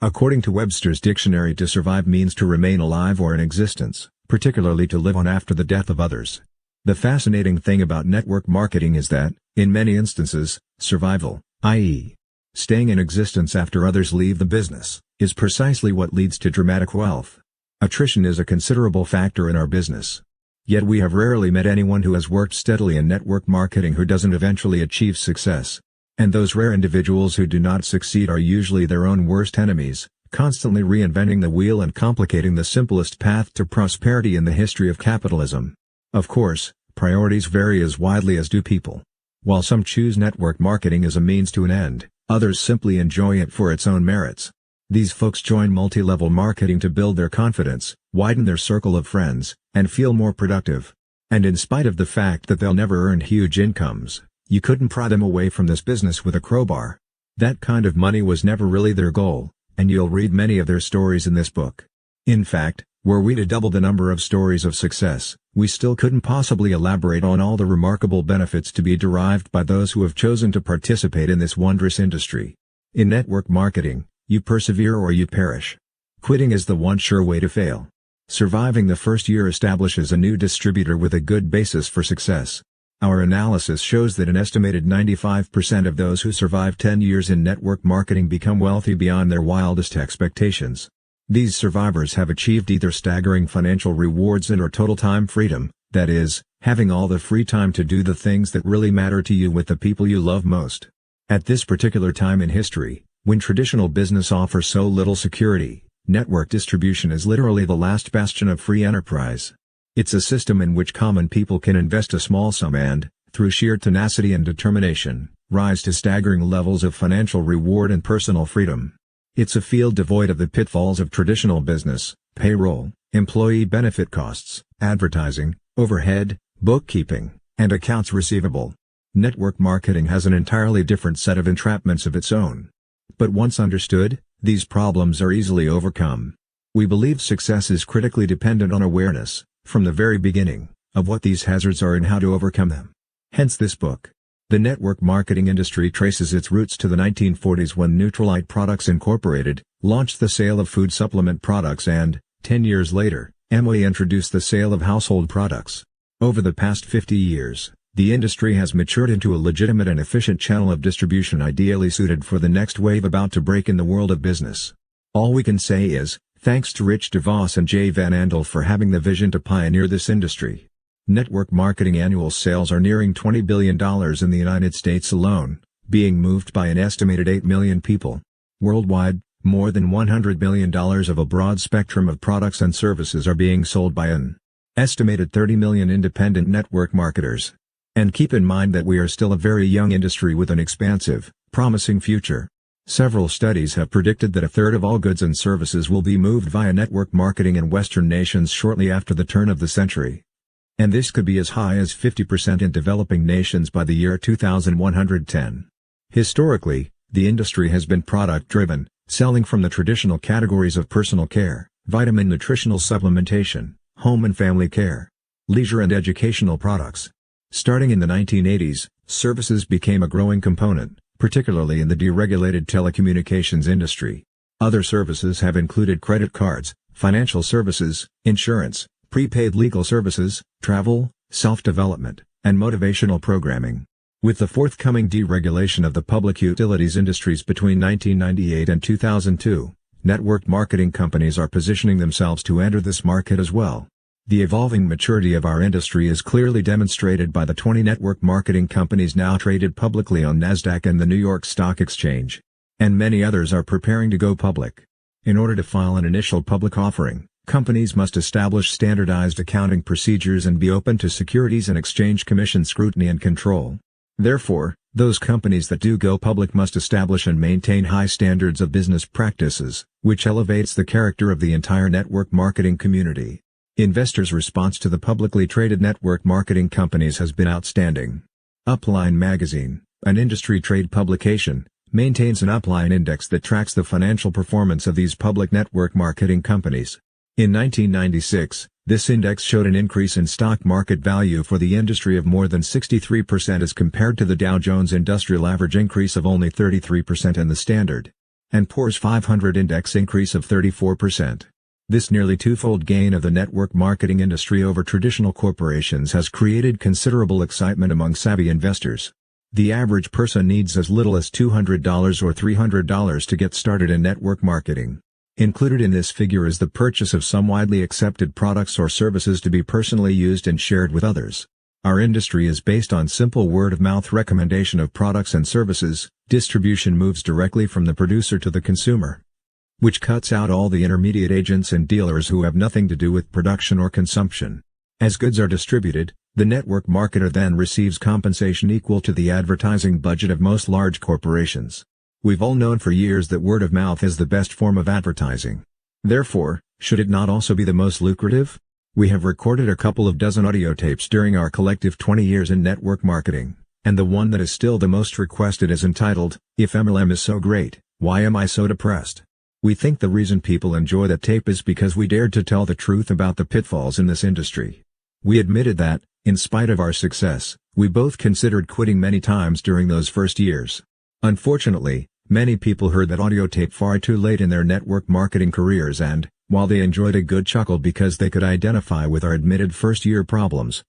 According to Webster's dictionary, to survive means to remain alive or in existence, particularly to live on after the death of others. The fascinating thing about network marketing is that, in many instances, survival, i.e., staying in existence after others leave the business, is precisely what leads to dramatic wealth. Attrition is a considerable factor in our business. Yet we have rarely met anyone who has worked steadily in network marketing who doesn't eventually achieve success. And those rare individuals who do not succeed are usually their own worst enemies, constantly reinventing the wheel and complicating the simplest path to prosperity in the history of capitalism. Of course, priorities vary as widely as do people. While some choose network marketing as a means to an end, others simply enjoy it for its own merits. These folks join multi-level marketing to build their confidence, widen their circle of friends, and feel more productive. And in spite of the fact that they'll never earn huge incomes, you couldn't pry them away from this business with a crowbar. That kind of money was never really their goal, and you'll read many of their stories in this book. In fact, were we to double the number of stories of success, we still couldn't possibly elaborate on all the remarkable benefits to be derived by those who have chosen to participate in this wondrous industry. In network marketing, you persevere or you perish. Quitting is the one sure way to fail. Surviving the first year establishes a new distributor with a good basis for success. Our analysis shows that an estimated 95% of those who survive 10 years in network marketing become wealthy beyond their wildest expectations. These survivors have achieved either staggering financial rewards and/or total time freedom, that is, having all the free time to do the things that really matter to you with the people you love most. At this particular time in history, when traditional business offers so little security, network distribution is literally the last bastion of free enterprise. It's a system in which common people can invest a small sum and, through sheer tenacity and determination, rise to staggering levels of financial reward and personal freedom. It's a field devoid of the pitfalls of traditional business, payroll, employee benefit costs, advertising, overhead, bookkeeping, and accounts receivable. Network marketing has an entirely different set of entrapments of its own. But once understood, these problems are easily overcome. We believe success is critically dependent on awareness, from the very beginning, of what these hazards are and how to overcome them. Hence this book. The network marketing industry traces its roots to the 1940s when Nutrilite Products Incorporated launched the sale of food supplement products and, 10 years later, Amway introduced the sale of household products. Over the past 50 years, the industry has matured into a legitimate and efficient channel of distribution ideally suited for the next wave about to break in the world of business. All we can say is, thanks to Rich DeVos and Jay Van Andel for having the vision to pioneer this industry. Network marketing annual sales are nearing $20 billion in the United States alone, being moved by an estimated 8 million people. Worldwide, more than $100 billion of a broad spectrum of products and services are being sold by an estimated 30 million independent network marketers. And keep in mind that we are still a very young industry with an expansive, promising future. Several studies have predicted that a third of all goods and services will be moved via network marketing in Western nations shortly after the turn of the century. And this could be as high as 50% in developing nations by the year 2110. Historically, the industry has been product-driven, selling from the traditional categories of personal care, vitamin nutritional supplementation, home and family care, leisure and educational products. Starting in the 1980s, services became a growing component, particularly in the deregulated telecommunications industry. Other services have included credit cards, financial services, insurance, prepaid legal services, travel, self-development, and motivational programming. With the forthcoming deregulation of the public utilities industries between 1998 and 2002, network marketing companies are positioning themselves to enter this market as well. The evolving maturity of our industry is clearly demonstrated by the 20 network marketing companies now traded publicly on NASDAQ and the New York Stock Exchange. And many others are preparing to go public. In order to file an initial public offering, companies must establish standardized accounting procedures and be open to Securities and Exchange Commission scrutiny and control. Therefore, those companies that do go public must establish and maintain high standards of business practices, which elevates the character of the entire network marketing community. Investors' response to the publicly traded network marketing companies has been outstanding. Upline Magazine, an industry trade publication, maintains an Upline index that tracks the financial performance of these public network marketing companies. In 1996, this index showed an increase in stock market value for the industry of more than 63% as compared to the Dow Jones Industrial Average increase of only 33% and the Standard and POR's 500 index increase of 34%. This nearly twofold gain of the network marketing industry over traditional corporations has created considerable excitement among savvy investors. The average person needs as little as $200 or $300 to get started in network marketing. Included in this figure is the purchase of some widely accepted products or services to be personally used and shared with others. Our industry is based on simple word-of-mouth recommendation of products and services. Distribution moves directly from the producer to the consumer, which cuts out all the intermediate agents and dealers who have nothing to do with production or consumption. As goods are distributed, the network marketer then receives compensation equal to the advertising budget of most large corporations. We've all known for years that word of mouth is the best form of advertising. Therefore, should it not also be the most lucrative? We have recorded a couple of dozen audio tapes during our collective 20 years in network marketing, and the one that is still the most requested is entitled, "If MLM is so great, why am I so depressed?" We think the reason people enjoy that tape is because we dared to tell the truth about the pitfalls in this industry. We admitted that, in spite of our success, we both considered quitting many times during those first years. Unfortunately, many people heard that audio tape far too late in their network marketing careers and, while they enjoyed a good chuckle because they could identify with our admitted first-year problems,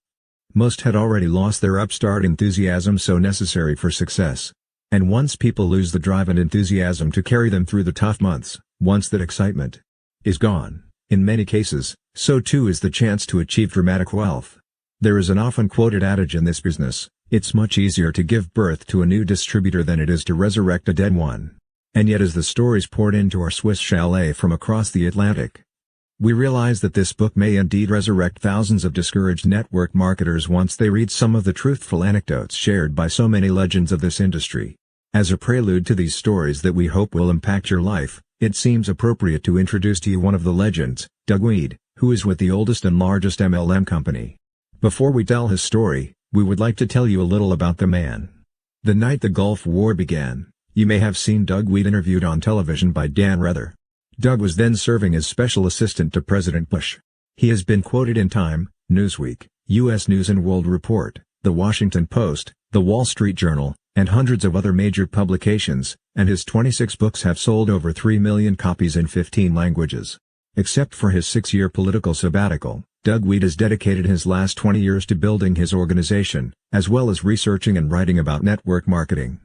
most had already lost their upstart enthusiasm so necessary for success. And once people lose the drive and enthusiasm to carry them through the tough months, once that excitement is gone, in many cases, so too is the chance to achieve dramatic wealth. There is an often quoted adage in this business: it's much easier to give birth to a new distributor than it is to resurrect a dead one. And yet as the stories poured into our Swiss chalet from across the Atlantic, we realize that this book may indeed resurrect thousands of discouraged network marketers once they read some of the truthful anecdotes shared by so many legends of this industry. As a prelude to these stories that we hope will impact your life, it seems appropriate to introduce to you one of the legends, Doug Weed, who is with the oldest and largest MLM company. Before we tell his story, we would like to tell you a little about the man. The night the Gulf War began, you may have seen Doug Weed interviewed on television by Dan Rather. Doug was then serving as special assistant to President Bush. He has been quoted in Time, Newsweek, U.S. News & World Report, The Washington Post, The Wall Street Journal, and hundreds of other major publications, and his 26 books have sold over 3 million copies in 15 languages. Except for his 6-year political sabbatical, Doug Weed has dedicated his last 20 years to building his organization, as well as researching and writing about network marketing.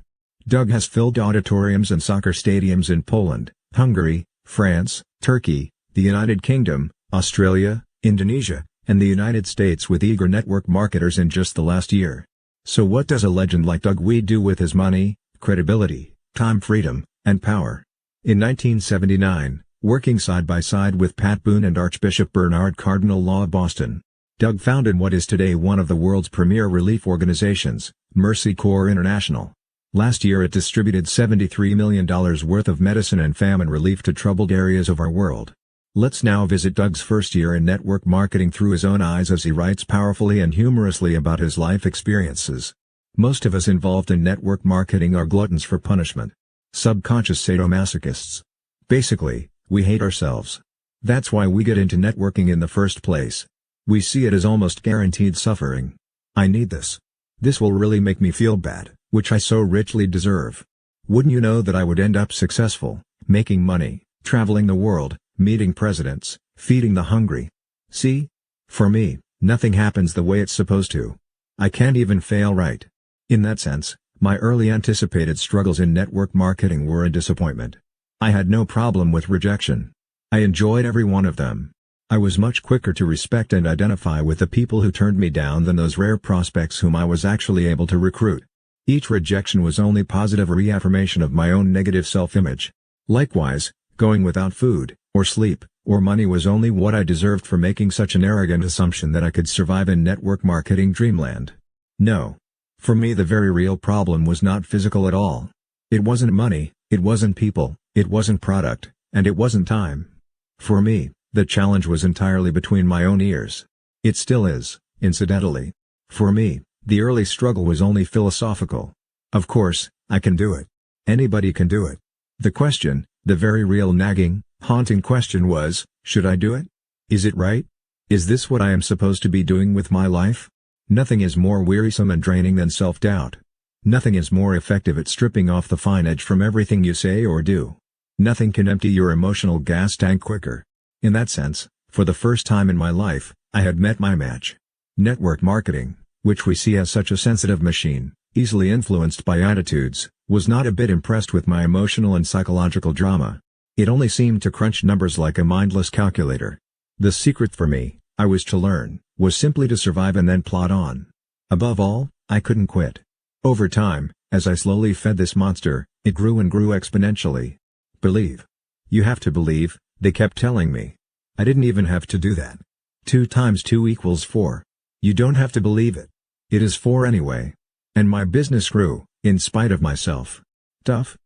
Doug has filled auditoriums and soccer stadiums in Poland, Hungary, France, Turkey, the United Kingdom, Australia, Indonesia, and the United States with eager network marketers in just the last year. So what does a legend like Doug Weed do with his money, credibility, time, freedom, and power? In 1979, working side by side with Pat Boone and Archbishop Bernard Cardinal Law of Boston, Doug founded what is today one of the world's premier relief organizations, Mercy Corps International. Last year it distributed $73 million worth of medicine and famine relief to troubled areas of our world. Let's now visit Doug's first year in network marketing through his own eyes as he writes powerfully and humorously about his life experiences. Most of us involved in network marketing are gluttons for punishment. Subconscious sadomasochists. Basically, we hate ourselves. That's why we get into networking in the first place. We see it as almost guaranteed suffering. I need this. This will really make me feel bad, which I so richly deserve. Wouldn't you know that I would end up successful, making money, traveling the world, meeting presidents, feeding the hungry? See? For me, nothing happens the way it's supposed to. I can't even fail right. In that sense, my early anticipated struggles in network marketing were a disappointment. I had no problem with rejection. I enjoyed every one of them. I was much quicker to respect and identify with the people who turned me down than those rare prospects whom I was actually able to recruit. Each rejection was only positive reaffirmation of my own negative self-image. Likewise, going without food, or sleep, or money was only what I deserved for making such an arrogant assumption that I could survive in network marketing dreamland. No. For me the very real problem was not physical at all. It wasn't money, it wasn't people, it wasn't product, and it wasn't time. For me, the challenge was entirely between my own ears. It still is, incidentally. For me, the early struggle was only philosophical. Of course, I can do it. Anybody can do it. The question, the very real nagging, haunting question was, should I do it? Is it right? Is this what I am supposed to be doing with my life? Nothing is more wearisome and draining than self-doubt. Nothing is more effective at stripping off the fine edge from everything you say or do. Nothing can empty your emotional gas tank quicker. In that sense, for the first time in my life, I had met my match. Network marketing, which we see as such a sensitive machine, easily influenced by attitudes, was not a bit impressed with my emotional and psychological drama. It only seemed to crunch numbers like a mindless calculator. The secret for me, I was to learn, was simply to survive and then plod on. Above all, I couldn't quit. Over time, as I slowly fed this monster, it grew and grew exponentially. Believe. You have to believe, they kept telling me. I didn't even have to do that. 2 times 2 equals 4. You don't have to believe it. It is 4 anyway. And my business grew, in spite of myself. Tough?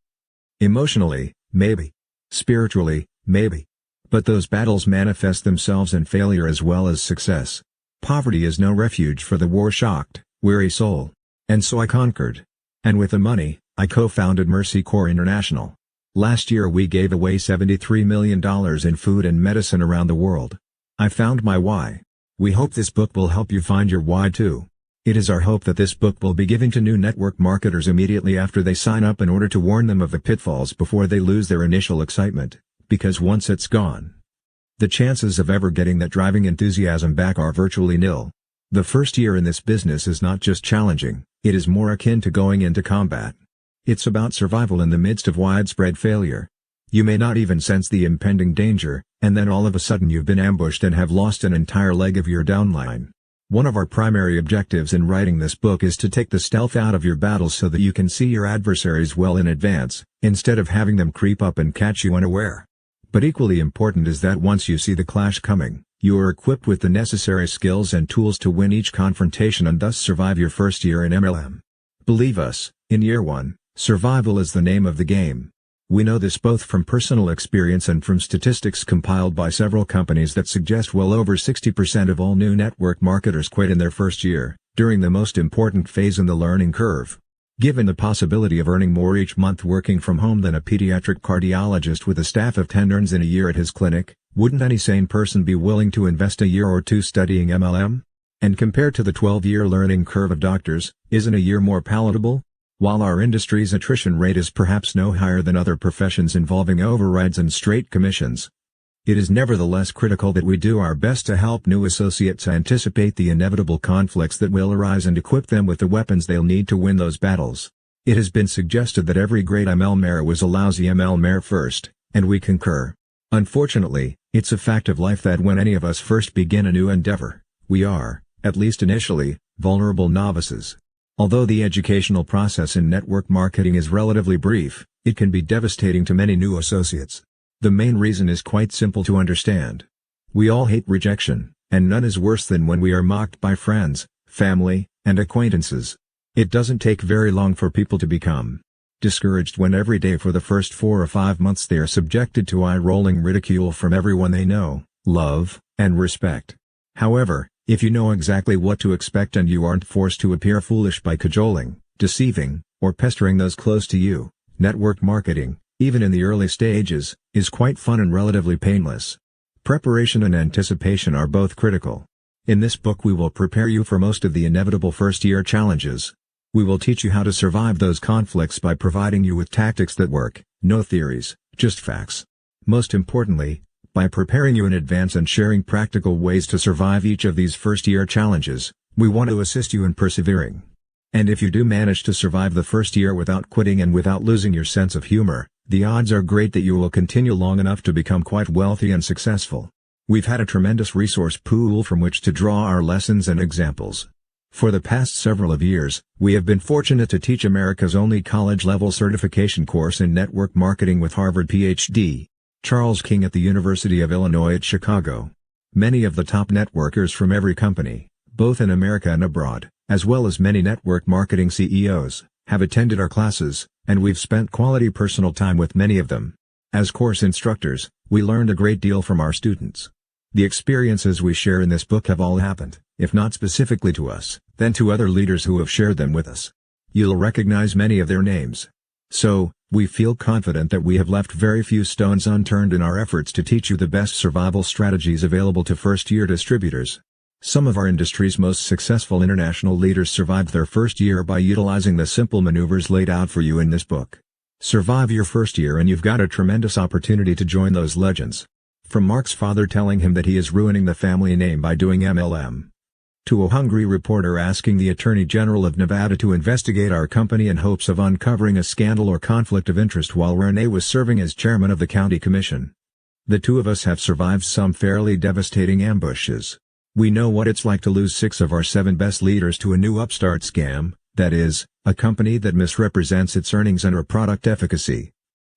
Emotionally, maybe. Spiritually, maybe. But those battles manifest themselves in failure as well as success. Poverty is no refuge for the war-shocked, weary soul. And so I conquered. And with the money, I co-founded Mercy Corps International. Last year we gave away $73 million in food and medicine around the world. I found my why. We hope this book will help you find your why too. It is our hope that this book will be given to new network marketers immediately after they sign up in order to warn them of the pitfalls before they lose their initial excitement, because once it's gone, the chances of ever getting that driving enthusiasm back are virtually nil. The first year in this business is not just challenging, it is more akin to going into combat. It's about survival in the midst of widespread failure. You may not even sense the impending danger, and then all of a sudden you've been ambushed and have lost an entire leg of your downline. One of our primary objectives in writing this book is to take the stealth out of your battles so that you can see your adversaries well in advance, instead of having them creep up and catch you unaware. But equally important is that once you see the clash coming, you are equipped with the necessary skills and tools to win each confrontation and thus survive your first year in MLM. Believe us, in year 1, survival is the name of the game. We know this both from personal experience and from statistics compiled by several companies that suggest well over 60% of all new network marketers quit in their first year, during the most important phase in the learning curve. Given the possibility of earning more each month working from home than a pediatric cardiologist with a staff of 10 earns in a year at his clinic, wouldn't any sane person be willing to invest a year or 2 studying MLM? And compared to the 12-year learning curve of doctors, isn't a year more palatable? While our industry's attrition rate is perhaps no higher than other professions involving overrides and straight commissions, it is nevertheless critical that we do our best to help new associates anticipate the inevitable conflicts that will arise and equip them with the weapons they'll need to win those battles. It has been suggested that every great MLMer was a lousy MLMer first, and we concur. Unfortunately, it's a fact of life that when any of us first begin a new endeavor, we are, at least initially, vulnerable novices. Although the educational process in network marketing is relatively brief, it can be devastating to many new associates. The main reason is quite simple to understand. We all hate rejection, and none is worse than when we are mocked by friends, family, and acquaintances. It doesn't take very long for people to become discouraged when every day for the first 4 or 5 months they are subjected to eye-rolling ridicule from everyone they know, love, and respect. However, if you know exactly what to expect and you aren't forced to appear foolish by cajoling, deceiving, or pestering those close to you, network marketing, even in the early stages, is quite fun and relatively painless. Preparation and anticipation are both critical. In this book we will prepare you for most of the inevitable first-year challenges. We will teach you how to survive those conflicts by providing you with tactics that work, no theories, just facts. Most importantly, by preparing you in advance and sharing practical ways to survive each of these first-year challenges, we want to assist you in persevering. And if you do manage to survive the first year without quitting and without losing your sense of humor, the odds are great that you will continue long enough to become quite wealthy and successful. We've had a tremendous resource pool from which to draw our lessons and examples. For the past several years, we have been fortunate to teach America's only college-level certification course in network marketing with Harvard Ph.D. Charles King at the University of Illinois at Chicago. Many of the top networkers from every company, both in America and abroad, as well as many network marketing CEOs, have attended our classes, and we've spent quality personal time with many of them. As course instructors, we learned a great deal from our students. The experiences we share in this book have all happened, if not specifically to us, then to other leaders who have shared them with us. You'll recognize many of their names. So, we feel confident that we have left very few stones unturned in our efforts to teach you the best survival strategies available to first-year distributors. Some of our industry's most successful international leaders survived their first year by utilizing the simple maneuvers laid out for you in this book. Survive your first year and you've got a tremendous opportunity to join those legends. From Mark's father telling him that he is ruining the family name by doing MLM, to a hungry reporter asking the Attorney General of Nevada to investigate our company in hopes of uncovering a scandal or conflict of interest while Renee was serving as chairman of the county commission. The two of us have survived some fairly devastating ambushes. We know what it's like to lose 6 of our 7 best leaders to a new upstart scam, that is, a company that misrepresents its earnings and or product efficacy.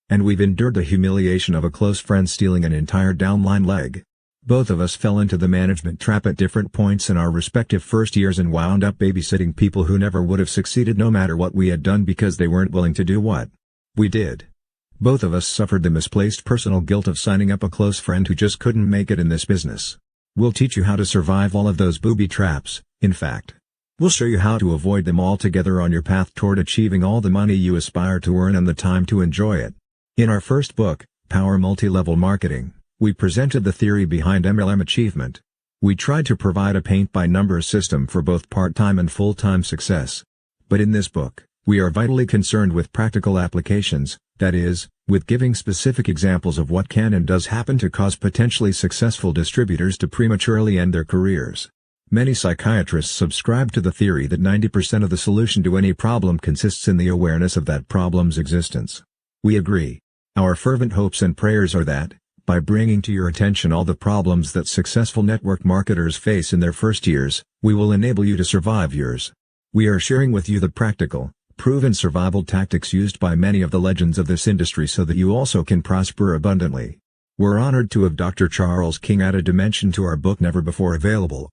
And we've endured the humiliation of a close friend stealing an entire downline leg. Both of us fell into the management trap at different points in our respective first years and wound up babysitting people who never would have succeeded no matter what we had done because they weren't willing to do what we did. Both of us suffered the misplaced personal guilt of signing up a close friend who just couldn't make it in this business. We'll teach you how to survive all of those booby traps. In fact, we'll show you how to avoid them altogether on your path toward achieving all the money you aspire to earn and the time to enjoy it. In our first book, Power Multi-Level Marketing, we presented the theory behind MLM achievement. We tried to provide a paint-by-numbers system for both part-time and full-time success. But in this book, we are vitally concerned with practical applications, that is, with giving specific examples of what can and does happen to cause potentially successful distributors to prematurely end their careers. Many psychiatrists subscribe to the theory that 90% of the solution to any problem consists in the awareness of that problem's existence. We agree. Our fervent hopes and prayers are that, by bringing to your attention all the problems that successful network marketers face in their first years, we will enable you to survive yours. We are sharing with you the practical, proven survival tactics used by many of the legends of this industry so that you also can prosper abundantly. We're honored to have Dr. Charles King add a dimension to our book never before available.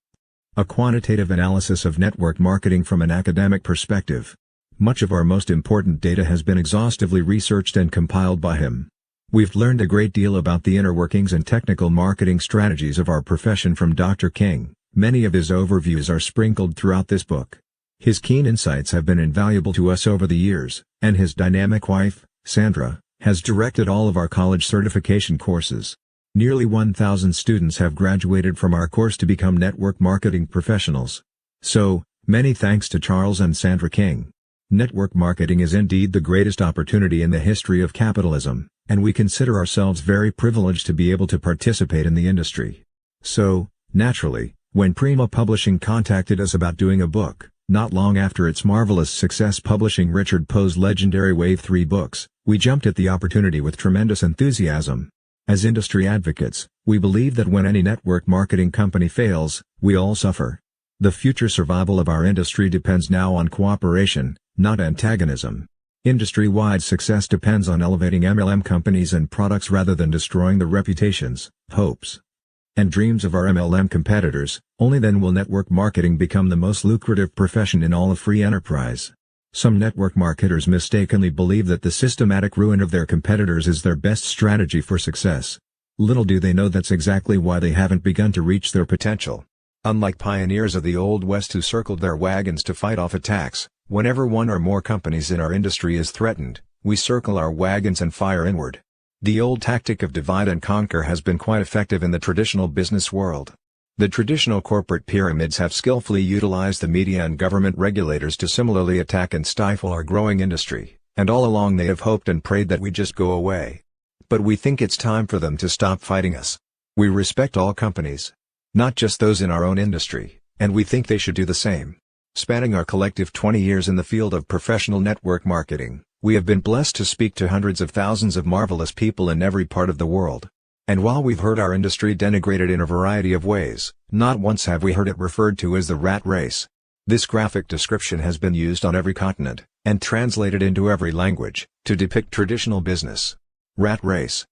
A quantitative analysis of network marketing from an academic perspective. Much of our most important data has been exhaustively researched and compiled by him. We've learned a great deal about the inner workings and technical marketing strategies of our profession from Dr. King. Many of his overviews are sprinkled throughout this book. His keen insights have been invaluable to us over the years, and his dynamic wife, Sandra, has directed all of our college certification courses. Nearly 1,000 students have graduated from our course to become network marketing professionals. So, many thanks to Charles and Sandra King. Network marketing is indeed the greatest opportunity in the history of capitalism, and we consider ourselves very privileged to be able to participate in the industry. So, naturally, when Prima Publishing contacted us about doing a book, not long after its marvelous success publishing Richard Poe's legendary Wave 3 books, we jumped at the opportunity with tremendous enthusiasm. As industry advocates, we believe that when any network marketing company fails, we all suffer. The future survival of our industry depends now on cooperation, not antagonism. Industry-wide success depends on elevating MLM companies and products rather than destroying the reputations, hopes, and dreams of our MLM competitors. Only then will network marketing become the most lucrative profession in all of free enterprise. Some network marketers mistakenly believe that the systematic ruin of their competitors is their best strategy for success. Little do they know that's exactly why they haven't begun to reach their potential. Unlike pioneers of the Old West who circled their wagons to fight off attacks, whenever one or more companies in our industry is threatened, we circle our wagons and fire inward. The old tactic of divide and conquer has been quite effective in the traditional business world. The traditional corporate pyramids have skillfully utilized the media and government regulators to similarly attack and stifle our growing industry, and all along they have hoped and prayed that we just go away. But we think it's time for them to stop fighting us. We respect all companies, not just those in our own industry, and we think they should do the same. Spanning our collective 20 years in the field of professional network marketing, we have been blessed to speak to hundreds of thousands of marvelous people in every part of the world. And while we've heard our industry denigrated in a variety of ways, not once have we heard it referred to as the rat race. This graphic description has been used on every continent, and translated into every language, to depict traditional business. Rat race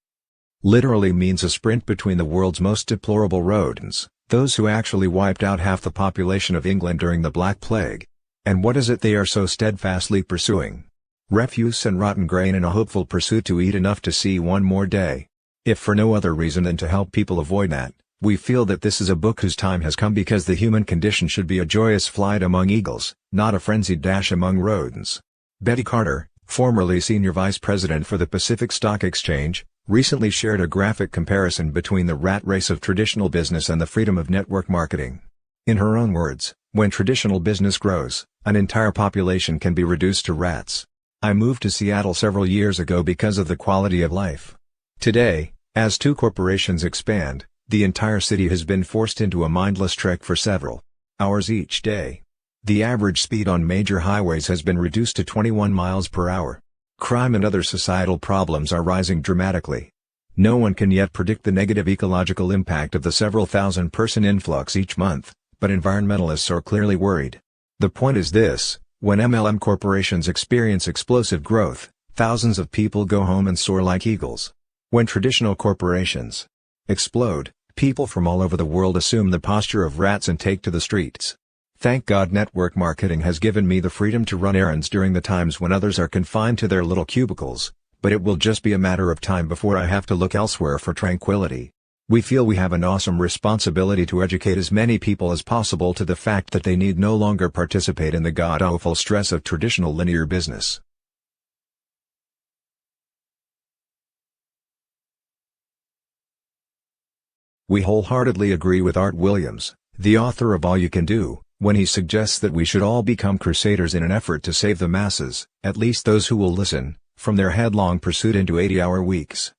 literally means a sprint between the world's most deplorable rodents, those who actually wiped out half the population of England during the Black Plague. And what is it they are so steadfastly pursuing? Refuse and rotten grain in a hopeful pursuit to eat enough to see one more day. If for no other reason than to help people avoid that, we feel that this is a book whose time has come because the human condition should be a joyous flight among eagles, not a frenzied dash among rodents. Betty Carter, formerly senior vice president for the Pacific Stock Exchange, recently shared a graphic comparison between the rat race of traditional business and the freedom of network marketing. In her own words, when traditional business grows, an entire population can be reduced to rats. I moved to Seattle several years ago because of the quality of life. Today, as two corporations expand, the entire city has been forced into a mindless trek for several hours each day. The average speed on major highways has been reduced to 21 miles per hour. Crime and other societal problems are rising dramatically. No one can yet predict the negative ecological impact of the several thousand-person influx each month, but environmentalists are clearly worried. The point is this: when MLM corporations experience explosive growth, thousands of people go home and soar like eagles. When traditional corporations explode, people from all over the world assume the posture of rats and take to the streets. Thank God network marketing has given me the freedom to run errands during the times when others are confined to their little cubicles, but it will just be a matter of time before I have to look elsewhere for tranquility. We feel we have an awesome responsibility to educate as many people as possible to the fact that they need no longer participate in the god-awful stress of traditional linear business. We wholeheartedly agree with Art Williams, the author of All You Can Do, when he suggests that we should all become crusaders in an effort to save the masses, at least those who will listen, from their headlong pursuit into 80-hour weeks,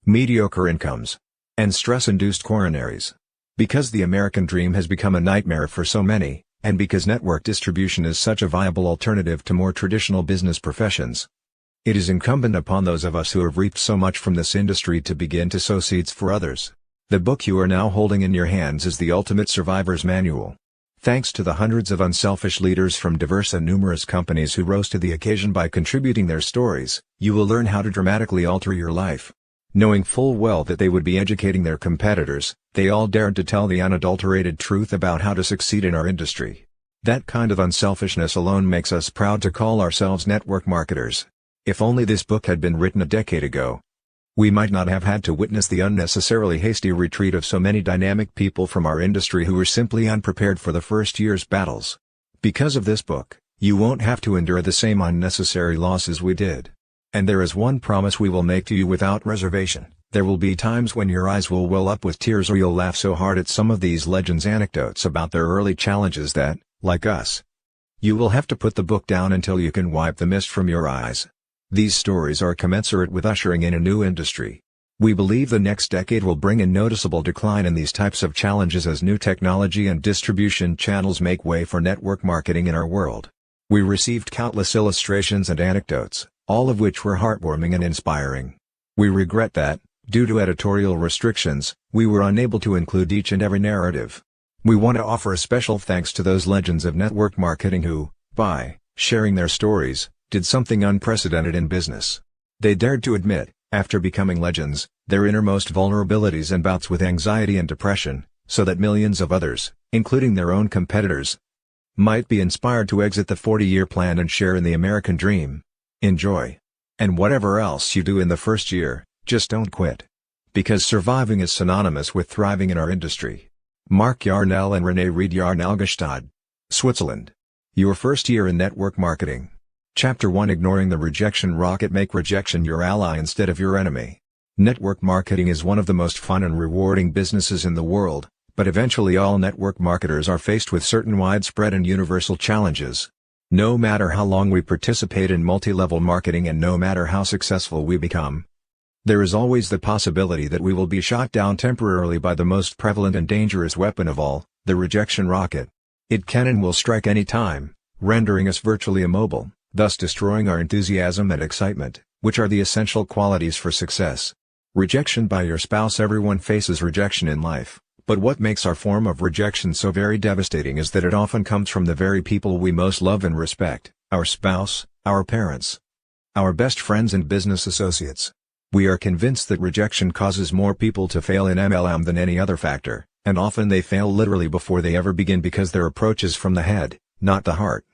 mediocre incomes, and stress-induced coronaries. Because the American dream has become a nightmare for so many, and because network distribution is such a viable alternative to more traditional business professions, it is incumbent upon those of us who have reaped so much from this industry to begin to sow seeds for others. The book you are now holding in your hands is the ultimate survivor's manual. Thanks to the hundreds of unselfish leaders from diverse and numerous companies who rose to the occasion by contributing their stories, you will learn how to dramatically alter your life. Knowing full well that they would be educating their competitors, they all dared to tell the unadulterated truth about how to succeed in our industry. That kind of unselfishness alone makes us proud to call ourselves network marketers. If only this book had been written a decade ago, we might not have had to witness the unnecessarily hasty retreat of so many dynamic people from our industry who were simply unprepared for the first year's battles. Because of this book, you won't have to endure the same unnecessary losses we did. And there is one promise we will make to you without reservation: there will be times when your eyes will well up with tears or you'll laugh so hard at some of these legends' anecdotes about their early challenges that, like us, you will have to put the book down until you can wipe the mist from your eyes. These stories are commensurate with ushering in a new industry. We believe the next decade will bring a noticeable decline in these types of challenges as new technology and distribution channels make way for network marketing in our world. We received countless illustrations and anecdotes, all of which were heartwarming and inspiring. We regret that, due to editorial restrictions, we were unable to include each and every narrative. We want to offer a special thanks to those legends of network marketing who, by sharing their stories, did something unprecedented in business. They dared to admit, after becoming legends, their innermost vulnerabilities and bouts with anxiety and depression, so that millions of others, including their own competitors, might be inspired to exit the 40-year plan and share in the American dream. Enjoy. And whatever else you do in the first year, just don't quit. Because surviving is synonymous with thriving in our industry. Mark Yarnell and Renee Reed Yarnell, Gstaad, Switzerland. Your first year in network marketing. Chapter 1: Ignoring the Rejection Rocket. Make rejection your ally instead of your enemy. Network marketing is one of the most fun and rewarding businesses in the world, but eventually all network marketers are faced with certain widespread and universal challenges. No matter how long we participate in multi-level marketing and no matter how successful we become, there is always the possibility that we will be shot down temporarily by the most prevalent and dangerous weapon of all, the rejection rocket. It can and will strike any time, rendering us virtually immobile, thus destroying our enthusiasm and excitement, which are the essential qualities for success. Rejection by your spouse. Everyone faces rejection in life, but what makes our form of rejection so very devastating is that it often comes from the very people we most love and respect: our spouse, our parents, our best friends and business associates. We are convinced that rejection causes more people to fail in MLM than any other factor, and often they fail literally before they ever begin because their approach is from the head, not the heart.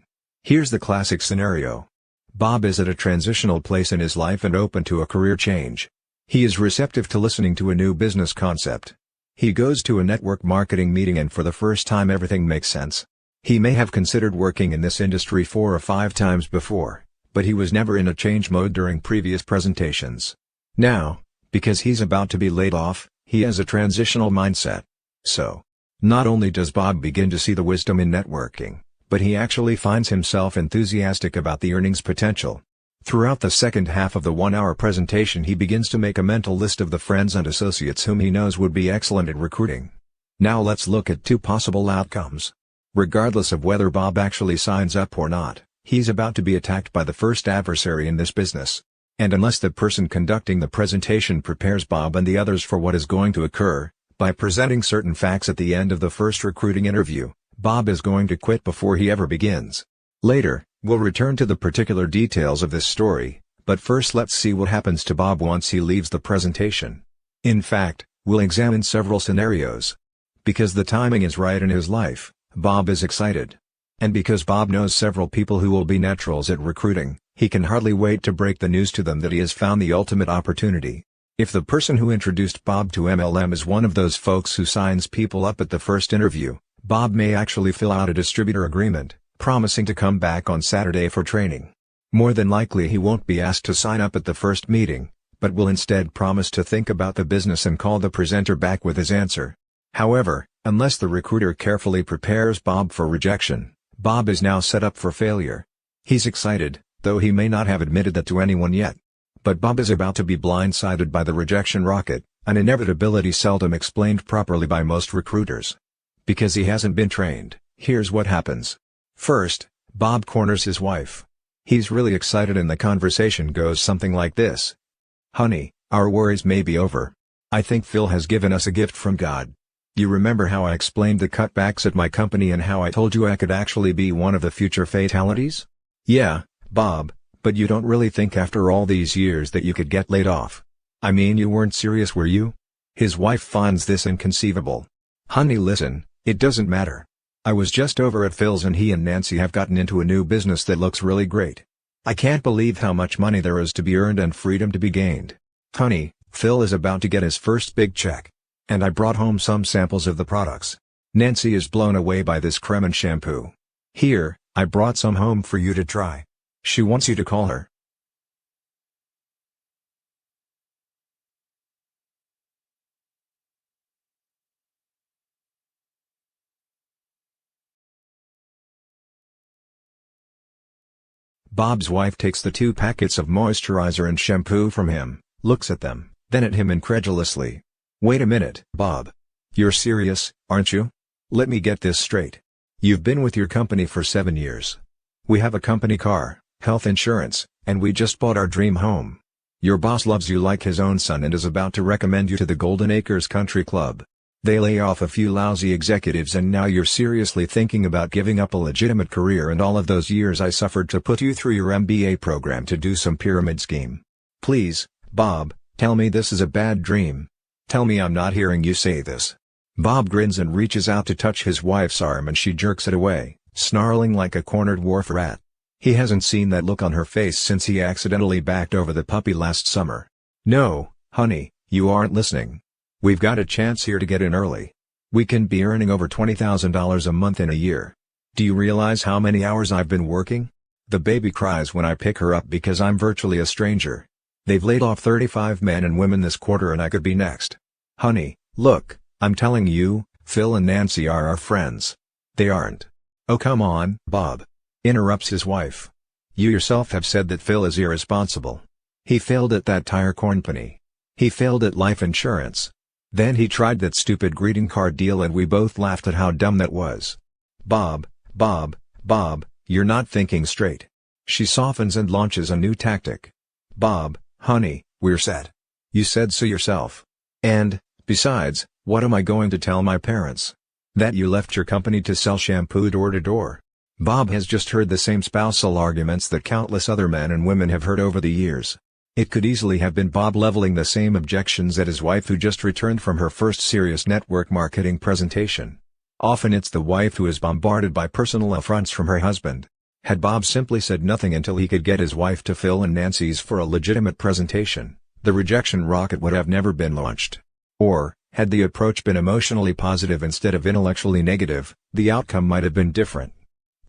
Here's the classic scenario. Bob is at a transitional place in his life and open to a career change. He is receptive to listening to a new business concept. He goes to a network marketing meeting and for the first time everything makes sense. He may have considered working in this industry 4 or 5 times before, but he was never in a change mode during previous presentations. Now, because he's about to be laid off, he has a transitional mindset. So, not only does Bob begin to see the wisdom in networking, but he actually finds himself enthusiastic about the earnings potential. Throughout the second half of the 1-hour presentation he begins to make a mental list of the friends and associates whom he knows would be excellent at recruiting. Now let's look at 2 possible outcomes. Regardless of whether Bob actually signs up or not, he's about to be attacked by the first adversary in this business. And unless the person conducting the presentation prepares Bob and the others for what is going to occur, by presenting certain facts at the end of the first recruiting interview, Bob is going to quit before he ever begins. Later, we'll return to the particular details of this story, but first let's see what happens to Bob once he leaves the presentation. In fact, we'll examine several scenarios. Because the timing is right in his life, Bob is excited. And because Bob knows several people who will be naturals at recruiting, he can hardly wait to break the news to them that he has found the ultimate opportunity. If the person who introduced Bob to MLM is one of those folks who signs people up at the first interview, Bob may actually fill out a distributor agreement, promising to come back on Saturday for training. More than likely he won't be asked to sign up at the first meeting, but will instead promise to think about the business and call the presenter back with his answer. However, unless the recruiter carefully prepares Bob for rejection, Bob is now set up for failure. He's excited, though he may not have admitted that to anyone yet. But Bob is about to be blindsided by the rejection rocket, an inevitability seldom explained properly by most recruiters. Because he hasn't been trained, here's what happens. First, Bob corners his wife. He's really excited and the conversation goes something like this. "Honey, our worries may be over. I think Phil has given us a gift from God. You remember how I explained the cutbacks at my company and how I told you I could actually be one of the future fatalities? Yeah, Bob, but you don't really think after all these years that you could get laid off. I mean, you weren't serious, were you?" His wife finds this inconceivable. "Honey, listen, it doesn't matter. I was just over at Phil's and he and Nancy have gotten into a new business that looks really great. I can't believe how much money there is to be earned and freedom to be gained. Honey, Phil is about to get his first big check. And I brought home some samples of the products. Nancy is blown away by this creme and shampoo. Here, I brought some home for you to try. She wants you to call her." Bob's wife takes the 2 packets of moisturizer and shampoo from him, looks at them, then at him incredulously. "Wait a minute, Bob. You're serious, aren't you? Let me get this straight. You've been with your company for 7 years. We have a company car, health insurance, and we just bought our dream home. Your boss loves you like his own son and is about to recommend you to the Golden Acres Country Club. They lay off a few lousy executives and now you're seriously thinking about giving up a legitimate career and all of those years I suffered to put you through your MBA program to do some pyramid scheme. Please, Bob, tell me this is a bad dream. Tell me I'm not hearing you say this." Bob grins and reaches out to touch his wife's arm and she jerks it away, snarling like a cornered wharf rat. He hasn't seen that look on her face since he accidentally backed over the puppy last summer. "No, honey, you aren't listening. We've got a chance here to get in early. We can be earning over $20,000 a month in a year. Do you realize how many hours I've been working? The baby cries when I pick her up because I'm virtually a stranger. They've laid off 35 men and women this quarter and I could be next. Honey, look, I'm telling you, Phil and Nancy are our friends. They aren't." "Oh come on, Bob," interrupts his wife. "You yourself have said that Phil is irresponsible. He failed at that tire company. He failed at life insurance. Then he tried that stupid greeting card deal and we both laughed at how dumb that was. Bob, you're not thinking straight." She softens and launches a new tactic. "Bob, honey, we're set. You said so yourself. And, besides, what am I going to tell my parents? That you left your company to sell shampoo door to door?" Bob has just heard the same spousal arguments that countless other men and women have heard over the years. It could easily have been Bob leveling the same objections at his wife who just returned from her first serious network marketing presentation. Often it's the wife who is bombarded by personal affronts from her husband. Had Bob simply said nothing until he could get his wife to Phil and Nancy's for a legitimate presentation, the rejection rocket would have never been launched. Or, had the approach been emotionally positive instead of intellectually negative, the outcome might have been different.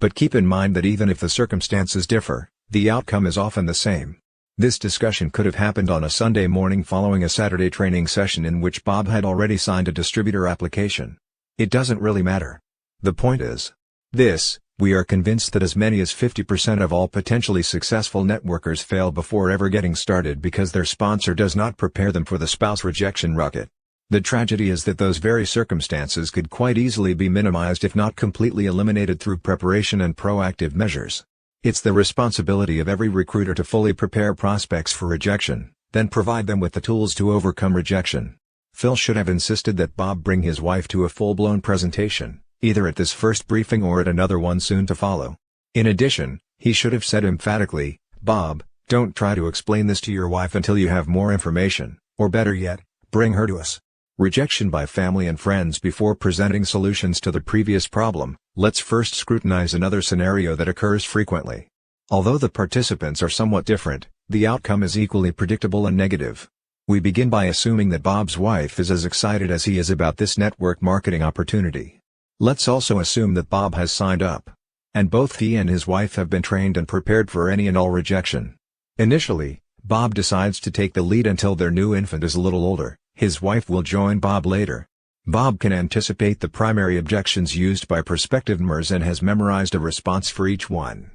But keep in mind that even if the circumstances differ, the outcome is often the same. This discussion could have happened on a Sunday morning following a Saturday training session in which Bob had already signed a distributor application. It doesn't really matter. The point is, this We are convinced that as many as 50% of all potentially successful networkers fail before ever getting started because their sponsor does not prepare them for the spouse rejection rocket. The tragedy is that those very circumstances could quite easily be minimized if not completely eliminated through preparation and proactive measures. It's the responsibility of every recruiter to fully prepare prospects for rejection, then provide them with the tools to overcome rejection. Phil should have insisted that Bob bring his wife to a full-blown presentation, either at this first briefing or at another one soon to follow. In addition, he should have said emphatically, "Bob, don't try to explain this to your wife until you have more information, or better yet, bring her to us." Rejection by family and friends. Before presenting solutions to the previous problem, let's first scrutinize another scenario that occurs frequently. Although the participants are somewhat different, the outcome is equally predictable and negative. We begin by assuming that Bob's wife is as excited as he is about this network marketing opportunity. Let's also assume that Bob has signed up, and both he and his wife have been trained and prepared for any and all rejection. Initially, Bob decides to take the lead until their new infant is a little older. His wife will join Bob later. Bob can anticipate the primary objections used by prospective members and has memorized a response for each one.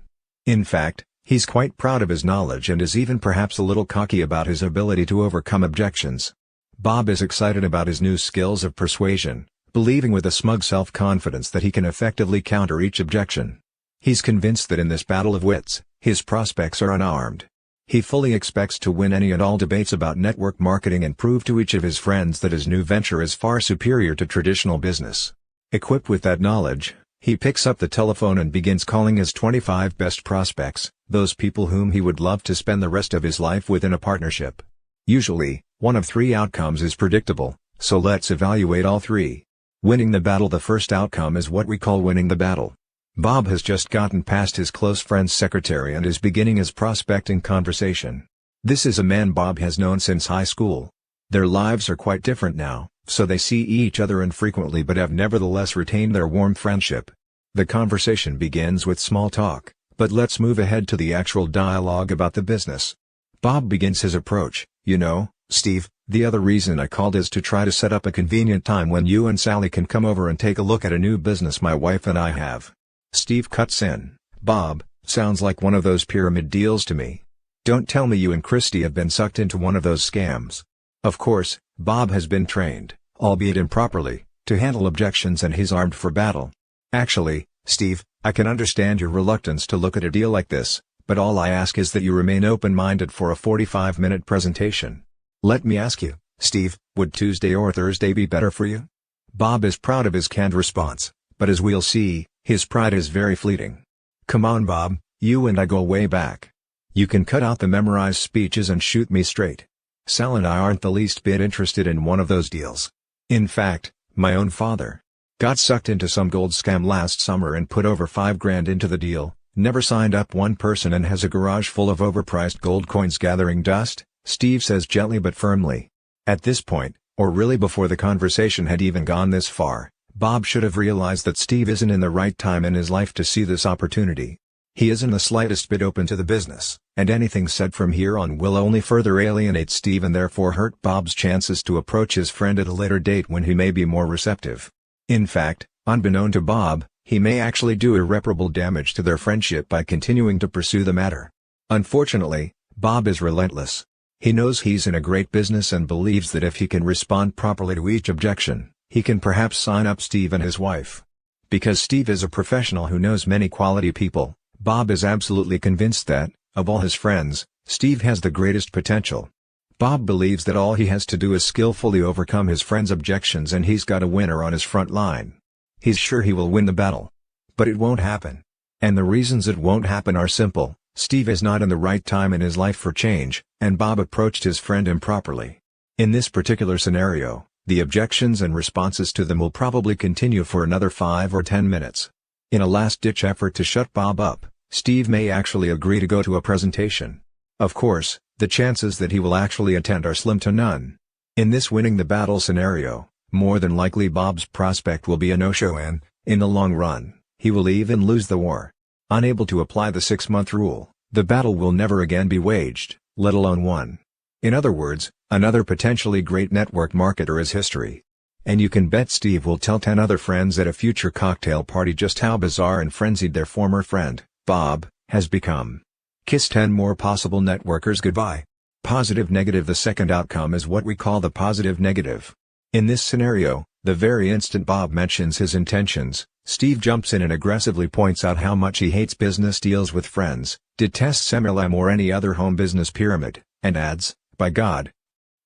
In fact, he's quite proud of his knowledge and is even perhaps a little cocky about his ability to overcome objections. Bob is excited about his new skills of persuasion, believing with a smug self-confidence that he can effectively counter each objection. He's convinced that in this battle of wits, his prospects are unarmed. He fully expects to win any and all debates about network marketing and prove to each of his friends that his new venture is far superior to traditional business. Equipped with that knowledge, he picks up the telephone and begins calling his 25 best prospects, those people whom he would love to spend the rest of his life with in a partnership. Usually, one of three outcomes is predictable, so let's evaluate all three. Winning the battle. The first outcome is what we call winning the battle. Bob has just gotten past his close friend's secretary and is beginning his prospecting conversation. This is a man Bob has known since high school. Their lives are quite different now, so they see each other infrequently but have nevertheless retained their warm friendship. The conversation begins with small talk, but let's move ahead to the actual dialogue about the business. Bob begins his approach. "You know, Steve, the other reason I called is to try to set up a convenient time when you and Sally can come over and take a look at a new business my wife and I have." Steve cuts in. "Bob, sounds like one of those pyramid deals to me. Don't tell me you and Christy have been sucked into one of those scams." Of course, Bob has been trained, albeit improperly, to handle objections and he's armed for battle. "Actually, Steve, I can understand your reluctance to look at a deal like this, but all I ask is that you remain open-minded for a 45-minute presentation. Let me ask you, Steve, would Tuesday or Thursday be better for you?" Bob is proud of his canned response, but as we'll see, his pride is very fleeting. "Come on Bob, you and I go way back. You can cut out the memorized speeches and shoot me straight. Sal and I aren't the least bit interested in one of those deals. In fact, my own father got sucked into some gold scam last summer and put over $5,000 into the deal, never signed up one person and has a garage full of overpriced gold coins gathering dust," Steve says gently but firmly. At this point, or really before the conversation had even gone this far, Bob should have realized that Steve isn't in the right time in his life to see this opportunity. He isn't the slightest bit open to the business, and anything said from here on will only further alienate Steve and therefore hurt Bob's chances to approach his friend at a later date when he may be more receptive. In fact, unbeknown to Bob, he may actually do irreparable damage to their friendship by continuing to pursue the matter. Unfortunately, Bob is relentless. He knows he's in a great business and believes that if he can respond properly to each objection, he can perhaps sign up Steve and his wife. Because Steve is a professional who knows many quality people, Bob is absolutely convinced that, of all his friends, Steve has the greatest potential. Bob believes that all he has to do is skillfully overcome his friend's objections and he's got a winner on his front line. He's sure he will win the battle. But it won't happen. And the reasons it won't happen are simple. Steve is not in the right time in his life for change, and Bob approached his friend improperly. In this particular scenario, the objections and responses to them will probably continue for another 5 or 10 minutes. In a last-ditch effort to shut Bob up, Steve may actually agree to go to a presentation. Of course, the chances that he will actually attend are slim to none. In this winning the battle scenario, more than likely Bob's prospect will be a no-show and, in the long run, he will even lose the war. Unable to apply the 6-month rule, the battle will never again be waged, let alone won. In other words, another potentially great network marketer is history. And you can bet Steve will tell 10 other friends at a future cocktail party just how bizarre and frenzied their former friend, Bob, has become. Kiss 10 more possible networkers goodbye. Positive negative. The second outcome is what we call the positive negative. In this scenario, the very instant Bob mentions his intentions, Steve jumps in and aggressively points out how much he hates business deals with friends, detests MLM or any other home business pyramid, and adds, "By God,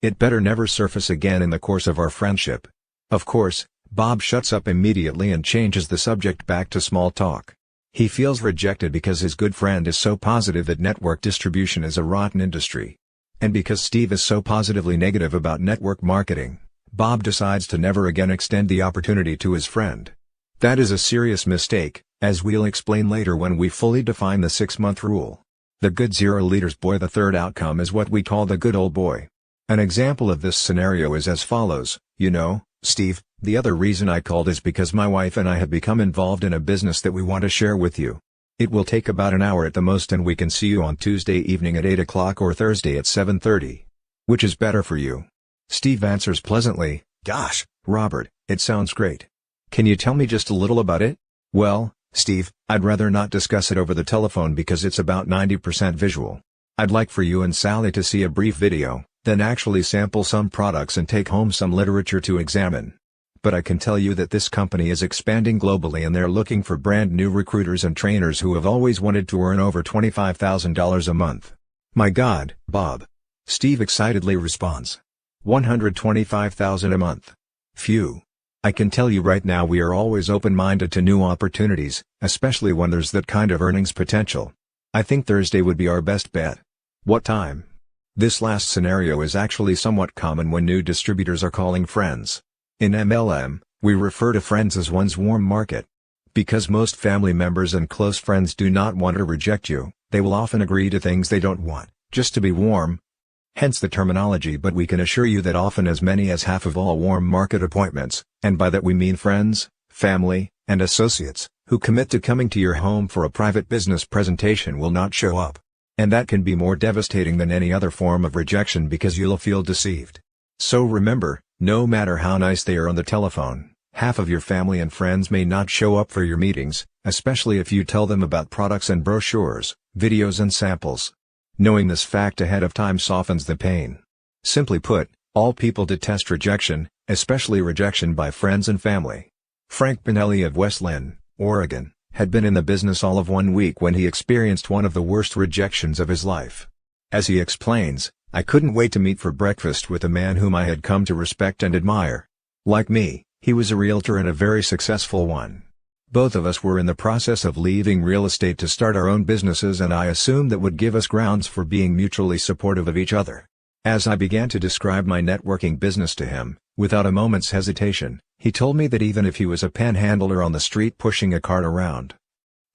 it better never surface again in the course of our friendship." Of course, Bob shuts up immediately and changes the subject back to small talk. He feels rejected because his good friend is so positive that network distribution is a rotten industry. And because Steve is so positively negative about network marketing, Bob decides to never again extend the opportunity to his friend. That is a serious mistake, as we'll explain later when we fully define the 6-month rule. The good zero leader's boy. The third outcome is what we call the good old boy. An example of this scenario is as follows: Steve, the other reason I called is because my wife and I have become involved in a business that we want to share with you. It will take about an hour at the most and we can see you on Tuesday evening at 8 o'clock or Thursday at 7:30. Which is better for you? Steve answers pleasantly, "Gosh, Robert, it sounds great. Can you tell me just a little about it?" "Well, Steve, I'd rather not discuss it over the telephone because it's about 90% visual. I'd like for you and Sally to see a brief video, then actually sample some products and take home some literature to examine. But I can tell you that this company is expanding globally and they're looking for brand new recruiters and trainers who have always wanted to earn over $25,000 a month." "My God, Bob!" Steve excitedly responds. "$125,000 a month. Phew. I can tell you right now we are always open-minded to new opportunities, especially when there's that kind of earnings potential. I think Thursday would be our best bet. What time?" This last scenario is actually somewhat common when new distributors are calling friends. In MLM, we refer to friends as one's warm market. Because most family members and close friends do not want to reject you, they will often agree to things they don't want, just to be warm. Hence the terminology, but we can assure you that often as many as half of all warm market appointments, and by that we mean friends, family, and associates, who commit to coming to your home for a private business presentation will not show up. And that can be more devastating than any other form of rejection because you'll feel deceived. So remember, no matter how nice they are on the telephone, half of your family and friends may not show up for your meetings, especially if you tell them about products and brochures, videos and samples. Knowing this fact ahead of time softens the pain. Simply put, all people detest rejection, especially rejection by friends and family. Frank Pinelli of West Linn, Oregon, had been in the business all of 1 week when he experienced one of the worst rejections of his life. As he explains, "I couldn't wait to meet for breakfast with a man whom I had come to respect and admire. Like me, he was a realtor and a very successful one. Both of us were in the process of leaving real estate to start our own businesses and I assumed that would give us grounds for being mutually supportive of each other. As I began to describe my networking business to him, without a moment's hesitation, he told me that even if he was a panhandler on the street pushing a cart around,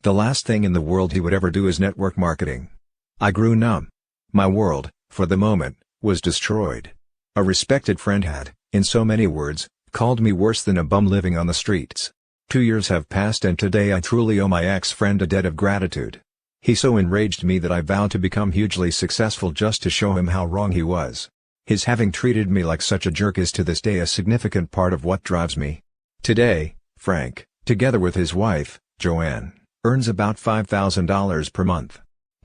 the last thing in the world he would ever do is network marketing. I grew numb. My world, for the moment, was destroyed. A respected friend had, in so many words, called me worse than a bum living on the streets. 2 years have passed and today I truly owe my ex-friend a debt of gratitude. He so enraged me that I vowed to become hugely successful just to show him how wrong he was. His having treated me like such a jerk is to this day a significant part of what drives me. Today, Frank, together with his wife, Joanne, earns about $5,000 per month.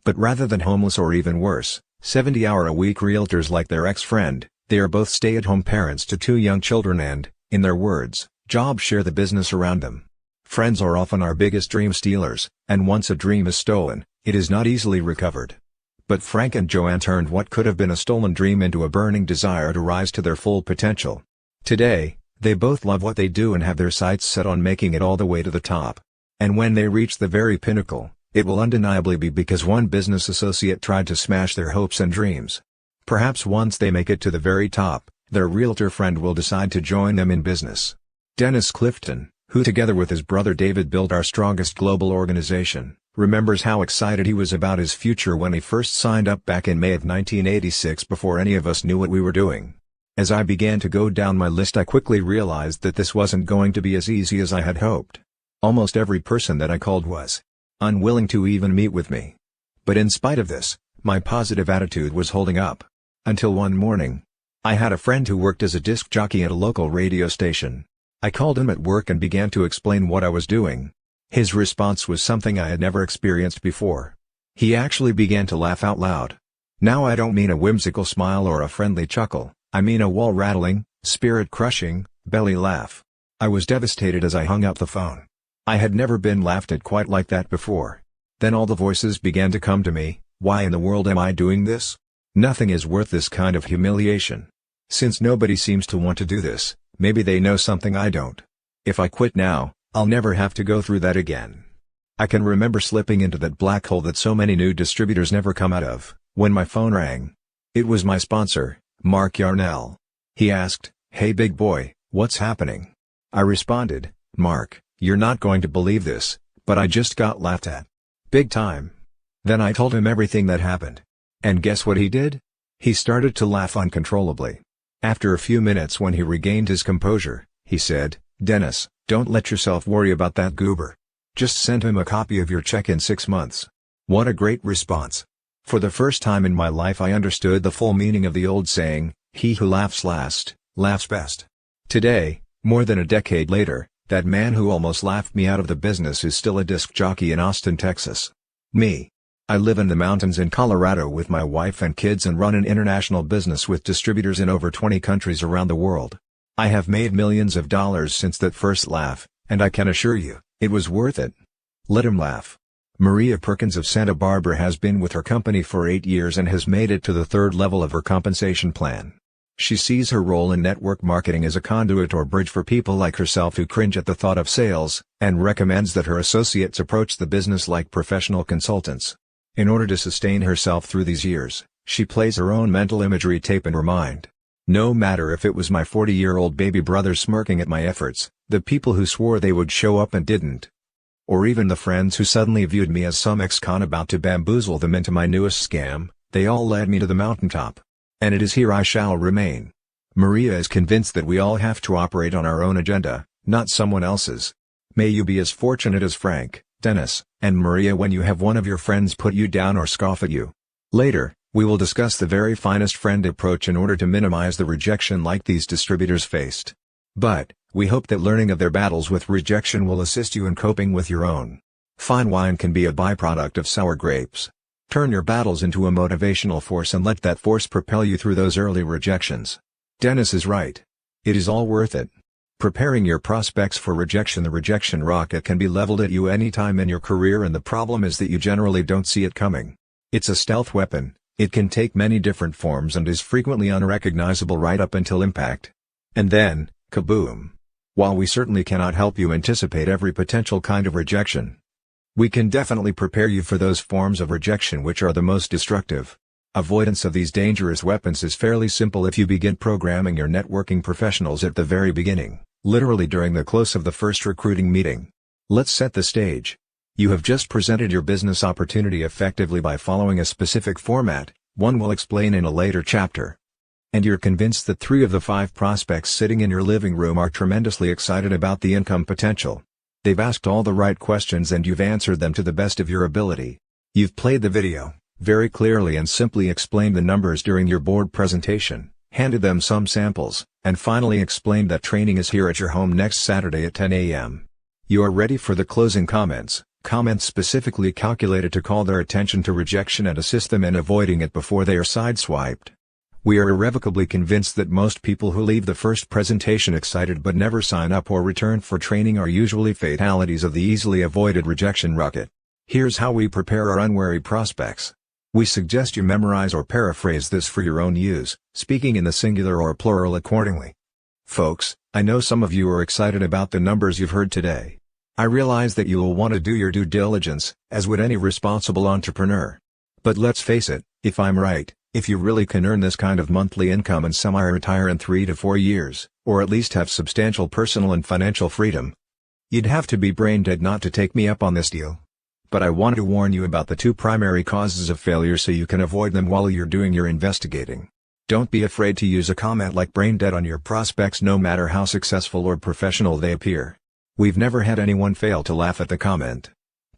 But rather than homeless or even worse, 70-hour-a-week realtors like their ex-friend, they are both stay-at-home parents to 2 young children and, in their words, jobs share the business around them. Friends are often our biggest dream stealers, and once a dream is stolen, it is not easily recovered. But Frank and Joanne turned what could have been a stolen dream into a burning desire to rise to their full potential. Today, they both love what they do and have their sights set on making it all the way to the top. And when they reach the very pinnacle, it will undeniably be because one business associate tried to smash their hopes and dreams. Perhaps once they make it to the very top, their realtor friend will decide to join them in business. Dennis Clifton, who together with his brother David built our strongest global organization, remembers how excited he was about his future when he first signed up back in May of 1986 before any of us knew what we were doing. As I began to go down my list I quickly realized that this wasn't going to be as easy as I had hoped. Almost every person that I called was unwilling to even meet with me. But in spite of this, my positive attitude was holding up. Until one morning, I had a friend who worked as a disc jockey at a local radio station. I called him at work and began to explain what I was doing. His response was something I had never experienced before. He actually began to laugh out loud. Now I don't mean a whimsical smile or a friendly chuckle, I mean a wall-rattling, spirit-crushing, belly laugh. I was devastated as I hung up the phone. I had never been laughed at quite like that before. Then all the voices began to come to me. Why in the world am I doing this? Nothing is worth this kind of humiliation. Since nobody seems to want to do this, maybe they know something I don't. If I quit now, I'll never have to go through that again. I can remember slipping into that black hole that so many new distributors never come out of, when my phone rang. It was my sponsor, Mark Yarnell. He asked, "Hey big boy, what's happening?" I responded, "Mark, you're not going to believe this, but I just got laughed at. Big time." Then I told him everything that happened. And guess what he did? He started to laugh uncontrollably. After a few minutes, when he regained his composure, he said, "Dennis, don't let yourself worry about that goober. Just send him a copy of your check in 6 months." What a great response. For the first time in my life I understood the full meaning of the old saying, "He who laughs last, laughs best." Today, more than a decade later, that man who almost laughed me out of the business is still a disc jockey in Austin, Texas. Me. I live in the mountains in Colorado with my wife and kids and run an international business with distributors in over 20 countries around the world. I have made millions of dollars since that first laugh, and I can assure you, it was worth it. Let him laugh. Maria Perkins of Santa Barbara has been with her company for 8 years and has made it to the 3rd level of her compensation plan. She sees her role in network marketing as a conduit or bridge for people like herself who cringe at the thought of sales, and recommends that her associates approach the business like professional consultants. In order to sustain herself through these years, she plays her own mental imagery tape in her mind. No matter if it was my 40-year-old baby brother smirking at my efforts, the people who swore they would show up and didn't, or even the friends who suddenly viewed me as some ex-con about to bamboozle them into my newest scam, they all led me to the mountaintop. And it is here I shall remain. Maria is convinced that we all have to operate on our own agenda, not someone else's. May you be as fortunate as Frank, Dennis, and Maria when you have one of your friends put you down or scoff at you. Later, we will discuss the very finest friend approach in order to minimize the rejection like these distributors faced. But, we hope that learning of their battles with rejection will assist you in coping with your own. Fine wine can be a byproduct of sour grapes. Turn your battles into a motivational force and let that force propel you through those early rejections. Dennis is right. It is all worth it. Preparing your prospects for rejection. The rejection rocket can be leveled at you anytime in your career, and the problem is that you generally don't see it coming. It's a stealth weapon, it can take many different forms and is frequently unrecognizable right up until impact. And then, kaboom! While we certainly cannot help you anticipate every potential kind of rejection, we can definitely prepare you for those forms of rejection which are the most destructive. Avoidance of these dangerous weapons is fairly simple if you begin programming your networking professionals at the very beginning, literally during the close of the first recruiting meeting. Let's set the stage. You have just presented your business opportunity effectively by following a specific format, one we'll explain in a later chapter. And you're convinced that 3 of the 5 prospects sitting in your living room are tremendously excited about the income potential. They've asked all the right questions and you've answered them to the best of your ability. You've played the video very clearly and simply explained the numbers during your board presentation, handed them some samples, and finally explained that training is here at your home next Saturday at 10 a.m. You are ready for the closing comments specifically calculated to call their attention to rejection and assist them in avoiding it before they are sideswiped. We are irrevocably convinced that most people who leave the first presentation excited but never sign up or return for training are usually fatalities of the easily avoided rejection rocket. Here's how we prepare our unwary prospects. We suggest you memorize or paraphrase this for your own use, speaking in the singular or plural accordingly. Folks, I know some of you are excited about the numbers you've heard today. I realize that you will want to do your due diligence, as would any responsible entrepreneur. But let's face it, if I'm right, if you really can earn this kind of monthly income and semi-retire in 3 to 4 years, or at least have substantial personal and financial freedom, you'd have to be brain dead not to take me up on this deal. But I want to warn you about the 2 primary causes of failure so you can avoid them while you're doing your investigating. Don't be afraid to use a comment like brain dead on your prospects no matter how successful or professional they appear. We've never had anyone fail to laugh at the comment.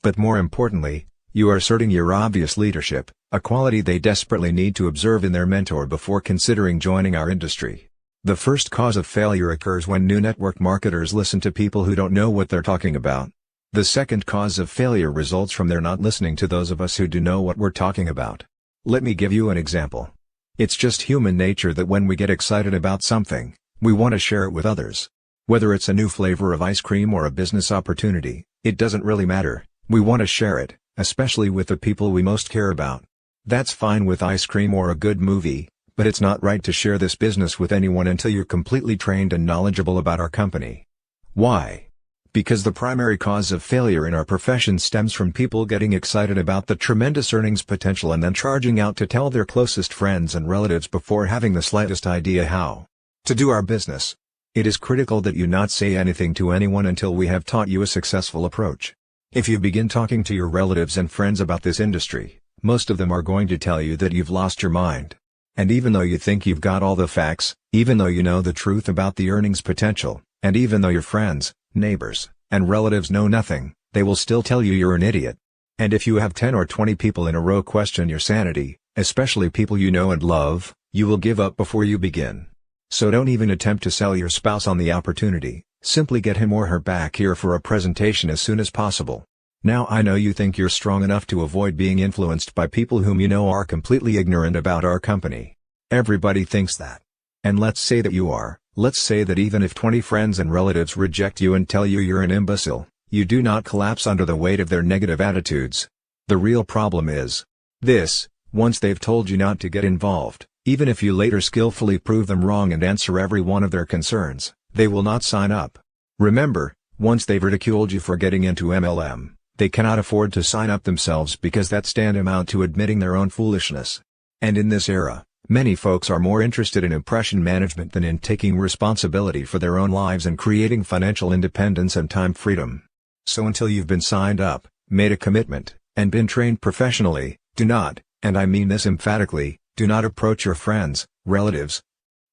But more importantly, you are asserting your obvious leadership, a quality they desperately need to observe in their mentor before considering joining our industry. The first cause of failure occurs when new network marketers listen to people who don't know what they're talking about. The second cause of failure results from their not listening to those of us who do know what we're talking about. Let me give you an example. It's just human nature that when we get excited about something, we want to share it with others. Whether it's a new flavor of ice cream or a business opportunity, it doesn't really matter. We want to share it, especially with the people we most care about. That's fine with ice cream or a good movie, but it's not right to share this business with anyone until you're completely trained and knowledgeable about our company. Why? Because the primary cause of failure in our profession stems from people getting excited about the tremendous earnings potential and then charging out to tell their closest friends and relatives before having the slightest idea how to do our business. It is critical that you not say anything to anyone until we have taught you a successful approach. If you begin talking to your relatives and friends about this industry, most of them are going to tell you that you've lost your mind. And even though you think you've got all the facts, even though you know the truth about the earnings potential, and even though your friends, neighbors, and relatives know nothing, they will still tell you you're an idiot. And if you have 10 or 20 people in a row question your sanity, especially people you know and love, you will give up before you begin. So don't even attempt to sell your spouse on the opportunity, simply get him or her back here for a presentation as soon as possible. Now I know you think you're strong enough to avoid being influenced by people whom you know are completely ignorant about our company. Everybody thinks that. And let's say that you are. Let's say that even if 20 friends and relatives reject you and tell you you're an imbecile, you do not collapse under the weight of their negative attitudes. The real problem is this: once they've told you not to get involved, even if you later skillfully prove them wrong and answer every one of their concerns, they will not sign up. Remember, once they've ridiculed you for getting into MLM, they cannot afford to sign up themselves because that's tantamount to admitting their own foolishness. And in this era, many folks are more interested in impression management than in taking responsibility for their own lives and creating financial independence and time freedom. So until you've been signed up, made a commitment, and been trained professionally, do not, and I mean this emphatically, do not approach your friends, relatives,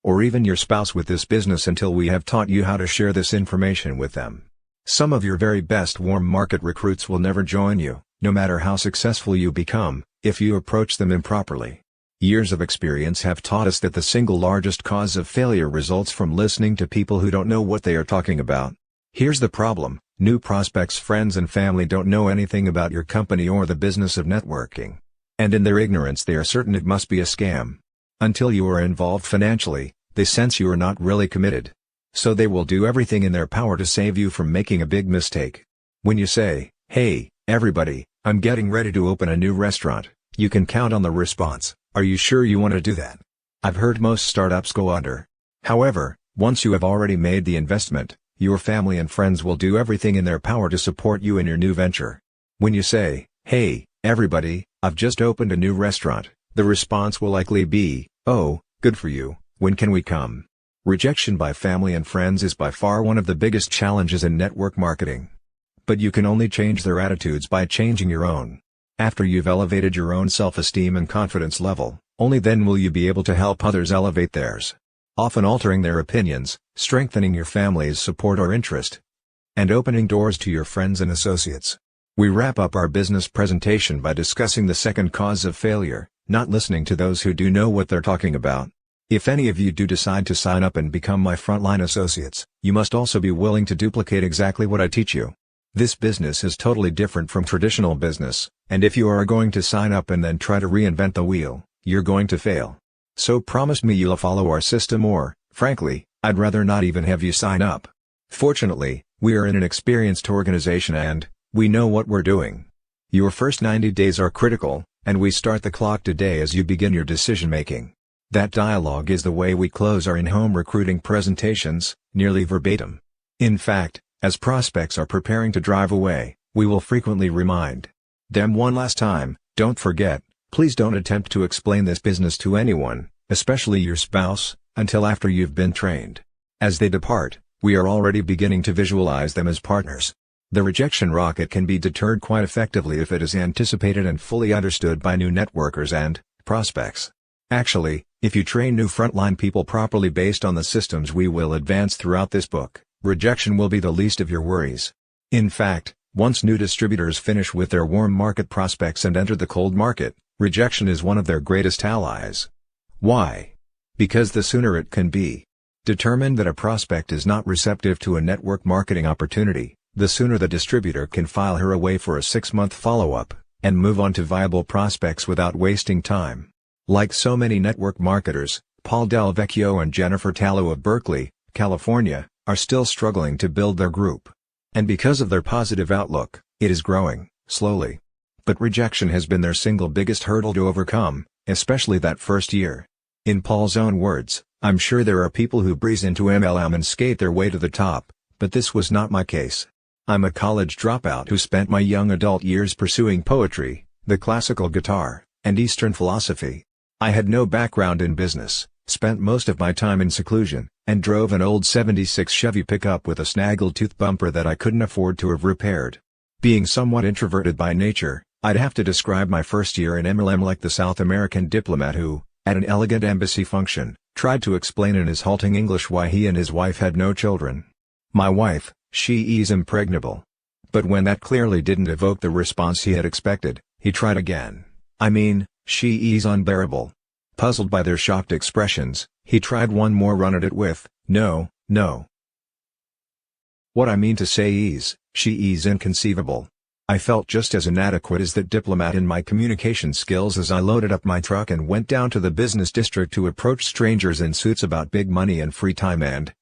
or even your spouse with this business until we have taught you how to share this information with them. Some of your very best warm market recruits will never join you, no matter how successful you become, if you approach them improperly. Years of experience have taught us that the single largest cause of failure results from listening to people who don't know what they are talking about. Here's the problem: new prospects' friends and family don't know anything about your company or the business of networking. And in their ignorance they are certain it must be a scam. Until you are involved financially, they sense you are not really committed. So they will do everything in their power to save you from making a big mistake. When you say, "Hey, everybody, I'm getting ready to open a new restaurant," you can count on the response, "Are you sure you want to do that?" I've heard most startups go under. However, once you have already made the investment, your family and friends will do everything in their power to support you in your new venture. When you say, "Hey, everybody, I've just opened a new restaurant," the response will likely be, "Oh, good for you, when can we come?" Rejection by family and friends is by far one of the biggest challenges in network marketing. But you can only change their attitudes by changing your own. After you've elevated your own self-esteem and confidence level, only then will you be able to help others elevate theirs. Often altering their opinions, strengthening your family's support or interest, and opening doors to your friends and associates. We wrap up our business presentation by discussing the second cause of failure: not listening to those who do know what they're talking about. If any of you do decide to sign up and become my frontline associates, you must also be willing to duplicate exactly what I teach you. This business is totally different from traditional business, and if you are going to sign up and then try to reinvent the wheel, you're going to fail. So promise me you'll follow our system, or, frankly, I'd rather not even have you sign up. Fortunately, we are in an experienced organization and we know what we're doing. Your first 90 days are critical, and we start the clock today as you begin your decision-making. That dialogue is the way we close our in-home recruiting presentations, nearly verbatim. In fact, as prospects are preparing to drive away, we will frequently remind them one last time, "Don't forget, please don't attempt to explain this business to anyone, especially your spouse, until after you've been trained." As they depart, we are already beginning to visualize them as partners. The rejection rocket can be deterred quite effectively if it is anticipated and fully understood by new networkers and prospects. Actually, if you train new frontline people properly based on the systems we will advance throughout this book, rejection will be the least of your worries. In fact, once new distributors finish with their warm market prospects and enter the cold market, Rejection is one of their greatest allies. Why? Because the sooner it can be determined that a prospect is not receptive to a network marketing opportunity, the sooner the distributor can file her away for a 6-month follow-up, and move on to viable prospects without wasting time. Like so many network marketers, Paul Del Vecchio and Jennifer Tallow of Berkeley, California, are still struggling to build their group. And because of their positive outlook, it is growing, slowly. But rejection has been their single biggest hurdle to overcome, especially that first year. In Paul's own words, "I'm sure there are people who breeze into MLM and skate their way to the top, but this was not my case. I'm a college dropout who spent my young adult years pursuing poetry, the classical guitar, and Eastern philosophy. I had no background in business, spent most of my time in seclusion, and drove an old '76 Chevy pickup with a snaggletooth bumper that I couldn't afford to have repaired. Being somewhat introverted by nature, I'd have to describe my first year in MLM like the South American diplomat who, at an elegant embassy function, tried to explain in his halting English why he and his wife had no children. My wife, she is impregnable." But when that clearly didn't evoke the response he had expected, he tried again. "I mean, she is unbearable." Puzzled by their shocked expressions, he tried one more run at it with, "No, no. What I mean to say is, she is inconceivable." I felt just as inadequate as that diplomat in my communication skills as I loaded up my truck and went down to the business district to approach strangers in suits about big money and free time, and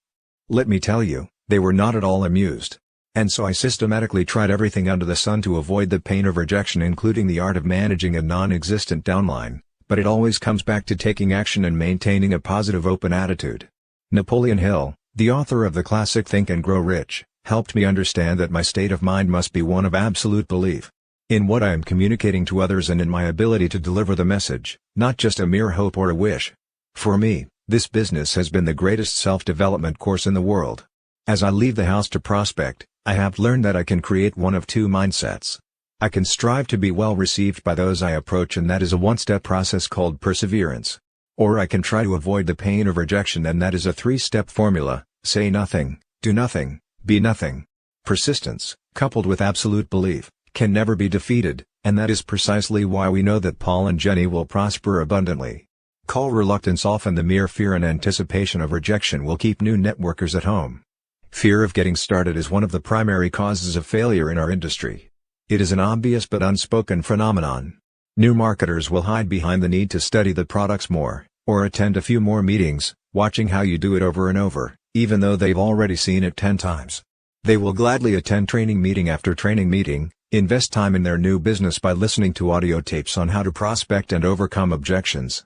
let me tell you, they were not at all amused. And so I systematically tried everything under the sun to avoid the pain of rejection, including the art of managing a non-existent downline, but it always comes back to taking action and maintaining a positive open attitude. Napoleon Hill, the author of the classic Think and Grow Rich, helped me understand that my state of mind must be one of absolute belief in what I am communicating to others and in my ability to deliver the message, not just a mere hope or a wish. For me, this business has been the greatest self-development course in the world. As I leave the house to prospect, I have learned that I can create one of two mindsets. I can strive to be well received by those I approach, and that is a one-step process called perseverance. Or I can try to avoid the pain of rejection, and that is a 3-step formula: say nothing, do nothing, be nothing. Persistence, coupled with absolute belief, can never be defeated, and that is precisely why we know that Paul and Jenny will prosper abundantly. Call reluctance. Often the mere fear and anticipation of rejection will keep new networkers at home. Fear of getting started is one of the primary causes of failure in our industry. It is an obvious but unspoken phenomenon. New marketers will hide behind the need to study the products more, or attend a few more meetings, watching how you do it over and over, even though they've already seen it 10 times. They will gladly attend training meeting after training meeting, invest time in their new business by listening to audio tapes on how to prospect and overcome objections,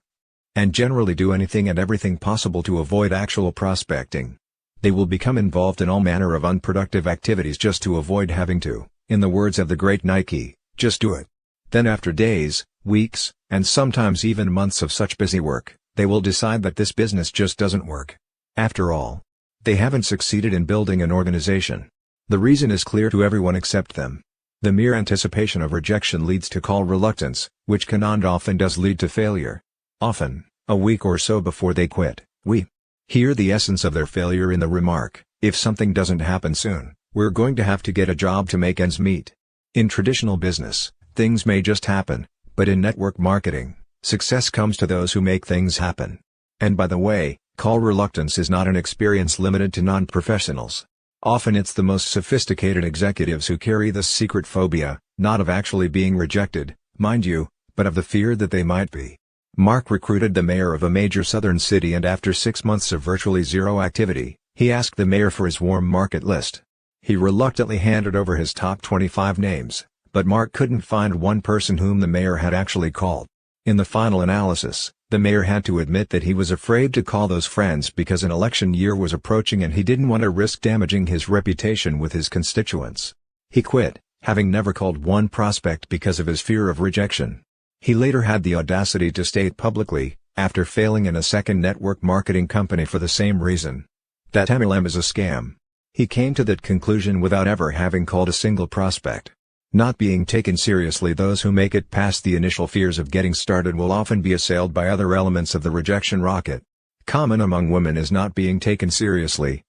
and generally do anything and everything possible to avoid actual prospecting. They will become involved in all manner of unproductive activities just to avoid having to, in the words of the great Nike, just do it. Then after days, weeks, and sometimes even months of such busy work, they will decide that this business just doesn't work. After all, they haven't succeeded in building an organization. The reason is clear to everyone except them. The mere anticipation of rejection leads to call reluctance, which can and often does lead to failure. Often, a week or so before they quit, we hear the essence of their failure in the remark, "If something doesn't happen soon, we're going to have to get a job to make ends meet." In traditional business, things may just happen, but in network marketing, success comes to those who make things happen. And by the way, call reluctance is not an experience limited to non-professionals. Often it's the most sophisticated executives who carry this secret phobia, not of actually being rejected, mind you, but of the fear that they might be. Mark recruited the mayor of a major southern city, and after 6 months of virtually zero activity, he asked the mayor for his warm market list. He reluctantly handed over his top 25 names, but Mark couldn't find one person whom the mayor had actually called. In the final analysis, the mayor had to admit that he was afraid to call those friends because an election year was approaching and he didn't want to risk damaging his reputation with his constituents. He quit, having never called one prospect because of his fear of rejection. He later had the audacity to state publicly, after failing in a second network marketing company for the same reason, that MLM is a scam. He came to that conclusion without ever having called a single prospect. Not being taken seriously. Those who make it past the initial fears of getting started will often be assailed by other elements of the rejection rocket. Common among women is not being taken seriously,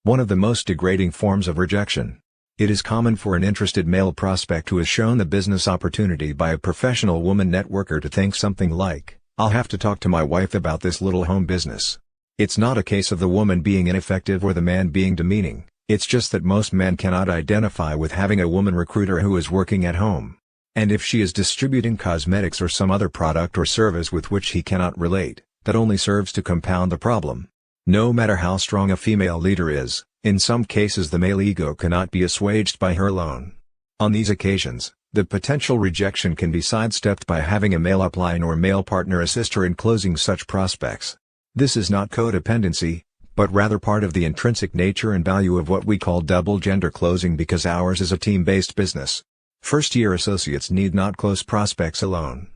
one of the most degrading forms of rejection. It is common for an interested male prospect who is shown the business opportunity by a professional woman networker to think something like, "I'll have to talk to my wife about this little home business." It's not a case of the woman being ineffective or the man being demeaning, it's just that most men cannot identify with having a woman recruiter who is working at home. And if she is distributing cosmetics or some other product or service with which he cannot relate, that only serves to compound the problem. No matter how strong a female leader is, in some cases the male ego cannot be assuaged by her alone. On these occasions, the potential rejection can be sidestepped by having a male upline or male partner assist her in closing such prospects. This is not codependency, but rather part of the intrinsic nature and value of what we call double gender closing, because ours is a team-based business. First-year associates need not close prospects alone.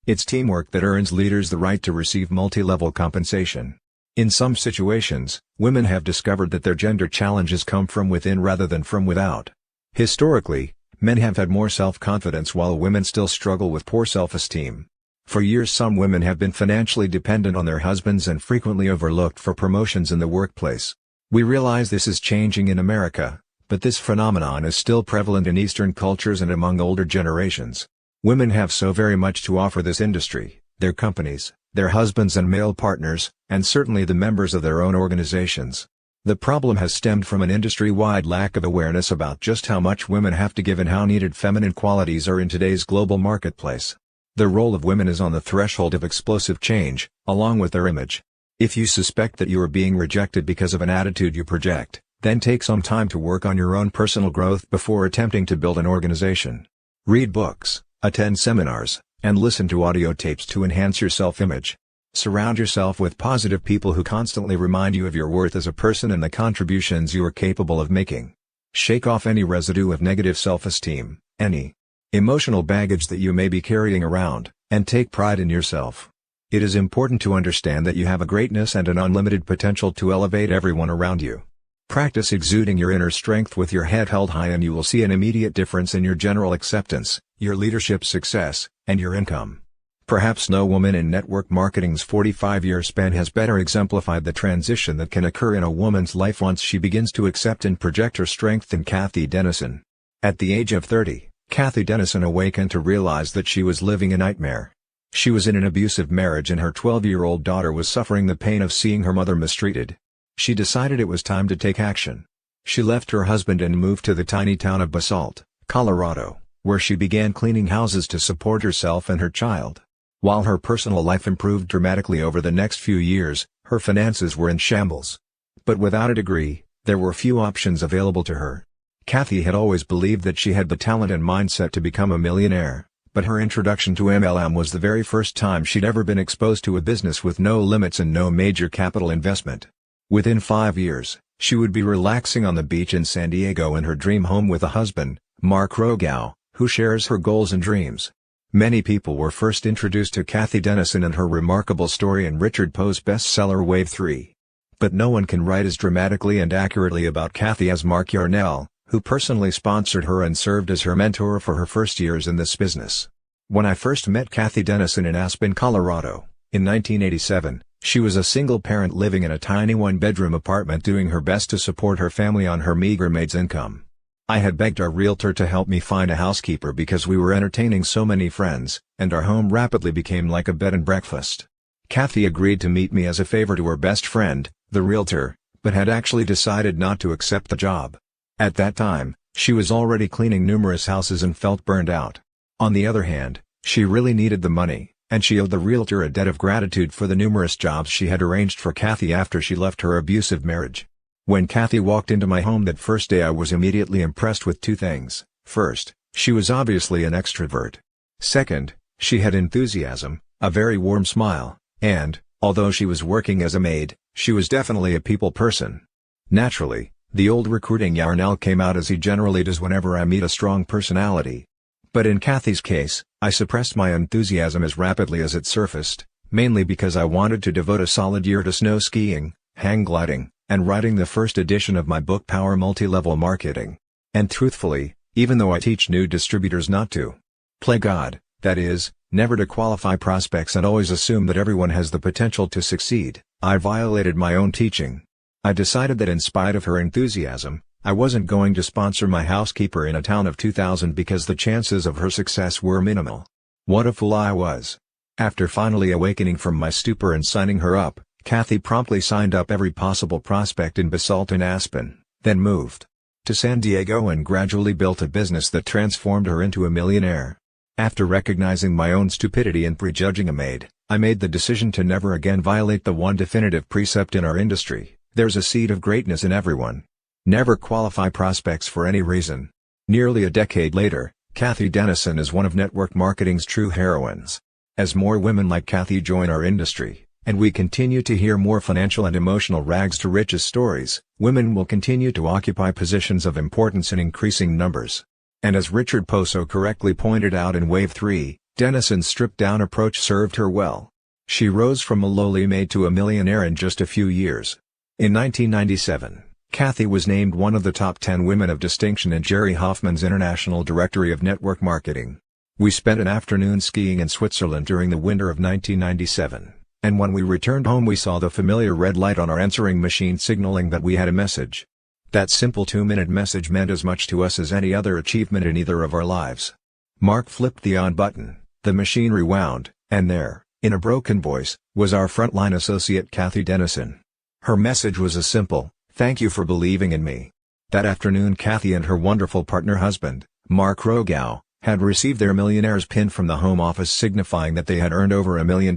It's teamwork that earns leaders the right to receive multi-level compensation. In some situations, women have discovered that their gender challenges come from within rather than from without. Historically, men have had more self-confidence while women still struggle with poor self-esteem. For years some women have been financially dependent on their husbands and frequently overlooked for promotions in the workplace. We realize this is changing in America, but this phenomenon is still prevalent in Eastern cultures and among older generations. Women have so very much to offer this industry, their companies, their husbands and male partners, and certainly the members of their own organizations. The problem has stemmed from an industry-wide lack of awareness about just how much women have to give and how needed feminine qualities are in today's global marketplace. The role of women is on the threshold of explosive change, along with their image. If you suspect that you are being rejected because of an attitude you project, then take some time to work on your own personal growth before attempting to build an organization. Read books, attend seminars, and listen to audio tapes to enhance your self-image. Surround yourself with positive people who constantly remind you of your worth as a person and the contributions you are capable of making. Shake off any residue of negative self-esteem, any emotional baggage that you may be carrying around, and take pride in yourself. It is important to understand that you have a greatness and an unlimited potential to elevate everyone around you. Practice exuding your inner strength with your head held high and you will see an immediate difference in your general acceptance, your leadership success, and your income. Perhaps no woman in network marketing's 45-year span has better exemplified the transition that can occur in a woman's life once she begins to accept and project her strength than Kathy Dennison. At the age of 30, Kathy Dennison awakened to realize that she was living a nightmare. She was in an abusive marriage and her 12-year-old daughter was suffering the pain of seeing her mother mistreated. She decided it was time to take action. She left her husband and moved to the tiny town of Basalt, Colorado, where she began cleaning houses to support herself and her child. While her personal life improved dramatically over the next few years, her finances were in shambles. But without a degree, there were few options available to her. Kathy had always believed that she had the talent and mindset to become a millionaire, but her introduction to MLM was the very first time she'd ever been exposed to a business with no limits and no major capital investment. Within 5 years, she would be relaxing on the beach in San Diego in her dream home with a husband, Mark Yarnell, who shares her goals and dreams. Many people were first introduced to Kathy Dennison and her remarkable story in Richard Poe's bestseller Wave 3. But no one can write as dramatically and accurately about Kathy as Mark Yarnell, who personally sponsored her and served as her mentor for her first years in this business. When I first met Kathy Dennison in Aspen, Colorado, in 1987, she was a single parent living in a tiny one-bedroom apartment doing her best to support her family on her meager maid's income. I had begged our realtor to help me find a housekeeper because we were entertaining so many friends, and our home rapidly became like a bed and breakfast. Kathy agreed to meet me as a favor to her best friend, the realtor, but had actually decided not to accept the job. At that time, she was already cleaning numerous houses and felt burned out. On the other hand, she really needed the money, and she owed the realtor a debt of gratitude for the numerous jobs she had arranged for Kathy after she left her abusive marriage. When Kathy walked into my home that first day, I was immediately impressed with two things. First, she was obviously an extrovert. Second, she had enthusiasm, a very warm smile, and, although she was working as a maid, she was definitely a people person. Naturally, the old recruiting Yarnell came out as he generally does whenever I meet a strong personality. But in Kathy's case, I suppressed my enthusiasm as rapidly as it surfaced, mainly because I wanted to devote a solid year to snow skiing, hang gliding, and writing the first edition of my book Power Multi-Level Marketing. And truthfully, even though I teach new distributors not to play God, that is, never to qualify prospects and always assume that everyone has the potential to succeed, I violated my own teaching. I decided that in spite of her enthusiasm, I wasn't going to sponsor my housekeeper in a town of 2,000 because the chances of her success were minimal. What a fool I was. After finally awakening from my stupor and signing her up, Kathy promptly signed up every possible prospect in Basalt and Aspen, then moved to San Diego and gradually built a business that transformed her into a millionaire. After recognizing my own stupidity and prejudging a maid, I made the decision to never again violate the one definitive precept in our industry: there's a seed of greatness in everyone. Never qualify prospects for any reason. Nearly a decade later, Kathy Dennison is one of network marketing's true heroines. As more women like Kathy join our industry, and we continue to hear more financial and emotional rags-to-riches stories, women will continue to occupy positions of importance in increasing numbers. And as Richard Poso correctly pointed out in Wave 3, Dennison's stripped-down approach served her well. She rose from a lowly maid to a millionaire in just a few years. In 1997, Kathy was named one of the top 10 women of distinction in Jerry Hoffman's International Directory of Network Marketing. We spent an afternoon skiing in Switzerland during the winter of 1997, and when we returned home we saw the familiar red light on our answering machine signaling that we had a message. That simple 2-minute message meant as much to us as any other achievement in either of our lives. Mark flipped the on button, the machine rewound, and there, in a broken voice, was our frontline associate Kathy Dennison. Her message was a simple, "Thank you for believing in me." That afternoon Kathy and her wonderful partner husband, Mark Rogow, had received their millionaire's pin from the home office signifying that they had earned over $1 million,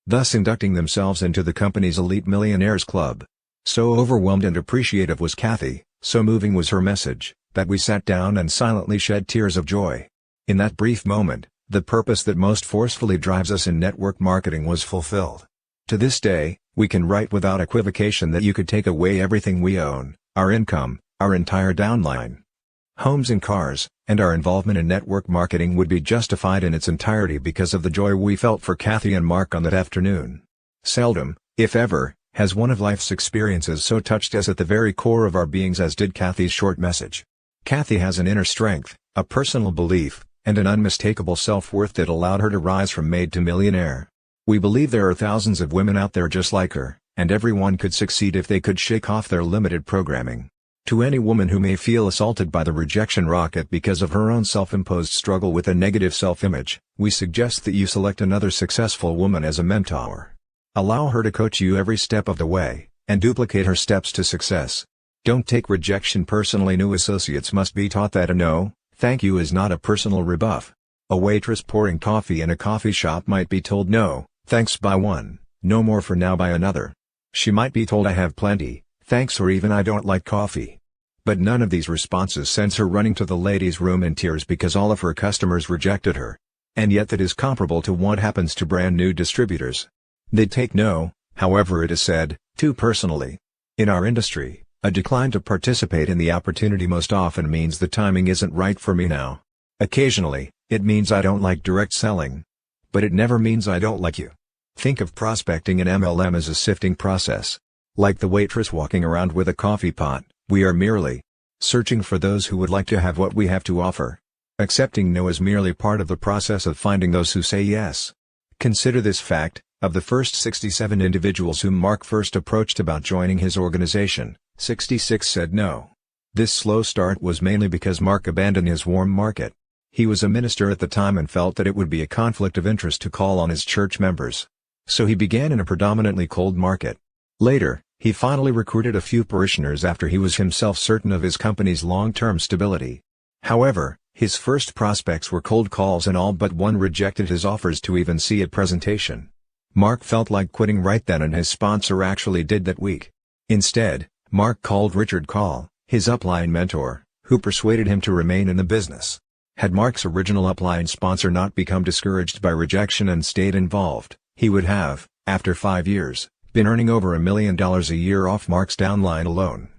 thus inducting themselves into the company's elite millionaires club. So overwhelmed and appreciative was Kathy, so moving was her message, that we sat down and silently shed tears of joy. In that brief moment, the purpose that most forcefully drives us in network marketing was fulfilled. To this day, we can write without equivocation that you could take away everything we own, our income, our entire downline, homes and cars, and our involvement in network marketing would be justified in its entirety because of the joy we felt for Kathy and Mark on that afternoon. Seldom, if ever, has one of life's experiences so touched us at the very core of our beings as did Kathy's short message. Kathy has an inner strength, a personal belief, and an unmistakable self-worth that allowed her to rise from maid to millionaire. We believe there are thousands of women out there just like her, and everyone could succeed if they could shake off their limited programming. To any woman who may feel assaulted by the rejection rocket because of her own self-imposed struggle with a negative self-image, we suggest that you select another successful woman as a mentor. Allow her to coach you every step of the way, and duplicate her steps to success. Don't take rejection personally. New associates must be taught that a no, thank you is not a personal rebuff. A waitress pouring coffee in a coffee shop might be told no, thanks by one, no more for now by another. She might be told I have plenty, thanks, or even I don't like coffee. But none of these responses sends her running to the ladies' room in tears because all of her customers rejected her. And yet that is comparable to what happens to brand new distributors. They take no, however it is said, too personally. In our industry, a decline to participate in the opportunity most often means the timing isn't right for me now. Occasionally, it means I don't like direct selling. But it never means I don't like you. Think of prospecting in MLM as a sifting process. Like the waitress walking around with a coffee pot, we are merely searching for those who would like to have what we have to offer. Accepting no is merely part of the process of finding those who say yes. Consider this fact: of the first 67 individuals whom Mark first approached about joining his organization, 66 said no. This slow start was mainly because Mark abandoned his warm market. He was a minister at the time and felt that it would be a conflict of interest to call on his church members. So he began in a predominantly cold market. Later, he finally recruited a few parishioners after he was himself certain of his company's long-term stability. However, his first prospects were cold calls and all but one rejected his offers to even see a presentation. Mark felt like quitting right then, and his sponsor actually did that week. Instead, Mark called Richard Call, his upline mentor, who persuaded him to remain in the business. Had Mark's original upline sponsor not become discouraged by rejection and stayed involved, he would have, after 5 years, been earning over $1 million a year off Mark's downline alone.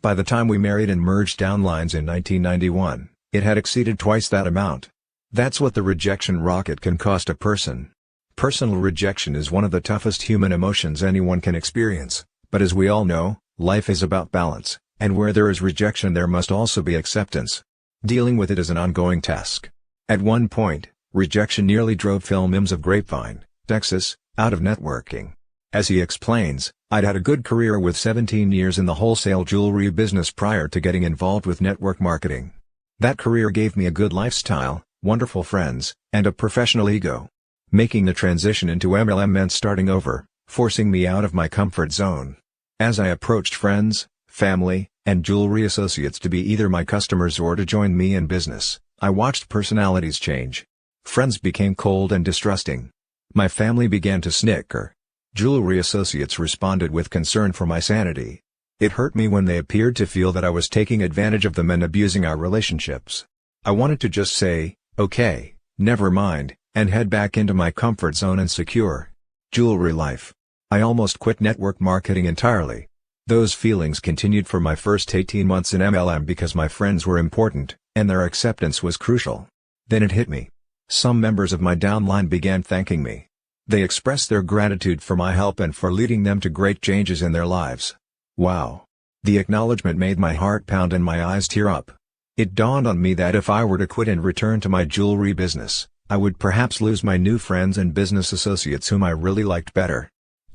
By the time we married and merged downlines in 1991, it had exceeded twice that amount. That's what the rejection rocket can cost a person. Personal rejection is one of the toughest human emotions anyone can experience, but as we all know, life is about balance, and where there is rejection there must also be acceptance. Dealing with it is an ongoing task. At one point, rejection nearly drove Phil Mims of Grapevine, Texas, out of networking. As he explains, I'd had a good career with 17 years in the wholesale jewelry business prior to getting involved with network marketing. That career gave me a good lifestyle, wonderful friends, and a professional ego. Making the transition into MLM meant starting over, forcing me out of my comfort zone. As I approached friends, family, and jewelry associates to be either my customers or to join me in business, I watched personalities change. Friends became cold and distrusting. My family began to snicker. Jewelry associates responded with concern for my sanity. It hurt me when they appeared to feel that I was taking advantage of them and abusing our relationships. I wanted to just say, okay, never mind, and head back into my comfort zone and secure jewelry life. I almost quit network marketing entirely. Those feelings continued for my first 18 months in MLM because my friends were important, and their acceptance was crucial. Then it hit me. Some members of my downline began thanking me. They expressed their gratitude for my help and for leading them to great changes in their lives. Wow! The acknowledgement made my heart pound and my eyes tear up. It dawned on me that if I were to quit and return to my jewelry business, I would perhaps lose my new friends and business associates whom I really liked better.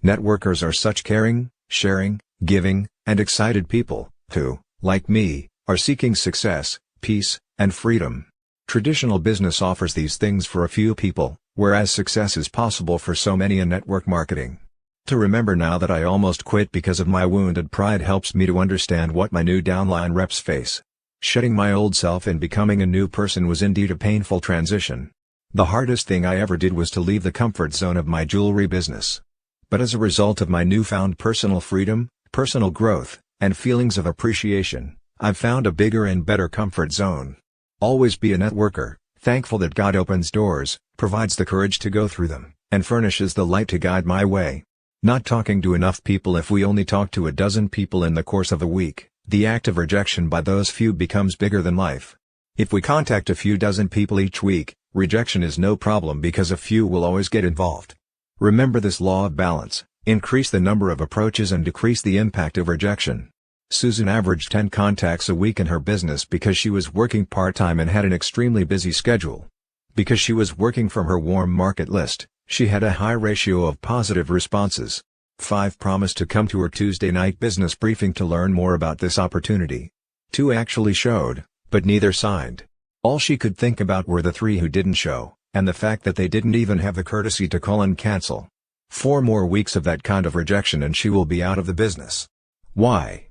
Networkers are such caring, sharing, giving, and excited people, who, like me, are seeking success, peace, and freedom. Traditional business offers these things for a few people, whereas success is possible for so many in network marketing. To remember now that I almost quit because of my wounded pride helps me to understand what my new downline reps face. Shedding my old self and becoming a new person was indeed a painful transition. The hardest thing I ever did was to leave the comfort zone of my jewelry business. But as a result of my newfound personal freedom, personal growth, and feelings of appreciation, I've found a bigger and better comfort zone. Always be a networker, thankful that God opens doors, provides the courage to go through them, and furnishes the light to guide my way. Not talking to enough people. If we only talk to a dozen people in the course of a week, the act of rejection by those few becomes bigger than life. If we contact a few dozen people each week, rejection is no problem because a few will always get involved. Remember this law of balance: increase the number of approaches and decrease the impact of rejection. Susan averaged 10 contacts a week in her business because she was working part-time and had an extremely busy schedule. Because she was working from her warm market list, she had a high ratio of positive responses. 5 promised to come to her Tuesday night business briefing to learn more about this opportunity. 2 actually showed, but neither signed. All she could think about were the 3 who didn't show, and the fact that they didn't even have the courtesy to call and cancel. 4 more weeks of that kind of rejection and she will be out of the business. Why?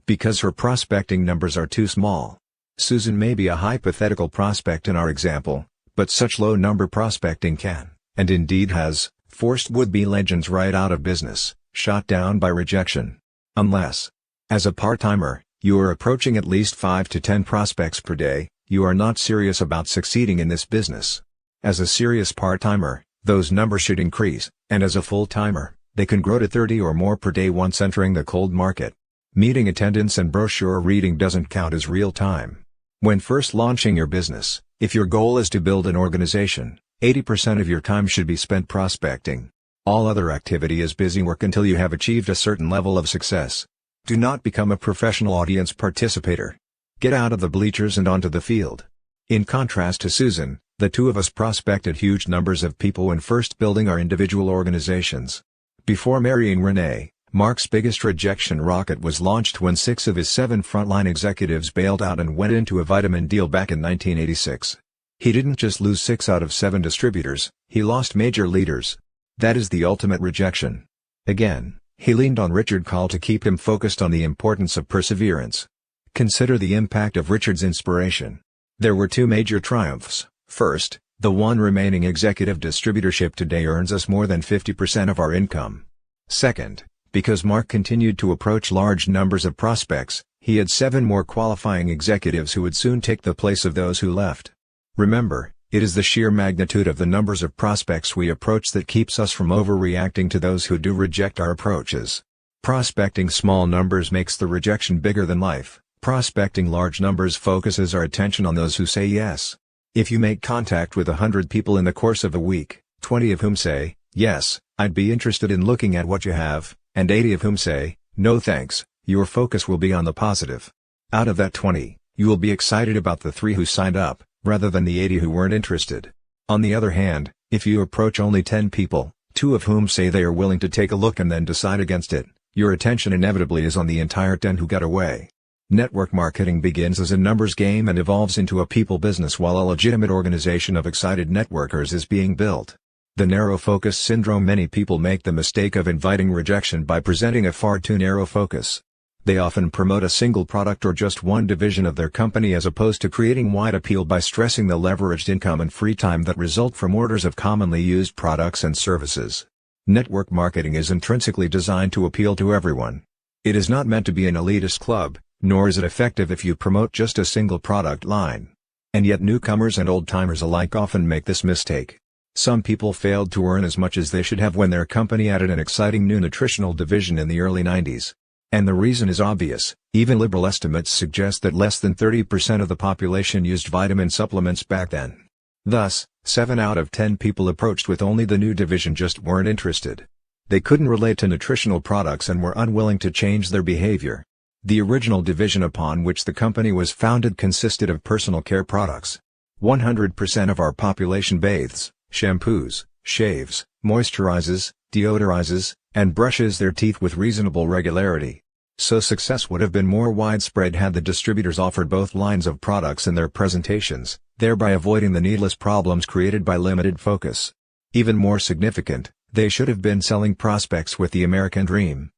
Because her prospecting numbers are too small. Susan may be a hypothetical prospect in our example, but such low number prospecting can, and indeed has, forced would-be legends right out of business, shot down by rejection. Unless, as a part-timer, you are approaching at least 5 to 10 prospects per day, you are not serious about succeeding in this business. As a serious part-timer, those numbers should increase, and as a full-timer, they can grow to 30 or more per day once entering the cold market. Meeting attendance and brochure reading doesn't count as real time. When first launching your business, if your goal is to build an organization, 80% of your time should be spent prospecting. All other activity is busy work until you have achieved a certain level of success. Do not become a professional audience participator. Get out of the bleachers and onto the field. In contrast to Susan, the 2 of us prospected huge numbers of people when first building our individual organizations. Before marrying Renee, Mark's biggest rejection rocket was launched when 6 of his 7 frontline executives bailed out and went into a vitamin deal back in 1986. He didn't just lose 6 out of 7 distributors, he lost major leaders. That is the ultimate rejection. Again, he leaned on Richard Call to keep him focused on the importance of perseverance. Consider the impact of Richard's inspiration. There were 2 major triumphs. First, the one remaining executive distributorship today earns us more than 50% of our income. Second, because Mark continued to approach large numbers of prospects, he had 7 more qualifying executives who would soon take the place of those who left. Remember, it is the sheer magnitude of the numbers of prospects we approach that keeps us from overreacting to those who do reject our approaches. Prospecting small numbers makes the rejection bigger than life. Prospecting large numbers focuses our attention on those who say yes. If you make contact with 100 people in the course of a week, 20 of whom say, "Yes, I'd be interested in looking at what you have," and 80 of whom say, "No thanks," your focus will be on the positive. Out of that 20, you will be excited about the 3 who signed up, rather than the 80 who weren't interested. On the other hand, if you approach only 10 people, two of whom say they are willing to take a look and then decide against it, your attention inevitably is on the entire 10 who got away. Network marketing begins as a numbers game and evolves into a people business while a legitimate organization of excited networkers is being built. The narrow focus syndrome. Many people make the mistake of inviting rejection by presenting a far too narrow focus. They often promote a single product or just one division of their company as opposed to creating wide appeal by stressing the leveraged income and free time that result from orders of commonly used products and services. Network marketing is intrinsically designed to appeal to everyone. It is not meant to be an elitist club, nor is it effective if you promote just a single product line. And yet newcomers and old-timers alike often make this mistake. Some people failed to earn as much as they should have when their company added an exciting new nutritional division in the early 90s. And the reason is obvious. Even liberal estimates suggest that less than 30% of the population used vitamin supplements back then. Thus, 7 out of 10 people approached with only the new division just weren't interested. They couldn't relate to nutritional products and were unwilling to change their behavior. The original division upon which the company was founded consisted of personal care products. 100% of our population bathes, shampoos, shaves, moisturizes, deodorizes, and brushes their teeth with reasonable regularity. So success would have been more widespread had the distributors offered both lines of products in their presentations, thereby avoiding the needless problems created by limited focus. Even more significant, they should have been selling prospects with the American dream.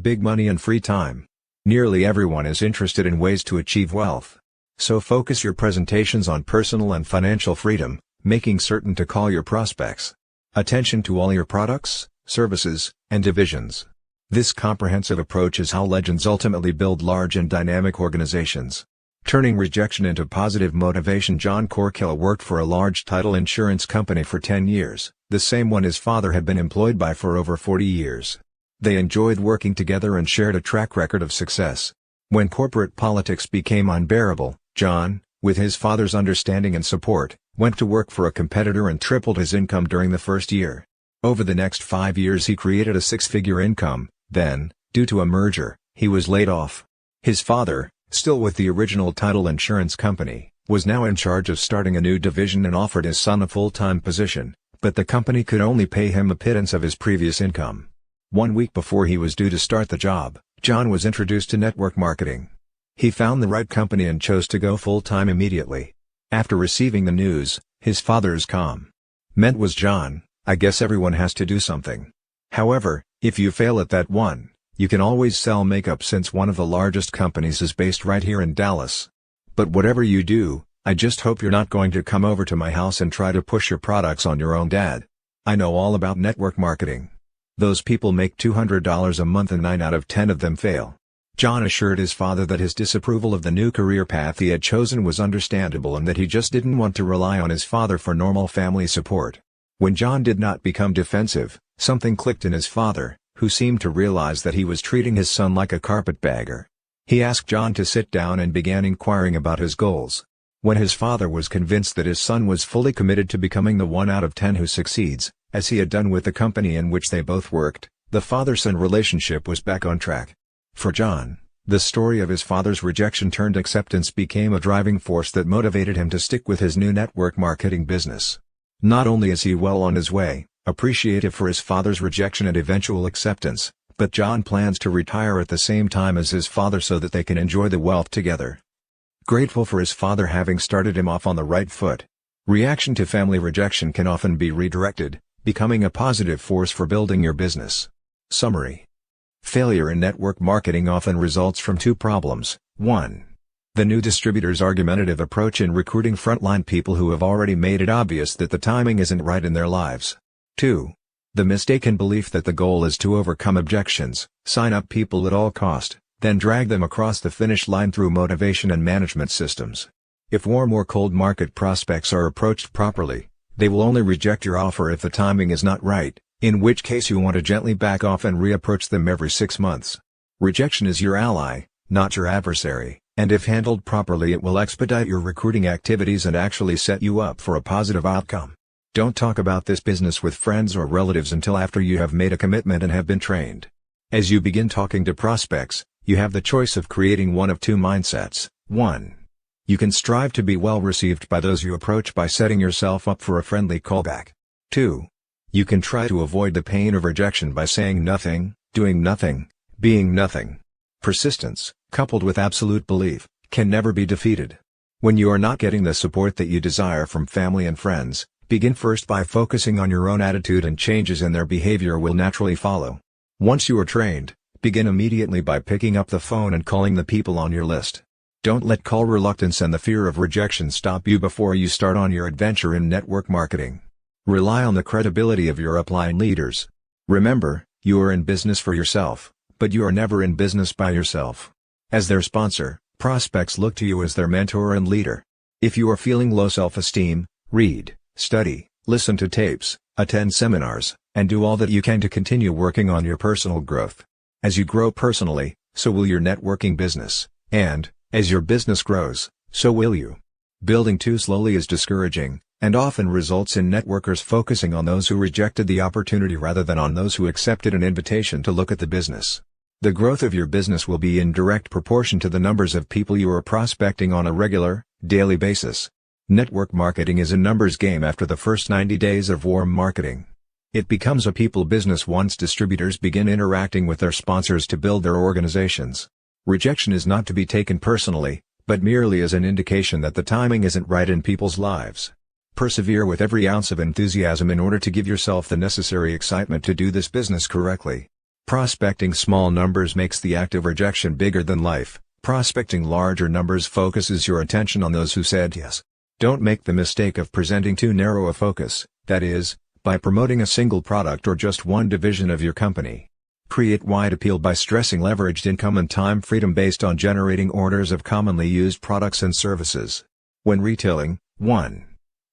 Big money and free time. Nearly everyone is interested in ways to achieve wealth. So focus your presentations on personal and financial freedom, making certain to call your prospects' attention to all your products, services, and divisions. This comprehensive approach is how legends ultimately build large and dynamic organizations. Turning rejection into positive motivation. John Corkill worked for a large title insurance company for 10 years, the same one his father had been employed by for over 40 years. They enjoyed working together and shared a track record of success. When corporate politics became unbearable, John, with his father's understanding and support, went to work for a competitor and tripled his income during the first year. Over the next 5 years he created a six-figure income. Then, due to a merger, he was laid off. His father, still with the original title insurance company, was now in charge of starting a new division and offered his son a full-time position, but the company could only pay him a pittance of his previous income. 1 week before he was due to start the job, John was introduced to network marketing. He found the right company and chose to go full-time immediately. After receiving the news, his father's comment was, "John, I guess everyone has to do something. However, if you fail at that one, you can always sell makeup since one of the largest companies is based right here in Dallas. But whatever you do, I just hope you're not going to come over to my house and try to push your products on your own dad. I know all about network marketing. Those people make $200 a month and 9 out of 10 of them fail." John assured his father that his disapproval of the new career path he had chosen was understandable and that he just didn't want to rely on his father for normal family support. When John did not become defensive, something clicked in his father, who seemed to realize that he was treating his son like a carpetbagger. He asked John to sit down and began inquiring about his goals. When his father was convinced that his son was fully committed to becoming the 1 out of 10 who succeeds, as he had done with the company in which they both worked, the father-son relationship was back on track. For John, the story of his father's rejection turned acceptance became a driving force that motivated him to stick with his new network marketing business. Not only is he well on his way, appreciative for his father's rejection and eventual acceptance, but John plans to retire at the same time as his father so that they can enjoy the wealth together. Grateful for his father having started him off on the right foot. Reaction to family rejection can often be redirected, becoming a positive force for building your business. Summary. Failure in network marketing often results from 2 problems. 1. The new distributor's argumentative approach in recruiting frontline people who have already made it obvious that the timing isn't right in their lives. 2. The mistaken belief that the goal is to overcome objections, sign up people at all cost, then drag them across the finish line through motivation and management systems. If warm or cold market prospects are approached properly, they will only reject your offer if the timing is not right, in which case you want to gently back off and reapproach them every 6 months. Rejection is your ally, not your adversary, and if handled properly it will expedite your recruiting activities and actually set you up for a positive outcome. Don't talk about this business with friends or relatives until after you have made a commitment and have been trained. As you begin talking to prospects, you have the choice of creating one of 2 mindsets. 1. You can strive to be well received by those you approach by setting yourself up for a friendly callback. 2. You can try to avoid the pain of rejection by saying nothing, doing nothing, being nothing. Persistence, coupled with absolute belief, can never be defeated. When you are not getting the support that you desire from family and friends, begin first by focusing on your own attitude, and changes in their behavior will naturally follow. Once you are trained, begin immediately by picking up the phone and calling the people on your list. Don't let call reluctance and the fear of rejection stop you before you start on your adventure in network marketing. Rely on the credibility of your upline leaders. Remember, you are in business for yourself, but you are never in business by yourself. As their sponsor, prospects look to you as their mentor and leader. If you are feeling low self-esteem, read, study, listen to tapes, attend seminars, and do all that you can to continue working on your personal growth. As you grow personally, so will your networking business, and, as your business grows, so will you. Building too slowly is discouraging, and often results in networkers focusing on those who rejected the opportunity rather than on those who accepted an invitation to look at the business. The growth of your business will be in direct proportion to the numbers of people you are prospecting on a regular, daily basis. Network marketing is a numbers game after the first 90 days of warm marketing. It becomes a people business once distributors begin interacting with their sponsors to build their organizations. Rejection is not to be taken personally, but merely as an indication that the timing isn't right in people's lives. Persevere with every ounce of enthusiasm in order to give yourself the necessary excitement to do this business correctly. Prospecting small numbers makes the act of rejection bigger than life. Prospecting larger numbers focuses your attention on those who said yes. Don't make the mistake of presenting too narrow a focus, that is, by promoting a single product or just one division of your company. Create wide appeal by stressing leveraged income and time freedom based on generating orders of commonly used products and services. When retailing, 1.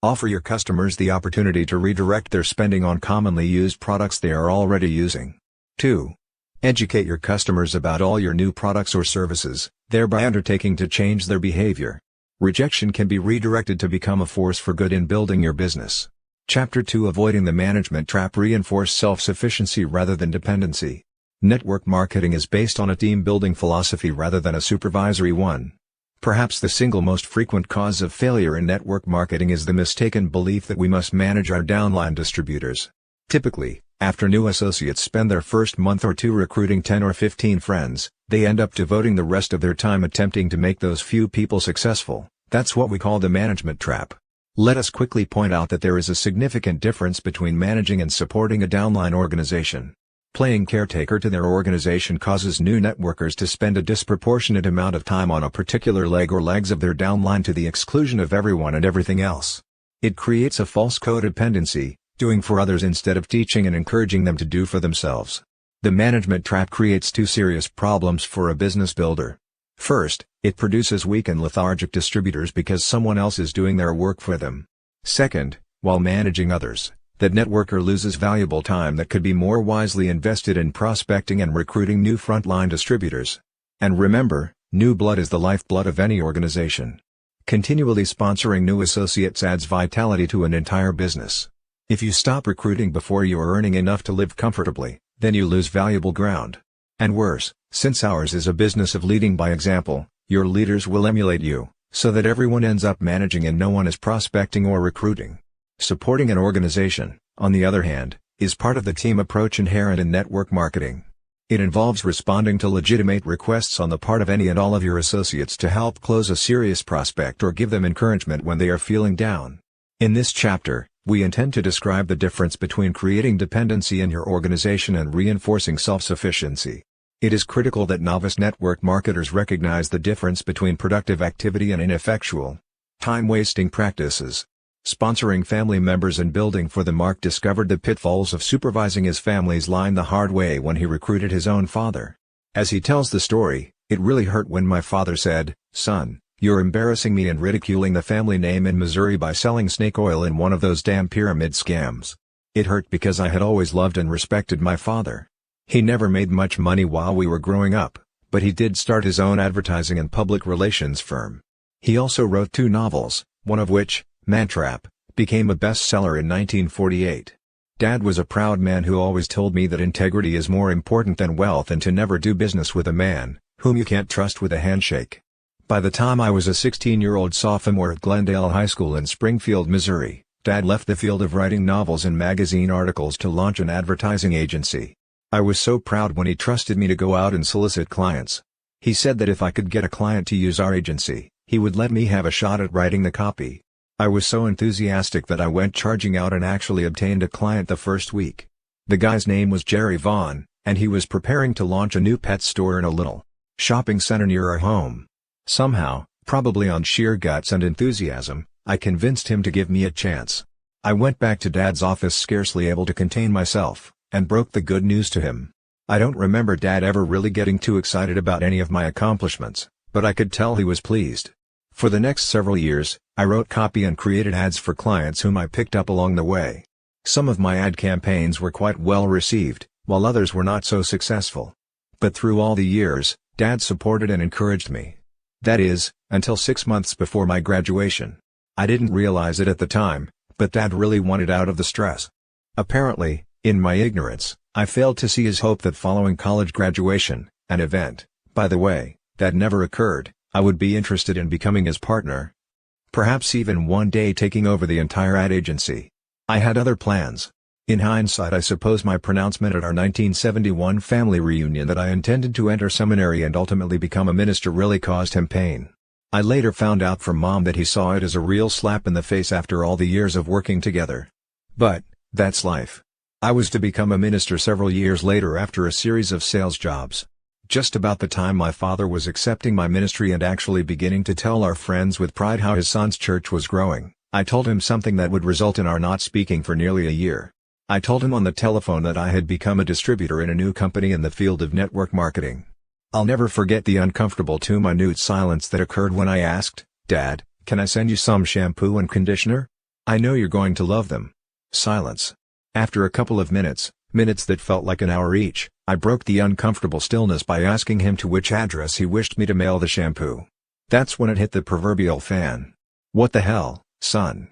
Offer your customers the opportunity to redirect their spending on commonly used products they are already using. 2. Educate your customers about all your new products or services, thereby undertaking to change their behavior. Rejection can be redirected to become a force for good in building your business. Chapter 2: Avoiding the Management Trap. Reinforce self-sufficiency rather than dependency. Network marketing is based on a team-building philosophy rather than a supervisory one. Perhaps the single most frequent cause of failure in network marketing is the mistaken belief that we must manage our downline distributors. Typically, after new associates spend their first month or two recruiting 10 or 15 friends, they end up devoting the rest of their time attempting to make those few people successful. That's what we call the management trap. Let us quickly point out that there is a significant difference between managing and supporting a downline organization. Playing caretaker to their organization causes new networkers to spend a disproportionate amount of time on a particular leg or legs of their downline to the exclusion of everyone and everything else. It creates a false codependency, doing for others instead of teaching and encouraging them to do for themselves. The management trap creates two serious problems for a business builder. First, it produces weak and lethargic distributors because someone else is doing their work for them. Second, while managing others, that networker loses valuable time that could be more wisely invested in prospecting and recruiting new frontline distributors. And remember, new blood is the lifeblood of any organization. Continually sponsoring new associates adds vitality to an entire business. If you stop recruiting before you are earning enough to live comfortably, then you lose valuable ground. And worse, since ours is a business of leading by example, your leaders will emulate you, so that everyone ends up managing and no one is prospecting or recruiting. Supporting an organization, on the other hand, is part of the team approach inherent in network marketing. It involves responding to legitimate requests on the part of any and all of your associates to help close a serious prospect or give them encouragement when they are feeling down. In this chapter, we intend to describe the difference between creating dependency in your organization and reinforcing self-sufficiency. It is critical that novice network marketers recognize the difference between productive activity and ineffectual, time-wasting practices. Sponsoring family members and building for them. Mark discovered the pitfalls of supervising his family's line the hard way when he recruited his own father. As he tells the story, "It really hurt when my father said, 'Son, you're embarrassing me and ridiculing the family name in Missouri by selling snake oil in one of those damn pyramid scams.' It hurt because I had always loved and respected my father. He never made much money while we were growing up, but he did start his own advertising and public relations firm. He also wrote 2 novels, one of which, Mantrap, became a bestseller in 1948. Dad was a proud man who always told me that integrity is more important than wealth and to never do business with a man whom you can't trust with a handshake." By the time I was a 16-year-old sophomore at Glendale High School in Springfield, Missouri, Dad left the field of writing novels and magazine articles to launch an advertising agency. I was so proud when he trusted me to go out and solicit clients. He said that if I could get a client to use our agency, he would let me have a shot at writing the copy. I was so enthusiastic that I went charging out and actually obtained a client the first week. The guy's name was Jerry Vaughn, and he was preparing to launch a new pet store in a little shopping center near our home. Somehow, probably on sheer guts and enthusiasm, I convinced him to give me a chance. I went back to Dad's office scarcely able to contain myself, and broke the good news to him. I don't remember Dad ever really getting too excited about any of my accomplishments, but I could tell he was pleased. For the next several years, I wrote copy and created ads for clients whom I picked up along the way. Some of my ad campaigns were quite well received, while others were not so successful. But through all the years, Dad supported and encouraged me. That is, until 6 months before my graduation. I didn't realize it at the time, but Dad really wanted out of the stress. Apparently, in my ignorance, I failed to see his hope that following college graduation, an event, by the way, that never occurred, I would be interested in becoming his partner. Perhaps even one day taking over the entire ad agency. I had other plans. In hindsight, I suppose my pronouncement at our 1971 family reunion that I intended to enter seminary and ultimately become a minister really caused him pain. I later found out from Mom that he saw it as a real slap in the face after all the years of working together. But, that's life. I was to become a minister several years later after a series of sales jobs. Just about the time my father was accepting my ministry and actually beginning to tell our friends with pride how his son's church was growing, I told him something that would result in our not speaking for nearly a year. I told him on the telephone that I had become a distributor in a new company in the field of network marketing. I'll never forget the uncomfortable 2-minute silence that occurred when I asked, "Dad, can I send you some shampoo and conditioner? I know you're going to love them." Silence. After a couple of minutes that felt like an hour each, I broke the uncomfortable stillness by asking him to which address he wished me to mail the shampoo. That's when it hit the proverbial fan. "What the hell, son?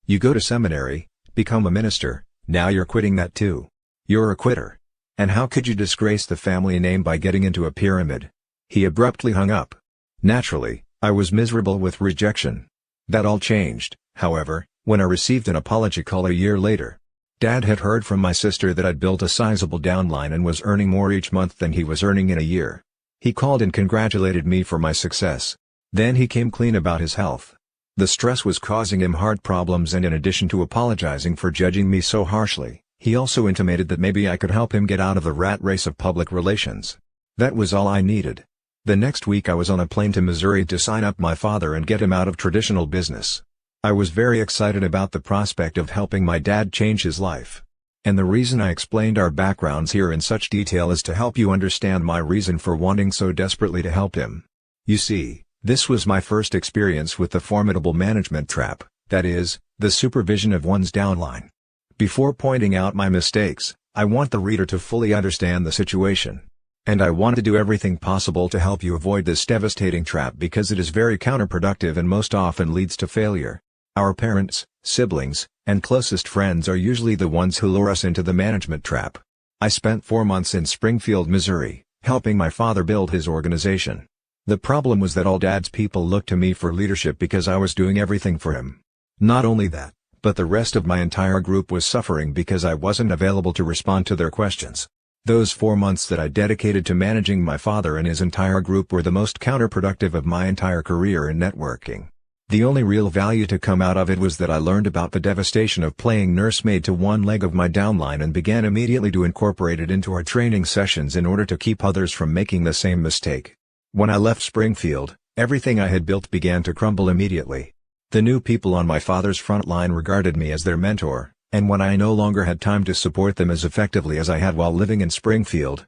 You go to seminary, become a minister, now you're quitting that too. You're a quitter. And how could you disgrace the family name by getting into a pyramid?" He abruptly hung up. Naturally, I was miserable with rejection. That all changed, however, when I received an apology call a year later. Dad had heard from my sister that I'd built a sizable downline and was earning more each month than he was earning in a year. He called and congratulated me for my success. Then he came clean about his health. The stress was causing him heart problems, and in addition to apologizing for judging me so harshly, he also intimated that maybe I could help him get out of the rat race of public relations. That was all I needed. The next week I was on a plane to Missouri to sign up my father and get him out of traditional business. I was very excited about the prospect of helping my dad change his life. And the reason I explained our backgrounds here in such detail is to help you understand my reason for wanting so desperately to help him. You see, this was my first experience with the formidable management trap, that is, the supervision of one's downline. Before pointing out my mistakes, I want the reader to fully understand the situation. And I want to do everything possible to help you avoid this devastating trap because it is very counterproductive and most often leads to failure. Our parents, siblings, and closest friends are usually the ones who lure us into the management trap. I spent 4 months in Springfield, Missouri, helping my father build his organization. The problem was that all Dad's people looked to me for leadership because I was doing everything for him. Not only that, but the rest of my entire group was suffering because I wasn't available to respond to their questions. Those 4 months that I dedicated to managing my father and his entire group were the most counterproductive of my entire career in networking. The only real value to come out of it was that I learned about the devastation of playing nursemaid to one leg of my downline and began immediately to incorporate it into our training sessions in order to keep others from making the same mistake. When I left Springfield, everything I had built began to crumble immediately. The new people on my father's front line regarded me as their mentor, and when I no longer had time to support them as effectively as I had while living in Springfield,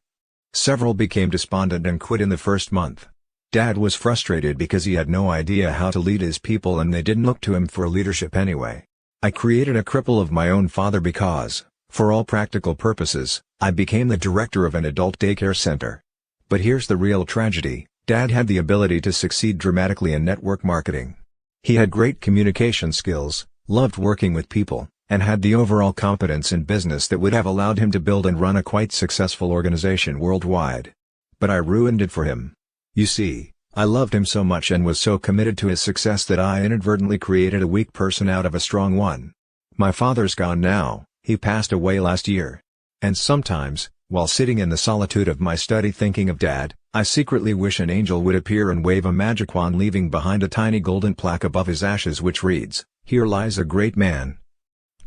several became despondent and quit in the first month. Dad was frustrated because he had no idea how to lead his people and they didn't look to him for leadership anyway. I created a cripple of my own father because, for all practical purposes, I became the director of an adult daycare center. But here's the real tragedy: Dad had the ability to succeed dramatically in network marketing. He had great communication skills, loved working with people, and had the overall competence in business that would have allowed him to build and run a quite successful organization worldwide. But I ruined it for him. You see, I loved him so much and was so committed to his success that I inadvertently created a weak person out of a strong one. My father's gone now, he passed away last year. And sometimes, while sitting in the solitude of my study thinking of Dad, I secretly wish an angel would appear and wave a magic wand, leaving behind a tiny golden plaque above his ashes which reads, "Here lies a great man."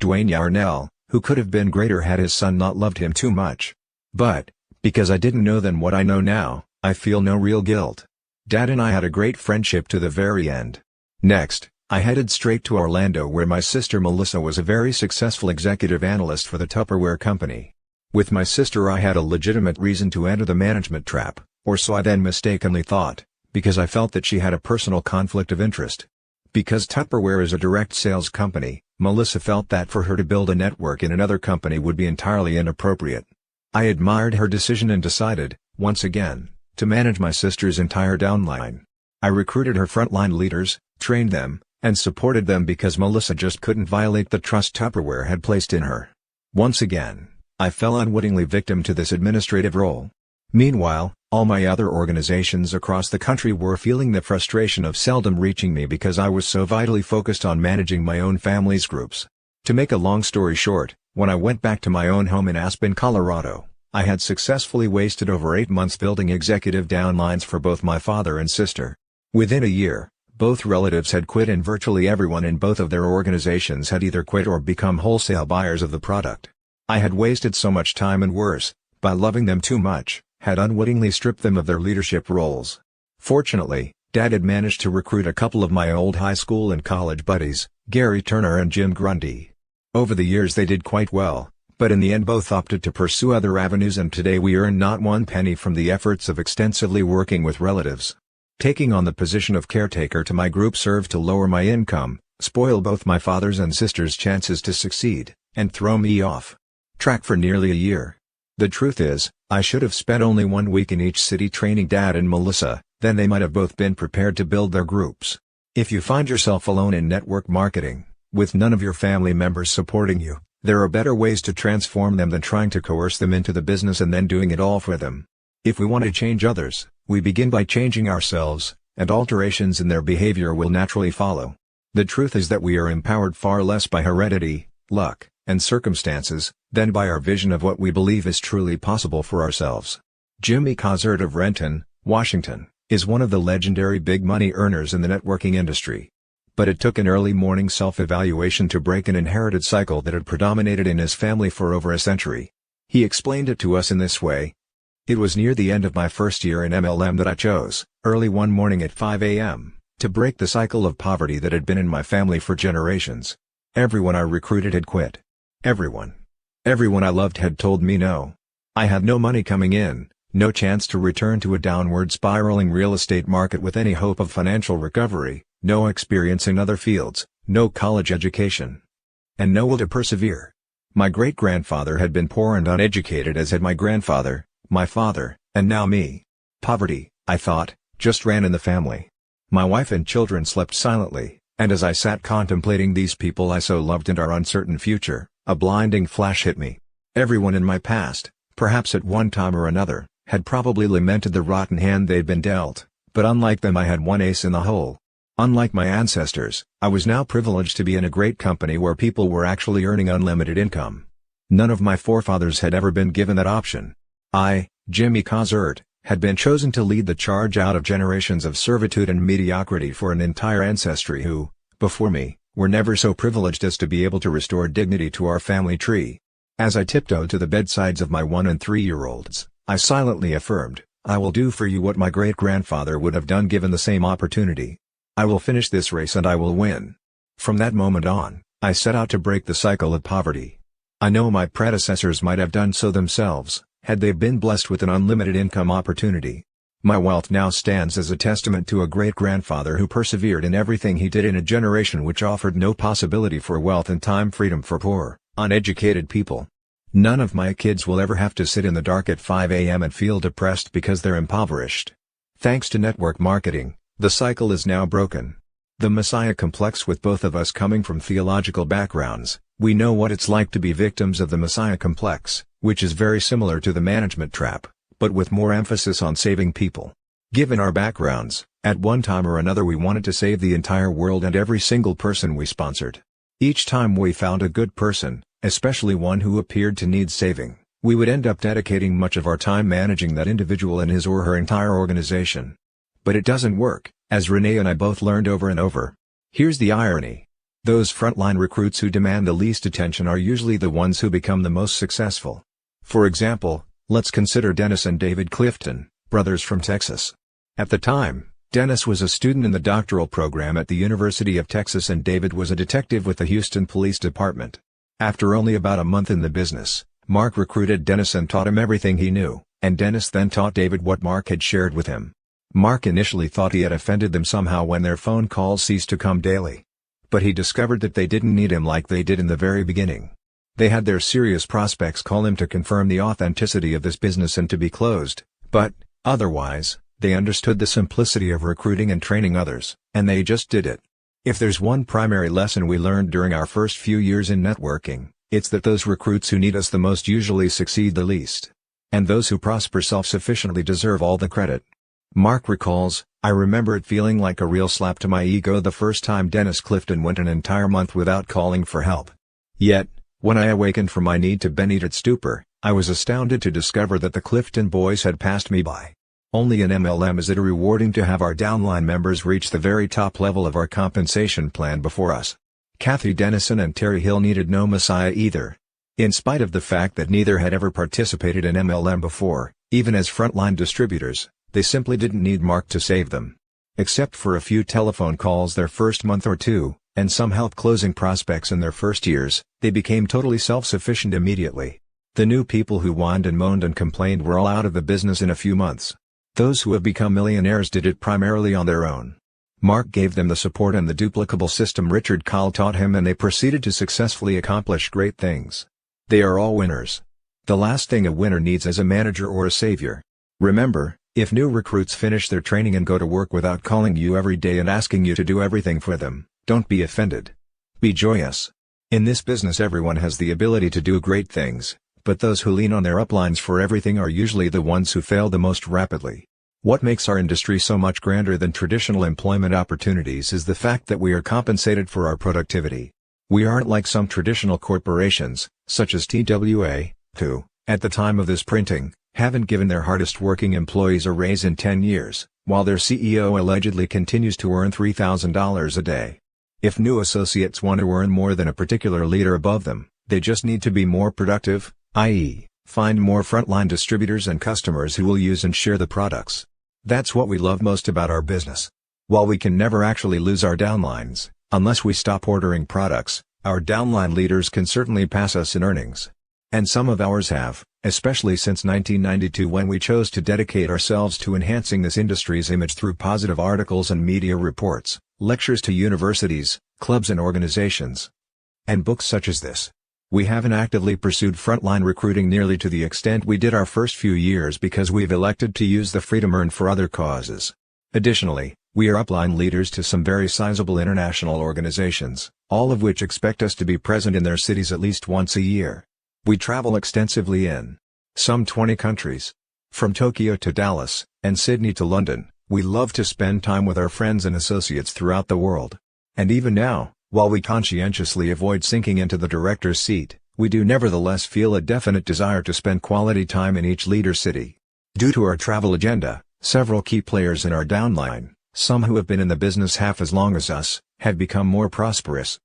Mark Yarnell, who could have been greater had his son not loved him too much. But, because I didn't know then what I know now, I feel no real guilt. Dad and I had a great friendship to the very end. Next, I headed straight to Orlando, where my sister Melissa was a very successful executive analyst for the Tupperware company. With my sister I had a legitimate reason to enter the management trap, or so I then mistakenly thought, because I felt that she had a personal conflict of interest. Because Tupperware is a direct sales company, Melissa felt that for her to build a network in another company would be entirely inappropriate. I admired her decision and decided, once again, to manage my sister's entire downline. I recruited her frontline leaders, trained them, and supported them because Melissa just couldn't violate the trust Tupperware had placed in her. Once again, I fell unwittingly victim to this administrative role. Meanwhile, all my other organizations across the country were feeling the frustration of seldom reaching me because I was so vitally focused on managing my own family's groups. To make a long story short, when I went back to my own home in Aspen, Colorado, I had successfully wasted over 8 months building executive downlines for both my father and sister. Within a year, both relatives had quit and virtually everyone in both of their organizations had either quit or become wholesale buyers of the product. I had wasted so much time and worse, by loving them too much, had unwittingly stripped them of their leadership roles. Fortunately, Dad had managed to recruit a couple of my old high school and college buddies, Gary Turner and Jim Grundy. Over the years they did quite well, but in the end both opted to pursue other avenues, and today we earn not one penny from the efforts of extensively working with relatives. Taking on the position of caretaker to my group served to lower my income, spoil both my father's and sister's chances to succeed, and throw me off track for nearly a year. The truth is, I should have spent only 1 week in each city training Dad and Melissa, then they might have both been prepared to build their groups. If you find yourself alone in network marketing, with none of your family members supporting you, there are better ways to transform them than trying to coerce them into the business and then doing it all for them. If we want to change others, we begin by changing ourselves, and alterations in their behavior will naturally follow. The truth is that we are empowered far less by heredity, luck, and circumstances, than by our vision of what we believe is truly possible for ourselves. Jimmy Cozert of Renton, Washington, is one of the legendary big money earners in the networking industry. But it took an early morning self-evaluation to break an inherited cycle that had predominated in his family for over a century. He explained it to us in this way. It was near the end of my first year in MLM that I chose, early one morning at 5 a.m., to break the cycle of poverty that had been in my family for generations. Everyone I recruited had quit. Everyone I loved had told me no. I had no money coming in, no chance to return to a downward spiraling real estate market with any hope of financial recovery, no experience in other fields, no college education, and no will to persevere. My great-grandfather had been poor and uneducated, as had my grandfather, my father, and now me. Poverty, I thought, just ran in the family. My wife and children slept silently, and as I sat contemplating these people I so loved and our uncertain future, a blinding flash hit me. Everyone in my past, perhaps at one time or another, had probably lamented the rotten hand they'd been dealt, but unlike them I had one ace in the hole. Unlike my ancestors, I was now privileged to be in a great company where people were actually earning unlimited income. None of my forefathers had ever been given that option. I, Jimmy Cozert, had been chosen to lead the charge out of generations of servitude and mediocrity for an entire ancestry who, before me, were never so privileged as to be able to restore dignity to our family tree. As I tiptoed to the bedsides of my 1- and 3-year-olds, I silently affirmed, "I will do for you what my great-grandfather would have done given the same opportunity. I will finish this race and I will win." From that moment on, I set out to break the cycle of poverty. I know my predecessors might have done so themselves, had they been blessed with an unlimited income opportunity. My wealth now stands as a testament to a great-grandfather who persevered in everything he did in a generation which offered no possibility for wealth and time freedom for poor, uneducated people. None of my kids will ever have to sit in the dark at 5 a.m. and feel depressed because they're impoverished. Thanks to network marketing, the cycle is now broken. The Messiah complex, with both of us coming from theological backgrounds, we know what it's like to be victims of the Messiah complex, which is very similar to the management trap, but with more emphasis on saving people. Given our backgrounds, at one time or another we wanted to save the entire world and every single person we sponsored. Each time we found a good person, especially one who appeared to need saving, we would end up dedicating much of our time managing that individual and his or her entire organization. But it doesn't work, as Renee and I both learned over and over. Here's the irony. Those frontline recruits who demand the least attention are usually the ones who become the most successful. For example, let's consider Dennis and David Clifton, brothers from Texas. At the time, Dennis was a student in the doctoral program at the University of Texas and David was a detective with the Houston Police Department. After only about a month in the business, Mark recruited Dennis and taught him everything he knew, and Dennis then taught David what Mark had shared with him. Mark initially thought he had offended them somehow when their phone calls ceased to come daily. But he discovered that they didn't need him like they did in the very beginning. They had their serious prospects call him to confirm the authenticity of this business and to be closed, but, otherwise, they understood the simplicity of recruiting and training others, and they just did it. If there's one primary lesson we learned during our first few years in networking, it's that those recruits who need us the most usually succeed the least. And those who prosper self-sufficiently deserve all the credit. Mark recalls, "I remember it feeling like a real slap to my ego the first time Dennis Clifton went an entire month without calling for help. Yet, when I awakened from my need to been-eat stupor, I was astounded to discover that the Clifton boys had passed me by. Only in MLM is it rewarding to have our downline members reach the very top level of our compensation plan before us." Kathy Dennison and Terry Hill needed no messiah either. In spite of the fact that neither had ever participated in MLM before, even as frontline distributors, they simply didn't need Mark to save them. Except for a few telephone calls their first month or two, and some help closing prospects in their first years, they became totally self-sufficient immediately. The new people who whined and moaned and complained were all out of the business in a few months. Those who have become millionaires did it primarily on their own. Mark gave them the support and the duplicable system Richard Kyle taught him and they proceeded to successfully accomplish great things. They are all winners. The last thing a winner needs is a manager or a savior. Remember, if new recruits finish their training and go to work without calling you every day and asking you to do everything for them, don't be offended. Be joyous. In this business everyone has the ability to do great things, but those who lean on their uplines for everything are usually the ones who fail the most rapidly. What makes our industry so much grander than traditional employment opportunities is the fact that we are compensated for our productivity. We aren't like some traditional corporations, such as TWA, who, at the time of this printing, haven't given their hardest working employees a raise in 10 years, while their CEO allegedly continues to earn $3,000 a day. If new associates want to earn more than a particular leader above them, they just need to be more productive, i.e., find more frontline distributors and customers who will use and share the products. That's what we love most about our business. While we can never actually lose our downlines, unless we stop ordering products, our downline leaders can certainly pass us in earnings. And some of ours have, especially since 1992 when we chose to dedicate ourselves to enhancing this industry's image through positive articles and media reports, lectures to universities, clubs and organizations, and books such as this. We haven't actively pursued frontline recruiting nearly to the extent we did our first few years because we've elected to use the freedom earned for other causes. Additionally, we are upline leaders to some very sizable international organizations, all of which expect us to be present in their cities at least once a year. We travel extensively in some 20 countries. From Tokyo to Dallas, and Sydney to London, we love to spend time with our friends and associates throughout the world. And even now, while we conscientiously avoid sinking into the director's seat, we do nevertheless feel a definite desire to spend quality time in each leader city. Due to our travel agenda, several key players in our downline, some who have been in the business half as long as us, have become more prosperous.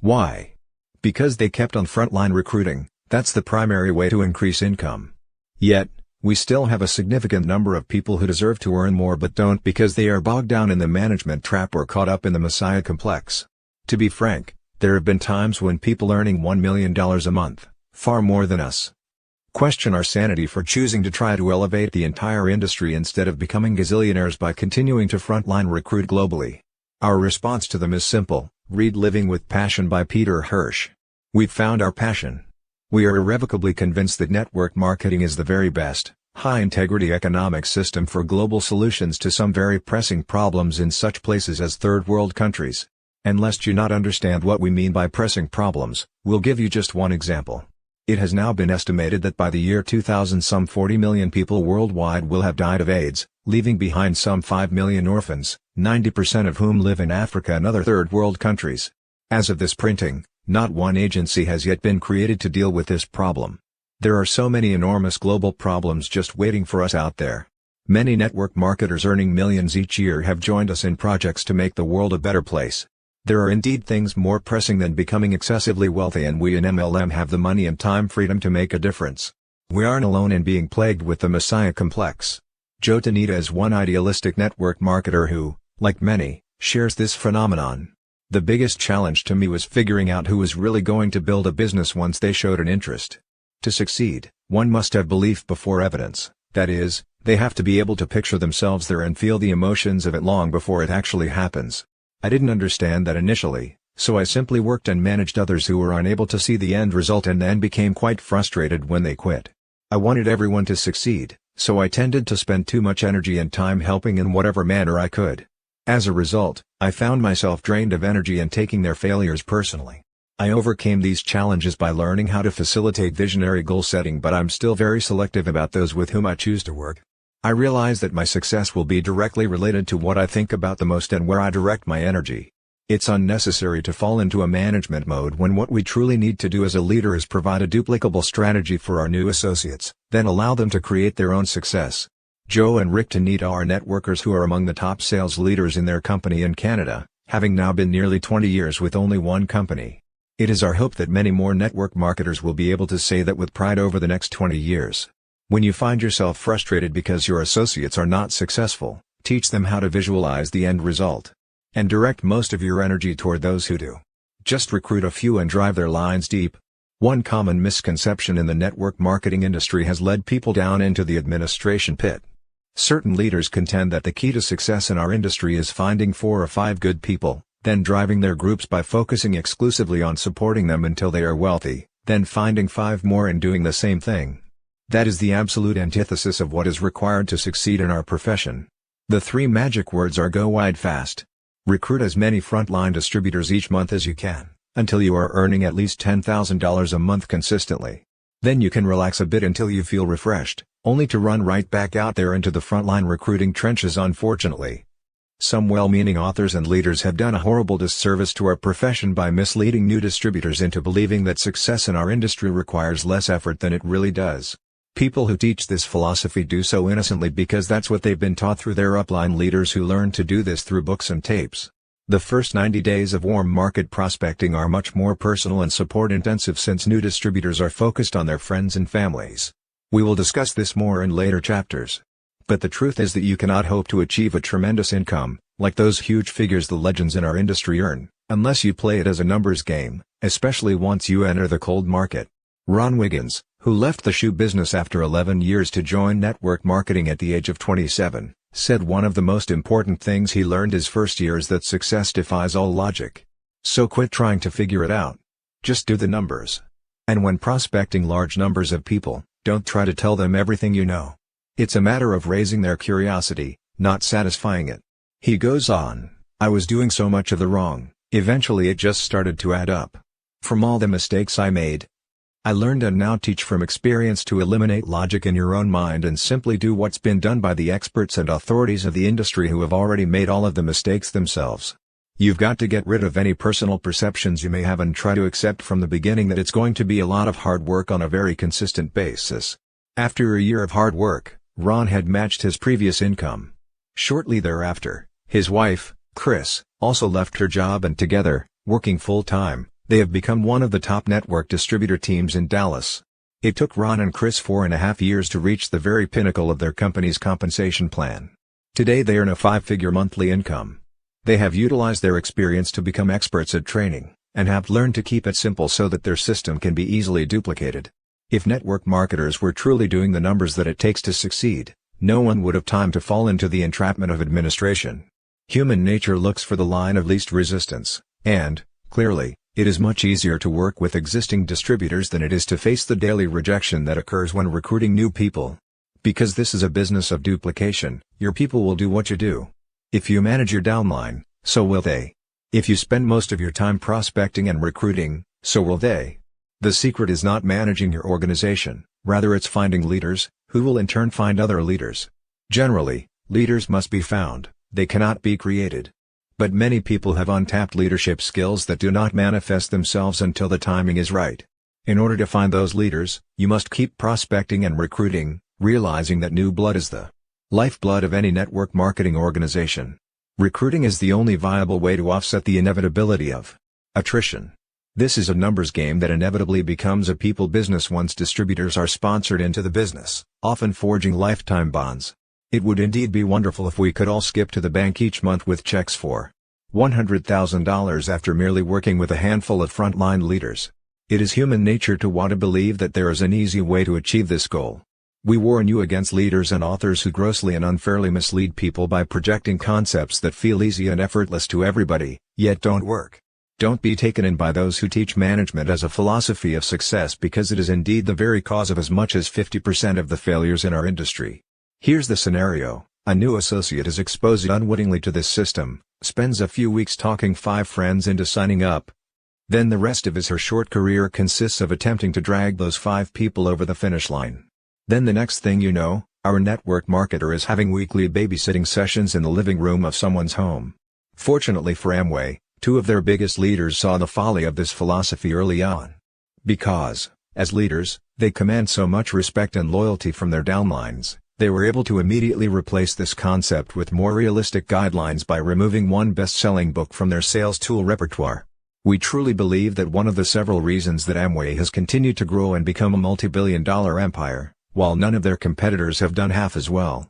Why? Because they kept on frontline recruiting. That's the primary way to increase income. Yet, we still have a significant number of people who deserve to earn more but don't because they are bogged down in the management trap or caught up in the messiah complex. To be frank, there have been times when people earning $1 million a month, far more than us, question our sanity for choosing to try to elevate the entire industry instead of becoming gazillionaires by continuing to frontline recruit globally. Our response to them is simple: read Living with Passion by Peter Hirsch. We've found our passion. We are irrevocably convinced that network marketing is the very best, high-integrity economic system for global solutions to some very pressing problems in such places as third world countries. And lest you not understand what we mean by pressing problems, we'll give you just one example. It has now been estimated that by the year 2000 some 40 million people worldwide will have died of AIDS, leaving behind some 5 million orphans, 90% of whom live in Africa and other third world countries. As of this printing, Not one agency has yet been created to deal with this problem. There are so many enormous global problems just waiting for us out there. Many network marketers earning millions each year have joined us in projects to make the world a better place. There are indeed things more pressing than becoming excessively wealthy, and we in MLM have the money and time freedom to make a difference. We aren't alone in being plagued with the Messiah complex. Joe Tanita is one idealistic network marketer who, like many, shares this phenomenon. The biggest challenge to me was figuring out who was really going to build a business once they showed an interest. To succeed, one must have belief before evidence, that is, they have to be able to picture themselves there and feel the emotions of it long before it actually happens. I didn't understand that initially, so I simply worked and managed others who were unable to see the end result and then became quite frustrated when they quit. I wanted everyone to succeed, so I tended to spend too much energy and time helping in whatever manner I could. As a result, I found myself drained of energy and taking their failures personally. I overcame these challenges by learning how to facilitate visionary goal setting, but I'm still very selective about those with whom I choose to work. I realize that my success will be directly related to what I think about the most and where I direct my energy. It's unnecessary to fall into a management mode when what we truly need to do as a leader is provide a duplicable strategy for our new associates, then allow them to create their own success. Joe and Rick Tanita are networkers who are among the top sales leaders in their company in Canada, having now been nearly 20 years with only one company. It is our hope that many more network marketers will be able to say that with pride over the next 20 years. When you find yourself frustrated because your associates are not successful, teach them how to visualize the end result. And direct most of your energy toward those who do. Just recruit a few and drive their lines deep. One common misconception in the network marketing industry has led people down into the administration pit. Certain leaders contend that the key to success in our industry is finding 4 or 5 good people, then driving their groups by focusing exclusively on supporting them until they are wealthy, then finding 5 more and doing the same thing. That is the absolute antithesis of what is required to succeed in our profession. The 3 magic words are go wide fast. Recruit as many frontline distributors each month as you can, until you are earning at least $10,000 a month consistently. Then you can relax a bit until you feel refreshed, only to run right back out there into the frontline recruiting trenches. Unfortunately, some well-meaning authors and leaders have done a horrible disservice to our profession by misleading new distributors into believing that success in our industry requires less effort than it really does. People who teach this philosophy do so innocently because that's what they've been taught through their upline leaders who learned to do this through books and tapes. The first 90 days of warm market prospecting are much more personal and support-intensive since new distributors are focused on their friends and families. We will discuss this more in later chapters. But the truth is that you cannot hope to achieve a tremendous income, like those huge figures the legends in our industry earn, unless you play it as a numbers game, especially once you enter the cold market. Ron Wiggins, who left the shoe business after 11 years to join network marketing at the age of 27, said one of the most important things he learned his first year is that success defies all logic. So quit trying to figure it out. Just do the numbers. And when prospecting large numbers of people, don't try to tell them everything you know. It's a matter of raising their curiosity, not satisfying it. He goes on, I was doing so much of the wrong, eventually it just started to add up. From all the mistakes I made, I learned and now teach from experience to eliminate logic in your own mind and simply do what's been done by the experts and authorities of the industry who have already made all of the mistakes themselves. You've got to get rid of any personal perceptions you may have and try to accept from the beginning that it's going to be a lot of hard work on a very consistent basis. After a year of hard work, Ron had matched his previous income. Shortly thereafter, his wife, Chris, also left her job and together, working full-time, they have become one of the top network distributor teams in Dallas. It took Ron and Chris 4.5 years to reach the very pinnacle of their company's compensation plan. Today they earn a 5-figure monthly income. They have utilized their experience to become experts at training, and have learned to keep it simple so that their system can be easily duplicated. If network marketers were truly doing the numbers that it takes to succeed, no one would have time to fall into the entrapment of administration. Human nature looks for the line of least resistance, and, clearly, it is much easier to work with existing distributors than it is to face the daily rejection that occurs when recruiting new people. Because this is a business of duplication, your people will do what you do. If you manage your downline, so will they. If you spend most of your time prospecting and recruiting, so will they. The secret is not managing your organization, rather it's finding leaders, who will in turn find other leaders. Generally, leaders must be found, they cannot be created. But many people have untapped leadership skills that do not manifest themselves until the timing is right. In order to find those leaders, you must keep prospecting and recruiting, realizing that new blood is the lifeblood of any network marketing organization. Recruiting is the only viable way to offset the inevitability of attrition. This is a numbers game that inevitably becomes a people business once distributors are sponsored into the business, often forging lifetime bonds. It would indeed be wonderful if we could all skip to the bank each month with checks for $100,000 after merely working with a handful of frontline leaders. It is human nature to want to believe that there is an easy way to achieve this goal. We warn you against leaders and authors who grossly and unfairly mislead people by projecting concepts that feel easy and effortless to everybody, yet don't work. Don't be taken in by those who teach management as a philosophy of success, because it is indeed the very cause of as much as 50% of the failures in our industry. Here's the scenario: a new associate is exposed unwittingly to this system, spends a few weeks talking 5 friends into signing up. Then the rest of her short career consists of attempting to drag those 5 people over the finish line. Then the next thing you know, our network marketer is having weekly babysitting sessions in the living room of someone's home. Fortunately for Amway, 2 of their biggest leaders saw the folly of this philosophy early on. Because, as leaders, they command so much respect and loyalty from their downlines, they were able to immediately replace this concept with more realistic guidelines by removing one best-selling book from their sales tool repertoire. We truly believe that one of the several reasons that Amway has continued to grow and become a multi-billion-dollar empire, while none of their competitors have done half as well,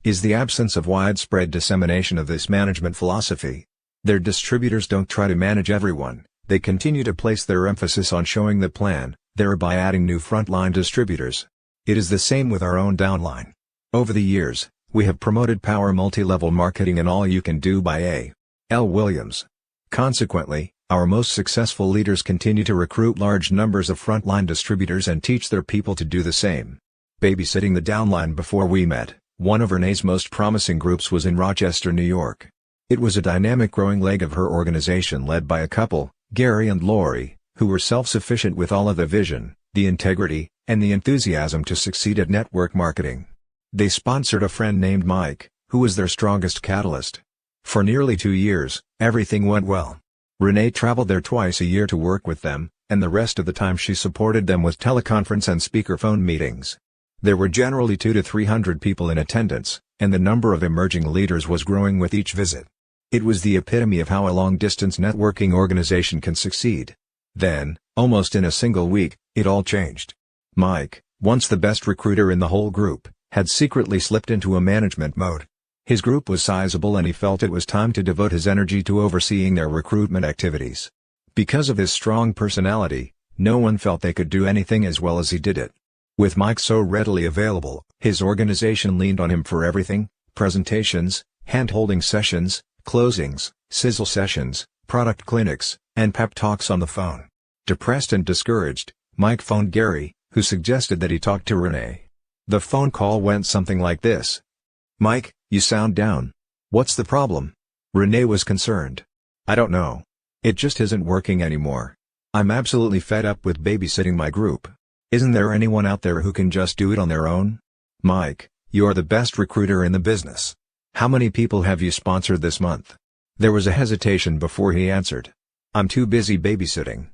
is the absence of widespread dissemination of this management philosophy. Their distributors don't try to manage everyone, they continue to place their emphasis on showing the plan, thereby adding new frontline distributors. It is the same with our own downline. Over the years, we have promoted power multi-level marketing and all you can do by A.L. Williams. Consequently, our most successful leaders continue to recruit large numbers of frontline distributors and teach their people to do the same. Babysitting the downline. Before we met, one of Renee's most promising groups was in Rochester, New York. It was a dynamic growing leg of her organization led by a couple, Gary and Lori, who were self-sufficient with all of the vision, the integrity, and the enthusiasm to succeed at network marketing. They sponsored a friend named Mike, who was their strongest catalyst. For nearly 2 years, everything went well. Renee traveled there twice a year to work with them, and the rest of the time she supported them with teleconference and speakerphone meetings. There were generally 200 to 300 people in attendance, and the number of emerging leaders was growing with each visit. It was the epitome of how a long-distance networking organization can succeed. Then, almost in a single week, it all changed. Mike, once the best recruiter in the whole group, had secretly slipped into a management mode. His group was sizable and he felt it was time to devote his energy to overseeing their recruitment activities. Because of his strong personality, no one felt they could do anything as well as he did it. With Mike so readily available, his organization leaned on him for everything: presentations, hand-holding sessions, closings, sizzle sessions, product clinics, and pep talks on the phone. Depressed and discouraged, Mike phoned Gary, who suggested that he talk to Renee. The phone call went something like this. "Mike, you sound down. What's the problem?" Renee was concerned. "I don't know. It just isn't working anymore. I'm absolutely fed up with babysitting my group. Isn't there anyone out there who can just do it on their own?" "Mike, you're the best recruiter in the business. How many people have you sponsored this month?" There was a hesitation before he answered. "I'm too busy babysitting.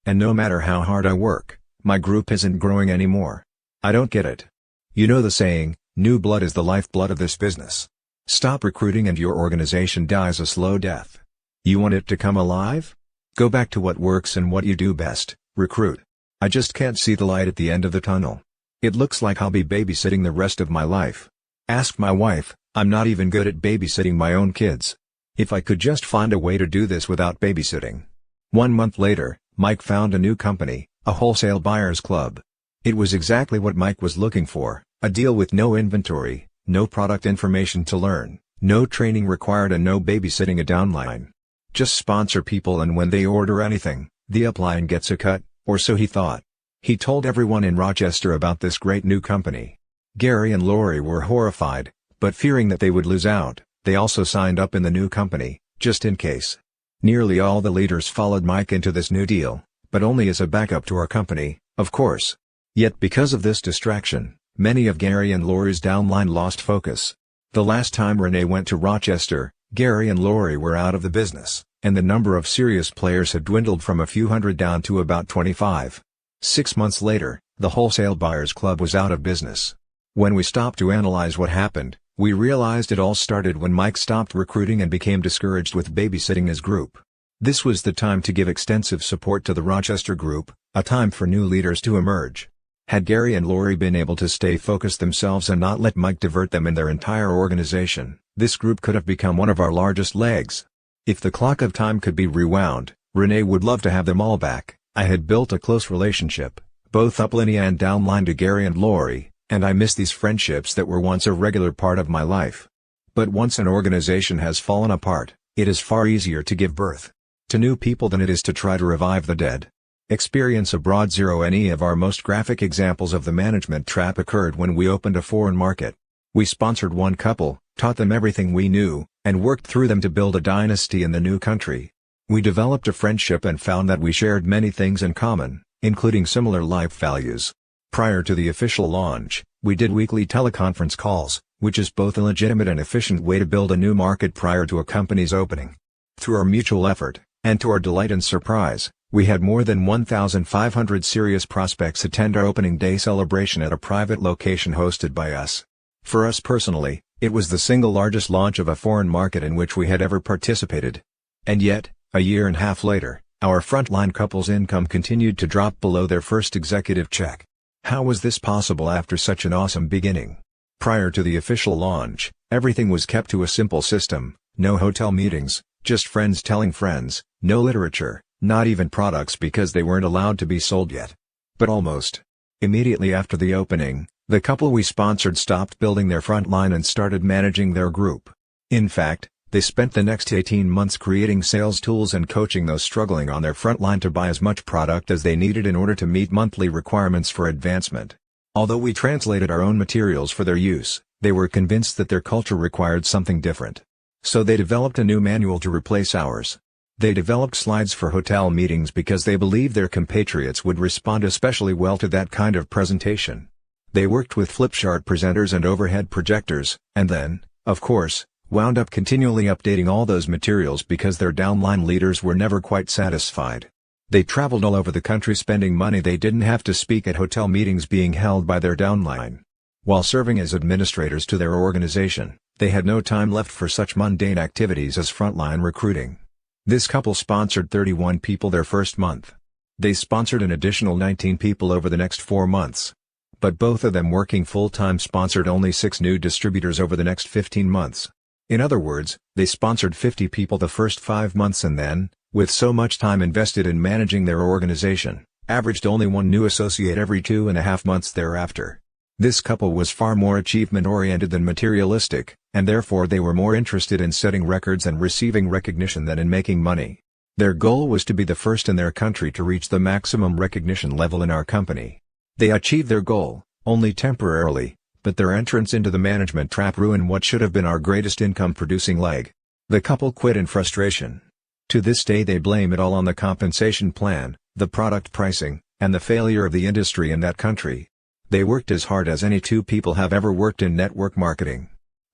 And no matter how hard I work, my group isn't growing anymore. I don't get it. You know the saying, new blood is the lifeblood of this business. Stop recruiting and your organization dies a slow death. You want it to come alive? Go back to what works and what you do best, recruit. I just can't see the light at the end of the tunnel. It looks like I'll be babysitting the rest of my life. Ask my wife, I'm not even good at babysitting my own kids. If I could just find a way to do this without babysitting." 1 month later, Mike found a new company, a wholesale buyers club. It was exactly what Mike was looking for, a deal with no inventory, no product information to learn, no training required and no babysitting a downline. Just sponsor people and when they order anything, the upline gets a cut, or so he thought. He told everyone in Rochester about this great new company. Gary and Lori were horrified, but fearing that they would lose out, they also signed up in the new company, just in case. Nearly all the leaders followed Mike into this new deal, but only as a backup to our company, of course. Yet because of this distraction, many of Gary and Lori's downline lost focus. The last time Renee went to Rochester, Gary and Lori were out of the business, and the number of serious players had dwindled from a few hundred down to about 25. 6 months later, the Wholesale Buyers Club was out of business. When we stopped to analyze what happened, we realized it all started when Mike stopped recruiting and became discouraged with babysitting his group. This was the time to give extensive support to the Rochester group, a time for new leaders to emerge. Had Gary and Lori been able to stay focused themselves and not let Mike divert them in their entire organization, this group could have become one of our largest legs. If the clock of time could be rewound, Renee would love to have them all back. I had built a close relationship, both upline and downline, to Gary and Lori, and I miss these friendships that were once a regular part of my life. But once an organization has fallen apart, it is far easier to give birth to new people than it is to try to revive the dead. Experience abroad. Any of our most graphic examples of the management trap occurred when we opened a foreign market. We sponsored one couple, taught them everything we knew, and worked through them to build a dynasty in the new country. We developed a friendship and found that we shared many things in common, including similar life values. Prior to the official launch, we did weekly teleconference calls, which is both a legitimate and efficient way to build a new market prior to a company's opening. Through our mutual effort, and to our delight and surprise, we had more than 1,500 serious prospects attend our opening day celebration at a private location hosted by us. For us personally, it was the single largest launch of a foreign market in which we had ever participated. And yet, a year and a half later, our frontline couple's income continued to drop below their first executive check. How was this possible after such an awesome beginning? Prior to the official launch, everything was kept to a simple system: no hotel meetings, just friends telling friends, no literature, not even products because they weren't allowed to be sold yet. But almost immediately after the opening, the couple we sponsored stopped building their frontline and started managing their group. In fact, they spent the next 18 months creating sales tools and coaching those struggling on their front line to buy as much product as they needed in order to meet monthly requirements for advancement. Although we translated our own materials for their use, they were convinced that their culture required something different. So they developed a new manual to replace ours. They developed slides for hotel meetings because they believed their compatriots would respond especially well to that kind of presentation. They worked with flipchart presenters and overhead projectors, and then, of course, wound up continually updating all those materials because their downline leaders were never quite satisfied. They traveled all over the country spending money they didn't have to speak at hotel meetings being held by their downline. While serving as administrators to their organization, they had no time left for such mundane activities as frontline recruiting. This couple sponsored 31 people their first month. They sponsored an additional 19 people over the next 4 months. But both of them working full-time sponsored only 6 new distributors over the next 15 months. In other words, they sponsored 50 people the first 5 months and then, with so much time invested in managing their organization, averaged only 1 new associate every 2.5 months thereafter. This couple was far more achievement-oriented than materialistic, and therefore they were more interested in setting records and receiving recognition than in making money. Their goal was to be the first in their country to reach the maximum recognition level in our company. They achieved their goal, only temporarily, but their entrance into the management trap ruined what should have been our greatest income-producing leg. The couple quit in frustration. To this day they blame it all on the compensation plan, the product pricing, and the failure of the industry in that country. They worked as hard as any 2 people have ever worked in network marketing.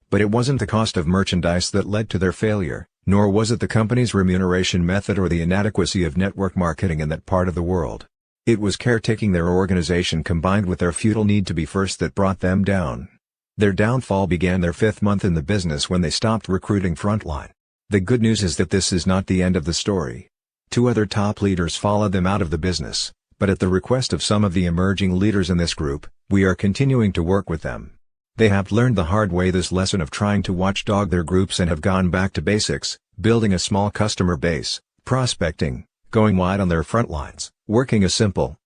But it wasn't the cost of merchandise that led to their failure, nor was it the company's remuneration method or the inadequacy of network marketing in that part of the world. It was caretaking their organization combined with their futile need to be first that brought them down. Their downfall began their 5th month in the business when they stopped recruiting frontline. The good news is that this is not the end of the story. 2 other top leaders followed them out of the business, but at the request of some of the emerging leaders in this group, we are continuing to work with them. They have learned the hard way this lesson of trying to watchdog their groups and have gone back to basics, building a small customer base, prospecting, going wide on their front lines, working a simple,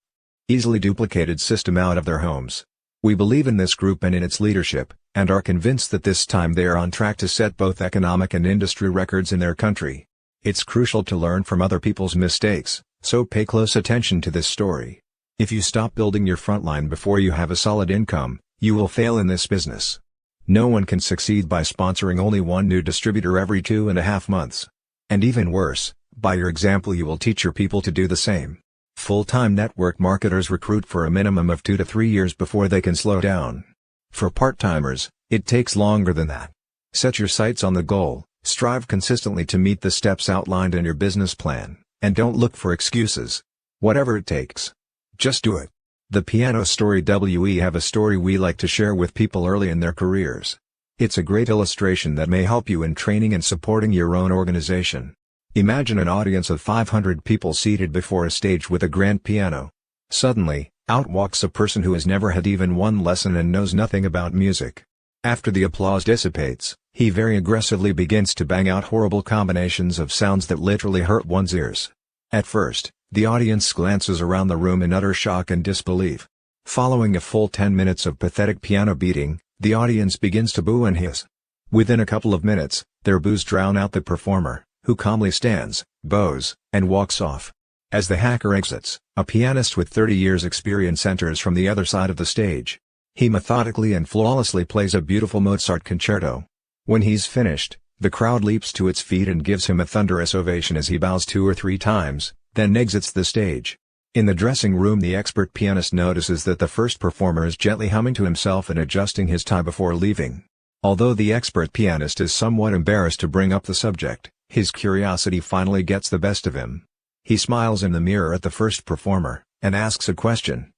easily duplicated system out of their homes. We believe in this group and in its leadership, and are convinced that this time they are on track to set both economic and industry records in their country. It's crucial to learn from other people's mistakes, so pay close attention to this story. If you stop building your frontline before you have a solid income, you will fail in this business. No one can succeed by sponsoring only 1 new distributor every 2.5 months. And even worse, by your example you will teach your people to do the same. Full-time network marketers recruit for a minimum of 2 to 3 years before they can slow down. For part-timers, it takes longer than that. Set your sights on the goal, Strive consistently to meet the steps outlined in your business plan, and don't look for excuses. Whatever it takes. Just do it. The Piano Story. We have a story we like to share with people early in their careers. It's a great illustration that may help you in training and supporting your own organization. Imagine an audience of 500 people seated before a stage with a grand piano. Suddenly, out walks a person who has never had even one lesson and knows nothing about music. After the applause dissipates, he very aggressively begins to bang out horrible combinations of sounds that literally hurt one's ears. At first, the audience glances around the room in utter shock and disbelief. Following a full 10 minutes of pathetic piano beating, the audience begins to boo and hiss. Within a couple of minutes, their boos drown out the performer, who calmly stands, bows, and walks off. As the hacker exits, a pianist with 30 years' experience enters from the other side of the stage. He methodically and flawlessly plays a beautiful Mozart concerto. When he's finished, the crowd leaps to its feet and gives him a thunderous ovation as he bows 2 or 3 times, then exits the stage. In the dressing room, the expert pianist notices that the first performer is gently humming to himself and adjusting his tie before leaving. Although the expert pianist is somewhat embarrassed to bring up the subject, his curiosity finally gets the best of him. He smiles in the mirror at the first performer, and asks a question.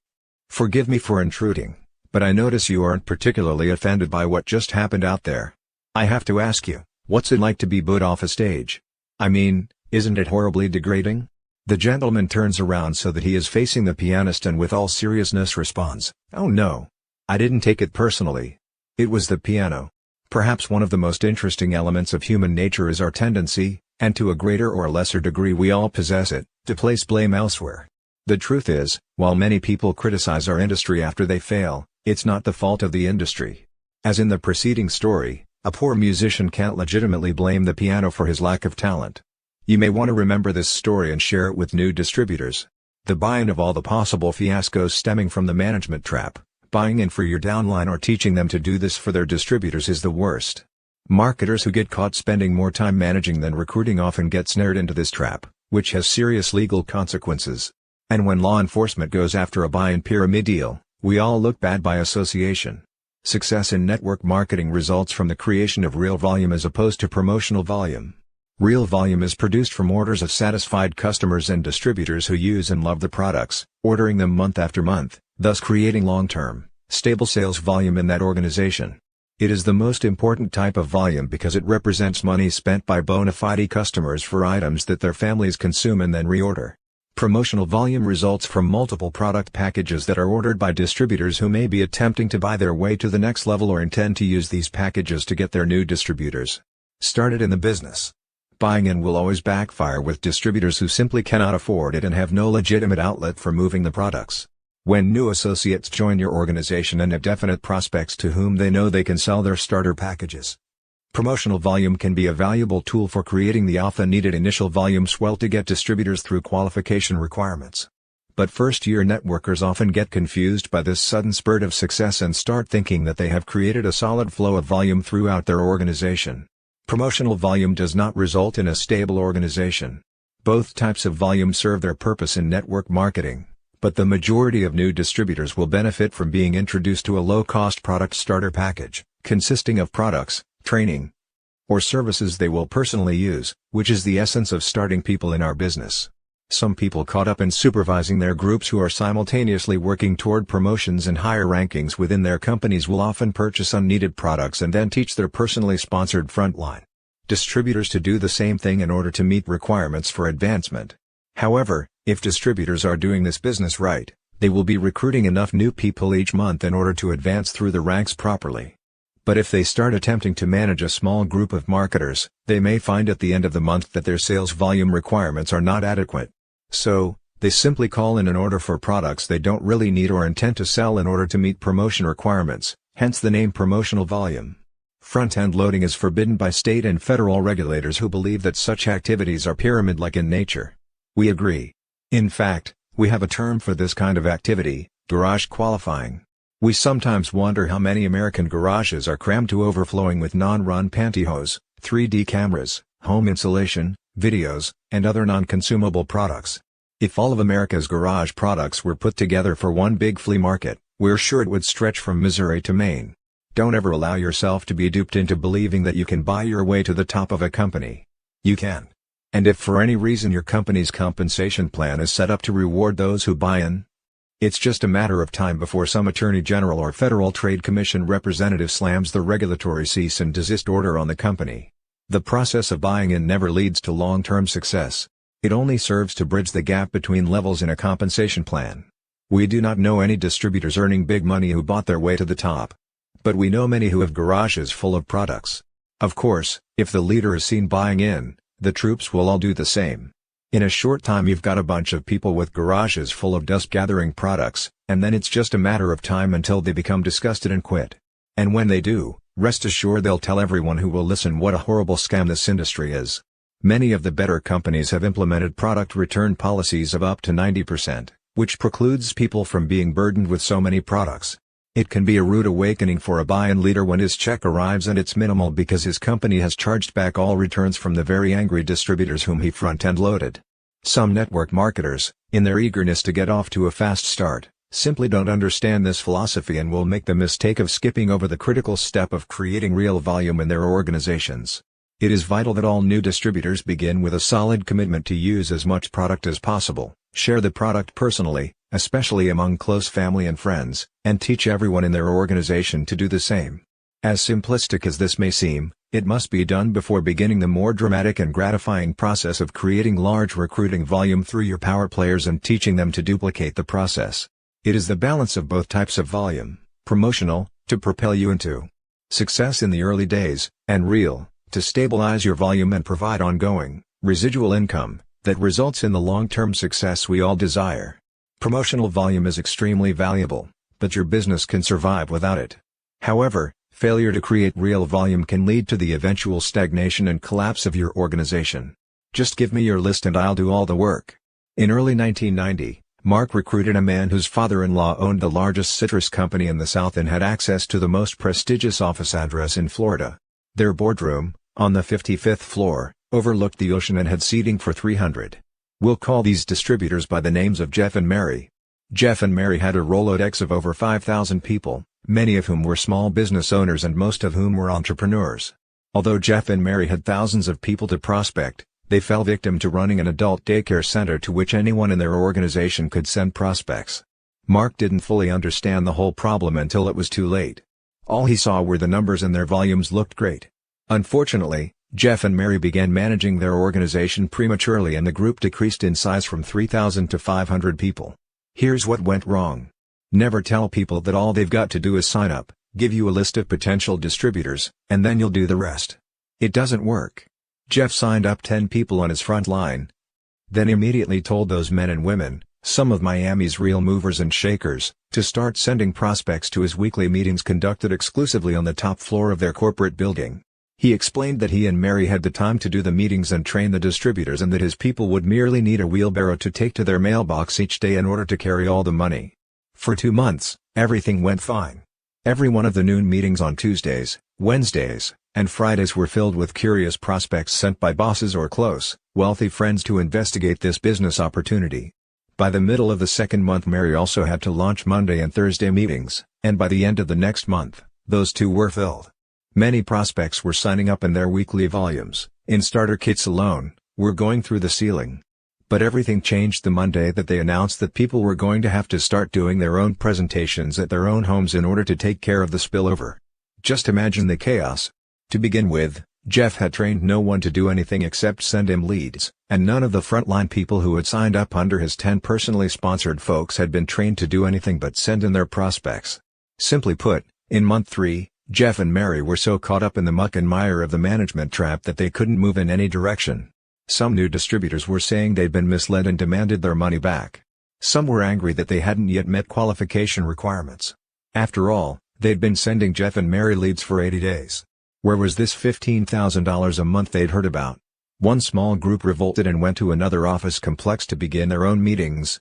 "Forgive me for intruding, but I notice you aren't particularly offended by what just happened out there. I have to ask you, what's it like to be booed off a stage? I mean, isn't it horribly degrading?" The gentleman turns around so that he is facing the pianist and with all seriousness responds, "Oh no. I didn't take it personally. It was the piano." Perhaps one of the most interesting elements of human nature is our tendency, and to a greater or lesser degree we all possess it, to place blame elsewhere. The truth is, while many people criticize our industry after they fail, it's not the fault of the industry. As in the preceding story, a poor musician can't legitimately blame the piano for his lack of talent. You may want to remember this story and share it with new distributors. The buy-in of all the possible fiascos stemming from the management trap, buying in for your downline or teaching them to do this for their distributors is the worst. Marketers who get caught spending more time managing than recruiting often get snared into this trap, which has serious legal consequences. And when law enforcement goes after a buy-in pyramid deal, we all look bad by association. Success in network marketing results from the creation of real volume as opposed to promotional volume. Real volume is produced from orders of satisfied customers and distributors who use and love the products, ordering them month after month, thus creating long-term, stable sales volume in that organization. It is the most important type of volume because it represents money spent by bona fide customers for items that their families consume and then reorder. Promotional volume results from multiple product packages that are ordered by distributors who may be attempting to buy their way to the next level or intend to use these packages to get their new distributors started in the business. Buying in will always backfire with distributors who simply cannot afford it and have no legitimate outlet for moving the products. When new associates join your organization and have definite prospects to whom they know they can sell their starter packages, promotional volume can be a valuable tool for creating the often needed initial volume swell to get distributors through qualification requirements. But first-year networkers often get confused by this sudden spurt of success and start thinking that they have created a solid flow of volume throughout their organization. Promotional volume does not result in a stable organization. Both types of volume serve their purpose in network marketing, but the majority of new distributors will benefit from being introduced to a low-cost product starter package, consisting of products, training, or services they will personally use, which is the essence of starting people in our business. Some people caught up in supervising their groups who are simultaneously working toward promotions and higher rankings within their companies will often purchase unneeded products and then teach their personally sponsored frontline distributors to do the same thing in order to meet requirements for advancement. However, if distributors are doing this business right, they will be recruiting enough new people each month in order to advance through the ranks properly. But if they start attempting to manage a small group of marketers, they may find at the end of the month that their sales volume requirements are not adequate. So, they simply call in an order for products they don't really need or intend to sell in order to meet promotion requirements, hence the name promotional volume. Front-end loading is forbidden by state and federal regulators who believe that such activities are pyramid-like in nature. We agree. In fact, we have a term for this kind of activity, garage qualifying. We sometimes wonder how many American garages are crammed to overflowing with non-run pantyhose, 3D cameras, home insulation, videos, and other non-consumable products. If all of America's garage products were put together for one big flea market, we're sure it would stretch from Missouri to Maine. Don't ever allow yourself to be duped into believing that you can buy your way to the top of a company. You can. And if for any reason your company's compensation plan is set up to reward those who buy in, it's just a matter of time before some Attorney General or Federal Trade Commission representative slams the regulatory cease and desist order on the company. The process of buying in never leads to long-term success. It only serves to bridge the gap between levels in a compensation plan. We do not know any distributors earning big money who bought their way to the top. But we know many who have garages full of products. Of course, if the leader is seen buying in, the troops will all do the same. In a short time you've got a bunch of people with garages full of dust-gathering products, and then it's just a matter of time until they become disgusted and quit. And when they do, rest assured they'll tell everyone who will listen what a horrible scam this industry is. Many of the better companies have implemented product return policies of up to 90%, which precludes people from being burdened with so many products. It can be a rude awakening for a buy-in leader when his check arrives and it's minimal because his company has charged back all returns from the very angry distributors whom he front-end loaded. Some network marketers, in their eagerness to get off to a fast start, simply don't understand this philosophy and will make the mistake of skipping over the critical step of creating real volume in their organizations. It is vital that all new distributors begin with a solid commitment to use as much product as possible, share the product personally, especially among close family and friends, and teach everyone in their organization to do the same. As simplistic as this may seem, it must be done before beginning the more dramatic and gratifying process of creating large recruiting volume through your power players and teaching them to duplicate the process. It is the balance of both types of volume, promotional, to propel you into success in the early days, and real, to stabilize your volume and provide ongoing, residual income, that results in the long-term success we all desire. Promotional volume is extremely valuable, but your business can survive without it. However, failure to create real volume can lead to the eventual stagnation and collapse of your organization. Just give me your list and I'll do all the work. In early 1990, Mark recruited a man whose father-in-law owned the largest citrus company in the South and had access to the most prestigious office address in Florida. Their boardroom, on the 55th floor, overlooked the ocean and had seating for 300. We'll call these distributors by the names of Jeff and Mary. Jeff and Mary had a Rolodex of over 5,000 people, many of whom were small business owners and most of whom were entrepreneurs. Although Jeff and Mary had thousands of people to prospect, they fell victim to running an adult daycare center to which anyone in their organization could send prospects. Mark didn't fully understand the whole problem until it was too late. All he saw were the numbers and their volumes looked great. Unfortunately, Jeff and Mary began managing their organization prematurely and the group decreased in size from 3,000 to 500 people. Here's what went wrong. Never tell people that all they've got to do is sign up, give you a list of potential distributors, and then you'll do the rest. It doesn't work. Jeff signed up 10 people on his front line. Then immediately told those men and women, some of Miami's real movers and shakers, to start sending prospects to his weekly meetings conducted exclusively on the top floor of their corporate building. He explained that he and Mary had the time to do the meetings and train the distributors and that his people would merely need a wheelbarrow to take to their mailbox each day in order to carry all the money. For 2 months, everything went fine. Every one of the noon meetings on Tuesdays, Wednesdays, and Fridays were filled with curious prospects sent by bosses or close, wealthy friends to investigate this business opportunity. By the middle of the second month Mary also had to launch Monday and Thursday meetings, and by the end of the next month, those two were filled. Many prospects were signing up and their weekly volumes, in starter kits alone, were going through the ceiling. But everything changed the Monday that they announced that people were going to have to start doing their own presentations at their own homes in order to take care of the spillover. Just imagine the chaos. To begin with, Jeff had trained no one to do anything except send him leads, and none of the frontline people who had signed up under his 10 personally sponsored folks had been trained to do anything but send in their prospects. Simply put, in month 3, Jeff and Mary were so caught up in the muck and mire of the management trap that they couldn't move in any direction. Some new distributors were saying they'd been misled and demanded their money back. Some were angry that they hadn't yet met qualification requirements. After all, they'd been sending Jeff and Mary leads for 80 days. Where was this $15,000 a month they'd heard about? One small group revolted and went to another office complex to begin their own meetings.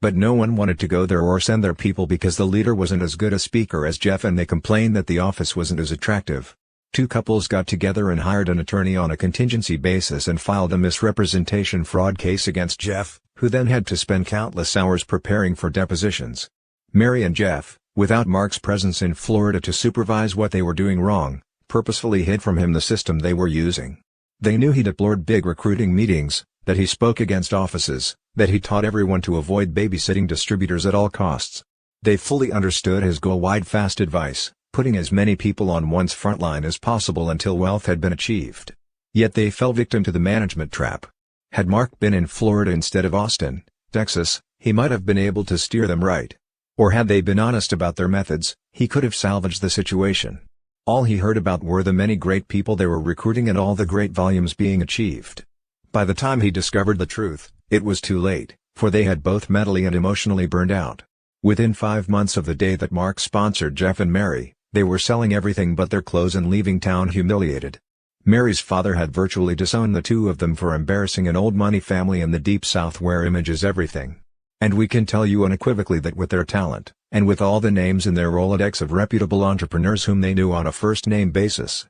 But no one wanted to go there or send their people because the leader wasn't as good a speaker as Jeff and they complained that the office wasn't as attractive. 2 couples got together and hired an attorney on a contingency basis and filed a misrepresentation fraud case against Jeff, who then had to spend countless hours preparing for depositions. Mary and Jeff, Without Mark's presence in Florida to supervise what they were doing wrong, purposefully hid from him the system they were using. They knew he deplored big recruiting meetings, that he spoke against offices, that he taught everyone to avoid babysitting distributors at all costs. They fully understood his go wide fast advice, putting as many people on one's front line as possible until wealth had been achieved. Yet they fell victim to the management trap. Had Mark been in Florida instead of Austin, Texas, he might have been able to steer them right. Or had they been honest about their methods, he could have salvaged the situation. All he heard about were the many great people they were recruiting and all the great volumes being achieved. By the time he discovered the truth, it was too late, for they had both mentally and emotionally burned out. Within 5 months of the day that Mark sponsored Jeff and Mary, they were selling everything but their clothes and leaving town humiliated. Mary's father had virtually disowned the two of them for embarrassing an old money family in the Deep South where image is everything. And we can tell you unequivocally that with their talent, and with all the names in their Rolodex of reputable entrepreneurs whom they knew on a first-name basis,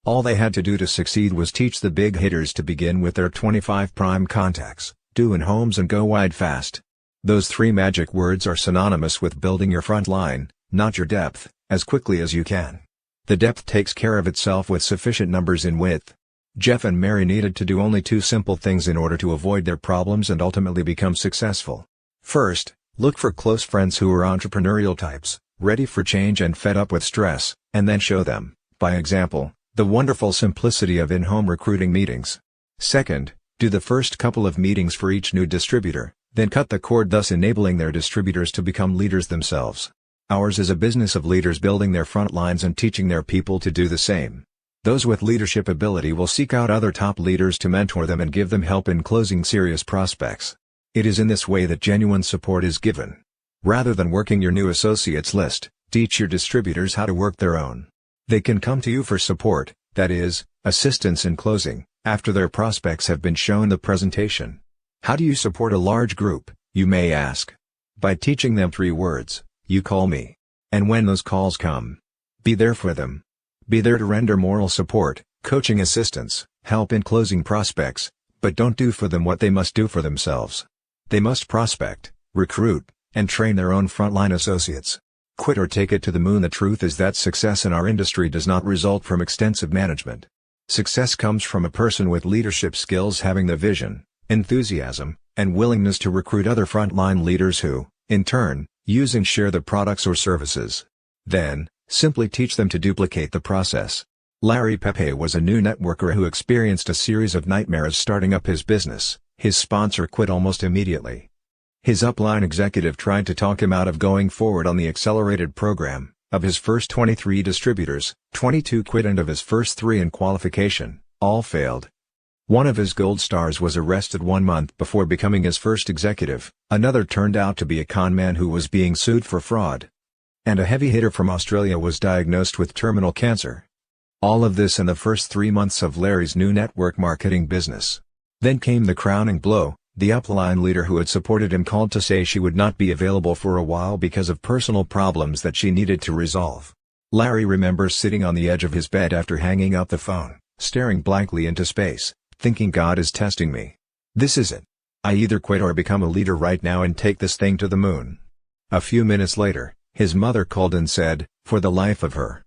all they had to do to succeed was teach the big hitters to begin with their 25 prime contacts, do in homes and go wide fast. Those 3 magic words are synonymous with building your front line, not your depth, as quickly as you can. The depth takes care of itself with sufficient numbers in width. Jeff and Mary needed to do only 2 simple things in order to avoid their problems and ultimately become successful. First, look for close friends who are entrepreneurial types, ready for change and fed up with stress, and then show them, by example, the wonderful simplicity of in-home recruiting meetings. Second, do the first couple of meetings for each new distributor, then cut the cord, thus enabling their distributors to become leaders themselves. Ours is a business of leaders building their front lines and teaching their people to do the same. Those with leadership ability will seek out other top leaders to mentor them and give them help in closing serious prospects. It is in this way that genuine support is given. Rather than working your new associates list, teach your distributors how to work their own. They can come to you for support, that is, assistance in closing, after their prospects have been shown the presentation. How do you support a large group, you may ask? By teaching them 3 words, you call me. And when those calls come, be there for them. Be there to render moral support, coaching assistance, help in closing prospects, but don't do for them what they must do for themselves. They must prospect, recruit, and train their own frontline associates. Quit or take it to the moon. The truth is that success in our industry does not result from extensive management. Success comes from a person with leadership skills having the vision, enthusiasm, and willingness to recruit other frontline leaders who, in turn, use and share the products or services. Then, simply teach them to duplicate the process. Larry Pepe was a new networker who experienced a series of nightmares starting up his business. His sponsor quit almost immediately. His upline executive tried to talk him out of going forward on the accelerated program. Of his first 23 distributors, 22 quit, and of his first 3 in qualification, all failed. One of his gold stars was arrested 1 month before becoming his first executive, another turned out to be a con man who was being sued for fraud. And a heavy hitter from Australia was diagnosed with terminal cancer. All of this in the first 3 months of Larry's new network marketing business. Then came the crowning blow. The upline leader who had supported him called to say she would not be available for a while because of personal problems that she needed to resolve. Larry remembers sitting on the edge of his bed after hanging up the phone, staring blankly into space, thinking, God is testing me. This is it. I either quit or become a leader right now and take this thing to the moon. A few minutes later, his mother called and said, for the life of her,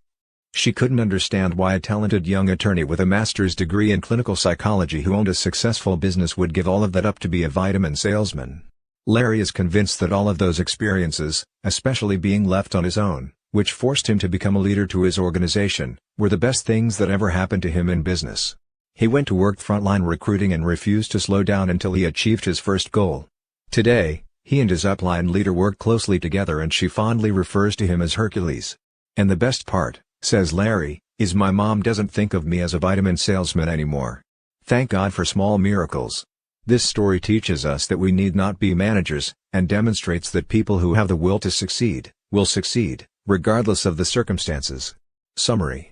she couldn't understand why a talented young attorney with a master's degree in clinical psychology who owned a successful business would give all of that up to be a vitamin salesman. Larry is convinced that all of those experiences, especially being left on his own, which forced him to become a leader to his organization, were the best things that ever happened to him in business. He went to work frontline recruiting and refused to slow down until he achieved his first goal. Today, he and his upline leader work closely together, and she fondly refers to him as Hercules. And the best part, says Larry, is my mom doesn't think of me as a vitamin salesman anymore. Thank God for small miracles. This story teaches us that we need not be managers, and demonstrates that people who have the will to succeed, will succeed, regardless of the circumstances. Summary.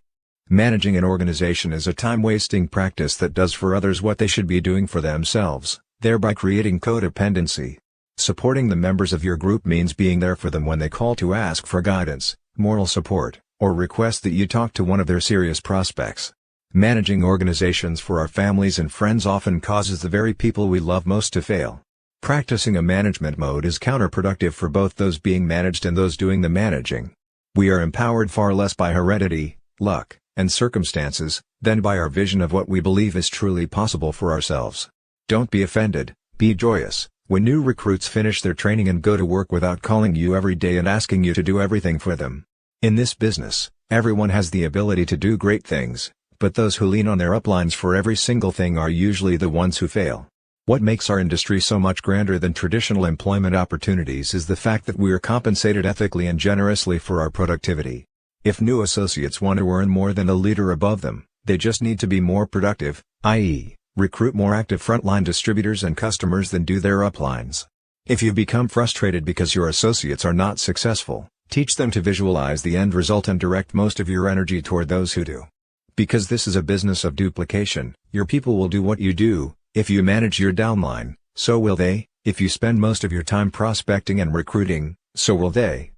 Managing an organization is a time-wasting practice that does for others what they should be doing for themselves, thereby creating codependency. Supporting the members of your group means being there for them when they call to ask for guidance, moral support, or request that you talk to one of their serious prospects. Managing organizations for our families and friends often causes the very people we love most to fail. Practicing a management mode is counterproductive for both those being managed and those doing the managing. We are empowered far less by heredity, luck, and circumstances, than by our vision of what we believe is truly possible for ourselves. Don't be offended, be joyous, when new recruits finish their training and go to work without calling you every day and asking you to do everything for them. In this business, everyone has the ability to do great things, but those who lean on their uplines for every single thing are usually the ones who fail. What makes our industry so much grander than traditional employment opportunities is the fact that we are compensated ethically and generously for our productivity. If new associates want to earn more than a leader above them, they just need to be more productive, i.e., recruit more active frontline distributors and customers than do their uplines. If you become frustrated because your associates are not successful, teach them to visualize the end result and direct most of your energy toward those who do. Because this is a business of duplication, your people will do what you do. If you manage your downline, so will they. If you spend most of your time prospecting and recruiting, so will they.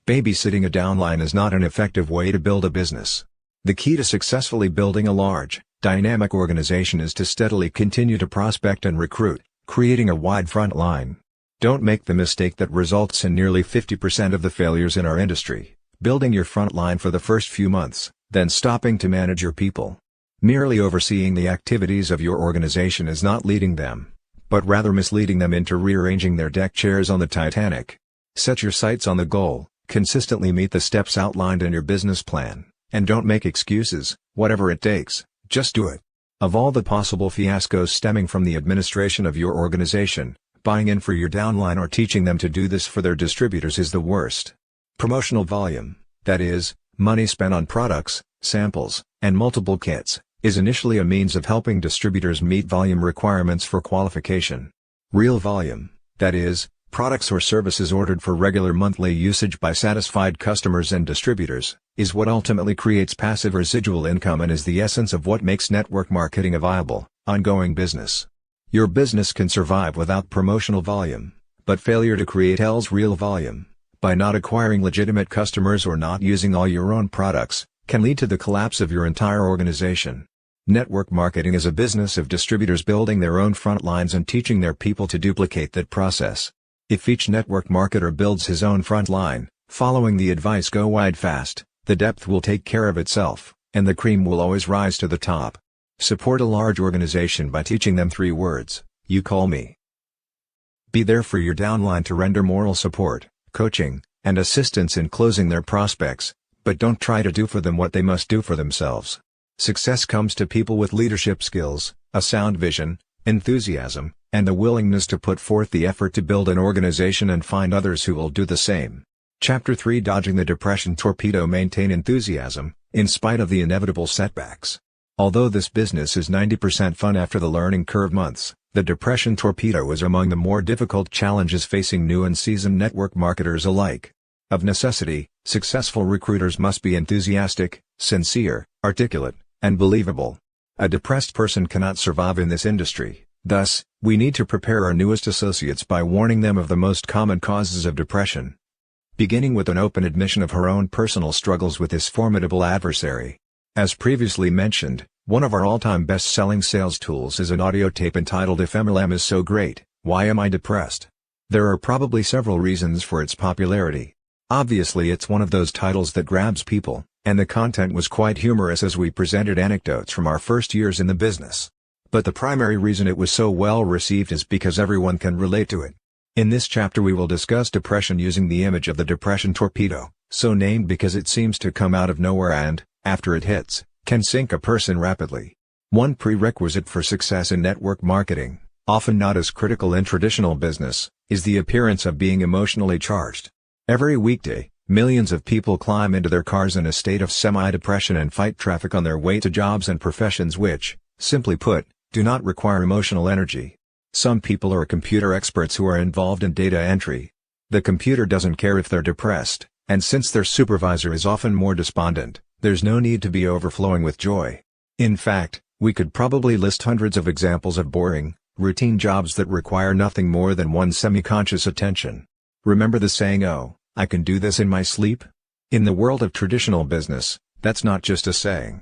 Babysitting a downline is not an effective way to build a business. The key to successfully building a large, dynamic organization is to steadily continue to prospect and recruit, creating a wide front line. Don't make the mistake that results in nearly 50% of the failures in our industry, building your front line for the first few months, then stopping to manage your people. Merely overseeing the activities of your organization is not leading them, but rather misleading them into rearranging their deck chairs on the Titanic. Set your sights on the goal, consistently meet the steps outlined in your business plan, and don't make excuses. Whatever it takes, just do it. Of all the possible fiascos stemming from the administration of your organization, buying in for your downline or teaching them to do this for their distributors is the worst. Promotional volume, that is, money spent on products, samples, and multiple kits, is initially a means of helping distributors meet volume requirements for qualification. Real volume, that is, products or services ordered for regular monthly usage by satisfied customers and distributors, is what ultimately creates passive residual income and is the essence of what makes network marketing a viable, ongoing business. Your business can survive without promotional volume, but failure to create real volume, by not acquiring legitimate customers or not using all your own products, can lead to the collapse of your entire organization. Network marketing is a business of distributors building their own front lines and teaching their people to duplicate that process. If each network marketer builds his own front line, following the advice "go wide fast," the depth will take care of itself, and the cream will always rise to the top. Support a large organization by teaching them 3 words: you call me. Be there for your downline to render moral support, coaching, and assistance in closing their prospects, but don't try to do for them what they must do for themselves. Success comes to people with leadership skills, a sound vision, enthusiasm, and the willingness to put forth the effort to build an organization and find others who will do the same. Chapter 3: Dodging the Depression Torpedo. Maintain enthusiasm, in spite of the inevitable setbacks. Although this business is 90% fun after the learning curve months, the Depression Torpedo is among the more difficult challenges facing new and seasoned network marketers alike. Of necessity, successful recruiters must be enthusiastic, sincere, articulate, and believable. A depressed person cannot survive in this industry. Thus, we need to prepare our newest associates by warning them of the most common causes of depression. Beginning with an open admission of her own personal struggles with this formidable adversary. As previously mentioned, one of our all-time best-selling sales tools is an audio tape entitled "If MLM is so great, why am I depressed?" There are probably several reasons for its popularity. Obviously, it's one of those titles that grabs people, and the content was quite humorous as we presented anecdotes from our first years in the business. But the primary reason it was so well received is because everyone can relate to it. In this chapter we will discuss depression using the image of the Depression Torpedo, so named because it seems to come out of nowhere and, after it hits, can sink a person rapidly. One prerequisite for success in network marketing, often not as critical in traditional business, is the appearance of being emotionally charged. Every weekday, millions of people climb into their cars in a state of semi-depression and fight traffic on their way to jobs and professions which, simply put, do not require emotional energy. Some people are computer experts who are involved in data entry. The computer doesn't care if they're depressed, and since their supervisor is often more despondent, there's no need to be overflowing with joy. In fact, we could probably list hundreds of examples of boring, routine jobs that require nothing more than one semi-conscious attention. Remember the saying, "Oh, I can do this in my sleep"? In the world of traditional business, that's not just a saying.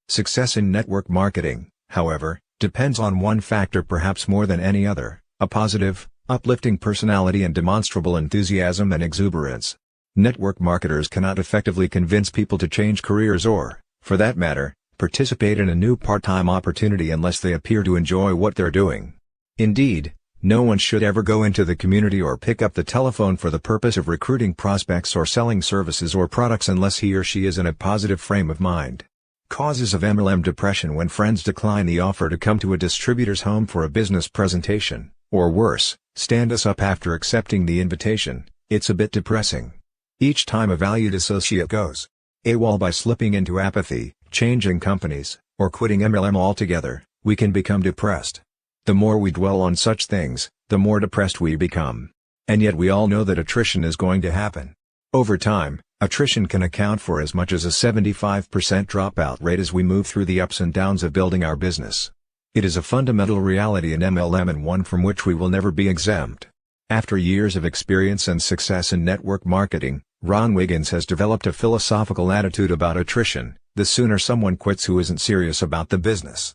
Success in network marketing, however, depends on one factor perhaps more than any other: a positive, uplifting personality and demonstrable enthusiasm and exuberance. Network marketers cannot effectively convince people to change careers or, for that matter, participate in a new part-time opportunity unless they appear to enjoy what they're doing. Indeed, no one should ever go into the community or pick up the telephone for the purpose of recruiting prospects or selling services or products unless he or she is in a positive frame of mind. Causes of MLM depression: when friends decline the offer to come to a distributor's home for a business presentation, or worse, stand us up after accepting the invitation. It's a bit depressing. Each time a valued associate goes AWOL by slipping into apathy, changing companies, or quitting MLM altogether, we can become depressed. The more we dwell on such things, the more depressed we become. And yet we all know that attrition is going to happen. Over time, attrition can account for as much as a 75% dropout rate as we move through the ups and downs of building our business. It is a fundamental reality in MLM and one from which we will never be exempt. After years of experience and success in network marketing, Ron Wiggins has developed a philosophical attitude about attrition: the sooner someone quits who isn't serious about the business,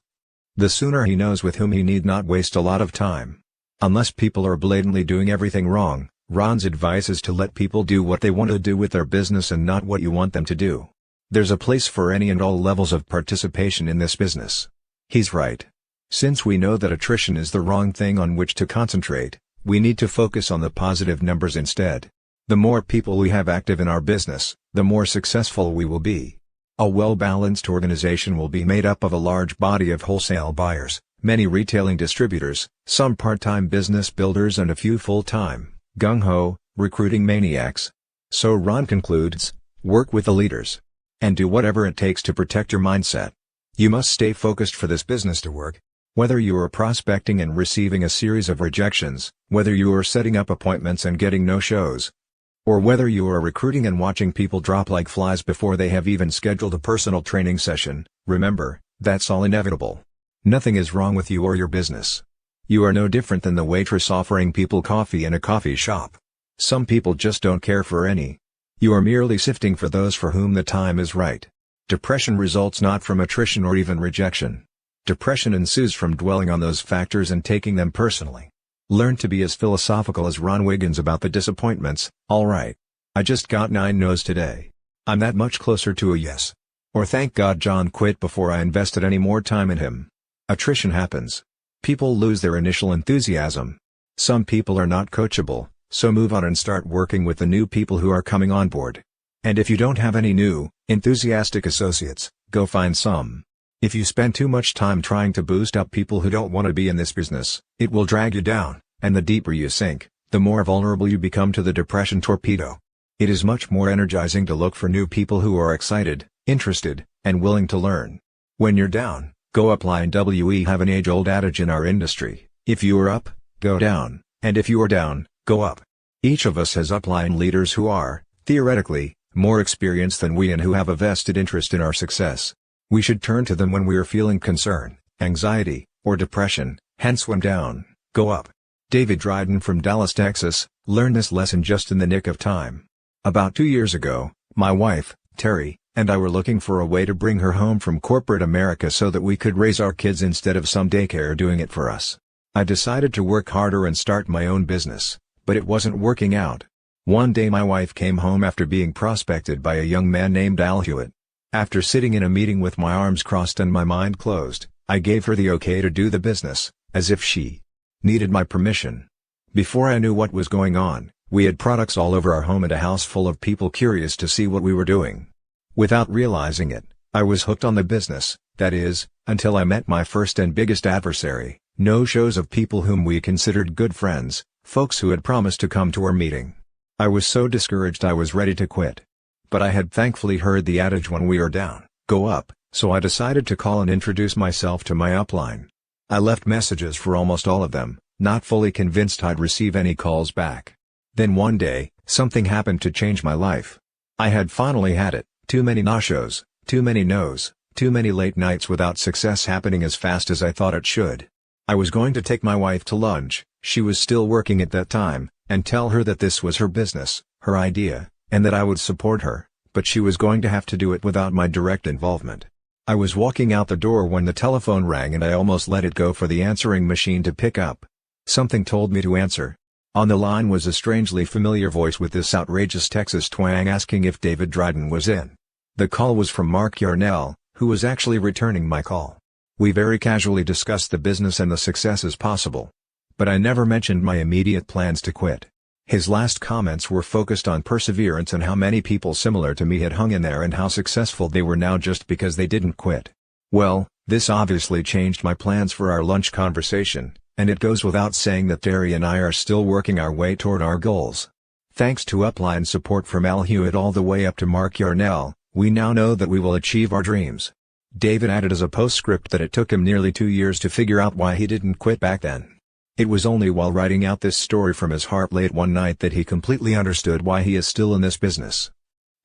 the sooner he knows with whom he need not waste a lot of time. Unless people are blatantly doing everything wrong, Ron's advice is to let people do what they want to do with their business and not what you want them to do. There's a place for any and all levels of participation in this business. He's right. Since we know that attrition is the wrong thing on which to concentrate, we need to focus on the positive numbers instead. The more people we have active in our business, the more successful we will be. A well-balanced organization will be made up of a large body of wholesale buyers, many retailing distributors, some part-time business builders and a few full-time, gung-ho, recruiting maniacs. So Ron concludes, work with the leaders. And do whatever it takes to protect your mindset. You must stay focused for this business to work. Whether you are prospecting and receiving a series of rejections, whether you are setting up appointments and getting no-shows, or whether you are recruiting and watching people drop like flies before they have even scheduled a personal training session, remember, that's all inevitable. Nothing is wrong with you or your business. You are no different than the waitress offering people coffee in a coffee shop. Some people just don't care for any. You are merely sifting for those for whom the time is right. Depression results not from attrition or even rejection. Depression ensues from dwelling on those factors and taking them personally. Learn to be as philosophical as Ron Wiggins about the disappointments. All right. I just got 9 no's today. I'm that much closer to a yes. Or thank God John quit before I invested any more time in him. Attrition happens. People lose their initial enthusiasm. Some people are not coachable, so move on and start working with the new people who are coming on board. And if you don't have any new, enthusiastic associates, go find some. If you spend too much time trying to boost up people who don't want to be in this business, it will drag you down, and the deeper you sink, the more vulnerable you become to the depression torpedo. It is much more energizing to look for new people who are excited, interested, and willing to learn. When you're down, go up. We have an age-old adage in our industry: if you are up, go down, and if you are down, go up. Each of us has upline leaders who are, theoretically, more experienced than we and who have a vested interest in our success. We should turn to them when we are feeling concern, anxiety, or depression, hence when down, go up. David Dryden from Dallas, Texas, learned this lesson just in the nick of time. About 2 years ago, my wife, Terry, and I were looking for a way to bring her home from corporate America so that we could raise our kids instead of some daycare doing it for us. I decided to work harder and start my own business, but it wasn't working out. One day my wife came home after being prospected by a young man named Al Hewitt. After sitting in a meeting with my arms crossed and my mind closed, I gave her the okay to do the business, as if she needed my permission. Before I knew what was going on, we had products all over our home and a house full of people curious to see what we were doing. Without realizing it, I was hooked on the business, that is, until I met my first and biggest adversary, no-shows of people whom we considered good friends, folks who had promised to come to our meeting. I was so discouraged I was ready to quit. But I had thankfully heard the adage when we are down, go up, so I decided to call and introduce myself to my upline. I left messages for almost all of them, not fully convinced I'd receive any calls back. Then one day, something happened to change my life. I had finally had it, too many no-shows, too many no's, too many late nights without success happening as fast as I thought it should. I was going to take my wife to lunch, she was still working at that time, and tell her that this was her business, her idea, and that I would support her, but she was going to have to do it without my direct involvement. I was walking out the door when the telephone rang and I almost let it go for the answering machine to pick up. Something told me to answer, On the line was a strangely familiar voice with this outrageous Texas twang asking if David Dryden was in. The call was from Mark Yarnell, who was actually returning my call. We very casually discussed the business and the successes possible. But I never mentioned my immediate plans to quit. His last comments were focused on perseverance and how many people similar to me had hung in there and how successful they were now just because they didn't quit. Well, this obviously changed my plans for our lunch conversation, and it goes without saying that Terry and I are still working our way toward our goals. Thanks to upline support from Al Hewitt all the way up to Mark Yarnell, we now know that we will achieve our dreams. David added as a postscript that it took him nearly 2 years to figure out why he didn't quit back then. It was only while writing out this story from his heart late one night that he completely understood why he is still in this business.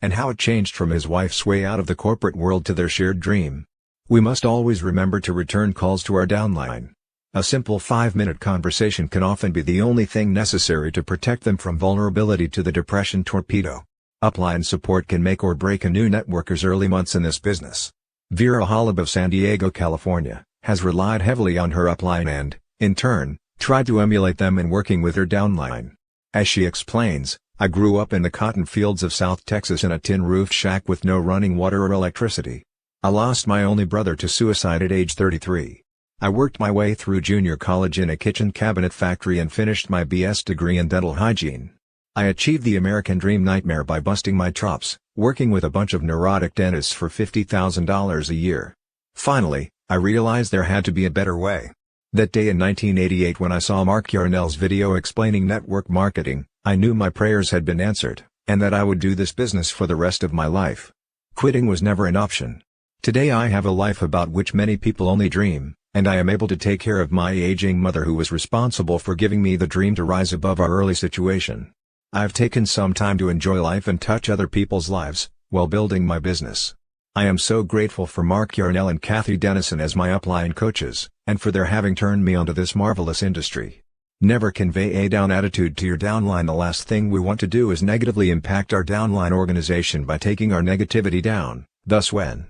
And how it changed from his wife's way out of the corporate world to their shared dream. We must always remember to return calls to our downline. A simple 5-minute conversation can often be the only thing necessary to protect them from vulnerability to the depression torpedo. Upline support can make or break a new networker's early months in this business. Vera Holub of San Diego, California, has relied heavily on her upline and, in turn, tried to emulate them in working with her downline. As she explains, I grew up in the cotton fields of South Texas in a tin-roofed shack with no running water or electricity. I lost my only brother to suicide at age 33. I worked my way through junior college in a kitchen cabinet factory and finished my BS degree in dental hygiene. I achieved the American dream nightmare by busting my chops, working with a bunch of neurotic dentists for $50,000 a year. Finally, I realized there had to be a better way. That day in 1988 when I saw Mark Yarnell's video explaining network marketing, I knew my prayers had been answered, and that I would do this business for the rest of my life. Quitting was never an option. Today I have a life about which many people only dream, and I am able to take care of my aging mother who was responsible for giving me the dream to rise above our early situation. I've taken some time to enjoy life and touch other people's lives, while building my business. I am so grateful for Mark Yarnell and Kathy Dennison as my upline coaches, and for their having turned me onto this marvelous industry. Never convey a down attitude to your downline. The last thing we want to do is negatively impact our downline organization by taking our negativity down. Thus when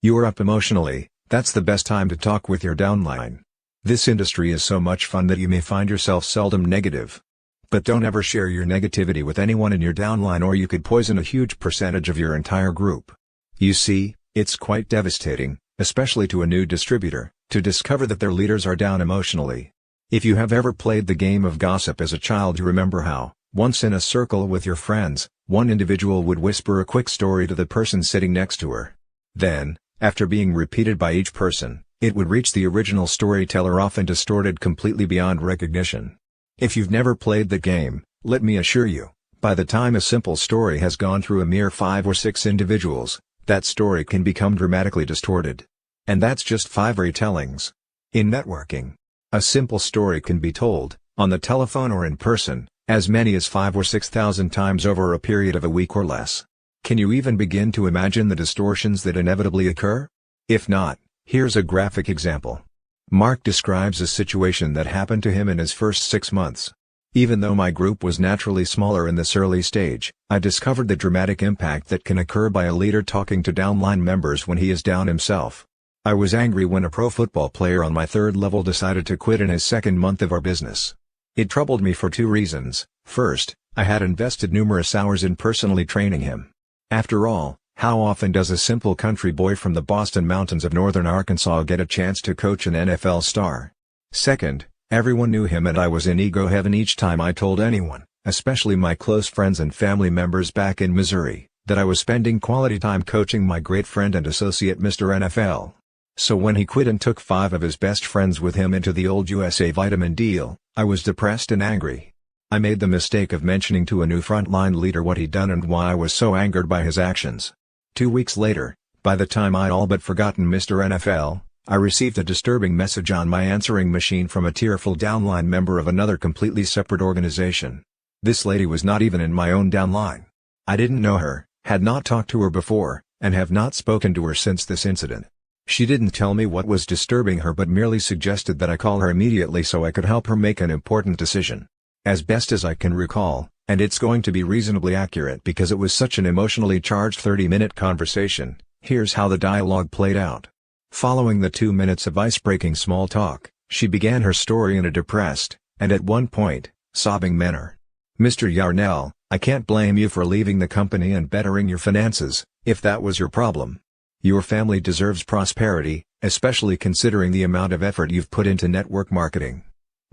you're up emotionally, that's the best time to talk with your downline. This industry is so much fun that you may find yourself seldom negative. But don't ever share your negativity with anyone in your downline or you could poison a huge percentage of your entire group. You see, it's quite devastating, especially to a new distributor, to discover that their leaders are down emotionally. If you have ever played the game of gossip as a child, you remember how, once in a circle with your friends, one individual would whisper a quick story to the person sitting next to her. Then, after being repeated by each person, it would reach the original storyteller, often distorted completely beyond recognition. If you've never played the game, let me assure you, by the time a simple story has gone through a mere 5 or 6 individuals, that story can become dramatically distorted. And that's just 5 retellings. In networking, a simple story can be told, on the telephone or in person, as many as 5 or 6,000 times over a period of a week or less. Can you even begin to imagine the distortions that inevitably occur? If not, here's a graphic example. Mark describes a situation that happened to him in his first 6 months. Even though my group was naturally smaller in this early stage, I discovered the dramatic impact that can occur by a leader talking to downline members when he is down himself. I was angry when a pro football player on my 3rd level decided to quit in his 2nd month of our business. It troubled me for 2 reasons. First, I had invested numerous hours in personally training him. After all, how often does a simple country boy from the Boston Mountains of northern Arkansas get a chance to coach an NFL star? Second, everyone knew him and I was in ego heaven each time I told anyone, especially my close friends and family members back in Missouri, that I was spending quality time coaching my great friend and associate Mr. NFL. So when he quit and took 5 of his best friends with him into the old USA Vitamin deal, I was depressed and angry. I made the mistake of mentioning to a new frontline leader what he'd done and why I was so angered by his actions. 2 weeks later, by the time I'd all but forgotten Mr. NFL, I received a disturbing message on my answering machine from a tearful downline member of another completely separate organization. This lady was not even in my own downline. I didn't know her, had not talked to her before, and have not spoken to her since this incident. She didn't tell me what was disturbing her but merely suggested that I call her immediately so I could help her make an important decision. As best as I can recall, and it's going to be reasonably accurate because it was such an emotionally charged 30-minute conversation, here's how the dialogue played out. Following the 2 minutes of ice-breaking small talk, she began her story in a depressed, and at one point, Sobbing manner. Mr. Yarnell, I can't blame you for leaving the company and bettering your finances, if that was your problem. Your family deserves prosperity, especially considering the amount of effort you've put into network marketing.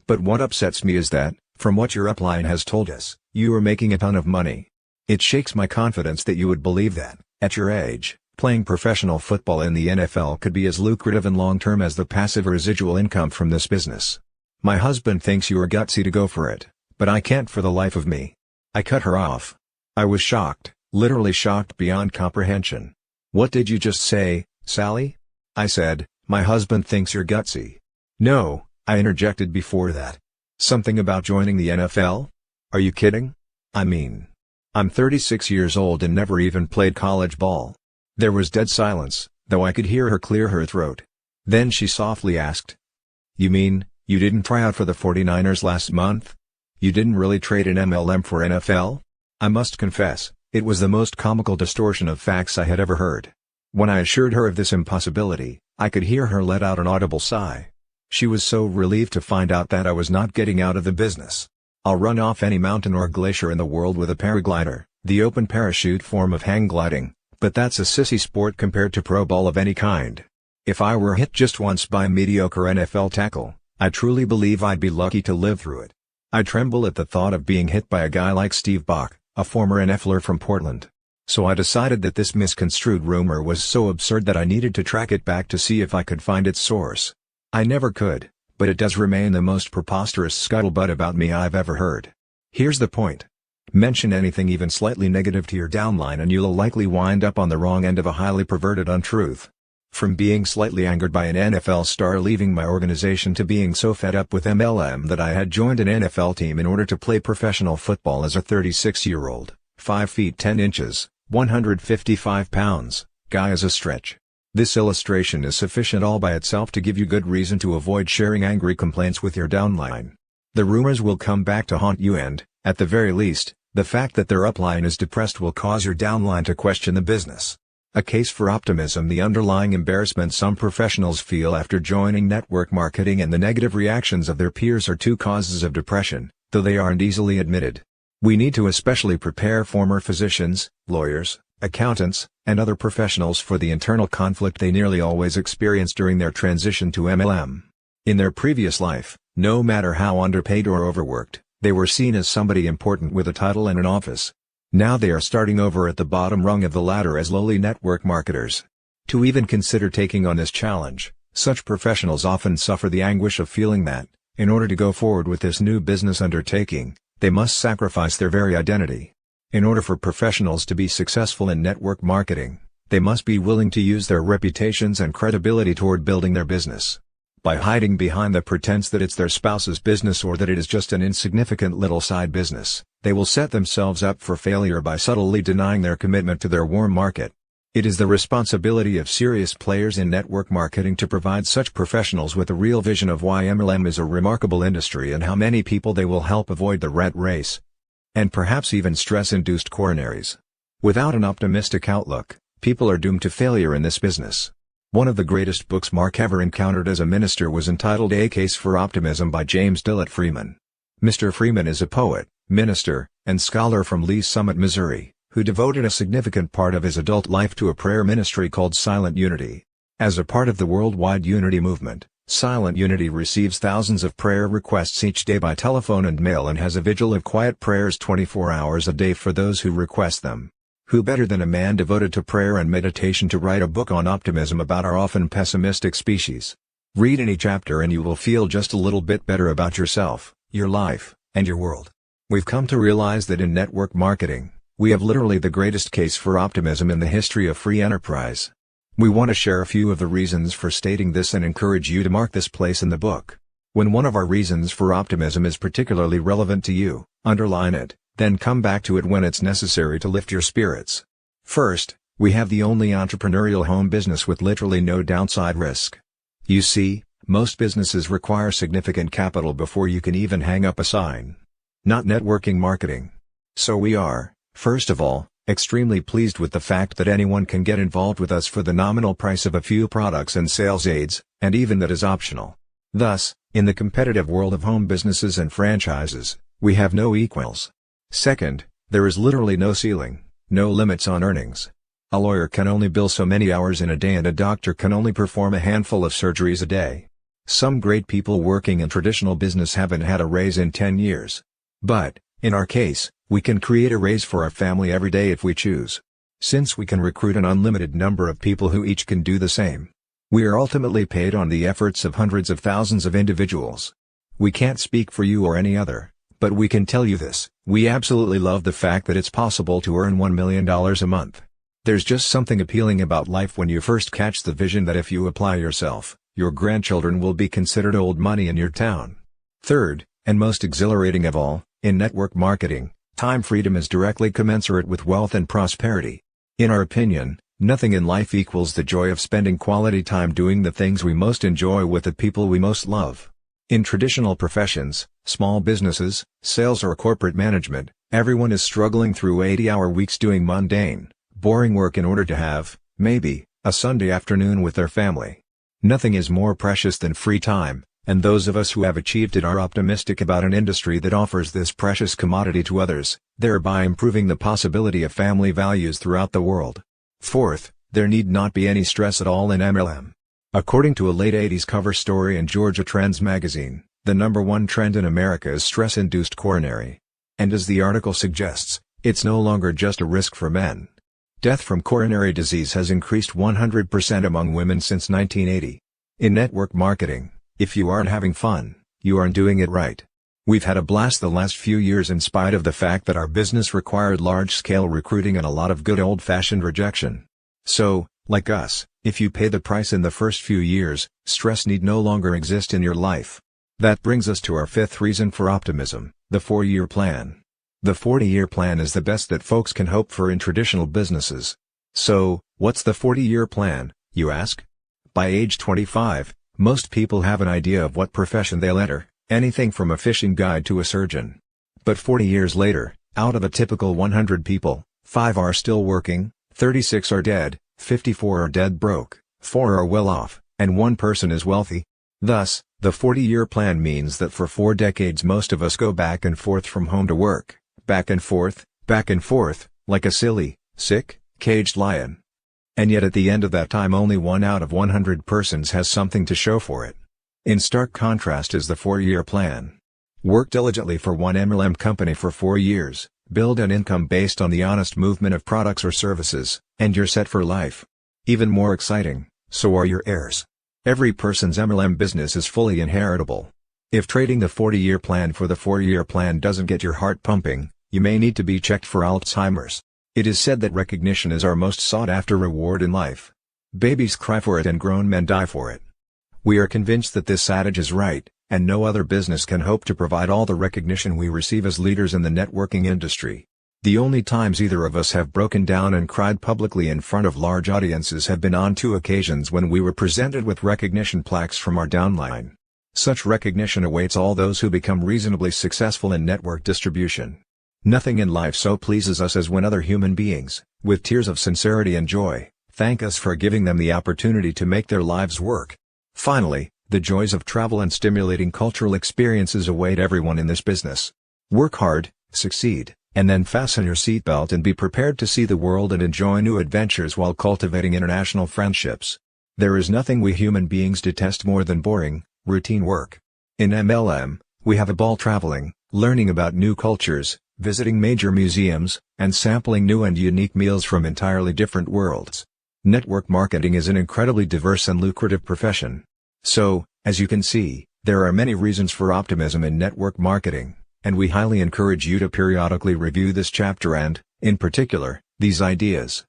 But what upsets me is that, from what your upline has told us, you are making a ton of money. It shakes my confidence that you would believe that, at your age, playing professional football in the NFL could be as lucrative and long-term as the passive residual income from this business. My husband thinks you are gutsy to go for it, but I can't for the life of me. I cut her off. I was shocked, literally shocked beyond comprehension. What did you just say, Sally? I said, my husband thinks you're gutsy. No, I interjected before that. Something about joining the NFL? Are you kidding? I mean, I'm 36 years old and never even played college ball. There was dead silence, though I could hear her clear her throat. Then she softly asked, you mean, you didn't try out for the 49ers last month? You didn't really trade an MLM for NFL? I must confess, it was the most comical distortion of facts I had ever heard. When I assured her of this impossibility, I could hear her let out an audible sigh. She was so relieved to find out that I was not getting out of the business. I'll run off any mountain or glacier in the world with a paraglider, the open parachute form of hang gliding, but that's a sissy sport compared to pro ball of any kind. If I were hit just once by a mediocre NFL tackle, I truly believe I'd be lucky to live through it. I tremble at the thought of being hit by a guy like Steve Bach, a former NFLer from Portland. So I decided that this misconstrued rumor was so absurd that I needed to track it back to see if I could find its source. I never could, but it does remain the most preposterous scuttlebutt about me I've ever heard. Here's the point. Mention anything even slightly negative to your downline and you'll likely wind up on the wrong end of a highly perverted untruth. From being slightly angered by an NFL star leaving my organization to being so fed up with MLM that I had joined an NFL team in order to play professional football as a 36-year-old, 5 feet 10 inches, 155 pounds, guy is a stretch. This illustration is sufficient all by itself to give you good reason to avoid sharing angry complaints with your downline. The rumors will come back to haunt you and, at the very least, the fact that their upline is depressed will cause your downline to question the business. A case for optimism. The underlying embarrassment some professionals feel after joining network marketing and the negative reactions of their peers are two causes of depression, though they aren't easily admitted. We need to especially prepare former physicians, lawyers, accountants, and other professionals for the internal conflict they nearly always experience during their transition to MLM. In their previous life, no matter how underpaid or overworked, they were seen as somebody important with a title and an office. Now they are starting over at the bottom rung of the ladder as lowly network marketers. To even consider taking on this challenge, such professionals often suffer the anguish of feeling that, in order to go forward with this new business undertaking, they must sacrifice their very identity. In order for professionals to be successful in network marketing, they must be willing to use their reputations and credibility toward building their business. By hiding behind the pretense that it's their spouse's business or that it is just an insignificant little side business, they will set themselves up for failure by subtly denying their commitment to their warm market. It is the responsibility of serious players in network marketing to provide such professionals with a real vision of why MLM is a remarkable industry and how many people they will help avoid the rat race, and perhaps even stress-induced coronaries. Without an optimistic outlook, people are doomed to failure in this business. One of the greatest books Mark ever encountered as a minister was entitled A Case for Optimism by James Dillett Freeman. Mr. Freeman is a poet, minister, and scholar from Lee's Summit, Missouri, who devoted a significant part of his adult life to a prayer ministry called Silent Unity. As a part of the worldwide Unity movement, Silent Unity receives thousands of prayer requests each day by telephone and mail and has a vigil of quiet prayers 24 hours a day for those who request them. Who better than a man devoted to prayer and meditation to write a book on optimism about our often pessimistic species? Read any chapter and you will feel just a little bit better about yourself, your life, and your world. We've come to realize that in network marketing, we have literally the greatest case for optimism in the history of free enterprise. We want to share a few of the reasons for stating this and encourage you to mark this place in the book. When one of our reasons for optimism is particularly relevant to you, underline it, then come back to it when it's necessary to lift your spirits. First, we have the only entrepreneurial home business with literally no downside risk. You see, most businesses require significant capital before you can even hang up a sign. Not networking marketing. So we are, first of all, extremely pleased with the fact that anyone can get involved with us for the nominal price of a few products and sales aids, and even that is optional. Thus, in the competitive world of home businesses and franchises, We have no equals. Second, there is literally no ceiling, no limits on earnings. A lawyer can only bill so many hours in a day and a doctor can only perform a handful of surgeries a day. Some great people working in traditional business haven't had a raise in 10 years. But, in our case, we can create a raise for our family every day if we choose. Since we can recruit an unlimited number of people who each can do the same. We are ultimately paid on the efforts of hundreds of thousands of individuals. We can't speak for you or any other, but we can tell you this: we absolutely love the fact that it's possible to earn $1 million a month. There's just something appealing about life when you first catch the vision that if you apply yourself, your grandchildren will be considered old money in your town. Third, and most exhilarating of all, in network marketing, time freedom is directly commensurate with wealth and prosperity. In our opinion, nothing in life equals the joy of spending quality time doing the things we most enjoy with the people we most love. In traditional professions, small businesses, sales or corporate management, everyone is struggling through 80-hour weeks doing mundane, boring work in order to have, maybe, a Sunday afternoon with their family. Nothing is more precious than free time, and those of us who have achieved it are optimistic about an industry that offers this precious commodity to others, thereby improving the possibility of family values throughout the world. Fourth, there need not be any stress at all in MLM. According to a late 80s cover story in Georgia Trends magazine, the #1 trend in America is stress-induced coronary. And as the article suggests, it's no longer just a risk for men. Death from coronary disease has increased 100% among women since 1980. In network marketing, if you aren't having fun, you aren't doing it right. We've had a blast the last few years in spite of the fact that our business required large-scale recruiting and a lot of good old-fashioned rejection. So, like us, if you pay the price in the first few years, stress need no longer exist in your life. That brings us to our fifth reason for optimism, the 4-year plan. The 40-year plan is the best that folks can hope for in traditional businesses. So, what's the 40-year plan, you ask? By age 25, most people have an idea of what profession they'll enter, anything from a fishing guide to a surgeon. But 40 years later, out of a typical 100 people, 5 are still working, 36 are dead, 54 are dead broke, 4 are well off, and 1 person is wealthy. Thus, the 40-year plan means that for 4 decades most of us go back and forth from home to work. Back and forth, like a silly, sick, caged lion. And yet at the end of that time only 1 out of 100 persons has something to show for it. In stark contrast is the 4-year plan. Work diligently for one MLM company for 4 years, build an income based on the honest movement of products or services, and you're set for life. Even more exciting, so are your heirs. Every person's MLM business is fully inheritable. If trading the 40-year plan for the 4-year plan doesn't get your heart pumping, you may need to be checked for Alzheimer's. It is said that recognition is our most sought-after reward in life. Babies cry for it and grown men die for it. We are convinced that this adage is right, and no other business can hope to provide all the recognition we receive as leaders in the networking industry. The only times either of us have broken down and cried publicly in front of large audiences have been on 2 occasions when we were presented with recognition plaques from our downline. Such recognition awaits all those who become reasonably successful in network distribution. Nothing in life so pleases us as when other human beings, with tears of sincerity and joy, thank us for giving them the opportunity to make their lives work. Finally, the joys of travel and stimulating cultural experiences await everyone in this business. Work hard, succeed, and then fasten your seatbelt and be prepared to see the world and enjoy new adventures while cultivating international friendships. There is nothing we human beings detest more than boring, routine work. In MLM, we have a ball traveling, learning about new cultures, visiting major museums, and sampling new and unique meals from entirely different worlds. Network marketing is an incredibly diverse and lucrative profession. So, as you can see, there are many reasons for optimism in network marketing, and we highly encourage you to periodically review this chapter and, in particular, these ideas.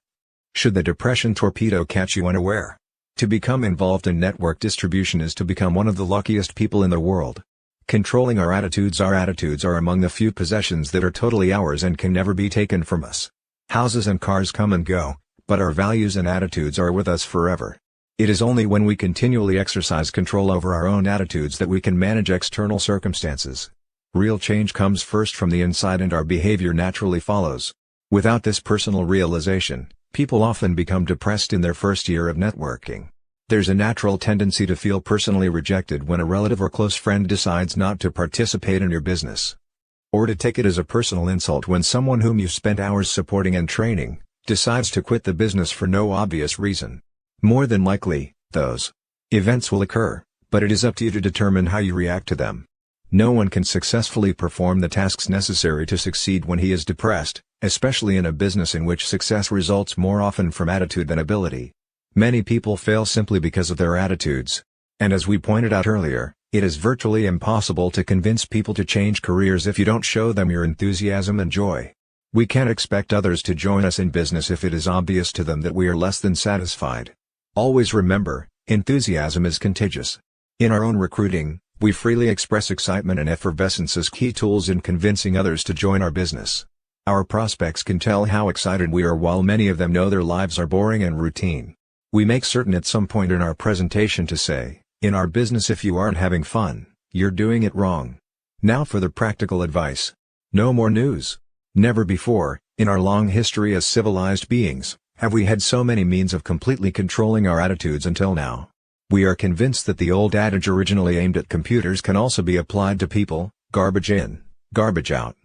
Should the depression torpedo catch you unaware? To become involved in network distribution is to become one of the luckiest people in the world. Controlling our attitudes are among the few possessions that are totally ours and can never be taken from us. Houses and cars come and go, but our values and attitudes are with us forever. It is only when we continually exercise control over our own attitudes that we can manage external circumstances. Real change comes first from the inside and our behavior naturally follows. Without this personal realization, people often become depressed in their first year of networking. There's a natural tendency to feel personally rejected when a relative or close friend decides not to participate in your business. Or to take it as a personal insult when someone whom you spent hours supporting and training, decides to quit the business for no obvious reason. More than likely, those events will occur, but it is up to you to determine how you react to them. No one can successfully perform the tasks necessary to succeed when he is depressed, especially in a business in which success results more often from attitude than ability. Many people fail simply because of their attitudes. And as we pointed out earlier, it is virtually impossible to convince people to change careers if you don't show them your enthusiasm and joy. We can't expect others to join us in business if it is obvious to them that we are less than satisfied. Always remember, enthusiasm is contagious. In our own recruiting, we freely express excitement and effervescence as key tools in convincing others to join our business. Our prospects can tell how excited we are while many of them know their lives are boring and routine. We make certain at some point in our presentation to say, in our business if you aren't having fun, you're doing it wrong. Now for the practical advice. No more news. Never before, in our long history as civilized beings, have we had so many means of completely controlling our attitudes until now. We are convinced that the old adage originally aimed at computers can also be applied to people, garbage in, garbage out.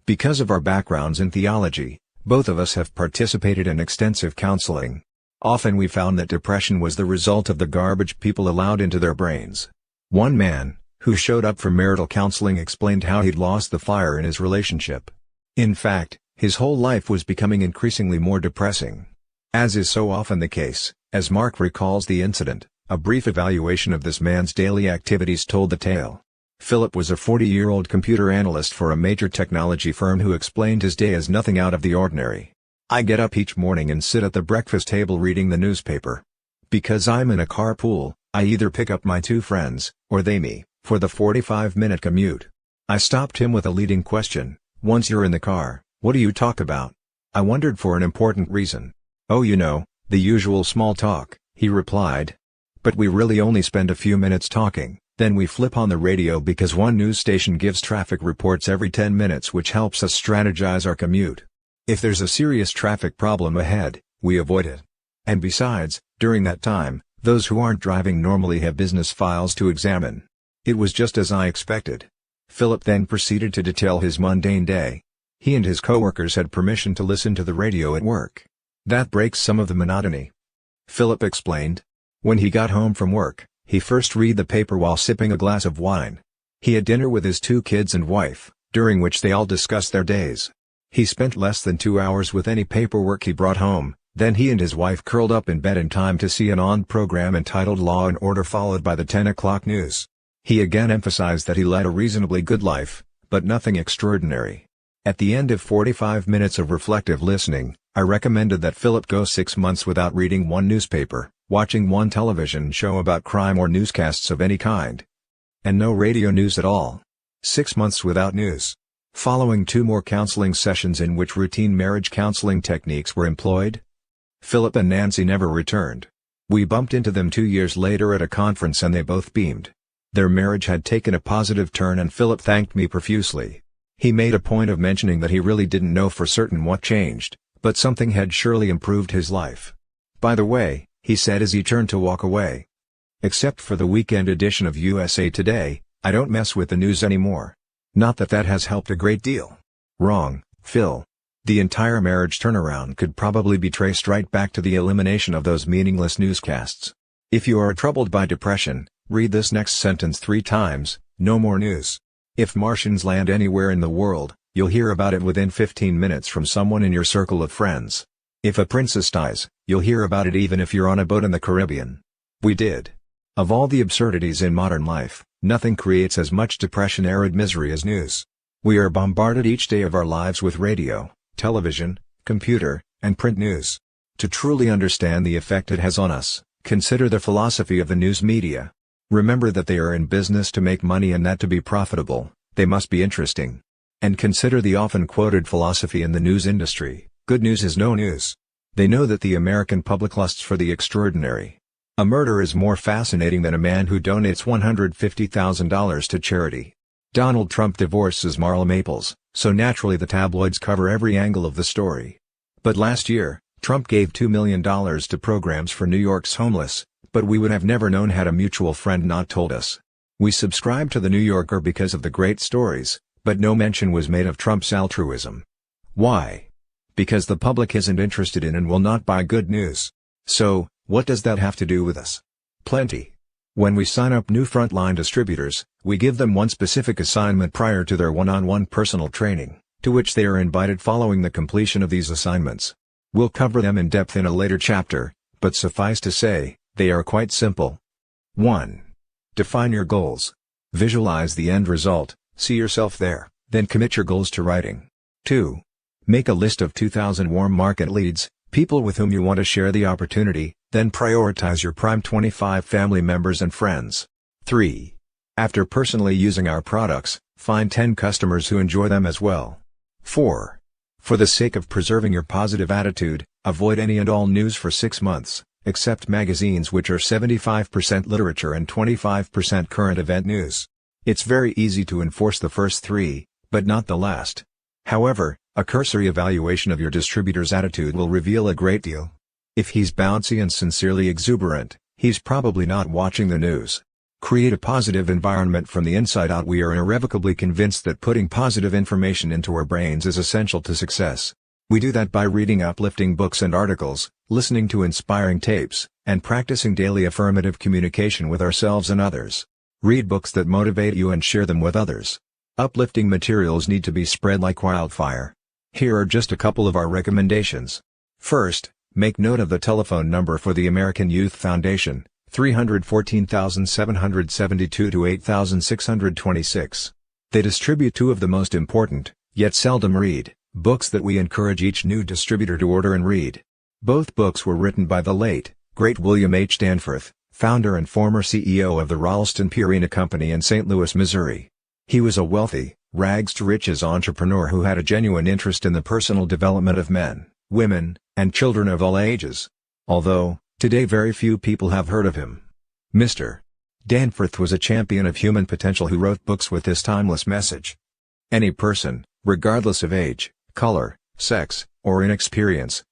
Because of our backgrounds in theology, both of us have participated in extensive counseling. Often we found that depression was the result of the garbage people allowed into their brains. One man, who showed up for marital counseling, explained how he'd lost the fire in his relationship. In fact, his whole life was becoming increasingly more depressing. As is so often the case, as Mark recalls the incident, a brief evaluation of this man's daily activities told the tale. Philip was a 40-year-old computer analyst for a major technology firm who explained his day as nothing out of the ordinary. I get up each morning and sit at the breakfast table reading the newspaper. Because I'm in a carpool, I either pick up my two friends, or they me, for the 45-minute commute. I stopped him with a leading question. Once you're in the car, what do you talk about? I wondered for an important reason. Oh, you know, the usual small talk, he replied. But we really only spend a few minutes talking, then we flip on the radio because one news station gives traffic reports every 10 minutes which helps us strategize our commute. If there's a serious traffic problem ahead, we avoid it. And besides, during that time, those who aren't driving normally have business files to examine. It was just as I expected. Philip then proceeded to detail his mundane day. He and his coworkers had permission to listen to the radio at work. That breaks some of the monotony. Philip explained. When he got home from work, he first read the paper while sipping a glass of wine. He had dinner with his two kids and wife, during which they all discussed their days. He spent less than 2 hours with any paperwork he brought home, then he and his wife curled up in bed in time to see an on-program entitled Law and Order followed by the 10 o'clock news. He again emphasized that he led a reasonably good life, but nothing extraordinary. At the end of 45 minutes of reflective listening, I recommended that Philip go 6 months without reading one newspaper, watching one television show about crime or newscasts of any kind. And no radio news at all. 6 months without news. Following 2 more counseling sessions in which routine marriage counseling techniques were employed. Philip and Nancy never returned. We bumped into them 2 years later at a conference and they both beamed. Their marriage had taken a positive turn and Philip thanked me profusely. He made a point of mentioning that he really didn't know for certain what changed, but something had surely improved his life. By the way, he said as he turned to walk away. Except for the weekend edition of USA Today, I don't mess with the news anymore. Not that that has helped a great deal. Wrong, Phil. The entire marriage turnaround could probably be traced right back to the elimination of those meaningless newscasts. If you are troubled by depression, read this next sentence 3 times, no more news. If Martians land anywhere in the world, you'll hear about it within 15 minutes from someone in your circle of friends. If a princess dies, you'll hear about it even if you're on a boat in the Caribbean. We did. Of all the absurdities in modern life, nothing creates as much depression-arid misery as news. We are bombarded each day of our lives with radio, television, computer, and print news. To truly understand the effect it has on us, consider the philosophy of the news media. Remember that they are in business to make money and that to be profitable, they must be interesting. And consider the often quoted philosophy in the news industry, good news is no news. They know that the American public lusts for the extraordinary. A murder is more fascinating than a man who donates $150,000 to charity. Donald Trump divorces Marla Maples, so naturally the tabloids cover every angle of the story. But last year, Trump gave $2 million to programs for New York's homeless, but we would have never known had a mutual friend not told us. We subscribe to The New Yorker because of the great stories, But no mention was made of Trump's altruism. Why? Because the public isn't interested in and will not buy good news. So, what does that have to do with us? Plenty. When we sign up new frontline distributors, we give them one specific assignment prior to their one-on-one personal training, to which they are invited following the completion of these assignments. We'll cover them in depth in a later chapter, but suffice to say, they are quite simple. 1. Define your goals. Visualize the end result, see yourself there, then commit your goals to writing. 2. Make a list of 2,000 warm market leads, people with whom you want to share the opportunity, then prioritize your prime 25 family members and friends. 3. After personally using our products, find 10 customers who enjoy them as well. 4. For the sake of preserving your positive attitude, avoid any and all news for 6 months, except magazines which are 75% literature and 25% current event news. It's very easy to enforce the first 3, but not the last. However, a cursory evaluation of your distributor's attitude will reveal a great deal. If he's bouncy and sincerely exuberant, he's probably not watching the news. Create a positive environment from the inside out. We are irrevocably convinced that putting positive information into our brains is essential to success. We do that by reading uplifting books and articles, listening to inspiring tapes, and practicing daily affirmative communication with ourselves and others. Read books that motivate you and share them with others. Uplifting materials need to be spread like wildfire. Here are just a couple of our recommendations. First, make note of the telephone number for the American Youth Foundation, 314,772-8626. They distribute 2 of the most important, yet seldom read, books that we encourage each new distributor to order and read. Both books were written by the late, great William H. Danforth, founder and former CEO of the Ralston Purina Company in St. Louis, Missouri. He was a wealthy, rags-to-riches entrepreneur who had a genuine interest in the personal development of men, women, and children of all ages. Although, today very few people have heard of him. Mr. Danforth was a champion of human potential who wrote books with this timeless message. Any person, regardless of age, color, sex, or inexperience,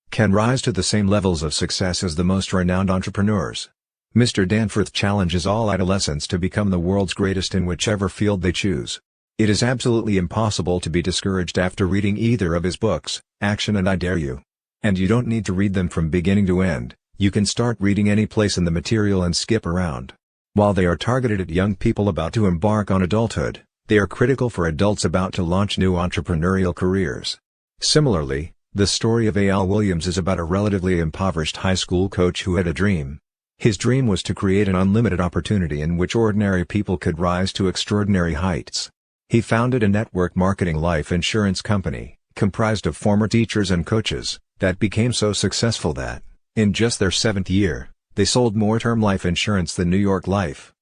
can rise to the same levels of success as the most renowned entrepreneurs. Mr. Danforth challenges all adolescents to become the world's greatest in whichever field they choose. It is absolutely impossible to be discouraged after reading either of his books, Action and I Dare You. And you don't need to read them from beginning to end, you can start reading any place in the material and skip around. While they are targeted at young people about to embark on adulthood, they are critical for adults about to launch new entrepreneurial careers. Similarly, the story of A.L. Williams is about a relatively impoverished high school coach who had a dream. His dream was to create an unlimited opportunity in which ordinary people could rise to extraordinary heights. He founded a network marketing life insurance company, comprised of former teachers and coaches, that became so successful that, in just their 7th year, they sold more term life insurance than New York Life,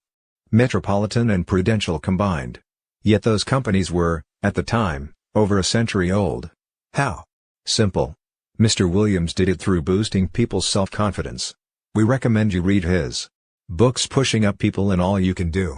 Metropolitan and Prudential combined. Yet those companies were, at the time, over a century old. How? Simple. Mr. Williams did it through boosting people's self-confidence. We recommend you read his books Pushing Up People and All You Can Do.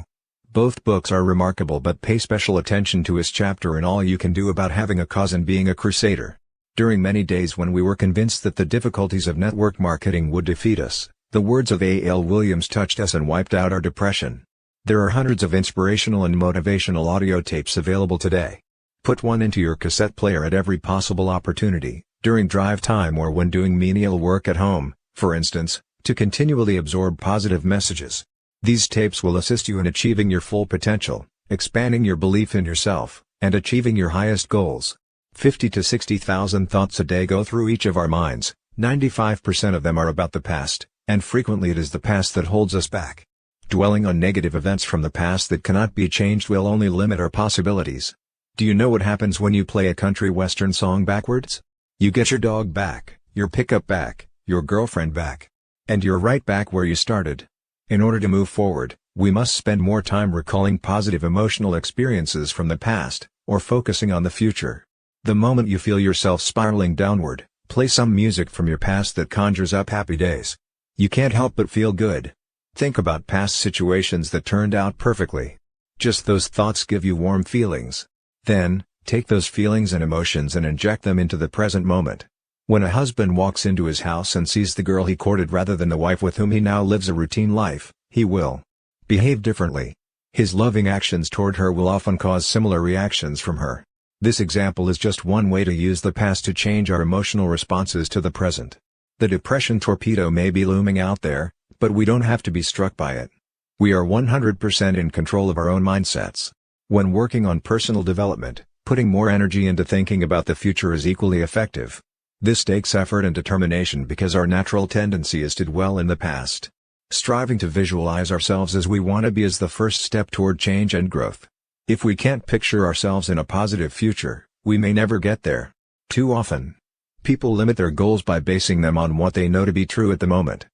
Both books are remarkable, but pay special attention to his chapter in All You Can Do about having a cause and being a crusader. During many days when we were convinced that the difficulties of network marketing would defeat us, the words of A.L. Williams touched us and wiped out our depression. There are hundreds of inspirational and motivational audio tapes available today. Put one into your cassette player at every possible opportunity, during drive time or when doing menial work at home, for instance, to continually absorb positive messages. These tapes will assist you in achieving your full potential, expanding your belief in yourself, and achieving your highest goals. 50 to 60,000 thoughts a day go through each of our minds, 95% of them are about the past, and frequently it is the past that holds us back. Dwelling on negative events from the past that cannot be changed will only limit our possibilities. Do you know what happens when you play a country western song backwards? You get your dog back, your pickup back, your girlfriend back. And you're right back where you started. In order to move forward, we must spend more time recalling positive emotional experiences from the past, or focusing on the future. The moment you feel yourself spiraling downward, play some music from your past that conjures up happy days. You can't help but feel good. Think about past situations that turned out perfectly. Just those thoughts give you warm feelings. Then, take those feelings and emotions and inject them into the present moment. When a husband walks into his house and sees the girl he courted rather than the wife with whom he now lives a routine life, he will behave differently. His loving actions toward her will often cause similar reactions from her. This example is just one way to use the past to change our emotional responses to the present. The depression torpedo may be looming out there, but we don't have to be struck by it. We are 100% in control of our own mindsets. When working on personal development, putting more energy into thinking about the future is equally effective. This takes effort and determination because our natural tendency is to dwell in the past. Striving to visualize ourselves as we want to be is the first step toward change and growth. If we can't picture ourselves in a positive future, we may never get there. Too often, people limit their goals by basing them on what they know to be true at the moment.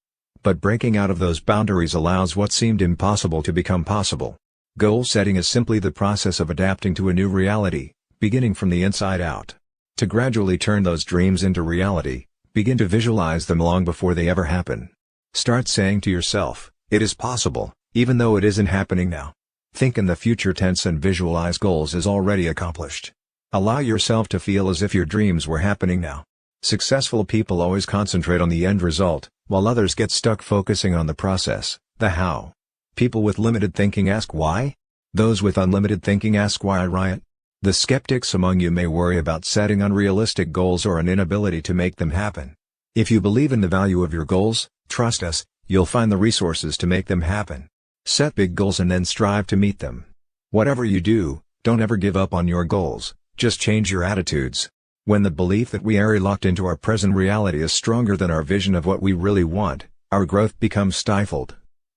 But breaking out of those boundaries allows what seemed impossible to become possible. Goal setting is simply the process of adapting to a new reality, beginning from the inside out. To gradually turn those dreams into reality, begin to visualize them long before they ever happen. Start saying to yourself, "It is possible, even though it isn't happening now." Think in the future tense and visualize goals as already accomplished. Allow yourself to feel as if your dreams were happening now. Successful people always concentrate on the end result, while others get stuck focusing on the process, the how. People with limited thinking ask why? Those with unlimited thinking ask why, right? The skeptics among you may worry about setting unrealistic goals or an inability to make them happen. If you believe in the value of your goals, trust us, you'll find the resources to make them happen. Set big goals and then strive to meet them. Whatever you do, don't ever give up on your goals, just change your attitudes. When the belief that we are locked into our present reality is stronger than our vision of what we really want, our growth becomes stifled.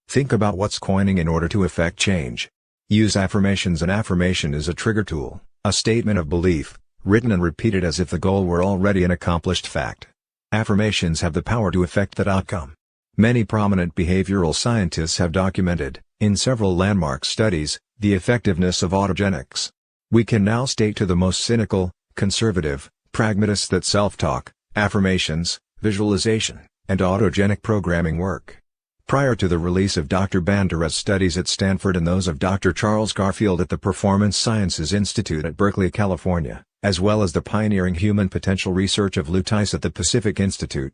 Think about what's coining in order to effect change. Use affirmations. An affirmation is a trigger tool, a statement of belief, written and repeated as if the goal were already an accomplished fact. Affirmations have the power to affect that outcome. Many prominent behavioral scientists have documented, in several landmark studies, the effectiveness of autogenics. We can now state to the most cynical, conservative, pragmatists that self-talk, affirmations, visualization, and autogenic programming work. Prior to the release of Dr. Bandura's studies at Stanford and those of Dr. Charles Garfield at the Performance Sciences Institute at Berkeley, California, as well as the pioneering human potential research of Lou Tice at the Pacific Institute,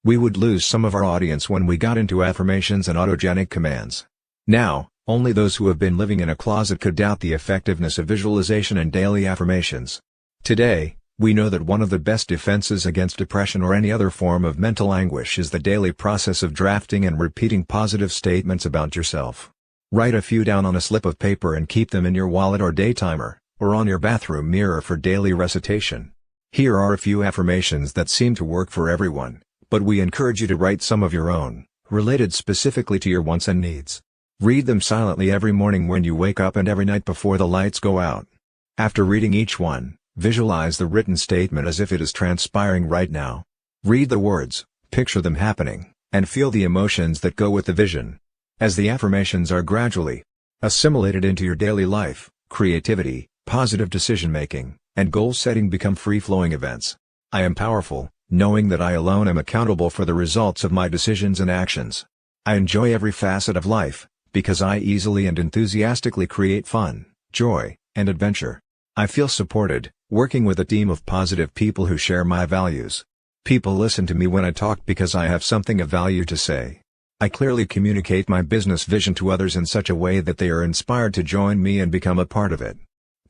we would lose some of our audience when we got into affirmations and autogenic commands. Now, only those who have been living in a closet could doubt the effectiveness of visualization and daily affirmations. Today, we know that one of the best defenses against depression or any other form of mental anguish is the daily process of drafting and repeating positive statements about yourself. Write a few down on a slip of paper and keep them in your wallet or day timer, or on your bathroom mirror for daily recitation. Here are a few affirmations that seem to work for everyone, but we encourage you to write some of your own, related specifically to your wants and needs. Read them silently every morning when you wake up and every night before the lights go out. After reading each one, visualize the written statement as if it is transpiring right now. Read the words, picture them happening, and feel the emotions that go with the vision. As the affirmations are gradually assimilated into your daily life, creativity, positive decision-making, and goal-setting become free-flowing events. I am powerful, knowing that I alone am accountable for the results of my decisions and actions. I enjoy every facet of life, because I easily and enthusiastically create fun, joy, and adventure. I feel supported, working with a team of positive people who share my values. People listen to me when I talk because I have something of value to say. I clearly communicate my business vision to others in such a way that they are inspired to join me and become a part of it.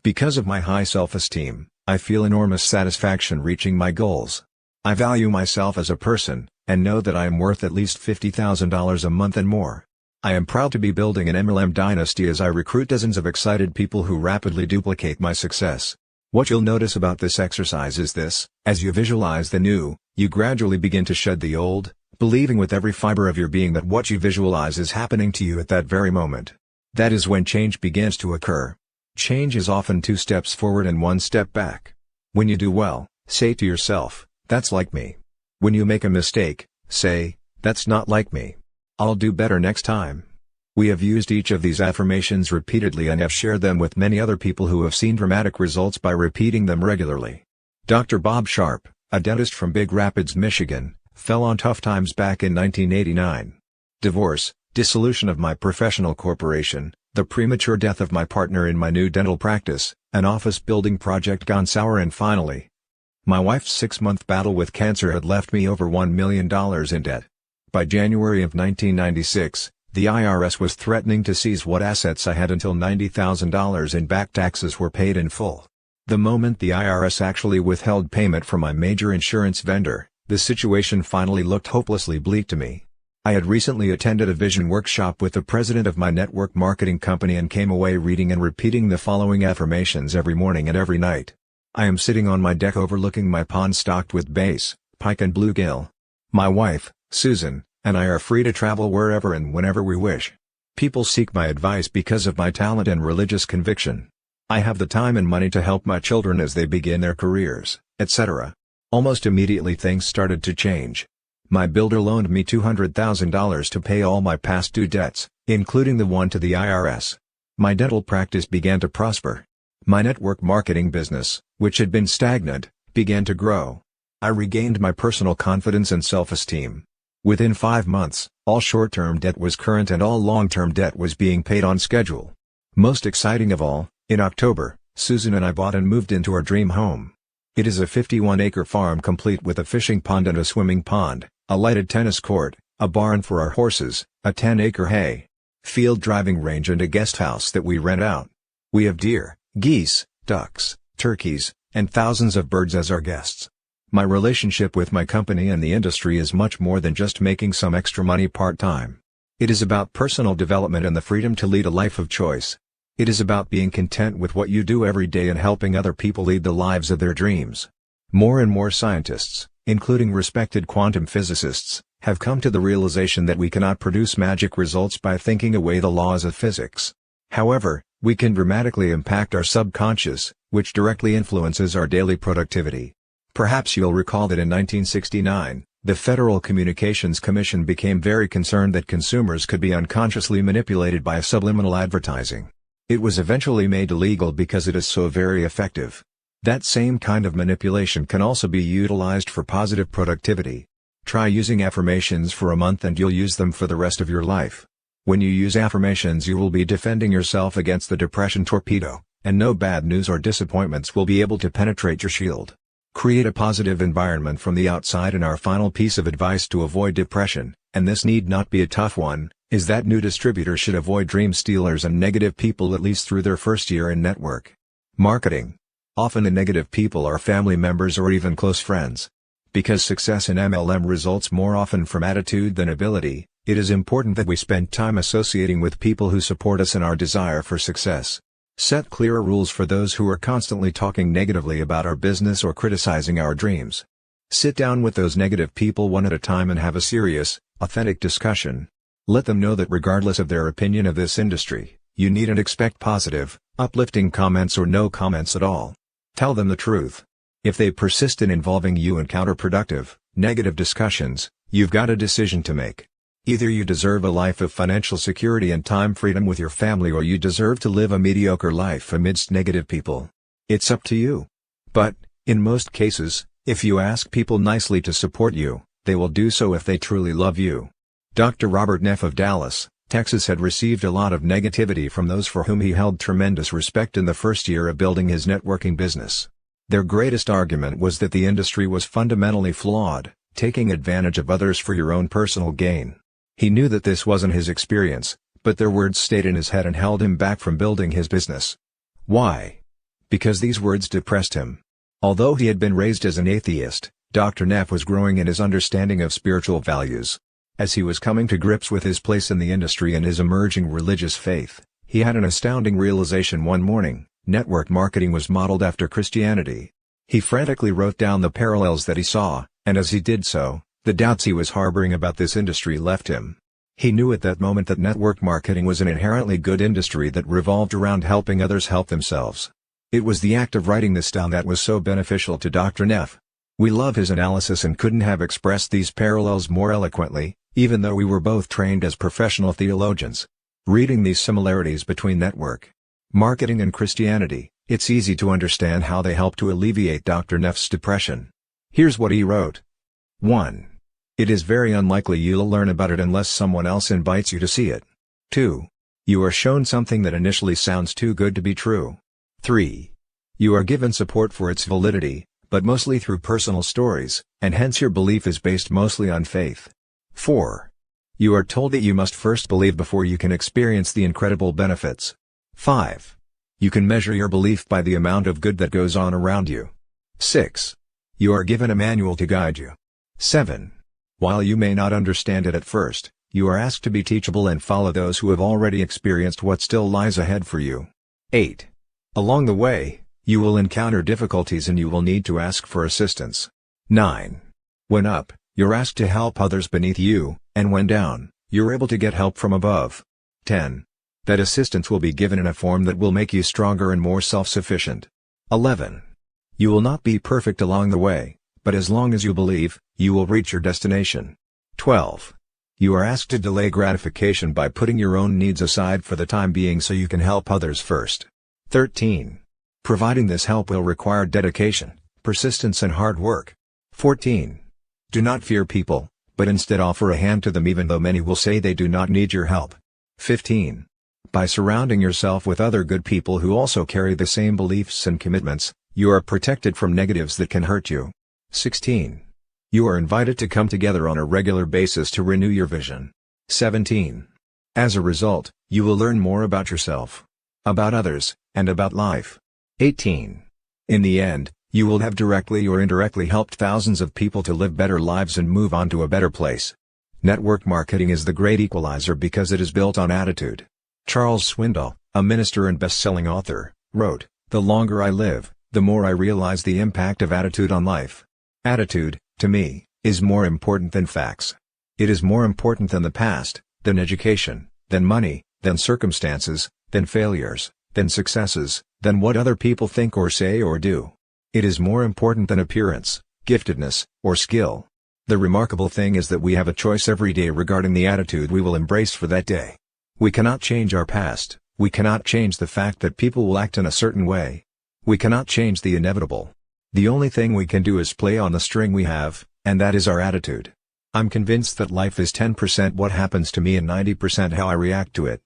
Because of my high self-esteem, I feel enormous satisfaction reaching my goals. I value myself as a person, and know that I am worth at least $50,000 a month and more. I am proud to be building an MLM dynasty as I recruit dozens of excited people who rapidly duplicate my success. What you'll notice about this exercise is this: as you visualize the new, you gradually begin to shed the old, believing with every fiber of your being that what you visualize is happening to you at that very moment. That is when change begins to occur. Change is often 2 steps forward and 1 step back. When you do well, say to yourself, "That's like me." When you make a mistake, say, "That's not like me. I'll do better next time." We have used each of these affirmations repeatedly and have shared them with many other people who have seen dramatic results by repeating them regularly. Dr. Bob Sharp, a dentist from Big Rapids, Michigan, fell on tough times back in 1989. Divorce, dissolution of my professional corporation, the premature death of my partner in my new dental practice, an office building project gone sour, and finally, my wife's 6-month battle with cancer had left me over $1 million in debt. By January of 1996, The IRS was threatening to seize what assets I had until $90,000 in back taxes were paid in full. The moment the IRS actually withheld payment from my major insurance vendor, the situation finally looked hopelessly bleak to me. I had recently attended a vision workshop with the president of my network marketing company and came away reading and repeating the following affirmations every morning and every night. I am sitting on my deck overlooking my pond stocked with bass, pike and bluegill. My wife, Susan, and I are free to travel wherever and whenever we wish. People seek my advice because of my talent and religious conviction. I have the time and money to help my children as they begin their careers, etc. Almost immediately things started to change. My builder loaned me $200,000 to pay all my past due debts, including the one to the IRS. My dental practice began to prosper. My network marketing business, which had been stagnant, began to grow. I regained my personal confidence and self-esteem. Within 5 months, all short-term debt was current and all long-term debt was being paid on schedule. Most exciting of all, in October, Susan and I bought and moved into our dream home. It is a 51-acre farm complete with a fishing pond and a swimming pond, a lighted tennis court, a barn for our horses, a 10-acre hay field driving range and a guest house that we rent out. We have deer, geese, ducks, turkeys, and thousands of birds as our guests. My relationship with my company and the industry is much more than just making some extra money part-time. It is about personal development and the freedom to lead a life of choice. It is about being content with what you do every day and helping other people lead the lives of their dreams. More and more scientists, including respected quantum physicists, have come to the realization that we cannot produce magic results by thinking away the laws of physics. However, we can dramatically impact our subconscious, which directly influences our daily productivity. Perhaps you'll recall that in 1969, the Federal Communications Commission became very concerned that consumers could be unconsciously manipulated by subliminal advertising. It was eventually made illegal because it is so very effective. That same kind of manipulation can also be utilized for positive productivity. Try using affirmations for a month and you'll use them for the rest of your life. When you use affirmations, you will be defending yourself against the depression torpedo, and no bad news or disappointments will be able to penetrate your shield. Create a positive environment from the outside, and our final piece of advice to avoid depression, and this need not be a tough one, is that new distributors should avoid dream stealers and negative people at least through their first year in network marketing. Often the negative people are family members or even close friends. Because success in MLM results more often from attitude than ability, it is important that we spend time associating with people who support us in our desire for success. Set clearer rules for those who are constantly talking negatively about our business or criticizing our dreams. Sit down with those negative people one at a time and have a serious, authentic discussion. Let them know that regardless of their opinion of this industry, you needn't expect positive, uplifting comments or no comments at all. Tell them the truth. If they persist in involving you in counterproductive, negative discussions, you've got a decision to make. Either you deserve a life of financial security and time freedom with your family, or you deserve to live a mediocre life amidst negative people. It's up to you. But, in most cases, if you ask people nicely to support you, they will do so if they truly love you. Dr. Robert Neff of Dallas, Texas had received a lot of negativity from those for whom he held tremendous respect in the first year of building his networking business. Their greatest argument was that the industry was fundamentally flawed, taking advantage of others for your own personal gain. He knew that this wasn't his experience, but their words stayed in his head and held him back from building his business. Why? Because these words depressed him. Although he had been raised as an atheist, Dr. Neff was growing in his understanding of spiritual values. As he was coming to grips with his place in the industry and his emerging religious faith, he had an astounding realization one morning: network marketing was modeled after Christianity. He frantically wrote down the parallels that he saw, and as he did so, the doubts he was harboring about this industry left him. He knew at that moment that network marketing was an inherently good industry that revolved around helping others help themselves. It was the act of writing this down that was so beneficial to Dr. Neff. We love his analysis and couldn't have expressed these parallels more eloquently, even though we were both trained as professional theologians. Reading these similarities between network marketing and Christianity, it's easy to understand how they help to alleviate Dr. Neff's depression. Here's what he wrote. 1. It is very unlikely you'll learn about it unless someone else invites you to see it. 2. You are shown something that initially sounds too good to be true. 3. You are given support for its validity, but mostly through personal stories, and hence your belief is based mostly on faith. 4. You are told that you must first believe before you can experience the incredible benefits. 5. You can measure your belief by the amount of good that goes on around you. 6. You are given a manual to guide you. 7. While you may not understand it at first, you are asked to be teachable and follow those who have already experienced what still lies ahead for you. 8. Along the way, you will encounter difficulties and you will need to ask for assistance. 9. When up, you're asked to help others beneath you, and when down, you're able to get help from above. 10. That assistance will be given in a form that will make you stronger and more self-sufficient. 11. You will not be perfect along the way, but as long as you believe, you will reach your destination. 12. You are asked to delay gratification by putting your own needs aside for the time being so you can help others first. 13. Providing this help will require dedication, persistence and hard work. 14. Do not fear people, but instead offer a hand to them even though many will say they do not need your help. 15. By surrounding yourself with other good people who also carry the same beliefs and commitments, you are protected from negatives that can hurt you. 16. You are invited to come together on a regular basis to renew your vision. 17. As a result, you will learn more about yourself, about others, and about life. 18. In the end, you will have directly or indirectly helped thousands of people to live better lives and move on to a better place. Network marketing is the great equalizer because it is built on attitude. Charles Swindoll, a minister and best-selling author, wrote, "The longer I live, the more I realize the impact of attitude on life. Attitude, to me, is more important than facts. It is more important than the past, than education, than money, than circumstances, than failures, than successes, than what other people think or say or do. It is more important than appearance, giftedness, or skill. The remarkable thing is that we have a choice every day regarding the attitude we will embrace for that day. We cannot change our past, we cannot change the fact that people will act in a certain way. We cannot change the inevitable. The only thing we can do is play on the string we have, and that is our attitude. I'm convinced that life is 10% what happens to me and 90% how I react to it.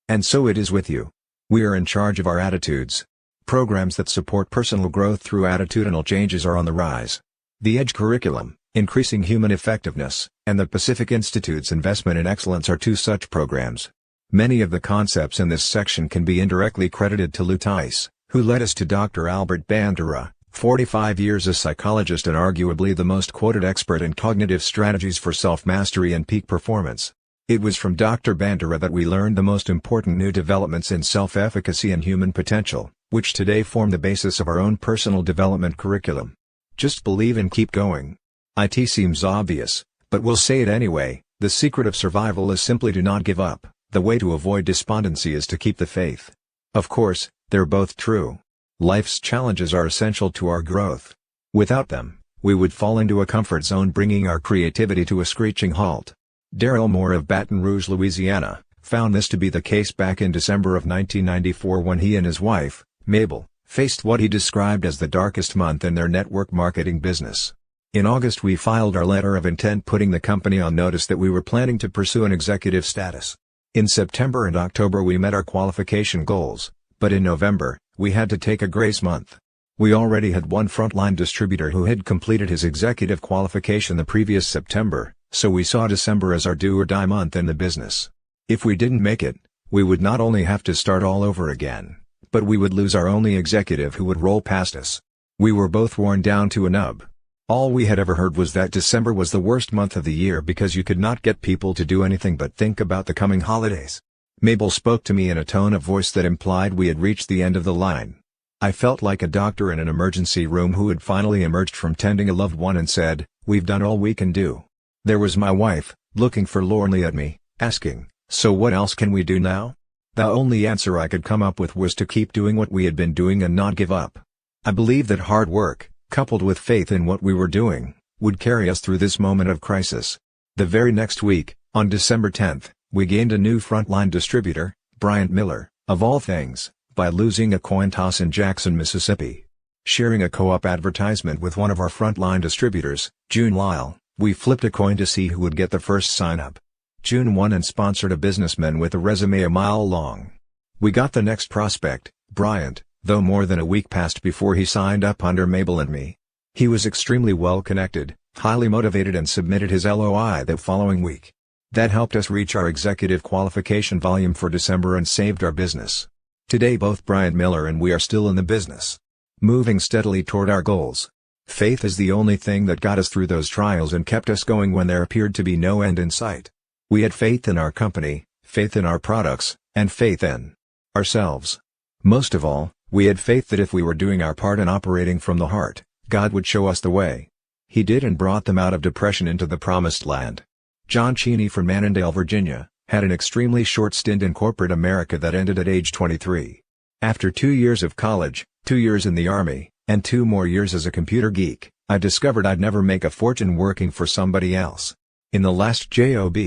And so it is with you. We are in charge of our attitudes. Programs that support personal growth through attitudinal changes are on the rise. The EDGE curriculum, Increasing Human Effectiveness, and the Pacific Institute's Investment in Excellence are two such programs. Many of the concepts in this section can be indirectly credited to Lou Tice, who led us to Dr. Albert Bandura, 45 years a psychologist and arguably the most quoted expert in cognitive strategies for self-mastery and peak performance. It was from Dr. Bandura that we learned the most important new developments in self-efficacy and human potential, which today form the basis of our own personal development curriculum. Just believe and keep going. It seems obvious, but we'll say it anyway, the secret of survival is simply to not give up, the way to avoid despondency is to keep the faith. Of course, they're both true. Life's challenges are essential to our growth. Without them, we would fall into a comfort zone bringing our creativity to a screeching halt. Daryl Moore of Baton Rouge, Louisiana, found this to be the case back in December of 1994 when he and his wife, Mabel, faced what he described as the darkest month in their network marketing business. In August we filed our letter of intent putting the company on notice that we were planning to pursue an executive status. In September and October we met our qualification goals, but in November, we had to take a grace month. We already had one frontline distributor who had completed his executive qualification the previous September, so we saw December as our do-or-die month in the business. If we didn't make it, we would not only have to start all over again, but we would lose our only executive who would roll past us. We were both worn down to a nub. All we had ever heard was that December was the worst month of the year because you could not get people to do anything but think about the coming holidays. Mabel spoke to me in a tone of voice that implied we had reached the end of the line. I felt like a doctor in an emergency room who had finally emerged from tending a loved one and said, "We've done all we can do." There was my wife, looking forlornly at me, asking, "So what else can we do now?" The only answer I could come up with was to keep doing what we had been doing and not give up. I believe that hard work, coupled with faith in what we were doing, would carry us through this moment of crisis. The very next week, on December 10th, we gained a new frontline distributor, Bryant Miller, of all things, by losing a coin toss in Jackson, Mississippi. Sharing a co-op advertisement with one of our frontline distributors, June Lyle, we flipped a coin to see who would get the first sign-up. June won and sponsored a businessman with a resume a mile long. We got the next prospect, Bryant, though more than a week passed before he signed up under Mabel and me. He was extremely well connected, highly motivated and submitted his LOI that following week. That helped us reach our executive qualification volume for December and saved our business. Today both Brian Miller and we are still in the business, moving steadily toward our goals. Faith is the only thing that got us through those trials and kept us going when there appeared to be no end in sight. We had faith in our company, faith in our products, and faith in ourselves. Most of all, we had faith that if we were doing our part and operating from the heart, God would show us the way. He did, and brought them out of depression into the promised land. John Cheney from Annandale, Virginia, had an extremely short stint in corporate America that ended at age 23. After 2 years of college, 2 years in the Army, and 2 more years as a computer geek, I discovered I'd never make a fortune working for somebody else. In the last job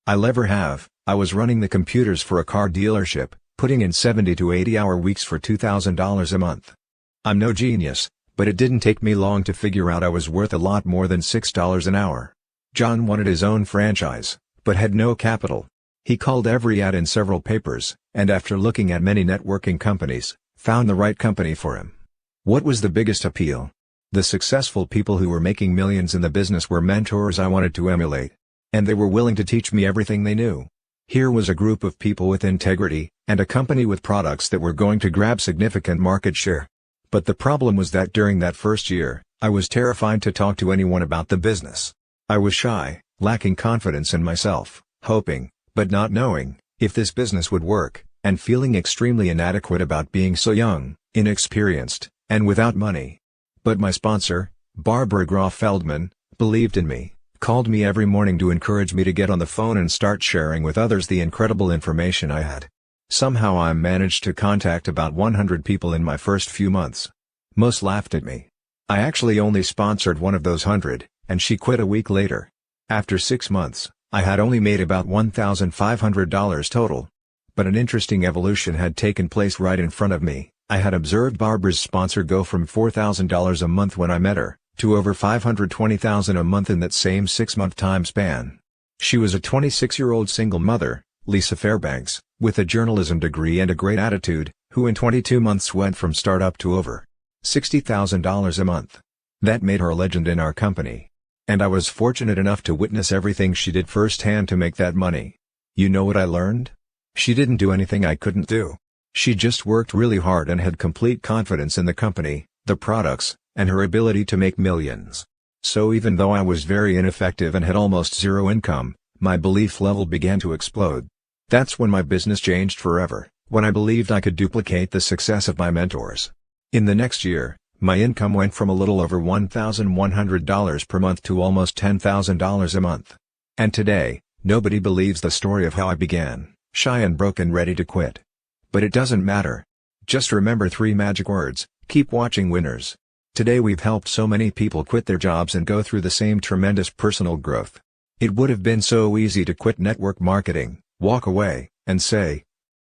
I'll ever have, I was running the computers for a car dealership, putting in 70 to 80-hour weeks for $2,000 a month. I'm no genius, but it didn't take me long to figure out I was worth a lot more than $6 an hour. John wanted his own franchise, but had no capital. He called every ad in several papers, and after looking at many networking companies, found the right company for him. What was the biggest appeal? The successful people who were making millions in the business were mentors I wanted to emulate. And they were willing to teach me everything they knew. Here was a group of people with integrity, and a company with products that were going to grab significant market share. But the problem was that during that first year, I was terrified to talk to anyone about the business. I was shy, lacking confidence in myself, hoping, but not knowing, if this business would work, and feeling extremely inadequate about being so young, inexperienced, and without money. But my sponsor, Barbara Groff Feldman, believed in me, called me every morning to encourage me to get on the phone and start sharing with others the incredible information I had. Somehow I managed to contact about 100 people in my first few months. Most laughed at me. I actually only sponsored one of those 100, and she quit a week later. After 6 months, I had only made about $1,500 total. But an interesting evolution had taken place right in front of me. I had observed Barbara's sponsor go from $4,000 a month when I met her, to over $520,000 a month in that same 6-month time span. She was a 26-year-old single mother, Lisa Fairbanks, with a journalism degree and a great attitude, who in 22 months went from startup to over $60,000 a month. That made her a legend in our company. And I was fortunate enough to witness everything she did firsthand to make that money. You know what I learned? She didn't do anything I couldn't do. She just worked really hard and had complete confidence in the company, the products, and her ability to make millions. So even though I was very ineffective and had almost zero income, my belief level began to explode. That's when my business changed forever, when I believed I could duplicate the success of my mentors. In the next year, my income went from a little over $1,100 per month to almost $10,000 a month. And today, nobody believes the story of how I began, shy and broke and ready to quit. But it doesn't matter. Just remember 3 magic words: keep watching winners. Today we've helped so many people quit their jobs and go through the same tremendous personal growth. It would have been so easy to quit network marketing, walk away, and say,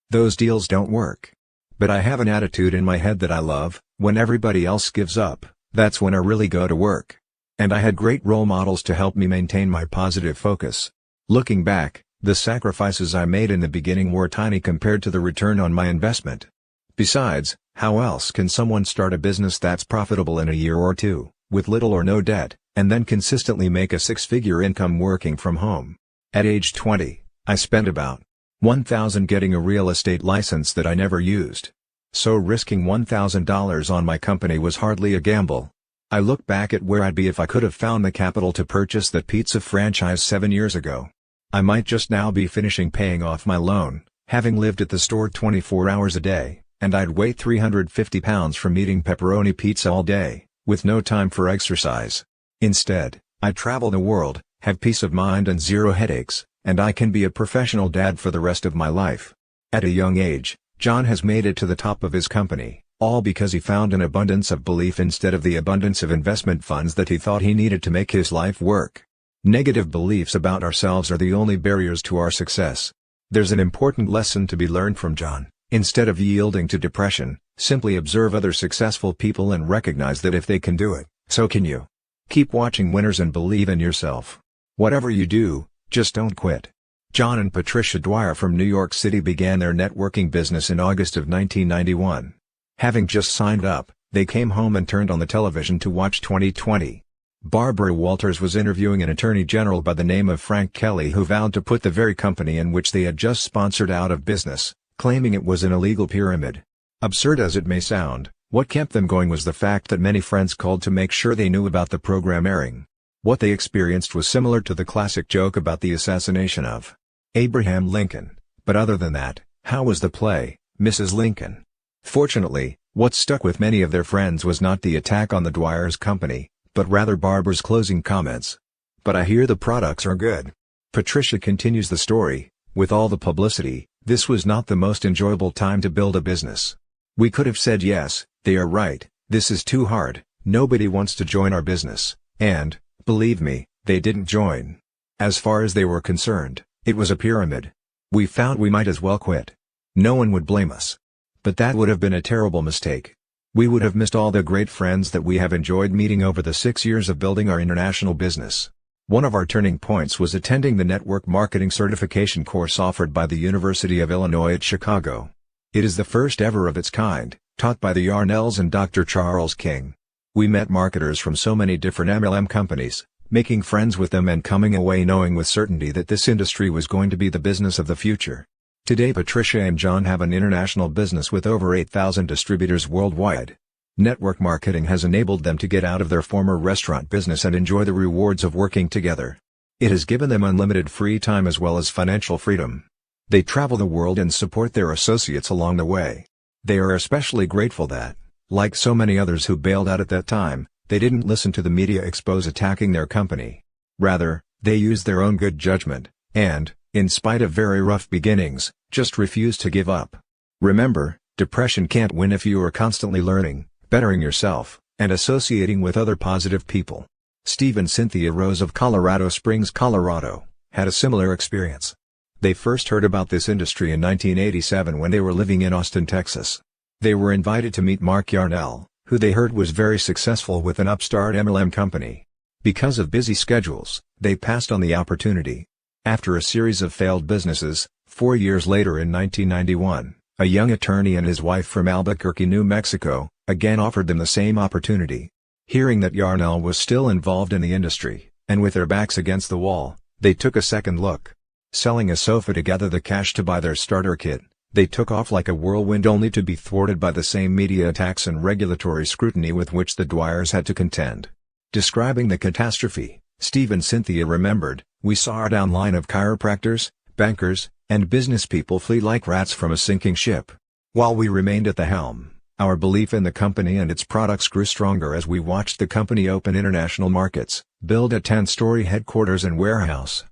"Those deals don't work." But I have an attitude in my head that I love: when everybody else gives up, that's when I really go to work. And I had great role models to help me maintain my positive focus. Looking back, the sacrifices I made in the beginning were tiny compared to the return on my investment. Besides, how else can someone start a business that's profitable in a year or two, with little or no debt, and then consistently make a 6-figure income working from home? At age 20, I spent about $1,000 getting a real estate license that I never used. So risking $1,000 on my company was hardly a gamble. I look back at where I'd be if I could have found the capital to purchase that pizza franchise 7 years ago. I might just now be finishing paying off my loan, having lived at the store 24 hours a day, and I'd weigh 350 pounds from eating pepperoni pizza all day, with no time for exercise. Instead, I travel the world, have peace of mind and zero headaches, and I can be a professional dad for the rest of my life. At a young age, John has made it to the top of his company, all because he found an abundance of belief instead of the abundance of investment funds that he thought he needed to make his life work. Negative beliefs about ourselves are the only barriers to our success. There's an important lesson to be learned from John. Instead of yielding to depression, simply observe other successful people and recognize that if they can do it, so can you. Keep watching winners and believe in yourself. Whatever you do, just don't quit. John and Patricia Dwyer from New York City began their networking business in August of 1991. Having just signed up, they came home and turned on the television to watch 2020. Barbara Walters was interviewing an attorney general by the name of Frank Kelly who vowed to put the very company in which they had just sponsored out of business, claiming it was an illegal pyramid. Absurd as it may sound, what kept them going was the fact that many friends called to make sure they knew about the program airing. What they experienced was similar to the classic joke about the assassination of Abraham Lincoln, but other than that, how was the play, Mrs. Lincoln? Fortunately, what stuck with many of their friends was not the attack on the Dwyer's company, but rather Barbara's closing comments. "But I hear the products are good." Patricia continues the story, "With all the publicity, this was not the most enjoyable time to build a business. We could have said yes, they are right, this is too hard, nobody wants to join our business, and, believe me, they didn't join. As far as they were concerned, it was a pyramid. We found we might as well quit. No one would blame us. But that would have been a terrible mistake. We would have missed all the great friends that we have enjoyed meeting over the 6 years of building our international business." One of our turning points was attending the network marketing certification course offered by the University of Illinois at Chicago. It is the first ever of its kind, taught by the Yarnells and Dr. Charles King. We met marketers from so many different MLM companies, making friends with them and coming away knowing with certainty that this industry was going to be the business of the future. Today Patricia and John have an international business with over 8,000 distributors worldwide. Network marketing has enabled them to get out of their former restaurant business and enjoy the rewards of working together. It has given them unlimited free time as well as financial freedom. They travel the world and support their associates along the way. They are especially grateful that, like so many others who bailed out at that time, they didn't listen to the media expose attacking their company. Rather, they used their own good judgment, and, in spite of very rough beginnings, just refused to give up. Remember, depression can't win if you are constantly learning, bettering yourself, and associating with other positive people. Steve and Cynthia Rose of Colorado Springs, Colorado, had a similar experience. They first heard about this industry in 1987 when they were living in Austin, Texas. They were invited to meet Mark Yarnell, who they heard was very successful with an upstart MLM company. Because of busy schedules, they passed on the opportunity. After a series of failed businesses, 4 years later in 1991, a young attorney and his wife from Albuquerque, New Mexico, again offered them the same opportunity. Hearing that Yarnell was still involved in the industry, and with their backs against the wall, they took a second look. Selling a sofa to gather the cash to buy their starter kit, they took off like a whirlwind only to be thwarted by the same media attacks and regulatory scrutiny with which the Dwyers had to contend. Describing the catastrophe, Steve and Cynthia remembered, "We saw our downline of chiropractors, bankers, and business people flee like rats from a sinking ship. While we remained at the helm, our belief in the company and its products grew stronger as we watched the company open international markets, build a 10-story headquarters and warehouse,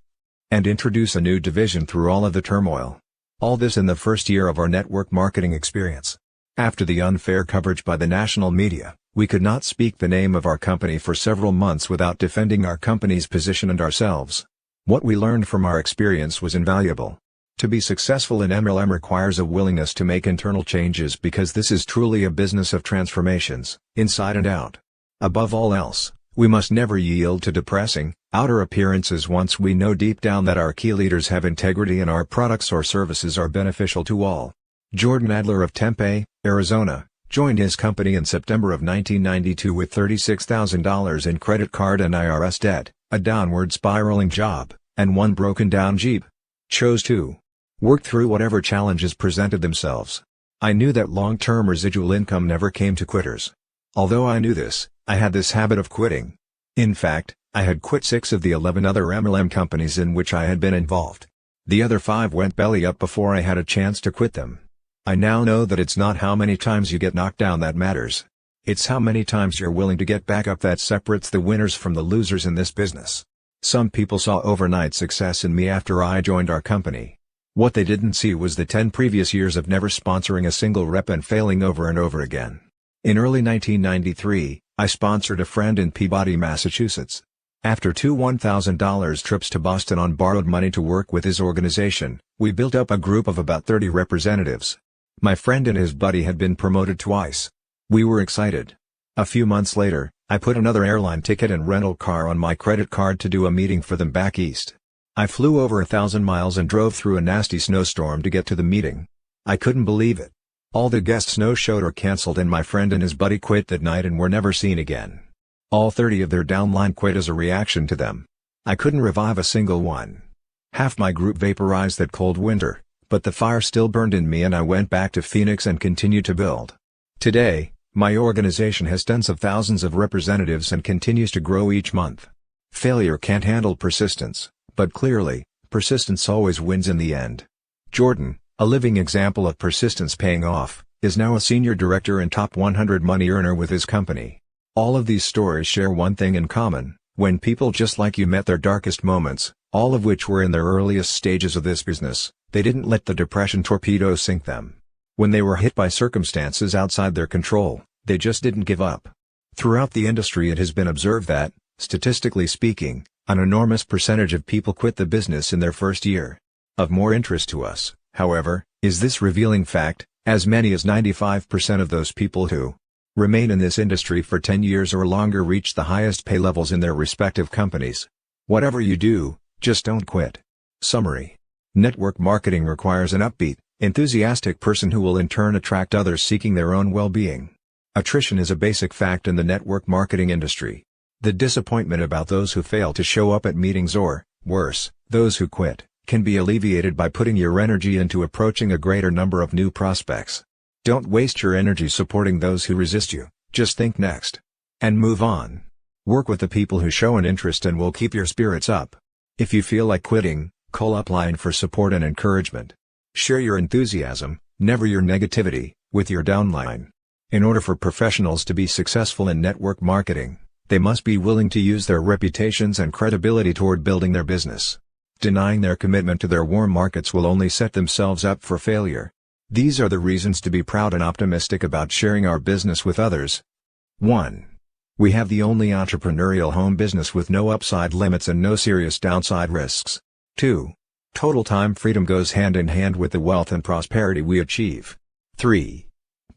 and introduce a new division through all of the turmoil. All this in the first year of our network marketing experience. After the unfair coverage by the national media, we could not speak the name of our company for several months without defending our company's position and ourselves. What we learned from our experience was invaluable. To be successful in MLM requires a willingness to make internal changes because this is truly a business of transformations, inside and out. Above all else, we must never yield to depressing, outer appearances once we know deep down that our key leaders have integrity and our products or services are beneficial to all." Jordan Adler of Tempe, Arizona, joined his company in September of 1992 with $36,000 in credit card and IRS debt, a downward spiraling job, and one broken-down Jeep. Chose to work through whatever challenges presented themselves. "I knew that long-term residual income never came to quitters. Although I knew this, I had this habit of quitting. In fact, I had quit 6 of the 11 other MLM companies in which I had been involved. The other 5 went belly up before I had a chance to quit them. I now know that it's not how many times you get knocked down that matters. It's how many times you're willing to get back up that separates the winners from the losers in this business." Some people saw overnight success in me after I joined our company. What they didn't see was the 10 previous years of never sponsoring a single rep and failing over and over again. In early 1993, I sponsored a friend in Peabody, Massachusetts. After 2 $1,000 trips to Boston on borrowed money to work with his organization, we built up a group of about 30 representatives. My friend and his buddy had been promoted twice. We were excited. A few months later, I put another airline ticket and rental car on my credit card to do a meeting for them back east. I flew over 1,000 miles and drove through a nasty snowstorm to get to the meeting. I couldn't believe it. All the guests no-showed or canceled and my friend and his buddy quit that night and were never seen again. All 30 of their downline quit as a reaction to them. I couldn't revive a single one. Half my group vaporized that cold winter, but the fire still burned in me and I went back to Phoenix and continued to build. Today, my organization has tens of thousands of representatives and continues to grow each month. Failure can't handle persistence, but clearly, persistence always wins in the end. Jordan, a living example of persistence paying off, is now a senior director and top 100 money earner with his company. All of these stories share one thing in common: when people just like you met their darkest moments, all of which were in their earliest stages of this business, they didn't let the depression torpedo sink them. When they were hit by circumstances outside their control, they just didn't give up. Throughout the industry it has been observed that, statistically speaking, an enormous percentage of people quit the business in their first year. Of more interest to us, however, is this revealing fact: as many as 95% of those people who remain in this industry for 10 years or longer reach the highest pay levels in their respective companies. Whatever you do, just don't quit. Summary: network marketing requires an upbeat, enthusiastic person who will in turn attract others seeking their own well-being. Attrition is a basic fact in the network marketing industry. The disappointment about those who fail to show up at meetings or, worse, those who quit, can be alleviated by putting your energy into approaching a greater number of new prospects. Don't waste your energy supporting those who resist you, just think next. And move on. Work with the people who show an interest and will keep your spirits up. If you feel like quitting, call upline for support and encouragement. Share your enthusiasm, never your negativity, with your downline. In order for professionals to be successful in network marketing, they must be willing to use their reputations and credibility toward building their business. Denying their commitment to their warm markets will only set themselves up for failure. These are the reasons to be proud and optimistic about sharing our business with others. 1. We have the only entrepreneurial home business with no upside limits and no serious downside risks. 2. Total time freedom goes hand in hand with the wealth and prosperity we achieve. 3.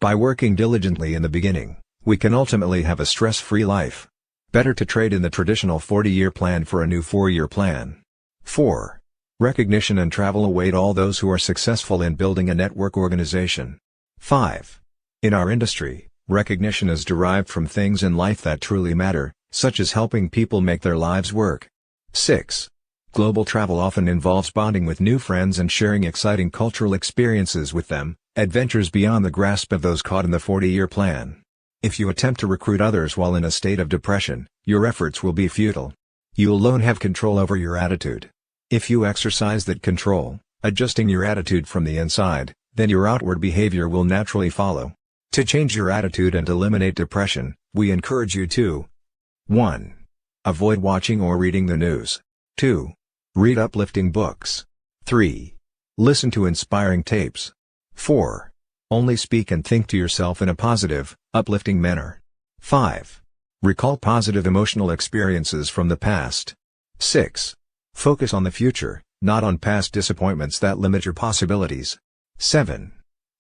By working diligently in the beginning, we can ultimately have a stress-free life. Better to trade in the traditional 40-year plan for a new 4-year plan. 4. Recognition and travel await all those who are successful in building a network organization. 5. In our industry, recognition is derived from things in life that truly matter, such as helping people make their lives work. 6. Global travel often involves bonding with new friends and sharing exciting cultural experiences with them, adventures beyond the grasp of those caught in the 40-year plan. If you attempt to recruit others while in a state of depression, your efforts will be futile. You alone have control over your attitude. If you exercise that control, adjusting your attitude from the inside, then your outward behavior will naturally follow. To change your attitude and eliminate depression, we encourage you to 1. Avoid watching or reading the news. 2. Read uplifting books. 3. Listen to inspiring tapes. 4. Only speak and think to yourself in a positive, uplifting manner. 5. Recall positive emotional experiences from the past. 6. Focus on the future, not on past disappointments that limit your possibilities. 7.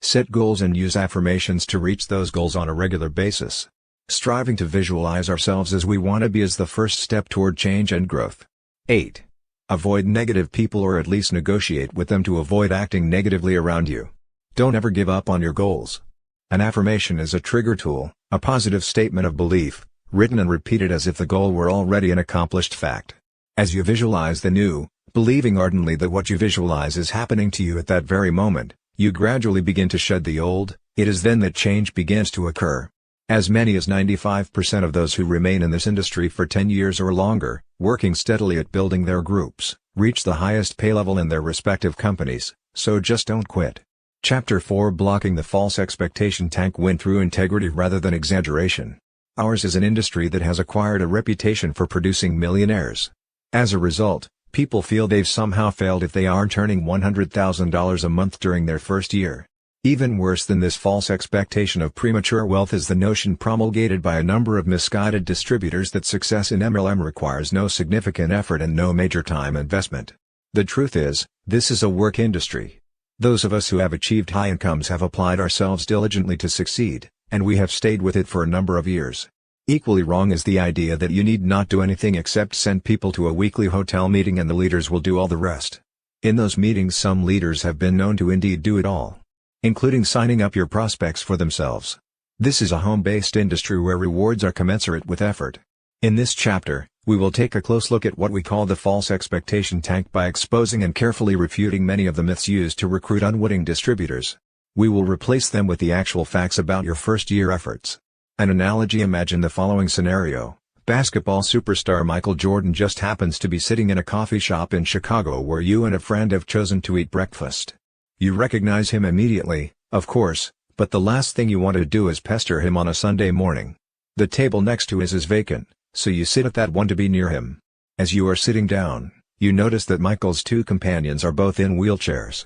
Set goals and use affirmations to reach those goals on a regular basis. Striving to visualize ourselves as we want to be is the first step toward change and growth. 8. Avoid negative people or at least negotiate with them to avoid acting negatively around you. Don't ever give up on your goals. An affirmation is a trigger tool, a positive statement of belief, written and repeated as if the goal were already an accomplished fact. As you visualize the new, believing ardently that what you visualize is happening to you at that very moment, you gradually begin to shed the old. It is then that change begins to occur. As many as 95% of those who remain in this industry for 10 years or longer, working steadily at building their groups, reach the highest pay level in their respective companies, so just don't quit. Chapter 4: Blocking the False Expectation Tank. Win through integrity rather than exaggeration. Ours is an industry that has acquired a reputation for producing millionaires. As a result, people feel they've somehow failed if they aren't earning $100,000 a month during their first year. Even worse than this false expectation of premature wealth is the notion promulgated by a number of misguided distributors that success in MLM requires no significant effort and no major time investment. The truth is, this is a work industry. Those of us who have achieved high incomes have applied ourselves diligently to succeed, and we have stayed with it for a number of years. Equally wrong is the idea that you need not do anything except send people to a weekly hotel meeting and the leaders will do all the rest. In those meetings, some leaders have been known to indeed do it all, including signing up your prospects for themselves. This is a home-based industry where rewards are commensurate with effort. In this chapter, we will take a close look at what we call the false expectation tank by exposing and carefully refuting many of the myths used to recruit unwitting distributors. We will replace them with the actual facts about your first-year efforts. An analogy: imagine the following scenario. Basketball superstar Michael Jordan just happens to be sitting in a coffee shop in Chicago where you and a friend have chosen to eat breakfast. You recognize him immediately, of course, but the last thing you want to do is pester him on a Sunday morning. The table next to his is vacant, so you sit at that one to be near him. As you are sitting down, you notice that Michael's two companions are both in wheelchairs.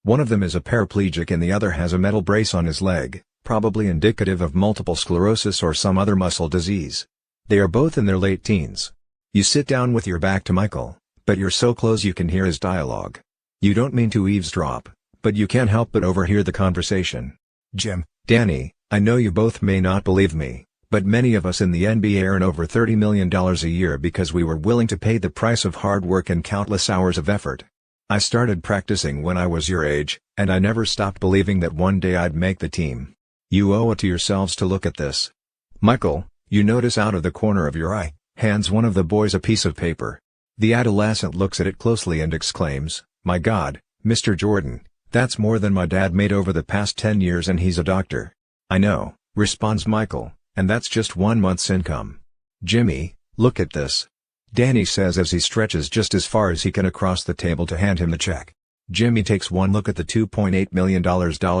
One of them is a paraplegic and the other has a metal brace on his leg, probably indicative of multiple sclerosis or some other muscle disease. They are both in their late teens. You sit down with your back to Michael, but you're so close you can hear his dialogue. You don't mean to eavesdrop, but you can't help but overhear the conversation. "Jim, Danny, I know you both may not believe me, but many of us in the NBA earn over $30 million a year because we were willing to pay the price of hard work and countless hours of effort. I started practicing when I was your age, and I never stopped believing that one day I'd make the team. You owe it to yourselves to look at this." Michael, you notice out of the corner of your eye, hands one of the boys a piece of paper. The adolescent looks at it closely and exclaims, "My God, Mr. Jordan, that's more than my dad made over the past 10 years and he's a doctor." "I know," responds Michael, "and that's just 1 month's income." "Jimmy, look at this," Danny says as he stretches just as far as he can across the table to hand him the check. Jimmy takes one look at the $2.8 million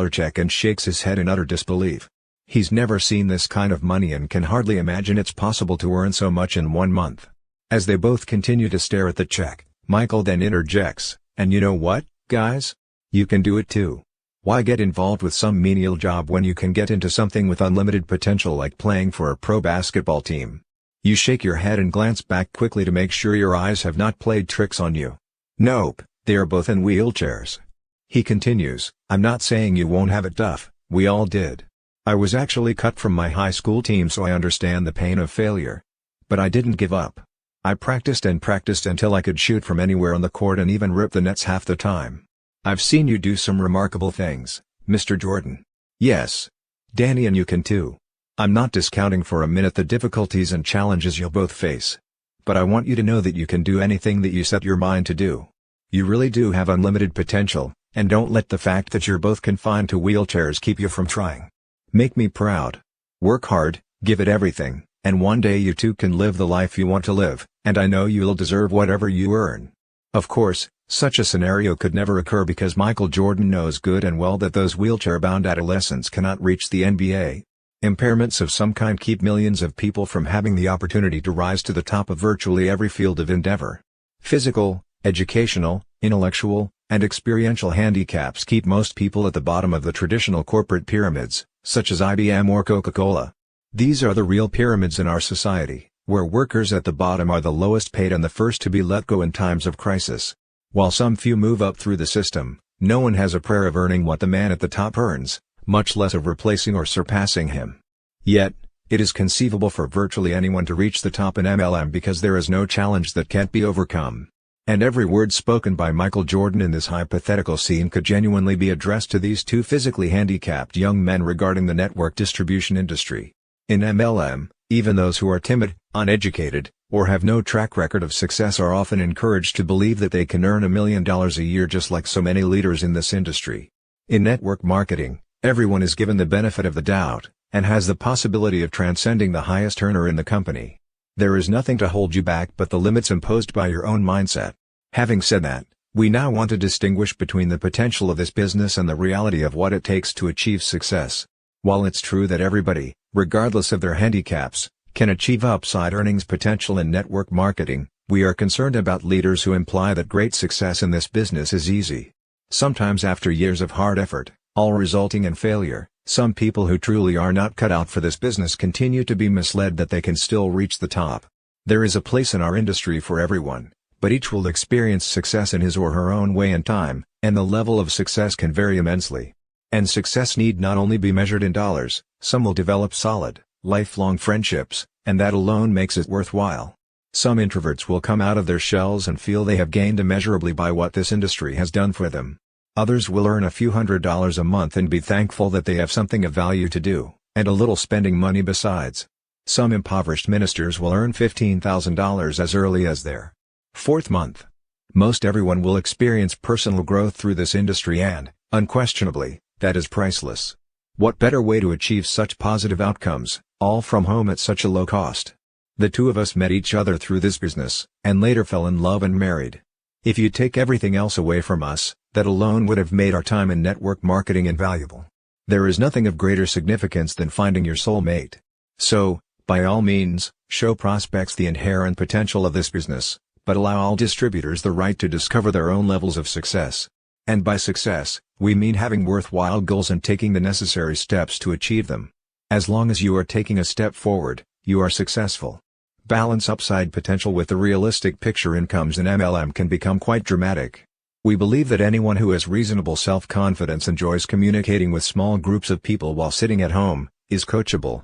check and shakes his head in utter disbelief. He's never seen this kind of money and can hardly imagine it's possible to earn so much in 1 month. As they both continue to stare at the check, Michael then interjects, "And you know what, guys? You can do it too. Why get involved with some menial job when you can get into something with unlimited potential like playing for a pro basketball team?" You shake your head and glance back quickly to make sure your eyes have not played tricks on you. Nope, they are both in wheelchairs. He continues, "I'm not saying you won't have it tough, we all did. I was actually cut from my high school team so I understand the pain of failure. But I didn't give up. I practiced and practiced until I could shoot from anywhere on the court and even rip the nets half the time. I've seen you do some remarkable things, Mr. Jordan." "Yes, Danny, and you can too. I'm not discounting for a minute the difficulties and challenges you'll both face. But I want you to know that you can do anything that you set your mind to do. You really do have unlimited potential, and don't let the fact that you're both confined to wheelchairs keep you from trying. Make me proud. Work hard, give it everything, and one day you too can live the life you want to live, and I know you'll deserve whatever you earn." Of course, such a scenario could never occur because Michael Jordan knows good and well that those wheelchair-bound adolescents cannot reach the NBA. Impairments of some kind keep millions of people from having the opportunity to rise to the top of virtually every field of endeavor. Physical, educational, intellectual, and experiential handicaps keep most people at the bottom of the traditional corporate pyramids, such as IBM or Coca-Cola. These are the real pyramids in our society, where workers at the bottom are the lowest paid and the first to be let go in times of crisis. While some few move up through the system, no one has a prayer of earning what the man at the top earns, much less of replacing or surpassing him. Yet, it is conceivable for virtually anyone to reach the top in MLM because there is no challenge that can't be overcome. And every word spoken by Michael Jordan in this hypothetical scene could genuinely be addressed to these two physically handicapped young men regarding the network distribution industry. In MLM, even those who are timid, uneducated, or have no track record of success are often encouraged to believe that they can earn $1 million a year just like so many leaders in this industry. In network marketing, everyone is given the benefit of the doubt, and has the possibility of transcending the highest earner in the company. There is nothing to hold you back but the limits imposed by your own mindset. Having said that, we now want to distinguish between the potential of this business and the reality of what it takes to achieve success. While it's true that everybody, regardless of their handicaps, can achieve upside earnings potential in network marketing, we are concerned about leaders who imply that great success in this business is easy. Sometimes after years of hard effort, all resulting in failure, some people who truly are not cut out for this business continue to be misled that they can still reach the top. There is a place in our industry for everyone, but each will experience success in his or her own way and time, and the level of success can vary immensely. And success need not only be measured in dollars, some will develop solid, lifelong friendships, and that alone makes it worthwhile. Some introverts will come out of their shells and feel they have gained immeasurably by what this industry has done for them. Others will earn a few $100s a month and be thankful that they have something of value to do, and a little spending money besides. Some impoverished ministers will earn $15,000 as early as their fourth month. Most everyone will experience personal growth through this industry and, unquestionably, that is priceless. What better way to achieve such positive outcomes, all from home at such a low cost? The two of us met each other through this business, and later fell in love and married. If you take everything else away from us, that alone would have made our time in network marketing invaluable. There is nothing of greater significance than finding your soulmate. So, by all means, show prospects the inherent potential of this business, but allow all distributors the right to discover their own levels of success. And by success, we mean having worthwhile goals and taking the necessary steps to achieve them. As long as you are taking a step forward, you are successful. Balance upside potential with the realistic picture. Incomes in MLM can become quite dramatic. We believe that anyone who has reasonable self-confidence, enjoys communicating with small groups of people while sitting at home, is coachable,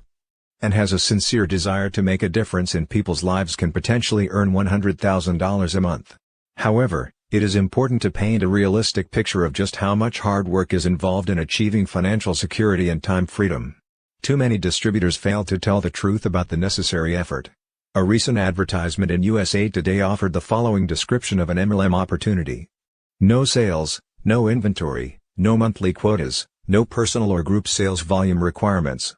and has a sincere desire to make a difference in people's lives can potentially earn $100,000 a month. However, it is important to paint a realistic picture of just how much hard work is involved in achieving financial security and time freedom. Too many distributors fail to tell the truth about the necessary effort. A recent advertisement in USA Today offered the following description of an MLM opportunity. No sales, no inventory, no monthly quotas, no personal or group sales volume requirements.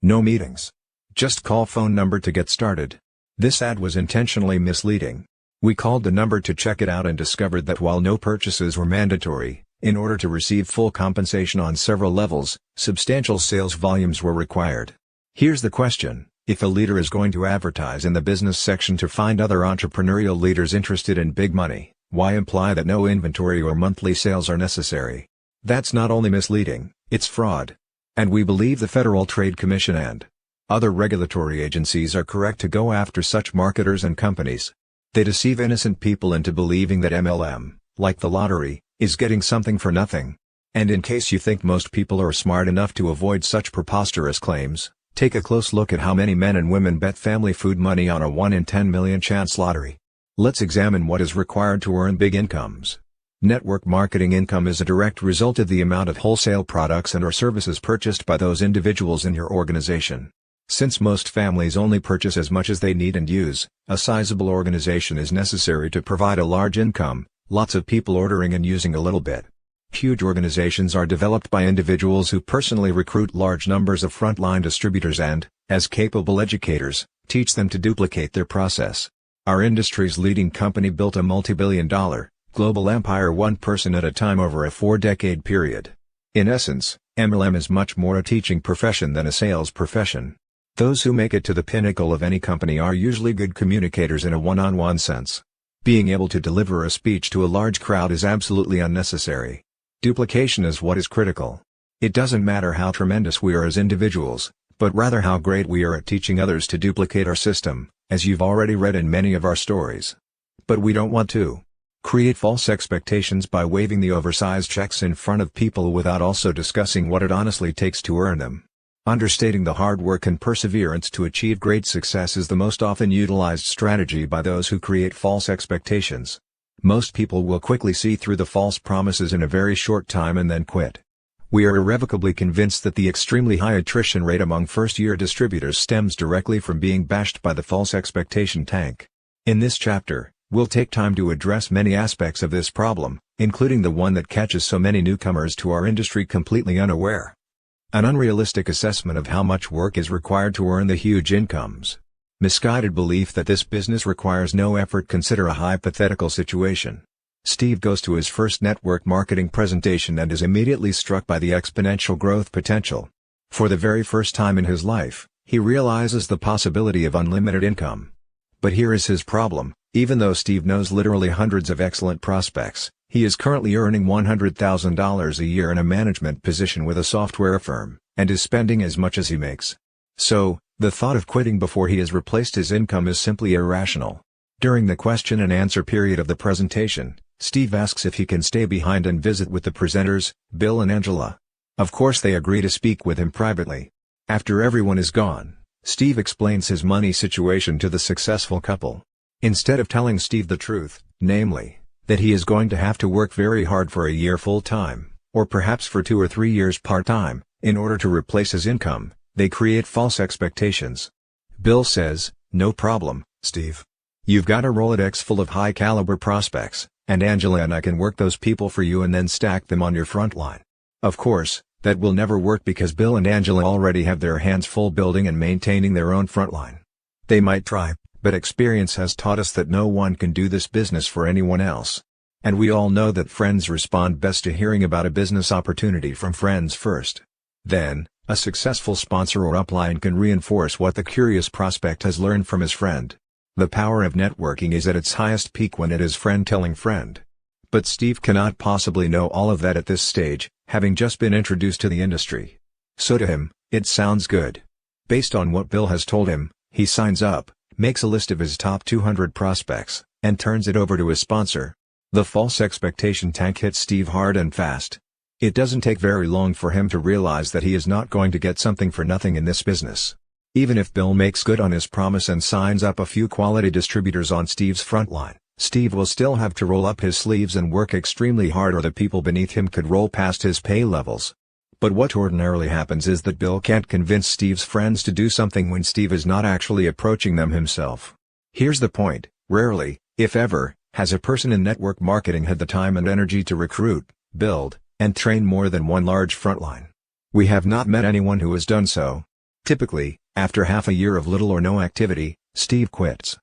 No meetings. Just call phone number to get started. This ad was intentionally misleading. We called the number to check it out and discovered that while no purchases were mandatory, in order to receive full compensation on several levels, substantial sales volumes were required. Here's the question: if a leader is going to advertise in the business section to find other entrepreneurial leaders interested in big money, why imply that no inventory or monthly sales are necessary? That's not only misleading, it's fraud. And we believe the Federal Trade Commission and other regulatory agencies are correct to go after such marketers and companies. They deceive innocent people into believing that MLM, like the lottery, is getting something for nothing. And in case you think most people are smart enough to avoid such preposterous claims, take a close look at how many men and women bet family food money on a 1 in 10 million chance lottery. Let's examine what is required to earn big incomes. Network marketing income is a direct result of the amount of wholesale products and/or services purchased by those individuals in your organization. Since most families only purchase as much as they need and use, a sizable organization is necessary to provide a large income, lots of people ordering and using a little bit. Huge organizations are developed by individuals who personally recruit large numbers of frontline distributors and, as capable educators, teach them to duplicate their process. Our industry's leading company built a multi-billion-dollar, global empire one person at a time over a 4-decade period. In essence, MLM is much more a teaching profession than a sales profession. Those who make it to the pinnacle of any company are usually good communicators in a one-on-one sense. Being able to deliver a speech to a large crowd is absolutely unnecessary. Duplication is what is critical. It doesn't matter how tremendous we are as individuals, but rather how great we are at teaching others to duplicate our system, as you've already read in many of our stories. But we don't want to create false expectations by waving the oversized checks in front of people without also discussing what it honestly takes to earn them. Understating the hard work and perseverance to achieve great success is the most often utilized strategy by those who create false expectations. Most people will quickly see through the false promises in a very short time and then quit. We are irrevocably convinced that the extremely high attrition rate among first-year distributors stems directly from being bashed by the false expectation tank. In this chapter, we'll take time to address many aspects of this problem, including the one that catches so many newcomers to our industry completely unaware. An unrealistic assessment of how much work is required to earn the huge incomes. Misguided belief that this business requires no effort. Consider a hypothetical situation. Steve goes to his first network marketing presentation and is immediately struck by the exponential growth potential. For the very first time in his life, he realizes the possibility of unlimited income. But here is his problem: even though Steve knows literally hundreds of excellent prospects, he is currently earning $100,000 a year in a management position with a software firm, and is spending as much as he makes. So, the thought of quitting before he has replaced his income is simply irrational. During the question and answer period of the presentation, Steve asks if he can stay behind and visit with the presenters, Bill and Angela. Of course they agree to speak with him privately. After everyone is gone, Steve explains his money situation to the successful couple. Instead of telling Steve the truth, namely, that he is going to have to work very hard for a year full-time, or perhaps for 2 or 3 years part-time, in order to replace his income, they create false expectations. Bill says, "No problem, Steve. You've got a Rolodex full of high-caliber prospects, and Angela and I can work those people for you and then stack them on your front line." Of course, that will never work because Bill and Angela already have their hands full building and maintaining their own front line. They might try, but experience has taught us that no one can do this business for anyone else. And we all know that friends respond best to hearing about a business opportunity from friends first. Then, a successful sponsor or upline can reinforce what the curious prospect has learned from his friend. The power of networking is at its highest peak when it is friend telling friend. But Steve cannot possibly know all of that at this stage, having just been introduced to the industry. So to him, it sounds good. Based on what Bill has told him, he signs up, makes a list of his top 200 prospects, and turns it over to his sponsor. The false expectation tank hits Steve hard and fast. It doesn't take very long for him to realize that he is not going to get something for nothing in this business. Even if Bill makes good on his promise and signs up a few quality distributors on Steve's front line, Steve will still have to roll up his sleeves and work extremely hard, or the people beneath him could roll past his pay levels. But what ordinarily happens is that Bill can't convince Steve's friends to do something when Steve is not actually approaching them himself. Here's the point: rarely, if ever, has a person in network marketing had the time and energy to recruit, build, and train more than one large frontline. We have not met anyone who has done so. Typically, after half a year of little or no activity, Steve quits.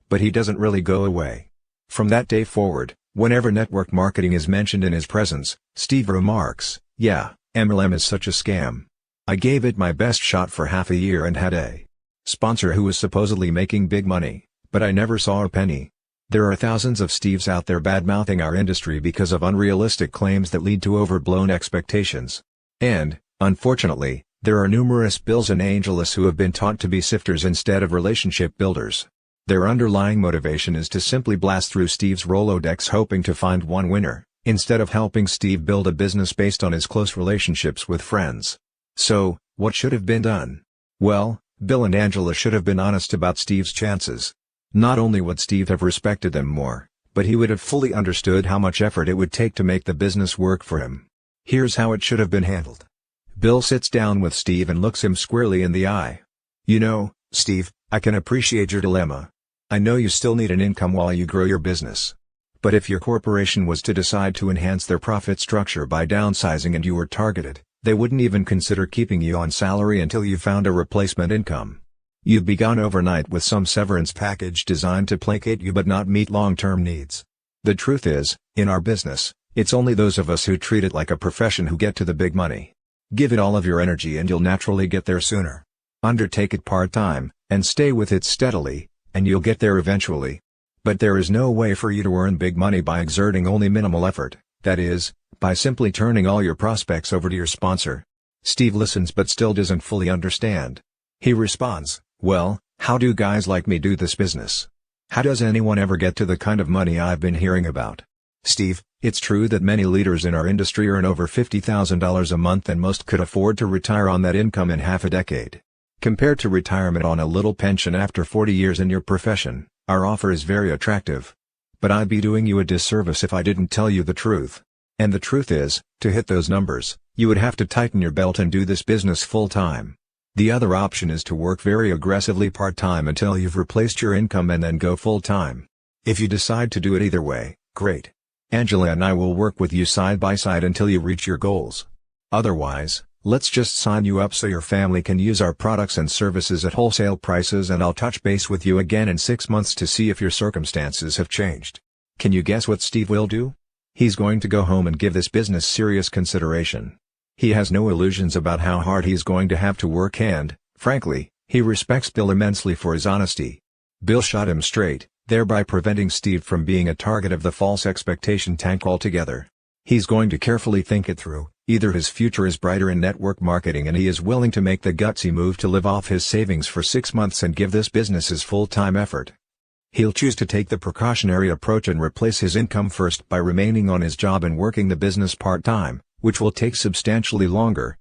But he doesn't really go away. From that day forward, whenever network marketing is mentioned in his presence, Steve remarks, "Yeah, MLM is such a scam. I gave it my best shot for half a year and had a sponsor who was supposedly making big money, but I never saw a penny." There are thousands of Steves out there bad-mouthing our industry because of unrealistic claims that lead to overblown expectations. And, unfortunately, there are numerous Bills and Angelas who have been taught to be sifters instead of relationship builders. Their underlying motivation is to simply blast through Steve's Rolodex hoping to find one winner, instead of helping Steve build a business based on his close relationships with friends. So, what should have been done? Well, Bill and Angela should have been honest about Steve's chances. Not only would Steve have respected them more, but he would have fully understood how much effort it would take to make the business work for him. Here's how it should have been handled. Bill sits down with Steve and looks him squarely in the eye. "You know, Steve, I can appreciate your dilemma. I know you still need an income while you grow your business. But if your corporation was to decide to enhance their profit structure by downsizing and you were targeted, they wouldn't even consider keeping you on salary until you found a replacement income. You'd be gone overnight with some severance package designed to placate you but not meet long-term needs. The truth is, in our business, it's only those of us who treat it like a profession who get to the big money. Give it all of your energy and you'll naturally get there sooner. Undertake it part-time, and stay with it steadily, and you'll get there eventually. But there is no way for you to earn big money by exerting only minimal effort, that is, by simply turning all your prospects over to your sponsor." Steve listens but still doesn't fully understand. He responds, "Well, how do guys like me do this business? How does anyone ever get to the kind of money I've been hearing about?" "Steve, it's true that many leaders in our industry earn over $50,000 a month and most could afford to retire on that income in half a decade. Compared to retirement on a little pension after 40 years in your profession, our offer is very attractive. But I'd be doing you a disservice if I didn't tell you the truth. And the truth is, to hit those numbers, you would have to tighten your belt and do this business full-time. The other option is to work very aggressively part-time until you've replaced your income and then go full-time. If you decide to do it either way, great. Angela and I will work with you side by side until you reach your goals. Otherwise, let's just sign you up so your family can use our products and services at wholesale prices, and I'll touch base with you again in 6 months to see if your circumstances have changed." Can you guess what Steve will do? He's going to go home and give this business serious consideration. He has no illusions about how hard he's going to have to work and, frankly, he respects Bill immensely for his honesty. Bill shot him straight, thereby preventing Steve from being a target of the false expectation tank altogether. He's going to carefully think it through. Either his future is brighter in network marketing and he is willing to make the gutsy move to live off his savings for 6 months and give this business his full-time effort. He'll choose to take the precautionary approach and replace his income first by remaining on his job and working the business part-time, which will take substantially longer.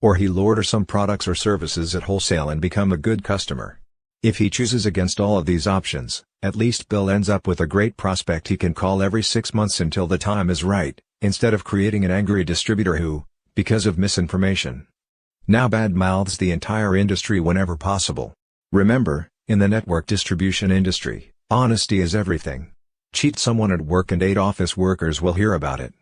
Or he'll order some products or services at wholesale and become a good customer. If he chooses against all of these options, at least Bill ends up with a great prospect he can call every 6 months until the time is right, instead of creating an angry distributor who, because of misinformation, now bad-mouths the entire industry whenever possible. Remember, in the network distribution industry, honesty is everything. Cheat someone at work and 8 office workers will hear about it.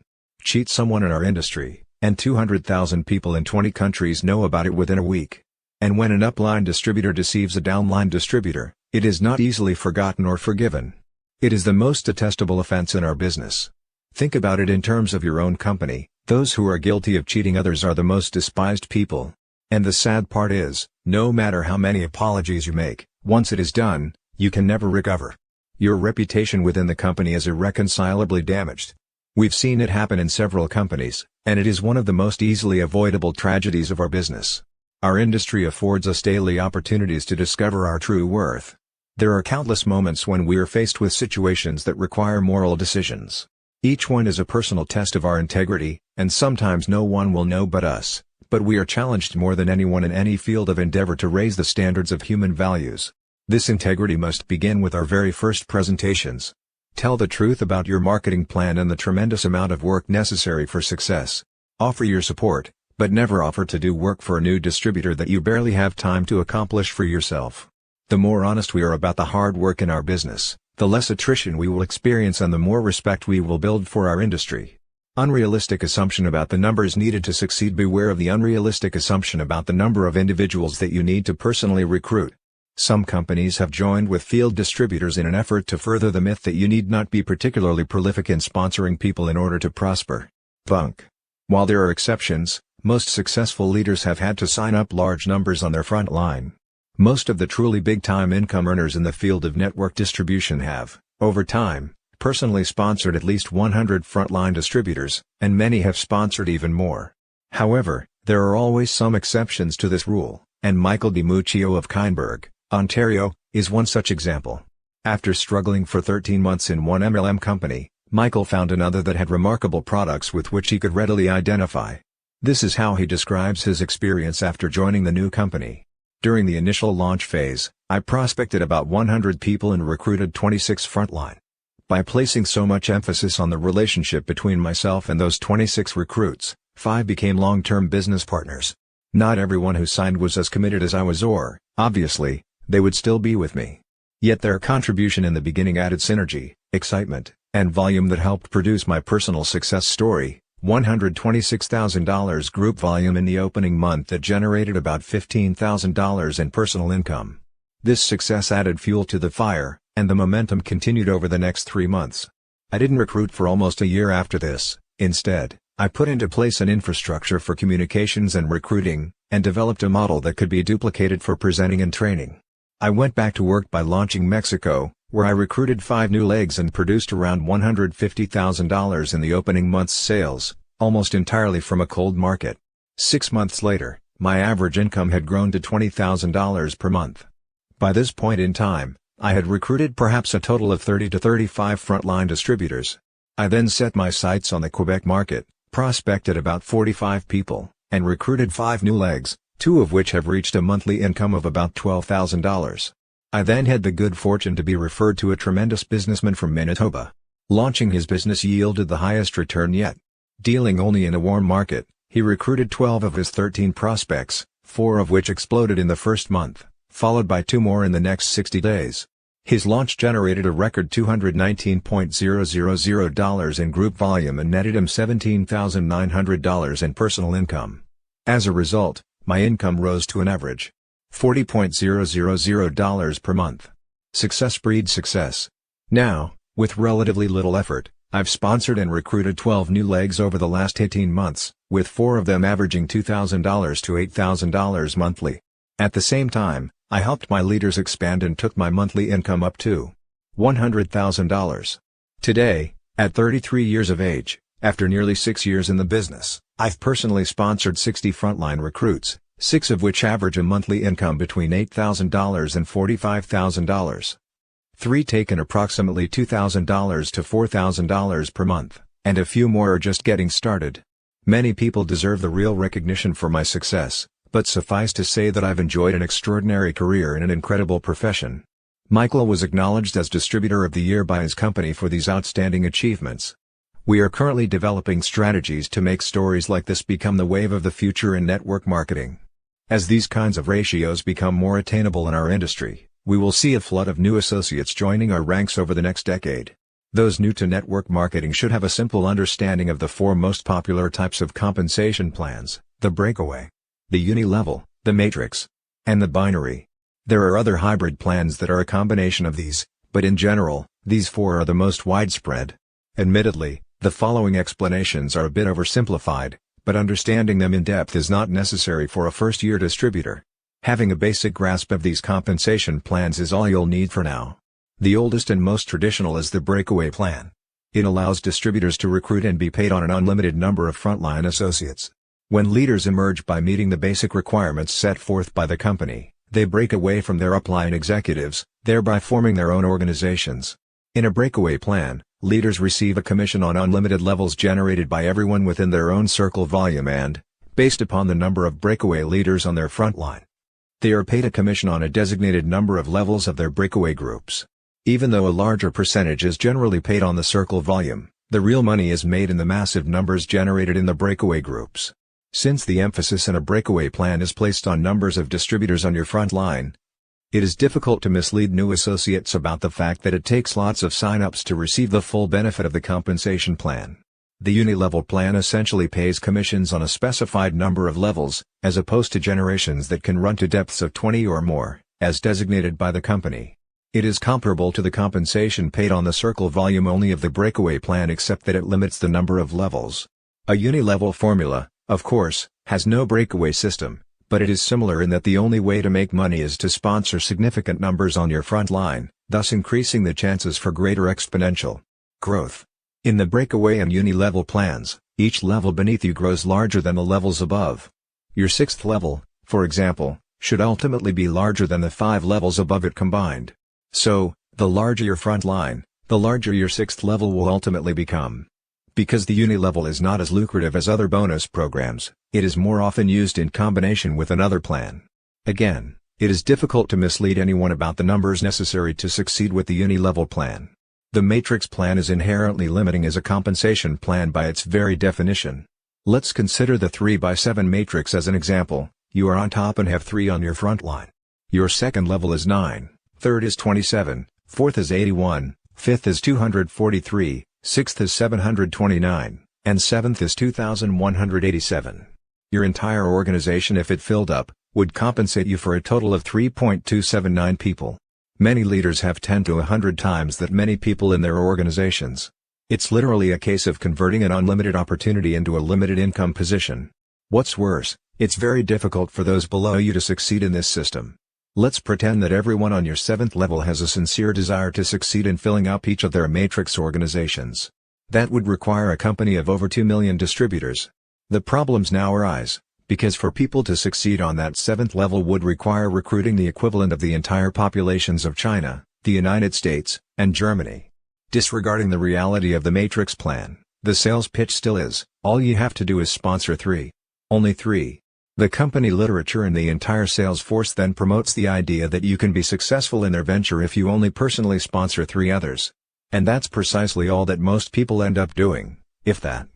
Cheat someone in our industry, and 200,000 people in 20 countries know about it within a week. And when an upline distributor deceives a downline distributor, it is not easily forgotten or forgiven. It is the most detestable offense in our business. Think about it in terms of your own company. Those who are guilty of cheating others are the most despised people. And the sad part is, no matter how many apologies you make, once it is done, you can never recover. Your reputation within the company is irreconcilably damaged. We've seen it happen in several companies, and it is one of the most easily avoidable tragedies of our business. Our industry affords us daily opportunities to discover our true worth. There are countless moments when we are faced with situations that require moral decisions. Each one is a personal test of our integrity, and sometimes no one will know but us, but we are challenged more than anyone in any field of endeavor to raise the standards of human values. This integrity must begin with our very first presentations. Tell the truth about your marketing plan and the tremendous amount of work necessary for success. Offer your support, but never offer to do work for a new distributor that you barely have time to accomplish for yourself. The more honest we are about the hard work in our business, the less attrition we will experience and the more respect we will build for our industry. Unrealistic assumption about the numbers needed to succeed. Beware of the unrealistic assumption about the number of individuals that you need to personally recruit. Some companies have joined with field distributors in an effort to further the myth that you need not be particularly prolific in sponsoring people in order to prosper. Bunk. While there are exceptions, most successful leaders have had to sign up large numbers on their front line. Most of the truly big-time income earners in the field of network distribution have, over time, personally sponsored at least 100 frontline distributors, and many have sponsored even more. However, there are always some exceptions to this rule, and Michael DiMuccio of Kyneburg, Ontario, is one such example. After struggling for 13 months in one MLM company, Michael found another that had remarkable products with which he could readily identify. This is how he describes his experience after joining the new company. During the initial launch phase, I prospected about 100 people and recruited 26 frontline. By placing so much emphasis on the relationship between myself and those 26 recruits, 5 became long-term business partners. Not everyone who signed was as committed as I was, or, obviously, they would still be with me. Yet their contribution in the beginning added synergy, excitement, and volume that helped produce my personal success story, $126,000 group volume in the opening month that generated about $15,000 in personal income. This success added fuel to the fire, and the momentum continued over the next 3 months. I didn't recruit for almost a year after this. Instead, I put into place an infrastructure for communications and recruiting, and developed a model that could be duplicated for presenting and training. I went back to work by launching Mexico, where I recruited 5 new legs and produced around $150,000 in the opening month's sales, almost entirely from a cold market. 6 months later, my average income had grown to $20,000 per month. By this point in time, I had recruited perhaps a total of 30 to 35 frontline distributors. I then set my sights on the Quebec market, prospected about 45 people, and recruited 5 new legs, 2 of which have reached a monthly income of about $12,000. I then had the good fortune to be referred to a tremendous businessman from Manitoba. Launching his business yielded the highest return yet. Dealing only in a warm market, he recruited 12 of his 13 prospects, 4 of which exploded in the first month, followed by 2 more in the next 60 days. His launch generated a record $219,000 in group volume and netted him $17,900 in personal income. As a result, my income rose to an average $40,000 per month. Success breeds success. Now, with relatively little effort, I've sponsored and recruited 12 new legs over the last 18 months, with 4 of them averaging $2,000 to $8,000 monthly. At the same time, I helped my leaders expand and took my monthly income up to $100,000. Today, at 33 years of age, after nearly 6 years in the business, I've personally sponsored 60 frontline recruits, 6 of which average a monthly income between $8,000 and $45,000. 3 taken approximately $2,000 to $4,000 per month, and a few more are just getting started. Many people deserve the real recognition for my success, but suffice to say that I've enjoyed an extraordinary career in an incredible profession. Michael was acknowledged as Distributor of the Year by his company for these outstanding achievements. We are currently developing strategies to make stories like this become the wave of the future in network marketing. As these kinds of ratios become more attainable in our industry, we will see a flood of new associates joining our ranks over the next decade. Those new to network marketing should have a simple understanding of the four most popular types of compensation plans: the breakaway, the uni-level, the matrix, and the binary. There are other hybrid plans that are a combination of these, but in general, these four are the most widespread. Admittedly, the following explanations are a bit oversimplified, but understanding them in depth is not necessary for a first-year distributor. Having a basic grasp of these compensation plans is all you'll need for now. The oldest and most traditional is the breakaway plan. It allows distributors to recruit and be paid on an unlimited number of frontline associates. When leaders emerge by meeting the basic requirements set forth by the company, they break away from their upline executives, thereby forming their own organizations. In a breakaway plan, leaders receive a commission on unlimited levels generated by everyone within their own circle volume and, based upon the number of breakaway leaders on their frontline, they are paid a commission on a designated number of levels of their breakaway groups. Even though a larger percentage is generally paid on the circle volume, the real money is made in the massive numbers generated in the breakaway groups. Since the emphasis in a breakaway plan is placed on numbers of distributors on your front line, it is difficult to mislead new associates about the fact that it takes lots of sign-ups to receive the full benefit of the compensation plan. The uni-level plan essentially pays commissions on a specified number of levels, as opposed to generations that can run to depths of 20 or more, as designated by the company. It is comparable to the compensation paid on the circle volume only of the breakaway plan, except that it limits the number of levels. A uni-level formula, of course, has no breakaway system, but it is similar in that the only way to make money is to sponsor significant numbers on your front line, thus increasing the chances for greater exponential growth. In the breakaway and uni-level plans, each level beneath you grows larger than the levels above. Your sixth level, for example, should ultimately be larger than the 5 levels above it combined. So, the larger your front line, the larger your sixth level will ultimately become. Because the uni-level is not as lucrative as other bonus programs, it is more often used in combination with another plan. Again, it is difficult to mislead anyone about the numbers necessary to succeed with the uni-level plan. The matrix plan is inherently limiting as a compensation plan by its very definition. Let's consider the 3x7 matrix as an example. You are on top and have 3 on your front line. Your second level is 9. Third is 27, fourth is 81, fifth is 243, sixth is 729, and seventh is 2187. Your entire organization, if it filled up, would compensate you for a total of 3.279 people. Many leaders have 10 to 100 times that many people in their organizations. It's literally a case of converting an unlimited opportunity into a limited income position. What's worse, it's very difficult for those below you to succeed in this system. Let's pretend that everyone on your 7th level has a sincere desire to succeed in filling up each of their matrix organizations. That would require a company of over 2 million distributors. The problems now arise, because for people to succeed on that 7th level would require recruiting the equivalent of the entire populations of China, the United States, and Germany. Disregarding the reality of the matrix plan, the sales pitch still is, all you have to do is sponsor 3. Only 3. The company literature and the entire sales force then promotes the idea that you can be successful in their venture if you only personally sponsor 3 others. And that's precisely all that most people end up doing, if that.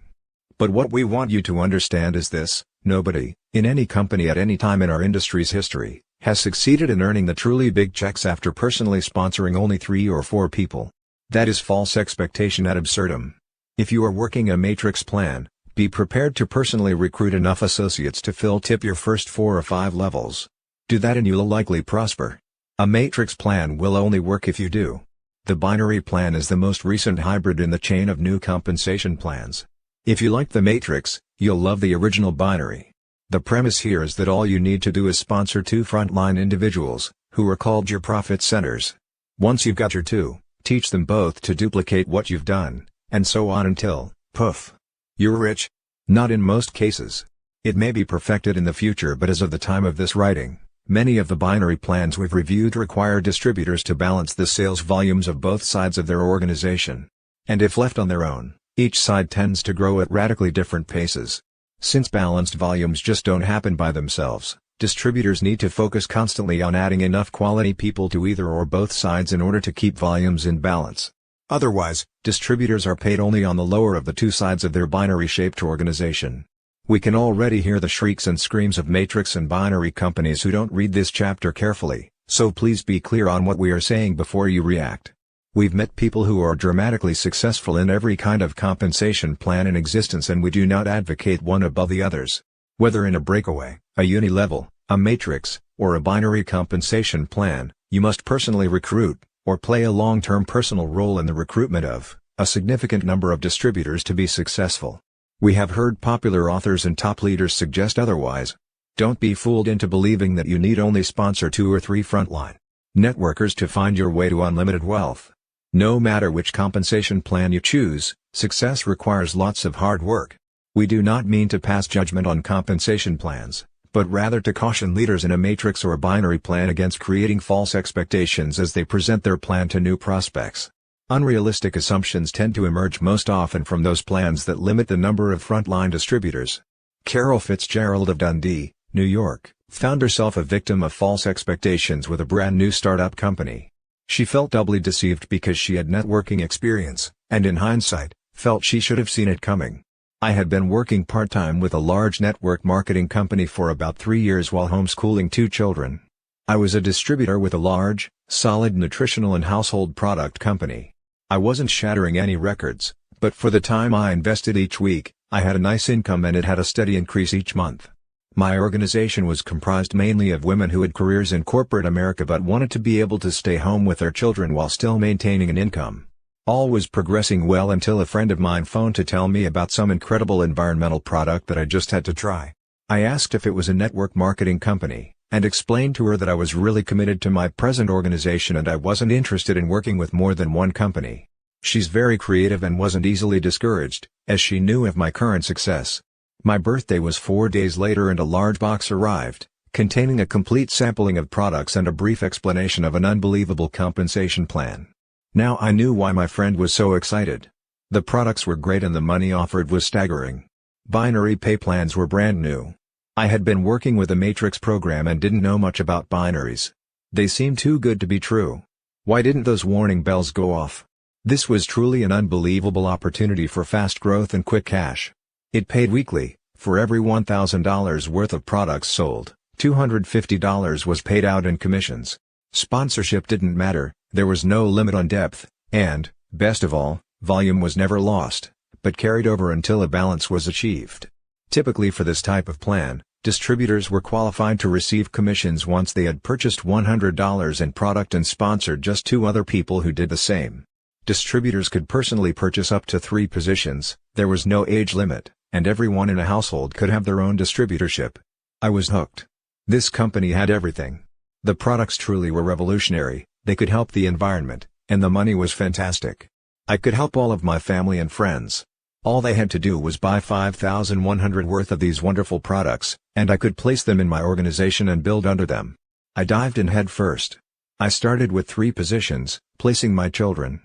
But what we want you to understand is this: nobody, in any company at any time in our industry's history, has succeeded in earning the truly big checks after personally sponsoring only 3 or 4 people. That is false expectation ad absurdum. If you are working a matrix plan, be prepared to personally recruit enough associates to tip your first 4 or 5 levels. Do that and you'll likely prosper. A matrix plan will only work if you do. The binary plan is the most recent hybrid in the chain of new compensation plans. If you like the matrix, you'll love the original binary. The premise here is that all you need to do is sponsor 2 frontline individuals, who are called your profit centers. Once you've got your 2, teach them both to duplicate what you've done, and so on until, poof, you're rich. Not in most cases. It may be perfected in the future, but as of the time of this writing, many of the binary plans we've reviewed require distributors to balance the sales volumes of both sides of their organization. And if left on their own, each side tends to grow at radically different paces. Since balanced volumes just don't happen by themselves, distributors need to focus constantly on adding enough quality people to either or both sides in order to keep volumes in balance. Otherwise, distributors are paid only on the lower of the 2 sides of their binary-shaped organization. We can already hear the shrieks and screams of matrix and binary companies who don't read this chapter carefully, so please be clear on what we are saying before you react. We've met people who are dramatically successful in every kind of compensation plan in existence, and we do not advocate one above the others. Whether in a breakaway, a uni-level, a matrix, or a binary compensation plan, you must personally recruit, or play a long-term personal role in the recruitment of, a significant number of distributors to be successful. We have heard popular authors and top leaders suggest otherwise. Don't be fooled into believing that you need only sponsor 2 or 3 frontline networkers to find your way to unlimited wealth. No matter which compensation plan you choose, success requires lots of hard work. We do not mean to pass judgment on compensation plans, but rather to caution leaders in a matrix or binary plan against creating false expectations as they present their plan to new prospects. Unrealistic assumptions tend to emerge most often from those plans that limit the number of frontline distributors. Carol Fitzgerald of Dundee, New York, found herself a victim of false expectations with a brand new startup company. She felt doubly deceived because she had networking experience, and in hindsight, felt she should have seen it coming. I had been working part-time with a large network marketing company for about 3 years while homeschooling 2 children. I was a distributor with a large, solid nutritional and household product company. I wasn't shattering any records, but for the time I invested each week, I had a nice income and it had a steady increase each month. My organization was comprised mainly of women who had careers in corporate America but wanted to be able to stay home with their children while still maintaining an income. All was progressing well until a friend of mine phoned to tell me about some incredible environmental product that I just had to try. I asked if it was a network marketing company, and explained to her that I was really committed to my present organization and I wasn't interested in working with more than one company. She's very creative and wasn't easily discouraged, as she knew of my current success. My birthday was 4 days later and a large box arrived, containing a complete sampling of products and a brief explanation of an unbelievable compensation plan. Now I knew why my friend was so excited. The products were great and the money offered was staggering. Binary pay plans were brand new. I had been working with a matrix program and didn't know much about binaries. They seemed too good to be true. Why didn't those warning bells go off? This was truly an unbelievable opportunity for fast growth and quick cash. It paid weekly. For every $1,000 worth of products sold, $250 was paid out in commissions. Sponsorship didn't matter, there was no limit on depth, and, best of all, volume was never lost, but carried over until a balance was achieved. Typically for this type of plan, distributors were qualified to receive commissions once they had purchased $100 in product and sponsored just 2 other people who did the same. Distributors could personally purchase up to 3 positions, there was no age limit, and everyone in a household could have their own distributorship. I was hooked. This company had everything. The products truly were revolutionary, they could help the environment, and the money was fantastic. I could help all of my family and friends. All they had to do was buy 5,100 worth of these wonderful products, and I could place them in my organization and build under them. I dived in head first. I started with 3 positions, placing my children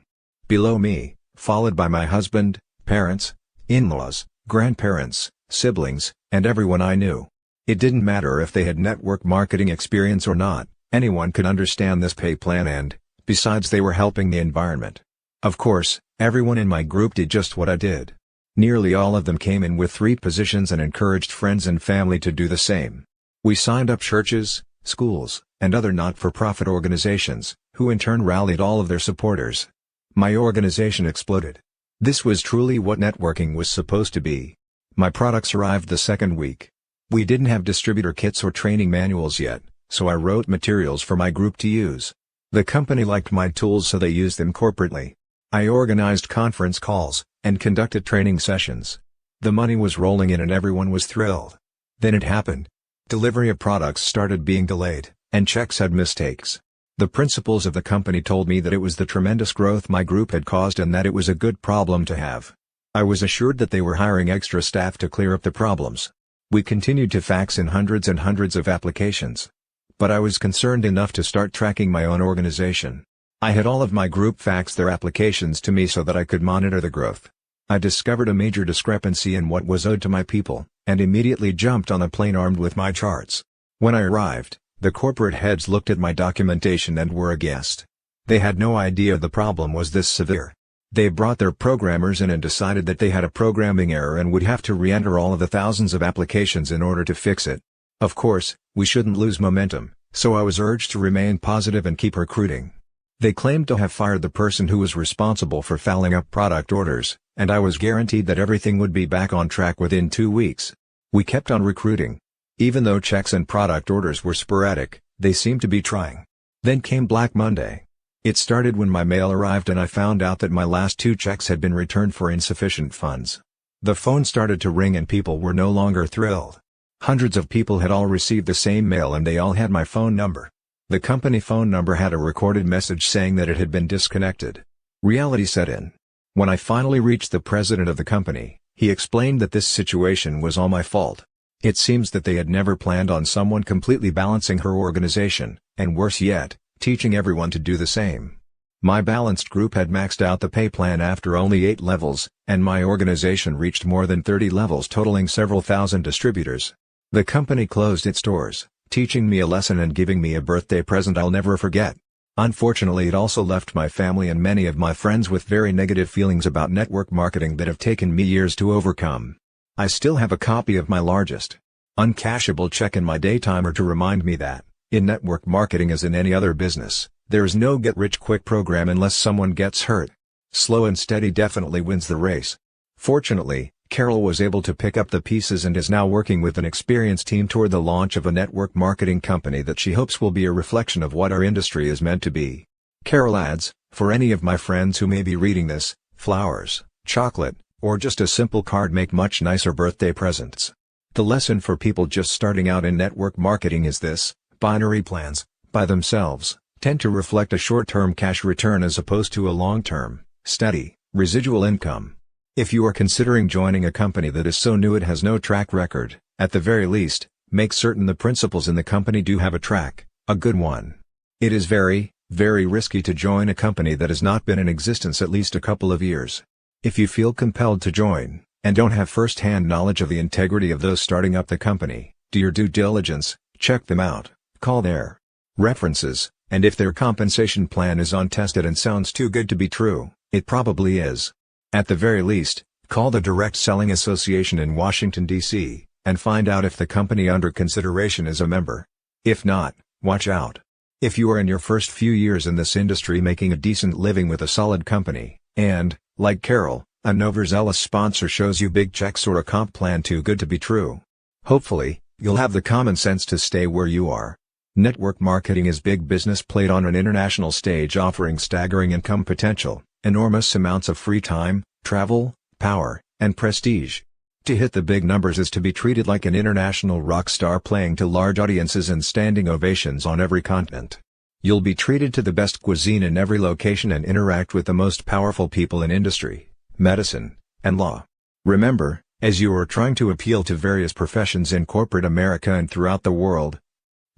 below me, followed by my husband, parents, in-laws, grandparents, siblings, and everyone I knew. It didn't matter if they had network marketing experience or not, anyone could understand this pay plan and, besides, they were helping the environment. Of course, everyone in my group did just what I did. Nearly all of them came in with 3 positions and encouraged friends and family to do the same. We signed up churches, schools, and other not-for-profit organizations, who in turn rallied all of their supporters. My organization exploded. This was truly what networking was supposed to be. My products arrived the second week. We didn't have distributor kits or training manuals yet, so I wrote materials for my group to use. The company liked my tools so they used them corporately. I organized conference calls, and conducted training sessions. The money was rolling in and everyone was thrilled. Then it happened. Delivery of products started being delayed, and checks had mistakes. The principals of the company told me that it was the tremendous growth my group had caused and that it was a good problem to have. I was assured that they were hiring extra staff to clear up the problems. We continued to fax in hundreds and hundreds of applications. But I was concerned enough to start tracking my own organization. I had all of my group fax their applications to me so that I could monitor the growth. I discovered a major discrepancy in what was owed to my people, and immediately jumped on a plane armed with my charts. When I arrived, the corporate heads looked at my documentation and were aghast. They had no idea the problem was this severe. They brought their programmers in and decided that they had a programming error and would have to re-enter all of the thousands of applications in order to fix it. Of course, we shouldn't lose momentum, so I was urged to remain positive and keep recruiting. They claimed to have fired the person who was responsible for fouling up product orders, and I was guaranteed that everything would be back on track within 2 weeks. We kept on recruiting. Even though checks and product orders were sporadic, they seemed to be trying. Then came Black Monday. It started when my mail arrived and I found out that my last 2 checks had been returned for insufficient funds. The phone started to ring and people were no longer thrilled. Hundreds of people had all received the same mail and they all had my phone number. The company phone number had a recorded message saying that it had been disconnected. Reality set in. When I finally reached the president of the company, he explained that this situation was all my fault. It seems that they had never planned on someone completely balancing her organization, and worse yet, teaching everyone to do the same. My balanced group had maxed out the pay plan after only 8 levels, and my organization reached more than 30 levels totaling several thousand distributors. The company closed its doors, teaching me a lesson and giving me a birthday present I'll never forget. Unfortunately, it also left my family and many of my friends with very negative feelings about network marketing that have taken me years to overcome. I still have a copy of my largest, uncashable check in my daytimer to remind me that, in network marketing as in any other business, there is no get-rich-quick program unless someone gets hurt. Slow and steady definitely wins the race. Fortunately, Carol was able to pick up the pieces and is now working with an experienced team toward the launch of a network marketing company that she hopes will be a reflection of what our industry is meant to be. Carol adds, for any of my friends who may be reading this, flowers, chocolate, or just a simple card make much nicer birthday presents. The lesson for people just starting out in network marketing is this: binary plans, by themselves, tend to reflect a short-term cash return as opposed to a long-term, steady, residual income. If you are considering joining a company that is so new it has no track record, at the very least, make certain the principals in the company do have a good one. It is very, very risky to join a company that has not been in existence at least a couple of years. If you feel compelled to join, and don't have first-hand knowledge of the integrity of those starting up the company, do your due diligence, check them out, call their references, and if their compensation plan is untested and sounds too good to be true, it probably is. At the very least, call the Direct Selling Association in Washington, D.C., and find out if the company under consideration is a member. If not, watch out. If you are in your first few years in this industry making a decent living with a solid company, and, like Carol, an overzealous sponsor shows you big checks or a comp plan too good to be true, hopefully, you'll have the common sense to stay where you are. Network marketing is big business played on an international stage offering staggering income potential, enormous amounts of free time, travel, power, and prestige. To hit the big numbers is to be treated like an international rock star playing to large audiences and standing ovations on every continent. You'll be treated to the best cuisine in every location and interact with the most powerful people in industry, medicine, and law. Remember, as you are trying to appeal to various professions in corporate America and throughout the world,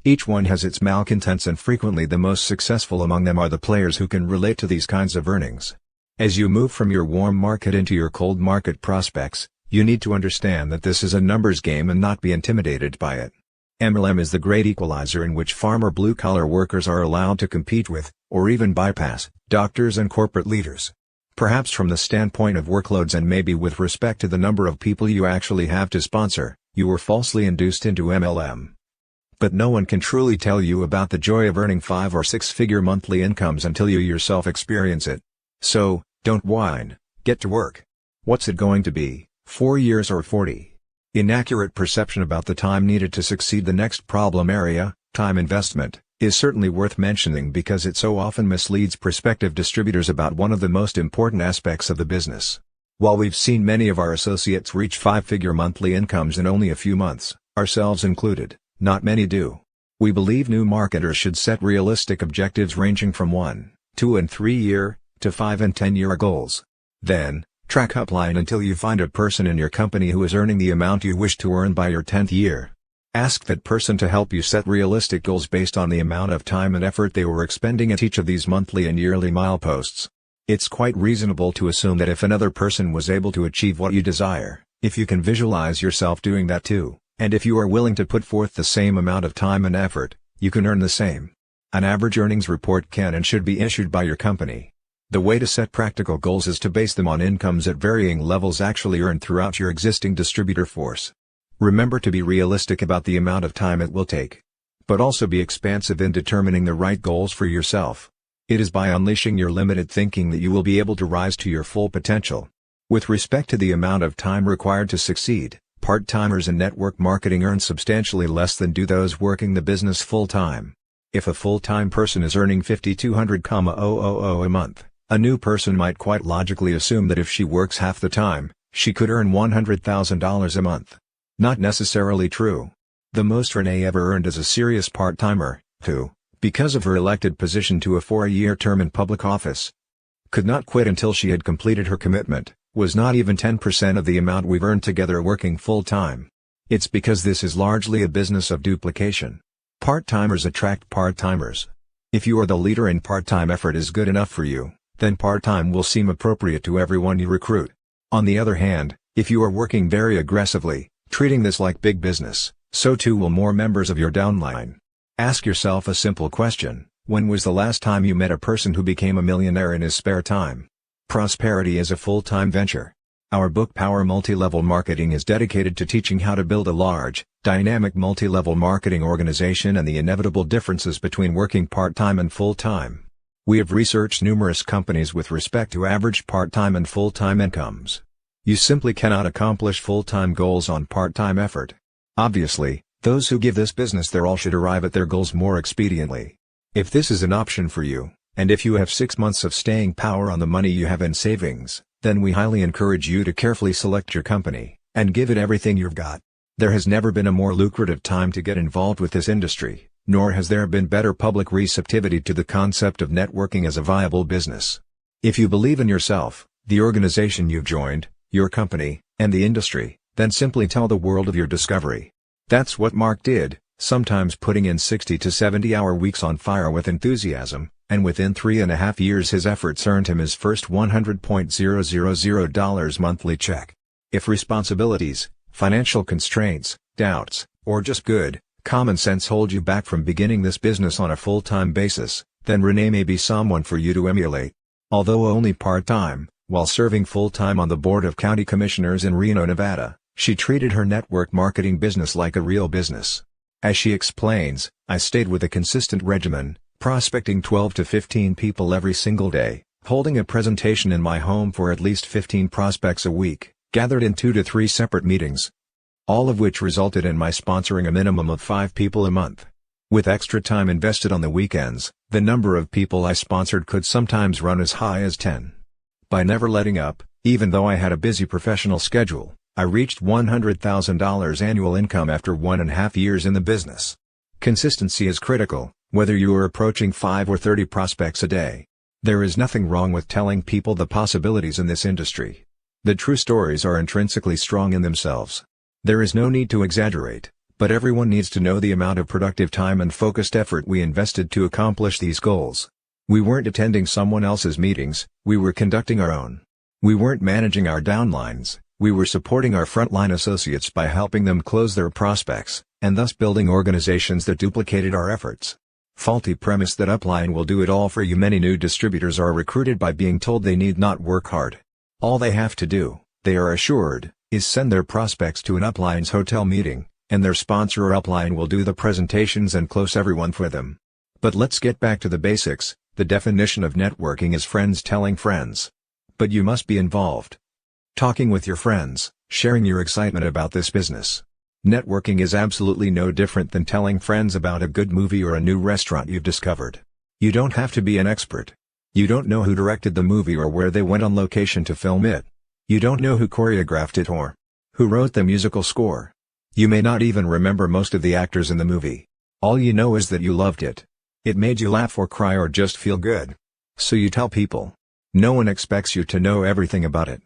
each one has its malcontents and frequently the most successful among them are the players who can relate to these kinds of earnings. As you move from your warm market into your cold market prospects, you need to understand that this is a numbers game and not be intimidated by it. MLM is the great equalizer in which farmer blue-collar workers are allowed to compete with, or even bypass, doctors and corporate leaders. Perhaps from the standpoint of workloads and maybe with respect to the number of people you actually have to sponsor, you were falsely induced into MLM. But no one can truly tell you about the joy of earning 5- or 6-figure monthly incomes until you yourself experience it. So, don't whine, get to work. What's it going to be, 4 years or 40? Inaccurate perception about the time needed to succeed. The next problem area, time investment, is certainly worth mentioning because it so often misleads prospective distributors about one of the most important aspects of the business. While we've seen many of our associates reach 5-figure monthly incomes in only a few months, ourselves included, not many do. We believe new marketers should set realistic objectives ranging from 1, 2 and 3 year, to 5 and 10 year goals. Then, track upline until you find a person in your company who is earning the amount you wish to earn by your 10th year. Ask that person to help you set realistic goals based on the amount of time and effort they were expending at each of these monthly and yearly mileposts. It's quite reasonable to assume that if another person was able to achieve what you desire, if you can visualize yourself doing that too, and if you are willing to put forth the same amount of time and effort, you can earn the same. An average earnings report can and should be issued by your company. The way to set practical goals is to base them on incomes at varying levels actually earned throughout your existing distributor force. Remember to be realistic about the amount of time it will take. But also be expansive in determining the right goals for yourself. It is by unleashing your limited thinking that you will be able to rise to your full potential. With respect to the amount of time required to succeed, part-timers in network marketing earn substantially less than do those working the business full-time. If a full-time person is earning $5,200,000 a month, a new person might quite logically assume that if she works half the time, she could earn $100,000 a month. Not necessarily true. The most Renee ever earned as a serious part-timer, who, because of her elected position to a 4-year term in public office, could not quit until she had completed her commitment, was not even 10% of the amount we've earned together working full-time. It's because this is largely a business of duplication. Part-timers attract part-timers. If you are the leader and part-time effort is good enough for you, then part-time will seem appropriate to everyone you recruit. On the other hand, if you are working very aggressively, treating this like big business, so too will more members of your downline. Ask yourself a simple question: when was the last time you met a person who became a millionaire in his spare time? Prosperity is a full-time venture. Our book Power Multi-Level Marketing is dedicated to teaching how to build a large, dynamic multi-level marketing organization and the inevitable differences between working part-time and full-time. We have researched numerous companies with respect to average part-time and full-time incomes. You simply cannot accomplish full-time goals on part-time effort. Obviously, those who give this business their all should arrive at their goals more expediently. If this is an option for you, and if you have 6 months of staying power on the money you have in savings, then we highly encourage you to carefully select your company, and give it everything you've got. There has never been a more lucrative time to get involved with this industry, nor has there been better public receptivity to the concept of networking as a viable business. If you believe in yourself, the organization you've joined, your company, and the industry, then simply tell the world of your discovery. That's what Mark did, sometimes putting in 60 to 70-hour weeks on fire with enthusiasm, and within 3.5 years his efforts earned him his first $100,000 monthly check. If responsibilities, financial constraints, doubts, or just good, common sense hold you back from beginning this business on a full-time basis, then Renee may be someone for you to emulate. Although only part-time, while serving full-time on the Board of County Commissioners in Reno, Nevada, she treated her network marketing business like a real business. As she explains, I stayed with a consistent regimen, prospecting 12 to 15 people every single day, holding a presentation in my home for at least 15 prospects a week, gathered in 2 to 3 separate meetings, all of which resulted in my sponsoring a minimum of 5 people a month. With extra time invested on the weekends, the number of people I sponsored could sometimes run as high as 10. By never letting up, even though I had a busy professional schedule, I reached $100,000 annual income after 1.5 years in the business. Consistency is critical, whether you are approaching 5 or 30 prospects a day. There is nothing wrong with telling people the possibilities in this industry. The true stories are intrinsically strong in themselves. There is no need to exaggerate, but everyone needs to know the amount of productive time and focused effort we invested to accomplish these goals. We weren't attending someone else's meetings, we were conducting our own. We weren't managing our downlines, we were supporting our frontline associates by helping them close their prospects, and thus building organizations that duplicated our efforts. Faulty premise that upline will do it all for you. Many new distributors are recruited by being told they need not work hard. All they have to do, they are assured, is send their prospects to an upline's hotel meeting, and their sponsor or upline will do the presentations and close everyone for them. But let's get back to the basics. The definition of networking is friends telling friends. But you must be involved. Talking with your friends, sharing your excitement about this business. Networking is absolutely no different than telling friends about a good movie or a new restaurant you've discovered. You don't have to be an expert. You don't know who directed the movie or where they went on location to film it. You don't know who choreographed it or who wrote the musical score. You may not even remember most of the actors in the movie. All you know is that you loved it. It made you laugh or cry or just feel good. So you tell people. No one expects you to know everything about it.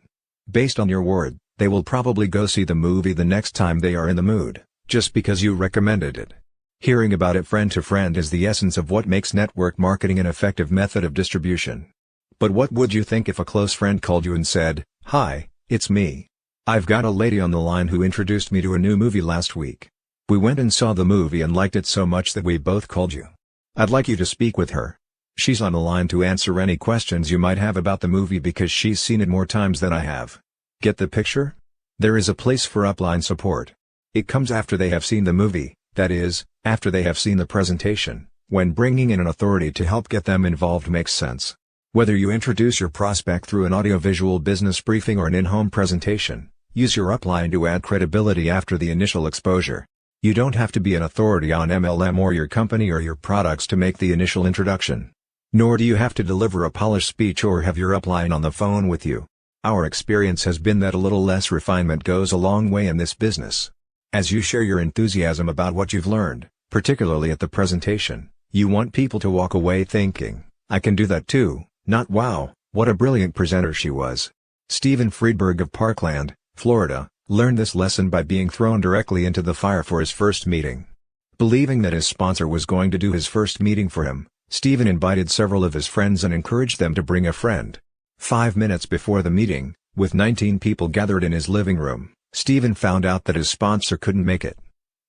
Based on your word, they will probably go see the movie the next time they are in the mood, just because you recommended it. Hearing about it friend to friend is the essence of what makes network marketing an effective method of distribution. But what would you think if a close friend called you and said, "Hi, it's me. I've got a lady on the line who introduced me to a new movie last week. We went and saw the movie and liked it so much that we both called you. I'd like you to speak with her. She's on the line to answer any questions you might have about the movie because she's seen it more times than I have. Get the picture? There is a place for upline support. It comes after they have seen the movie, that is, after they have seen the presentation, when bringing in an authority to help get them involved makes sense. Whether you introduce your prospect through an audiovisual business briefing or an in-home presentation, use your upline to add credibility after the initial exposure. You don't have to be an authority on MLM or your company or your products to make the initial introduction. Nor do you have to deliver a polished speech or have your upline on the phone with you. Our experience has been that a little less refinement goes a long way in this business. As you share your enthusiasm about what you've learned, particularly at the presentation, you want people to walk away thinking, "I can do that too," not "Wow, what a brilliant presenter she was." Stephen Friedberg of Parkland, Florida, learned this lesson by being thrown directly into the fire for his first meeting. Believing that his sponsor was going to do his first meeting for him, Stephen invited several of his friends and encouraged them to bring a friend. 5 minutes before the meeting, with 19 people gathered in his living room, Stephen found out that his sponsor couldn't make it.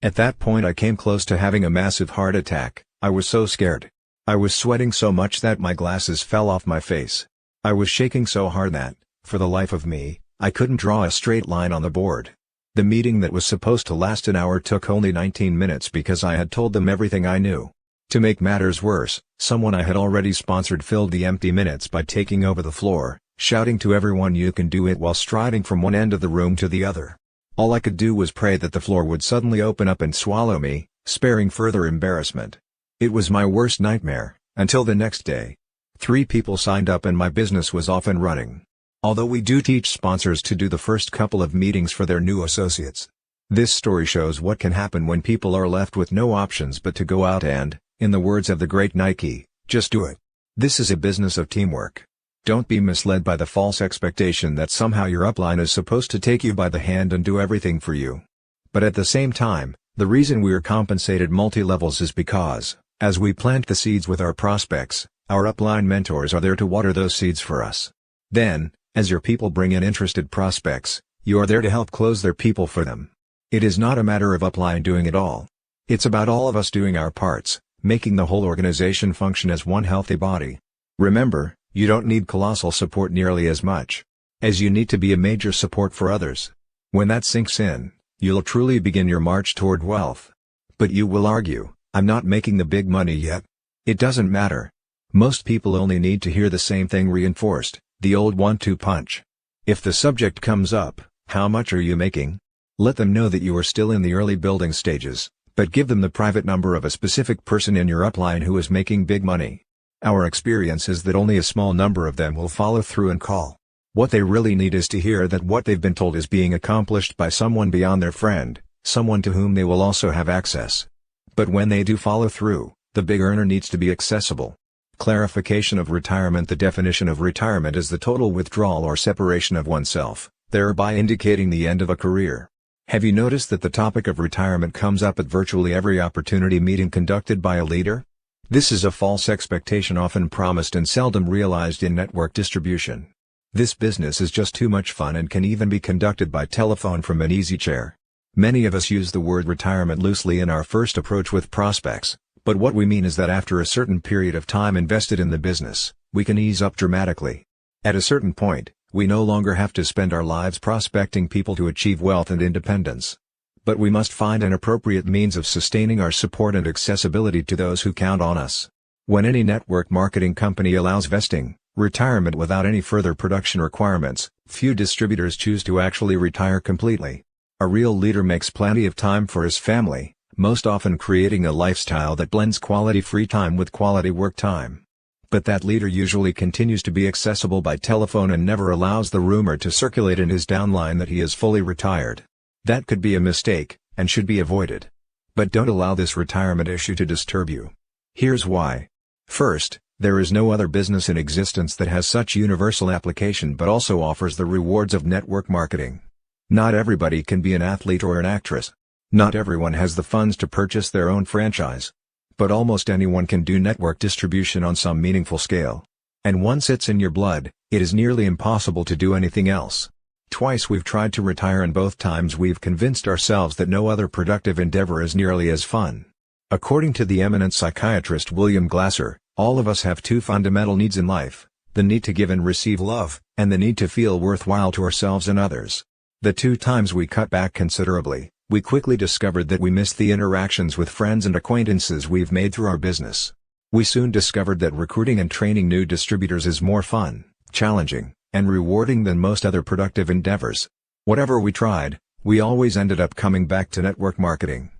"At that point I came close to having a massive heart attack. I was so scared. I was sweating so much that my glasses fell off my face. I was shaking so hard that, for the life of me, I couldn't draw a straight line on the board." The meeting that was supposed to last an hour took only 19 minutes because I had told them everything I knew. To make matters worse, someone I had already sponsored filled the empty minutes by taking over the floor, shouting to everyone, "You can do it," while striding from one end of the room to the other. All I could do was pray that the floor would suddenly open up and swallow me, sparing further embarrassment. It was my worst nightmare, until the next day. 3 people signed up and my business was off and running. Although we do teach sponsors to do the first couple of meetings for their new associates. This story shows what can happen when people are left with no options but to go out and, in the words of the great Nike, just do it. This is a business of teamwork. Don't be misled by the false expectation that somehow your upline is supposed to take you by the hand and do everything for you. But at the same time, the reason we are compensated multi-levels is because, as we plant the seeds with our prospects, our upline mentors are there to water those seeds for us. Then, as your people bring in interested prospects, you are there to help close their people for them. It is not a matter of upline doing it all. It's about all of us doing our parts, making the whole organization function as one healthy body. Remember, you don't need colossal support nearly as much as you need to be a major support for others. When that sinks in, you'll truly begin your march toward wealth. But you will argue, "I'm not making the big money yet." It doesn't matter. Most people only need to hear the same thing reinforced, the old 1-2 punch. If the subject comes up, "How much are you making?" let them know that you are still in the early building stages, but give them the private number of a specific person in your upline who is making big money. Our experience is that only a small number of them will follow through and call. What they really need is to hear that what they've been told is being accomplished by someone beyond their friend, someone to whom they will also have access. But when they do follow through, the big earner needs to be accessible. Clarification of retirement. The definition of retirement is the total withdrawal or separation of oneself, thereby indicating the end of a career. Have you noticed that the topic of retirement comes up at virtually every opportunity meeting conducted by a leader? This is a false expectation often promised and seldom realized in network distribution. This business is just too much fun and can even be conducted by telephone from an easy chair. Many of us use the word retirement loosely in our first approach with prospects, but what we mean is that after a certain period of time invested in the business, we can ease up dramatically. At a certain point, we no longer have to spend our lives prospecting people to achieve wealth and independence. But we must find an appropriate means of sustaining our support and accessibility to those who count on us. When any network marketing company allows vesting, retirement without any further production requirements, few distributors choose to actually retire completely. A real leader makes plenty of time for his family, most often creating a lifestyle that blends quality free time with quality work time. But that leader usually continues to be accessible by telephone and never allows the rumor to circulate in his downline that he is fully retired. That could be a mistake, and should be avoided. But don't allow this retirement issue to disturb you. Here's why. First, there is no other business in existence that has such universal application but also offers the rewards of network marketing. Not everybody can be an athlete or an actress. Not everyone has the funds to purchase their own franchise. But almost anyone can do network distribution on some meaningful scale. And once it's in your blood, it is nearly impossible to do anything else. Twice we've tried to retire and both times we've convinced ourselves that no other productive endeavor is nearly as fun. According to the eminent psychiatrist William Glasser, All of us have two fundamental needs in life: the need to give and receive love, and the need to feel worthwhile to ourselves and others. The two times we cut back considerably, we quickly discovered that we missed the interactions with friends and acquaintances we've made through our business. We soon discovered that recruiting and training new distributors is more fun, challenging, and rewarding than most other productive endeavors. Whatever we tried, we always ended up coming back to network marketing.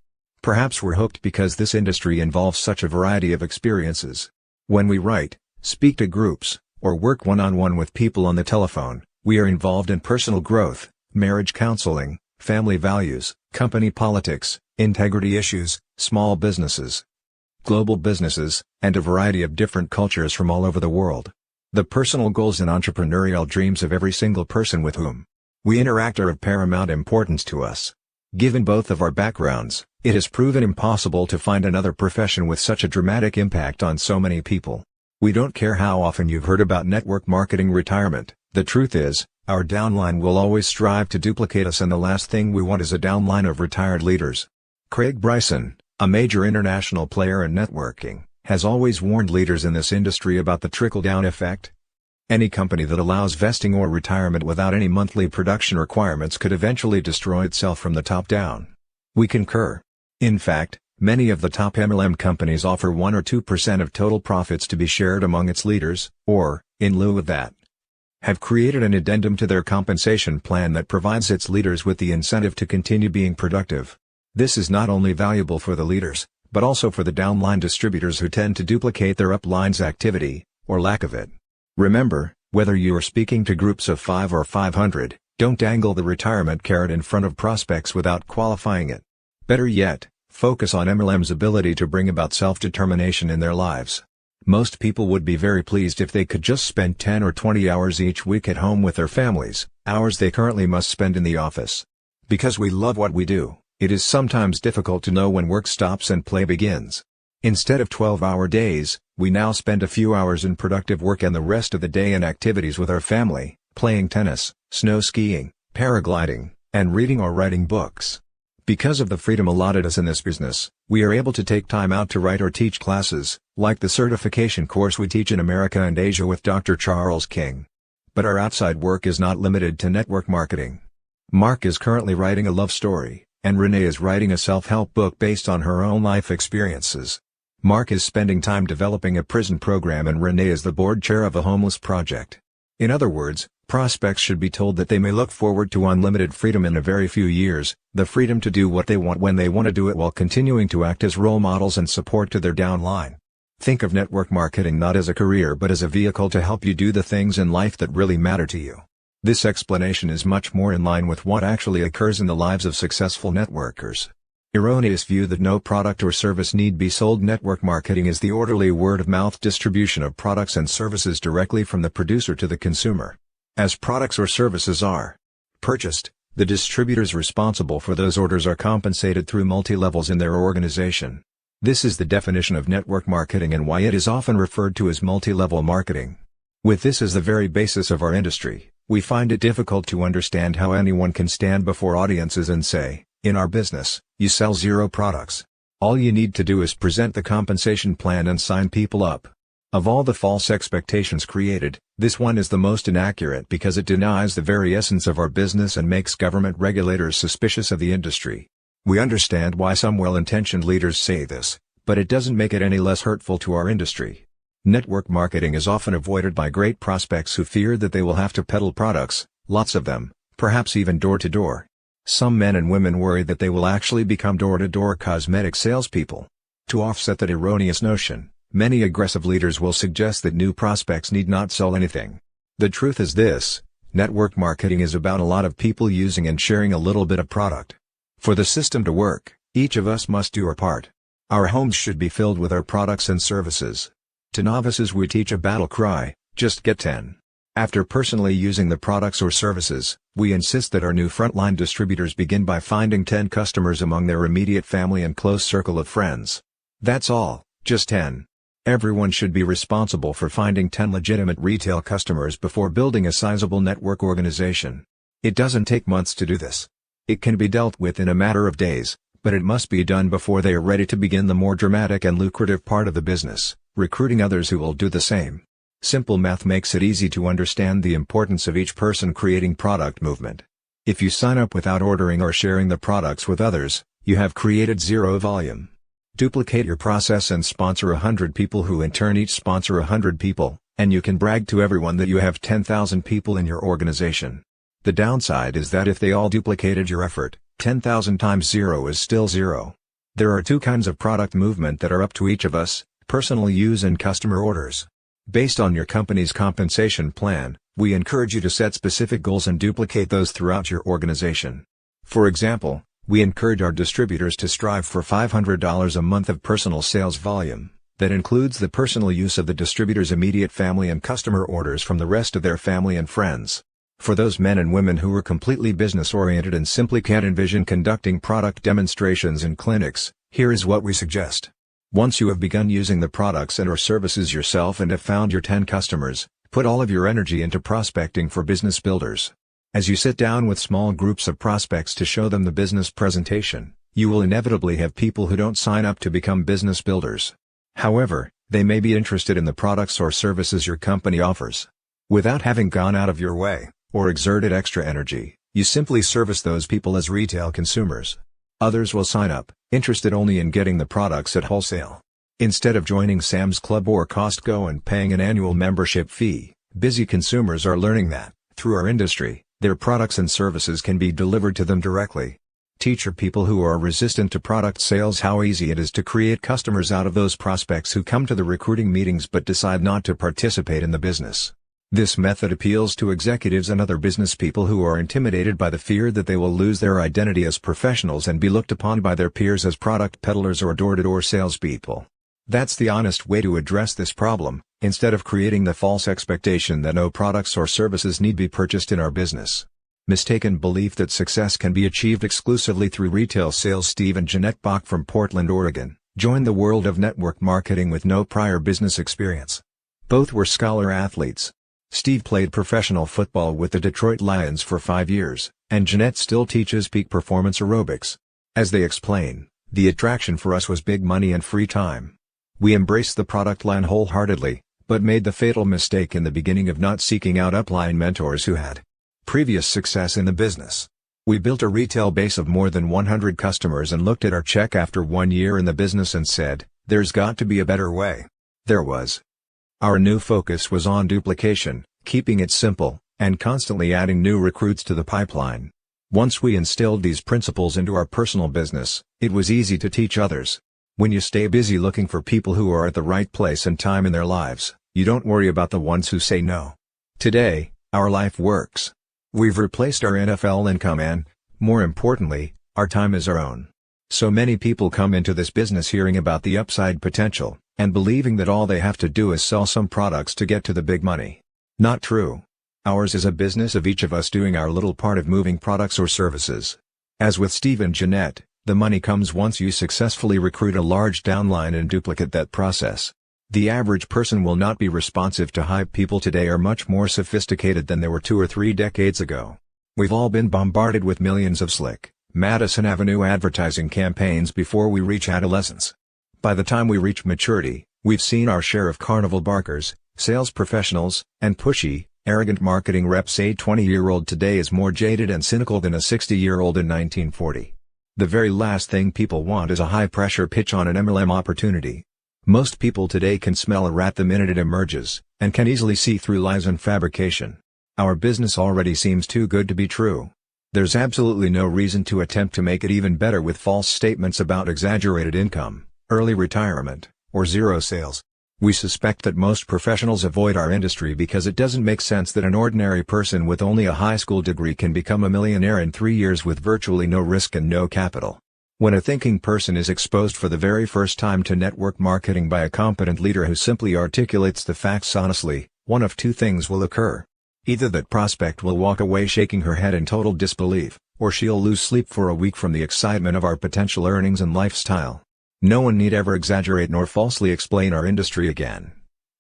Perhaps we're hooked because this industry involves such a variety of experiences. When we write, speak to groups, or work one-on-one with people on the telephone, we are involved in personal growth, marriage counseling, family values, company politics, integrity issues, small businesses, global businesses, and a variety of different cultures from all over the world. The personal goals and entrepreneurial dreams of every single person with whom we interact are of paramount importance to us. Given both of our backgrounds, it has proven impossible to find another profession with such a dramatic impact on so many people. We don't care how often you've heard about network marketing retirement. The truth is, our downline will always strive to duplicate us, and the last thing we want is a downline of retired leaders. Craig Bryson, a major international player in networking, has always warned leaders in this industry about the trickle-down effect. Any company that allows vesting or retirement without any monthly production requirements could eventually destroy itself from the top down. We concur. In fact, many of the top MLM companies offer 1 or 2% of total profits to be shared among its leaders, or, in lieu of that, have created an addendum to their compensation plan that provides its leaders with the incentive to continue being productive. This is not only valuable for the leaders, but also for the downline distributors who tend to duplicate their upline's activity, or lack of it. Remember, whether you are speaking to groups of 5 or 500, don't dangle the retirement carrot in front of prospects without qualifying it. Better yet, focus on MLM's ability to bring about self-determination in their lives. Most people would be very pleased if they could just spend 10 or 20 hours each week at home with their families, hours they currently must spend in the office. Because we love what we do, it is sometimes difficult to know when work stops and play begins. Instead of 12-hour days, we now spend a few hours in productive work and the rest of the day in activities with our family, playing tennis, snow skiing, paragliding, and reading or writing books. Because of the freedom allotted us in this business, we are able to take time out to write or teach classes, like the certification course we teach in America and Asia with Dr. Charles King. But our outside work is not limited to network marketing. Mark is currently writing a love story, and Renee is writing a self-help book based on her own life experiences. Mark is spending time developing a prison program, and Renee is the board chair of a homeless project. In other words, prospects should be told that they may look forward to unlimited freedom in a very few years, the freedom to do what they want when they want to do it while continuing to act as role models and support to their downline. Think of network marketing not as a career but as a vehicle to help you do the things in life that really matter to you. This explanation is much more in line with what actually occurs in the lives of successful networkers. Erroneous view that no product or service need be sold. Network marketing is the orderly word-of-mouth distribution of products and services directly from the producer to the consumer. As products or services are purchased, the distributors responsible for those orders are compensated through multi-levels in their organization. This is the definition of network marketing and why it is often referred to as multi-level marketing. With this as the very basis of our industry, we find it difficult to understand how anyone can stand before audiences and say, "In our business, you sell 0 products. All you need to do is present the compensation plan and sign people up." Of all the false expectations created, this one is the most inaccurate because it denies the very essence of our business and makes government regulators suspicious of the industry. We understand why some well-intentioned leaders say this, but it doesn't make it any less hurtful to our industry. Network marketing is often avoided by great prospects who fear that they will have to peddle products, lots of them, perhaps even door to door. Some men and women worry that they will actually become door-to-door cosmetic salespeople. To offset that erroneous notion, many aggressive leaders will suggest that new prospects need not sell anything. The truth is this: network marketing is about a lot of people using and sharing a little bit of product. For the system to work, each of us must do our part. Our homes should be filled with our products and services. To novices we teach a battle cry: just get 10. After personally using the products or services, we insist that our new frontline distributors begin by finding 10 customers among their immediate family and close circle of friends. That's all, just 10. Everyone should be responsible for finding 10 legitimate retail customers before building a sizable network organization. It doesn't take months to do this. It can be dealt with in a matter of days, but it must be done before they are ready to begin the more dramatic and lucrative part of the business, recruiting others who will do the same. Simple math makes it easy to understand the importance of each person creating product movement. If you sign up without ordering or sharing the products with others, you have created zero volume. Duplicate your process and sponsor 100 people who in turn each sponsor 100 people, and you can brag to everyone that you have 10,000 people in your organization. The downside is that if they all duplicated your effort, 10,000 times 0 is still 0. There are two kinds of product movement that are up to each of us: personal use and customer orders. Based on your company's compensation plan, we encourage you to set specific goals and duplicate those throughout your organization. For example, we encourage our distributors to strive for $500 a month of personal sales volume. That includes the personal use of the distributor's immediate family and customer orders from the rest of their family and friends. For those men and women who are completely business-oriented and simply can't envision conducting product demonstrations in clinics, here is what we suggest. Once you have begun using the products and/or services yourself and have found your 10 customers, put all of your energy into prospecting for business builders. As you sit down with small groups of prospects to show them the business presentation, you will inevitably have people who don't sign up to become business builders. However, they may be interested in the products or services your company offers. Without having gone out of your way, or exerted extra energy, you simply service those people as retail consumers. Others will sign up, interested only in getting the products at wholesale. Instead of joining Sam's Club or Costco and paying an annual membership fee, busy consumers are learning that, through our industry, their products and services can be delivered to them directly. Teach your people who are resistant to product sales how easy it is to create customers out of those prospects who come to the recruiting meetings but decide not to participate in the business. This method appeals to executives and other business people who are intimidated by the fear that they will lose their identity as professionals and be looked upon by their peers as product peddlers or door-to-door salespeople. That's the honest way to address this problem, instead of creating the false expectation that no products or services need be purchased in our business. Mistaken belief that success can be achieved exclusively through retail sales. Steve and Jeanette Bach from Portland, Oregon, joined the world of network marketing with no prior business experience. Both were scholar athletes. Steve played professional football with the Detroit Lions for 5 years, and Jeanette still teaches peak performance aerobics. As they explain, the attraction for us was big money and free time. We embraced the product line wholeheartedly, but made the fatal mistake in the beginning of not seeking out upline mentors who had previous success in the business. We built a retail base of more than 100 customers and looked at our check after 1 year in the business and said, "There's got to be a better way." There was. Our new focus was on duplication, keeping it simple, and constantly adding new recruits to the pipeline. Once we instilled these principles into our personal business, it was easy to teach others. When you stay busy looking for people who are at the right place and time in their lives, you don't worry about the ones who say no. Today, our life works. We've replaced our NFL income and, more importantly, our time is our own. So many people come into this business hearing about the upside potential, and believing that all they have to do is sell some products to get to the big money. Not true. Ours is a business of each of us doing our little part of moving products or services. As with Steve and Jeanette, the money comes once you successfully recruit a large downline and duplicate that process. The average person will not be responsive to hype. People today are much more sophisticated than they were 2 or 3 decades ago. We've all been bombarded with millions of slick, Madison Avenue advertising campaigns before we reach adolescence. By the time we reach maturity, we've seen our share of carnival barkers, sales professionals, and pushy, arrogant marketing reps. A 20-year-old today is more jaded and cynical than a 60-year-old in 1940. The very last thing people want is a high-pressure pitch on an MLM opportunity. Most people today can smell a rat the minute it emerges, and can easily see through lies and fabrication. Our business already seems too good to be true. There's absolutely no reason to attempt to make it even better with false statements about exaggerated income, early retirement, or zero sales. We suspect that most professionals avoid our industry because it doesn't make sense that an ordinary person with only a high school degree can become a millionaire in 3 years with virtually no risk and no capital. When a thinking person is exposed for the very first time to network marketing by a competent leader who simply articulates the facts honestly, one of two things will occur. Either that prospect will walk away shaking her head in total disbelief, or she'll lose sleep for a week from the excitement of our potential earnings and lifestyle. No one need ever exaggerate nor falsely explain our industry again.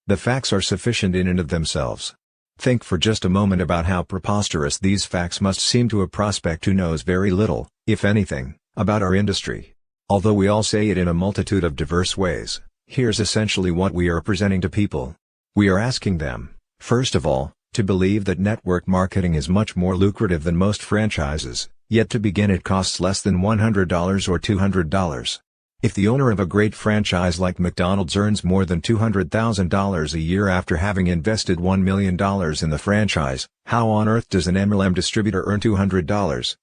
The facts are sufficient in and of themselves. Think for just a moment about how preposterous these facts must seem to a prospect who knows very little, if anything, about our industry. Although we all say it in a multitude of diverse ways, Here's essentially what we are presenting to people. We are asking them, first of all, to believe that network marketing is much more lucrative than most franchises, yet to begin it costs less than $100 or $200. If the owner of a great franchise like McDonald's earns more than $200,000 a year after having invested $1 million in the franchise, how on earth does an MLM distributor earn $200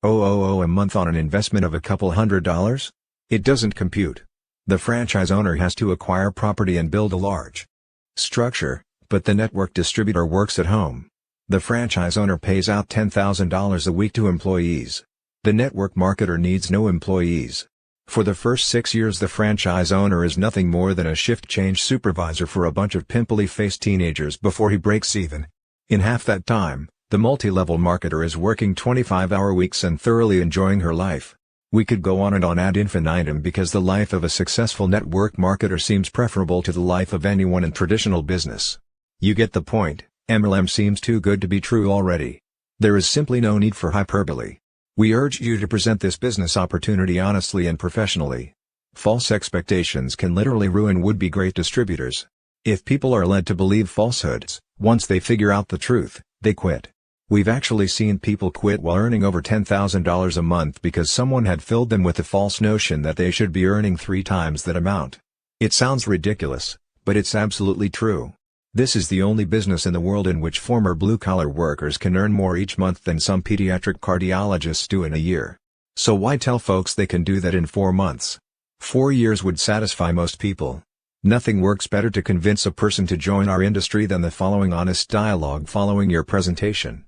a month on an investment of a couple $100? It doesn't compute. The franchise owner has to acquire property and build a large structure, but the network distributor works at home. The franchise owner pays out $10,000 a week to employees. The network marketer needs no employees. For the first 6 years the franchise owner is nothing more than a shift change supervisor for a bunch of pimply-faced teenagers before he breaks even. In half that time, the multi-level marketer is working 25-hour weeks and thoroughly enjoying her life. We could go on and on ad infinitum because the life of a successful network marketer seems preferable to the life of anyone in traditional business. You get the point. MLM seems too good to be true already. There is simply no need for hyperbole. We urge you to present this business opportunity honestly and professionally. False expectations can literally ruin would-be great distributors. If people are led to believe falsehoods, once they figure out the truth, they quit. We've actually seen people quit while earning over $10,000 a month because someone had filled them with the false notion that they should be earning 3 times that amount. It sounds ridiculous, but it's absolutely true. This is the only business in the world in which former blue-collar workers can earn more each month than some pediatric cardiologists do in a year. So why tell folks they can do that in 4 months? 4 years would satisfy most people. Nothing works better to convince a person to join our industry than the following honest dialogue following your presentation.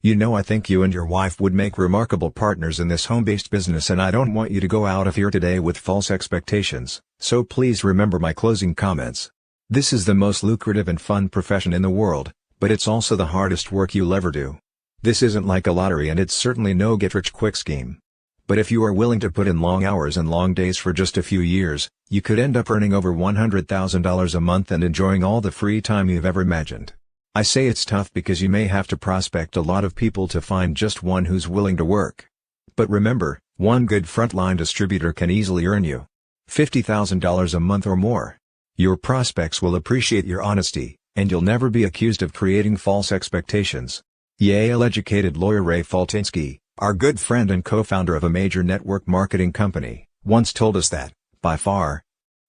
I think you and your wife would make remarkable partners in this home-based business, and I don't want you to go out of here today with false expectations, so please remember my closing comments. This is the most lucrative and fun profession in the world, but it's also the hardest work you'll ever do. This isn't like a lottery and it's certainly no get-rich-quick scheme. But if you are willing to put in long hours and long days for just a few years, you could end up earning over $100,000 a month and enjoying all the free time you've ever imagined. I say it's tough because you may have to prospect a lot of people to find just one who's willing to work. But remember, one good frontline distributor can easily earn you $50,000 a month or more. Your prospects will appreciate your honesty, and you'll never be accused of creating false expectations. Yale-educated lawyer Ray Faltinsky, our good friend and co-founder of a major network marketing company, once told us that, by far,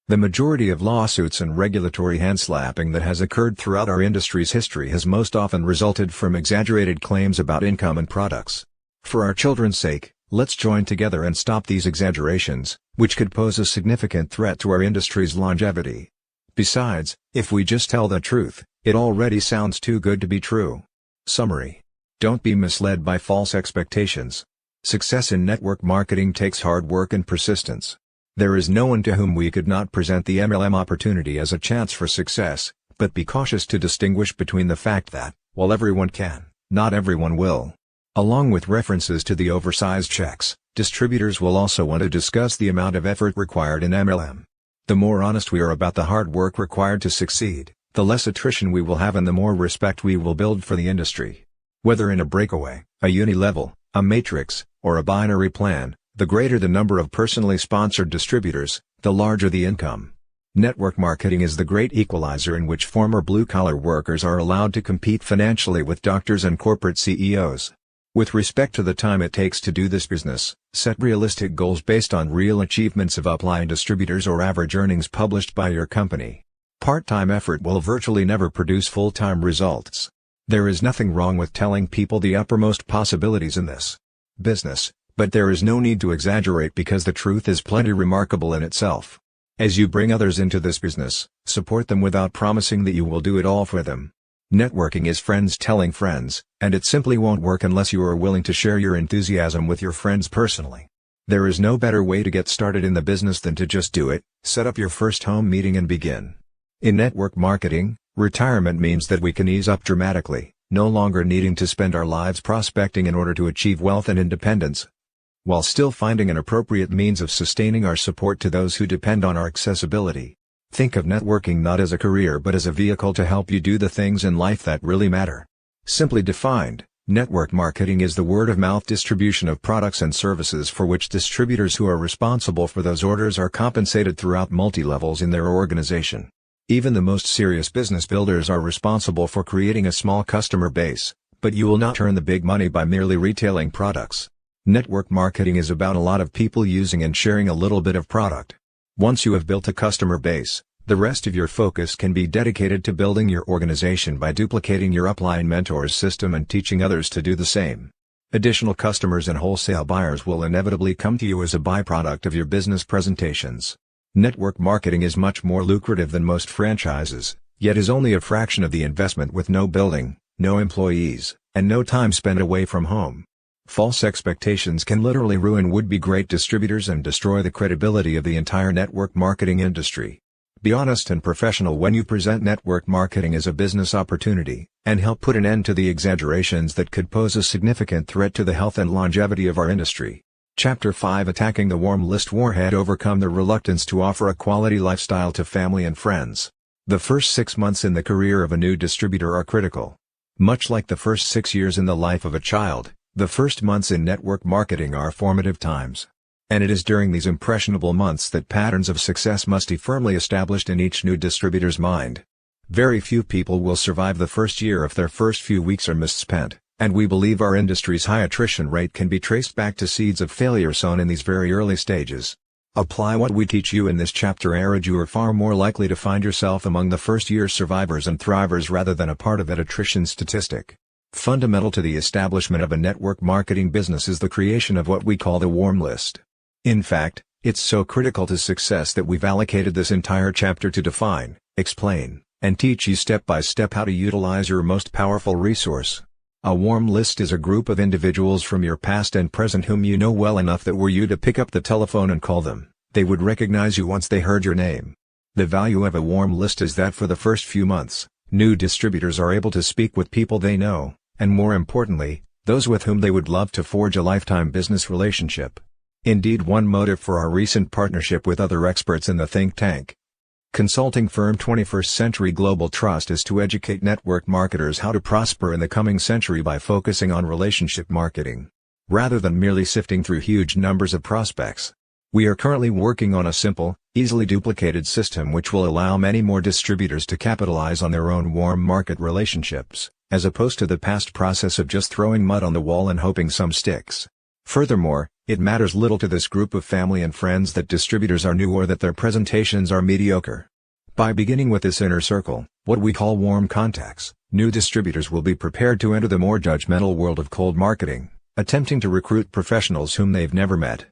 the majority of lawsuits and regulatory hand-slapping that has occurred throughout our industry's history has most often resulted from exaggerated claims about income and products. For our children's sake, let's join together and stop these exaggerations, which could pose a significant threat to our industry's longevity. Besides, if we just tell the truth, it already sounds too good to be true. Summary. Don't be misled by false expectations. Success in network marketing takes hard work and persistence. There is no one to whom we could not present the MLM opportunity as a chance for success, but be cautious to distinguish between the fact that, while everyone can, not everyone will. Along with references to the oversized checks, distributors will also want to discuss the amount of effort required in MLM. The more honest we are about the hard work required to succeed, the less attrition we will have and the more respect we will build for the industry. Whether in a breakaway, a uni-level, a matrix, or a binary plan, the greater the number of personally sponsored distributors, the larger the income. Network marketing is the great equalizer in which former blue-collar workers are allowed to compete financially with doctors and corporate CEOs. With respect to the time it takes to do this business, set realistic goals based on real achievements of upline distributors or average earnings published by your company. Part-time effort will virtually never produce full-time results. There is nothing wrong with telling people the uppermost possibilities in this business, but there is no need to exaggerate because the truth is plenty remarkable in itself. As you bring others into this business, support them without promising that you will do it all for them. Networking is friends telling friends, and it simply won't work unless you are willing to share your enthusiasm with your friends personally. There is no better way to get started in the business than to just do it, set up your first home meeting and begin. In network marketing, retirement means that we can ease up dramatically, no longer needing to spend our lives prospecting in order to achieve wealth and independence, while still finding an appropriate means of sustaining our support to those who depend on our accessibility. Think of networking not as a career but as a vehicle to help you do the things in life that really matter. Simply defined, Network marketing is the word-of-mouth distribution of products and services for which distributors who are responsible for those orders are compensated throughout multi-levels in their organization. Even the most serious business builders are responsible for creating a small customer base, but you will not earn the big money by merely retailing products. Network marketing is about a lot of people using and sharing a little bit of product. Once you have built a customer base, the rest of your focus can be dedicated to building your organization by duplicating your upline mentors' system and teaching others to do the same. Additional customers and wholesale buyers will inevitably come to you as a byproduct of your business presentations. Network marketing is much more lucrative than most franchises, yet is only a fraction of the investment with no building, no employees, and no time spent away from home. False expectations can literally ruin would-be great distributors and destroy the credibility of the entire network marketing industry. Be honest and professional when you present network marketing as a business opportunity, and help put an end to the exaggerations that could pose a significant threat to the health and longevity of our industry. Chapter 5: Attacking the Warm List Warhead. Overcome the reluctance to offer a quality lifestyle to family and friends. The first 6 months in the career of a new distributor are critical. Much like the first 6 years in the life of a child, the first months in network marketing are formative times. And it is during these impressionable months that patterns of success must be firmly established in each new distributor's mind. Very few people will survive the first year if their first few weeks are misspent, and we believe our industry's high attrition rate can be traced back to seeds of failure sown in these very early stages. Apply what we teach you in this chapter, and you are far more likely to find yourself among the first-year survivors and thrivers rather than a part of that attrition statistic. Fundamental to the establishment of a network marketing business is the creation of what we call the warm list. In fact, it's so critical to success that we've allocated this entire chapter to define, explain, and teach you step by step how to utilize your most powerful resource. A warm list is a group of individuals from your past and present whom you know well enough that were you to pick up the telephone and call them, they would recognize you once they heard your name. The value of a warm list is that for the first few months, new distributors are able to speak with people they know, and more importantly, those with whom they would love to forge a lifetime business relationship. Indeed, one motive for our recent partnership with other experts in the think tank consulting firm 21st Century Global Trust is to educate network marketers how to prosper in the coming century by focusing on relationship marketing, rather than merely sifting through huge numbers of prospects. We are currently working on a simple, easily duplicated system which will allow many more distributors to capitalize on their own warm market relationships, as opposed to the past process of just throwing mud on the wall and hoping some sticks. Furthermore, it matters little to this group of family and friends that distributors are new or that their presentations are mediocre. By beginning with this inner circle, what we call warm contacts, new distributors will be prepared to enter the more judgmental world of cold marketing, attempting to recruit professionals whom they've never met.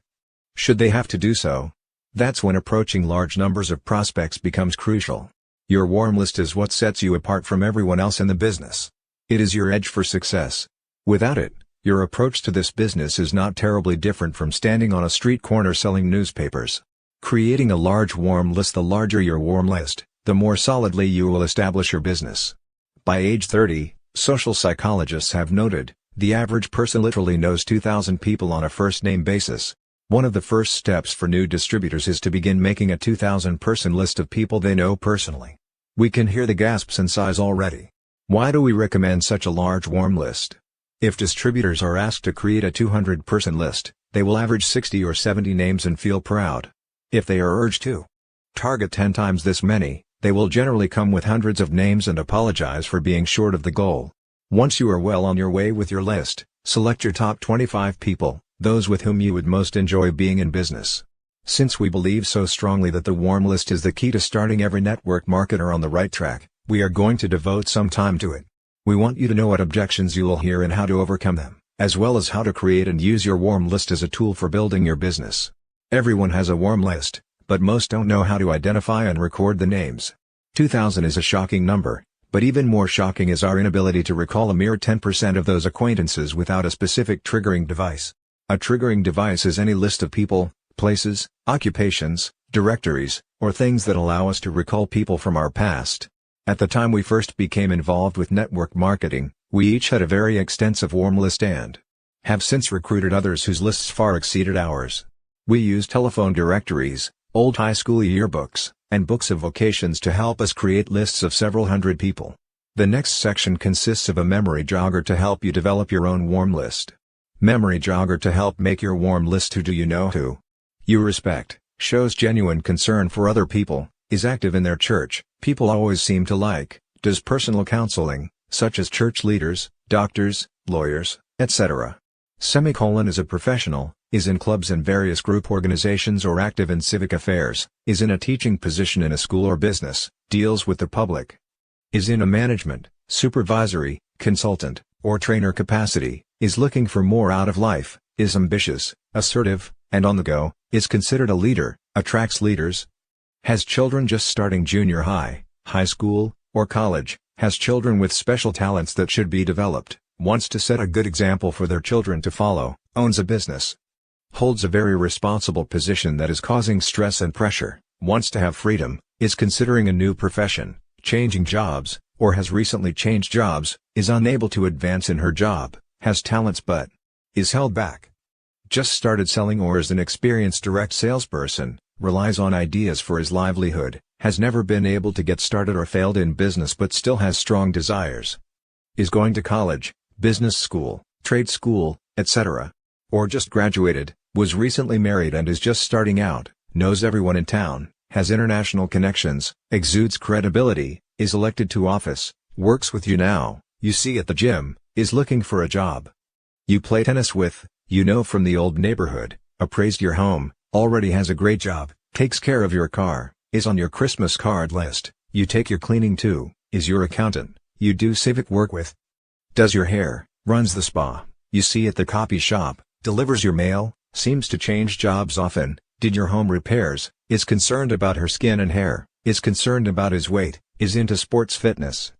Should they have to do so? That's when approaching large numbers of prospects becomes crucial. Your warm list is what sets you apart from everyone else in the business. It is your edge for success. Without it, your approach to this business is not terribly different from standing on a street corner selling newspapers. Creating a large warm list: the larger your warm list, the more solidly you will establish your business. By age 30, social psychologists have noted, the average person literally knows 2,000 people on a first-name basis. One of the first steps for new distributors is to begin making a 2,000-person list of people they know personally. We can hear the gasps and sighs already. Why do we recommend such a large warm list? If distributors are asked to create a 200-person list, they will average 60 or 70 names and feel proud. If they are urged to target 10 times this many, they will generally come with hundreds of names and apologize for being short of the goal. Once you are well on your way with your list, select your top 25 people, those with whom you would most enjoy being in business. Since we believe so strongly that the warm list is the key to starting every network marketer on the right track, we are going to devote some time to it. We want you to know what objections you will hear and how to overcome them, as well as how to create and use your warm list as a tool for building your business. Everyone has a warm list, but most don't know how to identify and record the names. 2,000 is a shocking number, but even more shocking is our inability to recall a mere 10% of those acquaintances without a specific triggering device. A triggering device is any list of people, places, occupations, directories, or things that allow us to recall people from our past. At the time we first became involved with network marketing, we each had a very extensive warm list and have since recruited others whose lists far exceeded ours. We used telephone directories, old high school yearbooks, and books of vocations to help us create lists of several hundred people. The next section consists of a memory jogger to help you develop your own warm list. Memory jogger to help make your warm list. Who do you know who you respect, shows genuine concern for other people, is active in their church, people always seem to like, does personal counseling, such as church leaders, doctors, lawyers, etc. Is a professional, is in clubs and various group organizations or active in civic affairs, is in a teaching position in a school or business, deals with the public. Is in a management, supervisory, consultant, or trainer capacity, is looking for more out of life, is ambitious, assertive, and on the go, is considered a leader, attracts leaders. Has children just starting junior high, high school, or college, has children with special talents that should be developed, wants to set a good example for their children to follow, owns a business. Holds a very responsible position that is causing stress and pressure, wants to have freedom, is considering a new profession, changing jobs, or has recently changed jobs, is unable to advance in her job, has talents but is held back. Just started selling or is an experienced direct salesperson, relies on ideas for his livelihood, has never been able to get started or failed in business but still has strong desires. Is going to college, business school, trade school, etc. Or just graduated, was recently married and is just starting out, knows everyone in town, has international connections, exudes credibility, is elected to office, works with you now, you see at the gym, is looking for a job. You play tennis with, you know from the old neighborhood, appraised your home, already has a great job, takes care of your car, is on your Christmas card list, you take your cleaning to, is your accountant, you do civic work with. Does your hair, runs the spa, you see at the copy shop, delivers your mail, seems to change jobs often, did your home repairs, is concerned about her skin and hair, is concerned about his weight, is into sports fitness.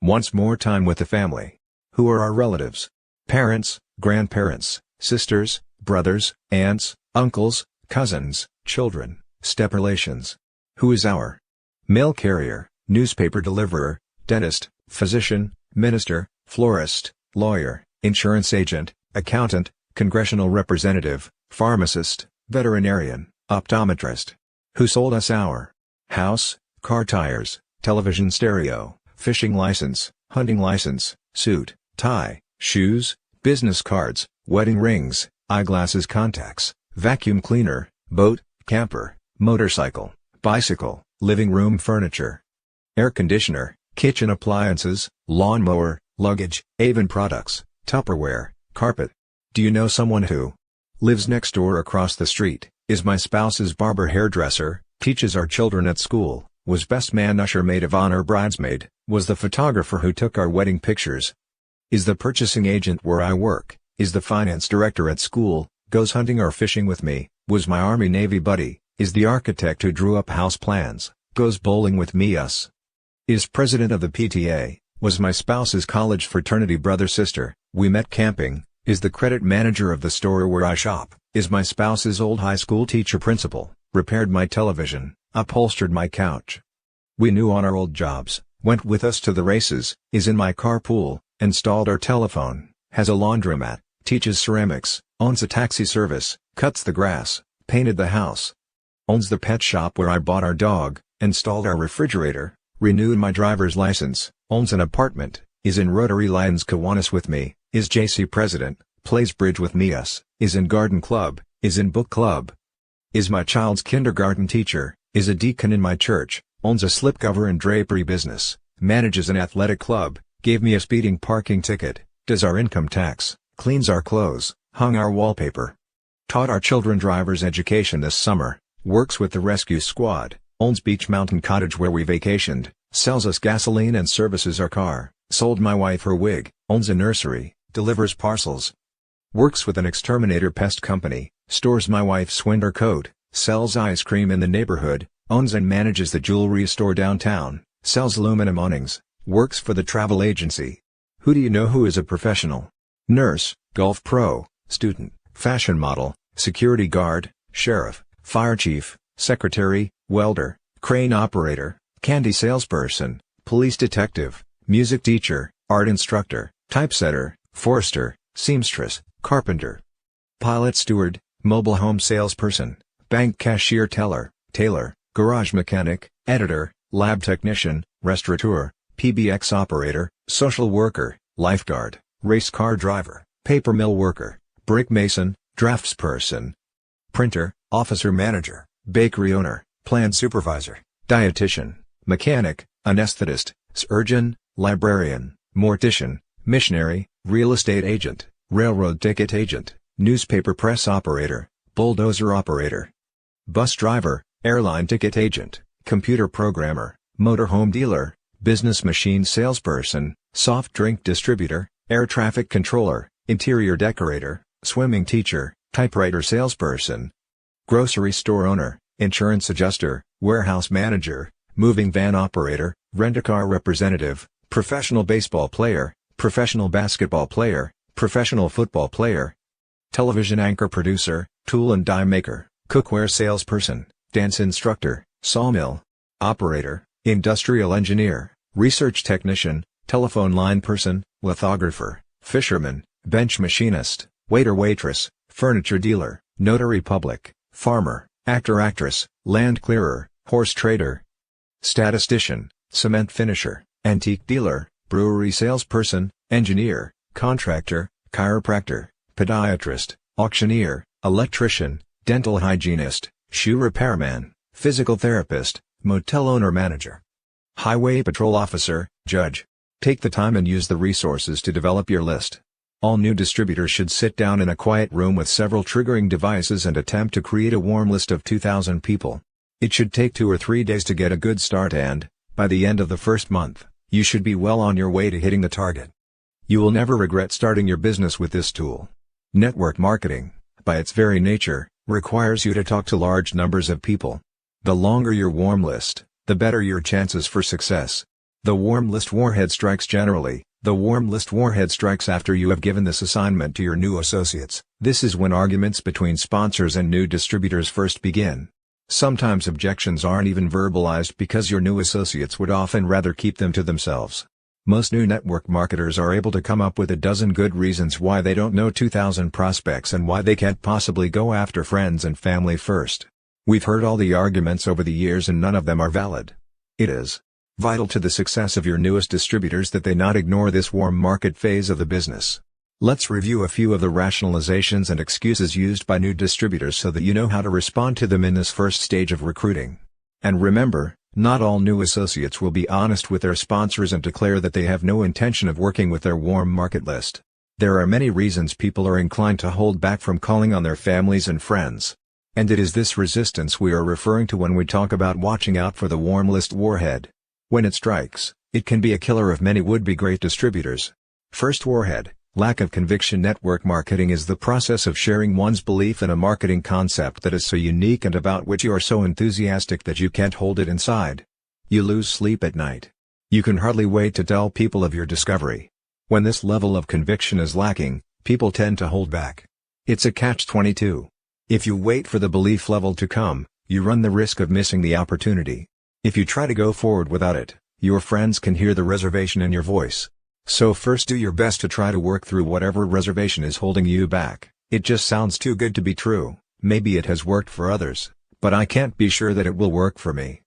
Wants more time with the family. Who are our relatives? Parents, grandparents, sisters, brothers, aunts, uncles, cousins, children, step relations. Who is our mail carrier, newspaper deliverer, dentist, physician, minister, florist, lawyer, insurance agent, accountant, congressional representative, pharmacist, veterinarian, optometrist. Who sold us our house, car tires, television stereo, fishing license, hunting license, suit, tie, shoes, business cards, wedding rings, eyeglasses, contacts, vacuum cleaner, boat, camper, motorcycle, bicycle, living room furniture, air conditioner, kitchen appliances, lawnmower, luggage, Avon products, Tupperware, carpet. Do you know someone who lives next door across the street, is my spouse's barber hairdresser, teaches our children at school, was best man usher maid of honor bridesmaid, was the photographer who took our wedding pictures, is the purchasing agent where I work, is the finance director at school, goes hunting or fishing with me, was my Army-Navy buddy, is the architect who drew up house plans, goes bowling with me us. Is president of the PTA, was my spouse's college fraternity brother-sister, we met camping, is the credit manager of the store where I shop, is my spouse's old high school teacher principal, repaired my television, upholstered my couch. We knew on our old jobs, went with us to the races, is in my carpool, installed our telephone, has a laundromat, teaches ceramics, owns a taxi service, cuts the grass, painted the house. Owns the pet shop where I bought our dog, installed our refrigerator, renewed my driver's license, owns an apartment, is in Rotary Lions Kiwanis with me, is JC president, plays bridge with me us, is in garden club, is in book club. Is my child's kindergarten teacher, is a deacon in my church, owns a slipcover and drapery business, manages an athletic club, gave me a speeding parking ticket, does our income tax, cleans our clothes, hung our wallpaper. Taught our children driver's education this summer, works with the rescue squad, owns Beach Mountain Cottage where we vacationed, sells us gasoline and services our car, sold my wife her wig, owns a nursery, delivers parcels. Works with an exterminator pest company, stores my wife's winter coat, sells ice cream in the neighborhood, owns and manages the jewelry store downtown, sells aluminum awnings, works for the travel agency. Who do you know who is a professional? Nurse, golf pro, student, fashion model, security guard, sheriff, fire chief, secretary, welder, crane operator, candy salesperson, police detective, music teacher, art instructor, typesetter, forester, seamstress, carpenter, pilot steward, mobile home salesperson, bank cashier teller, tailor, garage mechanic, editor, lab technician, restaurateur, PBX operator, social worker, lifeguard, race car driver, paper mill worker, brick mason, draftsperson, printer, officer manager, bakery owner, plant supervisor, dietitian, mechanic, anesthetist, surgeon, librarian, mortician, missionary, real estate agent, railroad ticket agent, newspaper press operator, bulldozer operator, bus driver, airline ticket agent, computer programmer, motorhome dealer, business machine salesperson, soft drink distributor, air traffic controller, interior decorator, swimming teacher, typewriter salesperson, grocery store owner, insurance adjuster, warehouse manager, moving van operator, rent-a-car representative, professional baseball player, professional basketball player, professional football player, television anchor producer, tool and die maker, cookware salesperson, dance instructor, sawmill operator, industrial engineer, research technician, telephone line person, lithographer, fisherman, bench machinist, waiter-waitress, furniture dealer, notary public, farmer, actor-actress, land clearer, horse trader, statistician, cement finisher, antique dealer, brewery salesperson, engineer, contractor, chiropractor, podiatrist, auctioneer, electrician, dental hygienist, shoe repairman, physical therapist, motel owner-manager, highway patrol officer, judge. Take the time and use the resources to develop your list. All new distributors should sit down in a quiet room with several triggering devices and attempt to create a warm list of 2,000 people. It should take 2 or 3 days to get a good start and, by the end of the first month, you should be well on your way to hitting the target. You will never regret starting your business with this tool. Network marketing, by its very nature, requires you to talk to large numbers of people. The longer your warm list, the better your chances for success. The warm list warhead strikes generally. The warm list warhead strikes after you have given this assignment to your new associates. This is when arguments between sponsors and new distributors first begin. Sometimes objections aren't even verbalized because your new associates would often rather keep them to themselves. Most new network marketers are able to come up with a dozen good reasons why they don't know 2,000 prospects and why they can't possibly go after friends and family first. We've heard all the arguments over the years and none of them are valid. It is vital to the success of your newest distributors that they not ignore this warm market phase of the business. Let's review a few of the rationalizations and excuses used by new distributors so that you know how to respond to them in this first stage of recruiting. And remember, not all new associates will be honest with their sponsors and declare that they have no intention of working with their warm market list. There are many reasons people are inclined to hold back from calling on their families and friends. And it is this resistance we are referring to when we talk about watching out for the warm list warhead. When it strikes, it can be a killer of many would-be great distributors. First warhead, lack of conviction. Network marketing is the process of sharing one's belief in a marketing concept that is so unique and about which you are so enthusiastic that you can't hold it inside. You lose sleep at night. You can hardly wait to tell people of your discovery. When this level of conviction is lacking, people tend to hold back. It's a catch-22. If you wait for the belief level to come, you run the risk of missing the opportunity. If you try to go forward without it, your friends can hear the reservation in your voice. So first do your best to try to work through whatever reservation is holding you back. It just sounds too good to be true. Maybe it has worked for others, but I can't be sure that it will work for me.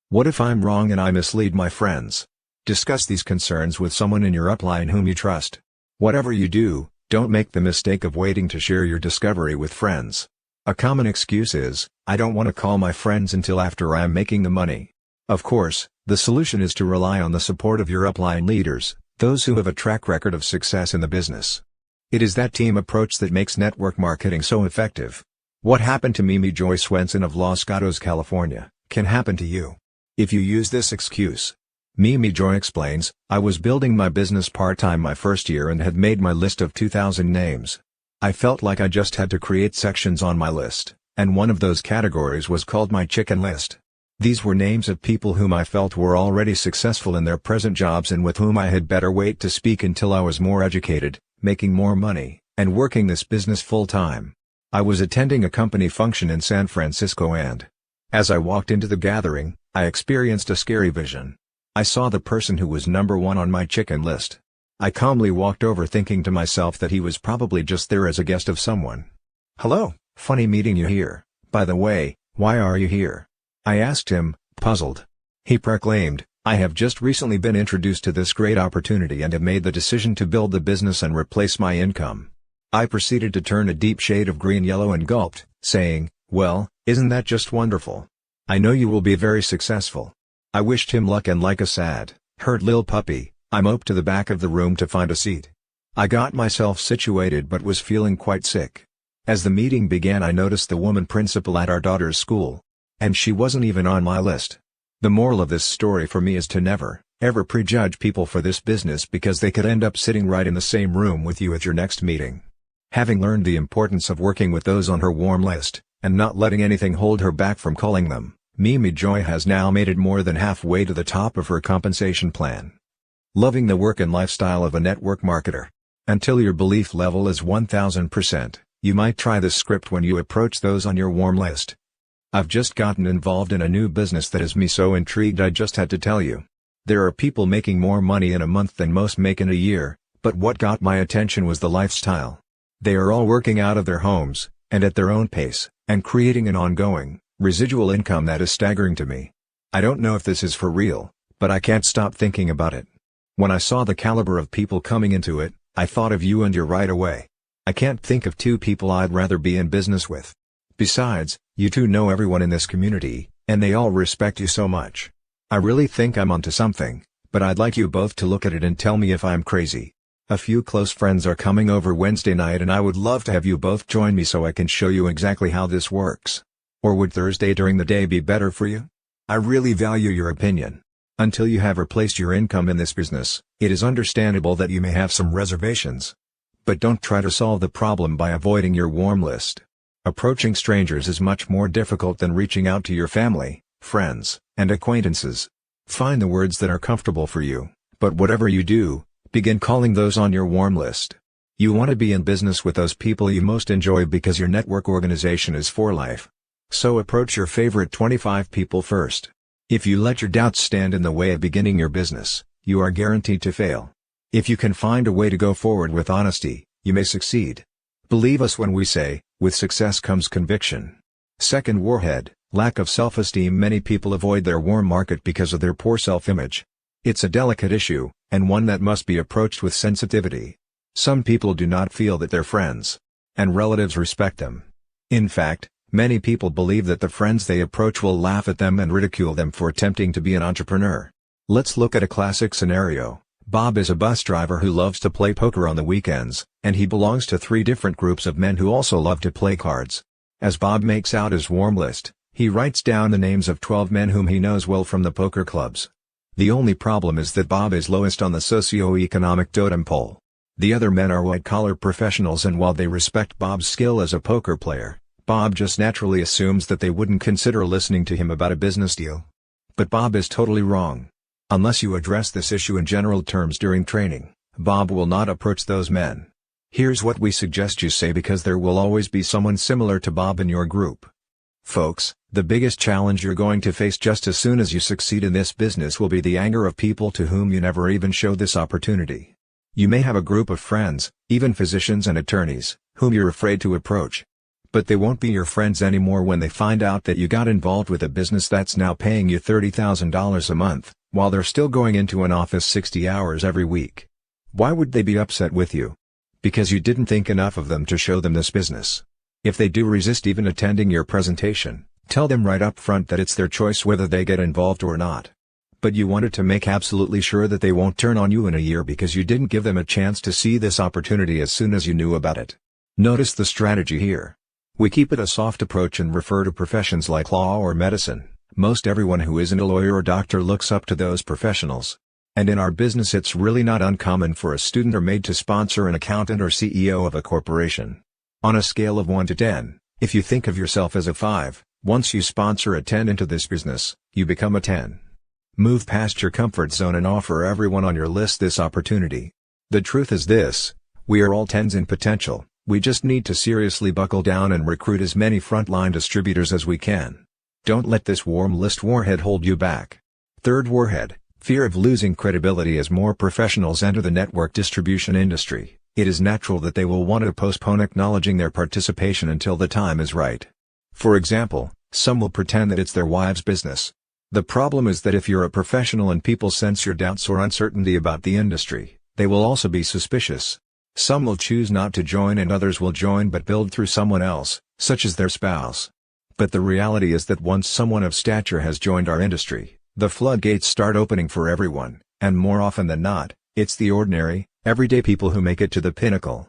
What if I'm wrong and I mislead my friends? Discuss these concerns with someone in your upline whom you trust. Whatever you do, don't make the mistake of waiting to share your discovery with friends. A common excuse is, I don't want to call my friends until after I'm making the money. Of course, the solution is to rely on the support of your upline leaders, those who have a track record of success in the business. It is that team approach that makes network marketing so effective. What happened to Mimi Joy Swenson of Los Gatos, California, can happen to you if you use this excuse. Mimi Joy explains, I was building my business part-time my first year and had made my list of 2,000 names. I felt like I just had to create sections on my list, and one of those categories was called my chicken list. These were names of people whom I felt were already successful in their present jobs and with whom I had better wait to speak until I was more educated, making more money, and working this business full-time. I was attending a company function in San Francisco and, as I walked into the gathering, I experienced a scary vision. I saw the person who was number one on my chicken list. I calmly walked over thinking to myself that he was probably just there as a guest of someone. Hello, funny meeting you here. By the way, why are you here? I asked him, puzzled. He proclaimed, I have just recently been introduced to this great opportunity and have made the decision to build the business and replace my income." I proceeded to turn a deep shade of green-yellow and gulped, saying, "Well, isn't that just wonderful? I know you will be very successful." I wished him luck and like a sad, hurt lil puppy, I moped to the back of the room to find a seat. I got myself situated but was feeling quite sick. As the meeting began I noticed the woman principal at our daughter's school. And she wasn't even on my list. The moral of this story for me is to never, ever prejudge people for this business because they could end up sitting right in the same room with you at your next meeting. Having learned the importance of working with those on her warm list, and not letting anything hold her back from calling them, Mimi Joy has now made it more than halfway to the top of her compensation plan. Loving the work and lifestyle of a network marketer. Until your belief level is 1000%, you might try this script when you approach those on your warm list. I've just gotten involved in a new business that has me so intrigued I just had to tell you. There are people making more money in a month than most make in a year, but what got my attention was the lifestyle. They are all working out of their homes, and at their own pace, and creating an ongoing, residual income that is staggering to me. I don't know if this is for real, but I can't stop thinking about it. When I saw the caliber of people coming into it, I thought of you and your right away. I can't think of two people I'd rather be in business with. Besides, you two know everyone in this community, and they all respect you so much. I really think I'm onto something, but I'd like you both to look at it and tell me if I'm crazy. A few close friends are coming over Wednesday night and I would love to have you both join me so I can show you exactly how this works. Or would Thursday during the day be better for you? I really value your opinion. Until you have replaced your income in this business, it is understandable that you may have some reservations. But don't try to solve the problem by avoiding your warm list. Approaching strangers is much more difficult than reaching out to your family, friends, and acquaintances. Find the words that are comfortable for you, but whatever you do, begin calling those on your warm list. You want to be in business with those people you most enjoy because your network organization is for life. So approach your favorite 25 people first. If you let your doubts stand in the way of beginning your business, you are guaranteed to fail. If you can find a way to go forward with honesty, you may succeed. Believe us when we say, with success comes conviction. Second warhead, lack of self-esteem. Many people avoid their warm market because of their poor self-image. It's a delicate issue, and one that must be approached with sensitivity. Some people do not feel that their friends and relatives respect them. In fact, many people believe that the friends they approach will laugh at them and ridicule them for attempting to be an entrepreneur. Let's look at a classic scenario. Bob is a bus driver who loves to play poker on the weekends, and he belongs to 3 different groups of men who also love to play cards. As Bob makes out his warm list, he writes down the names of 12 men whom he knows well from the poker clubs. The only problem is that Bob is lowest on the socio-economic totem pole. The other men are white-collar professionals, and while they respect Bob's skill as a poker player, Bob just naturally assumes that they wouldn't consider listening to him about a business deal. But Bob is totally wrong. Unless you address this issue in general terms during training, Bob will not approach those men. Here's what we suggest you say, because there will always be someone similar to Bob in your group. Folks, the biggest challenge you're going to face just as soon as you succeed in this business will be the anger of people to whom you never even showed this opportunity. You may have a group of friends, even physicians and attorneys, whom you're afraid to approach. But they won't be your friends anymore when they find out that you got involved with a business that's now paying you $30,000 a month, while they're still going into an office 60 hours every week. Why would they be upset with you? Because you didn't think enough of them to show them this business. If they do resist even attending your presentation, tell them right up front that it's their choice whether they get involved or not. But you wanted to make absolutely sure that they won't turn on you in a year because you didn't give them a chance to see this opportunity as soon as you knew about it. Notice the strategy here. We keep it a soft approach and refer to professions like law or medicine. Most everyone who isn't a lawyer or doctor looks up to those professionals. And in our business it's really not uncommon for a student or maid to sponsor an accountant or CEO of a corporation. On a scale of 1 to 10, if you think of yourself as a 5, once you sponsor a 10 into this business, you become a 10. Move past your comfort zone and offer everyone on your list this opportunity. The truth is this: we are all 10s in potential, we just need to seriously buckle down and recruit as many frontline distributors as we can. Don't let this warm list warhead hold you back. Third warhead, fear of losing credibility. As more professionals enter the network distribution industry, it is natural that they will want to postpone acknowledging their participation until the time is right. For example, some will pretend that it's their wife's business. The problem is that if you're a professional and people sense your doubts or uncertainty about the industry, they will also be suspicious. Some will choose not to join and others will join but build through someone else, such as their spouse. But the reality is that once someone of stature has joined our industry, the floodgates start opening for everyone, and more often than not, it's the ordinary, everyday people who make it to the pinnacle.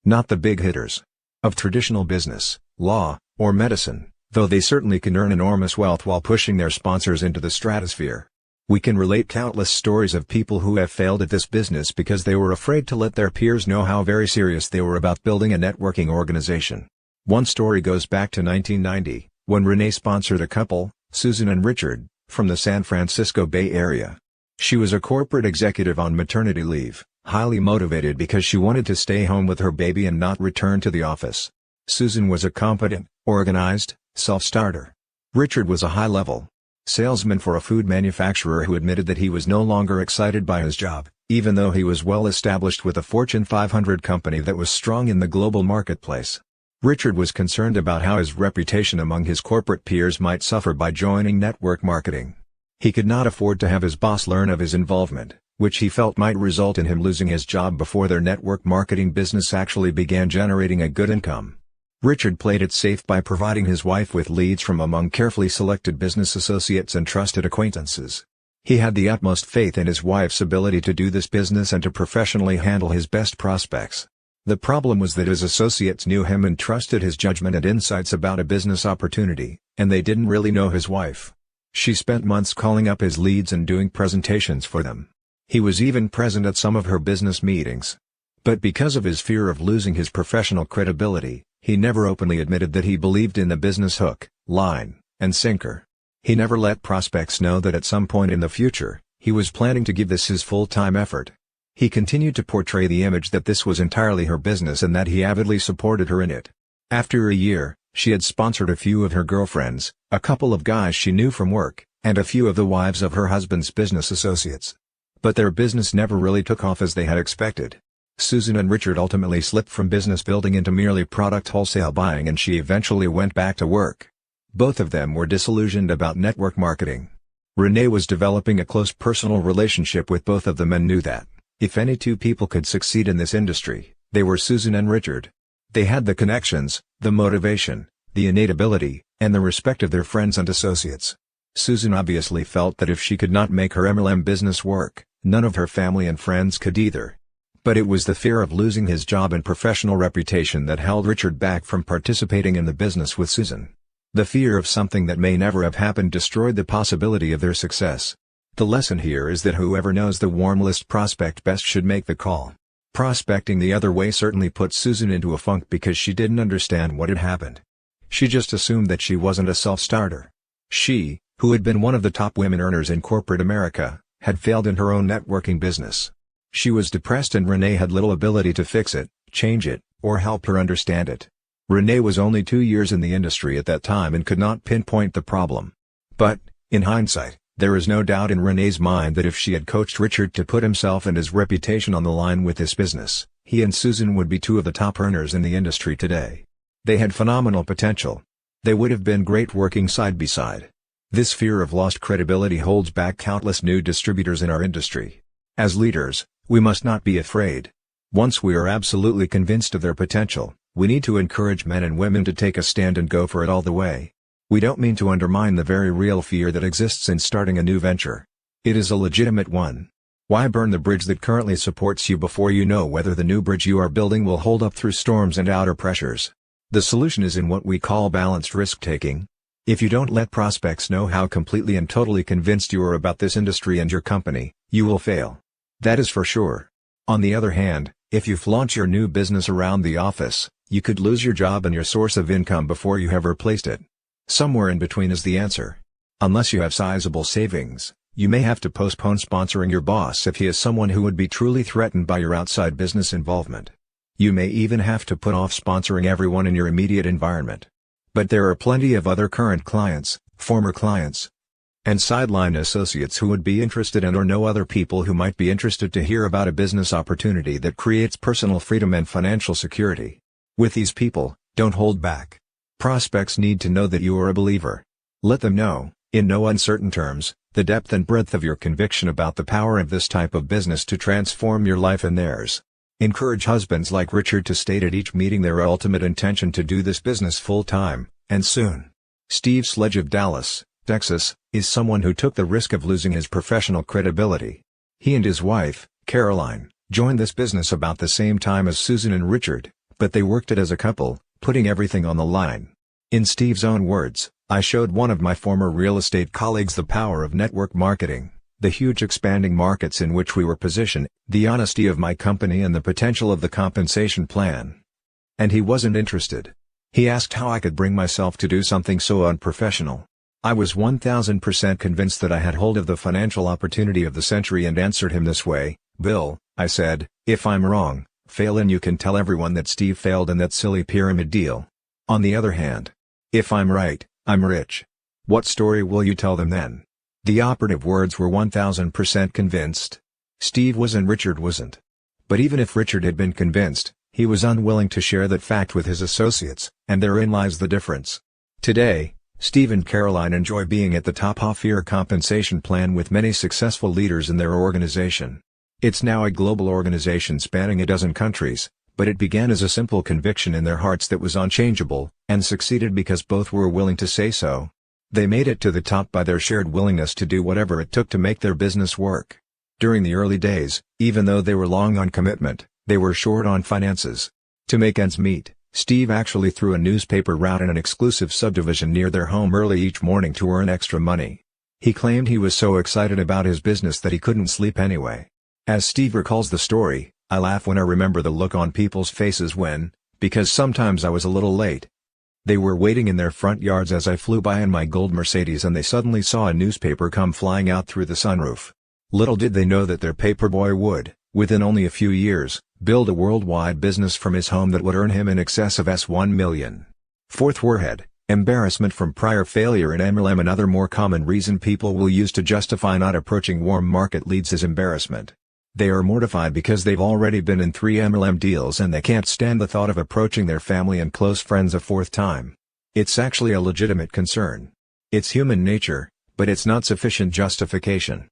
Not the big hitters of traditional business, law, or medicine, though they certainly can earn enormous wealth while pushing their sponsors into the stratosphere. We can relate countless stories of people who have failed at this business because they were afraid to let their peers know how very serious they were about building a networking organization. One story goes back to 1990, when Renee sponsored a couple, Susan and Richard, from the San Francisco Bay Area. She was a corporate executive on maternity leave, highly motivated because she wanted to stay home with her baby and not return to the office. Susan was a competent, organized, self-starter. Richard was a high-level salesman for a food manufacturer who admitted that he was no longer excited by his job, even though he was well established with a Fortune 500 company that was strong in the global marketplace. Richard was concerned about how his reputation among his corporate peers might suffer by joining network marketing. He could not afford to have his boss learn of his involvement, which he felt might result in him losing his job before their network marketing business actually began generating a good income. Richard played it safe by providing his wife with leads from among carefully selected business associates and trusted acquaintances. He had the utmost faith in his wife's ability to do this business and to professionally handle his best prospects. The problem was that his associates knew him and trusted his judgment and insights about a business opportunity, and they didn't really know his wife. She spent months calling up his leads and doing presentations for them. He was even present at some of her business meetings. But because of his fear of losing his professional credibility, he never openly admitted that he believed in the business hook, line, and sinker. He never let prospects know that at some point in the future, he was planning to give this his full-time effort. He continued to portray the image that this was entirely her business and that he avidly supported her in it. After a year, she had sponsored a few of her girlfriends, a couple of guys she knew from work, and a few of the wives of her husband's business associates. But their business never really took off as they had expected. Susan and Richard ultimately slipped from business building into merely product wholesale buying, and she eventually went back to work. Both of them were disillusioned about network marketing. Renee was developing a close personal relationship with both of them and knew that, if any two people could succeed in this industry, they were Susan and Richard. They had the connections, the motivation, the innate ability, and the respect of their friends and associates. Susan obviously felt that if she could not make her MLM business work, none of her family and friends could either. But it was the fear of losing his job and professional reputation that held Richard back from participating in the business with Susan. The fear of something that may never have happened destroyed the possibility of their success. The lesson here is that whoever knows the warm list prospect best should make the call. Prospecting the other way certainly put Susan into a funk because she didn't understand what had happened. She just assumed that she wasn't a self-starter. She, who had been one of the top women earners in corporate America, had failed in her own networking business. She was depressed and Renee had little ability to fix it, change it, or help her understand it. Renee was only 2 years in the industry at that time and could not pinpoint the problem. But, in hindsight, there is no doubt in Renee's mind that if she had coached Richard to put himself and his reputation on the line with this business, he and Susan would be two of the top earners in the industry today. They had phenomenal potential. They would have been great working side by side. This fear of lost credibility holds back countless new distributors in our industry. As leaders, we must not be afraid. Once we are absolutely convinced of their potential, we need to encourage men and women to take a stand and go for it all the way. We don't mean to undermine the very real fear that exists in starting a new venture. It is a legitimate one. Why burn the bridge that currently supports you before you know whether the new bridge you are building will hold up through storms and outer pressures? The solution is in what we call balanced risk-taking. If you don't let prospects know how completely and totally convinced you are about this industry and your company, you will fail. That is for sure. On the other hand, if you flaunt your new business around the office, you could lose your job and your source of income before you have replaced it. Somewhere in between is the answer. Unless you have sizable savings, you may have to postpone sponsoring your boss if he is someone who would be truly threatened by your outside business involvement. You may even have to put off sponsoring everyone in your immediate environment. But there are plenty of other current clients, former clients, and sideline associates who would be interested and or know other people who might be interested to hear about a business opportunity that creates personal freedom and financial security. With these people, don't hold back. Prospects need to know that you are a believer. Let them know, In no uncertain terms, the depth and breadth of your conviction about the power of this type of business to transform your life and theirs. Encourage husbands like Richard to state at each meeting their ultimate intention to do this business full-time, and soon. Steve Sledge of Dallas, Texas, is someone who took the risk of losing his professional credibility. He and his wife, Caroline, joined this business about the same time as Susan and Richard, but they worked it as a couple, putting everything on the line. In Steve's own words, "I showed one of my former real estate colleagues the power of network marketing, the huge expanding markets in which we were positioned, the honesty of my company and the potential of the compensation plan. And he wasn't interested. He asked how I could bring myself to do something so unprofessional. I was 1000% convinced that I had hold of the financial opportunity of the century and answered him this way, 'Bill,' I said, 'if I'm wrong, fail and you can tell everyone that Steve failed in that silly pyramid deal. On the other hand, if I'm right, I'm rich. What story will you tell them then?' The operative words were 1000% convinced. Steve was and Richard wasn't. But even if Richard had been convinced, he was unwilling to share that fact with his associates, and therein lies the difference. Today, Steve and Caroline enjoy being at the top of their compensation plan with many successful leaders in their organization. It's now a global organization spanning a dozen countries, but it began as a simple conviction in their hearts that was unchangeable, and succeeded because both were willing to say so. They made it to the top by their shared willingness to do whatever it took to make their business work. During the early days, even though they were long on commitment, they were short on finances. To make ends meet, Steve actually threw a newspaper route in an exclusive subdivision near their home early each morning to earn extra money. He claimed he was so excited about his business that he couldn't sleep anyway. As Steve recalls the story, "I laugh when I remember the look on people's faces when, because sometimes I was a little late. They were waiting in their front yards as I flew by in my gold Mercedes and they suddenly saw a newspaper come flying out through the sunroof. Little did they know that their paperboy would, within only a few years, build a worldwide business from his home that would earn him in excess of $1 million. Fourth warhead, embarrassment from prior failure in MLM. Another more common reason people will use to justify not approaching warm market leads is embarrassment. They are mortified because they've already been in 3 MLM deals and they can't stand the thought of approaching their family and close friends a 4th time. It's actually a legitimate concern. It's human nature, but it's not sufficient justification.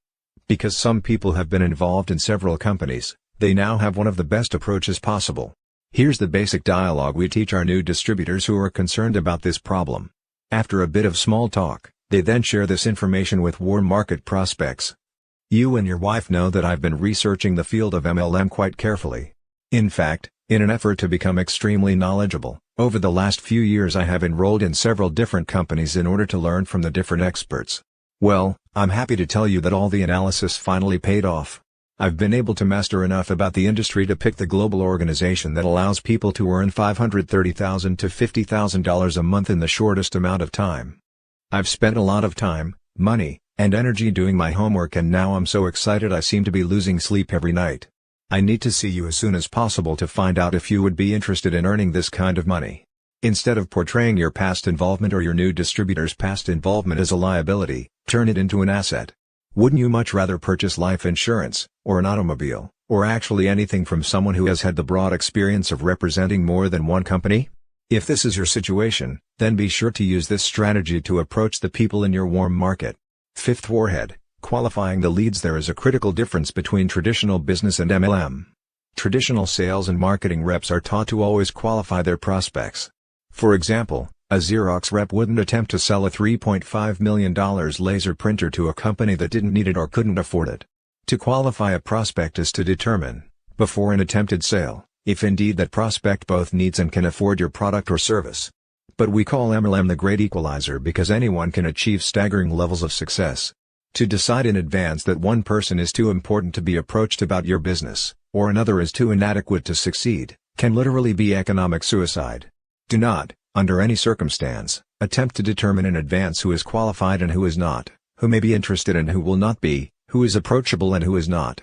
Because some people have been involved in several companies, they now have one of the best approaches possible. Here's the basic dialogue we teach our new distributors who are concerned about this problem. After a bit of small talk, they then share this information with warm market prospects. "You and your wife know that I've been researching the field of MLM quite carefully. In fact, in an effort to become extremely knowledgeable, over the last few years I have enrolled in several different companies in order to learn from the different experts. Well, I'm happy to tell you that all the analysis finally paid off. I've been able to master enough about the industry to pick the global organization that allows people to earn $530,000 to $50,000 a month in the shortest amount of time. I've spent a lot of time, money, and energy doing my homework and now I'm so excited I seem to be losing sleep every night. I need to see you as soon as possible to find out if you would be interested in earning this kind of money. Instead of portraying your past involvement or your new distributor's past involvement as a liability, turn it into an asset. Wouldn't you much rather purchase life insurance, or an automobile, or actually anything from someone who has had the broad experience of representing more than one company? If this is your situation, then be sure to use this strategy to approach the people in your warm market. 5th warhead, qualifying the leads. There is a critical difference between traditional business and MLM. Traditional sales and marketing reps are taught to always qualify their prospects. For example, a Xerox rep wouldn't attempt to sell a $3.5 million laser printer to a company that didn't need it or couldn't afford it. To qualify a prospect is to determine, before an attempted sale, if indeed that prospect both needs and can afford your product or service. But we call MLM the great equalizer because anyone can achieve staggering levels of success. To decide in advance that one person is too important to be approached about your business, or another is too inadequate to succeed, can literally be economic suicide. Do not, under any circumstance, attempt to determine in advance who is qualified and who is not, who may be interested and who will not be, who is approachable and who is not.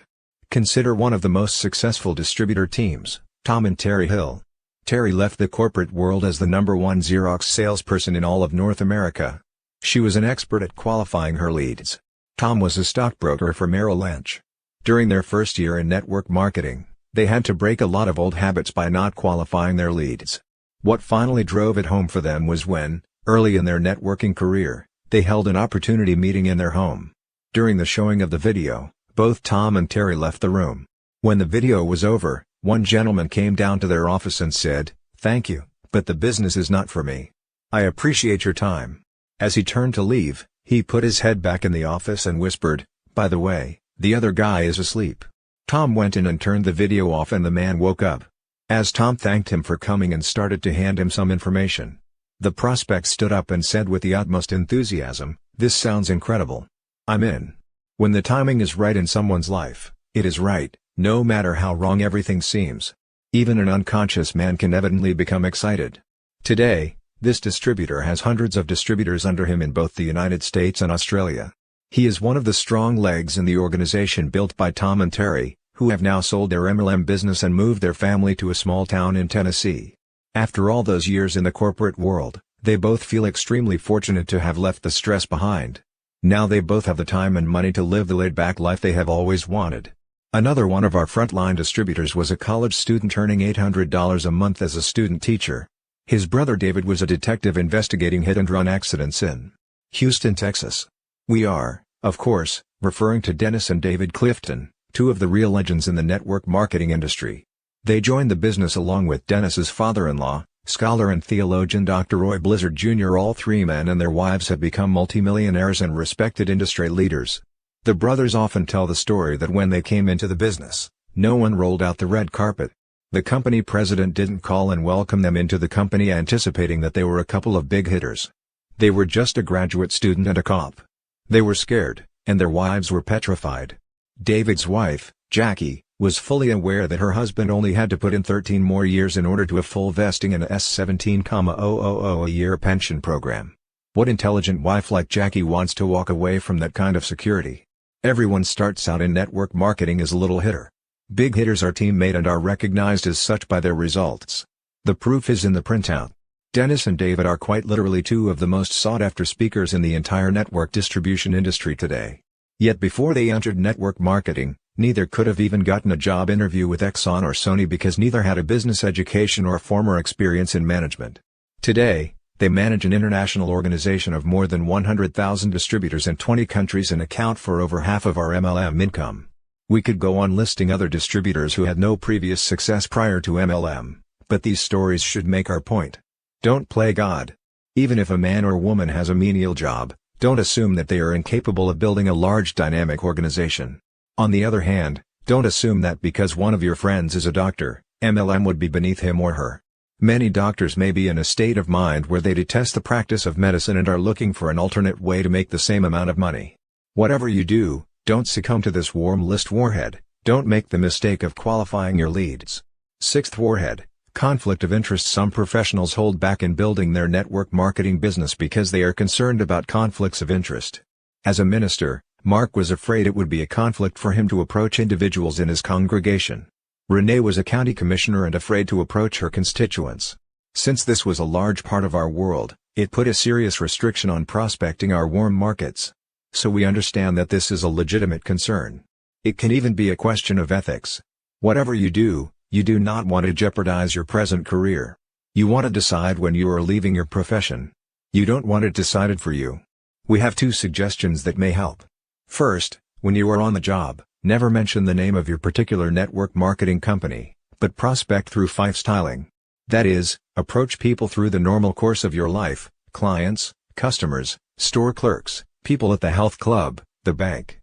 Consider one of the most successful distributor teams, Tom and Terry Hill. Terry left the corporate world as the #1 Xerox salesperson in all of North America. She was an expert at qualifying her leads. Tom was a stockbroker for Merrill Lynch. During their first year in network marketing, they had to break a lot of old habits by not qualifying their leads. What finally drove it home for them was when, early in their networking career, They held an opportunity meeting in their home. During the showing of the video, both Tom and Terry left the room. When the video was over, one gentleman came down to their office and said, "Thank you, but the business is not for me. I appreciate your time." As he turned to leave, he put his head back in the office and whispered, "By the way, the other guy is asleep." Tom went in and turned the video off and the man woke up. As Tom thanked him for coming and started to hand him some information, the prospect stood up and said with the utmost enthusiasm, "This sounds incredible. I'm in." When the timing is right in someone's life, it is right, no matter how wrong everything seems. Even an unconscious man can evidently become excited. Today, this distributor has hundreds of distributors under him in both the United States and Australia. He is one of the strong legs in the organization built by Tom and Terry, who have now sold their MLM business and moved their family to a small town in Tennessee. After all those years in the corporate world, they both feel extremely fortunate to have left the stress behind. Now they both have the time and money to live the laid-back life they have always wanted. Another one of our frontline distributors was a college student earning $800 a month as a student teacher. His brother David was a detective investigating hit-and-run accidents in Houston, Texas. We are, of course, referring to Dennis and David Clifton, two of the real legends in the network marketing industry. They joined the business along with Dennis's father-in-law, scholar and theologian Dr. Roy Blizzard Jr. All three men and their wives have become multimillionaires and respected industry leaders. The brothers often tell the story that when they came into the business, no one rolled out the red carpet. The company president didn't call and welcome them into the company anticipating that they were a couple of big hitters. They were just a graduate student and a cop. They were scared, and their wives were petrified. David's wife, Jackie, was fully aware that her husband only had to put in 13 more years in order to a full vesting in a $17,000 a year pension program. What intelligent wife like Jackie wants to walk away from that kind of security? Everyone starts out in network marketing as a little hitter. Big hitters are teammate and are recognized as such by their results. The proof is in the printout. Dennis and David are quite literally two of the most sought-after speakers in the entire network distribution industry today. Yet before they entered network marketing, neither could have even gotten a job interview with Exxon or Sony because neither had a business education or former experience in management. Today, they manage an international organization of more than 100,000 distributors in 20 countries and account for over half of our MLM income. We could go on listing other distributors who had no previous success prior to MLM, but these stories should make our point. Don't play God. Even if a man or woman has a menial job, don't assume that they are incapable of building a large dynamic organization. On the other hand, don't assume that because one of your friends is a doctor, MLM would be beneath him or her. Many doctors may be in a state of mind where they detest the practice of medicine and are looking for an alternate way to make the same amount of money. Whatever you do, don't succumb to this warm list warhead. Don't make the mistake of qualifying your leads. Sixth warhead, conflict of interest. Some professionals hold back in building their network marketing business because they are concerned about conflicts of interest. As a minister, Mark was afraid it would be a conflict for him to approach individuals in his congregation. Renee was a county commissioner and afraid to approach her constituents. Since this was a large part of our world, it put a serious restriction on prospecting our warm markets. So we understand that this is a legitimate concern. It can even be a question of ethics. Whatever you do not want to jeopardize your present career. You want to decide when you are leaving your profession. You don't want it decided for you. We have two suggestions that may help. First, when you are on the job, never mention the name of your particular network marketing company, but prospect through lifestyling. That is, approach people through the normal course of your life, clients, customers, store clerks, people at the health club, the bank,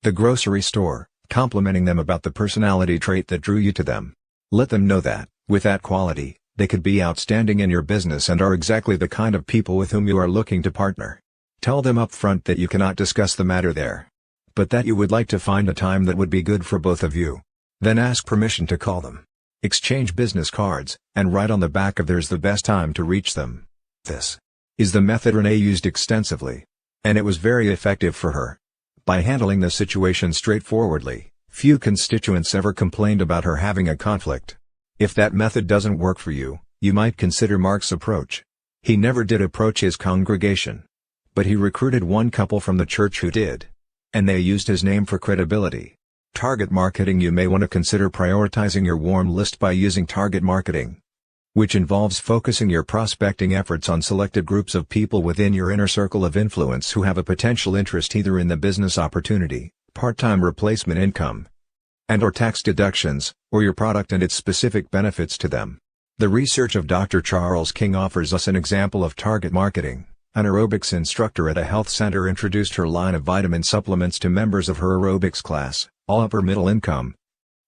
the grocery store, complimenting them about the personality trait that drew you to them. Let them know that, with that quality, they could be outstanding in your business and are exactly the kind of people with whom you are looking to partner. Tell them up front that you cannot discuss the matter there, but that you would like to find a time that would be good for both of you. Then ask permission to call them. Exchange business cards, and write on the back of theirs the best time to reach them. This is the method Renee used extensively. And it was very effective for her. By handling the situation straightforwardly, few constituents ever complained about her having a conflict. If that method doesn't work for you, you might consider Mark's approach. He never did approach his congregation. But he recruited one couple from the church who did. And they used his name for credibility. Target marketing. You may want to consider prioritizing your warm list by using target marketing. which involves focusing your prospecting efforts on selected groups of people within your inner circle of influence who have a potential interest either in the business opportunity, part-time replacement income, and/or tax deductions, or your product and its specific benefits to them. The research of Dr. Charles King offers us an example of target marketing. An aerobics instructor at a health center introduced her line of vitamin supplements to members of her aerobics class, all upper middle income,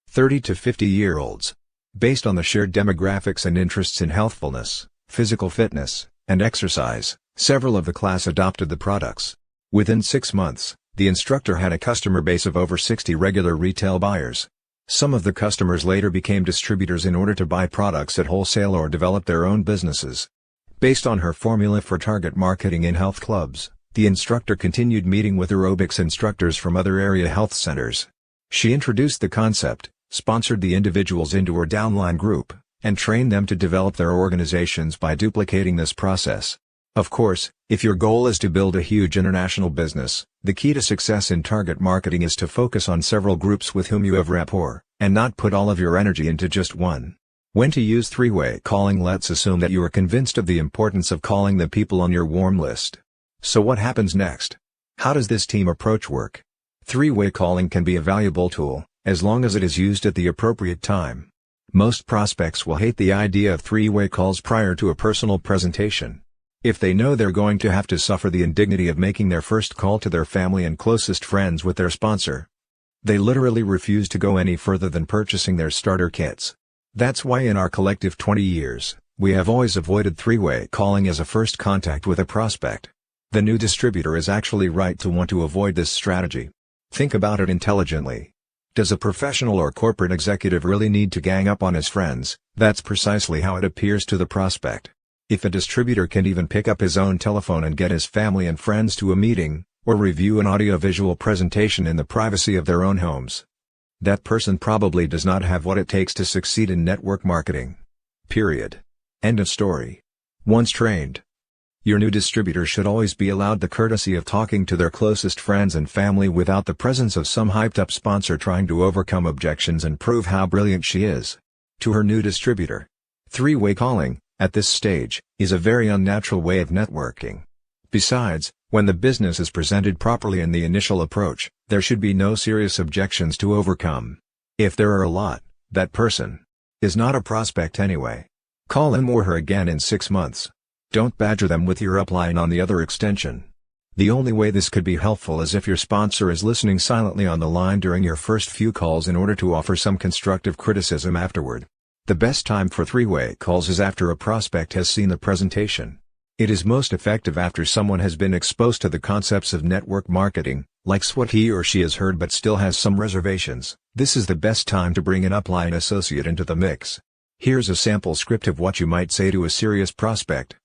30 to 50-year-olds. Based on the shared demographics and interests in healthfulness, physical fitness, and exercise, several of the class adopted the products. Within 6 months, the instructor had a customer base of over 60 regular retail buyers. Some of the customers later became distributors in order to buy products at wholesale or develop their own businesses. Based on her formula for target marketing in health clubs, the instructor continued meeting with aerobics instructors from other area health centers. She introduced the concept, sponsored the individuals into her downline group, and trained them to develop their organizations by duplicating this process. Of course, if your goal is to build a huge international business, the key to success in target marketing is to focus on several groups with whom you have rapport, and not put all of your energy into just one. When to use three-way calling? Let's assume that you are convinced of the importance of calling the people on your warm list. So what happens next? How does this team approach work? Three-way calling can be a valuable tool, as long as it is used at the appropriate time. Most prospects will hate the idea of three-way calls prior to a personal presentation. If they know they're going to have to suffer the indignity of making their first call to their family and closest friends with their sponsor, they literally refuse to go any further than purchasing their starter kits. That's why in our collective 20 years, we have always avoided three-way calling as a first contact with a prospect. The new distributor is actually right to want to avoid this strategy. Think about it intelligently. Does a professional or corporate executive really need to gang up on his friends? That's precisely how it appears to the prospect. If a distributor can even pick up his own telephone and get his family and friends to a meeting, or review an audiovisual presentation in the privacy of their own homes, that person probably does not have what it takes to succeed in network marketing. Period. End of story. Once trained, your new distributor should always be allowed the courtesy of talking to their closest friends and family without the presence of some hyped-up sponsor trying to overcome objections and prove how brilliant she is. To her new distributor, three-way calling, at this stage, is a very unnatural way of networking. Besides, when the business is presented properly in the initial approach, there should be no serious objections to overcome. If there are a lot, that person is not a prospect anyway. Call him or her again in 6 months. Don't badger them with your upline on the other extension. The only way this could be helpful is if your sponsor is listening silently on the line during your first few calls in order to offer some constructive criticism afterward. The best time for three-way calls is after a prospect has seen the presentation. It is most effective after someone has been exposed to the concepts of network marketing, likes what he or she has heard but still has some reservations. This is the best time to bring an upline associate into the mix. Here's a sample script of what you might say to a serious prospect.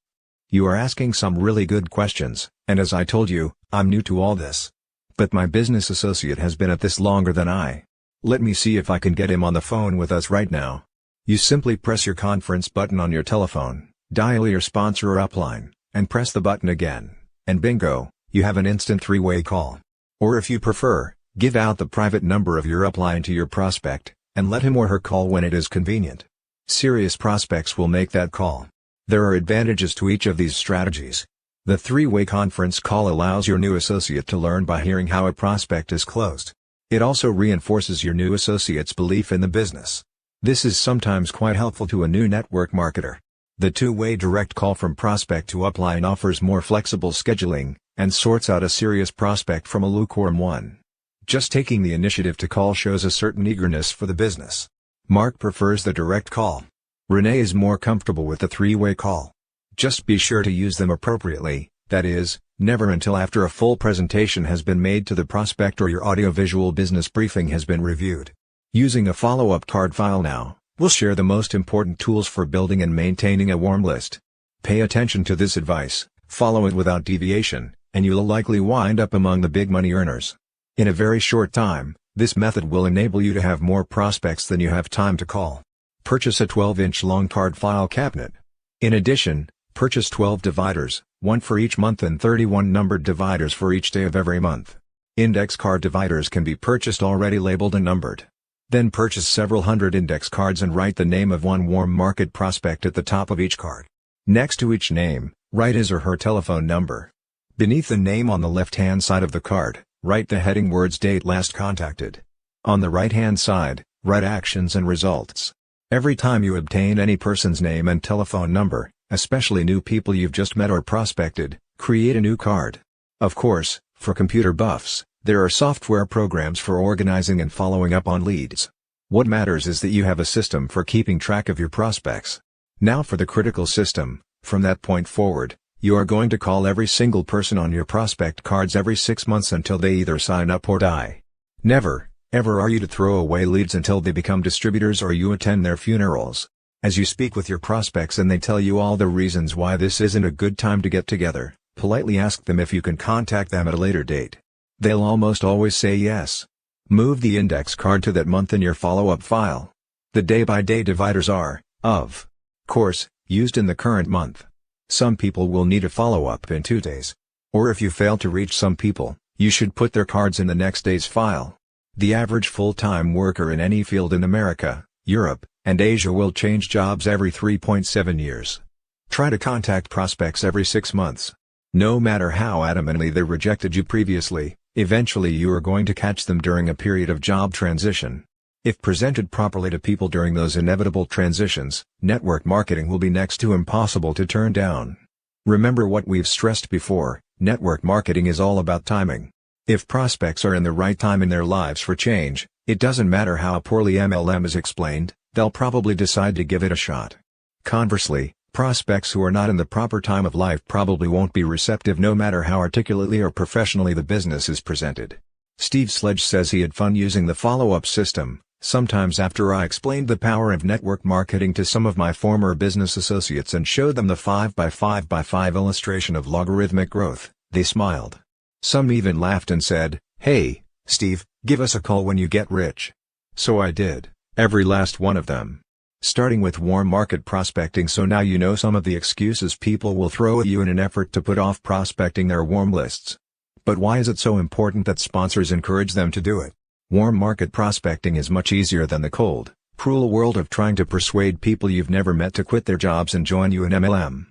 You are asking some really good questions, and as I told you, I'm new to all this. But my business associate has been at this longer than I. Let me see if I can get him on the phone with us right now. You simply press your conference button on your telephone, dial your sponsor or upline, and press the button again, and bingo, you have an instant three-way call. Or if you prefer, give out the private number of your upline to your prospect, and let him or her call when it is convenient. Serious prospects will make that call. There are advantages to each of these strategies. The three-way conference call allows your new associate to learn by hearing how a prospect is closed. It also reinforces your new associate's belief in the business. This is sometimes quite helpful to a new network marketer. The two-way direct call from prospect to upline offers more flexible scheduling, and sorts out a serious prospect from a lukewarm one. Just taking the initiative to call shows a certain eagerness for the business. Mark prefers the direct call. Renee is more comfortable with the three-way call. Just be sure to use them appropriately, that is, never until after a full presentation has been made to the prospect or your audiovisual business briefing has been reviewed. Using a follow-up card file now, we'll share the most important tools for building and maintaining a warm list. Pay attention to this advice, follow it without deviation, and you'll likely wind up among the big money earners. In a very short time, this method will enable you to have more prospects than you have time to call. Purchase a 12-inch long card file cabinet. In addition, purchase 12 dividers, one for each month and 31 numbered dividers for each day of every month. Index card dividers can be purchased already labeled and numbered. Then purchase several hundred index cards and write the name of one warm market prospect at the top of each card. Next to each name, write his or her telephone number. Beneath the name on the left-hand side of the card, write the heading words date last contacted. On the right-hand side, write actions and results. Every time you obtain any person's name and telephone number, especially new people you've just met or prospected, create a new card. Of course, for computer buffs, there are software programs for organizing and following up on leads. What matters is that you have a system for keeping track of your prospects. Now for the critical system. From that point forward, you are going to call every single person on your prospect cards every 6 months until they either sign up or die. Never, ever are you to throw away leads until they become distributors or you attend their funerals. As you speak with your prospects and they tell you all the reasons why this isn't a good time to get together, politely ask them if you can contact them at a later date. They'll almost always say yes. Move the index card to that month in your follow-up file. The day-by-day dividers are, of course, used in the current month. Some people will need a follow-up in 2 days. Or if you fail to reach some people, you should put their cards in the next day's file. The average full-time worker in any field in America, Europe, and Asia will change jobs every 3.7 years. Try to contact prospects every 6 months. No matter how adamantly they rejected you previously, eventually you are going to catch them during a period of job transition. If presented properly to people during those inevitable transitions, network marketing will be next to impossible to turn down. Remember what we've stressed before, network marketing is all about timing. If prospects are in the right time in their lives for change, it doesn't matter how poorly MLM is explained, they'll probably decide to give it a shot. Conversely, prospects who are not in the proper time of life probably won't be receptive no matter how articulately or professionally the business is presented. Steve Sledge says he had fun using the follow-up system. Sometimes after I explained the power of network marketing to some of my former business associates and showed them the 5x5x5 illustration of logarithmic growth, they smiled. Some even laughed and said, "Hey, Steve, give us a call when you get rich." So I did, every last one of them. Starting with warm market prospecting, so now you know some of the excuses people will throw at you in an effort to put off prospecting their warm lists. But why is it so important that sponsors encourage them to do it? Warm market prospecting is much easier than the cold, cruel world of trying to persuade people you've never met to quit their jobs and join you in MLM.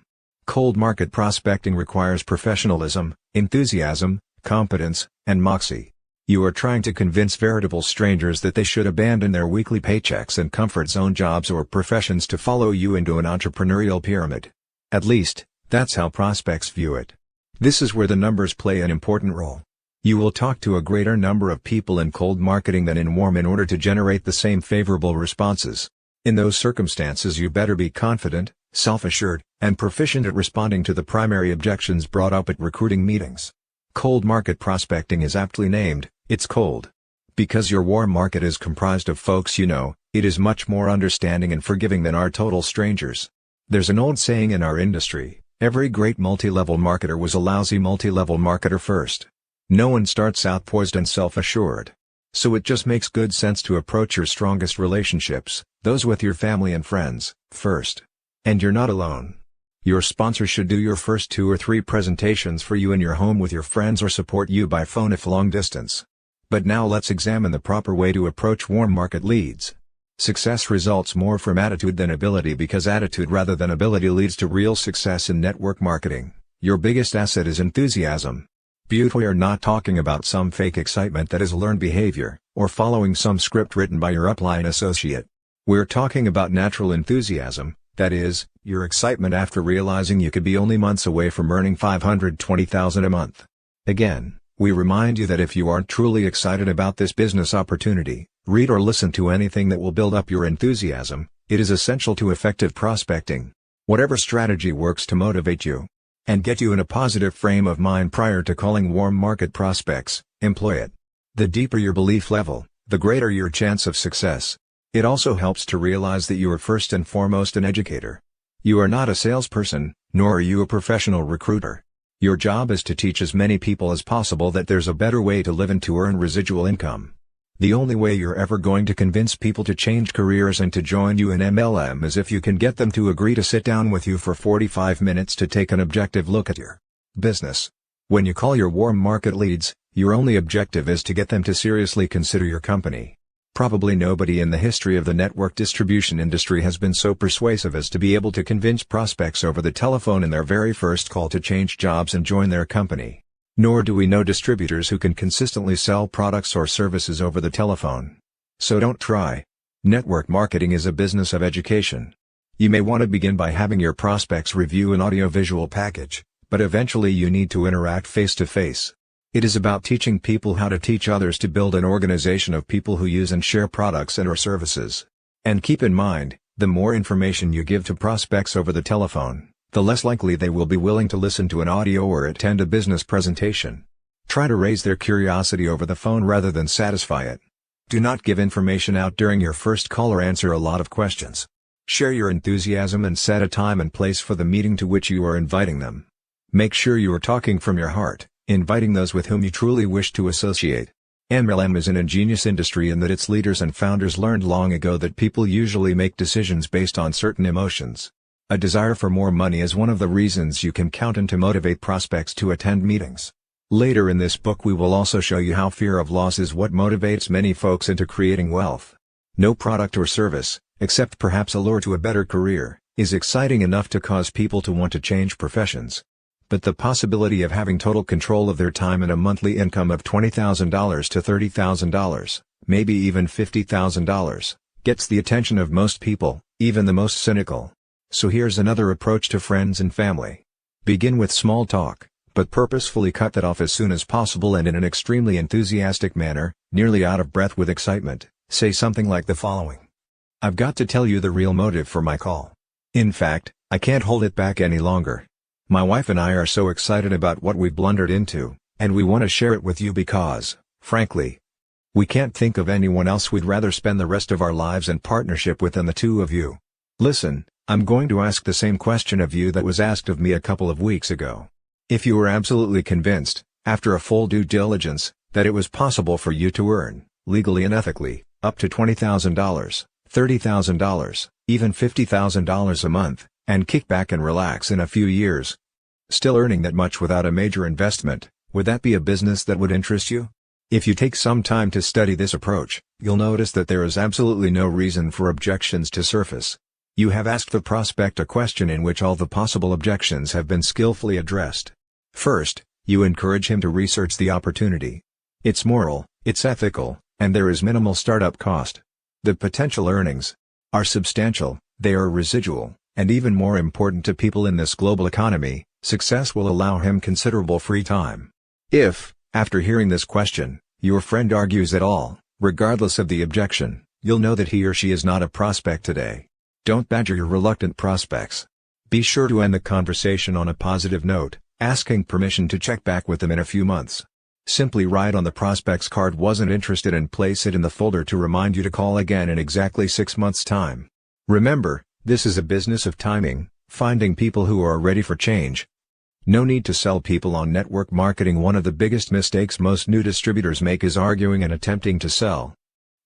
Cold market prospecting requires professionalism, enthusiasm, competence, and moxie. You are trying to convince veritable strangers that they should abandon their weekly paychecks and comfort zone jobs or professions to follow you into an entrepreneurial pyramid. At least, that's how prospects view it. This is where the numbers play an important role. You will talk to a greater number of people in cold marketing than in warm in order to generate the same favorable responses. In those circumstances you better be confident, self-assured, and proficient at responding to the primary objections brought up at recruiting meetings. Cold market prospecting is aptly named, it's cold. Because your warm market is comprised of folks you know, it is much more understanding and forgiving than our total strangers. There's an old saying in our industry, every great multi-level marketer was a lousy multi-level marketer first. No one starts out poised and self-assured. So it just makes good sense to approach your strongest relationships, those with your family and friends, first. And you're not alone. Your sponsor should do your first 2 or 3 presentations for you in your home with your friends or support you by phone if long distance. But now let's examine the proper way to approach warm market leads. Success results more from attitude than ability because attitude rather than ability leads to real success in network marketing. Your biggest asset is enthusiasm. We are not talking about some fake excitement that is learned behavior, or following some script written by your upline associate. We're talking about natural enthusiasm, that is, your excitement after realizing you could be only months away from earning $520,000 a month. Again, we remind you that if you aren't truly excited about this business opportunity, read or listen to anything that will build up your enthusiasm. It is essential to effective prospecting. Whatever strategy works to motivate you and get you in a positive frame of mind prior to calling warm market prospects, employ it. The deeper your belief level, the greater your chance of success. It also helps to realize that you are first and foremost an educator. You are not a salesperson, nor are you a professional recruiter. Your job is to teach as many people as possible that there's a better way to live and to earn residual income. The only way you're ever going to convince people to change careers and to join you in MLM is if you can get them to agree to sit down with you for 45 minutes to take an objective look at your business. When you call your warm market leads, your only objective is to get them to seriously consider your company. Probably nobody in the history of the network distribution industry has been so persuasive as to be able to convince prospects over the telephone in their very first call to change jobs and join their company. Nor do we know distributors who can consistently sell products or services over the telephone. So don't try. Network marketing is a business of education. You may want to begin by having your prospects review an audiovisual package, but eventually you need to interact face-to-face. It is about teaching people how to teach others to build an organization of people who use and share products and/or services. And keep in mind, the more information you give to prospects over the telephone, the less likely they will be willing to listen to an audio or attend a business presentation. Try to raise their curiosity over the phone rather than satisfy it. Do not give information out during your first call or answer a lot of questions. Share your enthusiasm and set a time and place for the meeting to which you are inviting them. Make sure you are talking from your heart, inviting those with whom you truly wish to associate. MLM is an ingenious industry in that its leaders and founders learned long ago that people usually make decisions based on certain emotions. A desire for more money is one of the reasons you can count on to motivate prospects to attend meetings. Later in this book we will also show you how fear of loss is what motivates many folks into creating wealth. No product or service, except perhaps a lure to a better career, is exciting enough to cause people to want to change professions. But the possibility of having total control of their time and a monthly income of $20,000 to $30,000, maybe even $50,000, gets the attention of most people, even the most cynical. So here's another approach to friends and family. Begin with small talk, but purposefully cut that off as soon as possible and in an extremely enthusiastic manner, nearly out of breath with excitement, say something like the following. I've got to tell you the real motive for my call. In fact, I can't hold it back any longer. My wife and I are so excited about what we've blundered into, and we want to share it with you because, frankly, we can't think of anyone else we'd rather spend the rest of our lives in partnership with than the two of you. Listen, I'm going to ask the same question of you that was asked of me a couple of weeks ago. If you were absolutely convinced, after a full due diligence, that it was possible for you to earn, legally and ethically, up to $20,000, $30,000, even $50,000 a month, and kick back and relax in a few years, still earning that much without a major investment, would that be a business that would interest you? If you take some time to study this approach, you'll notice that there is absolutely no reason for objections to surface. You have asked the prospect a question in which all the possible objections have been skillfully addressed. First, you encourage him to research the opportunity. It's moral, it's ethical, and there is minimal startup cost. The potential earnings are substantial, they are residual. And even more important to people in this global economy, success will allow him considerable free time. If, after hearing this question, your friend argues at all, regardless of the objection, you'll know that he or she is not a prospect today. Don't badger your reluctant prospects. Be sure to end the conversation on a positive note, asking permission to check back with them in a few months. Simply write on the prospect's card "wasn't interested" and place it in the folder to remind you to call again in exactly 6 months' time. Remember, this is a business of timing, finding people who are ready for change. No need to sell people on network marketing. One of the biggest mistakes most new distributors make is arguing and attempting to sell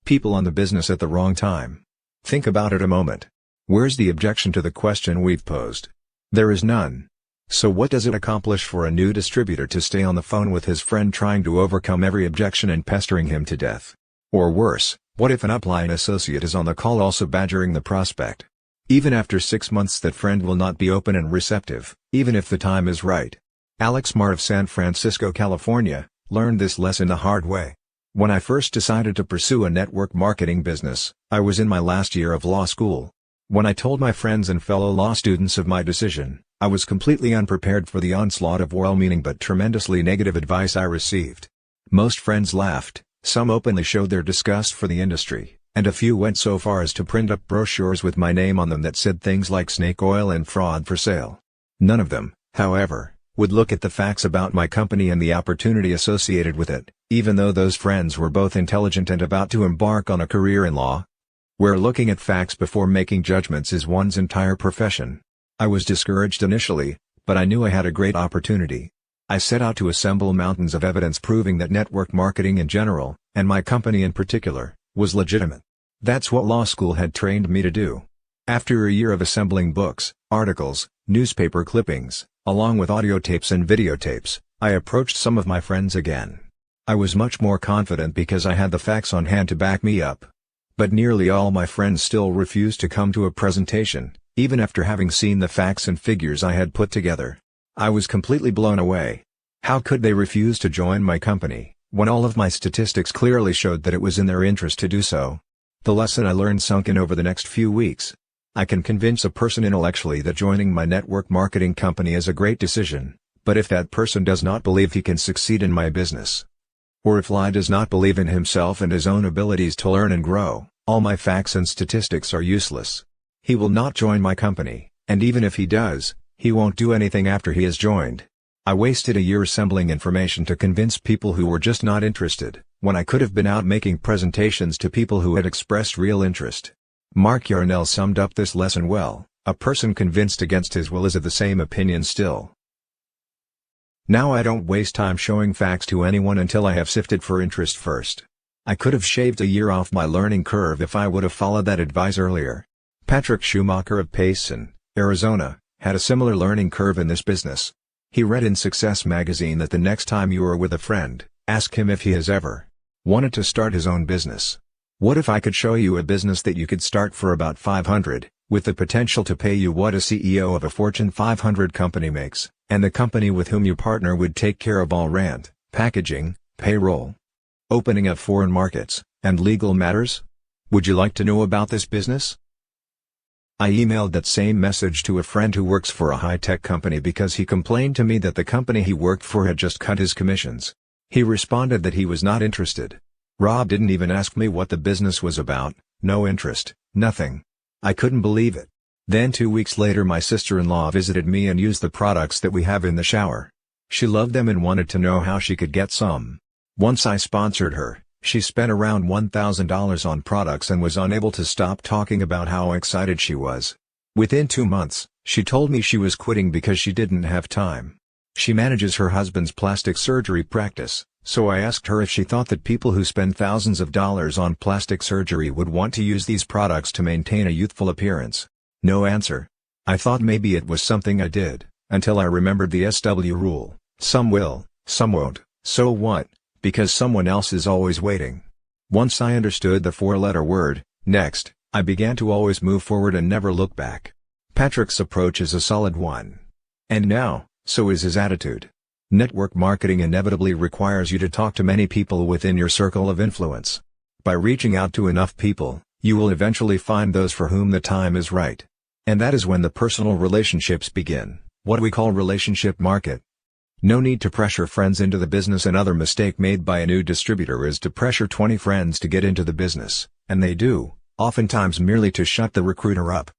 people on the business at the wrong time. Think about it a moment. Where's the objection to the question we've posed? There is none. So what does it accomplish for a new distributor to stay on the phone with his friend trying to overcome every objection and pestering him to death? Or worse, what if an upline associate is on the call also badgering the prospect? Even after 6 months that friend will not be open and receptive, even if the time is right. Alex Marr of San Francisco, California, learned this lesson the hard way. When I first decided to pursue a network marketing business, I was in my last year of law school. When I told my friends and fellow law students of my decision, I was completely unprepared for the onslaught of well-meaning but tremendously negative advice I received. Most friends laughed, some openly showed their disgust for the industry, and a few went so far as to print up brochures with my name on them that said things like snake oil and fraud for sale. None of them, however, would look at the facts about my company and the opportunity associated with it, even though those friends were both intelligent and about to embark on a career in law. Where looking at facts before making judgments is one's entire profession. I was discouraged initially, but I knew I had a great opportunity. I set out to assemble mountains of evidence proving that network marketing in general, and my company in particular, was legitimate. That's what law school had trained me to do. After a year of assembling books, articles, newspaper clippings, along with audio tapes and videotapes, I approached some of my friends again. I was much more confident because I had the facts on hand to back me up. But nearly all my friends still refused to come to a presentation, even after having seen the facts and figures I had put together. I was completely blown away. How could they refuse to join my company, when all of my statistics clearly showed that it was in their interest to do so? The lesson I learned sunk in over the next few weeks. I can convince a person intellectually that joining my network marketing company is a great decision, but if that person does not believe he can succeed in my business, or if Ly does not believe in himself and his own abilities to learn and grow, all my facts and statistics are useless. He will not join my company, and even if he does, he won't do anything after he has joined. I wasted a year assembling information to convince people who were just not interested, when I could have been out making presentations to people who had expressed real interest. Mark Yarnell summed up this lesson well: a person convinced against his will is of the same opinion still. Now I don't waste time showing facts to anyone until I have sifted for interest first. I could have shaved a year off my learning curve if I would have followed that advice earlier. Patrick Schumacher of Payson, Arizona, had a similar learning curve in this business. He read in Success magazine that the next time you are with a friend, ask him if he has ever wanted to start his own business. What if I could show you a business that you could start for about $500, with the potential to pay you what a CEO of a Fortune 500 company makes, and the company with whom you partner would take care of all rent, packaging, payroll, opening of foreign markets, and legal matters? Would you like to know about this business? I emailed that same message to a friend who works for a high-tech company because he complained to me that the company he worked for had just cut his commissions. He responded that he was not interested. Rob didn't even ask me what the business was about, no interest, nothing. I couldn't believe it. Then 2 weeks later my sister-in-law visited me and used the products that we have in the shower. She loved them and wanted to know how she could get some. Once I sponsored her, she spent around $1,000 on products and was unable to stop talking about how excited she was. Within 2 months, she told me she was quitting because she didn't have time. She manages her husband's plastic surgery practice, so I asked her if she thought that people who spend thousands of dollars on plastic surgery would want to use these products to maintain a youthful appearance. No answer. I thought maybe it was something I did, until I remembered the SW rule: some will, some won't, so what, because someone else is always waiting. Once I understood the 4-letter word, next, I began to always move forward and never look back. Patrick's approach is a solid one. And now, so is his attitude. Network marketing inevitably requires you to talk to many people within your circle of influence. By reaching out to enough people, you will eventually find those for whom the time is right. And that is when the personal relationships begin, what we call relationship market. No need to pressure friends into the business. Another mistake made by a new distributor is to pressure 20 friends to get into the business, and they do, oftentimes merely to shut the recruiter up.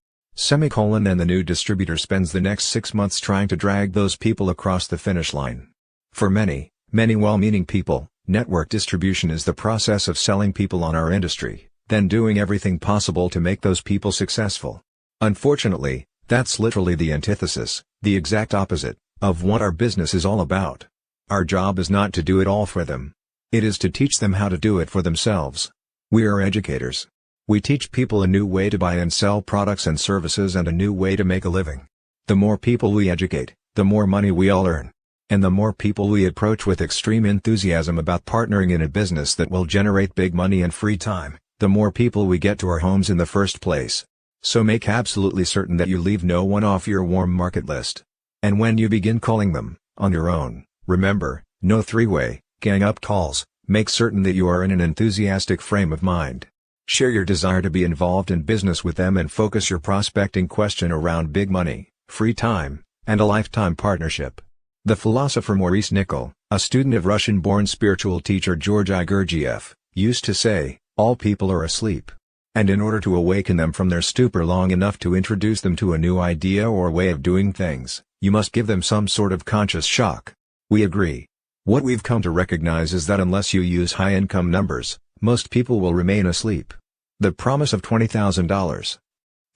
And the new distributor spends the next 6 months trying to drag those people across the finish line. For many well-meaning people, network distribution is the process of selling people on our industry, then doing everything possible to make those people successful. Unfortunately, that's literally the antithesis, the exact opposite, of what our business is all about. Our job is not to do it all for them. It is to teach them how to do it for themselves. We are educators. We teach people a new way to buy and sell products and services and a new way to make a living. The more people we educate, the more money we all earn. And the more people we approach with extreme enthusiasm about partnering in a business that will generate big money and free time, the more people we get to our homes in the first place. So make absolutely certain that you leave no one off your warm market list. And when you begin calling them, on your own, remember, no three-way, gang-up calls. Make certain that you are in an enthusiastic frame of mind. Share your desire to be involved in business with them and focus your prospecting question around big money, free time, and a lifetime partnership. The philosopher Maurice Nicoll, a student of Russian-born spiritual teacher Georgi Gurdjieff, used to say, all people are asleep. And in order to awaken them from their stupor long enough to introduce them to a new idea or way of doing things, you must give them some sort of conscious shock. We agree. What we've come to recognize is that unless you use high-income numbers, most people will remain asleep. The promise of $20,000,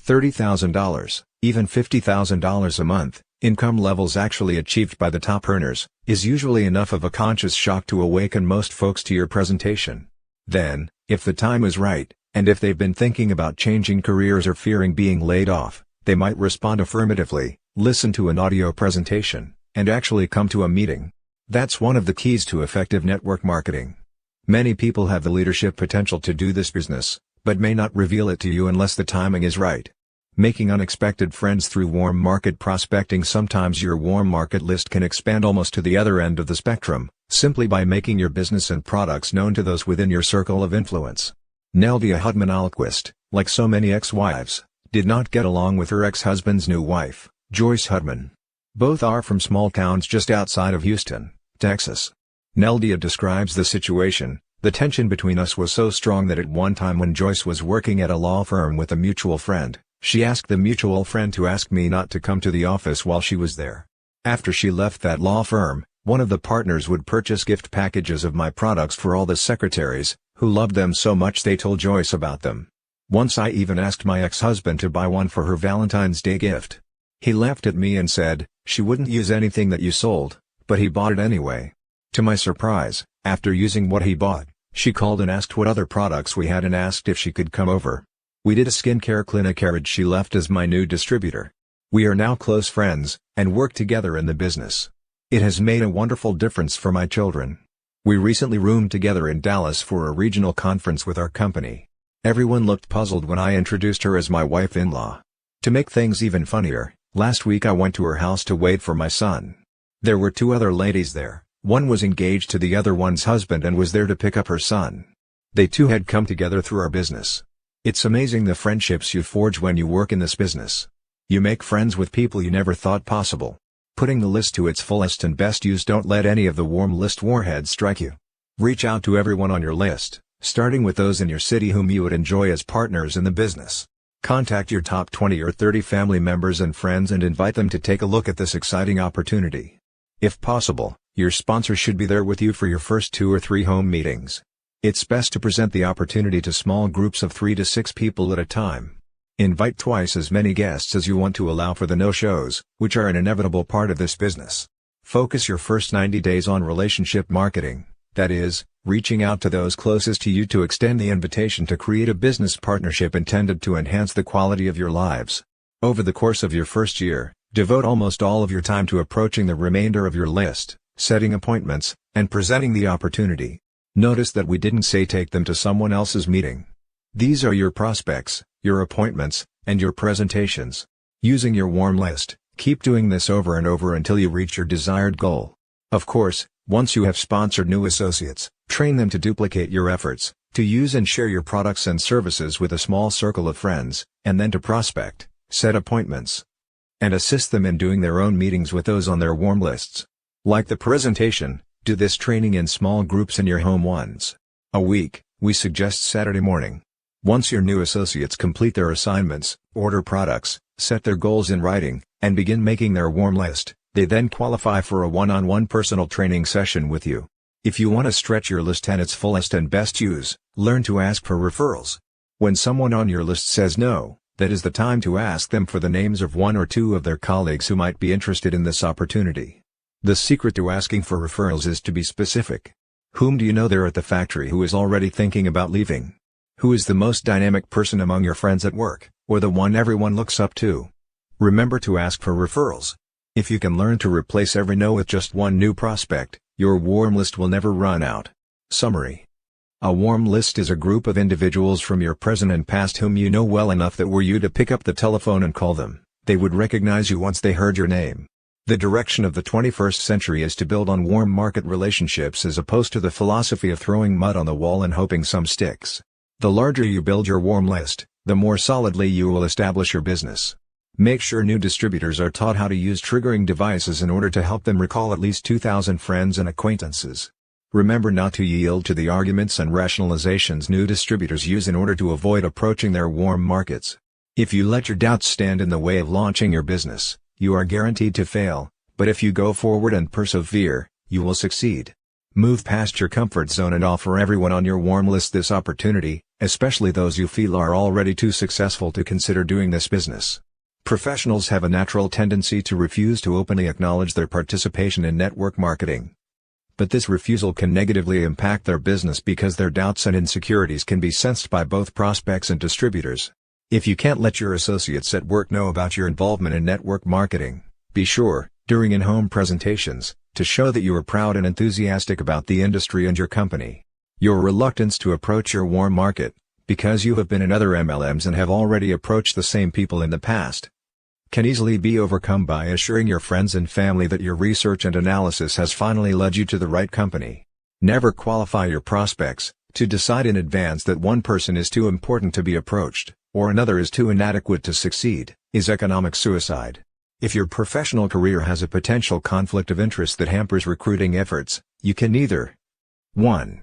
$30,000, even $50,000 a month, income levels actually achieved by the top earners, is usually enough of a conscious shock to awaken most folks to your presentation. Then, if the time is right, and if they've been thinking about changing careers or fearing being laid off, they might respond affirmatively, listen to an audio presentation, and actually come to a meeting. That's one of the keys to effective network marketing. Many people have the leadership potential to do this business, but may not reveal it to you unless the timing is right. Making unexpected friends through warm market prospecting. Sometimes your warm market list can expand almost to the other end of the spectrum, simply by making your business and products known to those within your circle of influence. Neldia Hudman-Alquist, like so many ex-wives, did not get along with her ex-husband's new wife, Joyce Hudman. Both are from small towns just outside of Houston, Texas. Neldia describes the situation. The tension between us was so strong that at one time when Joyce was working at a law firm with a mutual friend, she asked the mutual friend to ask me not to come to the office while she was there. After she left that law firm, one of the partners would purchase gift packages of my products for all the secretaries, who loved them so much they told Joyce about them. Once I even asked my ex-husband to buy one for her Valentine's Day gift. He laughed at me and said, "She wouldn't use anything that you sold," but he bought it anyway. To my surprise, after using what he bought, she called and asked what other products we had and asked if she could come over. We did a skincare clinic and she left as my new distributor. We are now close friends, and work together in the business. It has made a wonderful difference for my children. We recently roomed together in Dallas for a regional conference with our company. Everyone looked puzzled when I introduced her as my wife-in-law. To make things even funnier, last week I went to her house to wait for my son. There were two other ladies there, one was engaged to the other one's husband and was there to pick up her son. They too had come together through our business. It's amazing the friendships you forge when you work in this business. You make friends with people you never thought possible. Putting the list to its fullest and best use. Don't let any of the warm list warheads strike you. Reach out to everyone on your list, starting with those in your city whom you would enjoy as partners in the business. Contact your top 20 or 30 family members and friends and invite them to take a look at this exciting opportunity. If possible, your sponsor should be there with you for your first 2 or 3 home meetings. It's best to present the opportunity to small groups of 3 to 6 people at a time. Invite twice as many guests as you want to allow for the no-shows, which are an inevitable part of this business. Focus your first 90 days on relationship marketing, that is, reaching out to those closest to you to extend the invitation to create a business partnership intended to enhance the quality of your lives. Over the course of your first year, devote almost all of your time to approaching the remainder of your list, setting appointments, and presenting the opportunity. Notice that we didn't say take them to someone else's meeting. These are your prospects, your appointments, and your presentations. Using your warm list, keep doing this over and over until you reach your desired goal. Of course, once you have sponsored new associates, train them to duplicate your efforts, to use and share your products and services with a small circle of friends, and then to prospect, set appointments, and assist them in doing their own meetings with those on their warm lists. Like the presentation, do this training in small groups in your home once a week. We suggest Saturday morning. Once your new associates complete their assignments, order products, set their goals in writing, and begin making their warm list, they then qualify for a one-on-one personal training session with you. If you want to stretch your list at its fullest and best use, learn to ask for referrals. When someone on your list says no, that is the time to ask them for the names of 1 or 2 of their colleagues who might be interested in this opportunity. The secret to asking for referrals is to be specific. Whom do you know there at the factory who is already thinking about leaving? Who is the most dynamic person among your friends at work, or the one everyone looks up to? Remember to ask for referrals. If you can learn to replace every no with just one new prospect, your warm list will never run out. Summary. A warm list is a group of individuals from your present and past whom you know well enough that were you to pick up the telephone and call them, they would recognize you once they heard your name. The direction of the 21st century is to build on warm market relationships as opposed to the philosophy of throwing mud on the wall and hoping some sticks. The larger you build your warm list, the more solidly you will establish your business. Make sure new distributors are taught how to use triggering devices in order to help them recall at least 2,000 friends and acquaintances. Remember not to yield to the arguments and rationalizations new distributors use in order to avoid approaching their warm markets. If you let your doubts stand in the way of launching your business, you are guaranteed to fail, but if you go forward and persevere, you will succeed. Move past your comfort zone and offer everyone on your warm list this opportunity, especially those you feel are already too successful to consider doing this business. Professionals have a natural tendency to refuse to openly acknowledge their participation in network marketing. But this refusal can negatively impact their business because their doubts and insecurities can be sensed by both prospects and distributors. If you can't let your associates at work know about your involvement in network marketing, be sure, during in-home presentations, to show that you are proud and enthusiastic about the industry and your company. Your reluctance to approach your warm market, because you have been in other MLMs and have already approached the same people in the past, can easily be overcome by assuring your friends and family that your research and analysis has finally led you to the right company. Never qualify your prospects. To decide in advance that one person is too important to be approached, or another is too inadequate to succeed, is economic suicide. If your professional career has a potential conflict of interest that hampers recruiting efforts, you can either 1.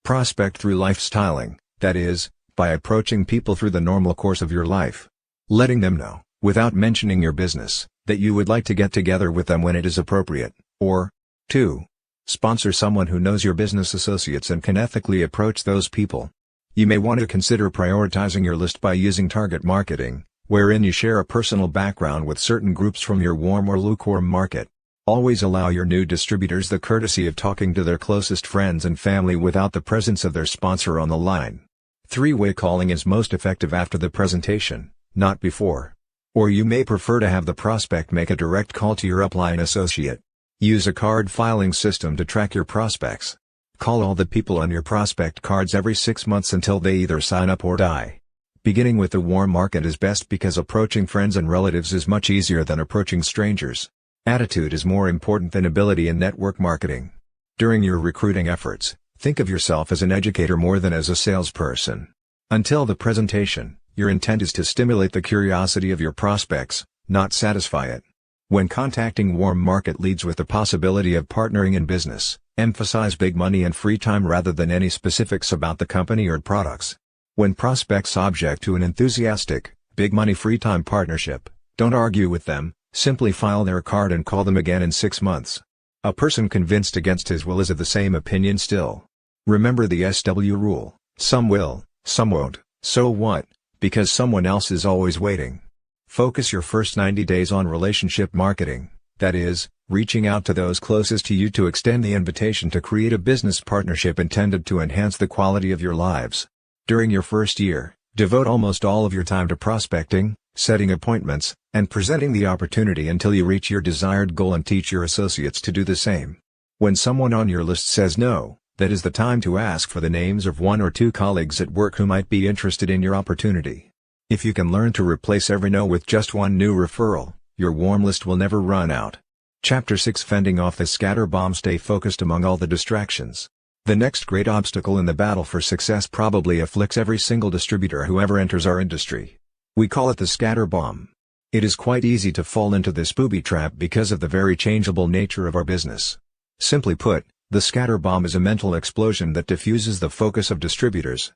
Prospect through lifestyling, that is, by approaching people through the normal course of your life. Letting them know, without mentioning your business, that you would like to get together with them when it is appropriate, or 2. Sponsor someone who knows your business associates and can ethically approach those people. You may want to consider prioritizing your list by using target marketing, wherein you share a personal background with certain groups from your warm or lukewarm market. Always allow your new distributors the courtesy of talking to their closest friends and family without the presence of their sponsor on the line. Three-way calling is most effective after the presentation, not before. Or you may prefer to have the prospect make a direct call to your upline associate. Use a card filing system to track your prospects. Call all the people on your prospect cards every 6 months until they either sign up or die. Beginning with the warm market is best because approaching friends and relatives is much easier than approaching strangers. Attitude is more important than ability in network marketing. During your recruiting efforts, think of yourself as an educator more than as a salesperson. Until the presentation, your intent is to stimulate the curiosity of your prospects, not satisfy it. When contacting warm market leads with the possibility of partnering in business, emphasize big money and free time rather than any specifics about the company or products. When prospects object to an enthusiastic, big money free time partnership, don't argue with them, simply file their card and call them again in 6 months. A person convinced against his will is of the same opinion still. Remember the SW rule: some will, some won't, so what, because someone else is always waiting. Focus your first 90 days on relationship marketing, that is, reaching out to those closest to you to extend the invitation to create a business partnership intended to enhance the quality of your lives. During your first year, devote almost all of your time to prospecting, setting appointments, and presenting the opportunity until you reach your desired goal and teach your associates to do the same. When someone on your list says no, that is the time to ask for the names of 1 or 2 colleagues at work who might be interested in your opportunity. If you can learn to replace every no with just one new referral, your warm list will never run out. Chapter 6: Fending off the scatter bomb. Stay focused among all the distractions. The next great obstacle in the battle for success probably afflicts every single distributor who ever enters our industry. We call it the scatter bomb. It is quite easy to fall into this booby trap because of the very changeable nature of our business. Simply put, the scatter bomb is a mental explosion that diffuses the focus of distributors,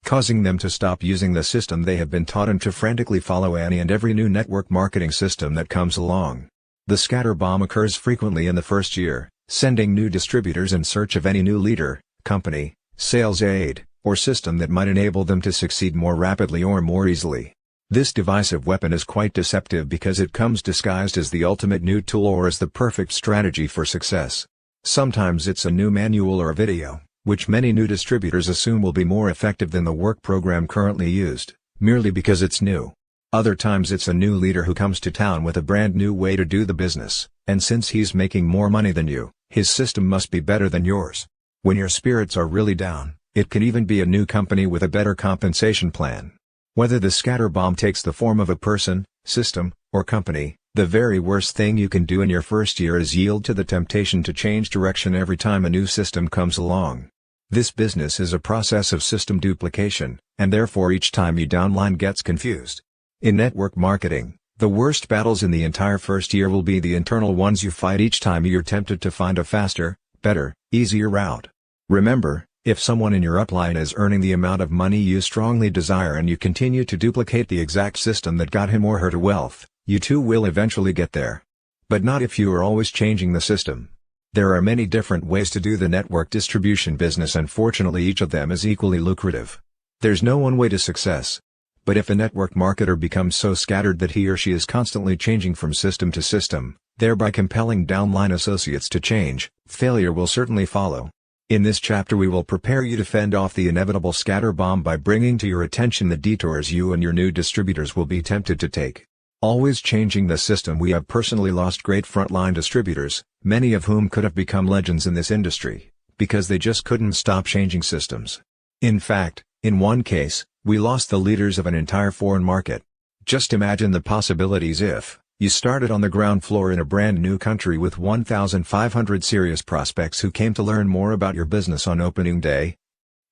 causing them to stop using the system they have been taught and to frantically follow any and every new network marketing system that comes along. The scatter bomb occurs frequently in the first year, sending new distributors in search of any new leader, company, sales aid, or system that might enable them to succeed more rapidly or more easily. This divisive weapon is quite deceptive because it comes disguised as the ultimate new tool or as the perfect strategy for success. Sometimes it's a new manual or a video, which many new distributors assume will be more effective than the work program currently used, merely because it's new. Other times it's a new leader who comes to town with a brand new way to do the business, and since he's making more money than you, his system must be better than yours. When your spirits are really down, it can even be a new company with a better compensation plan. Whether the scatter bomb takes the form of a person, system, or company, the very worst thing you can do in your first year is yield to the temptation to change direction every time a new system comes along. This business is a process of system duplication, and therefore each time you downline gets confused. In network marketing, the worst battles in the entire first year will be the internal ones you fight each time you're tempted to find a faster, better, easier route. Remember, if someone in your upline is earning the amount of money you strongly desire and you continue to duplicate the exact system that got him or her to wealth, you too will eventually get there. But not if you are always changing the system. There are many different ways to do the network distribution business, and fortunately each of them is equally lucrative. There's no one way to success. But if a network marketer becomes so scattered that he or she is constantly changing from system to system, thereby compelling downline associates to change, failure will certainly follow. In this chapter we will prepare you to fend off the inevitable scatter bomb by bringing to your attention the detours you and your new distributors will be tempted to take. Always changing the system. We have personally lost great frontline distributors, many of whom could have become legends in this industry, because they just couldn't stop changing systems. In fact, in one case, We lost the leaders of an entire foreign market. Just imagine the possibilities if you started on the ground floor in a brand new country with 1,500 serious prospects who came to learn more about your business on opening day.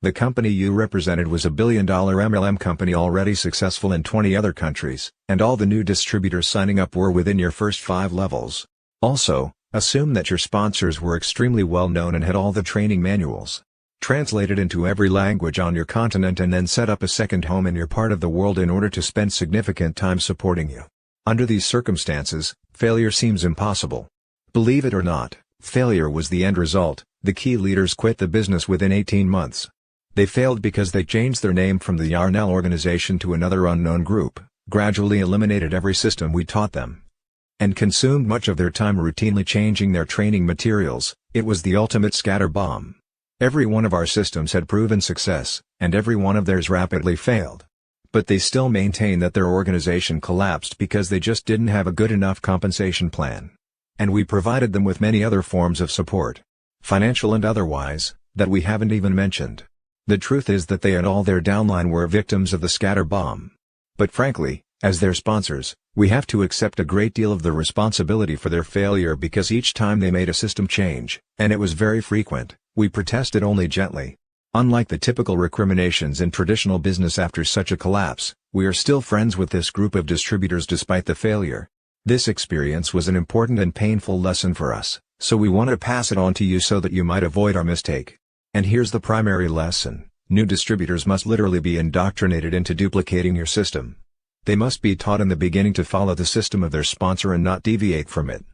The company you represented was a billion-dollar MLM company already successful in 20 other countries, and all the new distributors signing up were within your first 5 levels. Also, assume that your sponsors were extremely well known and had all the training manuals translated into every language on your continent, and then set up a second home in your part of the world in order to spend significant time supporting you. Under these circumstances, failure seems impossible. Believe it or not, failure was the end result. The key leaders quit the business within 18 months. They failed because they changed their name from the Yarnell organization to another unknown group, gradually eliminated every system we taught them, and consumed much of their time routinely changing their training materials. It was the ultimate scatter bomb. Every one of our systems had proven success, and every one of theirs rapidly failed. But they still maintain that their organization collapsed because they just didn't have a good enough compensation plan. And we provided them with many other forms of support, financial and otherwise, that we haven't even mentioned. The truth is that they and all their downline were victims of the scatter bomb. But frankly, as their sponsors, we have to accept a great deal of the responsibility for their failure, because each time they made a system change, and it was very frequent, we protested only gently. Unlike the typical recriminations in traditional business after such a collapse, we are still friends with this group of distributors despite the failure. This experience was an important and painful lesson for us, so we want to pass it on to you so that you might avoid our mistake. And here's the primary lesson: new distributors must literally be indoctrinated into duplicating your system. They must be taught in the beginning to follow the system of their sponsor and not deviate from it.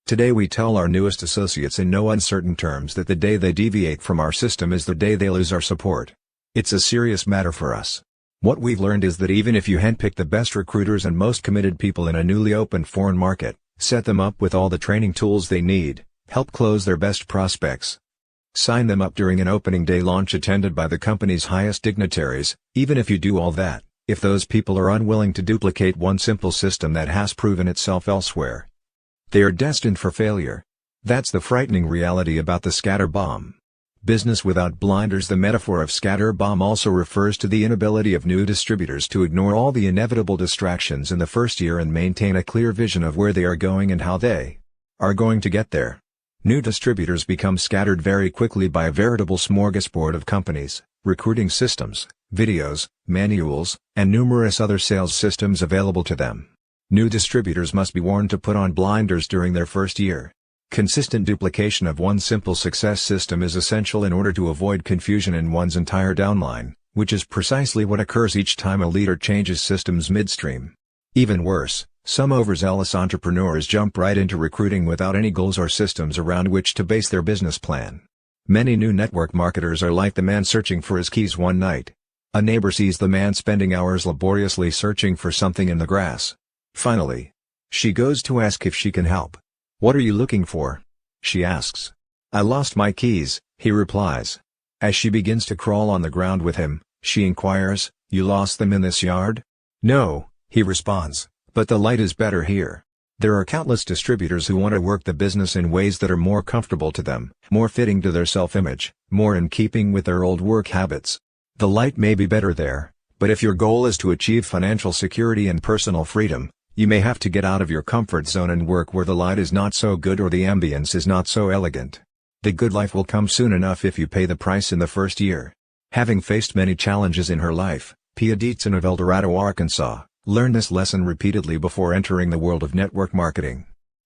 Today we tell our newest associates in no uncertain terms that the day they deviate from our system is the day they lose our support. It's a serious matter for us. What we've learned is that even if you handpick the best recruiters and most committed people in a newly opened foreign market, set them up with all the training tools they need, help close their best prospects, sign them up during an opening day launch attended by the company's highest dignitaries, even if you do all that, if those people are unwilling to duplicate one simple system that has proven itself elsewhere, they are destined for failure. That's the frightening reality about the scatter bomb. Business without blinders. The metaphor of scatter bomb also refers to the inability of new distributors to ignore all the inevitable distractions in the first year and maintain a clear vision of where they are going and how they are going to get there. New distributors become scattered very quickly by a veritable smorgasbord of companies, recruiting systems, videos, manuals, and numerous other sales systems available to them. New distributors must be warned to put on blinders during their first year. Consistent duplication of one simple success system is essential in order to avoid confusion in one's entire downline, which is precisely what occurs each time a leader changes systems midstream. Even worse, some overzealous entrepreneurs jump right into recruiting without any goals or systems around which to base their business plan. Many new network marketers are like the man searching for his keys one night. A neighbor sees the man spending hours laboriously searching for something in the grass. Finally, she goes to ask if she can help. "What are you looking for?" she asks. "I lost my keys," he replies. As she begins to crawl on the ground with him, she inquires, "You lost them in this yard?" "No," he responds, "but the light is better here." There are countless distributors who want to work the business in ways that are more comfortable to them, more fitting to their self-image, more in keeping with their old work habits. The light may be better there, but if your goal is to achieve financial security and personal freedom, you may have to get out of your comfort zone and work where the light is not so good or the ambience is not so elegant. The good life will come soon enough if you pay the price in the first year. Having faced many challenges in her life, Pia Dietzen of El Dorado, Arkansas, learned this lesson repeatedly before entering the world of network marketing.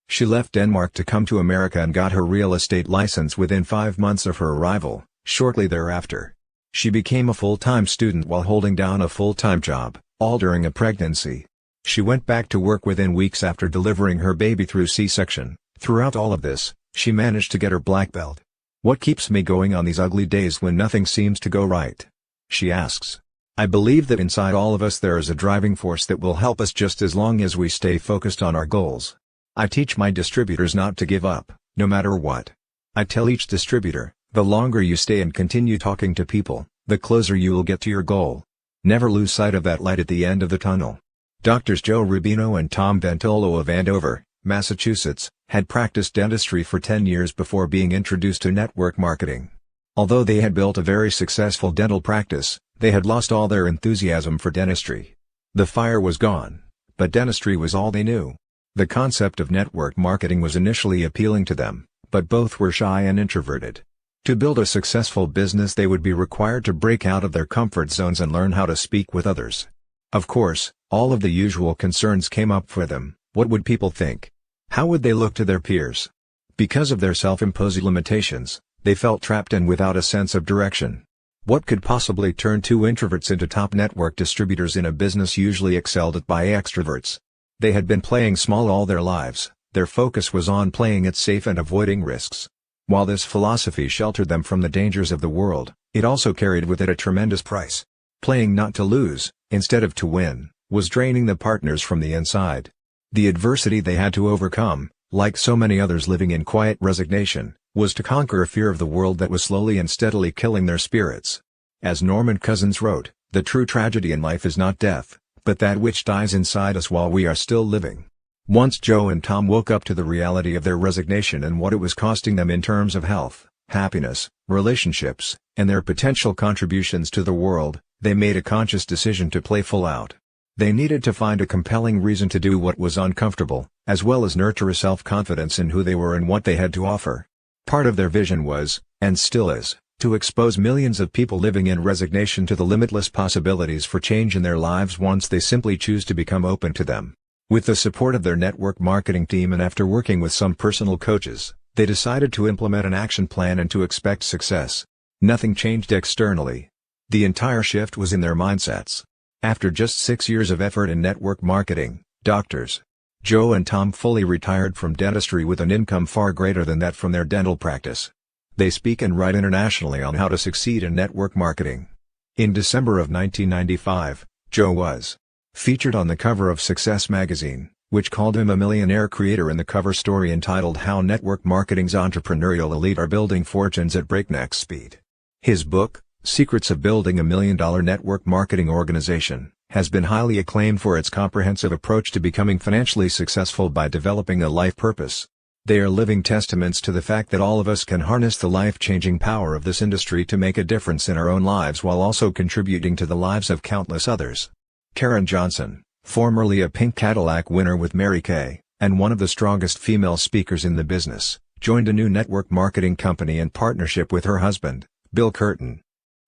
She left Denmark to come to America and got her real estate license within 5 months of her arrival. Shortly thereafter, she became a full-time student while holding down a full-time job, all during a pregnancy. She went back to work within weeks after delivering her baby through C-section. Throughout all of this, she managed to get her black belt. "What keeps me going on these ugly days when nothing seems to go right?" she asks. "I believe that inside all of us there is a driving force that will help us just as long as we stay focused on our goals. I teach my distributors not to give up, no matter what. I tell each distributor, the longer you stay and continue talking to people, the closer you will get to your goal. Never lose sight of that light at the end of the tunnel." Doctors Joe Rubino and Tom Ventolo of Andover, Massachusetts, had practiced dentistry for 10 years before being introduced to network marketing. Although they had built a very successful dental practice, they had lost all their enthusiasm for dentistry. The fire was gone, but dentistry was all they knew. The concept of network marketing was initially appealing to them, but both were shy and introverted. To build a successful business, they would be required to break out of their comfort zones and learn how to speak with others. Of course, all of the usual concerns came up for them. What would people think? How would they look to their peers? Because of their self-imposed limitations, they felt trapped and without a sense of direction. What could possibly turn two introverts into top network distributors in a business usually excelled at by extroverts? They had been playing small all their lives. Their focus was on playing it safe and avoiding risks. While this philosophy sheltered them from the dangers of the world, it also carried with it a tremendous price. Playing not to lose, instead of to win, was draining the partners from the inside. The adversity they had to overcome, like so many others living in quiet resignation, was to conquer a fear of the world that was slowly and steadily killing their spirits. As Norman Cousins wrote, "The true tragedy in life is not death, but that which dies inside us while we are still living." Once Joe and Tom woke up to the reality of their resignation and what it was costing them in terms of health, happiness, relationships, and their potential contributions to the world, they made a conscious decision to play full out. They needed to find a compelling reason to do what was uncomfortable, as well as nurture a self-confidence in who they were and what they had to offer. Part of their vision was, and still is, to expose millions of people living in resignation to the limitless possibilities for change in their lives once they simply choose to become open to them. With the support of their network marketing team and after working with some personal coaches, they decided to implement an action plan and to expect success. Nothing changed externally. The entire shift was in their mindsets. After just 6 years of effort in network marketing, Drs. Joe and Tom fully retired from dentistry with an income far greater than that from their dental practice. They speak and write internationally on how to succeed in network marketing. In December of 1995, Joe was featured on the cover of Success magazine, which called him a millionaire creator in the cover story entitled "How Network Marketing's Entrepreneurial Elite Are Building Fortunes at Breakneck Speed." His book, Secrets of Building a $1 Million Network Marketing Organization, has been highly acclaimed for its comprehensive approach to becoming financially successful by developing a life purpose. They are living testaments to the fact that all of us can harness the life-changing power of this industry to make a difference in our own lives while also contributing to the lives of countless others. Karen Johnson, formerly a Pink Cadillac winner with Mary Kay, and one of the strongest female speakers in the business, joined a new network marketing company in partnership with her husband, Bill Curtin.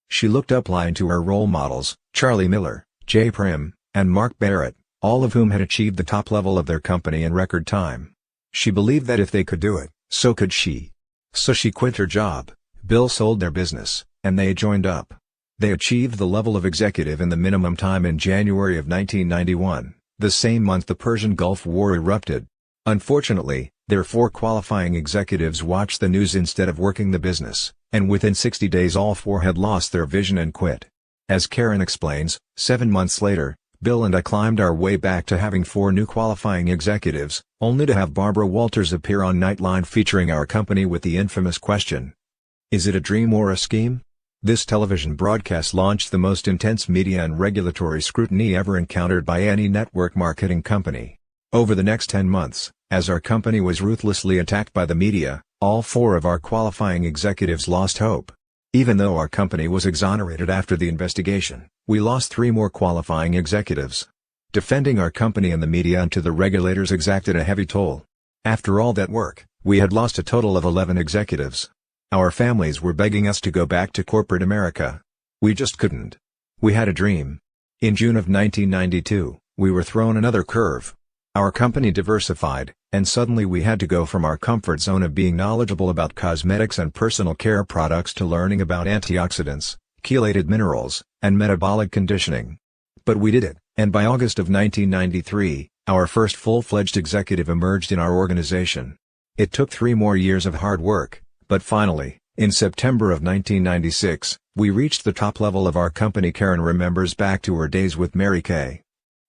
She looked upline to her role models, Charlie Miller, Jay Prim, and Mark Barrett, all of whom had achieved the top level of their company in record time. She believed that if they could do it, so could she. So she quit her job, Bill sold their business, and they joined up. They achieved the level of executive in the minimum time in January of 1991, the same month the Persian Gulf War erupted. Unfortunately, their 4 qualifying executives watched the news instead of working the business, and within 60 days all 4 had lost their vision and quit. As Karen explains, 7 months later, Bill and I climbed our way back to having 4 new qualifying executives, only to have Barbara Walters appear on Nightline featuring our company with the infamous question, "Is it a dream or a scheme?" This television broadcast launched the most intense media and regulatory scrutiny ever encountered by any network marketing company. Over the next 10 months, as our company was ruthlessly attacked by the media, all 4 of our qualifying executives lost hope. Even though our company was exonerated after the investigation, we lost 3 more qualifying executives. Defending our company in the media and to the regulators exacted a heavy toll. After all that work, we had lost a total of 11 executives. Our families were begging us to go back to corporate America. We just couldn't. We had a dream. In June of 1992, we were thrown another curve. Our company diversified, and suddenly we had to go from our comfort zone of being knowledgeable about cosmetics and personal care products to learning about antioxidants, chelated minerals, and metabolic conditioning. But we did it, and by August of 1993, our first full-fledged executive emerged in our organization. It took 3 more years of hard work. But finally, in September of 1996, we reached the top level of our company. Karen remembers back to her days with Mary Kay,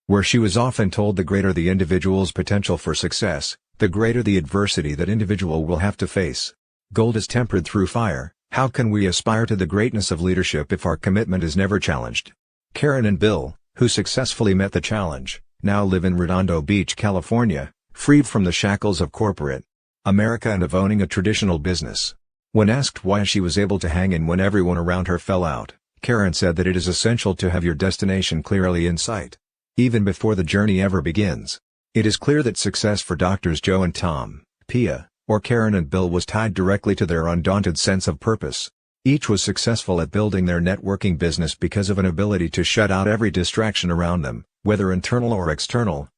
where she was often told the greater the individual's potential for success, the greater the adversity that individual will have to face. Gold is tempered through fire. How can we aspire to the greatness of leadership if our commitment is never challenged? Karen and Bill, who successfully met the challenge, now live in Redondo Beach, California, freed from the shackles of corporate America and of owning a traditional business. When asked why she was able to hang in when everyone around her fell out, Karen said that it is essential to have your destination clearly in sight. Even before the journey ever begins. It is clear that success for Doctors Joe and Tom, Pia, or Karen and Bill was tied directly to their undaunted sense of purpose. Each was successful at building their networking business because of an ability to shut out every distraction around them, whether internal or external,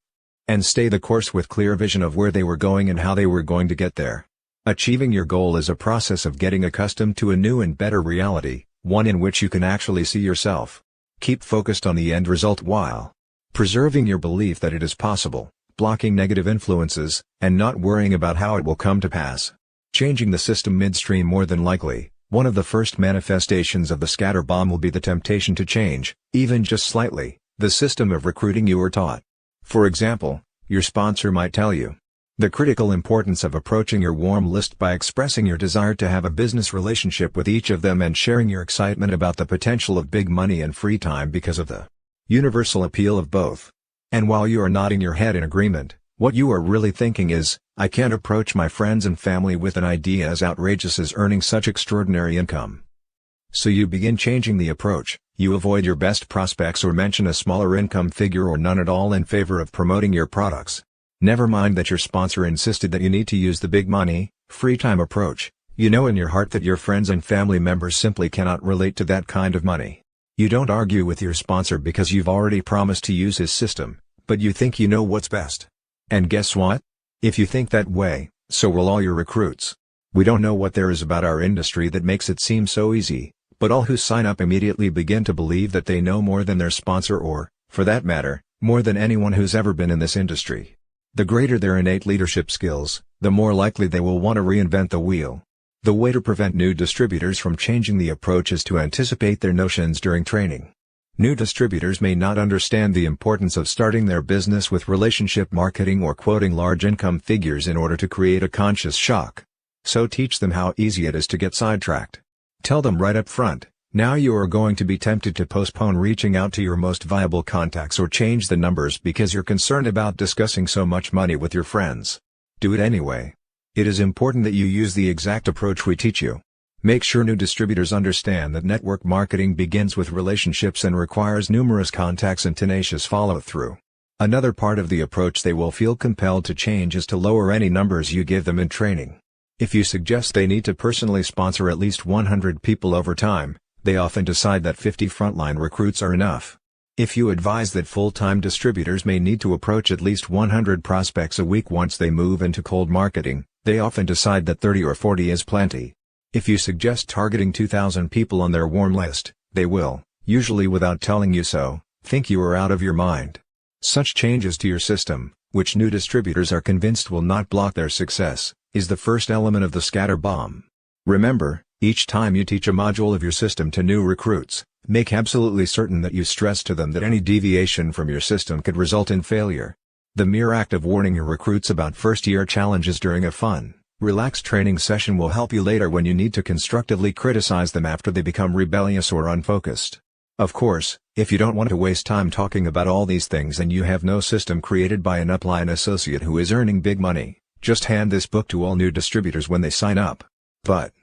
and stay the course with clear vision of where they were going and how they were going to get there. Achieving your goal is a process of getting accustomed to a new and better reality, one in which you can actually see yourself. Keep focused on the end result while preserving your belief that it is possible, blocking negative influences, and not worrying about how it will come to pass. Changing the system midstream. More than likely, one of the first manifestations of the scatter bomb will be the temptation to change, even just slightly, the system of recruiting you were taught. For example, your sponsor might tell you the critical importance of approaching your warm list by expressing your desire to have a business relationship with each of them and sharing your excitement about the potential of big money and free time because of the universal appeal of both. And while you are nodding your head in agreement, what you are really thinking is, I can't approach my friends and family with an idea as outrageous as earning such extraordinary income. So you begin changing the approach, you avoid your best prospects or mention a smaller income figure or none at all in favor of promoting your products. Never mind that your sponsor insisted that you need to use the big money, free time approach. You know in your heart that your friends and family members simply cannot relate to that kind of money. You don't argue with your sponsor because you've already promised to use his system, but you think you know what's best. And guess what? If you think that way, so will all your recruits. We don't know what there is about our industry that makes it seem so easy, but all who sign up immediately begin to believe that they know more than their sponsor or, for that matter, more than anyone who's ever been in this industry. The greater their innate leadership skills, the more likely they will want to reinvent the wheel. The way to prevent new distributors from changing the approach is to anticipate their notions during training. New distributors may not understand the importance of starting their business with relationship marketing or quoting large income figures in order to create a conscious shock. So teach them how easy it is to get sidetracked. Tell them right up front, now you are going to be tempted to postpone reaching out to your most viable contacts or change the numbers because you're concerned about discussing so much money with your friends. Do it anyway. It is important that you use the exact approach we teach you. Make sure new distributors understand that network marketing begins with relationships and requires numerous contacts and tenacious follow-through. Another part of the approach they will feel compelled to change is to lower any numbers you give them in training. If you suggest they need to personally sponsor at least 100 people over time, they often decide that 50 frontline recruits are enough. If you advise that full-time distributors may need to approach at least 100 prospects a week once they move into cold marketing, they often decide that 30 or 40 is plenty. If you suggest targeting 2,000 people on their warm list, they will, usually without telling you so, think you are out of your mind. Such changes to your system, which new distributors are convinced will not block their success, is the first element of the scatter bomb. Remember, each time you teach a module of your system to new recruits, make absolutely certain that you stress to them that any deviation from your system could result in failure. The mere act of warning your recruits about first-year challenges during a fun, relaxed training session will help you later when you need to constructively criticize them after they become rebellious or unfocused. Of course, if you don't want to waste time talking about all these things and you have no system created by an upline associate who is earning big money, just hand this book to all new distributors when they sign up. But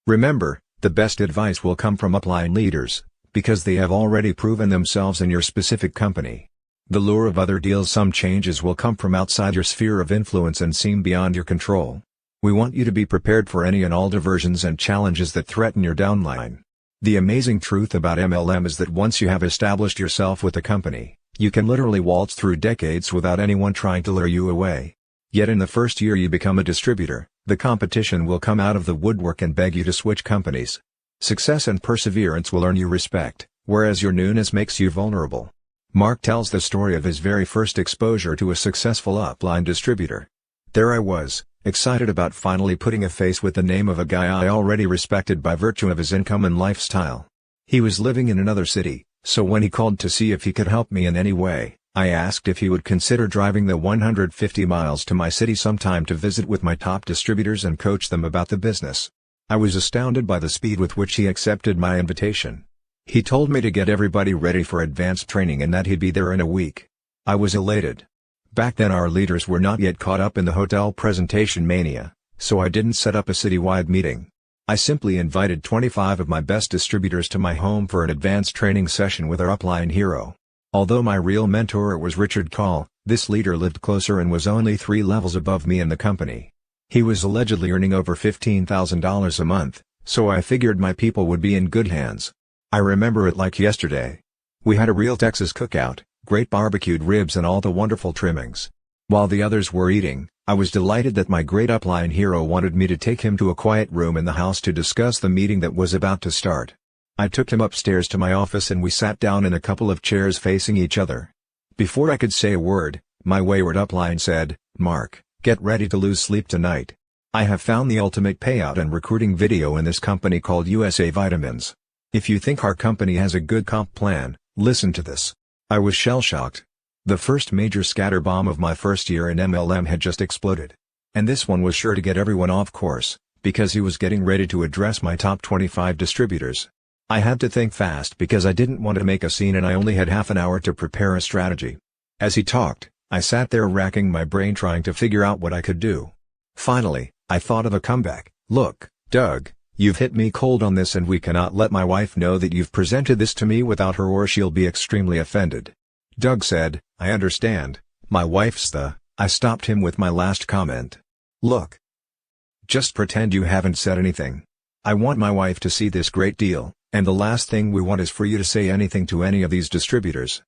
remember, the best advice will come from upline leaders, because they have already proven themselves in your specific company. The lure of other deals. Some changes will come from outside your sphere of influence and seem beyond your control. We want you to be prepared for any and all diversions and challenges that threaten your downline. The amazing truth about MLM is that once you have established yourself with a company, you can literally waltz through decades without anyone trying to lure you away. Yet in the first year you become a distributor, the competition will come out of the woodwork and beg you to switch companies. Success and perseverance will earn you respect, whereas your newness makes you vulnerable. Mark tells the story of his very first exposure to a successful upline distributor. There I was, excited about finally putting a face with the name of a guy I already respected by virtue of his income and lifestyle. He was living in another city, so when he called to see if he could help me in any way, I asked if he would consider driving the 150 miles to my city sometime to visit with my top distributors and coach them about the business. I was astounded by the speed with which he accepted my invitation. He told me to get everybody ready for advanced training and that he'd be there in a week. I was elated. Back then our leaders were not yet caught up in the hotel presentation mania, so I didn't set up a citywide meeting. I simply invited 25 of my best distributors to my home for an advanced training session with our upline hero. Although my real mentor was Richard Call, this leader lived closer and was only 3 levels above me in the company. He was allegedly earning over $15,000 a month, so I figured my people would be in good hands. I remember it like yesterday. We had a real Texas cookout, great barbecued ribs and all the wonderful trimmings. While the others were eating, I was delighted that my great upline hero wanted me to take him to a quiet room in the house to discuss the meeting that was about to start. I took him upstairs to my office and we sat down in a couple of chairs facing each other. Before I could say a word, my wayward upline said, "Mark, get ready to lose sleep tonight. I have found the ultimate payout and recruiting video in this company called USA Vitamins. If you think our company has a good comp plan, listen to this." I was shell-shocked. The first major scatter bomb of my first year in MLM had just exploded. And this one was sure to get everyone off course, because he was getting ready to address my top 25 distributors. I had to think fast because I didn't want to make a scene and I only had half an hour to prepare a strategy. As he talked, I sat there racking my brain trying to figure out what I could do. Finally, I thought of a comeback. "Look, Doug, you've hit me cold on this and we cannot let my wife know that you've presented this to me without her or she'll be extremely offended." Doug said, "I understand, my wife's the..." I stopped him with my last comment. "Look. Just pretend you haven't said anything. I want my wife to see this great deal, and the last thing we want is for you to say anything to any of these distributors.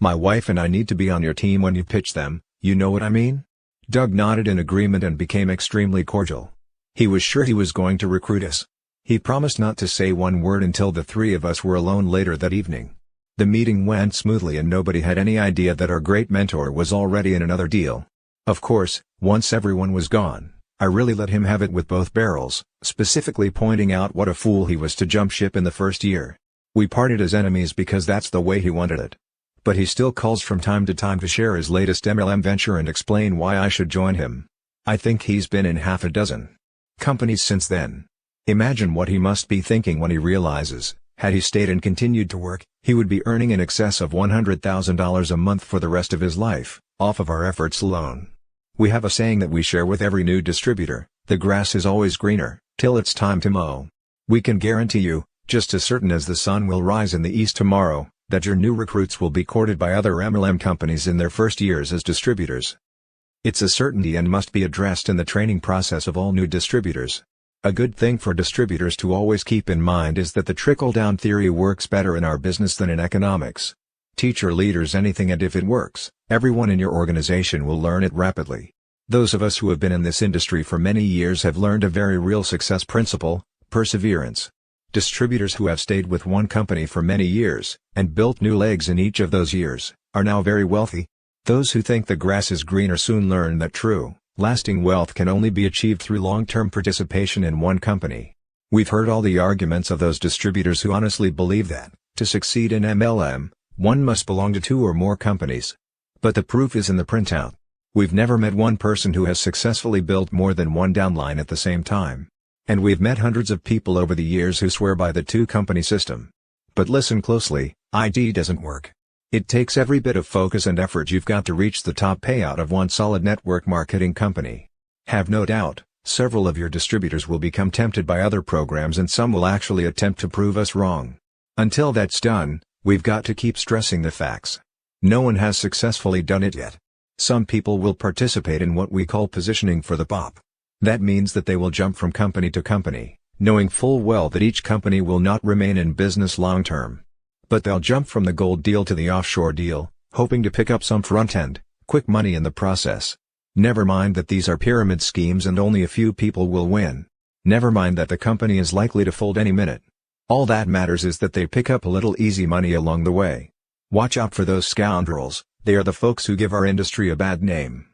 My wife and I need to be on your team when you pitch them, you know what I mean?" Doug nodded in agreement and became extremely cordial. He was sure he was going to recruit us. He promised not to say one word until the 3 of us were alone later that evening. The meeting went smoothly and nobody had any idea that our great mentor was already in another deal. Of course, once everyone was gone, I really let him have it with both barrels, specifically pointing out what a fool he was to jump ship in the first year. We parted as enemies because that's the way he wanted it. But he still calls from time to time to share his latest MLM venture and explain why I should join him. I think he's been in half a dozen companies since then. Imagine what he must be thinking when he realizes, had he stayed and continued to work, he would be earning in excess of $100,000 a month for the rest of his life, off of our efforts alone. We have a saying that we share with every new distributor: the grass is always greener, till it's time to mow. We can guarantee you, just as certain as the sun will rise in the east tomorrow, that your new recruits will be courted by other MLM companies in their first years as distributors. It's a certainty and must be addressed in the training process of all new distributors. A good thing for distributors to always keep in mind is that the trickle-down theory works better in our business than in economics. Teach your leaders anything and if it works, everyone in your organization will learn it rapidly. Those of us who have been in this industry for many years have learned a very real success principle: perseverance. Distributors who have stayed with one company for many years, and built new legs in each of those years, are now very wealthy. Those who think the grass is greener soon learn that true, lasting wealth can only be achieved through long-term participation in one company. We've heard all the arguments of those distributors who honestly believe that, to succeed in MLM, one must belong to 2 or more companies. But the proof is in the printout. We've never met one person who has successfully built more than one downline at the same time. And we've met hundreds of people over the years who swear by the 2-company system. But listen closely, IT doesn't work. It takes every bit of focus and effort you've got to reach the top payout of one solid network marketing company. Have no doubt, several of your distributors will become tempted by other programs and some will actually attempt to prove us wrong. Until that's done, we've got to keep stressing the facts. No one has successfully done it yet. Some people will participate in what we call positioning for the pop. That means that they will jump from company to company, knowing full well that each company will not remain in business long term. But they'll jump from the gold deal to the offshore deal, hoping to pick up some front-end, quick money in the process. Never mind that these are pyramid schemes and only a few people will win. Never mind that the company is likely to fold any minute. All that matters is that they pick up a little easy money along the way. Watch out for those scoundrels, they are the folks who give our industry a bad name.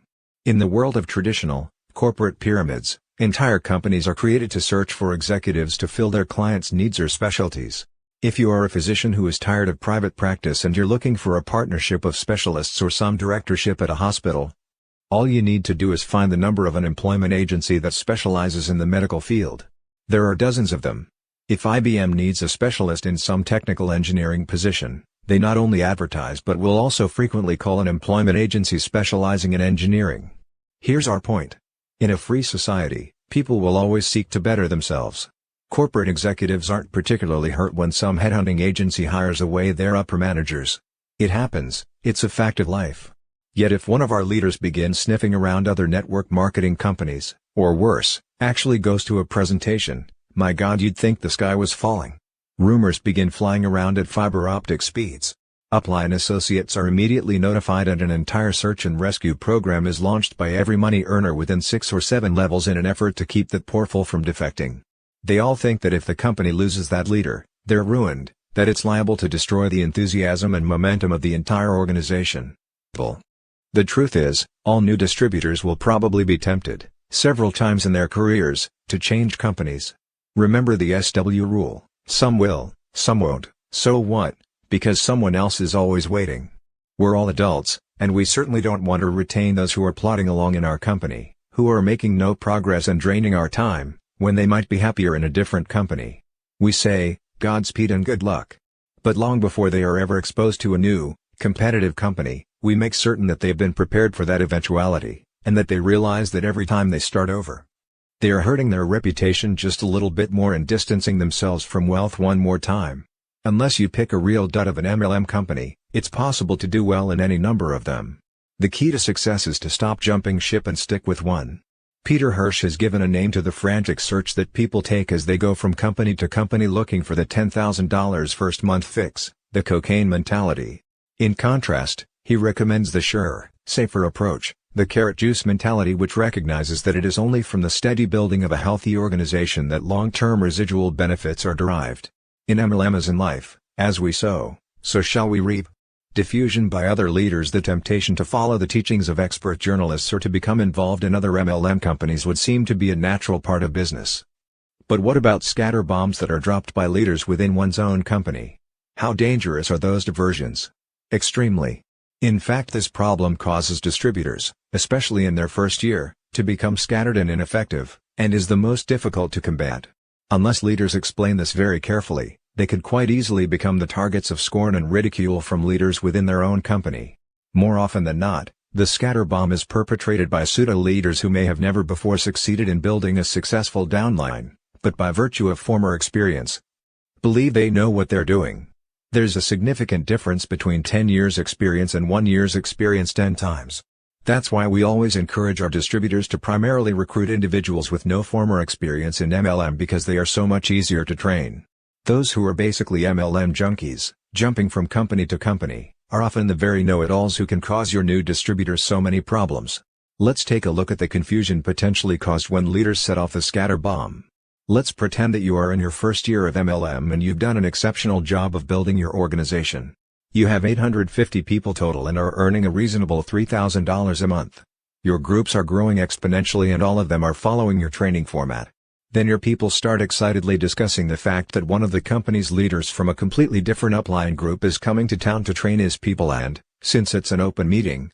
In the world of traditional, corporate pyramids, entire companies are created to search for executives to fill their clients' needs or specialties. If you are a physician who is tired of private practice and you're looking for a partnership of specialists or some directorship at a hospital, all you need to do is find the number of an employment agency that specializes in the medical field. There are dozens of them. If IBM needs a specialist in some technical engineering position, they not only advertise but will also frequently call an employment agency specializing in engineering. Here's our point. In a free society, people will always seek to better themselves. Corporate executives aren't particularly hurt when some headhunting agency hires away their upper managers. It happens, it's a fact of life. Yet if one of our leaders begins sniffing around other network marketing companies, or worse, actually goes to a presentation, my God, you'd think the sky was falling. Rumors begin flying around at fiber optic speeds. Upline associates are immediately notified and an entire search and rescue program is launched by every money earner within 6 or 7 levels in an effort to keep that poor fool from defecting. They all think that if the company loses that leader, they're ruined, that it's liable to destroy the enthusiasm and momentum of the entire organization. The truth is, all new distributors will probably be tempted, several times in their careers, to change companies. Remember the SW rule: some will, some won't, so what, because someone else is always waiting. We're all adults, and we certainly don't want to retain those who are plodding along in our company, who are making no progress and draining our time, when they might be happier in a different company. We say, Godspeed and good luck. But long before they are ever exposed to a new, competitive company, we make certain that they've been prepared for that eventuality, and that they realize that every time they start over, they are hurting their reputation just a little bit more and distancing themselves from wealth one more time. Unless you pick a real dud of an MLM company, it's possible to do well in any number of them. The key to success is to stop jumping ship and stick with one. Peter Hirsch has given a name to the frantic search that people take as they go from company to company looking for the $10,000 first month fix, the cocaine mentality. In contrast, he recommends the surer, safer approach, the carrot juice mentality, which recognizes that it is only from the steady building of a healthy organization that long-term residual benefits are derived. In MLM as in life, as we sow, so shall we reap. Diffusion by other leaders. The temptation to follow the teachings of expert journalists or to become involved in other MLM companies would seem to be a natural part of business. But what about scatter bombs that are dropped by leaders within one's own company? How dangerous are those diversions? Extremely. In fact, this problem causes distributors, especially in their first year, to become scattered and ineffective, and is the most difficult to combat. Unless leaders explain this very carefully, they could quite easily become the targets of scorn and ridicule from leaders within their own company. More often than not, the scatter bomb is perpetrated by pseudo-leaders who may have never before succeeded in building a successful downline, but by virtue of former experience, believe they know what they're doing. There's a significant difference between 10 years experience and 1 year's experience 10 times. That's why we always encourage our distributors to primarily recruit individuals with no former experience in MLM, because they are so much easier to train. Those who are basically MLM junkies, jumping from company to company, are often the very know-it-alls who can cause your new distributors so many problems. Let's take a look at the confusion potentially caused when leaders set off the scatter bomb. Let's pretend that you are in your first year of MLM and you've done an exceptional job of building your organization. You have 850 people total and are earning a reasonable $3,000 a month. Your groups are growing exponentially and all of them are following your training format. Then your people start excitedly discussing the fact that one of the company's leaders from a completely different upline group is coming to town to train his people, and, since it's an open meeting,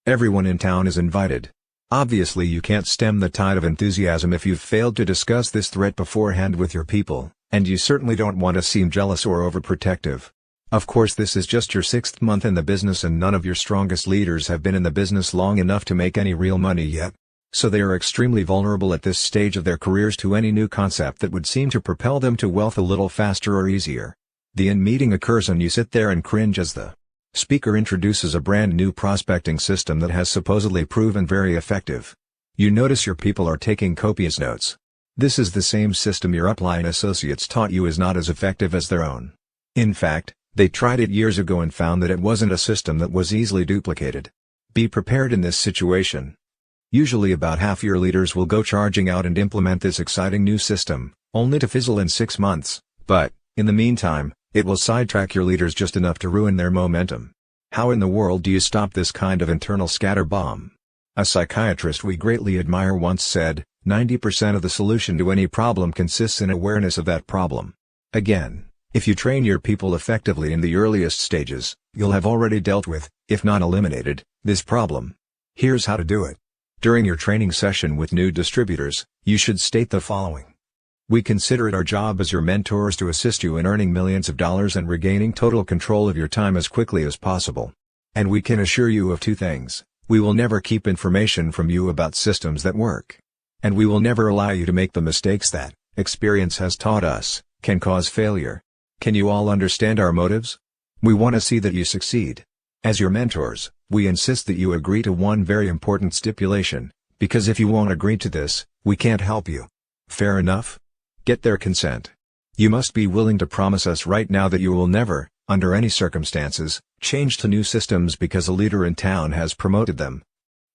everyone in town is invited. Obviously you can't stem the tide of enthusiasm if you've failed to discuss this threat beforehand with your people, and you certainly don't want to seem jealous or overprotective. Of course, this is just your 6th month in the business and none of your strongest leaders have been in the business long enough to make any real money yet. So they are extremely vulnerable at this stage of their careers to any new concept that would seem to propel them to wealth a little faster or easier. The in-meeting occurs and you sit there and cringe as the speaker introduces a brand new prospecting system that has supposedly proven very effective. You notice your people are taking copious notes. This is the same system your upline associates taught you is not as effective as their own. In fact, they tried it years ago and found that it wasn't a system that was easily duplicated. Be prepared in this situation. Usually about half your leaders will go charging out and implement this exciting new system, only to fizzle in 6 months, but, in the meantime, it will sidetrack your leaders just enough to ruin their momentum. How in the world do you stop this kind of internal scatter bomb? A psychiatrist we greatly admire once said, 90% of the solution to any problem consists in awareness of that problem. Again, if you train your people effectively in the earliest stages, you'll have already dealt with, if not eliminated, this problem. Here's how to do it. During your training session with new distributors, you should state the following. We consider it our job as your mentors to assist you in earning millions of dollars and regaining total control of your time as quickly as possible. And we can assure you of 2 things. We will never keep information from you about systems that work. And we will never allow you to make the mistakes that, experience has taught us, can cause failure. Can you all understand our motives? We want to see that you succeed. As your mentors, we insist that you agree to one very important stipulation, because if you won't agree to this, we can't help you. Fair enough? Get their consent. You must be willing to promise us right now that you will never, under any circumstances, change to new systems because a leader in town has promoted them.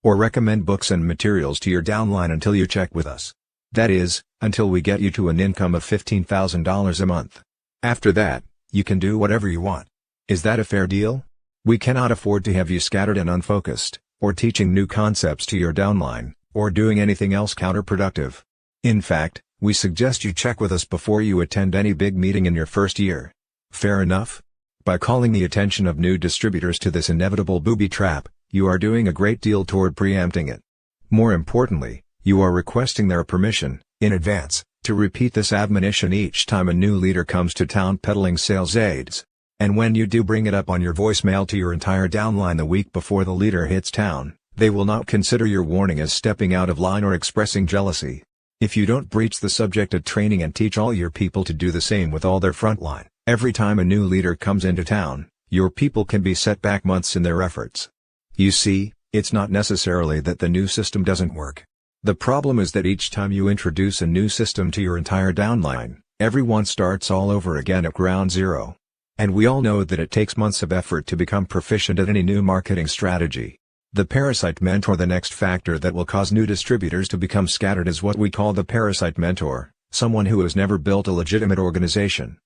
Or recommend books and materials to your downline until you check with us. That is, until we get you to an income of $15,000 a month. After that, you can do whatever you want. Is that a fair deal? We cannot afford to have you scattered and unfocused, or teaching new concepts to your downline, or doing anything else counterproductive. In fact, we suggest you check with us before you attend any big meeting in your first year. Fair enough? By calling the attention of new distributors to this inevitable booby trap, you are doing a great deal toward preempting it. More importantly, you are requesting their permission, in advance, to repeat this admonition each time a new leader comes to town peddling sales aids. And when you do bring it up on your voicemail to your entire downline the week before the leader hits town, they will not consider your warning as stepping out of line or expressing jealousy. If you don't breach the subject at training and teach all your people to do the same with all their frontline, every time a new leader comes into town, your people can be set back months in their efforts. You see, it's not necessarily that the new system doesn't work. The problem is that each time you introduce a new system to your entire downline, everyone starts all over again at ground zero. And we all know that it takes months of effort to become proficient at any new marketing strategy. The parasite mentor. The next factor that will cause new distributors to become scattered is what we call the parasite mentor, someone who has never built a legitimate organization,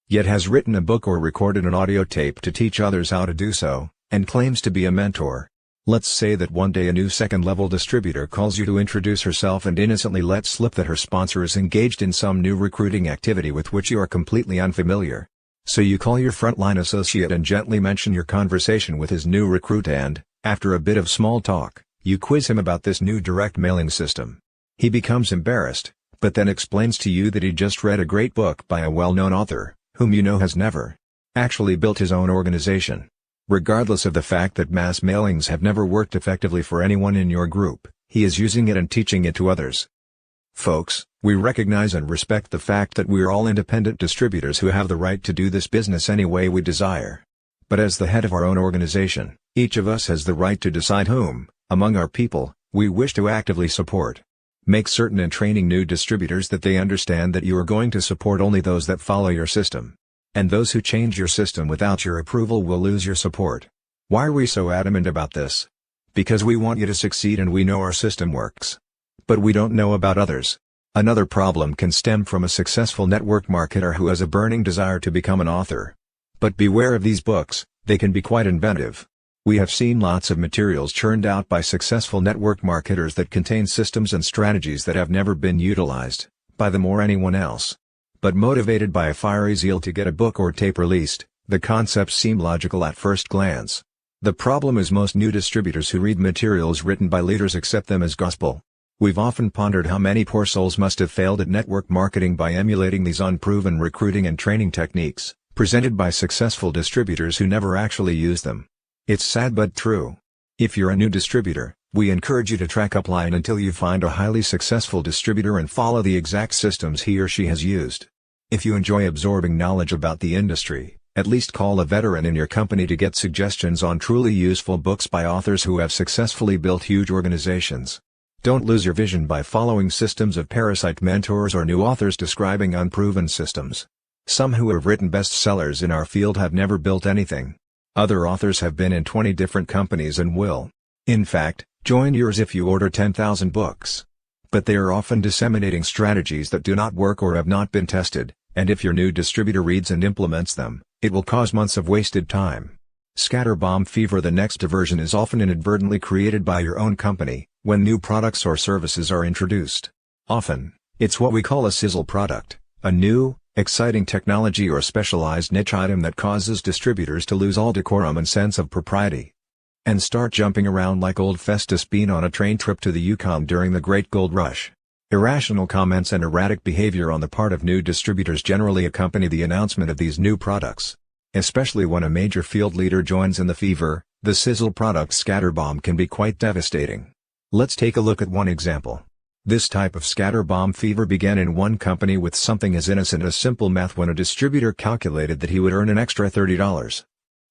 yet has written a book or recorded an audio tape to teach others how to do so, and claims to be a mentor. Let's say that one day a new second-level distributor calls you to introduce herself and innocently lets slip that her sponsor is engaged in some new recruiting activity with which you are completely unfamiliar. So you call your frontline associate and gently mention your conversation with his new recruit and, after a bit of small talk, you quiz him about this new direct mailing system. He becomes embarrassed, but then explains to you that he just read a great book by a well-known author, whom you know has never actually built his own organization. Regardless of the fact that mass mailings have never worked effectively for anyone in your group, he is using it and teaching it to others. Folks, we recognize and respect the fact that we are all independent distributors who have the right to do this business any way we desire. But as the head of our own organization, each of us has the right to decide whom, among our people, we wish to actively support. Make certain in training new distributors that they understand that you are going to support only those that follow your system. And those who change your system without your approval will lose your support. Why are we so adamant about this? Because we want you to succeed and we know our system works. But we don't know about others. Another problem can stem from a successful network marketer who has a burning desire to become an author. But beware of these books, they can be quite inventive. We have seen lots of materials churned out by successful network marketers that contain systems and strategies that have never been utilized by them or anyone else. But motivated by a fiery zeal to get a book or tape released, the concepts seem logical at first glance. The problem is most new distributors who read materials written by leaders accept them as gospel. We've often pondered how many poor souls must have failed at network marketing by emulating these unproven recruiting and training techniques, presented by successful distributors who never actually use them. It's sad but true. If you're a new distributor, we encourage you to track upline until you find a highly successful distributor and follow the exact systems he or she has used. If you enjoy absorbing knowledge about the industry, at least call a veteran in your company to get suggestions on truly useful books by authors who have successfully built huge organizations. Don't lose your vision by following systems of parasite mentors or new authors describing unproven systems. Some who have written bestsellers in our field have never built anything. Other authors have been in 20 different companies and will, in fact, join yours if you order 10,000 books. But they are often disseminating strategies that do not work or have not been tested, and if your new distributor reads and implements them, it will cause months of wasted time. Scatterbomb fever. The next diversion is often inadvertently created by your own company, when new products or services are introduced. Often, it's what we call a sizzle product, a new, exciting technology or specialized niche item that causes distributors to lose all decorum and sense of propriety, and start jumping around like old Festus Bean on a train trip to the Yukon during the Great Gold Rush. Irrational comments and erratic behavior on the part of new distributors generally accompany the announcement of these new products. Especially when a major field leader joins in the fever, the sizzle product scatterbomb can be quite devastating. Let's take a look at one example. This type of scatterbomb fever began in one company with something as innocent as simple math when a distributor calculated that he would earn an extra $30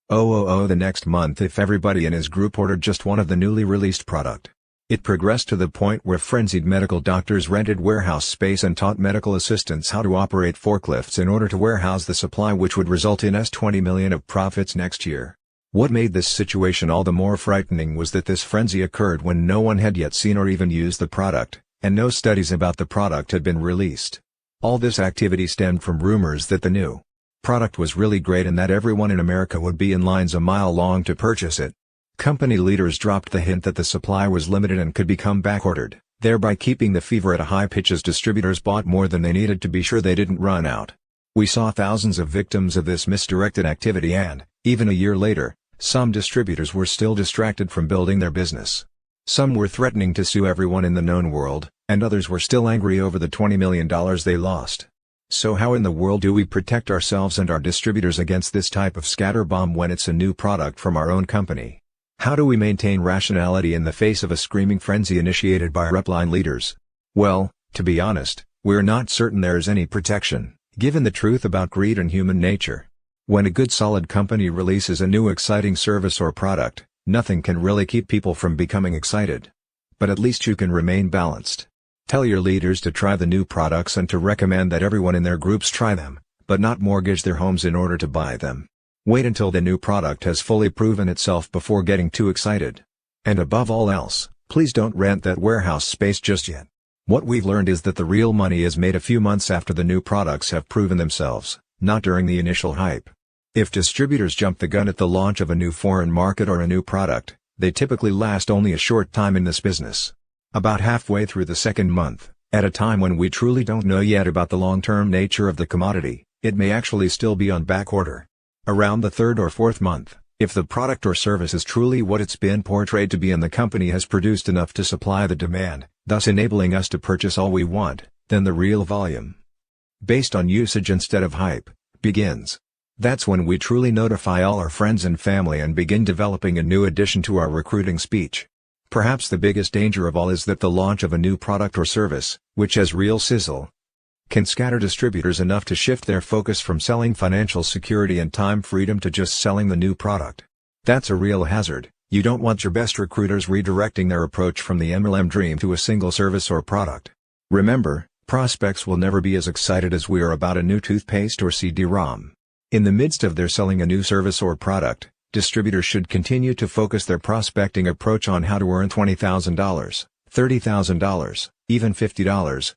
the next month if everybody in his group ordered just one of the newly released product. It progressed to the point where frenzied medical doctors rented warehouse space and taught medical assistants how to operate forklifts in order to warehouse the supply, which would result in $20 million of profits next year. What made this situation all the more frightening was that this frenzy occurred when no one had yet seen or even used the product, and no studies about the product had been released. All this activity stemmed from rumors that the new product was really great and that everyone in America would be in lines a mile long to purchase it. Company leaders dropped the hint that the supply was limited and could become backordered, thereby keeping the fever at a high pitch as distributors bought more than they needed to be sure they didn't run out. We saw thousands of victims of this misdirected activity, and, even a year later, some distributors were still distracted from building their business. Some were threatening to sue everyone in the known world, and others were still angry over the $20 million they lost. So how in the world do we protect ourselves and our distributors against this type of scatterbomb when it's a new product from our own company? How do we maintain rationality in the face of a screaming frenzy initiated by our upline leaders? Well, to be honest, we're not certain there is any protection, given the truth about greed and human nature. When a good solid company releases a new exciting service or product, nothing can really keep people from becoming excited. But at least you can remain balanced. Tell your leaders to try the new products and to recommend that everyone in their groups try them, but not mortgage their homes in order to buy them. Wait until the new product has fully proven itself before getting too excited. And above all else, please don't rent that warehouse space just yet. What we've learned is that the real money is made a few months after the new products have proven themselves, not during the initial hype. If distributors jump the gun at the launch of a new foreign market or a new product, they typically last only a short time in this business. About halfway through the second month, at a time when we truly don't know yet about the long-term nature of the commodity, it may actually still be on back order. Around the third or fourth month, if the product or service is truly what it's been portrayed to be and the company has produced enough to supply the demand, thus enabling us to purchase all we want, then the real volume, based on usage instead of hype, begins. That's when we truly notify all our friends and family and begin developing a new addition to our recruiting speech. Perhaps the biggest danger of all is that the launch of a new product or service, which has real sizzle, can scatter distributors enough to shift their focus from selling financial security and time freedom to just selling the new product. That's a real hazard. You don't want your best recruiters redirecting their approach from the MLM dream to a single service or product. Remember, prospects will never be as excited as we are about a new toothpaste or CD-ROM. In the midst of their selling a new service or product, distributors should continue to focus their prospecting approach on how to earn $20,000, $30,000, even $50,000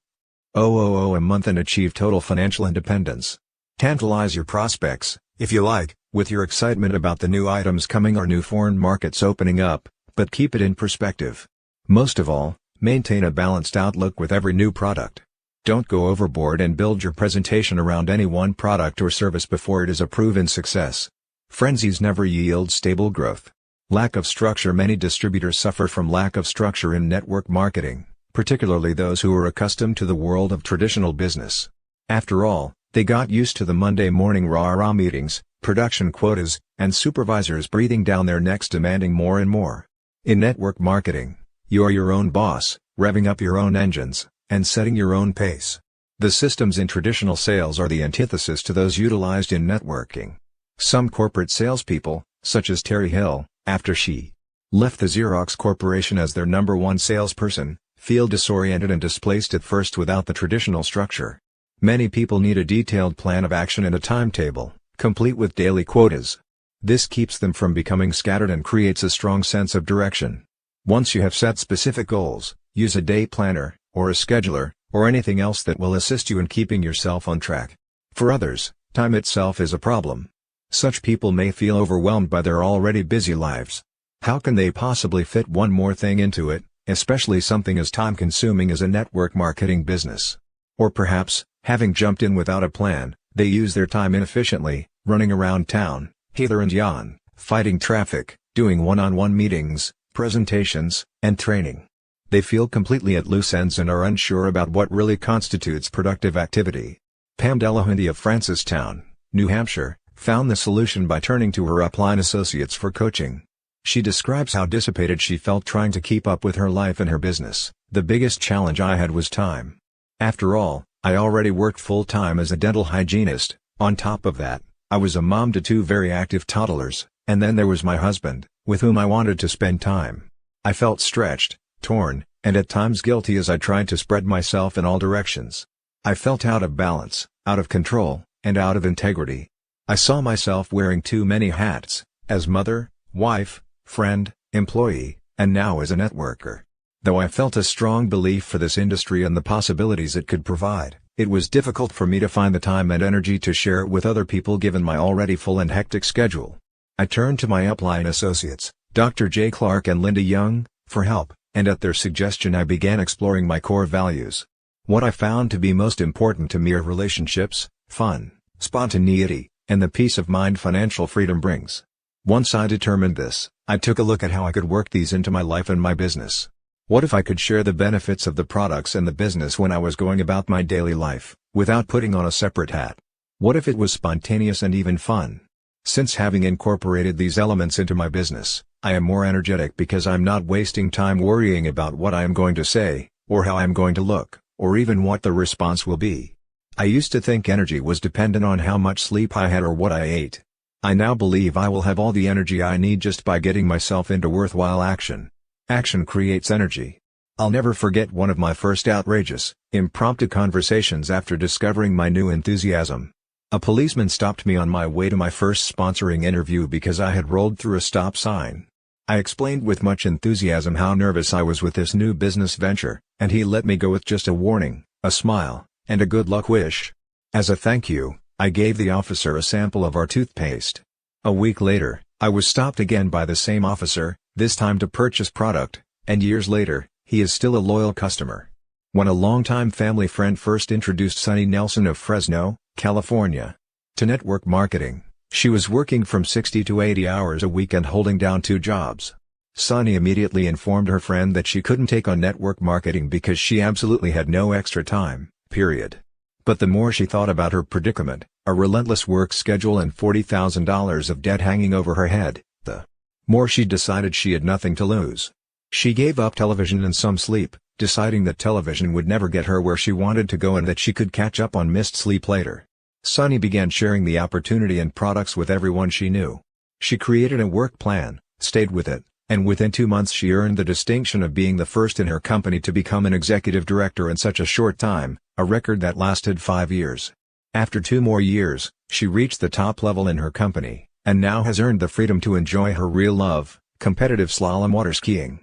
a month and achieve total financial independence. Tantalize your prospects, if you like, with your excitement about the new items coming or new foreign markets opening up, but keep it in perspective. Most of all, maintain a balanced outlook with every new product. Don't go overboard and build your presentation around any one product or service before it is a proven success. Frenzies never yield stable growth. Lack of structure. Many distributors suffer from lack of structure in network marketing, particularly those who are accustomed to the world of traditional business. After all, they got used to the Monday morning rah-rah meetings, production quotas, and supervisors breathing down their necks demanding more and more. In network marketing, you're your own boss, revving up your own engines, and setting your own pace. The systems in traditional sales are the antithesis to those utilized in networking. Some corporate salespeople, such as Terry Hill, after she left the Xerox Corporation as their #1 salesperson, feel disoriented and displaced at first without the traditional structure. Many people need a detailed plan of action and a timetable, complete with daily quotas. This keeps them from becoming scattered and creates a strong sense of direction. Once you have set specific goals, use a day planner, or a scheduler, or anything else that will assist you in keeping yourself on track. For others, time itself is a problem. Such people may feel overwhelmed by their already busy lives. How can they possibly fit one more thing into it, especially something as time-consuming as a network marketing business? Or perhaps, having jumped in without a plan, they use their time inefficiently, running around town, hither and yon, fighting traffic, doing one-on-one meetings, presentations, and training. They feel completely at loose ends and are unsure about what really constitutes productive activity. Pam Delahunty of Francistown, New Hampshire, found the solution by turning to her upline associates for coaching. She describes how dissipated she felt trying to keep up with her life and her business. "The biggest challenge I had was time. After all, I already worked full-time as a dental hygienist. On top of that, I was a mom to two very active toddlers, and then there was my husband, with whom I wanted to spend time. I felt stretched, torn, and at times guilty as I tried to spread myself in all directions. I felt out of balance, out of control, and out of integrity. I saw myself wearing too many hats, as mother, wife, friend, employee, and now as a networker. Though I felt a strong belief for this industry and the possibilities it could provide, it was difficult for me to find the time and energy to share it with other people given my already full and hectic schedule. I turned to my upline associates, Dr. J. Clark and Linda Young, for help, and at their suggestion I began exploring my core values. What I found to be most important to me are relationships, fun, spontaneity, and the peace of mind financial freedom brings. Once I determined this, I took a look at how I could work these into my life and my business. What if I could share the benefits of the products and the business when I was going about my daily life, without putting on a separate hat? What if it was spontaneous and even fun? Since having incorporated these elements into my business, I am more energetic because I'm not wasting time worrying about what I am going to say, or how I am going to look, or even what the response will be. I used to think energy was dependent on how much sleep I had or what I ate. I now believe I will have all the energy I need just by getting myself into worthwhile action. Action creates energy. I'll never forget one of my first outrageous, impromptu conversations after discovering my new enthusiasm. A policeman stopped me on my way to my first sponsoring interview because I had rolled through a stop sign. I explained with much enthusiasm how nervous I was with this new business venture, and he let me go with just a warning, a smile, and a good luck wish. As a thank you, I gave the officer a sample of our toothpaste. A week later, I was stopped again by the same officer, this time to purchase product, and years later, he is still a loyal customer. When a longtime family friend first introduced Sunny Nelson of Fresno, California, to network marketing, she was working from 60 to 80 hours a week and holding down 2 jobs. Sunny immediately informed her friend that she couldn't take on network marketing because she absolutely had no extra time, period. But the more she thought about her predicament, a relentless work schedule and $40,000 of debt hanging over her head, the more she decided she had nothing to lose. She gave up television and some sleep, deciding that television would never get her where she wanted to go and that she could catch up on missed sleep later. Sunny began sharing the opportunity and products with everyone she knew. She created a work plan, stayed with it, and within 2 months she earned the distinction of being the first in her company to become an executive director in such a short time, a record that lasted 5 years. After 2 more years, she reached the top level in her company, and now has earned the freedom to enjoy her real love, competitive slalom water skiing.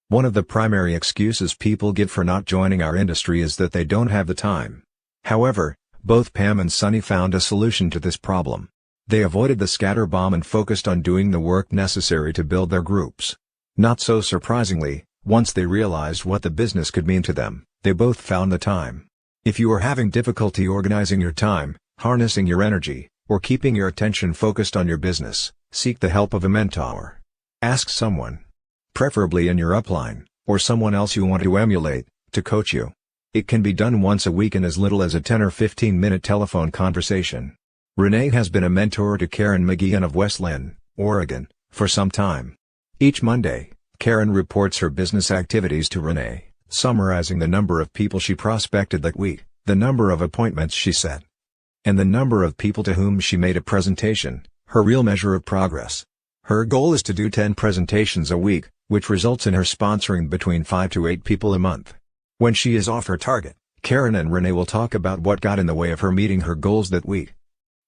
One of the primary excuses people give for not joining our industry is that they don't have the time. However, both Pam and Sunny found a solution to this problem. They avoided the scatterbomb and focused on doing the work necessary to build their groups. Not so surprisingly, once they realized what the business could mean to them, they both found the time. If you are having difficulty organizing your time, harnessing your energy, or keeping your attention focused on your business, seek the help of a mentor. Ask someone, preferably in your upline, or someone else you want to emulate, to coach you. It can be done once a week in as little as a 10 or 15-minute telephone conversation. Renee has been a mentor to Karen McGeehan of West Lynn, Oregon, for some time. Each Monday, Karen reports her business activities to Renee, summarizing the number of people she prospected that week, the number of appointments she set, and the number of people to whom she made a presentation, her real measure of progress. Her goal is to do 10 presentations a week, which results in her sponsoring between 5 to 8 people a month. When she is off her target, Karen and Renee will talk about what got in the way of her meeting her goals that week.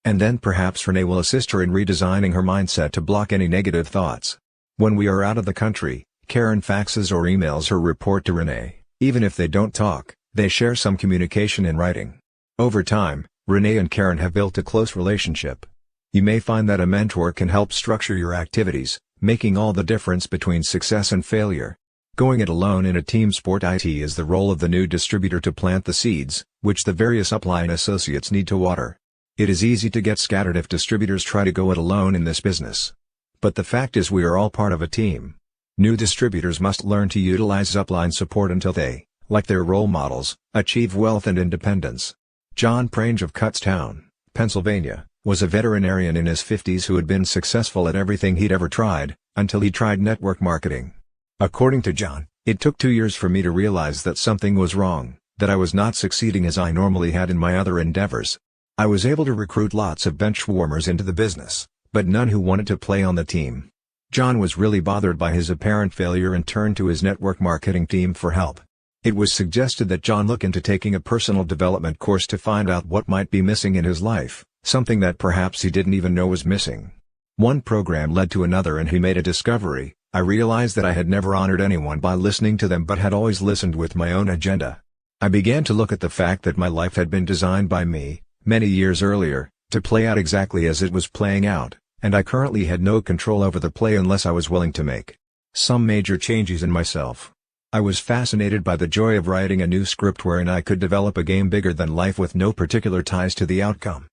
And then perhaps Renee will assist her in redesigning her mindset to block any negative thoughts. When we are out of the country, Karen faxes or emails her report to Renee. Even if they don't talk, they share some communication in writing. Over time, Renee and Karen have built a close relationship. You may find that a mentor can help structure your activities, making all the difference between success and failure. Going it alone in a team sport is the role of the new distributor to plant the seeds, which the various upline associates need to water. It is easy to get scattered if distributors try to go it alone in this business. But the fact is we are all part of a team. New distributors must learn to utilize upline support until they, like their role models, achieve wealth and independence. John Prange of Kutztown, Pennsylvania, was a veterinarian in his 50s who had been successful at everything he'd ever tried, until he tried network marketing. According to John, it took 2 years for me to realize that something was wrong, that I was not succeeding as I normally had in my other endeavors. I was able to recruit lots of bench warmers into the business, but none who wanted to play on the team. John was really bothered by his apparent failure and turned to his network marketing team for help. It was suggested that John look into taking a personal development course to find out what might be missing in his life, something that perhaps he didn't even know was missing. One program led to another and he made a discovery. I realized that I had never honored anyone by listening to them but had always listened with my own agenda. I began to look at the fact that my life had been designed by me, many years earlier, to play out exactly as it was playing out, and I currently had no control over the play unless I was willing to make some major changes in myself. I was fascinated by the joy of writing a new script wherein I could develop a game bigger than life with no particular ties to the outcome.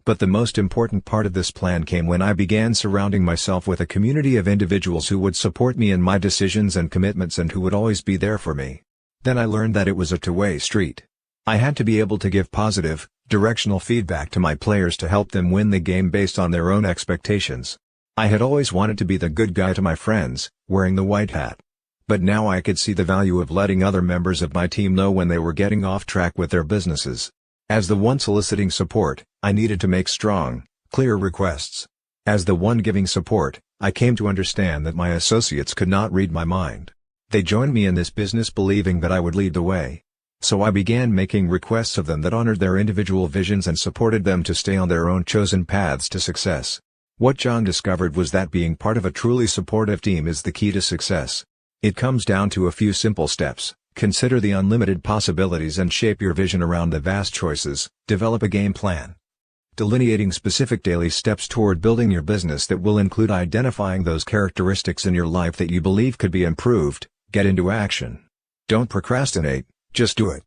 But the most important part of this plan came when I began surrounding myself with a community of individuals who would support me in my decisions and commitments and who would always be there for me. Then I learned that it was a two-way street. I had to be able to give positive, directional feedback to my players to help them win the game based on their own expectations. I had always wanted to be the good guy to my friends, wearing the white hat. But now I could see the value of letting other members of my team know when they were getting off track with their businesses. As the one soliciting support, I needed to make strong, clear requests. As the one giving support, I came to understand that my associates could not read my mind. They joined me in this business believing that I would lead the way. So I began making requests of them that honored their individual visions and supported them to stay on their own chosen paths to success. What John discovered was that being part of a truly supportive team is the key to success. It comes down to a few simple steps. Consider the unlimited possibilities and shape your vision around the vast choices. Develop a game plan. Delineating specific daily steps toward building your business that will include identifying those characteristics in your life that you believe could be improved. Get into action. Don't procrastinate, just do it.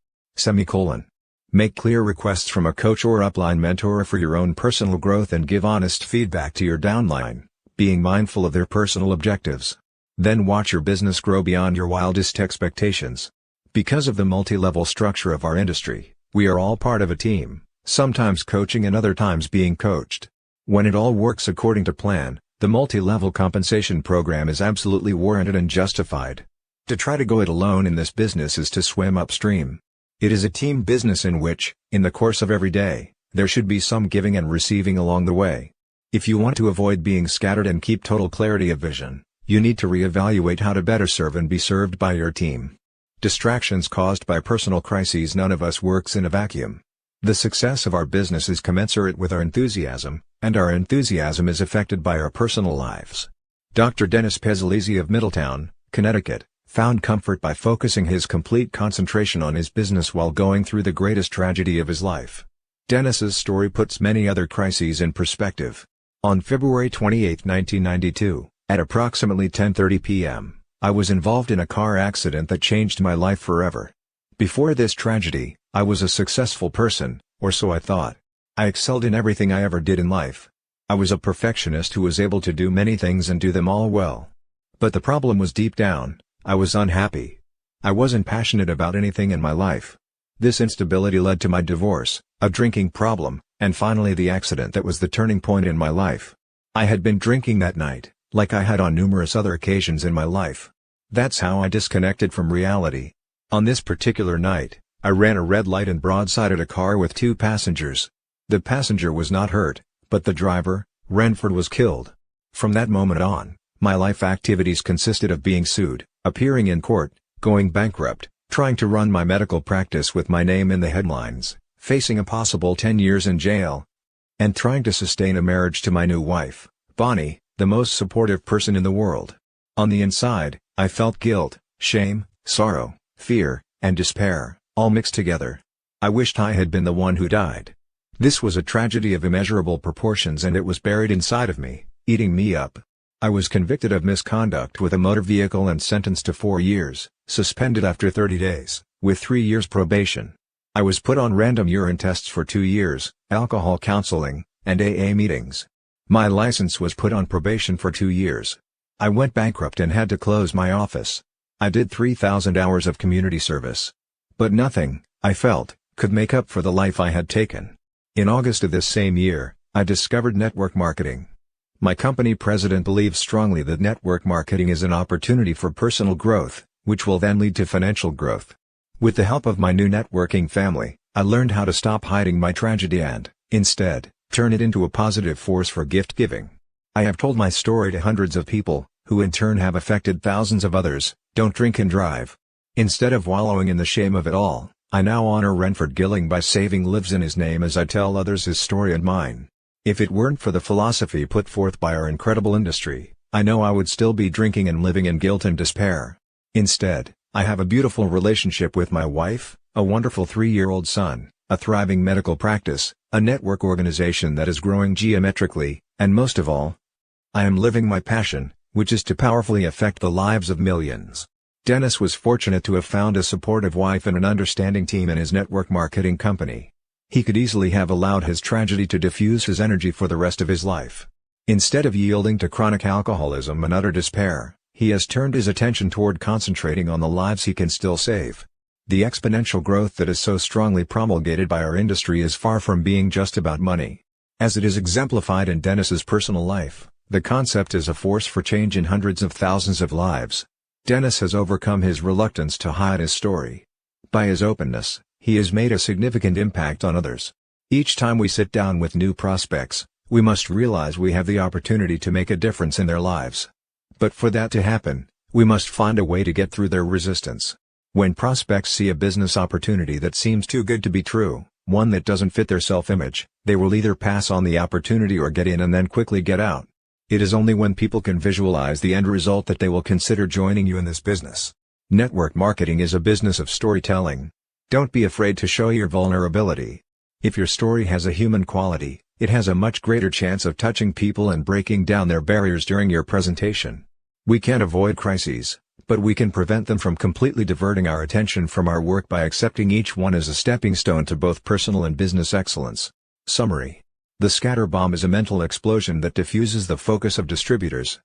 Make clear requests from a coach or upline mentor for your own personal growth and give honest feedback to your downline, being mindful of their personal objectives. Then watch your business grow beyond your wildest expectations. Because of the multi-level structure of our industry, we are all part of a team, sometimes coaching and other times being coached. When it all works according to plan, the multi-level compensation program is absolutely warranted and justified. To try to go it alone in this business is to swim upstream. It is a team business in which, in the course of every day, there should be some giving and receiving along the way. If you want to avoid being scattered and keep total clarity of vision, you need to reevaluate how to better serve and be served by your team. Distractions caused by personal crises. None of us works in a vacuum. The success of our business is commensurate with our enthusiasm, and our enthusiasm is affected by our personal lives. Dr. Dennis Pezzolizzi of Middletown, Connecticut, found comfort by focusing his complete concentration on his business while going through the greatest tragedy of his life. Dennis's story puts many other crises in perspective. On February 28, 1992, at approximately 10:30 p.m., I was involved in a car accident that changed my life forever. Before this tragedy, I was a successful person, or so I thought. I excelled in everything I ever did in life. I was a perfectionist who was able to do many things and do them all well. But the problem was deep down. I was unhappy. I wasn't passionate about anything in my life. This instability led to my divorce, a drinking problem, and finally the accident that was the turning point in my life. I had been drinking that night, like I had on numerous other occasions in my life. That's how I disconnected from reality. On this particular night, I ran a red light and broadsided a car with 2 passengers. The passenger was not hurt, but the driver, Renford, was killed. From that moment on, my life activities consisted of being sued, appearing in court, going bankrupt, trying to run my medical practice with my name in the headlines, facing a possible 10 years in jail, and trying to sustain a marriage to my new wife, Bonnie, the most supportive person in the world. On the inside, I felt guilt, shame, sorrow, fear, and despair, all mixed together. I wished I had been the one who died. This was a tragedy of immeasurable proportions and it was buried inside of me, eating me up. I was convicted of misconduct with a motor vehicle and sentenced to 4 years, suspended after 30 days, with 3 years probation. I was put on random urine tests for 2 years, alcohol counseling, and AA meetings. My license was put on probation for 2 years. I went bankrupt and had to close my office. I did 3,000 hours of community service. But nothing, I felt, could make up for the life I had taken. In August of this same year, I discovered network marketing. My company president believes strongly that network marketing is an opportunity for personal growth, which will then lead to financial growth. With the help of my new networking family, I learned how to stop hiding my tragedy and, instead, turn it into a positive force for gift giving. I have told my story to hundreds of people, who in turn have affected thousands of others. Don't drink and drive. Instead of wallowing in the shame of it all, I now honor Renford Gilling by saving lives in his name as I tell others his story and mine. If it weren't for the philosophy put forth by our incredible industry, I know I would still be drinking and living in guilt and despair. Instead, I have a beautiful relationship with my wife, a wonderful 3-year-old son, a thriving medical practice, a network organization that is growing geometrically, and most of all, I am living my passion, which is to powerfully affect the lives of millions. Dennis was fortunate to have found a supportive wife and an understanding team in his network marketing company. He could easily have allowed his tragedy to diffuse his energy for the rest of his life. Instead of yielding to chronic alcoholism and utter despair, he has turned his attention toward concentrating on the lives he can still save. The exponential growth that is so strongly promulgated by our industry is far from being just about money. As it is exemplified in Dennis's personal life, the concept is a force for change in hundreds of thousands of lives. Dennis has overcome his reluctance to hide his story. By his openness, he has made a significant impact on others. Each time we sit down with new prospects, we must realize we have the opportunity to make a difference in their lives. But for that to happen, we must find a way to get through their resistance. When prospects see a business opportunity that seems too good to be true, one that doesn't fit their self-image, they will either pass on the opportunity or get in and then quickly get out. It is only when people can visualize the end result that they will consider joining you in this business. Network marketing is a business of storytelling. Don't be afraid to show your vulnerability. If your story has a human quality, it has a much greater chance of touching people and breaking down their barriers during your presentation. We can't avoid crises, but we can prevent them from completely diverting our attention from our work by accepting each one as a stepping stone to both personal and business excellence. Summary: the scatter bomb is a mental explosion that diffuses the focus of distributors,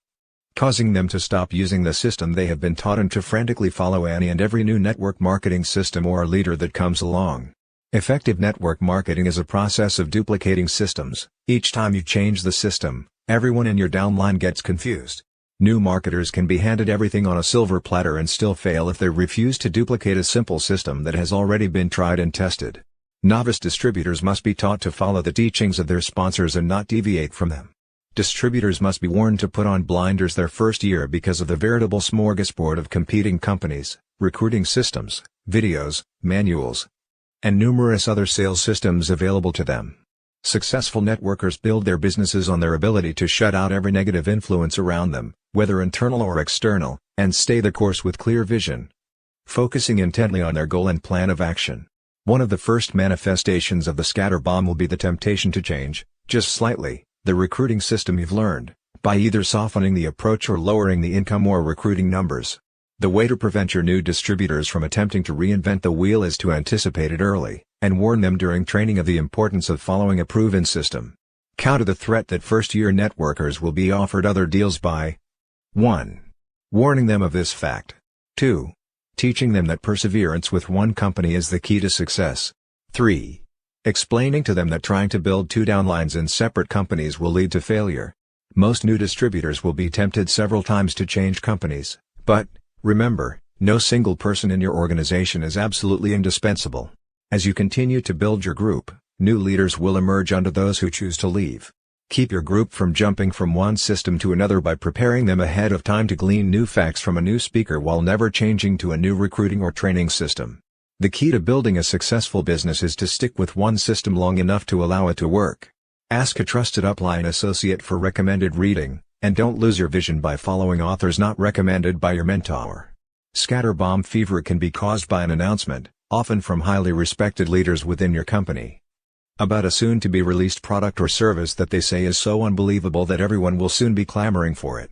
causing them to stop using the system they have been taught and to frantically follow any and every new network marketing system or leader that comes along. Effective network marketing is a process of duplicating systems. Each time you change the system, everyone in your downline gets confused. New marketers can be handed everything on a silver platter and still fail if they refuse to duplicate a simple system that has already been tried and tested. Novice distributors must be taught to follow the teachings of their sponsors and not deviate from them. Distributors must be warned to put on blinders their first year because of the veritable smorgasbord of competing companies, recruiting systems, videos, manuals, and numerous other sales systems available to them. Successful networkers build their businesses on their ability to shut out every negative influence around them, whether internal or external, and stay the course with clear vision, focusing intently on their goal and plan of action. One of the first manifestations of the scatter bomb will be the temptation to change, just slightly, the recruiting system you've learned, by either softening the approach or lowering the income or recruiting numbers. The way to prevent your new distributors from attempting to reinvent the wheel is to anticipate it early, and warn them during training of the importance of following a proven system. Counter the threat that first-year networkers will be offered other deals by 1. Warning them of this fact. 2. Teaching them that perseverance with one company is the key to success. 3. Explaining to them that trying to build two downlines in separate companies will lead to failure. Most new distributors will be tempted several times to change companies, but, remember, no single person in your organization is absolutely indispensable. As you continue to build your group, new leaders will emerge under those who choose to leave. Keep your group from jumping from one system to another by preparing them ahead of time to glean new facts from a new speaker while never changing to a new recruiting or training system. The key to building a successful business is to stick with one system long enough to allow it to work. Ask a trusted upline associate for recommended reading, and don't lose your vision by following authors not recommended by your mentor. Scatterbomb fever can be caused by an announcement, often from highly respected leaders within your company, about a soon-to-be-released product or service that they say is so unbelievable that everyone will soon be clamoring for it.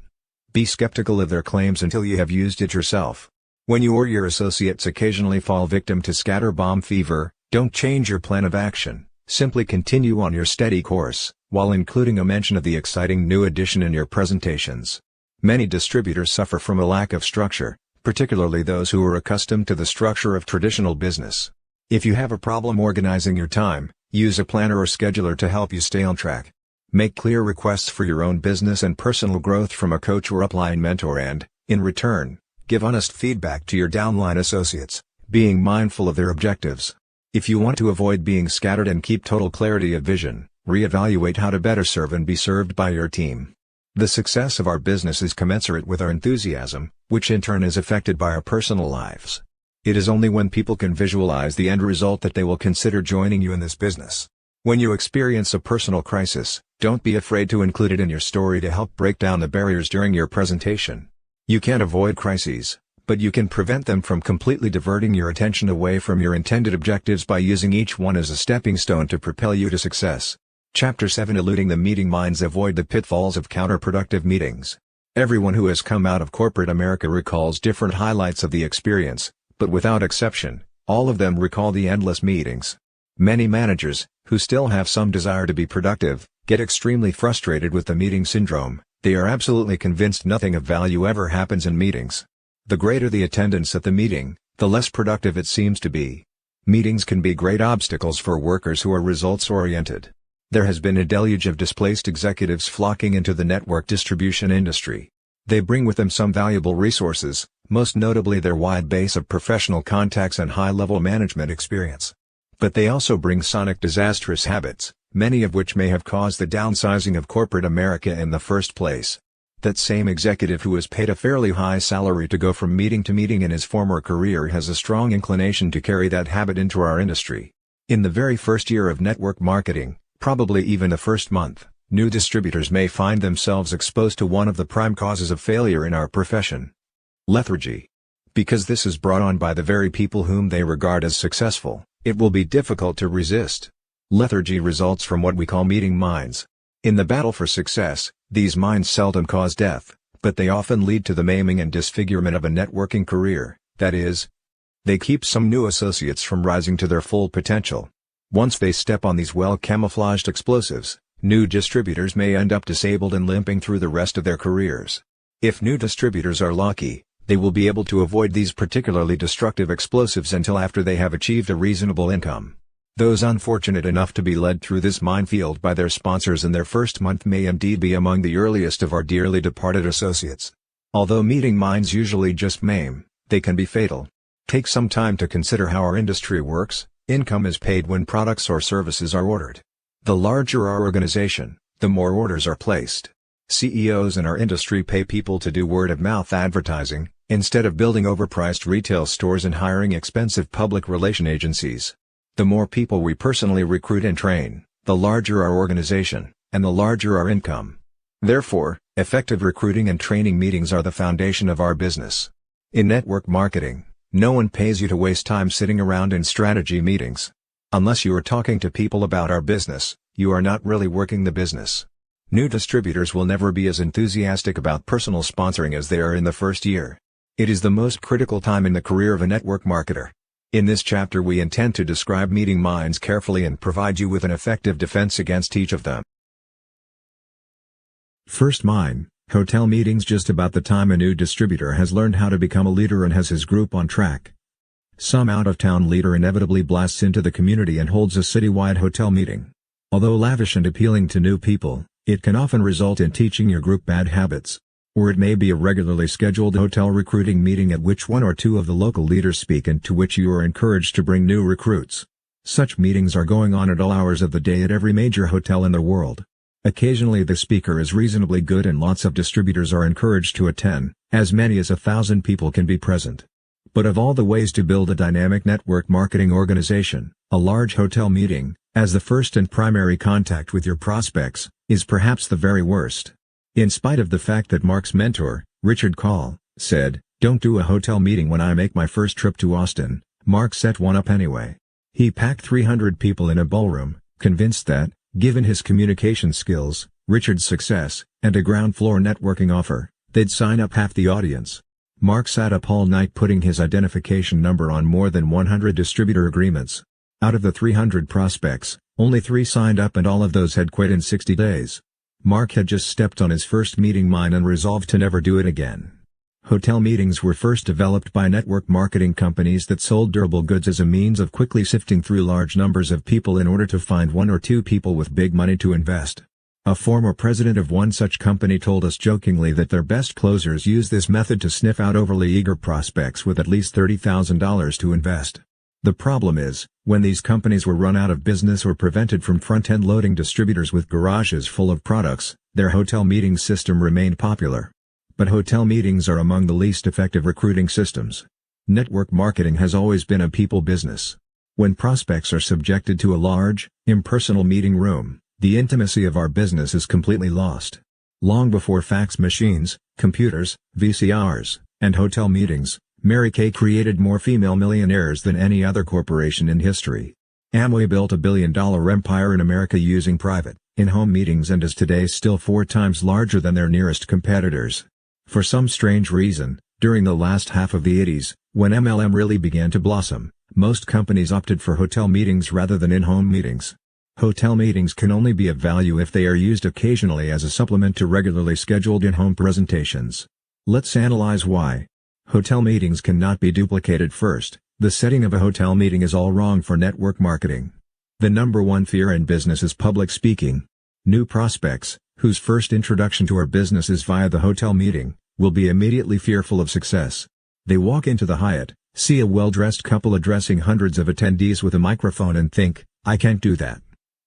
Be skeptical of their claims until you have used it yourself. When you or your associates occasionally fall victim to scatterbomb fever, don't change your plan of action, simply continue on your steady course, while including a mention of the exciting new addition in your presentations. Many distributors suffer from a lack of structure, particularly those who are accustomed to the structure of traditional business. If you have a problem organizing your time, use a planner or scheduler to help you stay on track. Make clear requests for your own business and personal growth from a coach or upline mentor and, in return, give honest feedback to your downline associates, being mindful of their objectives. If you want to avoid being scattered and keep total clarity of vision, reevaluate how to better serve and be served by your team. The success of our business is commensurate with our enthusiasm, which in turn is affected by our personal lives. It is only when people can visualize the end result that they will consider joining you in this business. When you experience a personal crisis, don't be afraid to include it in your story to help break down the barriers during your presentation. You can't avoid crises, but you can prevent them from completely diverting your attention away from your intended objectives by using each one as a stepping stone to propel you to success. Chapter 7: Eluding the Meeting Minds. Avoid the pitfalls of counterproductive meetings. Everyone who has come out of corporate America recalls different highlights of the experience, but without exception, all of them recall the endless meetings. Many managers, who still have some desire to be productive, get extremely frustrated with the meeting syndrome. They are absolutely convinced nothing of value ever happens in meetings. The greater the attendance at the meeting, the less productive it seems to be. Meetings can be great obstacles for workers who are results-oriented. There has been a deluge of displaced executives flocking into the network distribution industry. They bring with them some valuable resources, most notably their wide base of professional contacts and high-level management experience. But they also bring sonic disastrous habits, many of which may have caused the downsizing of corporate America in the first place. That same executive who was paid a fairly high salary to go from meeting to meeting in his former career has a strong inclination to carry that habit into our industry. In the very first year of network marketing, probably even the first month, new distributors may find themselves exposed to one of the prime causes of failure in our profession: lethargy. Because this is brought on by the very people whom they regard as successful, it will be difficult to resist. Lethargy results from what we call meeting minds. In the battle for success, these minds seldom cause death, but they often lead to the maiming and disfigurement of a networking career. That is, they keep some new associates from rising to their full potential. Once they step on these well-camouflaged explosives, new distributors may end up disabled and limping through the rest of their careers. If new distributors are lucky, they will be able to avoid these particularly destructive explosives until after they have achieved a reasonable income. Those unfortunate enough to be led through this minefield by their sponsors in their first month may indeed be among the earliest of our dearly departed associates. Although meeting minds usually just maim, they can be fatal. Take some time to consider how our industry works. Income is paid when products or services are ordered. The larger our organization, the more orders are placed. CEOs in our industry pay people to do word-of-mouth advertising, instead of building overpriced retail stores and hiring expensive public relation agencies. The more people we personally recruit and train, the larger our organization, and the larger our income. Therefore, effective recruiting and training meetings are the foundation of our business. In network marketing, no one pays you to waste time sitting around in strategy meetings. Unless you are talking to people about our business, you are not really working the business. New distributors will never be as enthusiastic about personal sponsoring as they are in the first year. It is the most critical time in the career of a network marketer. In this chapter we intend to describe meeting minds carefully and provide you with an effective defense against each of them. First mine, hotel meetings. Just about the time a new distributor has learned how to become a leader and has his group on track. Some out-of-town leader inevitably blasts into the community and holds a citywide hotel meeting. Although lavish and appealing to new people, it can often result in teaching your group bad habits. Or it may be a regularly scheduled hotel recruiting meeting at which one or two of the local leaders speak and to which you are encouraged to bring new recruits. Such meetings are going on at all hours of the day at every major hotel in the world. Occasionally the speaker is reasonably good and lots of distributors are encouraged to attend, as many as 1,000 people can be present. But of all the ways to build a dynamic network marketing organization, a large hotel meeting, as the first and primary contact with your prospects, is perhaps the very worst. In spite of the fact that Mark's mentor, Richard Call, said, "Don't do a hotel meeting when I make my first trip to Austin," Mark set one up anyway. He packed 300 people in a ballroom, convinced that, given his communication skills, Richard's success, and a ground floor networking offer, they'd sign up half the audience. Mark sat up all night putting his identification number on more than 100 distributor agreements. Out of the 300 prospects, only 3 signed up and all of those had quit in 60 days. Mark had just stepped on his first meeting mine and resolved to never do it again. Hotel meetings were first developed by network marketing companies that sold durable goods as a means of quickly sifting through large numbers of people in order to find 1 or 2 people with big money to invest. A former president of one such company told us jokingly that their best closers use this method to sniff out overly eager prospects with at least $30,000 to invest. The problem is, when these companies were run out of business or prevented from front-end loading distributors with garages full of products, their hotel meeting system remained popular. But hotel meetings are among the least effective recruiting systems. Network marketing has always been a people business. When prospects are subjected to a large, impersonal meeting room, the intimacy of our business is completely lost. Long before fax machines, computers, VCRs, and hotel meetings, Mary Kay created more female millionaires than any other corporation in history. Amway built a billion-dollar empire in America using private, in-home meetings and is today still 4 times larger than their nearest competitors. For some strange reason, during the last half of the 80s, when MLM really began to blossom, most companies opted for hotel meetings rather than in-home meetings. Hotel meetings can only be of value if they are used occasionally as a supplement to regularly scheduled in-home presentations. Let's analyze why. Hotel meetings cannot be duplicated. First, the setting of a hotel meeting is all wrong for network marketing. The number one fear in business is public speaking. New prospects, whose first introduction to our business is via the hotel meeting, will be immediately fearful of success. They walk into the Hyatt, see a well-dressed couple addressing hundreds of attendees with a microphone and think, "I can't do that."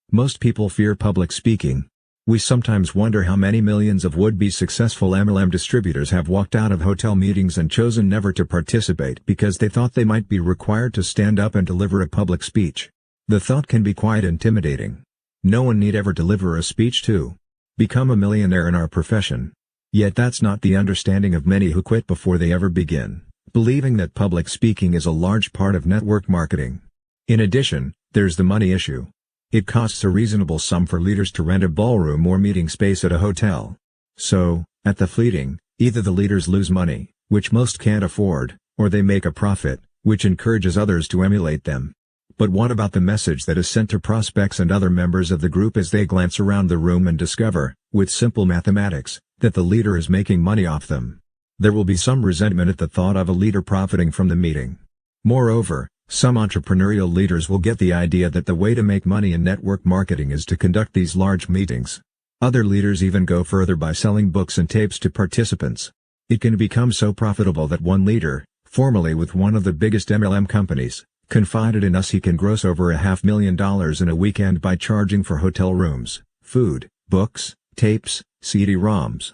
Most people fear public speaking. We sometimes wonder how many millions of would-be successful MLM distributors have walked out of hotel meetings and chosen never to participate because they thought they might be required to stand up and deliver a public speech. The thought can be quite intimidating. No one need ever deliver a speech to become a millionaire in our profession. Yet that's not the understanding of many who quit before they ever begin, believing that public speaking is a large part of network marketing. In addition, there's the money issue. It costs a reasonable sum for leaders to rent a ballroom or meeting space at a hotel. So, at the fleeting, either the leaders lose money, which most can't afford, or they make a profit, which encourages others to emulate them. But what about the message that is sent to prospects and other members of the group as they glance around the room and discover, with simple mathematics, that the leader is making money off them? There will be some resentment at the thought of a leader profiting from the meeting. Moreover, some entrepreneurial leaders will get the idea that the way to make money in network marketing is to conduct these large meetings. Other leaders even go further by selling books and tapes to participants. It can become so profitable that one leader, formerly with one of the biggest MLM companies, confided in us he can gross over $500,000 in a weekend by charging for hotel rooms, food, books, tapes, CD-ROMs,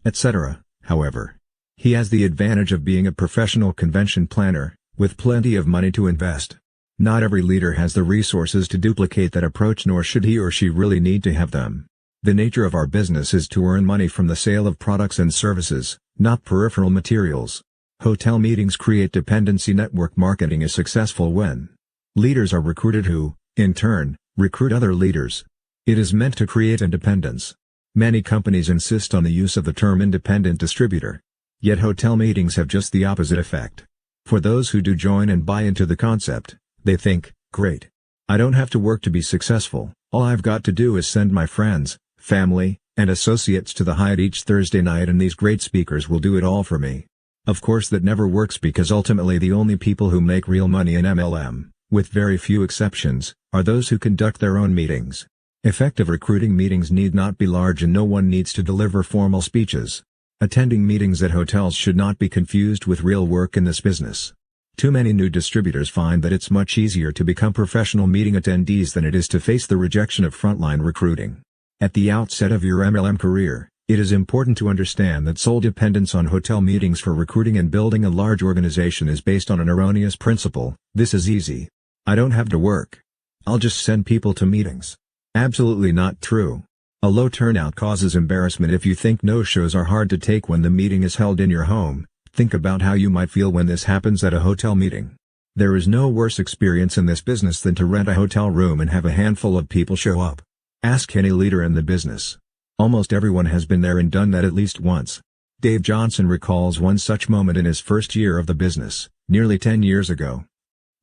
etc. However, he has the advantage of being a professional convention planner, with plenty of money to invest. Not every leader has the resources to duplicate that approach, nor should he or she really need to have them. The nature of our business is to earn money from the sale of products and services, not peripheral materials. Hotel meetings create dependency. Network marketing is successful when leaders are recruited who, in turn, recruit other leaders. It is meant to create independence. Many companies insist on the use of the term independent distributor. Yet hotel meetings have just the opposite effect. For those who do join and buy into the concept, they think, great. I don't have to work to be successful, all I've got to do is send my friends, family, and associates to the Hyatt each Thursday night and these great speakers will do it all for me. Of course that never works because ultimately the only people who make real money in MLM, with very few exceptions, are those who conduct their own meetings. Effective recruiting meetings need not be large and no one needs to deliver formal speeches. Attending meetings at hotels should not be confused with real work in this business. Too many new distributors find that it's much easier to become professional meeting attendees than it is to face the rejection of frontline recruiting. At the outset of your MLM career, it is important to understand that sole dependence on hotel meetings for recruiting and building a large organization is based on an erroneous principle: this is easy. I don't have to work. I'll just send people to meetings. Absolutely not true. A low turnout causes embarrassment. If you think no-shows are hard to take when the meeting is held in your home, think about how you might feel when this happens at a hotel meeting. There is no worse experience in this business than to rent a hotel room and have a handful of people show up. Ask any leader in the business. Almost everyone has been there and done that at least once. Dave Johnson recalls one such moment in his first year of the business, nearly 10 years ago.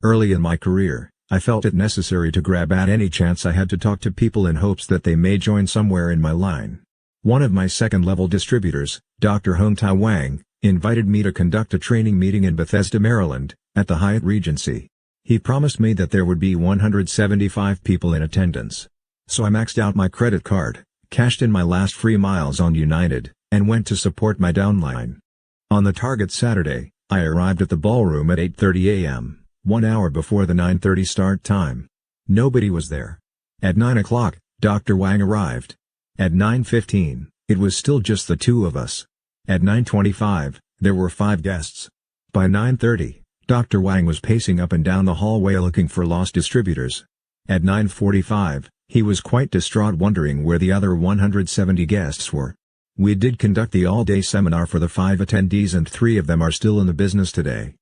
Early in my career, I felt it necessary to grab at any chance I had to talk to people in hopes that they may join somewhere in my line. One of my second-level distributors, Dr. Hong Tai Wang, invited me to conduct a training meeting in Bethesda, Maryland, at the Hyatt Regency. He promised me that there would be 175 people in attendance. So I maxed out my credit card, cashed in my last free miles on United, and went to support my downline. On the target Saturday, I arrived at the ballroom at 8:30 a.m., 1 hour before the 9:30 start time. Nobody was there. At 9 o'clock, Dr. Wang arrived. At 9:15, it was still just the two of us. At 9:25, there were 5 guests. By 9:30, Dr. Wang was pacing up and down the hallway looking for lost distributors. At 9:45, he was quite distraught wondering where the other 170 guests were. We did conduct the all-day seminar for the 5 attendees and 3 of them are still in the business today.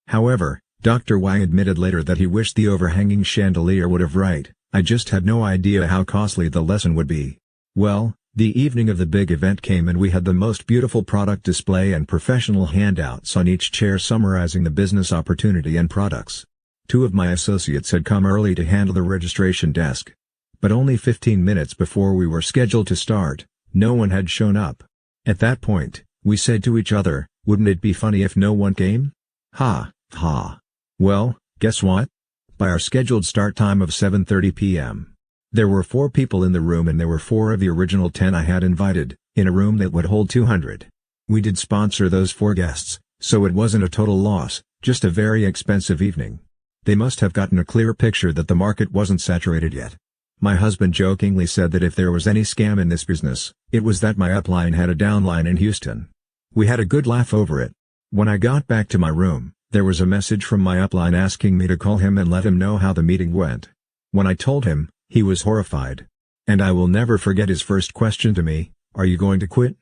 However, Dr. Wang admitted later that he wished the overhanging chandelier would have right, I just had no idea how costly the lesson would be. Well, the evening of the big event came and we had the most beautiful product display and professional handouts on each chair summarizing the business opportunity and products. 2 of my associates had come early to handle the registration desk. But only 15 minutes before we were scheduled to start, no one had shown up. At that point, we said to each other, wouldn't it be funny if no one came? Ha, ha. Well, guess what? By our scheduled start time of 7:30 p.m., there were 4 people in the room and there were 4 of the original 10 I had invited, in a room that would hold 200. We did sponsor those 4 guests, so it wasn't a total loss, just a very expensive evening. They must have gotten a clear picture that the market wasn't saturated yet. My husband jokingly said that if there was any scam in this business, it was that my upline had a downline in Houston. We had a good laugh over it. When I got back to my room, there was a message from my upline asking me to call him and let him know how the meeting went. When I told him, he was horrified. And I will never forget his first question to me, "Are you going to quit?"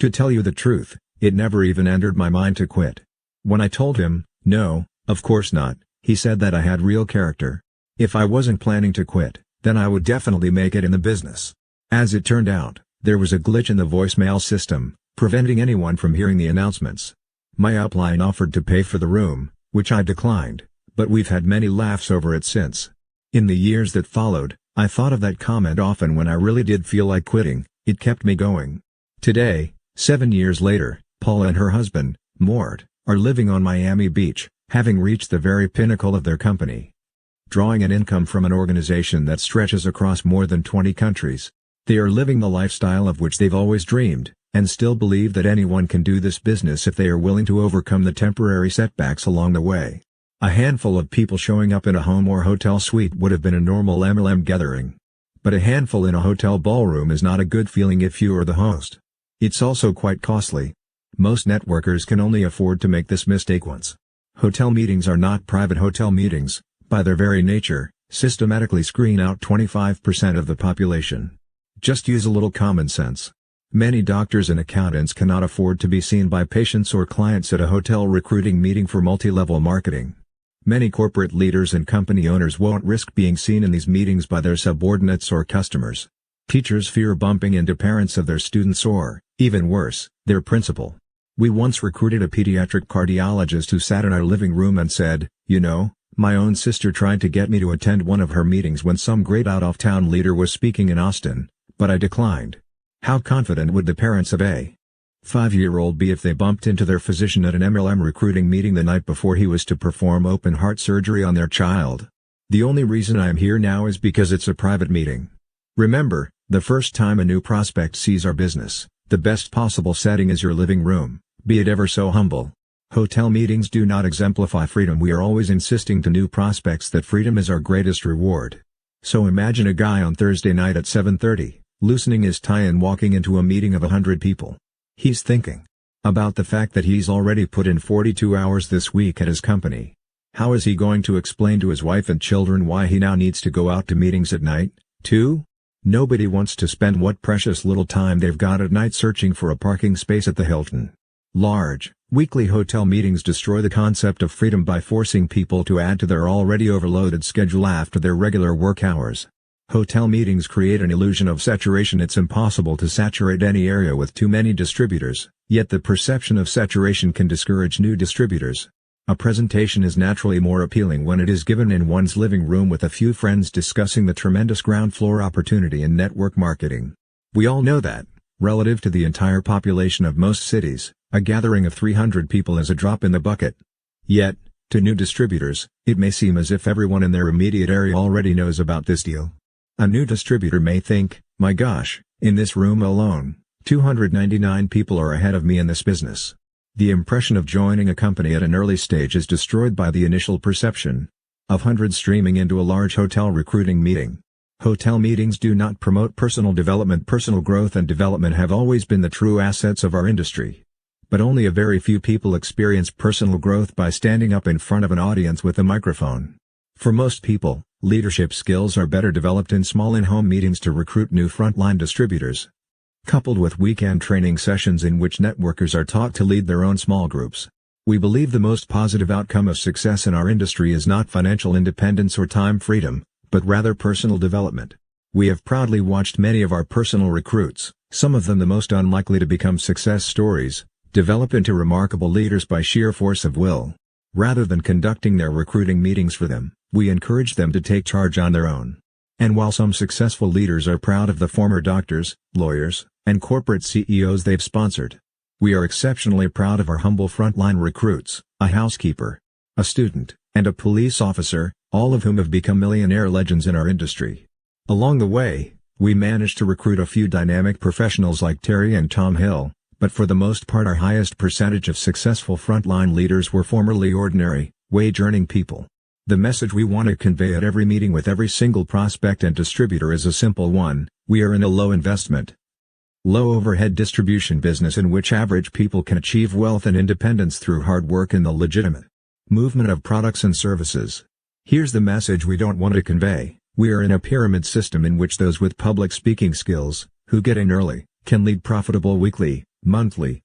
To tell you the truth, it never even entered my mind to quit. When I told him, "No, of course not," he said that I had real character. If I wasn't planning to quit, then I would definitely make it in the business. As it turned out, there was a glitch in the voicemail system, preventing anyone from hearing the announcements. My upline offered to pay for the room, which I declined, but we've had many laughs over it since. In the years that followed, I thought of that comment often when I really did feel like quitting. It kept me going. Today, 7 years later, Paula and her husband, Mort, are living on Miami Beach, having reached the very pinnacle of their company. Drawing an income from an organization that stretches across more than 20 countries. They are living the lifestyle of which they've always dreamed, and still believe that anyone can do this business if they are willing to overcome the temporary setbacks along the way. A handful of people showing up in a home or hotel suite would have been a normal MLM gathering. But a handful in a hotel ballroom is not a good feeling if you are the host. It's also quite costly. Most networkers can only afford to make this mistake once. Hotel meetings are not private hotel meetings. By their very nature, systematically screen out 25% of the population. Just use a little common sense. Many doctors and accountants cannot afford to be seen by patients or clients at a hotel recruiting meeting for multi-level marketing. Many corporate leaders and company owners won't risk being seen in these meetings by their subordinates or customers. Teachers fear bumping into parents of their students or, even worse, their principal. We once recruited a pediatric cardiologist who sat in our living room and said, "You know, my own sister tried to get me to attend one of her meetings when some great out-of-town leader was speaking in Austin, but I declined." How confident would the parents of a 5-year-old be if they bumped into their physician at an MLM recruiting meeting the night before he was to perform open heart surgery on their child? The only reason I am here now is because it's a private meeting. Remember, the first time a new prospect sees our business, the best possible setting is your living room, be it ever so humble. Hotel meetings do not exemplify freedom. We are always insisting to new prospects that freedom is our greatest reward. So imagine a guy on Thursday night at 7:30, loosening his tie and walking into a meeting of 100 people. He's thinking about the fact that he's already put in 42 hours this week at his company. How is he going to explain to his wife and children why he now needs to go out to meetings at night, too? Nobody wants to spend what precious little time they've got at night searching for a parking space at the Hilton. Large, weekly hotel meetings destroy the concept of freedom by forcing people to add to their already overloaded schedule after their regular work hours. Hotel meetings create an illusion of saturation. It's impossible to saturate any area with too many distributors, yet the perception of saturation can discourage new distributors. A presentation is naturally more appealing when it is given in one's living room with a few friends discussing the tremendous ground floor opportunity in network marketing. We all know that, relative to the entire population of most cities, a gathering of 300 people is a drop in the bucket. Yet, to new distributors, it may seem as if everyone in their immediate area already knows about this deal. A new distributor may think, "My gosh, In this room alone, 299 people are ahead of me in this business. The impression of joining a company at an early stage is destroyed by the initial perception of hundreds streaming into a large hotel recruiting meeting. Hotel meetings do not promote personal development. Personal growth and development have always been the true assets of our industry. But only a very few people experience personal growth by standing up in front of an audience with a microphone. For most people, leadership skills are better developed in small in-home meetings to recruit new frontline distributors. Coupled with weekend training sessions in which networkers are taught to lead their own small groups. We believe the most positive outcome of success in our industry is not financial independence or time freedom, but rather personal development. We have proudly watched many of our personal recruits, some of them the most unlikely to become success stories, develop into remarkable leaders by sheer force of will. Rather than conducting their recruiting meetings for them, we encourage them to take charge on their own. And while some successful leaders are proud of the former doctors, lawyers, and corporate CEOs they've sponsored, we are exceptionally proud of our humble frontline recruits, a housekeeper, a student, and a police officer, all of whom have become millionaire legends in our industry. Along the way, we managed to recruit a few dynamic professionals like Terry and Tom Hill, but for the most part our highest percentage of successful frontline leaders were formerly ordinary, wage-earning people. The message we want to convey at every meeting with every single prospect and distributor is a simple one: we are in a low investment, low overhead distribution business in which average people can achieve wealth and independence through hard work and the legitimate movement of products and services. Here's the message we don't want to convey: we are in a pyramid system in which those with public speaking skills, who get in early, can lead profitable weekly, monthly,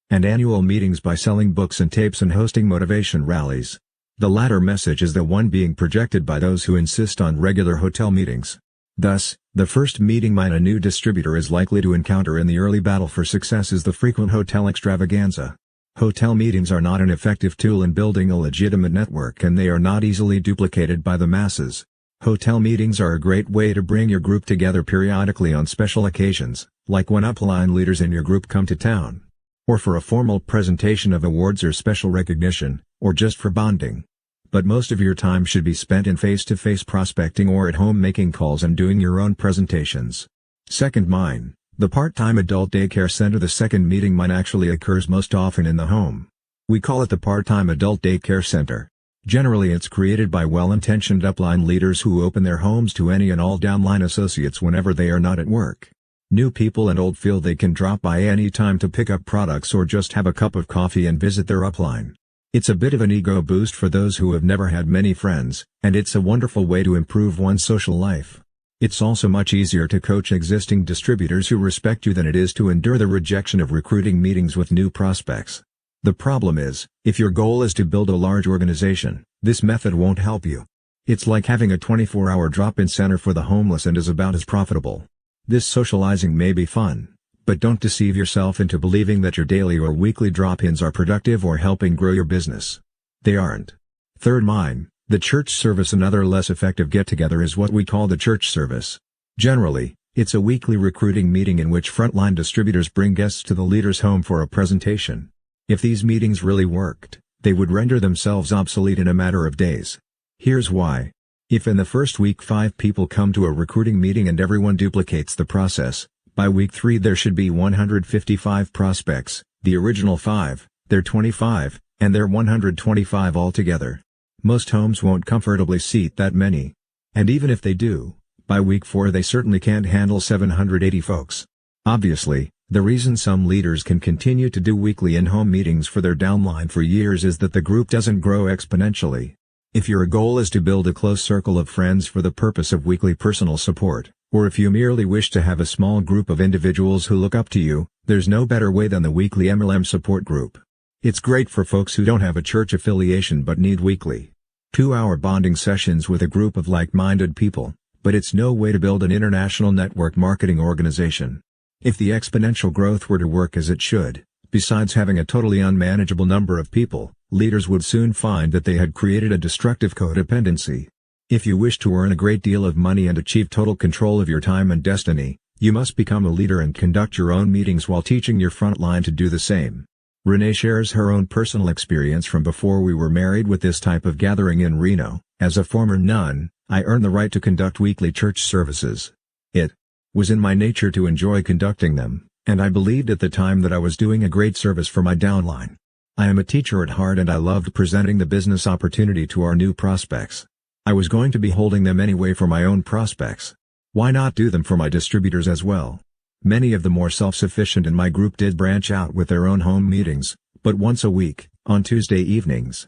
and annual meetings by selling books and tapes and hosting motivation rallies. The latter message is the one being projected by those who insist on regular hotel meetings. Thus, the first meeting a new distributor is likely to encounter in the early battle for success is the frequent hotel extravaganza. Hotel meetings are not an effective tool in building a legitimate network, and they are not easily duplicated by the masses. Hotel meetings are a great way to bring your group together periodically on special occasions, like when upline leaders in your group come to town, or for a formal presentation of awards or special recognition, or just for bonding. But most of your time should be spent in face-to-face prospecting or at home making calls and doing your own presentations. Second Mine, the part-time adult daycare center. The second meeting mine actually occurs most often in the home. We call it the part-time adult daycare center. Generally it's created by well-intentioned upline leaders who open their homes to any and all downline associates whenever they are not at work. New people and old feel they can drop by any time to pick up products or just have a cup of coffee and visit their upline. It's a bit of an ego boost for those who have never had many friends, and it's a wonderful way to improve one's social life. It's also much easier to coach existing distributors who respect you than it is to endure the rejection of recruiting meetings with new prospects. The problem is, if your goal is to build a large organization, this method won't help you. It's like having a 24-hour drop-in center for the homeless and is about as profitable. This socializing may be fun, but don't deceive yourself into believing that your daily or weekly drop-ins are productive or helping grow your business. They aren't. Third Mine, the church service. Another less effective get-together is what we call the church service. Generally, it's a weekly recruiting meeting in which frontline distributors bring guests to the leader's home for a presentation. If these meetings really worked, they would render themselves obsolete in a matter of days. Here's why. If in the first week 5 people come to a recruiting meeting and everyone duplicates the process, by week 3 there should be 155 prospects. The original 5, they're 25, and they're 125 altogether. Most homes won't comfortably seat that many. And even if they do, by week 4 they certainly can't handle 780 folks. Obviously, the reason some leaders can continue to do weekly in-home meetings for their downline for years is that the group doesn't grow exponentially. If your goal is to build a close circle of friends for the purpose of weekly personal support, or if you merely wish to have a small group of individuals who look up to you, there's no better way than the weekly MLM support group. It's great for folks who don't have a church affiliation but need weekly 2-hour bonding sessions with a group of like-minded people, but it's no way to build an international network marketing organization. If the exponential growth were to work as it should, besides having a totally unmanageable number of people, leaders would soon find that they had created a destructive codependency. If you wish to earn a great deal of money and achieve total control of your time and destiny, you must become a leader and conduct your own meetings while teaching your front line to do the same. Renee shares her own personal experience from before we were married with this type of gathering in Reno. As a former nun, I earned the right to conduct weekly church services. It Was in my nature to enjoy conducting them, and I believed at the time that I was doing a great service for my downline. I am a teacher at heart and I loved presenting the business opportunity to our new prospects. I was going to be holding them anyway for my own prospects. Why not do them for my distributors as well? Many of the more self-sufficient in my group did branch out with their own home meetings, but once a week, on Tuesday evenings.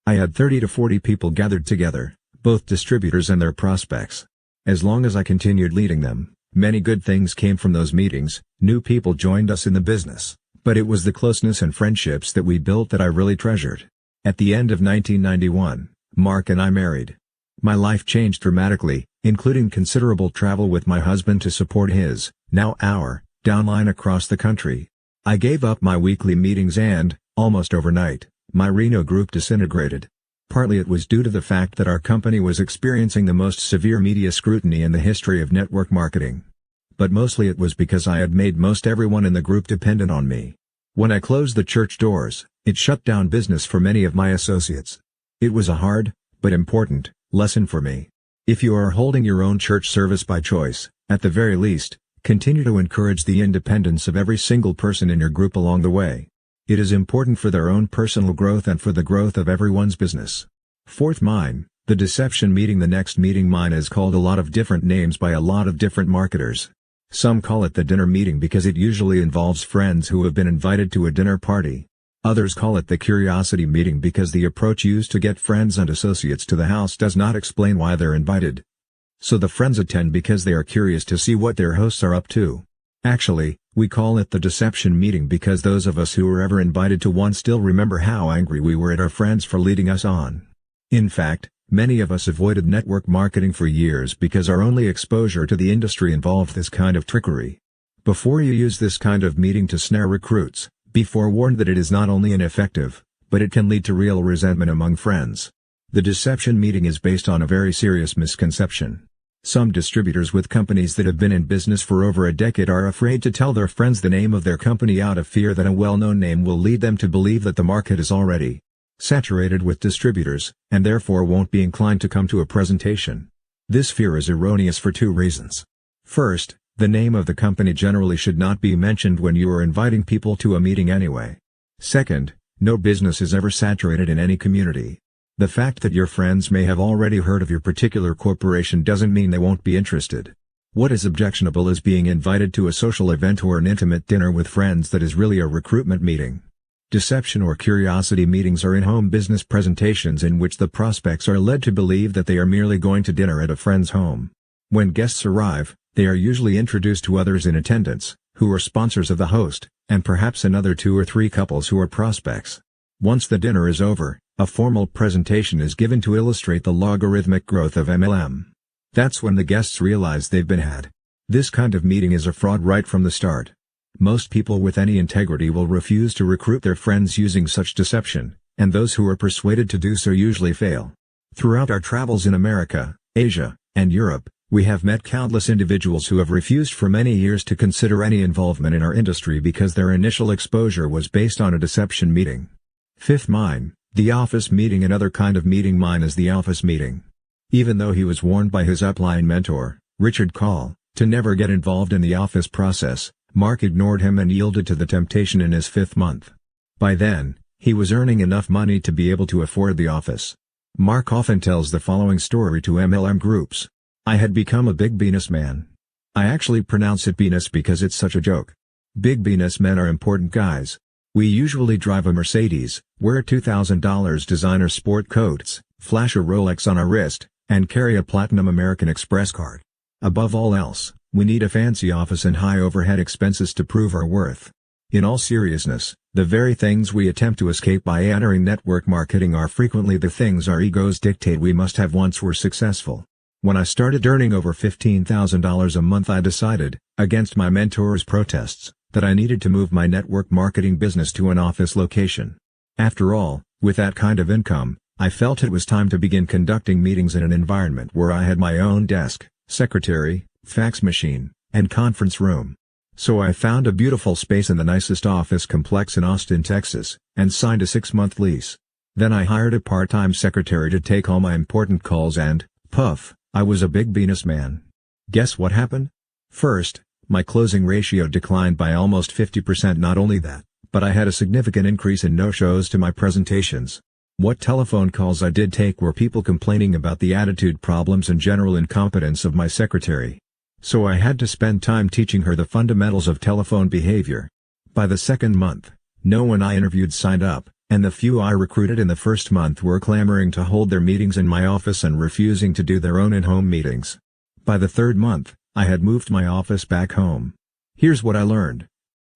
I had 30 to 40 people gathered together, both distributors and their prospects. As long as I continued leading them, many good things came from those meetings. New people joined us in the business, but it was the closeness and friendships that we built that I really treasured. At the end of 1991, Mark and I married. My life changed dramatically, including considerable travel with my husband to support his, now our, downline across the country. I gave up my weekly meetings and, almost overnight, my Reno group disintegrated. Partly it was due to the fact that our company was experiencing the most severe media scrutiny in the history of network marketing. But mostly it was because I had made most everyone in the group dependent on me. When I closed the church doors, it shut down business for many of my associates. It was a hard, but important, lesson for me. If you are holding your own church service by choice, at the very least, continue to encourage the independence of every single person in your group along the way. It is important for their own personal growth and for the growth of everyone's business. Fourth mine, the deception meeting. The next meeting mine is called a lot of different names by a lot of different marketers. Some call it the dinner meeting because it usually involves friends who have been invited to a dinner party. Others call it the curiosity meeting because the approach used to get friends and associates to the house does not explain why they're invited. So the friends attend because they are curious to see what their hosts are up to. Actually, we call it the deception meeting because those of us who were ever invited to one still remember how angry we were at our friends for leading us on. In fact, many of us avoided network marketing for years because our only exposure to the industry involved this kind of trickery. Before you use this kind of meeting to snare recruits, be forewarned that it is not only ineffective, but it can lead to real resentment among friends. The deception meeting is based on a very serious misconception. Some distributors with companies that have been in business for over a decade are afraid to tell their friends the name of their company out of fear that a well-known name will lead them to believe that the market is already saturated with distributors, and therefore won't be inclined to come to a presentation. This fear is erroneous for two reasons. First, the name of the company generally should not be mentioned when you are inviting people to a meeting anyway. Second, no business is ever saturated in any community. The fact that your friends may have already heard of your particular corporation doesn't mean they won't be interested. What is objectionable is being invited to a social event or an intimate dinner with friends that is really a recruitment meeting. Deception or curiosity meetings are in-home business presentations in which the prospects are led to believe that they are merely going to dinner at a friend's home. When guests arrive, they are usually introduced to others in attendance, who are sponsors of the host, and perhaps another 2 or 3 couples who are prospects. Once the dinner is over, a formal presentation is given to illustrate the logarithmic growth of MLM. That's when the guests realize they've been had. This kind of meeting is a fraud right from the start. Most people with any integrity will refuse to recruit their friends using such deception, and those who are persuaded to do so usually fail. Throughout our travels in America, Asia, and Europe, we have met countless individuals who have refused for many years to consider any involvement in our industry because their initial exposure was based on a deception meeting. Fifth mine, the office meeting. Another kind of meeting mine is the office meeting. Even though he was warned by his upline mentor, Richard Call, to never get involved in the office process, Mark ignored him and yielded to the temptation in his 5th month. By then, he was earning enough money to be able to afford the office. Mark often tells the following story to MLM groups. I had become a big businessman. I actually pronounce it Venus because it's such a joke. Big businessmen are important guys. We usually drive a Mercedes, wear $2,000 designer sport coats, flash a Rolex on our wrist, and carry a Platinum American Express card. Above all else, we need a fancy office and high overhead expenses to prove our worth. In all seriousness, the very things we attempt to escape by entering network marketing are frequently the things our egos dictate we must have once we're successful. When I started earning over $15,000 a month, I decided, against my mentor's protests, that I needed to move my network marketing business to an office location. After all, with that kind of income, I felt it was time to begin conducting meetings in an environment where I had my own desk, secretary, fax machine, and conference room. So I found a beautiful space in the nicest office complex in Austin, Texas, and signed a 6-month lease. Then I hired a part-time secretary to take all my important calls and, puff, I was a big businessman. Guess what happened? First, my closing ratio declined by almost 50%. Not only that, but I had a significant increase in no-shows to my presentations. What telephone calls I did take were people complaining about the attitude problems and general incompetence of my secretary. So I had to spend time teaching her the fundamentals of telephone behavior. By the second month, no one I interviewed signed up, and the few I recruited in the first month were clamoring to hold their meetings in my office and refusing to do their own in-home meetings. By the third month, I had moved my office back home. Here's what I learned.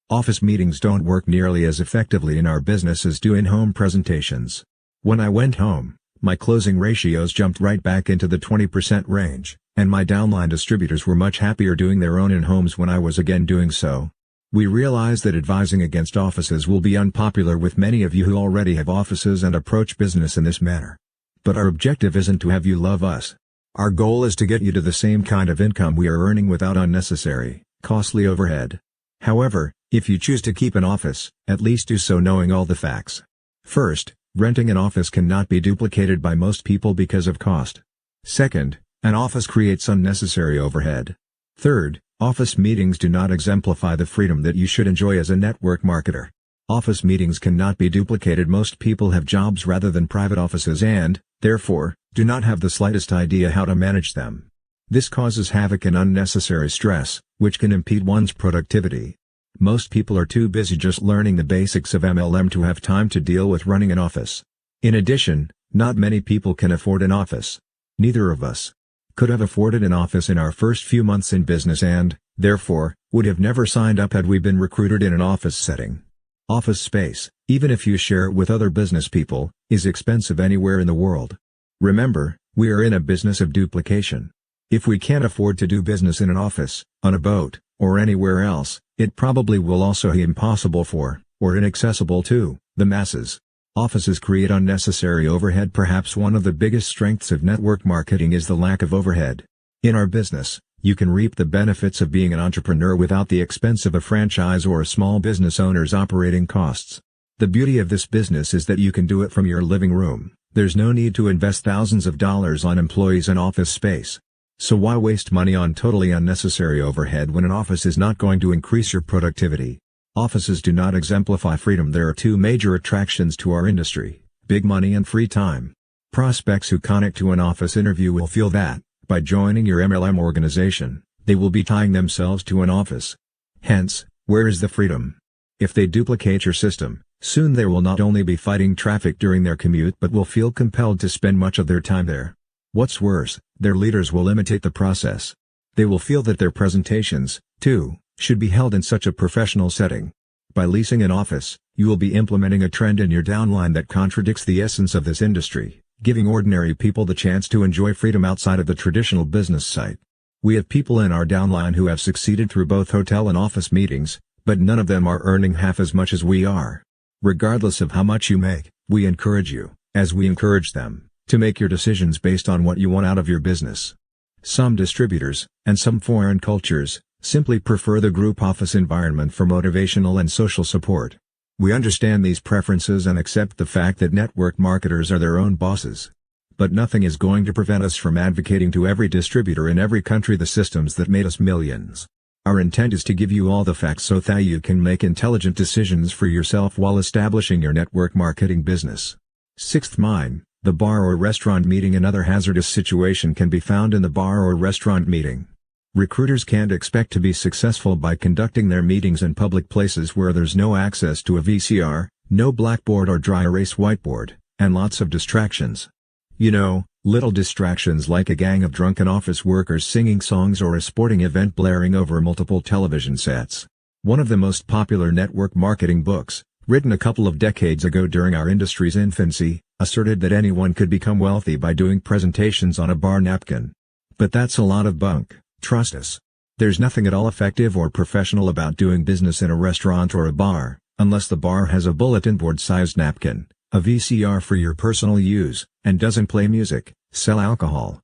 Office meetings don't work nearly as effectively in our business as do in-home presentations. When I went home, my closing ratios jumped right back into the 20% range, and my downline distributors were much happier doing their own in-homes when I was again doing so. We realize that advising against offices will be unpopular with many of you who already have offices and approach business in this manner. But our objective isn't to have you love us. Our goal is to get you to the same kind of income we are earning without unnecessary, costly overhead. However, if you choose to keep an office, at least do so knowing all the facts. First, renting an office cannot be duplicated by most people because of cost. Second, an office creates unnecessary overhead. Third, office meetings do not exemplify the freedom that you should enjoy as a network marketer. Office meetings cannot be duplicated. Most people have jobs rather than private offices and, therefore, do not have the slightest idea how to manage them. This causes havoc and unnecessary stress, which can impede one's productivity. Most people are too busy just learning the basics of MLM to have time to deal with running an office. In addition, not many people can afford an office. Neither of us could have afforded an office in our first few months in business and, therefore, would have never signed up had we been recruited in an office setting. Office space, even if you share it with other business people, is expensive anywhere in the world. Remember, we are in a business of duplication. If we can't afford to do business in an office, on a boat, or anywhere else, it probably will also be impossible for, or inaccessible to, the masses. Offices create unnecessary overhead. Perhaps one of the biggest strengths of network marketing is the lack of overhead. In our business, you can reap the benefits of being an entrepreneur without the expense of a franchise or a small business owner's operating costs. The beauty of this business is that you can do it from your living room. There's no need to invest thousands of dollars on employees and office space. So why waste money on totally unnecessary overhead when an office is not going to increase your productivity? Offices do not exemplify freedom. There are two major attractions to our industry: big money and free time. Prospects who connect to an office interview will feel that, by joining your MLM organization, they will be tying themselves to an office. Hence, where is the freedom? If they duplicate your system, soon they will not only be fighting traffic during their commute but will feel compelled to spend much of their time there. What's worse, their leaders will imitate the process. They will feel that their presentations, too, should be held in such a professional setting. By leasing an office, you will be implementing a trend in your downline that contradicts the essence of this industry, giving ordinary people the chance to enjoy freedom outside of the traditional business site. We have people in our downline who have succeeded through both hotel and office meetings, but none of them are earning half as much as we are. Regardless of how much you make, we encourage you, as we encourage them, to make your decisions based on what you want out of your business. Some distributors, and some foreign cultures, simply prefer the group office environment for motivational and social support. We understand these preferences and accept the fact that network marketers are their own bosses. But nothing is going to prevent us from advocating to every distributor in every country the systems that made us millions. Our intent is to give you all the facts so that you can make intelligent decisions for yourself while establishing your network marketing business. Sixth mine, the bar or restaurant meeting. Another hazardous situation can be found in the bar or restaurant meeting. Recruiters can't expect to be successful by conducting their meetings in public places where there's no access to a VCR, no blackboard or dry erase whiteboard, and lots of distractions. You know, little distractions like a gang of drunken office workers singing songs or a sporting event blaring over multiple television sets. One of the most popular network marketing books, written a couple of decades ago during our industry's infancy, asserted that anyone could become wealthy by doing presentations on a bar napkin. But that's a lot of bunk. Trust us. There's nothing at all effective or professional about doing business in a restaurant or a bar, unless the bar has a bulletin board-sized napkin, a VCR for your personal use, and doesn't play music, sell alcohol,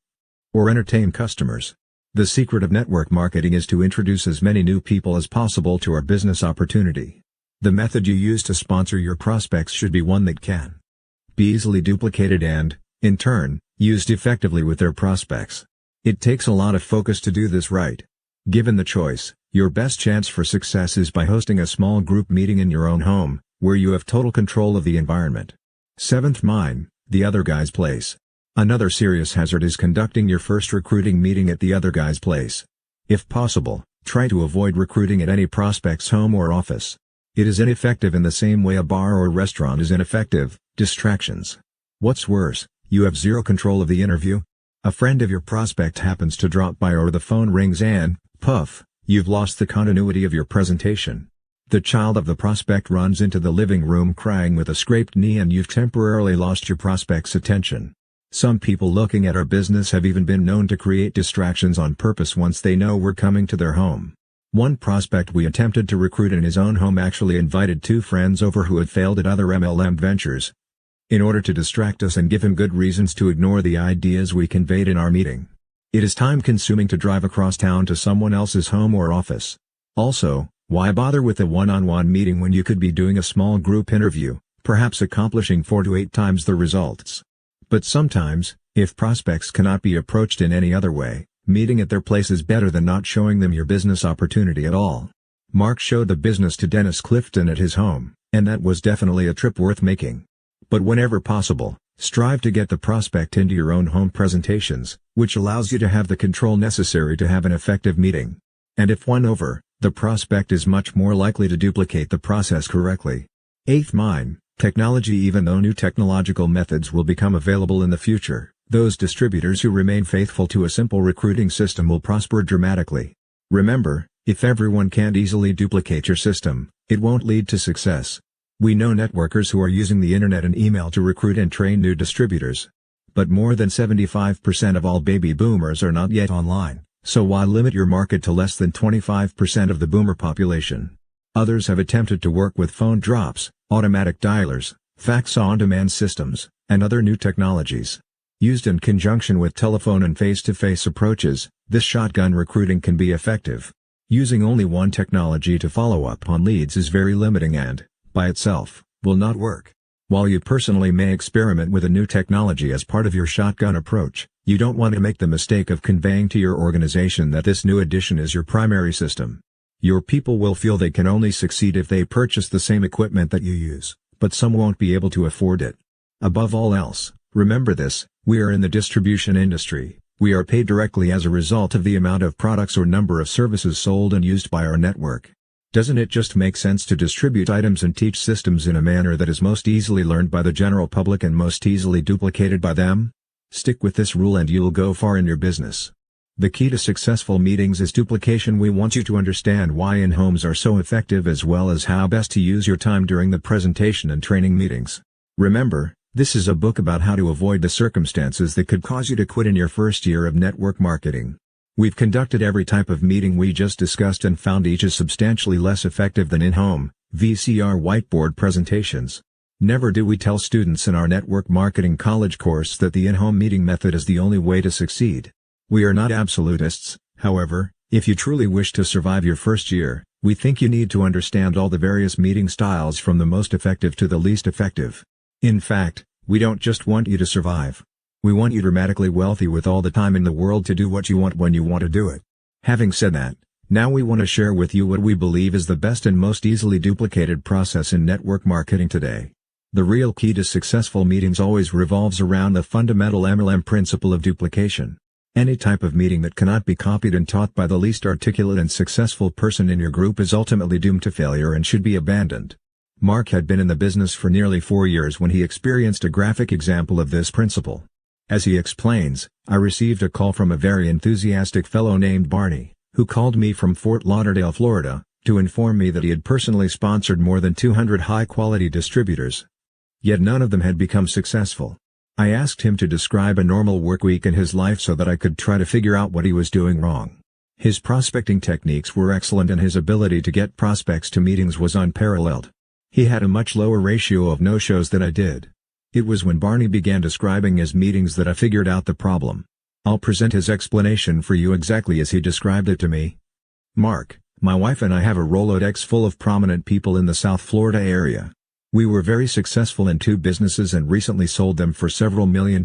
or entertain customers. The secret of network marketing is to introduce as many new people as possible to our business opportunity. The method you use to sponsor your prospects should be one that can be easily duplicated and, in turn, used effectively with their prospects. It takes a lot of focus to do this right. Given the choice, your best chance for success is by hosting a small group meeting in your own home, where you have total control of the environment. 7th, mine, the other guy's place. Another serious hazard is conducting your first recruiting meeting at the other guy's place. If possible, try to avoid recruiting at any prospect's home or office. It is ineffective in the same way a bar or restaurant is ineffective. Distractions. What's worse, you have zero control of the interview. A friend of your prospect happens to drop by or the phone rings and, puff, you've lost the continuity of your presentation. The child of the prospect runs into the living room crying with a scraped knee and you've temporarily lost your prospect's attention. Some people looking at our business have even been known to create distractions on purpose once they know we're coming to their home. One prospect we attempted to recruit in his own home actually invited 2 friends over who had failed at other MLM ventures, in order to distract us and give him good reasons to ignore the ideas we conveyed in our meeting. It is time-consuming to drive across town to someone else's home or office. Also, why bother with a one-on-one meeting when you could be doing a small group interview, perhaps accomplishing 4 to 8 times the results? But sometimes, if prospects cannot be approached in any other way, meeting at their place is better than not showing them your business opportunity at all. Mark showed the business to Dennis Clifton at his home, and that was definitely a trip worth making. But whenever possible, strive to get the prospect into your own home presentations, which allows you to have the control necessary to have an effective meeting. And if won over, the prospect is much more likely to duplicate the process correctly. 8th, mine, technology. Even though new technological methods will become available in the future, those distributors who remain faithful to a simple recruiting system will prosper dramatically. Remember, if everyone can't easily duplicate your system, it won't lead to success. We know networkers who are using the internet and email to recruit and train new distributors. But more than 75% of all baby boomers are not yet online, so why limit your market to less than 25% of the boomer population? Others have attempted to work with phone drops, automatic dialers, fax-on-demand systems, and other new technologies. Used in conjunction with telephone and face-to-face approaches, this shotgun recruiting can be effective. Using only one technology to follow up on leads is very limiting and, by itself, will not work. While you personally may experiment with a new technology as part of your shotgun approach, you don't want to make the mistake of conveying to your organization that this new addition is your primary system. Your people will feel they can only succeed if they purchase the same equipment that you use, but some won't be able to afford it. Above all else, remember this: we are in the distribution industry. We are paid directly as a result of the amount of products or number of services sold and used by our network. Doesn't it just make sense to distribute items and teach systems in a manner that is most easily learned by the general public and most easily duplicated by them? Stick with this rule and you'll go far in your business. The key to successful meetings is duplication. We want you to understand why in-homes are so effective as well as how best to use your time during the presentation and training meetings. Remember, this is a book about how to avoid the circumstances that could cause you to quit in your first year of network marketing. We've conducted every type of meeting we just discussed and found each is substantially less effective than in-home, VCR whiteboard presentations. Never do we tell students in our network marketing college course that the in-home meeting method is the only way to succeed. We are not absolutists, however. If you truly wish to survive your first year, we think you need to understand all the various meeting styles from the most effective to the least effective. In fact, we don't just want you to survive. We want you dramatically wealthy with all the time in the world to do what you want when you want to do it. Having said that, now we want to share with you what we believe is the best and most easily duplicated process in network marketing today. The real key to successful meetings always revolves around the fundamental MLM principle of duplication. Any type of meeting that cannot be copied and taught by the least articulate and successful person in your group is ultimately doomed to failure and should be abandoned. Mark had been in the business for nearly 4 years when he experienced a graphic example of this principle. As he explains, I received a call from a very enthusiastic fellow named Barney, who called me from Fort Lauderdale, Florida, to inform me that he had personally sponsored more than 200 high-quality distributors. Yet none of them had become successful. I asked him to describe a normal work week in his life so that I could try to figure out what he was doing wrong. His prospecting techniques were excellent and his ability to get prospects to meetings was unparalleled. He had a much lower ratio of no-shows than I did. It was when Barney began describing his meetings that I figured out the problem. I'll present his explanation for you exactly as he described it to me. Mark, my wife and I have a Rolodex full of prominent people in the South Florida area. We were very successful in 2 businesses and recently sold them for several $1 million.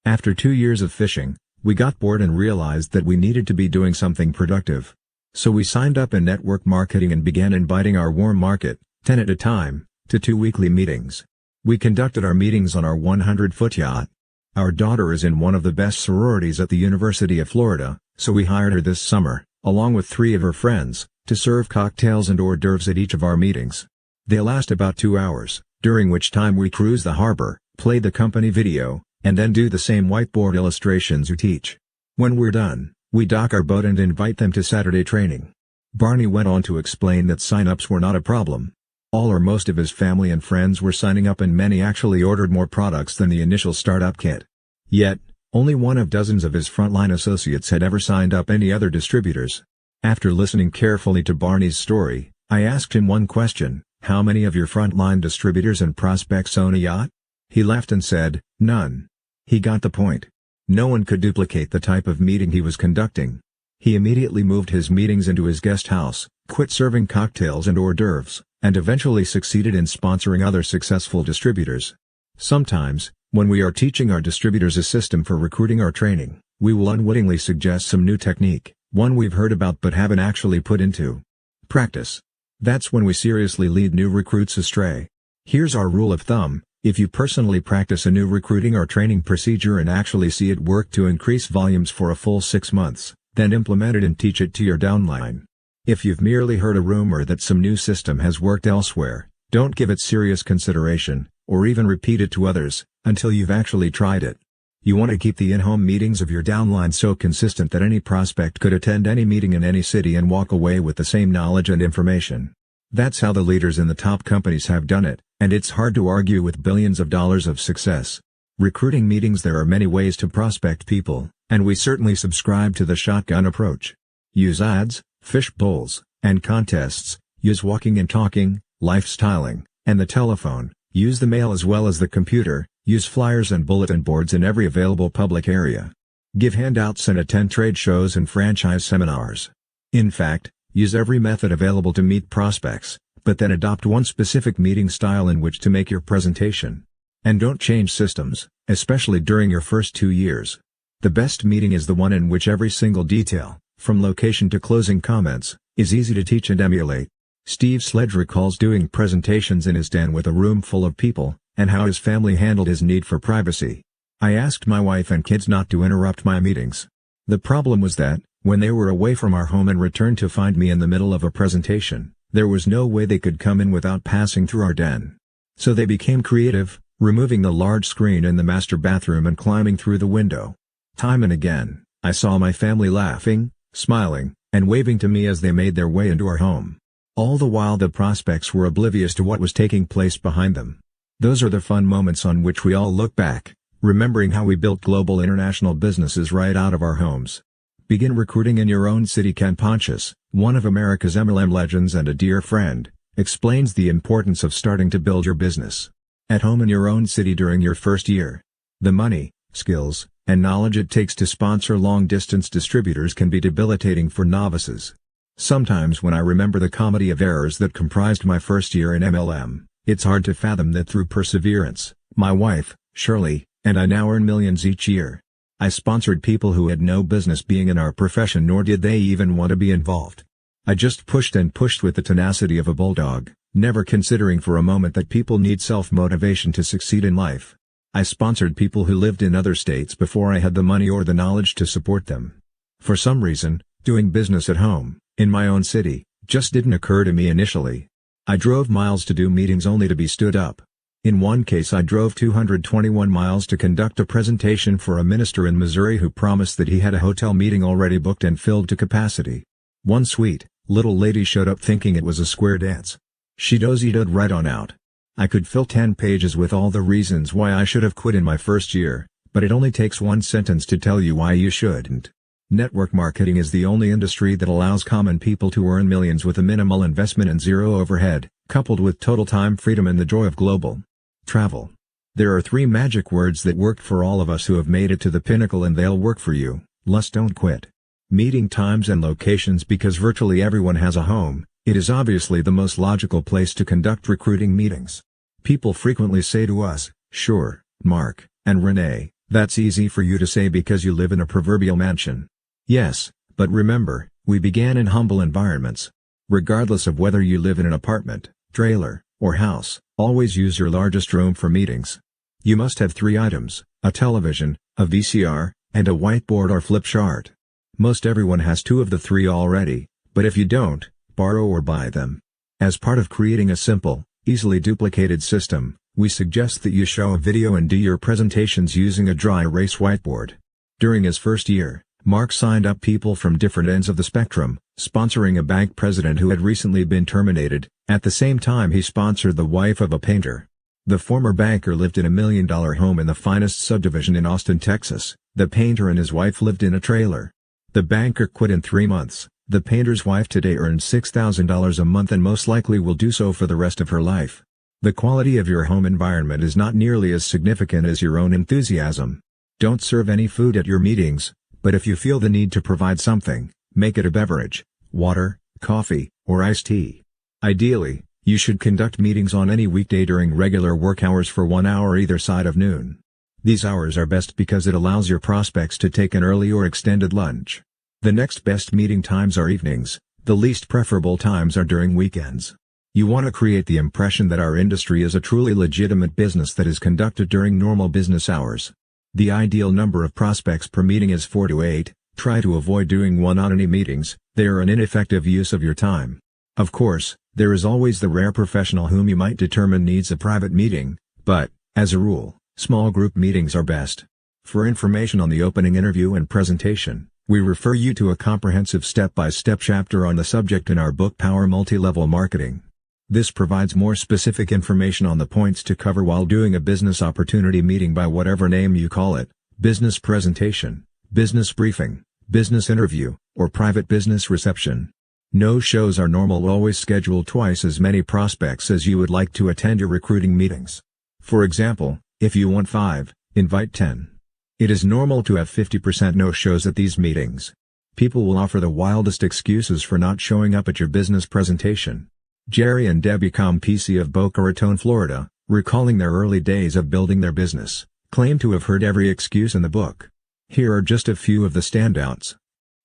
After 2 years of fishing, We got bored and realized that we needed to be doing something productive. So we signed up in network marketing and began inviting our warm market, 10 at a time, to 2 weekly meetings. We conducted our meetings on our 100-foot yacht. Our daughter is in one of the best sororities at the University of Florida, so we hired her this summer, along with 3 of her friends, to serve cocktails and hors d'oeuvres at each of our meetings. They last about 2 hours, during which time we cruise the harbor, play the company video, and then do the same whiteboard illustrations you teach. When we're done, we dock our boat and invite them to Saturday training. Barney went on to explain that sign-ups were not a problem. All or most of his family and friends were signing up and many actually ordered more products than the initial startup kit. Yet, only one of dozens of his frontline associates had ever signed up any other distributors. After listening carefully to Barney's story, I asked him one question: how many of your frontline distributors and prospects own a yacht? He laughed and said, none. He got the point. No one could duplicate the type of meeting he was conducting. He immediately moved his meetings into his guest house, quit serving cocktails and hors d'oeuvres, and eventually succeeded in sponsoring other successful distributors. Sometimes, when we are teaching our distributors a system for recruiting or training, we will unwittingly suggest some new technique, one we've heard about but haven't actually put into practice. That's when we seriously lead new recruits astray. Here's our rule of thumb: if you personally practice a new recruiting or training procedure and actually see it work to increase volumes for a full 6 months, then implement it and teach it to your downline. If you've merely heard a rumor that some new system has worked elsewhere, don't give it serious consideration, or even repeat it to others, until you've actually tried it. You want to keep the in-home meetings of your downline so consistent that any prospect could attend any meeting in any city and walk away with the same knowledge and information. That's how the leaders in the top companies have done it, and it's hard to argue with billions of dollars of success. Recruiting meetings: there are many ways to prospect people, and we certainly subscribe to the shotgun approach. Use ads, fish bowls, and contests. Use walking and talking, lifestyling, and the telephone. Use the mail as well as the computer. Use flyers and bulletin boards in every available public area. Give handouts and attend trade shows and franchise seminars. In fact, use every method available to meet prospects, but then adopt one specific meeting style in which to make your presentation. And don't change systems, especially during your first 2 years. The best meeting is the one in which every single detail, from location to closing comments, is easy to teach and emulate. Steve Sledge recalls doing presentations in his den with a room full of people, and how his family handled his need for privacy. I asked my wife and kids not to interrupt my meetings. The problem was that, when they were away from our home and returned to find me in the middle of a presentation, there was no way they could come in without passing through our den. So they became creative, removing the large screen in the master bathroom and climbing through the window. Time and again, I saw my family laughing, smiling, and waving to me as they made their way into our home. All the while the prospects were oblivious to what was taking place behind them. Those are the fun moments on which we all look back, remembering how we built global international businesses right out of our homes. Begin recruiting in your own city. Ken Pontius, one of America's MLM legends and a dear friend, explains the importance of starting to build your business at home in your own city during your first year. The money, skills, and knowledge it takes to sponsor long-distance distributors can be debilitating for novices. Sometimes when I remember the comedy of errors that comprised my first year in MLM, it's hard to fathom that through perseverance, my wife, Shirley, and I now earn millions each year. I sponsored people who had no business being in our profession, nor did they even want to be involved. I just pushed and pushed with the tenacity of a bulldog, never considering for a moment that people need self-motivation to succeed in life. I sponsored people who lived in other states before I had the money or the knowledge to support them. For some reason, doing business at home, in my own city, just didn't occur to me initially. I drove miles to do meetings only to be stood up. In one case I drove 221 miles to conduct a presentation for a minister in Missouri who promised that he had a hotel meeting already booked and filled to capacity. One sweet, little lady showed up thinking it was a square dance. She dozy-doed right on out. I could fill 10 pages with all the reasons why I should have quit in my first year, but it only takes one sentence to tell you why you shouldn't. Network marketing is the only industry that allows common people to earn millions with a minimal investment and zero overhead, coupled with total time freedom and the joy of global travel. There are 3 magic words that worked for all of us who have made it to the pinnacle, and they'll work for you: lust, don't quit. Meeting times and locations. Because virtually everyone has a home, it is obviously the most logical place to conduct recruiting meetings. People frequently say to us, "Sure, Mark and Renee, That's easy for you to say because you live in a proverbial mansion. Yes, but remember, we began in humble environments. Regardless of whether you live in an apartment, trailer, or house, always use your largest room for meetings. You must have 3 items: a television, a VCR, and a whiteboard or flip chart. Most everyone has 2 of the 3 already, but if you don't, borrow or buy them. As part of creating a simple, easily duplicated system, we suggest that you show a video and do your presentations using a dry erase whiteboard. During his first year, Mark signed up people from different ends of the spectrum, sponsoring a bank president who had recently been terminated. At the same time, he sponsored the wife of a painter. The former banker lived in a $1 million home in the finest subdivision in Austin, Texas. The painter and his wife lived in a trailer. The banker quit in 3 months. The painter's wife today earns $6,000 a month and most likely will do so for the rest of her life. The quality of your home environment is not nearly as significant as your own enthusiasm. Don't serve any food at your meetings, but if you feel the need to provide something, make it a beverage: water, coffee, or iced tea. Ideally, you should conduct meetings on any weekday during regular work hours for 1 hour either side of noon. These hours are best because it allows your prospects to take an early or extended lunch. The next best meeting times are evenings. The least preferable times are during weekends. You want to create the impression that our industry is a truly legitimate business that is conducted during normal business hours. The ideal number of prospects per meeting is 4 to 8. Try to avoid doing one on any meetings. They are an ineffective use of your time. Of course, there is always the rare professional whom you might determine needs a private meeting, but, as a rule, small group meetings are best. For information on the opening interview and presentation, we refer you to a comprehensive step-by-step chapter on the subject in our book Power Multi-Level Marketing. This provides more specific information on the points to cover while doing a business opportunity meeting by whatever name you call it: business presentation, business briefing, business interview, or private business reception. No-shows are normal. Always schedule twice as many prospects as you would like to attend your recruiting meetings. For example, if you want 5, invite 10. It is normal to have 50% no-shows at these meetings. People will offer the wildest excuses for not showing up at your business presentation. Jerry and Debbie Campisi of Boca Raton, Florida, recalling their early days of building their business, claim to have heard every excuse in the book. Here are just a few of the standouts.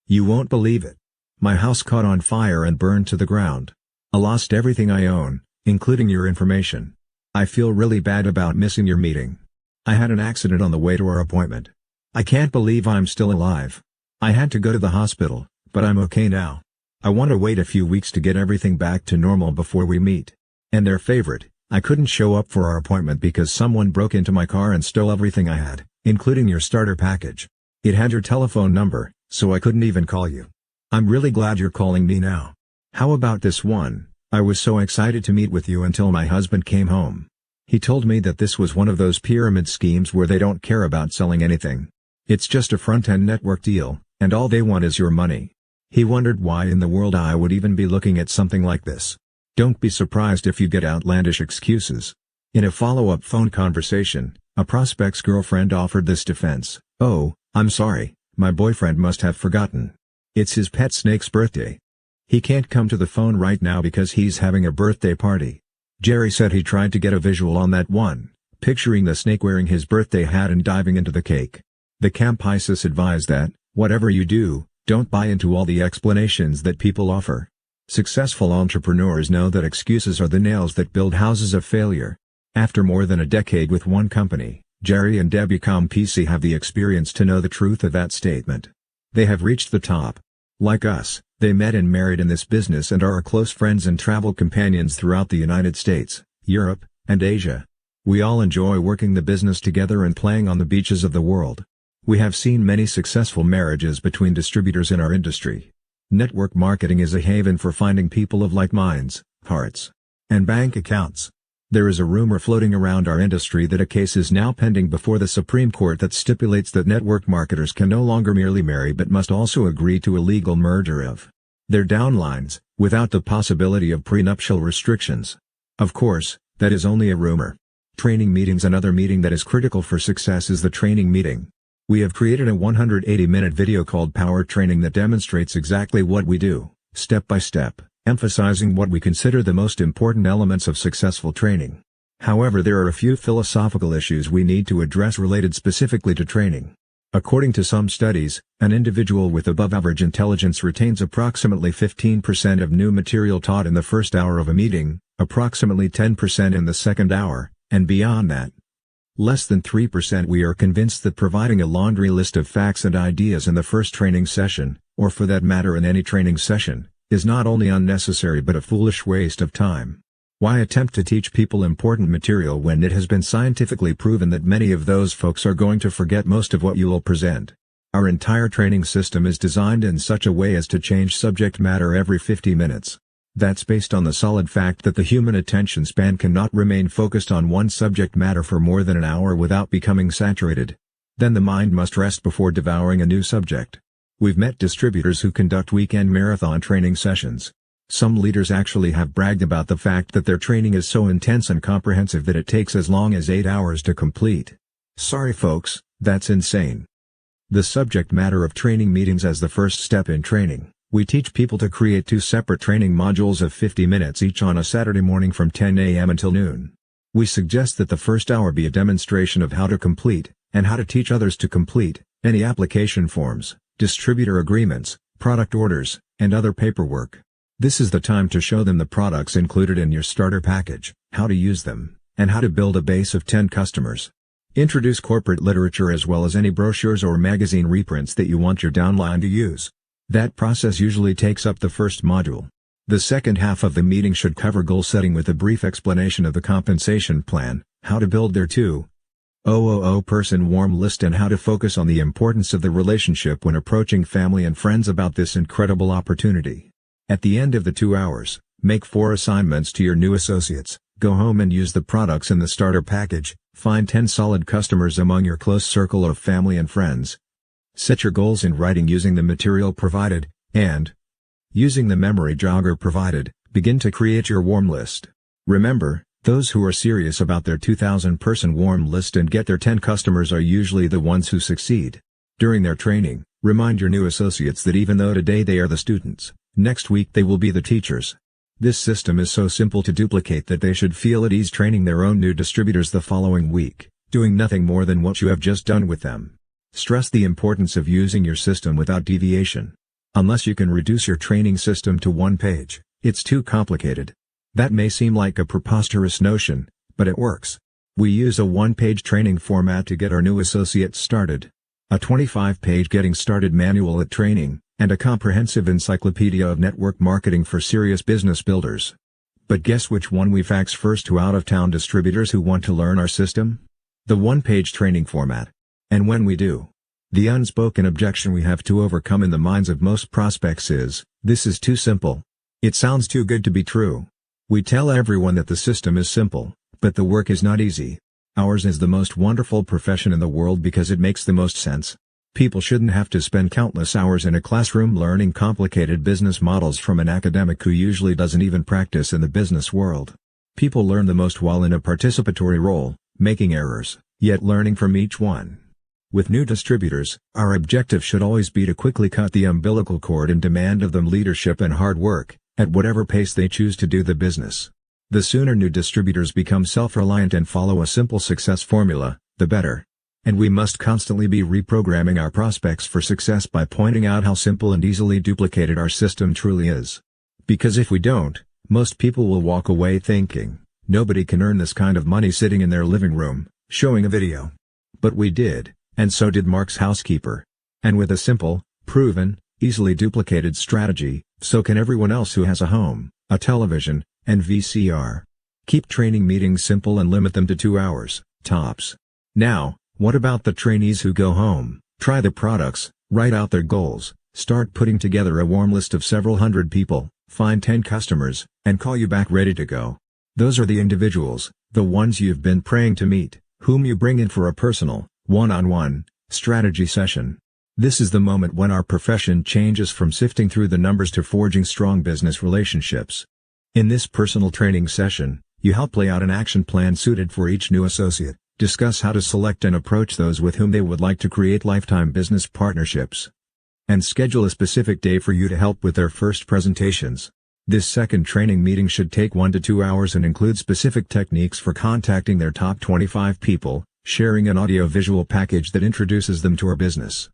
You won't believe it. My house caught on fire and burned to the ground. I lost everything I own, including your information. I feel really bad about missing your meeting. I had an accident on the way to our appointment. I can't believe I'm still alive. I had to go to the hospital, but I'm okay now. I want to wait a few weeks to get everything back to normal before we meet. And their favorite: I couldn't show up for our appointment because someone broke into my car and stole everything I had, including your starter package. It had your telephone number, so I couldn't even call you. I'm really glad you're calling me now. How about this one? I was so excited to meet with you until my husband came home. He told me that this was one of those pyramid schemes where they don't care about selling anything. It's just a front-end network deal, and all they want is your money. He wondered why in the world I would even be looking at something like this. Don't be surprised if you get outlandish excuses. In a follow-up phone conversation, a prospect's girlfriend offered this defense: "Oh, I'm sorry, my boyfriend must have forgotten. It's his pet snake's birthday. He can't come to the phone right now because he's having a birthday party." Jerry said he tried to get a visual on that one, picturing the snake wearing his birthday hat and diving into the cake. The Campisis advised that, whatever you do, don't buy into all the explanations that people offer. Successful entrepreneurs know that excuses are the nails that build houses of failure. After more than a decade with one company, Jerry and Debbie Campisi have the experience to know the truth of that statement. They have reached the top. Like us, they met and married in this business and are close friends and travel companions throughout the United States, Europe, and Asia. We all enjoy working the business together and playing on the beaches of the world. We have seen many successful marriages between distributors in our industry. Network marketing is a haven for finding people of like minds, hearts, and bank accounts. There is a rumor floating around our industry that a case is now pending before the Supreme Court that stipulates that network marketers can no longer merely marry but must also agree to a legal merger of their downlines, without the possibility of prenuptial restrictions. Of course, that is only a rumor. Training meetings. Another meeting that is critical for success is the training meeting. We have created a 180-minute video called Power Training that demonstrates exactly what we do, step by step, emphasizing what we consider the most important elements of successful training. However, there are a few philosophical issues we need to address related specifically to training. According to some studies, an individual with above-average intelligence retains approximately 15% of new material taught in the first hour of a meeting, approximately 10% in the second hour, and beyond that. Less than 3%. We are convinced that providing a laundry list of facts and ideas in the first training session, or for that matter in any training session, is not only unnecessary but a foolish waste of time. Why attempt to teach people important material when it has been scientifically proven that many of those folks are going to forget most of what you will present? Our entire training system is designed in such a way as to change subject matter every 50 minutes. That's based on the solid fact that the human attention span cannot remain focused on one subject matter for more than an hour without becoming saturated. Then the mind must rest before devouring a new subject. We've met distributors who conduct weekend marathon training sessions. Some leaders actually have bragged about the fact that their training is so intense and comprehensive that it takes as long as 8 hours to complete. Sorry folks, that's insane. The subject matter of training meetings as the first step in training. We teach people to create 2 separate training modules of 50 minutes each on a Saturday morning from 10 a.m. until noon. We suggest that the first hour be a demonstration of how to complete, and how to teach others to complete, any application forms, distributor agreements, product orders, and other paperwork. This is the time to show them the products included in your starter package, how to use them, and how to build a base of 10 customers. Introduce corporate literature as well as any brochures or magazine reprints that you want your downline to use. That process usually takes up the first module. The second half of the meeting should cover goal setting with a brief explanation of the compensation plan, how to build their 2,000 person warm list and how to focus on the importance of the relationship when approaching family and friends about this incredible opportunity. At the end of the 2 hours, make 4 assignments to your new associates, go home and use the products in the starter package, find 10 solid customers among your close circle of family and friends. Set your goals in writing using the material provided, and, using the memory jogger provided, begin to create your warm list. Remember, those who are serious about their 2,000-person warm list and get their 10 customers are usually the ones who succeed. During their training, remind your new associates that even though today they are the students, next week they will be the teachers. This system is so simple to duplicate that they should feel at ease training their own new distributors the following week, doing nothing more than what you have just done with them. Stress the importance of using your system without deviation. Unless you can reduce your training system to 1 page, it's too complicated. That may seem like a preposterous notion, but it works. We use a 1-page training format to get our new associates started. A 25-page getting started manual at training, and a comprehensive encyclopedia of network marketing for serious business builders. But guess which one we fax first to out-of-town distributors who want to learn our system? The 1-page training format. And when we do, the unspoken objection we have to overcome in the minds of most prospects is, this is too simple. It sounds too good to be true. We tell everyone that the system is simple, but the work is not easy. Ours is the most wonderful profession in the world because it makes the most sense. People shouldn't have to spend countless hours in a classroom learning complicated business models from an academic who usually doesn't even practice in the business world. People learn the most while in a participatory role, making errors, yet learning from each one. With new distributors, our objective should always be to quickly cut the umbilical cord and demand of them leadership and hard work, at whatever pace they choose to do the business. The sooner new distributors become self-reliant and follow a simple success formula, the better. And we must constantly be reprogramming our prospects for success by pointing out how simple and easily duplicated our system truly is. Because if we don't, most people will walk away thinking, nobody can earn this kind of money sitting in their living room, showing a video. But we did, and so did Mark's housekeeper. And with a simple, proven, easily duplicated strategy, so can everyone else who has a home, a television, and VCR. Keep training meetings simple and limit them to 2 hours, tops. Now, what about the trainees who go home, try the products, write out their goals, start putting together a warm list of several hundred people, find 10 customers, and call you back ready to go? Those are the individuals, the ones you've been praying to meet, whom you bring in for a personal, one-on-one, strategy session. This is the moment when our profession changes from sifting through the numbers to forging strong business relationships. In this personal training session, you help lay out an action plan suited for each new associate, discuss how to select and approach those with whom they would like to create lifetime business partnerships, and schedule a specific day for you to help with their first presentations. This second training meeting should take 1 to 2 hours and include specific techniques for contacting their top 25 people, sharing an audio-visual package that introduces them to our business,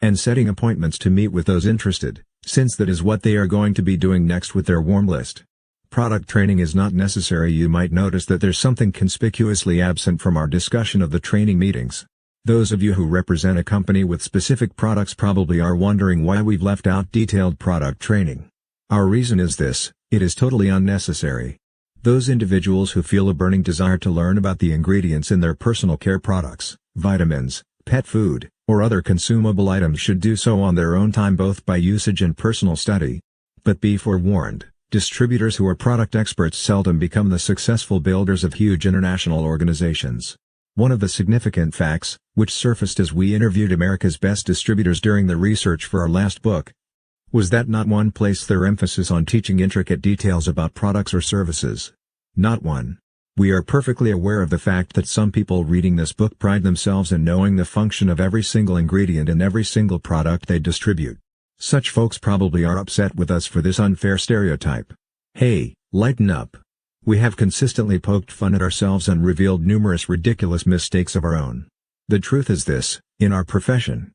and setting appointments to meet with those interested, since that is what they are going to be doing next with their warm list. Product training is not necessary. You might notice that there's something conspicuously absent from our discussion of the training meetings. Those of you who represent a company with specific products probably are wondering why we've left out detailed product training. Our reason is this: it is totally unnecessary. Those individuals who feel a burning desire to learn about the ingredients in their personal care products, vitamins, pet food, or other consumable items should do so on their own time, both by usage and personal study. But be forewarned, distributors who are product experts seldom become the successful builders of huge international organizations. One of the significant facts, which surfaced as we interviewed America's best distributors during the research for our last book, was that not one placed their emphasis on teaching intricate details about products or services. Not one. We are perfectly aware of the fact that some people reading this book pride themselves in knowing the function of every single ingredient in every single product they distribute. Such folks probably are upset with us for this unfair stereotype. Hey, lighten up. We have consistently poked fun at ourselves and revealed numerous ridiculous mistakes of our own. The truth is this: in our profession,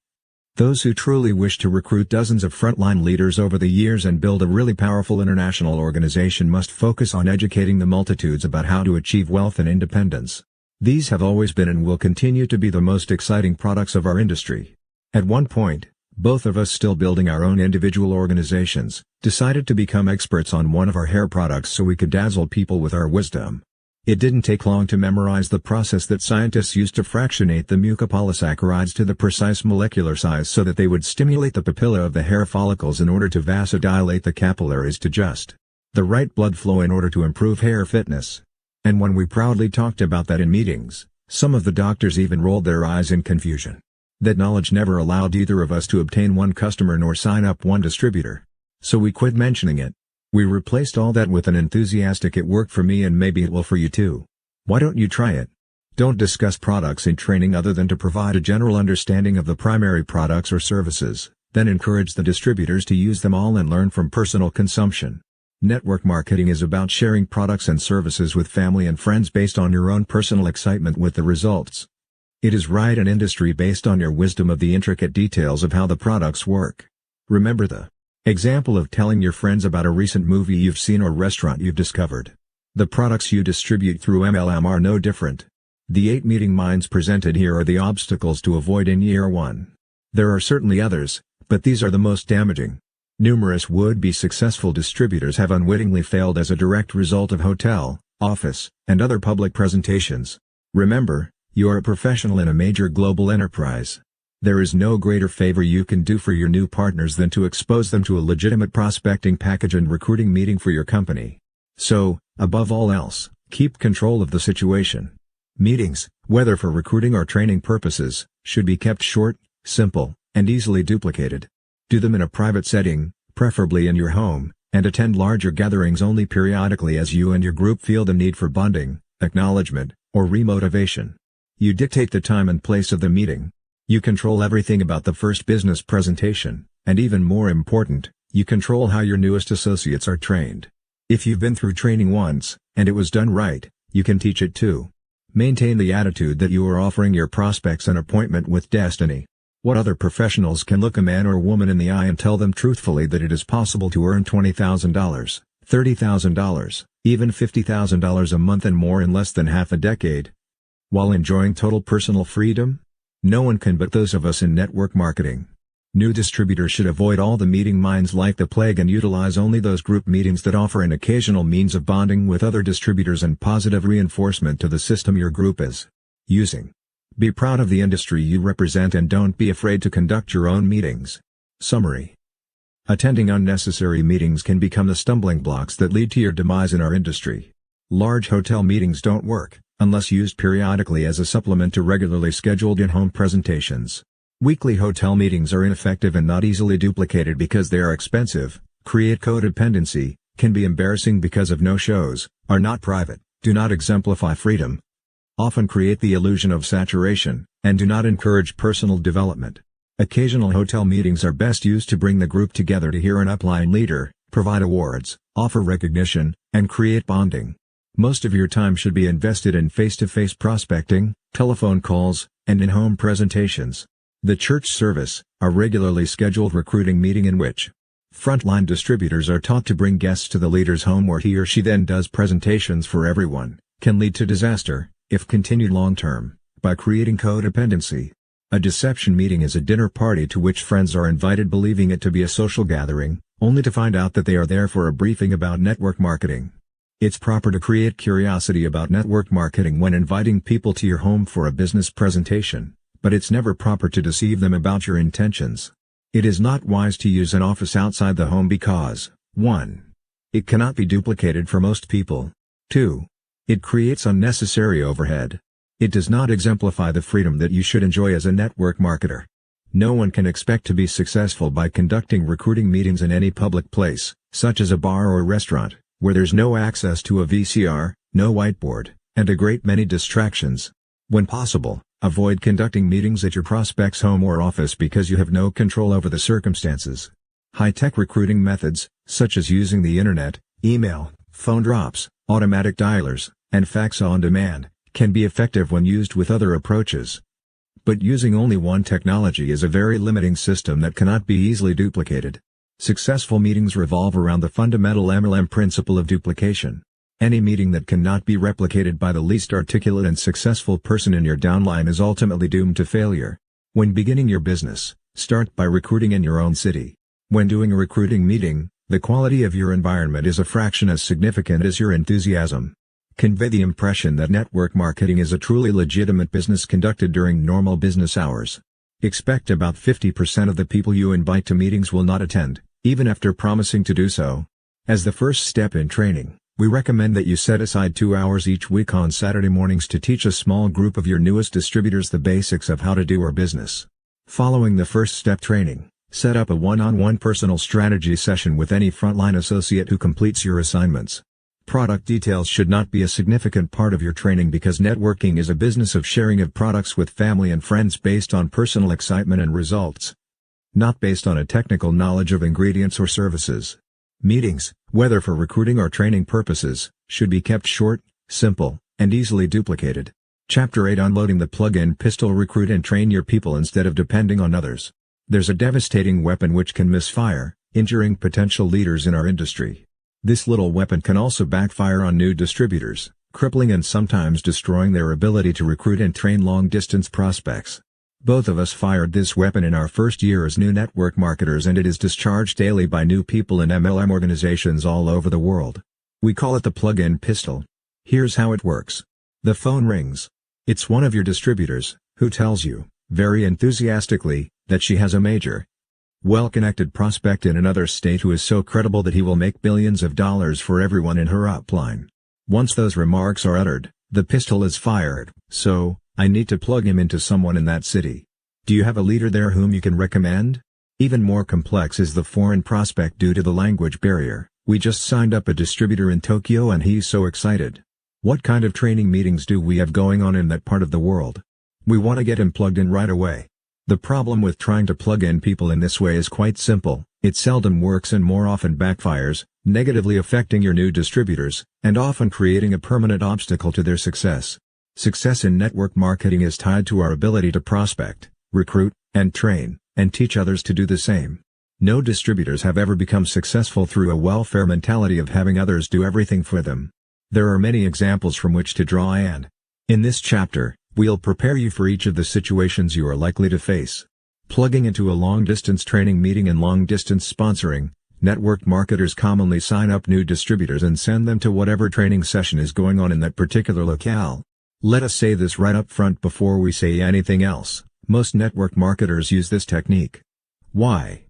those who truly wish to recruit dozens of frontline leaders over the years and build a really powerful international organization must focus on educating the multitudes about how to achieve wealth and independence. These have always been and will continue to be the most exciting products of our industry. At one point, both of us, still building our own individual organizations, decided to become experts on one of our hair products so we could dazzle people with our wisdom. It didn't take long to memorize the process that scientists used to fractionate the mucopolysaccharides to the precise molecular size so that they would stimulate the papilla of the hair follicles in order to vasodilate the capillaries to just the right blood flow in order to improve hair fitness. And when we proudly talked about that in meetings, some of the doctors even rolled their eyes in confusion. That knowledge never allowed either of us to obtain one customer nor sign up one distributor. So we quit mentioning it. We replaced all that with an enthusiastic "it worked for me and maybe it will for you too. Why don't you try it?" Don't discuss products in training other than to provide a general understanding of the primary products or services, then encourage the distributors to use them all and learn from personal consumption. Network marketing is about sharing products and services with family and friends based on your own personal excitement with the results. It is right and industry based on your wisdom of the intricate details of how the products work. Remember the example of telling your friends about a recent movie you've seen or restaurant you've discovered. The products you distribute through MLM are no different. The 8 meeting minds presented here are the obstacles to avoid in year 1. There are certainly others, but these are the most damaging. Numerous would-be successful distributors have unwittingly failed as a direct result of hotel, office, and other public presentations. Remember, you are a professional in a major global enterprise. There is no greater favor you can do for your new partners than to expose them to a legitimate prospecting package and recruiting meeting for your company. So, above all else, keep control of the situation. Meetings, whether for recruiting or training purposes, should be kept short, simple, and easily duplicated. Do them in a private setting, preferably in your home, and attend larger gatherings only periodically as you and your group feel the need for bonding, acknowledgement, or remotivation. You dictate the time and place of the meeting. You control everything about the first business presentation, and even more important, you control how your newest associates are trained. If you've been through training once, and it was done right, you can teach it too. Maintain the attitude that you are offering your prospects an appointment with destiny. What other professionals can look a man or woman in the eye and tell them truthfully that it is possible to earn $20,000, $30,000, even $50,000 a month and more in less than half a decade, while enjoying total personal freedom? No one can but those of us in network marketing. New distributors should avoid all the meeting minds like the plague and utilize only those group meetings that offer an occasional means of bonding with other distributors and positive reinforcement to the system your group is using. Be proud of the industry you represent and don't be afraid to conduct your own meetings. Summary: attending unnecessary meetings can become the stumbling blocks that lead to your demise in our industry. Large hotel meetings don't work unless used periodically as a supplement to regularly scheduled in-home presentations. Weekly hotel meetings are ineffective and not easily duplicated because they are expensive, create codependency, can be embarrassing because of no-shows, are not private, do not exemplify freedom, often create the illusion of saturation, and do not encourage personal development. Occasional hotel meetings are best used to bring the group together to hear an upline leader, Provide awards, offer recognition, and create bonding. Most of your time should be invested in face-to-face prospecting, telephone calls, and in-home presentations. The church service, a regularly scheduled recruiting meeting in which frontline distributors are taught to bring guests to the leader's home where he or she then does presentations for everyone, can lead to disaster, if continued long-term, by creating codependency. A deception meeting is a dinner party to which friends are invited believing it to be a social gathering, only to find out that they are there for a briefing about network marketing. It's proper to create curiosity about network marketing when inviting people to your home for a business presentation, but it's never proper to deceive them about your intentions. It is not wise to use an office outside the home because 1. It cannot be duplicated for most people. 2. It creates unnecessary overhead. It does not exemplify the freedom that you should enjoy as a network marketer. No one can expect to be successful by conducting recruiting meetings in any public place, such as a bar or restaurant, where there's no access to a VCR, no whiteboard, and a great many distractions. When possible, avoid conducting meetings at your prospect's home or office because you have no control over the circumstances. High-tech recruiting methods, such as using the internet, email, phone drops, automatic dialers, and fax on demand, can be effective when used with other approaches. But using only one technology is a very limiting system that cannot be easily duplicated. Successful meetings revolve around the fundamental MLM principle of duplication. Any meeting that cannot be replicated by the least articulate and successful person in your downline is ultimately doomed to failure. When beginning your business, start by recruiting in your own city. When doing a recruiting meeting, the quality of your environment is a fraction as significant as your enthusiasm. Convey the impression that network marketing is a truly legitimate business conducted during normal business hours. Expect about 50% of the people you invite to meetings will not attend, even after promising to do so. As the first step in training, we recommend that you set aside 2 hours each week on Saturday mornings to teach a small group of your newest distributors the basics of how to do our business. Following the first step training, set up a one-on-one personal strategy session with any frontline associate who completes your assignments. Product details should not be a significant part of your training because networking is a business of sharing of products with family and friends based on personal excitement and results, not based on a technical knowledge of ingredients or services. Meetings, whether for recruiting or training purposes, should be kept short, simple, and easily duplicated. Chapter 8: Unloading the plug-in pistol. Recruit and train your people instead of depending on others. There's a devastating weapon which can misfire, injuring potential leaders in our industry. This little weapon can also backfire on new distributors, crippling and sometimes destroying their ability to recruit and train long-distance prospects. Both of us fired this weapon in our first year as new network marketers, and it is discharged daily by new people in MLM organizations all over the world. We call it the plug-in pistol. Here's how it works. The phone rings. It's one of your distributors, who tells you, very enthusiastically, that she has a major, well-connected prospect in another state who is so credible that he will make billions of dollars for everyone in her upline. Once those remarks are uttered, the pistol is fired. So, I need to plug him into someone in that city. Do you have a leader there whom you can recommend? Even more complex is the foreign prospect due to the language barrier. We just signed up a distributor in Tokyo and he's so excited. What kind of training meetings do we have going on in that part of the world? We want to get him plugged in right away. The problem with trying to plug in people in this way is quite simple. It seldom works and more often backfires, negatively affecting your new distributors, and often creating a permanent obstacle to their success. Success in network marketing is tied to our ability to prospect, recruit, and train, and teach others to do the same. No distributors have ever become successful through a welfare mentality of having others do everything for them. There are many examples from which to draw, and in this chapter, we'll prepare you for each of the situations you are likely to face. Plugging into a long-distance training meeting and long-distance sponsoring. Network marketers commonly sign up new distributors and send them to whatever training session is going on in that particular locale. Let us say this right up front before we say anything else. Most network marketers use this technique. Why?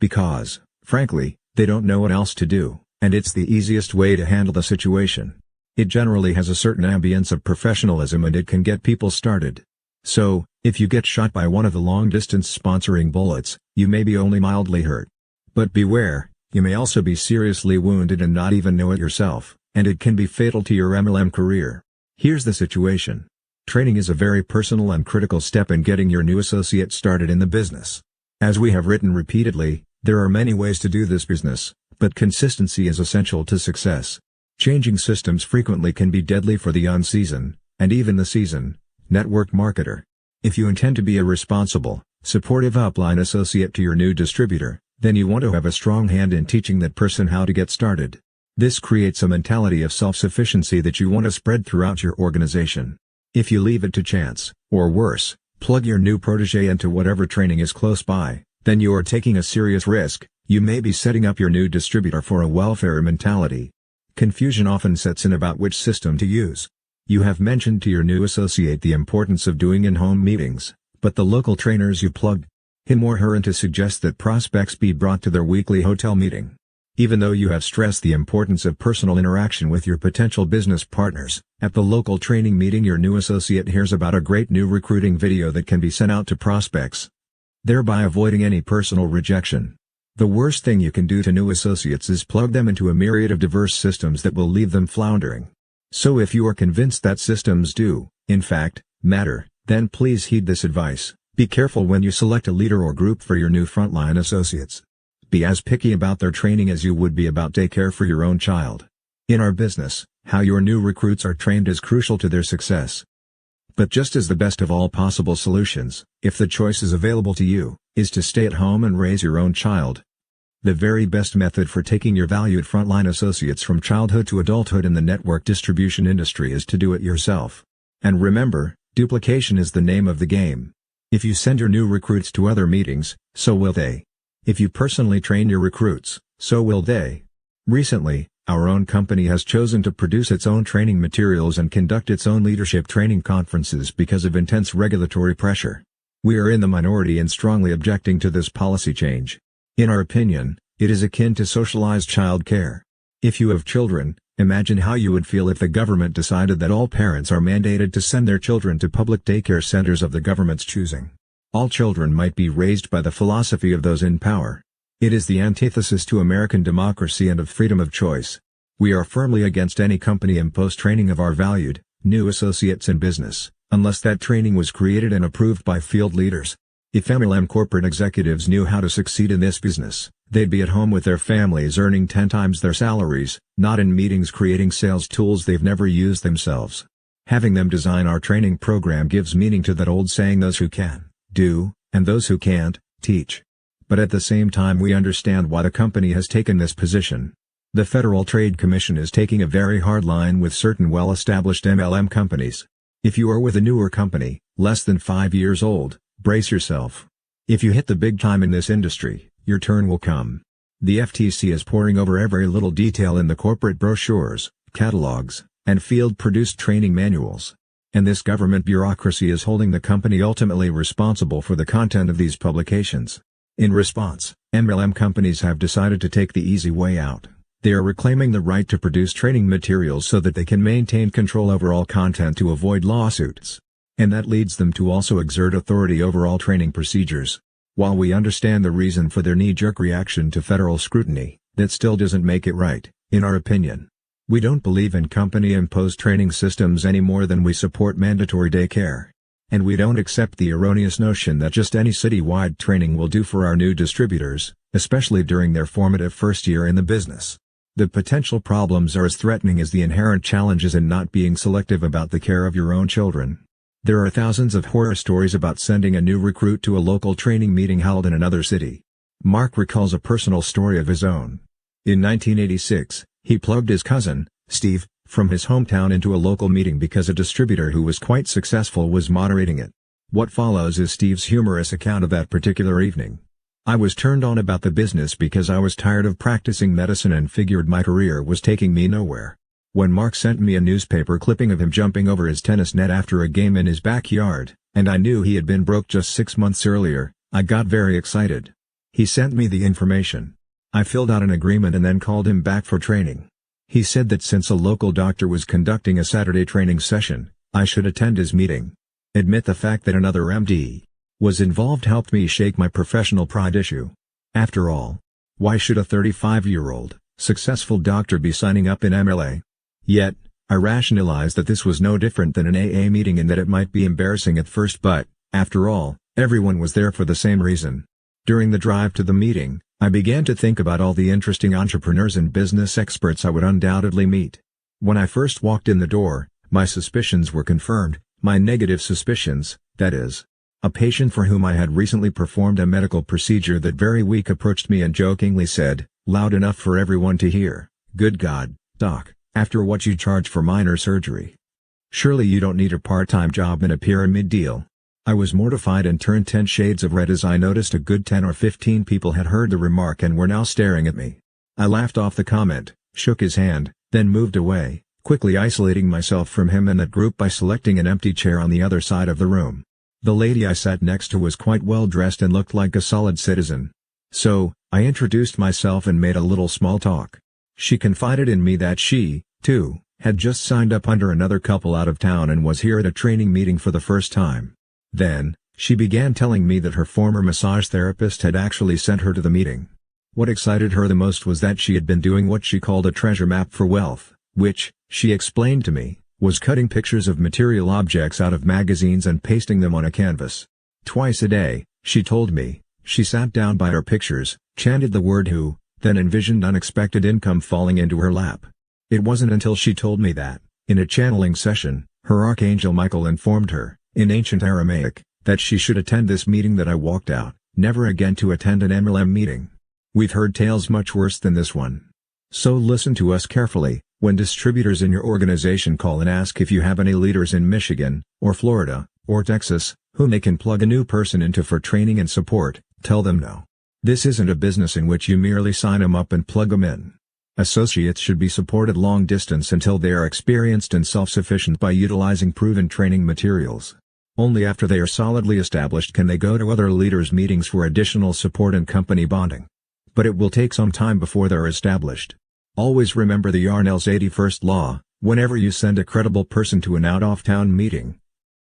Because, frankly, they don't know what else to do, and it's the easiest way to handle the situation. It generally has a certain ambience of professionalism and it can get people started. So, if you get shot by one of the long-distance sponsoring bullets, you may be only mildly hurt. But beware, you may also be seriously wounded and not even know it yourself, and it can be fatal to your MLM career. Here's the situation. Training is a very personal and critical step in getting your new associate started in the business. As we have written repeatedly, there are many ways to do this business, But consistency is essential to success. Changing systems frequently can be deadly for the unseasoned, and even the seasoned, network marketer. If you intend to be a responsible, supportive upline associate to your new distributor, then you want to have a strong hand in teaching that person how to get started. This creates a mentality of self-sufficiency that you want to spread throughout your organization. If you leave it to chance, or worse, plug your new protege into whatever training is close by, then you are taking a serious risk. You may be setting up your new distributor for a welfare mentality. Confusion often sets in about which system to use. You have mentioned to your new associate the importance of doing in-home meetings, but the local trainers you plugged him or her in to suggest that prospects be brought to their weekly hotel meeting. Even though you have stressed the importance of personal interaction with your potential business partners, at the local training meeting your new associate hears about a great new recruiting video that can be sent out to prospects, thereby avoiding any personal rejection. The worst thing you can do to new associates is plug them into a myriad of diverse systems that will leave them floundering. So if you are convinced that systems do, in fact, matter, then please heed this advice. Be careful when you select a leader or group for your new frontline associates. Be as picky about their training as you would be about daycare for your own child. In our business, how your new recruits are trained is crucial to their success. But just as the best of all possible solutions, if the choice is available to you, is to stay at home and raise your own child, the very best method for taking your valued frontline associates from childhood to adulthood in the network distribution industry is to do it yourself. And remember, duplication is the name of the game. If you send your new recruits to other meetings, so will they. If you personally train your recruits, so will they. Recently, our own company has chosen to produce its own training materials and conduct its own leadership training conferences because of intense regulatory pressure. We are in the minority and strongly objecting to this policy change. In our opinion, it is akin to socialized child care. If you have children, imagine how you would feel if the government decided that all parents are mandated to send their children to public daycare centers of the government's choosing. All children might be raised by the philosophy of those in power. It is the antithesis to American democracy and of freedom of choice. We are firmly against any company-imposed training of our valued, new associates in business, unless that training was created and approved by field leaders. If MLM corporate executives knew how to succeed in this business, they'd be at home with their families earning 10 times their salaries, not in meetings creating sales tools they've never used themselves. Having them design our training program gives meaning to that old saying, those who can, do, and those who can't, teach. But at the same time we understand why the company has taken this position. The Federal Trade Commission is taking a very hard line with certain well-established MLM companies. If you are with a newer company, less than 5 years old, brace yourself. If you hit the big time in this industry, your turn will come. The FTC is poring over every little detail in the corporate brochures, catalogs, and field-produced training manuals. And this government bureaucracy is holding the company ultimately responsible for the content of these publications. In response, MLM companies have decided to take the easy way out. They are reclaiming the right to produce training materials so that they can maintain control over all content to avoid lawsuits. And that leads them to also exert authority over all training procedures. While we understand the reason for their knee-jerk reaction to federal scrutiny, that still doesn't make it right, in our opinion. We don't believe in company-imposed training systems any more than we support mandatory daycare. And we don't accept the erroneous notion that just any citywide training will do for our new distributors, especially during their formative first year in the business. The potential problems are as threatening as the inherent challenges in not being selective about the care of your own children. There are thousands of horror stories about sending a new recruit to a local training meeting held in another city. Mark recalls a personal story of his own. In 1986, he plugged his cousin, Steve, from his hometown into a local meeting because a distributor who was quite successful was moderating it. What follows is Steve's humorous account of that particular evening. I was turned on about the business because I was tired of practicing medicine and figured my career was taking me nowhere. When Mark sent me a newspaper clipping of him jumping over his tennis net after a game in his backyard, and I knew he had been broke just 6 months earlier, I got very excited. He sent me the information. I filled out an agreement and then called him back for training. He said that since a local doctor was conducting a Saturday training session, I should attend his meeting. Admit the fact that another MD was involved helped me shake my professional pride issue. After all, why should a 35-year-old, successful doctor be signing up in MLA? Yet, I rationalized that this was no different than an AA meeting and that it might be embarrassing at first, but, after all, everyone was there for the same reason. During the drive to the meeting, I began to think about all the interesting entrepreneurs and business experts I would undoubtedly meet. When I first walked in the door, my suspicions were confirmed, my negative suspicions, that is. A patient for whom I had recently performed a medical procedure that very week approached me and jokingly said, loud enough for everyone to hear, "Good God, Doc, after what you charge for minor surgery. Surely you don't need a part-time job in a pyramid deal." I was mortified and turned 10 shades of red as I noticed a good 10 or 15 people had heard the remark and were now staring at me. I laughed off the comment, shook his hand, then moved away, quickly isolating myself from him and that group by selecting an empty chair on the other side of the room. The lady I sat next to was quite well dressed and looked like a solid citizen. So, I introduced myself and made a little small talk. She confided in me that she, too, had just signed up under another couple out of town and was here at a training meeting for the first time. Then, she began telling me that her former massage therapist had actually sent her to the meeting. What excited her the most was that she had been doing what she called a treasure map for wealth, which, she explained to me, was cutting pictures of material objects out of magazines and pasting them on a canvas. Twice a day, she told me, she sat down by her pictures, chanted the word "who," then envisioned unexpected income falling into her lap. It wasn't until she told me that, in a channeling session, her archangel Michael informed her, in ancient Aramaic, that she should attend this meeting that I walked out, never again to attend an MLM meeting. We've heard tales much worse than this one. So listen to us carefully. When distributors in your organization call and ask if you have any leaders in Michigan, or Florida, or Texas, whom they can plug a new person into for training and support, tell them no. This isn't a business in which you merely sign them up and plug them in. Associates should be supported long distance until they are experienced and self-sufficient by utilizing proven training materials. Only after they are solidly established can they go to other leaders' meetings for additional support and company bonding. But it will take some time before they're established. Always remember the Yarnell's 81st law: whenever you send a credible person to an out-of-town meeting,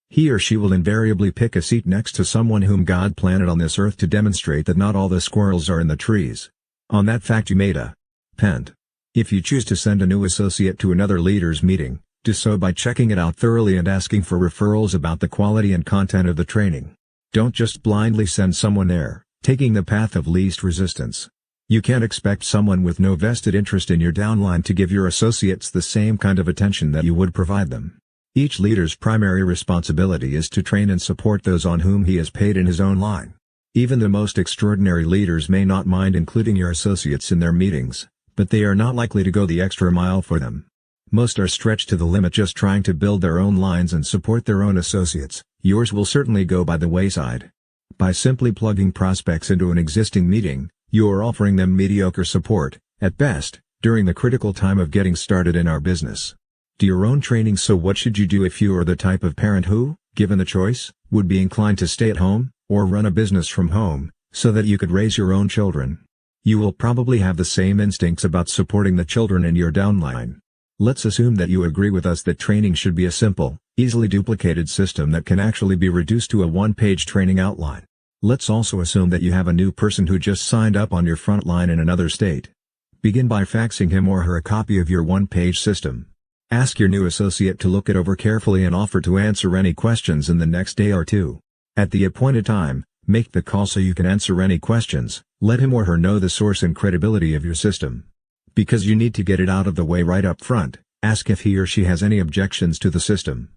he or she will invariably pick a seat next to someone whom God planted on this earth to demonstrate that not all the squirrels are in the trees. On that fact you made a pent. If you choose to send a new associate to another leader's meeting, do so by checking it out thoroughly and asking for referrals about the quality and content of the training. Don't just blindly send someone there, taking the path of least resistance. You can't expect someone with no vested interest in your downline to give your associates the same kind of attention that you would provide them. Each leader's primary responsibility is to train and support those on whom he is paid in his own line. Even the most extraordinary leaders may not mind including your associates in their meetings, but they are not likely to go the extra mile for them. Most are stretched to the limit just trying to build their own lines and support their own associates. Yours will certainly go by the wayside. By simply plugging prospects into an existing meeting, you are offering them mediocre support, at best, during the critical time of getting started in our business. Do your own training. So what should you do if you are the type of parent who, given the choice, would be inclined to stay at home, or run a business from home, so that you could raise your own children? You will probably have the same instincts about supporting the children in your downline. Let's assume that you agree with us that training should be a simple, easily duplicated system that can actually be reduced to a one-page training outline. Let's also assume that you have a new person who just signed up on your front line in another state. Begin by faxing him or her a copy of your one-page system. Ask your new associate to look it over carefully and offer to answer any questions in the next day or two. At the appointed time, make the call so you can answer any questions. Let him or her know the source and credibility of your system. Because you need to get it out of the way right up front, ask if he or she has any objections to the system.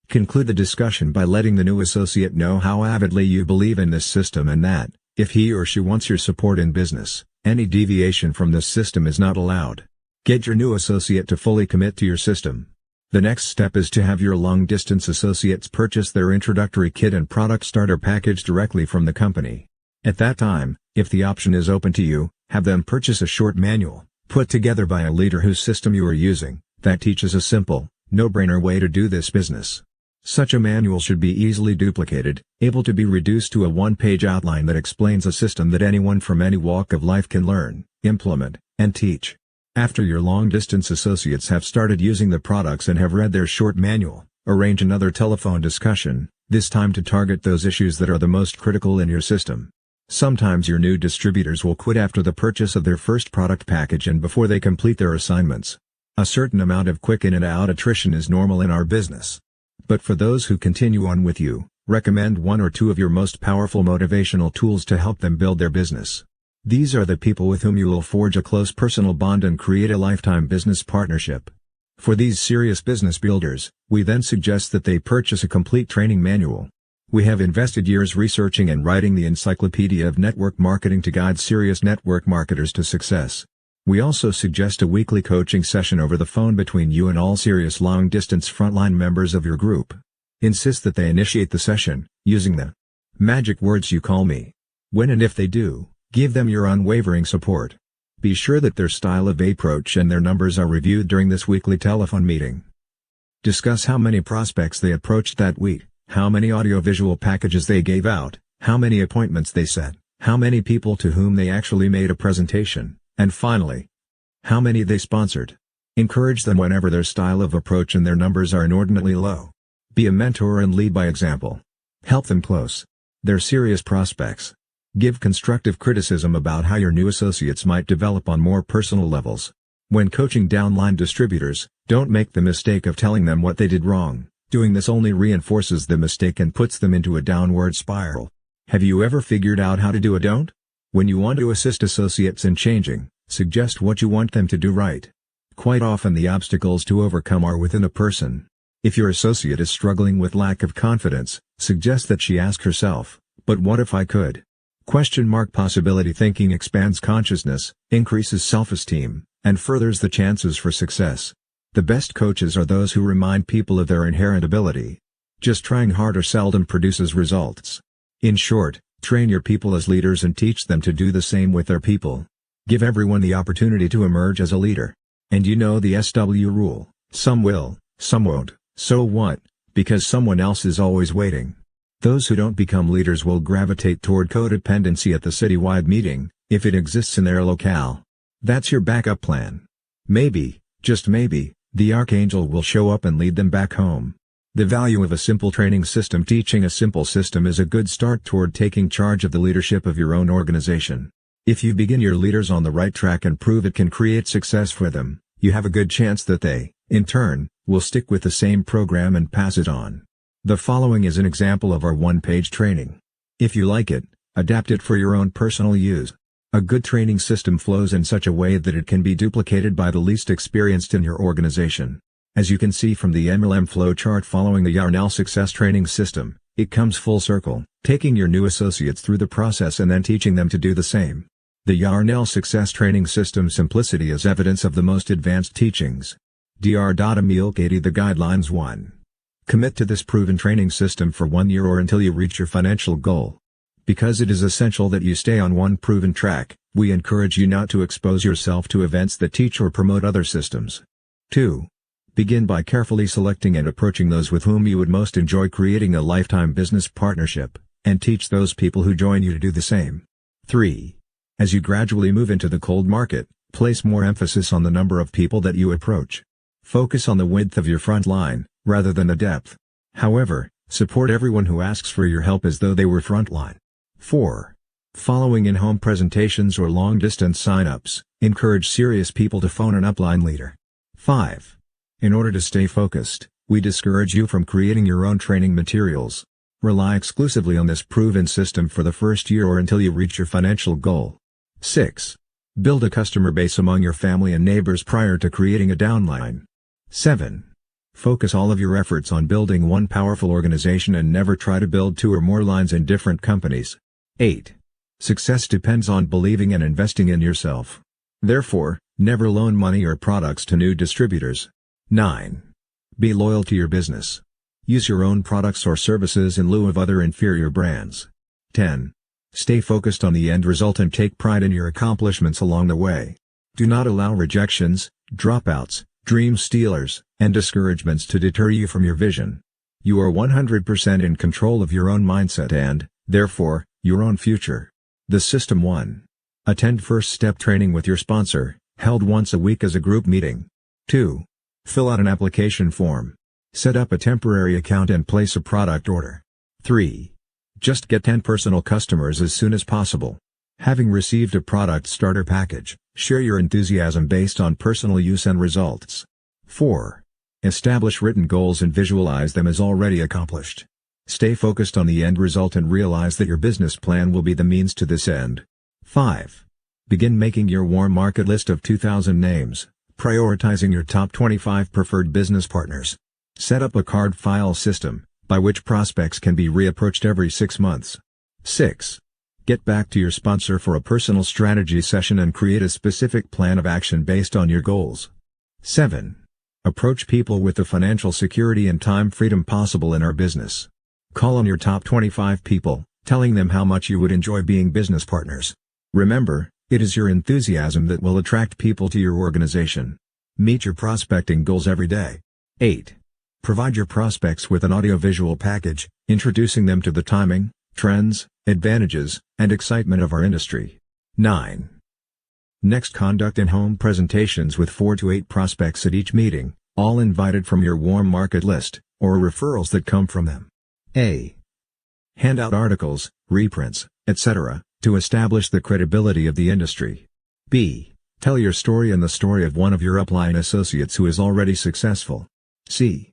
Conclude the discussion by letting the new associate know how avidly you believe in this system and that, if he or she wants your support in business, any deviation from this system is not allowed. Get your new associate to fully commit to your system. The next step is to have your long-distance associates purchase their introductory kit and product starter package directly from the company. At that time, if the option is open to you, have them purchase a short manual, put together by a leader whose system you are using, that teaches a simple, no-brainer way to do this business. Such a manual should be easily duplicated, able to be reduced to a one-page outline that explains a system that anyone from any walk of life can learn, implement, and teach. After your long-distance associates have started using the products and have read their short manual, arrange another telephone discussion, this time to target those issues that are the most critical in your system. Sometimes your new distributors will quit after the purchase of their first product package and before they complete their assignments. A certain amount of quick in and out attrition is normal in our business. But for those who continue on with you, Recommend one or two of your most powerful motivational tools to help them build their business. These are the people with whom you will forge a close personal bond and create a lifetime business partnership. For these serious business builders, we then suggest that they purchase a complete training manual. We have invested years researching and writing the Encyclopedia of Network Marketing to guide serious network marketers to success. We also suggest a weekly coaching session over the phone between you and all serious long-distance frontline members of your group. Insist that they initiate the session, using the magic words "you call me." When and if they do, give them your unwavering support. Be sure that their style of approach and their numbers are reviewed during this weekly telephone meeting. Discuss how many prospects they approached that week, how many audiovisual packages they gave out, how many appointments they set, how many people to whom they actually made a presentation, and finally, how many they sponsored. Encourage them whenever their style of approach and their numbers are inordinately low. Be a mentor and lead by example. Help them close their serious prospects. Give constructive criticism about how your new associates might develop on more personal levels. When coaching downline distributors, don't make the mistake of telling them what they did wrong. Doing this only reinforces the mistake and puts them into a downward spiral. Have you ever figured out how to do a don't? When you want to assist associates in changing, suggest what you want them to do right. Quite often the obstacles to overcome are within a person. If your associate is struggling with lack of confidence, suggest that she ask herself, "But what if I could?" Possibility thinking expands consciousness, increases self-esteem, and furthers the chances for success. The best coaches are those who remind people of their inherent ability. Just trying harder seldom produces results. In short, train your people as leaders and teach them to do the same with their people. Give everyone the opportunity to emerge as a leader. And you know the SW rule: some will, some won't, so what? Because someone else is always waiting. Those who don't become leaders will gravitate toward codependency at the citywide meeting, if it exists in their locale. That's your backup plan. Maybe, just maybe, the archangel will show up and lead them back home. The value of a simple training system. Teaching a simple system is a good start toward taking charge of the leadership of your own organization. If you begin your leaders on the right track and prove it can create success for them, you have a good chance that they, in turn, will stick with the same program and pass it on. The following is an example of our one-page training. If you like it, adapt it for your own personal use. A good training system flows in such a way that it can be duplicated by the least experienced in your organization. As you can see from the MLM flow chart following the Yarnell Success Training System, it comes full circle, taking your new associates through the process and then teaching them to do the same. The Yarnell Success Training System simplicity is evidence of the most advanced teachings. Dr. Emil Cady. The Guidelines 1. Commit to this proven training system for 1 year or until you reach your financial goal. Because it is essential that you stay on one proven track, we encourage you not to expose yourself to events that teach or promote other systems. 2. Begin by carefully selecting and approaching those with whom you would most enjoy creating a lifetime business partnership, and teach those people who join you to do the same. 3. As you gradually move into the cold market, place more emphasis on the number of people that you approach. Focus on the width of your front line, rather than the depth. However, support everyone who asks for your help as though they were frontline. 4. Following in-home presentations or long-distance sign-ups, encourage serious people to phone an upline leader. 5. In order to stay focused, we discourage you from creating your own training materials. Rely exclusively on this proven system for the first year or until you reach your financial goal. 6. Build a customer base among your family and neighbors prior to creating a downline. 7. Focus all of your efforts on building one powerful organization and never try to build 2 or more lines in different companies. 8. Success depends on believing and investing in yourself. Therefore, never loan money or products to new distributors. 9. Be loyal to your business. Use your own products or services in lieu of other inferior brands. 10. Stay focused on the end result and take pride in your accomplishments along the way. Do not allow rejections, dropouts, dream stealers, and discouragements to deter you from your vision. You are 100% in control of your own mindset and, therefore, your own future. The System 1. Attend first step training with your sponsor, held once a week as a group meeting. 2. Fill out an application form. Set up a temporary account and place a product order. 3. Just get 10 personal customers as soon as possible. Having received a product starter package, share your enthusiasm based on personal use and results. 4. Establish written goals and visualize them as already accomplished. Stay focused on the end result and realize that your business plan will be the means to this end. 5. Begin making your warm market list of 2,000 names, prioritizing your top 25 preferred business partners. Set up a card file system, by which prospects can be reapproached every 6 months. 6. Get back to your sponsor for a personal strategy session and create a specific plan of action based on your goals. 7. Approach people with the financial security and time freedom possible in our business. Call on your top 25 people, telling them how much you would enjoy being business partners. Remember, it is your enthusiasm that will attract people to your organization. Meet your prospecting goals every day. 8. Provide your prospects with an audiovisual package, introducing them to the timing, trends, advantages, and excitement of our industry. 9. Next, conduct in-home presentations with 4 to 8 prospects at each meeting, all invited from your warm market list, or referrals that come from them. A. Hand out articles, reprints, etc., to establish the credibility of the industry. B. Tell your story and the story of one of your upline associates who is already successful. C.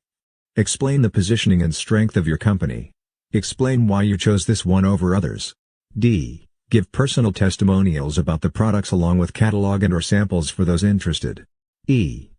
Explain the positioning and strength of your company. Explain why you chose this one over others. D. Give personal testimonials about the products along with catalog and/or samples for those interested. E.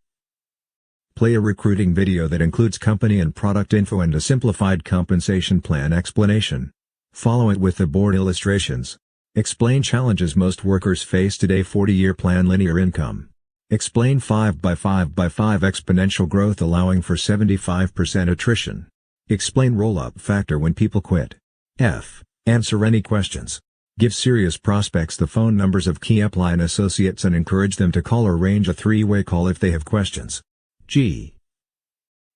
Play a recruiting video that includes company and product info and a simplified compensation plan explanation. Follow it with the board illustrations. Explain challenges most workers face today: 40-year plan, linear income. Explain 5x5x5 exponential growth allowing for 75% attrition. Explain roll-up factor when people quit. F. Answer any questions. Give serious prospects the phone numbers of key upline associates and encourage them to call or arrange a 3-way call if they have questions. G.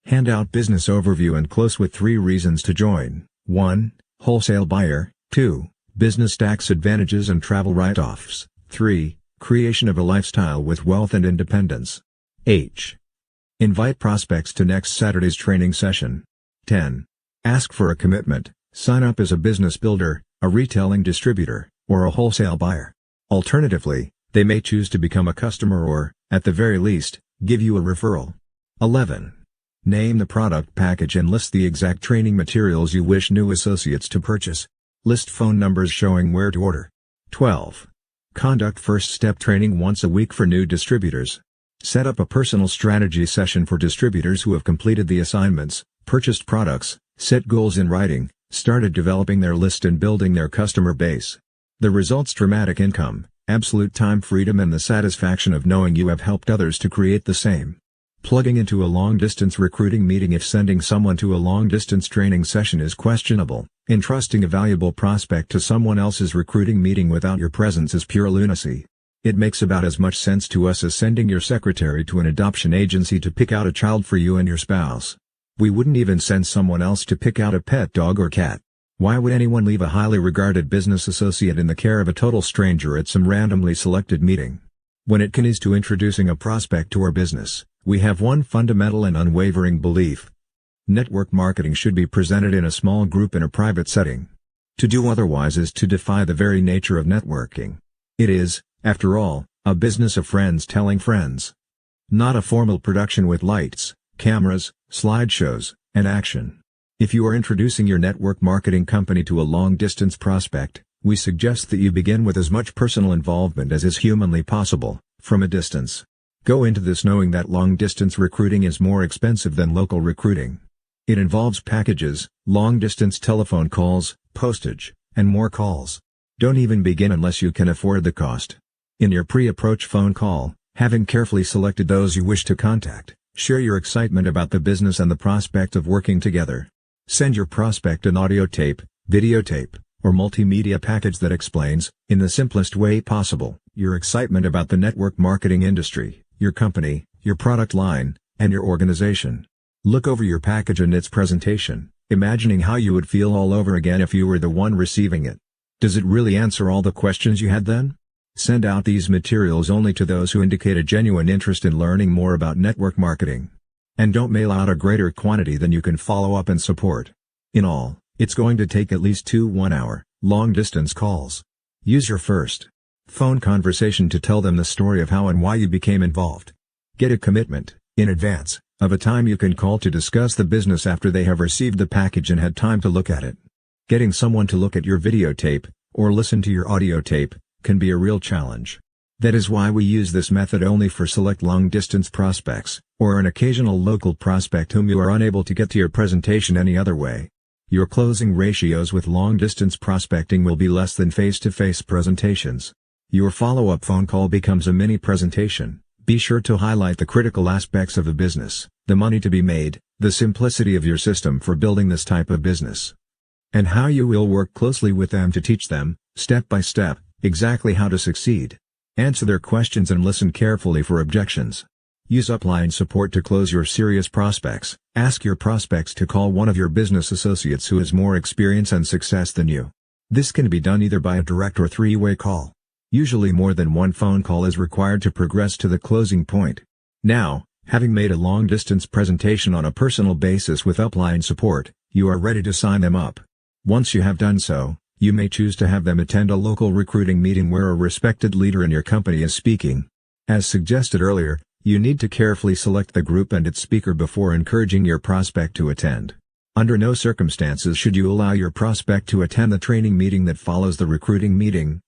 Hand out business overview and close with 3 reasons to join. 1. Wholesale buyer. 2. Business tax advantages and travel write-offs. 3. Creation of a lifestyle with wealth and independence. H. Invite prospects to next Saturday's training session. 10. Ask for a commitment. Sign up as a business builder, a retailing distributor, or a wholesale buyer. Alternatively, they may choose to become a customer or, at the very least, give you a referral. 11. Name the product package and list the exact training materials you wish new associates to purchase. List phone numbers showing where to order. 12. Conduct first step training once a week for new distributors. Set up a personal strategy session for distributors who have completed the assignments, purchased products, set goals in writing, started developing their list and building their customer base. The results: dramatic income, absolute time freedom and the satisfaction of knowing you have helped others to create the same. Plugging into a long-distance recruiting meeting. If sending someone to a long-distance training session is questionable, entrusting a valuable prospect to someone else's recruiting meeting without your presence is pure lunacy. It makes about as much sense to us as sending your secretary to an adoption agency to pick out a child for you and your spouse. We wouldn't even send someone else to pick out a pet dog or cat. Why would anyone leave a highly regarded business associate in the care of a total stranger at some randomly selected meeting? When it comes to introducing a prospect to our business, we have one fundamental and unwavering belief. Network marketing should be presented in a small group in a private setting. To do otherwise is to defy the very nature of networking. It is, after all, a business of friends telling friends. Not a formal production with lights, cameras, slideshows, and action. If you are introducing your network marketing company to a long-distance prospect, we suggest that you begin with as much personal involvement as is humanly possible, from a distance. Go into this knowing that long-distance recruiting is more expensive than local recruiting. It involves packages, long-distance telephone calls, postage, and more calls. Don't even begin unless you can afford the cost. In your pre-approach phone call, having carefully selected those you wish to contact, share your excitement about the business and the prospect of working together. Send your prospect an audio tape, videotape, or multimedia package that explains, in the simplest way possible, your excitement about the network marketing industry, your company, your product line, and your organization. Look over your package and its presentation, imagining how you would feel all over again if you were the one receiving it. Does it really answer all the questions you had then? Send out these materials only to those who indicate a genuine interest in learning more about network marketing. And don't mail out a greater quantity than you can follow up and support. In all, it's going to take at least 2 one-hour, long-distance calls. Use your first phone conversation to tell them the story of how and why you became involved. Get a commitment, in advance, of a time you can call to discuss the business after they have received the package and had time to look at it. Getting someone to look at your videotape, or listen to your audio tape, can be a real challenge. That is why we use this method only for select long-distance prospects, or an occasional local prospect whom you are unable to get to your presentation any other way. Your closing ratios with long-distance prospecting will be less than face-to-face presentations. Your follow-up phone call becomes a mini presentation. Be sure to highlight the critical aspects of the business, the money to be made, the simplicity of your system for building this type of business, and how you will work closely with them to teach them, step by step, exactly how to succeed. Answer their questions and listen carefully for objections. Use upline support to close your serious prospects. Ask your prospects to call one of your business associates who has more experience and success than you. This can be done either by a direct or three-way call. Usually more than one phone call is required to progress to the closing point. Now, having made a long-distance presentation on a personal basis with upline support, you are ready to sign them up. Once you have done so, you may choose to have them attend a local recruiting meeting where a respected leader in your company is speaking. As suggested earlier, you need to carefully select the group and its speaker before encouraging your prospect to attend. Under no circumstances should you allow your prospect to attend the training meeting that follows the recruiting meeting,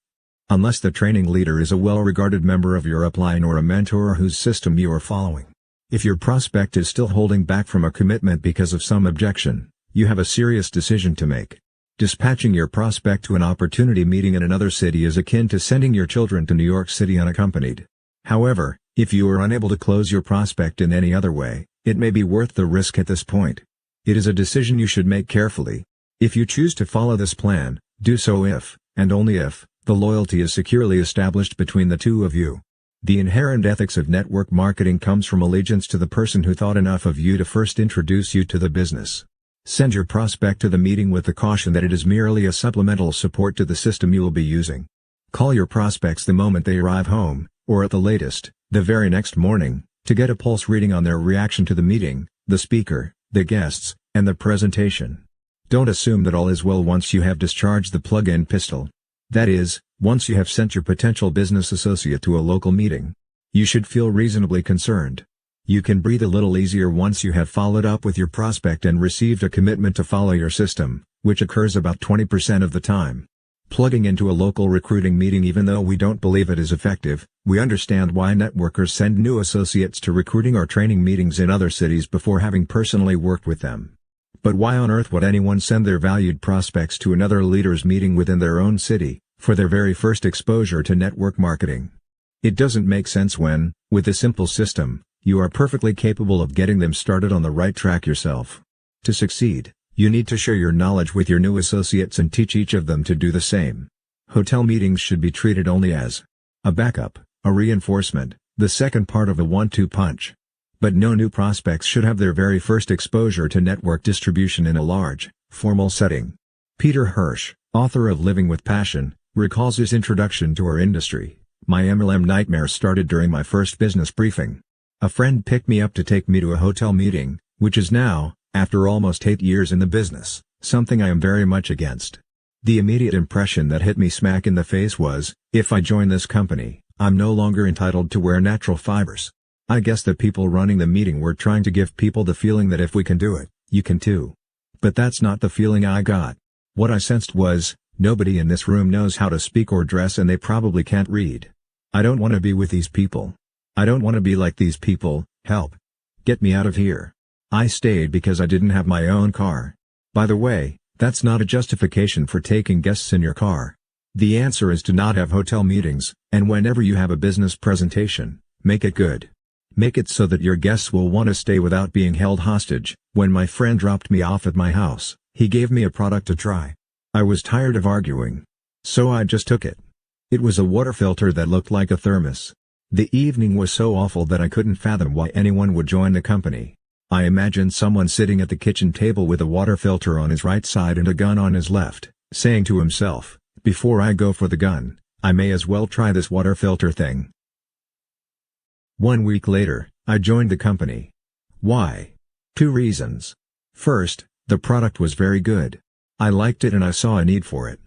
unless the training leader is a well-regarded member of your upline or a mentor whose system you are following. If your prospect is still holding back from a commitment because of some objection, you have a serious decision to make. Dispatching your prospect to an opportunity meeting in another city is akin to sending your children to New York City unaccompanied. However, if you are unable to close your prospect in any other way, it may be worth the risk at this point. It is a decision you should make carefully. If you choose to follow this plan, do so if, and only if, the loyalty is securely established between the two of you. The inherent ethics of network marketing comes from allegiance to the person who thought enough of you to first introduce you to the business. Send your prospect to the meeting with the caution that it is merely a supplemental support to the system you will be using. Call your prospects the moment they arrive home, or at the latest, the very next morning, to get a pulse reading on their reaction to the meeting, the speaker, the guests, and the presentation. Don't assume that all is well once you have discharged the plug-in pistol. That is, once you have sent your potential business associate to a local meeting. You should feel reasonably concerned. You can breathe a little easier once you have followed up with your prospect and received a commitment to follow your system, which occurs about 20% of the time. Plugging into a local recruiting meeting. Even though we don't believe it is effective, we understand why networkers send new associates to recruiting or training meetings in other cities before having personally worked with them. But why on earth would anyone send their valued prospects to another leader's meeting within their own city, for their very first exposure to network marketing? It doesn't make sense when, with a simple system, you are perfectly capable of getting them started on the right track yourself. To succeed, you need to share your knowledge with your new associates and teach each of them to do the same. Hotel meetings should be treated only as a backup, a reinforcement, the second part of a 1-2 punch. But no new prospects should have their very first exposure to network distribution in a large, formal setting. Peter Hirsch, author of Living with Passion, recalls his introduction to our industry. My MLM nightmare started during my first business briefing. A friend picked me up to take me to a hotel meeting, which is now, after almost 8 years in the business, something I am very much against. The immediate impression that hit me smack in the face was, if I join this company, I'm no longer entitled to wear natural fibers. I guess the people running the meeting were trying to give people the feeling that if we can do it, you can too. But that's not the feeling I got. What I sensed was, nobody in this room knows how to speak or dress and they probably can't read. I don't want to be with these people. I don't want to be like these people. Help. Get me out of here. I stayed because I didn't have my own car. By the way, that's not a justification for taking guests in your car. The answer is to not have hotel meetings, and whenever you have a business presentation, make it good. Make it so that your guests will want to stay without being held hostage. When my friend dropped me off at my house, he gave me a product to try. I was tired of arguing. So I just took it. It was a water filter that looked like a thermos. The evening was so awful that I couldn't fathom why anyone would join the company. I imagined someone sitting at the kitchen table with a water filter on his right side and a gun on his left, saying to himself, before I go for the gun, I may as well try this water filter thing. 1 week later, I joined the company. Why? 2 reasons. First, the product was very good. I liked it and I saw a need for it.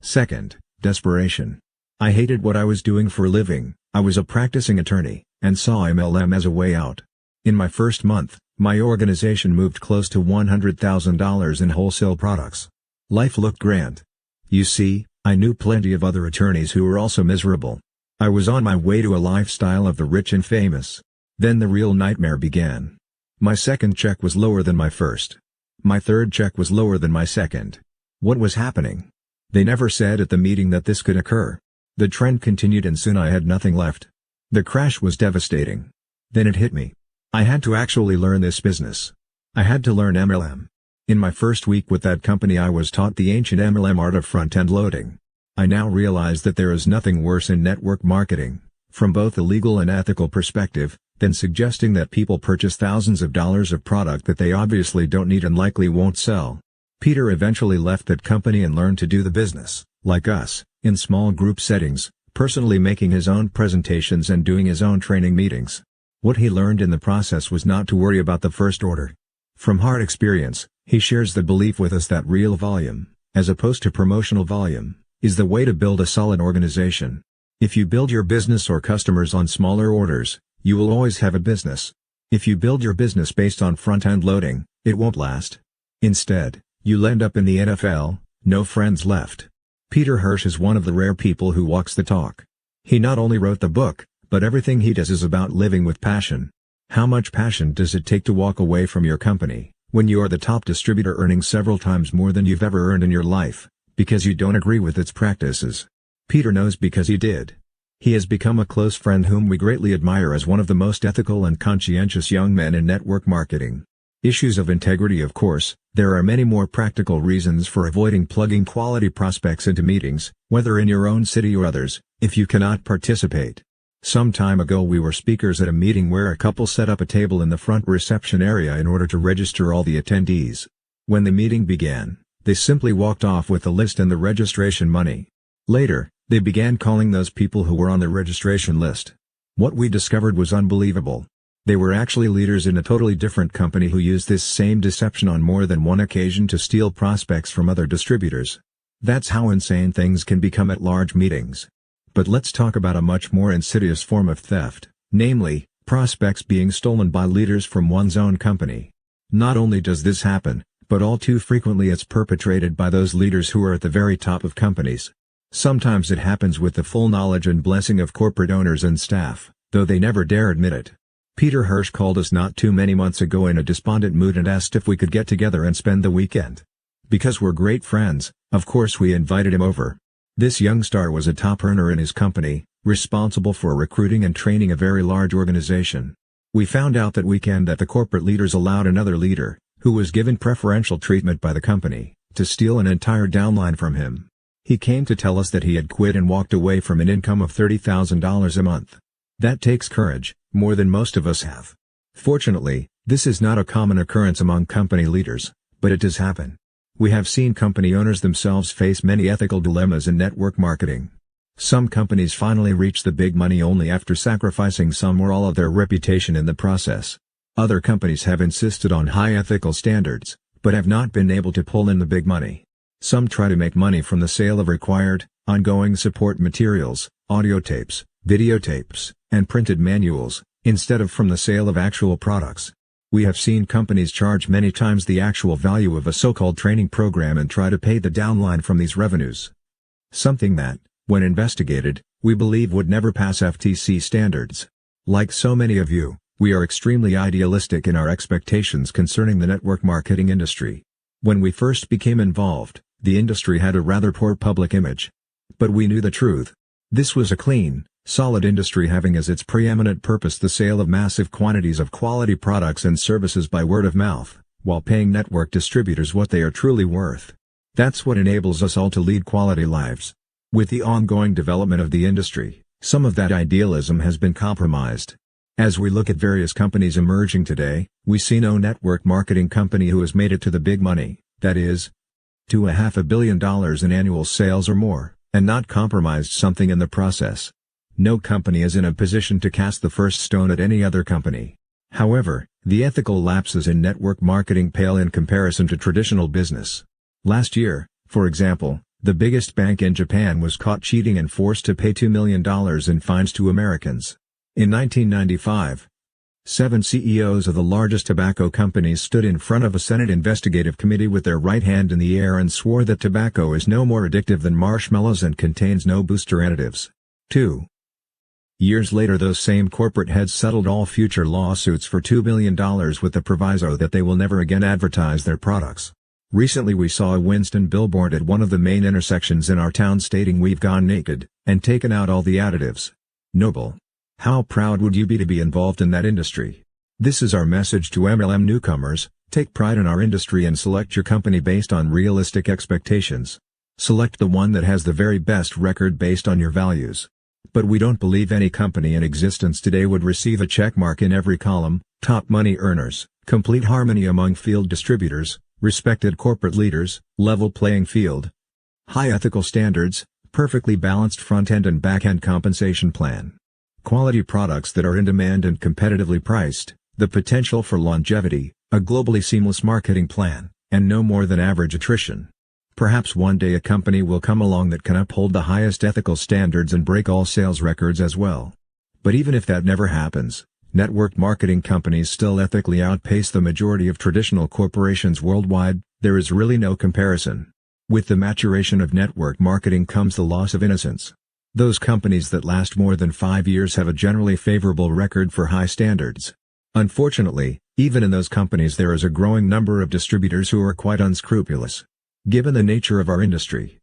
Second, desperation. I hated what I was doing for a living. I was a practicing attorney, and saw MLM as a way out. In my first month, My organization moved close to $100,000 in wholesale products. Life looked grand. You see, I knew plenty of other attorneys who were also miserable. I was on my way to a lifestyle of the rich and famous. Then the real nightmare began. My second check was lower than my first. My third check was lower than my second. What was happening? They never said at the meeting that this could occur. The trend continued and soon I had nothing left. The crash was devastating. Then it hit me. I had to actually learn this business. I had to learn MLM. In my first week with that company I was taught the ancient MLM art of front-end loading. I now realize that there is nothing worse in network marketing, from both a legal and ethical perspective, than suggesting that people purchase thousands of dollars of product that they obviously don't need and likely won't sell. Peter eventually left that company and learned to do the business, like us, in small group settings, personally making his own presentations and doing his own training meetings. What he learned in the process was not to worry about the first order. From hard experience, he shares the belief with us that real volume, as opposed to promotional volume, is the way to build a solid organization. If you build your business or customers on smaller orders, you will always have a business. If you build your business based on front-end loading, it won't last. Instead, you'll end up in the NFL, no friends left. Peter Hirsch is one of the rare people who walks the talk. He not only wrote the book, but everything he does is about living with passion. How much passion does it take to walk away from your company, when you are the top distributor earning several times more than you've ever earned in your life, because you don't agree with its practices? Peter knows because he did. He has become a close friend whom we greatly admire as one of the most ethical and conscientious young men in network marketing. Issues of integrity. Of course, there are many more practical reasons for avoiding plugging quality prospects into meetings, whether in your own city or others, if you cannot participate. Some time ago we were speakers at a meeting where a couple set up a table in the front reception area in order to register all the attendees. When the meeting began, they simply walked off with the list and the registration money. Later, they began calling those people who were on the registration list. What we discovered was unbelievable. They were actually leaders in a totally different company who used this same deception on more than one occasion to steal prospects from other distributors. That's how insane things can become at large meetings. But let's talk about a much more insidious form of theft, namely, prospects being stolen by leaders from one's own company. Not only does this happen, but all too frequently it's perpetrated by those leaders who are at the very top of companies. Sometimes it happens with the full knowledge and blessing of corporate owners and staff, though they never dare admit it. Peter Hirsch called us not too many months ago in a despondent mood and asked if we could get together and spend the weekend. Because we're great friends, of course we invited him over. This young star was a top earner in his company, responsible for recruiting and training a very large organization. We found out that weekend that the corporate leaders allowed another leader, who was given preferential treatment by the company, to steal an entire downline from him. He came to tell us that he had quit and walked away from an income of $30,000 a month. That takes courage, more than most of us have. Fortunately, this is not a common occurrence among company leaders, but it does happen. We have seen company owners themselves face many ethical dilemmas in network marketing. Some companies finally reach the big money only after sacrificing some or all of their reputation in the process. Other companies have insisted on high ethical standards, but have not been able to pull in the big money. Some try to make money from the sale of required, ongoing support materials, audio tapes, videotapes, and printed manuals, instead of from the sale of actual products. We have seen companies charge many times the actual value of a so-called training program and try to pay the downline from these revenues. Something that, when investigated, we believe would never pass FTC standards. Like so many of you, we are extremely idealistic in our expectations concerning the network marketing industry. When we first became involved, the industry had a rather poor public image. But we knew the truth. This was a clean, solid industry having as its preeminent purpose the sale of massive quantities of quality products and services by word of mouth, while paying network distributors what they are truly worth. That's what enables us all to lead quality lives. With the ongoing development of the industry, some of that idealism has been compromised. As we look at various companies emerging today, we see no network marketing company who has made it to the big money, that is, to $500 million in annual sales or more, and not compromised something in the process. No company is in a position to cast the first stone at any other company. However, the ethical lapses in network marketing pale in comparison to traditional business. Last year, for example, the biggest bank in Japan was caught cheating and forced to pay $2 million in fines to Americans. In 1995, 7 CEOs of the largest tobacco companies stood in front of a Senate investigative committee with their right hand in the air and swore that tobacco is no more addictive than marshmallows and contains no booster additives. 2 years later, those same corporate heads settled all future lawsuits for $2 billion with the proviso that they will never again advertise their products. Recently we saw a Winston billboard at one of the main intersections in our town stating "We've gone naked, and taken out all the additives." Noble. How proud would you be to be involved in that industry? This is our message to MLM newcomers: take pride in our industry and select your company based on realistic expectations. Select the one that has the very best record based on your values. But we don't believe any company in existence today would receive a check mark in every column: top money earners, complete harmony among field distributors, respected corporate leaders, level playing field, high ethical standards, perfectly balanced front-end and back-end compensation plan, quality products that are in demand and competitively priced, the potential for longevity, a globally seamless marketing plan, and no more than average attrition. Perhaps one day a company will come along that can uphold the highest ethical standards and break all sales records as well. But even if that never happens, network marketing companies still ethically outpace the majority of traditional corporations worldwide. There is really no comparison. With the maturation of network marketing comes the loss of innocence. Those companies that last more than 5 years have a generally favorable record for high standards. Unfortunately, even in those companies there is a growing number of distributors who are quite unscrupulous. Given the nature of our industry,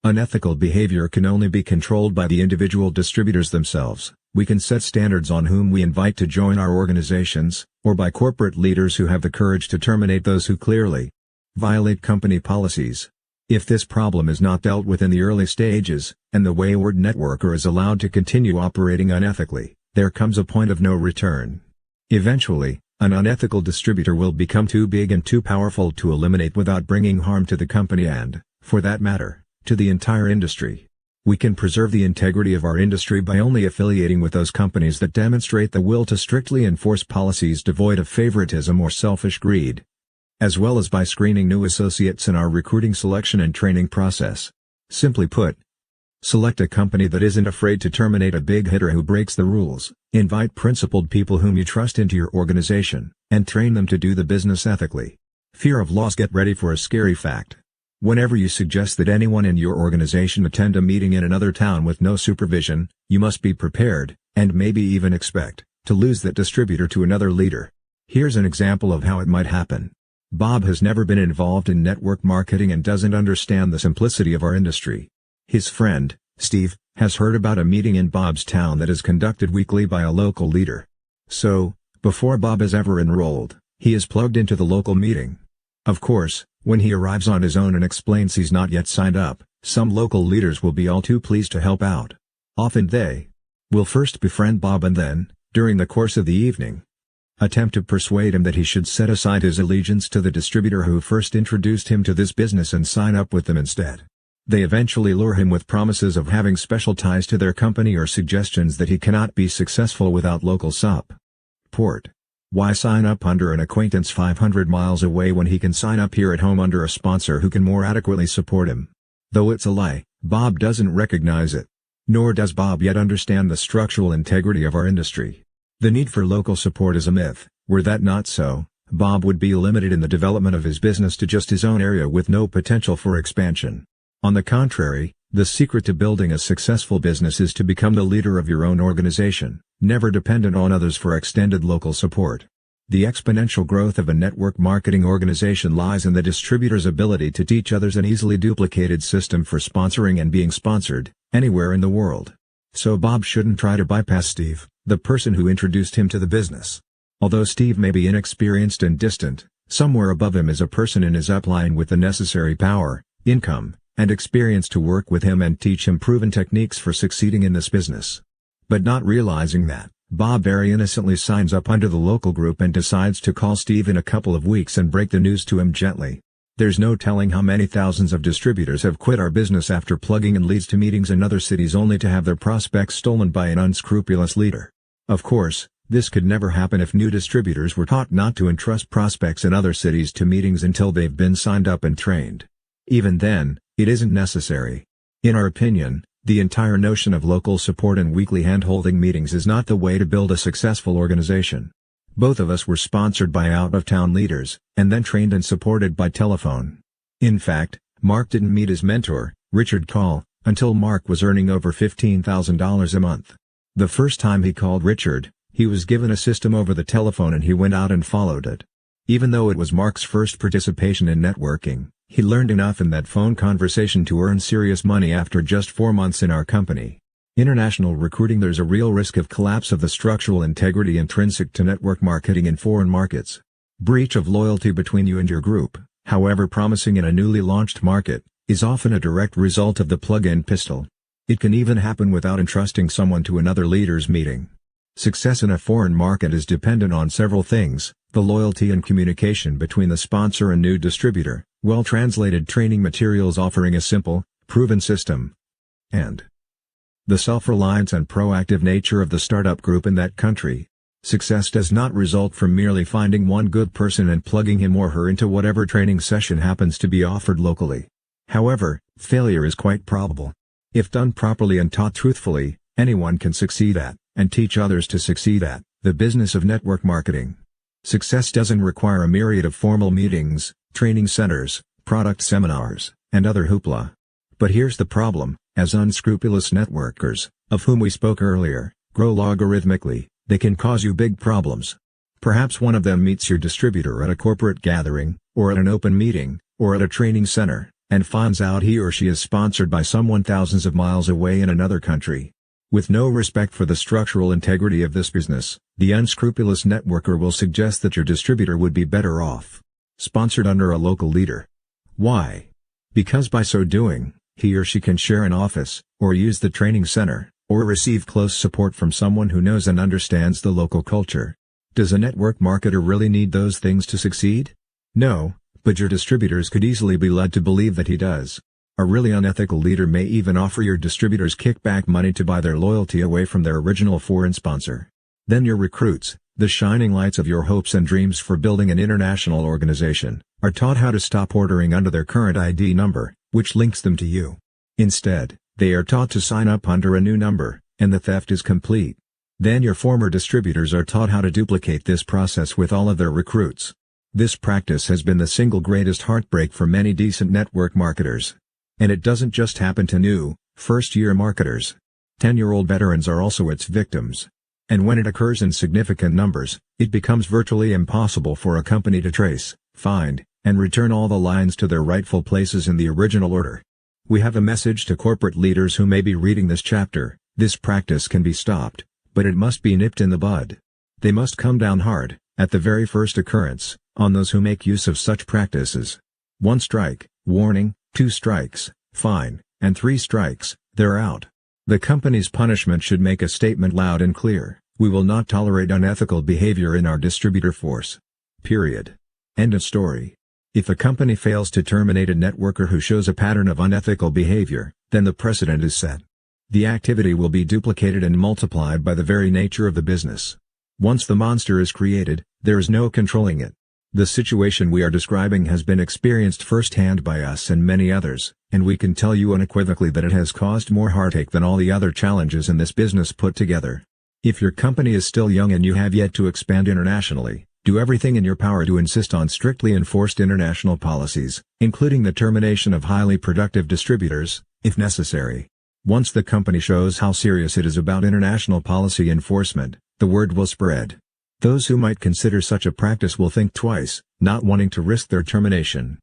unethical behavior can only be controlled by the individual distributors themselves. We can set standards on whom we invite to join our organizations, or by corporate leaders who have the courage to terminate those who clearly violate company policies. If this problem is not dealt with in the early stages, and the wayward networker is allowed to continue operating unethically, there comes a point of no return. Eventually, an unethical distributor will become too big and too powerful to eliminate without bringing harm to the company and, for that matter, to the entire industry. We can preserve the integrity of our industry by only affiliating with those companies that demonstrate the will to strictly enforce policies devoid of favoritism or selfish greed, as well as by screening new associates in our recruiting, selection and training process. Simply put, select a company that isn't afraid to terminate a big hitter who breaks the rules, invite principled people whom you trust into your organization, and train them to do the business ethically. Fear of loss. Get ready for a scary fact. Whenever you suggest that anyone in your organization attend a meeting in another town with no supervision, you must be prepared, and maybe even expect, to lose that distributor to another leader. Here's an example of how it might happen. Bob has never been involved in network marketing and doesn't understand the simplicity of our industry. His friend, Steve, has heard about a meeting in Bob's town that is conducted weekly by a local leader. So, before Bob is ever enrolled, he is plugged into the local meeting. Of course, when he arrives on his own and explains he's not yet signed up, some local leaders will be all too pleased to help out. Often they will first befriend Bob and then, during the course of the evening, attempt to persuade him that he should set aside his allegiance to the distributor who first introduced him to this business and sign up with them instead. They eventually lure him with promises of having special ties to their company or suggestions that he cannot be successful without local support. Why sign up under an acquaintance 500 miles away when he can sign up here at home under a sponsor who can more adequately support him? Though it's a lie, Bob doesn't recognize it. Nor does Bob yet understand the structural integrity of our industry. The need for local support is a myth. Were that not so, Bob would be limited in the development of his business to just his own area with no potential for expansion. On the contrary, the secret to building a successful business is to become the leader of your own organization, never dependent on others for extended local support. The exponential growth of a network marketing organization lies in the distributor's ability to teach others an easily duplicated system for sponsoring and being sponsored, anywhere in the world. So Bob shouldn't try to bypass Steve, the person who introduced him to the business. Although Steve may be inexperienced and distant, somewhere above him is a person in his upline with the necessary power, income, and experience to work with him and teach him proven techniques for succeeding in this business. But not realizing that, Bob very innocently signs up under the local group and decides to call Steve in a couple of weeks and break the news to him gently. There's no telling how many thousands of distributors have quit our business after plugging in leads to meetings in other cities only to have their prospects stolen by an unscrupulous leader. Of course, this could never happen if new distributors were taught not to entrust prospects in other cities to meetings until they've been signed up and trained. Even then, it isn't necessary. In our opinion, the entire notion of local support and weekly hand-holding meetings is not the way to build a successful organization. Both of us were sponsored by out-of-town leaders, and then trained and supported by telephone. In fact, Mark didn't meet his mentor, Richard Call, until Mark was earning over $15,000 a month. The first time he called Richard, he was given a system over the telephone and he went out and followed it. Even though it was Mark's first participation in networking, he learned enough in that phone conversation to earn serious money after just 4 months in our company. International recruiting. There's a real risk of collapse of the structural integrity intrinsic to network marketing in foreign markets. Breach of loyalty between you and your group, however promising in a newly launched market, is often a direct result of the plug-in pistol. It can even happen without entrusting someone to another leader's meeting. Success in a foreign market is dependent on several things: the loyalty and communication between the sponsor and new distributor, well-translated training materials offering a simple, proven system, and the self-reliance and proactive nature of the startup group in that country. Success does not result from merely finding one good person and plugging him or her into whatever training session happens to be offered locally. However, failure is quite probable. If done properly and taught truthfully, anyone can succeed at, and teach others to succeed at, the business of network marketing. Success doesn't require a myriad of formal meetings, training centers, product seminars, and other hoopla. But here's the problem: as unscrupulous networkers, of whom we spoke earlier, grow logarithmically, they can cause you big problems. Perhaps one of them meets your distributor at a corporate gathering, or at an open meeting, or at a training center, and finds out he or she is sponsored by someone thousands of miles away in another country. With no respect for the structural integrity of this business, the unscrupulous networker will suggest that your distributor would be better off sponsored under a local leader. Why? Because by so doing, he or she can share an office, or use the training center, or receive close support from someone who knows and understands the local culture. Does a network marketer really need those things to succeed? No, but your distributors could easily be led to believe that he does. A really unethical leader may even offer your distributors kickback money to buy their loyalty away from their original foreign sponsor. Then your recruits, the shining lights of your hopes and dreams for building an international organization, are taught how to stop ordering under their current ID number, which links them to you. Instead, they are taught to sign up under a new number, and the theft is complete. Then your former distributors are taught how to duplicate this process with all of their recruits. This practice has been the single greatest heartbreak for many decent network marketers. And it doesn't just happen to new, first-year marketers. 10-year-old veterans are also its victims. And when it occurs in significant numbers, it becomes virtually impossible for a company to trace, find, and return all the lines to their rightful places in the original order. We have a message to corporate leaders who may be reading this chapter: this practice can be stopped, but it must be nipped in the bud. They must come down hard, at the very first occurrence, on those who make use of such practices. 1 strike, warning; 2 strikes, fine; and 3 strikes, they're out. The company's punishment should make a statement loud and clear: we will not tolerate unethical behavior in our distributor force. Period. End of story. If a company fails to terminate a networker who shows a pattern of unethical behavior, then the precedent is set. The activity will be duplicated and multiplied by the very nature of the business. Once the monster is created, there is no controlling it. The situation we are describing has been experienced firsthand by us and many others, and we can tell you unequivocally that it has caused more heartache than all the other challenges in this business put together. If your company is still young and you have yet to expand internationally, do everything in your power to insist on strictly enforced international policies, including the termination of highly productive distributors, if necessary. Once the company shows how serious it is about international policy enforcement, the word will spread. Those who might consider such a practice will think twice, not wanting to risk their termination.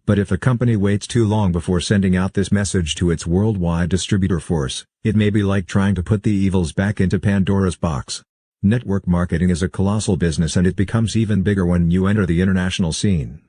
But if a company waits too long before sending out this message to its worldwide distributor force, it may be like trying to put the evils back into Pandora's box. Network marketing is a colossal business, and it becomes even bigger when you enter the international scene.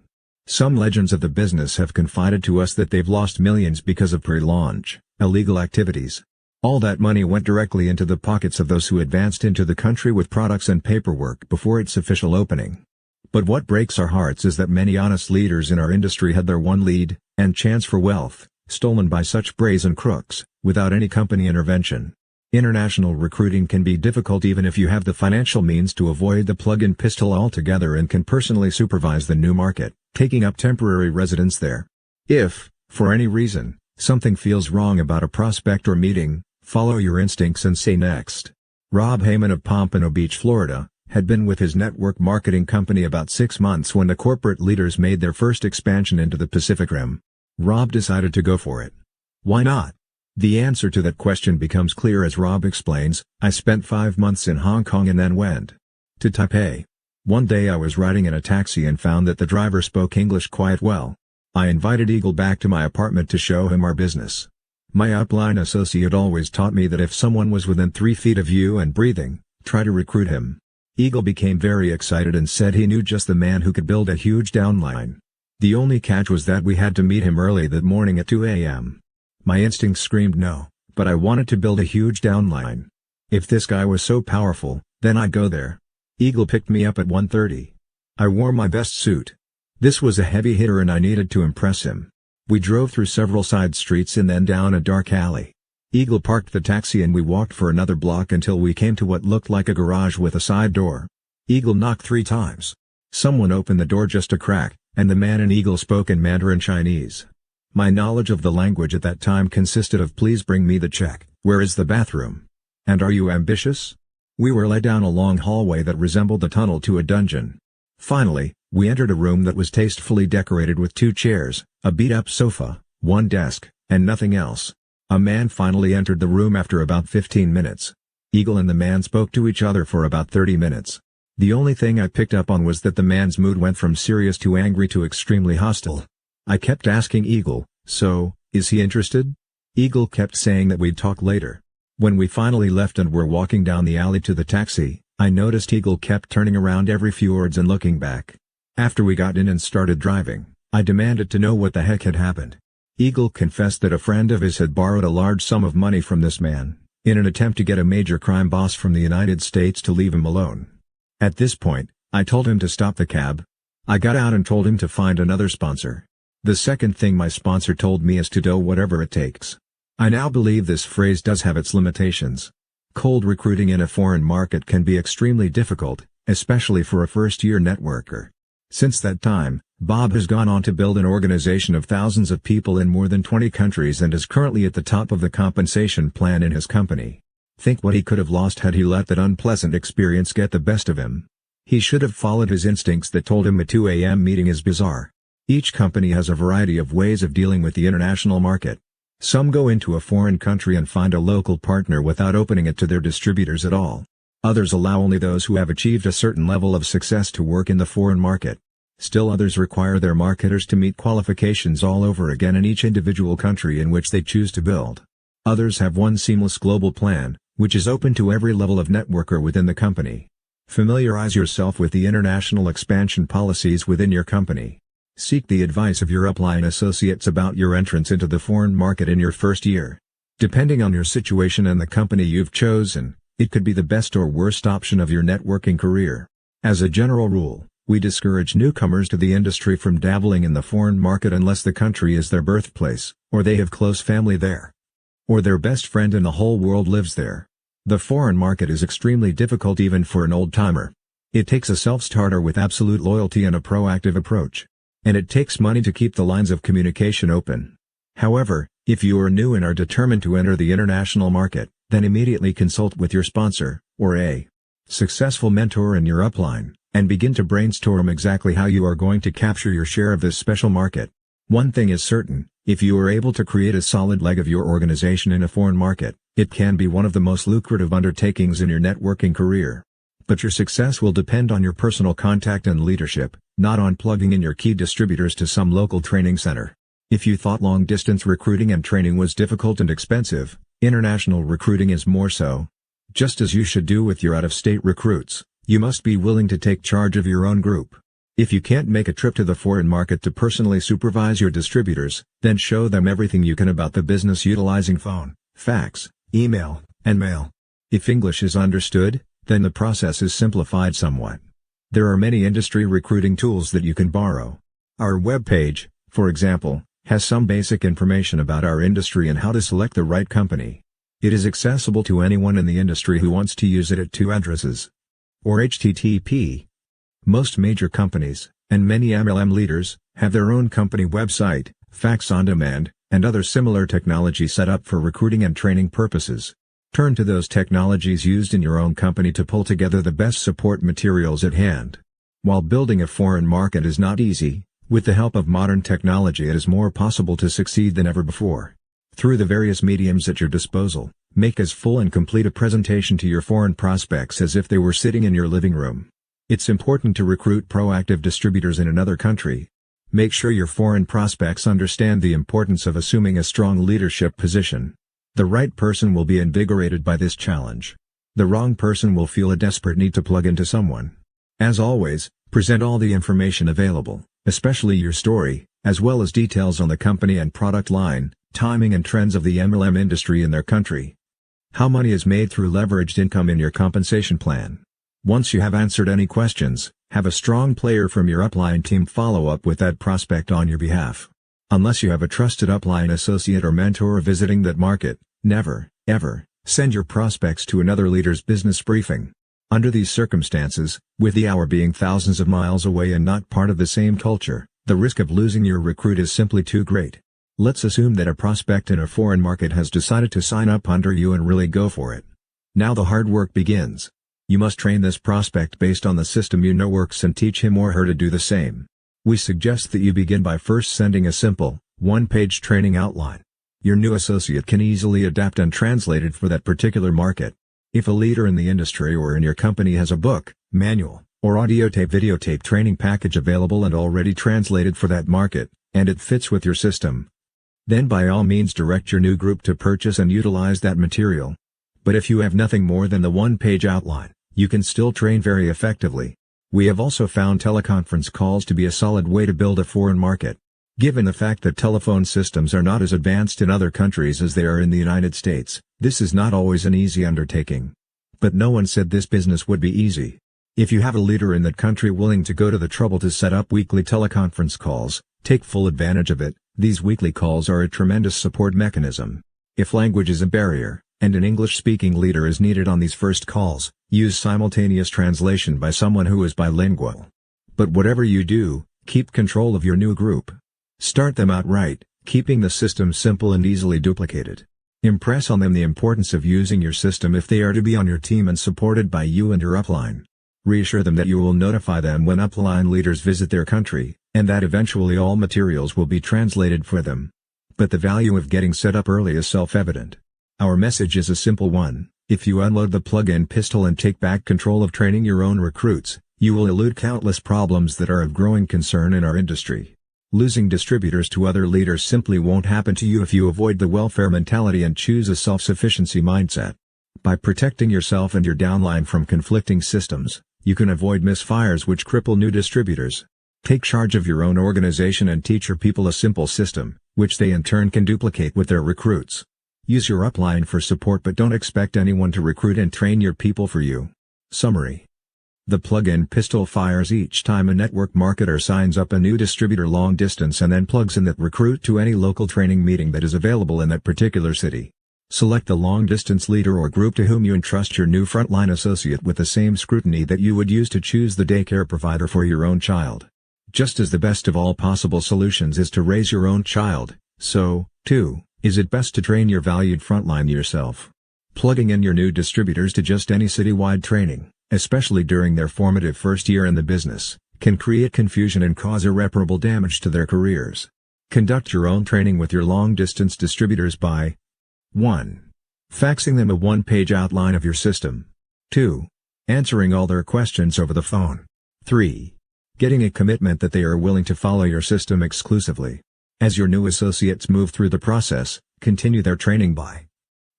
Some legends of the business have confided to us that they've lost millions because of pre-launch, illegal activities. All that money went directly into the pockets of those who advanced into the country with products and paperwork before its official opening. But what breaks our hearts is that many honest leaders in our industry had their one lead, and chance for wealth, stolen by such brazen crooks, without any company intervention. International recruiting can be difficult even if you have the financial means to avoid the plug-in pistol altogether and can personally supervise the new market, taking up temporary residence there. If, for any reason, something feels wrong about a prospect or meeting, follow your instincts and say next. Rob Heyman of Pompano Beach, Florida, had been with his network marketing company about 6 months when the corporate leaders made their first expansion into the Pacific Rim. Rob decided to go for it. Why not? The answer to that question becomes clear as Rob explains, "I spent 5 months in Hong Kong and then went to Taipei. One day I was riding in a taxi and found that the driver spoke English quite well. I invited Eagle back to my apartment to show him our business. My upline associate always taught me that if someone was within 3 feet of you and breathing, try to recruit him." Eagle became very excited and said he knew just the man who could build a huge downline. The only catch was that we had to meet him early that morning at 2 a.m. My instincts screamed no, but I wanted to build a huge downline. If this guy was so powerful, then I'd go there. Eagle picked me up at 1:30. I wore my best suit. This was a heavy hitter and I needed to impress him. We drove through several side streets and then down a dark alley. Eagle parked the taxi and we walked for another block until we came to what looked like a garage with a side door. Eagle knocked 3 times. Someone opened the door just a crack, and the man in Eagle spoke in Mandarin Chinese. My knowledge of the language at that time consisted of "Please bring me the check, where is the bathroom? And are you ambitious?" We were led down a long hallway that resembled the tunnel to a dungeon. Finally, we entered a room that was tastefully decorated with 2 chairs, a beat-up sofa, 1 desk, and nothing else. A man finally entered the room after about 15 minutes. Eagle and the man spoke to each other for about 30 minutes. The only thing I picked up on was that the man's mood went from serious to angry to extremely hostile. I kept asking Eagle, "So, is he interested?" Eagle kept saying that we'd talk later. When we finally left and were walking down the alley to the taxi, I noticed Eagle kept turning around every few words and looking back. After we got in and started driving, I demanded to know what the heck had happened. Eagle confessed that a friend of his had borrowed a large sum of money from this man, in an attempt to get a major crime boss from the United States to leave him alone. At this point, I told him to stop the cab. I got out and told him to find another sponsor. The second thing my sponsor told me is to do whatever it takes. I now believe this phrase does have its limitations. Cold recruiting in a foreign market can be extremely difficult, especially for a first-year networker. Since that time, Bob has gone on to build an organization of thousands of people in more than 20 countries and is currently at the top of the compensation plan in his company. Think what he could have lost had he let that unpleasant experience get the best of him. He should have followed his instincts that told him a 2 a.m. meeting is bizarre. Each company has a variety of ways of dealing with the international market. Some go into a foreign country and find a local partner without opening it to their distributors at all. Others allow only those who have achieved a certain level of success to work in the foreign market. Still others require their marketers to meet qualifications all over again in each individual country in which they choose to build. Others have one seamless global plan, which is open to every level of networker within the company. Familiarize yourself with the international expansion policies within your company. Seek the advice of your upline associates about your entrance into the foreign market in your first year. Depending on your situation and the company you've chosen, it could be the best or worst option of your networking career. As a general rule, we discourage newcomers to the industry from dabbling in the foreign market unless the country is their birthplace, or they have close family there, or their best friend in the whole world lives there. The foreign market is extremely difficult even for an old-timer. It takes a self-starter with absolute loyalty and a proactive approach. And it takes money to keep the lines of communication open. However, if you are new and are determined to enter the international market, then immediately consult with your sponsor, or a successful mentor in your upline, and begin to brainstorm exactly how you are going to capture your share of this special market. One thing is certain, if you are able to create a solid leg of your organization in a foreign market, it can be one of the most lucrative undertakings in your networking career. But your success will depend on your personal contact and leadership, not on plugging in your key distributors to some local training center. If you thought long-distance recruiting and training was difficult and expensive, international recruiting is more so. Just as you should do with your out-of-state recruits, you must be willing to take charge of your own group. If you can't make a trip to the foreign market to personally supervise your distributors, then show them everything you can about the business utilizing phone, fax, email, and mail. If English is understood, then the process is simplified somewhat. There are many industry recruiting tools that you can borrow. Our webpage, for example, has some basic information about our industry and how to select the right company. It is accessible to anyone in the industry who wants to use it at 2 addresses. Or HTTP. Most major companies, and many MLM leaders, have their own company website, fax on demand, and other similar technology set up for recruiting and training purposes. Turn to those technologies used in your own company to pull together the best support materials at hand. While building a foreign market is not easy, with the help of modern technology it is more possible to succeed than ever before. Through the various mediums at your disposal, make as full and complete a presentation to your foreign prospects as if they were sitting in your living room. It's important to recruit proactive distributors in another country. Make sure your foreign prospects understand the importance of assuming a strong leadership position. The right person will be invigorated by this challenge. The wrong person will feel a desperate need to plug into someone. As always, present all the information available, especially your story, as well as details on the company and product line, timing and trends of the MLM industry in their country. How money is made through leveraged income in your compensation plan. Once you have answered any questions, have a strong player from your upline team follow up with that prospect on your behalf. Unless you have a trusted upline associate or mentor visiting that market, never, ever, send your prospects to another leader's business briefing. Under these circumstances, with the hour being thousands of miles away and not part of the same culture, the risk of losing your recruit is simply too great. Let's assume that a prospect in a foreign market has decided to sign up under you and really go for it. Now the hard work begins. You must train this prospect based on the system you know works and teach him or her to do the same. We suggest that you begin by first sending a simple, one-page training outline. Your new associate can easily adapt and translate it for that particular market. If a leader in the industry or in your company has a book, manual, or videotape training package available and already translated for that market, and it fits with your system, then by all means direct your new group to purchase and utilize that material. But if you have nothing more than the one-page outline, you can still train very effectively. We have also found teleconference calls to be a solid way to build a foreign market. Given the fact that telephone systems are not as advanced in other countries as they are in the United States, this is not always an easy undertaking. But no one said this business would be easy. If you have a leader in that country willing to go to the trouble to set up weekly teleconference calls, take full advantage of it. These weekly calls are a tremendous support mechanism. If language is a barrier, and an English-speaking leader is needed on these first calls, use simultaneous translation by someone who is bilingual. But whatever you do, keep control of your new group. Start them out right, keeping the system simple and easily duplicated. Impress on them the importance of using your system if they are to be on your team and supported by you and your upline. Reassure them that you will notify them when upline leaders visit their country, and that eventually all materials will be translated for them. But the value of getting set up early is self-evident. Our message is a simple one: if you unload the plug-in pistol and take back control of training your own recruits, you will elude countless problems that are of growing concern in our industry. Losing distributors to other leaders simply won't happen to you if you avoid the welfare mentality and choose a self-sufficiency mindset. By protecting yourself and your downline from conflicting systems, you can avoid misfires which cripple new distributors. Take charge of your own organization and teach your people a simple system, which they in turn can duplicate with their recruits. Use your upline for support, but don't expect anyone to recruit and train your people for you. Summary: the plug-in pistol fires each time a network marketer signs up a new distributor long distance and then plugs in that recruit to any local training meeting that is available in that particular city. Select the long-distance leader or group to whom you entrust your new frontline associate with the same scrutiny that you would use to choose the daycare provider for your own child. Just as the best of all possible solutions is to raise your own child, so, too, is it best to train your valued frontline yourself. Plugging in your new distributors to just any citywide training, especially during their formative first year in the business, can create confusion and cause irreparable damage to their careers. Conduct your own training with your long-distance distributors by 1. Faxing them a one-page outline of your system. 2. Answering all their questions over the phone. 3. Getting a commitment that they are willing to follow your system exclusively. As your new associates move through the process, continue their training by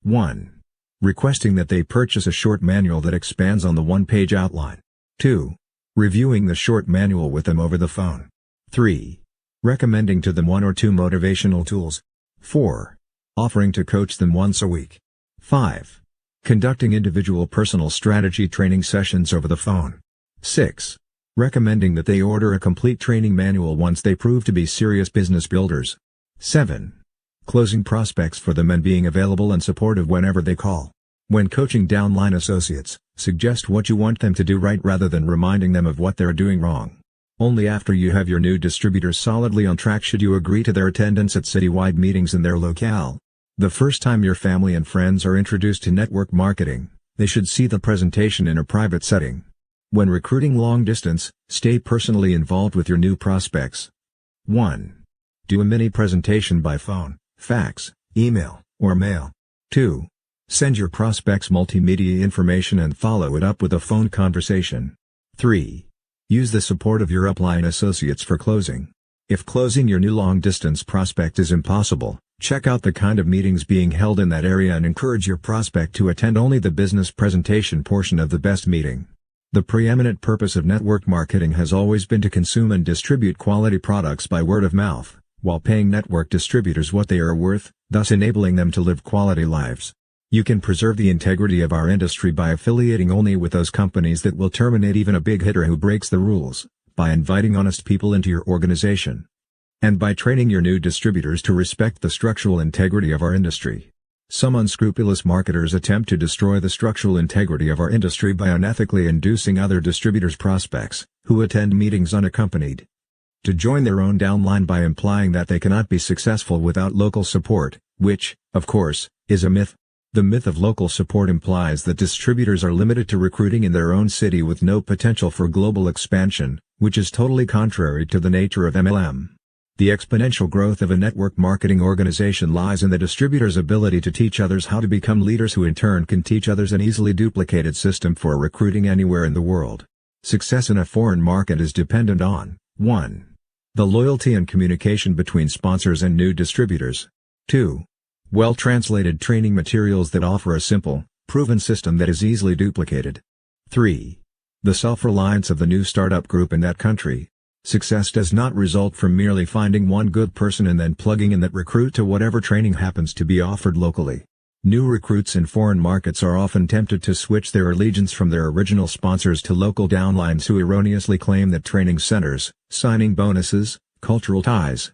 1. Requesting that they purchase a short manual that expands on the one-page outline. 2. Reviewing the short manual with them over the phone. 3. Recommending to them 1 or 2 motivational tools. 4. Offering to coach them once a week. 5. Conducting individual personal strategy training sessions over the phone. 6. Recommending that they order a complete training manual once they prove to be serious business builders. 7. Closing prospects for them and being available and supportive whenever they call. When coaching downline associates, suggest what you want them to do right rather than reminding them of what they're doing wrong. Only after you have your new distributors solidly on track should you agree to their attendance at citywide meetings in their locale. The first time your family and friends are introduced to network marketing, they should see the presentation in a private setting. When recruiting long distance, stay personally involved with your new prospects. 1. Do a mini presentation by phone, fax, email, or mail. 2. Send your prospects multimedia information and follow it up with a phone conversation. 3. Use the support of your upline associates for closing. If closing your new long-distance prospect is impossible, check out the kind of meetings being held in that area and encourage your prospect to attend only the business presentation portion of the best meeting. The preeminent purpose of network marketing has always been to consume and distribute quality products by word of mouth, while paying network distributors what they are worth, thus enabling them to live quality lives. You can preserve the integrity of our industry by affiliating only with those companies that will terminate even a big hitter who breaks the rules, by inviting honest people into your organization, and by training your new distributors to respect the structural integrity of our industry. Some unscrupulous marketers attempt to destroy the structural integrity of our industry by unethically inducing other distributors' prospects, who attend meetings unaccompanied, to join their own downline by implying that they cannot be successful without local support, which, of course, is a myth. The myth of local support implies that distributors are limited to recruiting in their own city with no potential for global expansion, which is totally contrary to the nature of MLM. The exponential growth of a network marketing organization lies in the distributor's ability to teach others how to become leaders who in turn can teach others an easily duplicated system for recruiting anywhere in the world. Success in a foreign market is dependent on 1. The loyalty and communication between sponsors and new distributors. 2. Well-translated training materials that offer a simple, proven system that is easily duplicated. 3. The self-reliance of the new startup group in that country. Success does not result from merely finding one good person and then plugging in that recruit to whatever training happens to be offered locally. New recruits in foreign markets are often tempted to switch their allegiance from their original sponsors to local downlines who erroneously claim that training centers, signing bonuses, cultural ties,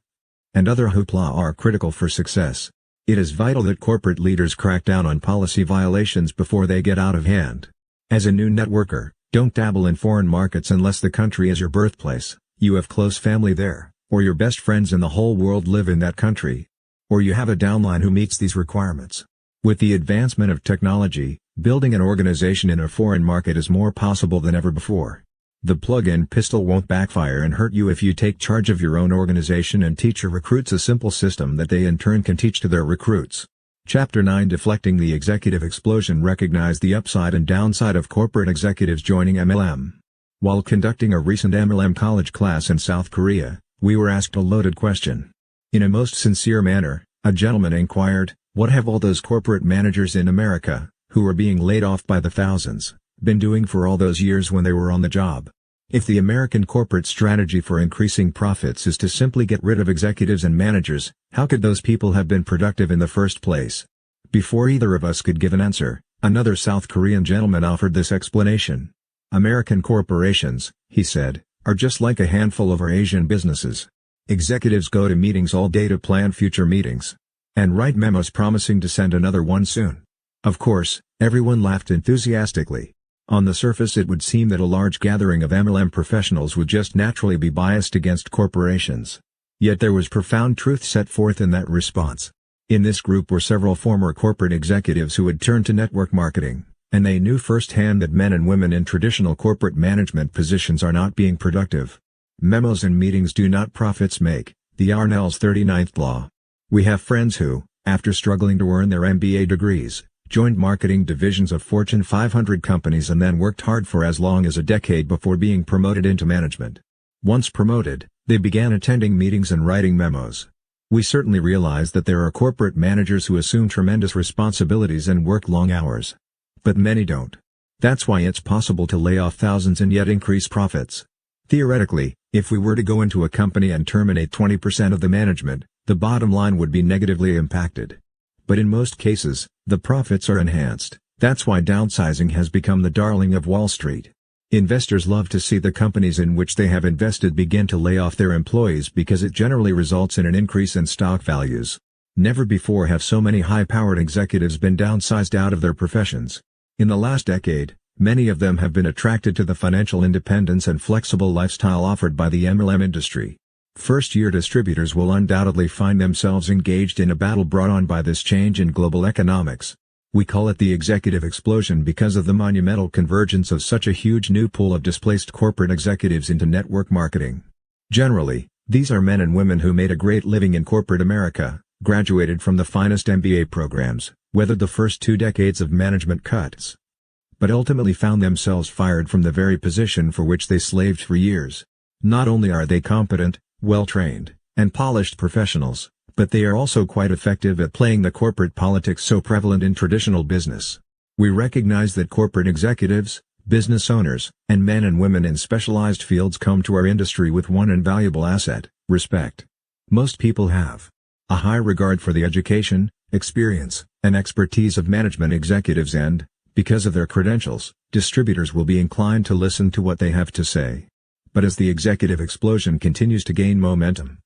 and other hoopla are critical for success. It is vital that corporate leaders crack down on policy violations before they get out of hand. As a new networker, don't dabble in foreign markets unless the country is your birthplace, you have close family there, or your best friends in the whole world live in that country, or you have a downline who meets these requirements. With the advancement of technology, building an organization in a foreign market is more possible than ever before. The plug-in pistol won't backfire and hurt you if you take charge of your own organization and teach your recruits a simple system that they in turn can teach to their recruits. Chapter 9 Deflecting the Executive Explosion. Recognize the upside and downside of corporate executives joining MLM. While conducting a recent MLM college class in South Korea, we were asked a loaded question. In a most sincere manner, a gentleman inquired, "What have all those corporate managers in America, who are being laid off by the thousands, been doing for all those years when they were on the job? If the American corporate strategy for increasing profits is to simply get rid of executives and managers, how could those people have been productive in the first place?" Before either of us could give an answer, another South Korean gentleman offered this explanation. "American corporations," he said, "are just like a handful of our Asian businesses. Executives go to meetings all day to plan future meetings, and write memos promising to send another one soon." Of course, everyone laughed enthusiastically. On the surface it would seem that a large gathering of MLM professionals would just naturally be biased against corporations. Yet there was profound truth set forth in that response. In this group were several former corporate executives who had turned to network marketing, and they knew firsthand that men and women in traditional corporate management positions are not being productive. Memos and meetings do not profits make, the Yarnell's 39th law. We have friends who, after struggling to earn their MBA degrees, joined marketing divisions of Fortune 500 companies and then worked hard for as long as a decade before being promoted into management. Once promoted, they began attending meetings and writing memos. We certainly realize that there are corporate managers who assume tremendous responsibilities and work long hours. But many don't. That's why it's possible to lay off thousands and yet increase profits. Theoretically, if we were to go into a company and terminate 20% of the management, the bottom line would be negatively impacted. But in most cases, the profits are enhanced. That's why downsizing has become the darling of Wall Street. Investors love to see the companies in which they have invested begin to lay off their employees because it generally results in an increase in stock values. Never before have so many high-powered executives been downsized out of their professions. In the last decade, many of them have been attracted to the financial independence and flexible lifestyle offered by the MLM industry. First-year distributors will undoubtedly find themselves engaged in a battle brought on by this change in global economics. We call it the executive explosion because of the monumental convergence of such a huge new pool of displaced corporate executives into network marketing. Generally, these are men and women who made a great living in corporate America, graduated from the finest MBA programs, weathered the first 2 decades of management cuts, but ultimately found themselves fired from the very position for which they slaved for years. Not only are they competent, well-trained, and polished professionals, but they are also quite effective at playing the corporate politics so prevalent in traditional business. We recognize that corporate executives, business owners, and men and women in specialized fields come to our industry with one invaluable asset: respect. Most people have a high regard for the education, experience, and expertise of management executives and, because of their credentials, distributors will be inclined to listen to what they have to say. But as the executive explosion continues to gain momentum,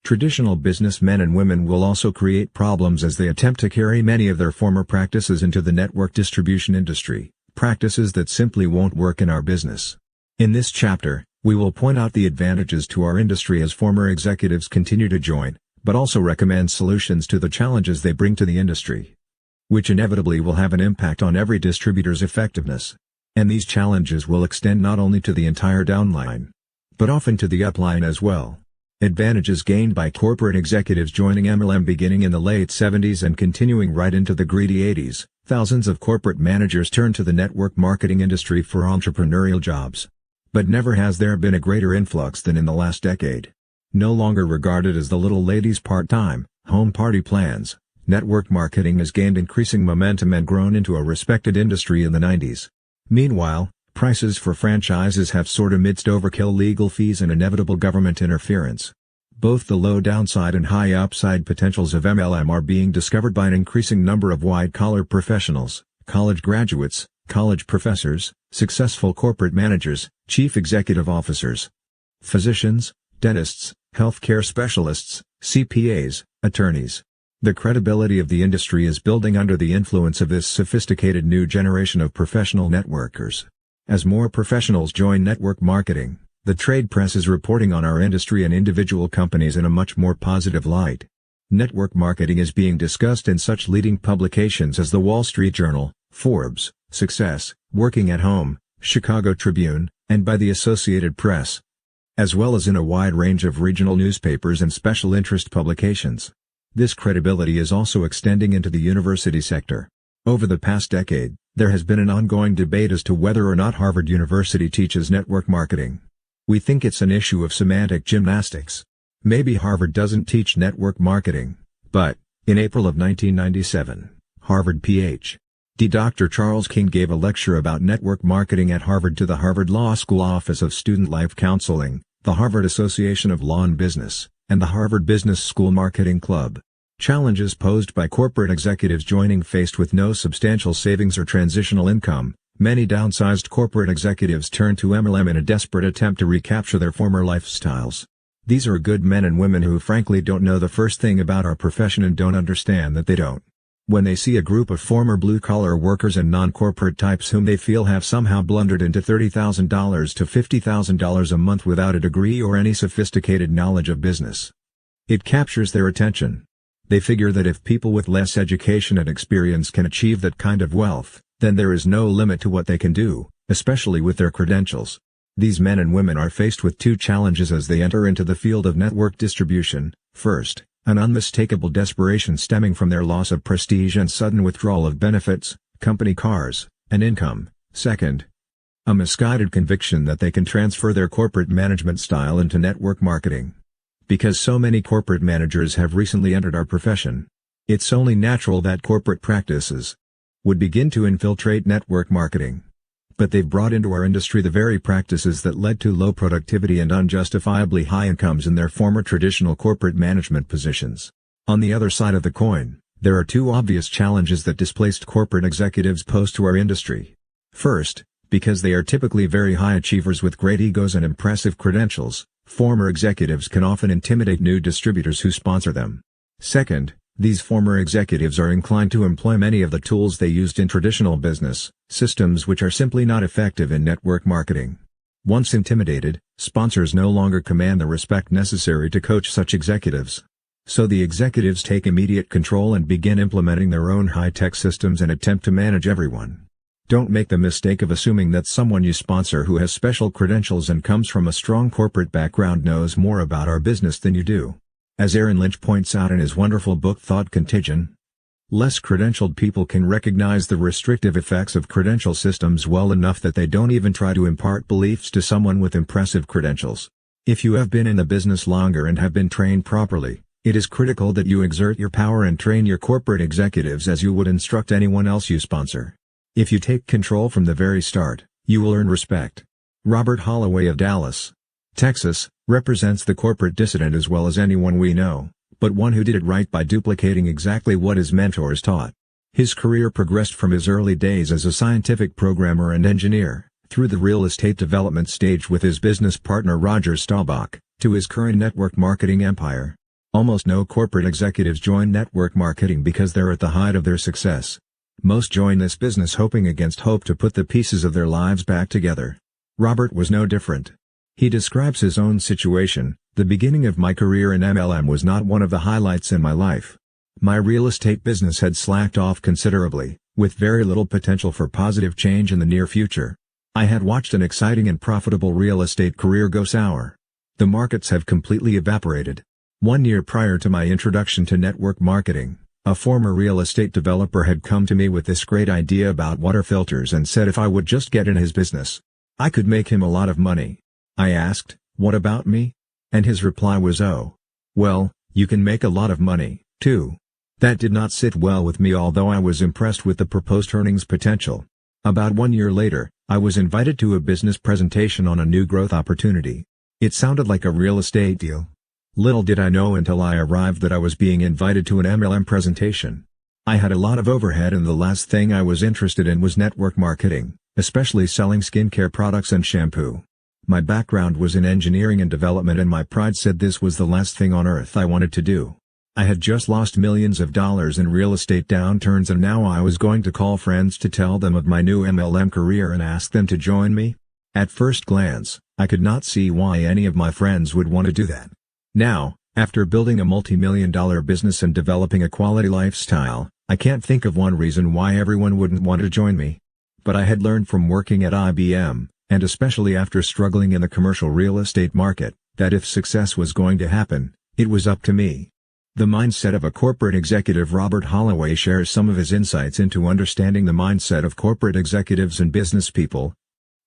traditional businessmen and women will also create problems as they attempt to carry many of their former practices into the network distribution industry, practices that simply won't work in our business. In this chapter, we will point out the advantages to our industry as former executives continue to join, but also recommend solutions to the challenges they bring to the industry, which inevitably will have an impact on every distributor's effectiveness. And these challenges will extend not only to the entire downline, but often to the upline as well. Advantages gained by corporate executives joining MLM beginning in the late 70s and continuing right into the greedy 80s. Thousands of corporate managers turned to the network marketing industry for entrepreneurial jobs. But never has there been a greater influx than in the last decade. No longer regarded as the little lady's part-time, home party plans, network marketing has gained increasing momentum and grown into a respected industry in the 90s. Meanwhile, prices for franchises have soared amidst overkill legal fees and inevitable government interference. Both the low downside and high upside potentials of MLM are being discovered by an increasing number of white-collar professionals, college graduates, college professors, successful corporate managers, chief executive officers, physicians, dentists, healthcare specialists, CPAs, attorneys. The credibility of the industry is building under the influence of this sophisticated new generation of professional networkers. As more professionals join network marketing, the trade press is reporting on our industry and individual companies in a much more positive light. Network marketing is being discussed in such leading publications as the Wall Street Journal, Forbes, Success, Working at Home, Chicago Tribune, and by the Associated Press, as well as in a wide range of regional newspapers and special interest publications. This credibility is also extending into the university sector. Over the past decade, there has been an ongoing debate as to whether or not Harvard University teaches network marketing. We think it's an issue of semantic gymnastics. Maybe Harvard doesn't teach network marketing, but, in April of 1997, Harvard Ph.D. Dr. Charles King gave a lecture about network marketing at Harvard to the Harvard Law School Office of Student Life Counseling, the Harvard Association of Law and Business, and the Harvard Business School Marketing Club. Challenges posed by corporate executives joining faced with no substantial savings or transitional income. Many downsized corporate executives turn to MLM in a desperate attempt to recapture their former lifestyles. These are good men and women who frankly don't know the first thing about our profession and don't understand that they don't. When they see a group of former blue-collar workers and non-corporate types whom they feel have somehow blundered into $30,000 to $50,000 a month without a degree or any sophisticated knowledge of business, it captures their attention. They figure that if people with less education and experience can achieve that kind of wealth, then there is no limit to what they can do, especially with their credentials. These men and women are faced with two challenges as they enter into the field of network distribution. First, an unmistakable desperation stemming from their loss of prestige and sudden withdrawal of benefits, company cars, and income. Second, a misguided conviction that they can transfer their corporate management style into network marketing. Because so many corporate managers have recently entered our profession, it's only natural that corporate practices would begin to infiltrate network marketing. But they've brought into our industry the very practices that led to low productivity and unjustifiably high incomes in their former traditional corporate management positions. On the other side of the coin, there are two obvious challenges that displaced corporate executives pose to our industry. First, because they are typically very high achievers with great egos and impressive credentials, former executives can often intimidate new distributors who sponsor them. Second, these former executives are inclined to employ many of the tools they used in traditional business, systems which are simply not effective in network marketing. Once intimidated, sponsors no longer command the respect necessary to coach such executives. So the executives take immediate control and begin implementing their own high-tech systems and attempt to manage everyone. Don't make the mistake of assuming that someone you sponsor who has special credentials and comes from a strong corporate background knows more about our business than you do. As Aaron Lynch points out in his wonderful book Thought Contagion, less credentialed people can recognize the restrictive effects of credential systems well enough that they don't even try to impart beliefs to someone with impressive credentials. If you have been in the business longer and have been trained properly, it is critical that you exert your power and train your corporate executives as you would instruct anyone else you sponsor. If you take control from the very start, you will earn respect. Robert Holloway of Dallas, Texas, represents the corporate dissident as well as anyone we know, but one who did it right by duplicating exactly what his mentors taught. His career progressed from his early days as a scientific programmer and engineer, through the real estate development stage with his business partner Roger Staubach, to his current network marketing empire. Almost no corporate executives join network marketing because they're at the height of their success. Most join this business hoping against hope to put the pieces of their lives back together. Robert was no different. He describes his own situation: "The beginning of my career in MLM was not one of the highlights in my life. My real estate business had slacked off considerably, with very little potential for positive change in the near future. I had watched an exciting and profitable real estate career go sour. The markets have completely evaporated." 1 year prior to my introduction to network marketing, a former real estate developer had come to me with this great idea about water filters and said if I would just get in his business, I could make him a lot of money. I asked, "What about me?" And his reply was, "Oh, well, you can make a lot of money, too." That did not sit well with me, although I was impressed with the proposed earnings potential. About 1 year later, I was invited to a business presentation on a new growth opportunity. It sounded like a real estate deal. Little did I know until I arrived that I was being invited to an MLM presentation. I had a lot of overhead and the last thing I was interested in was network marketing, especially selling skincare products and shampoo. My background was in engineering and development and my pride said this was the last thing on earth I wanted to do. I had just lost millions of dollars in real estate downturns and now I was going to call friends to tell them of my new MLM career and ask them to join me? At first glance, I could not see why any of my friends would want to do that. Now, after building a multi-million-dollar business and developing a quality lifestyle, I can't think of one reason why everyone wouldn't want to join me. But I had learned from working at IBM, and especially after struggling in the commercial real estate market, that if success was going to happen, it was up to me. The mindset of a corporate executive. Robert Holloway shares some of his insights into understanding the mindset of corporate executives and business people.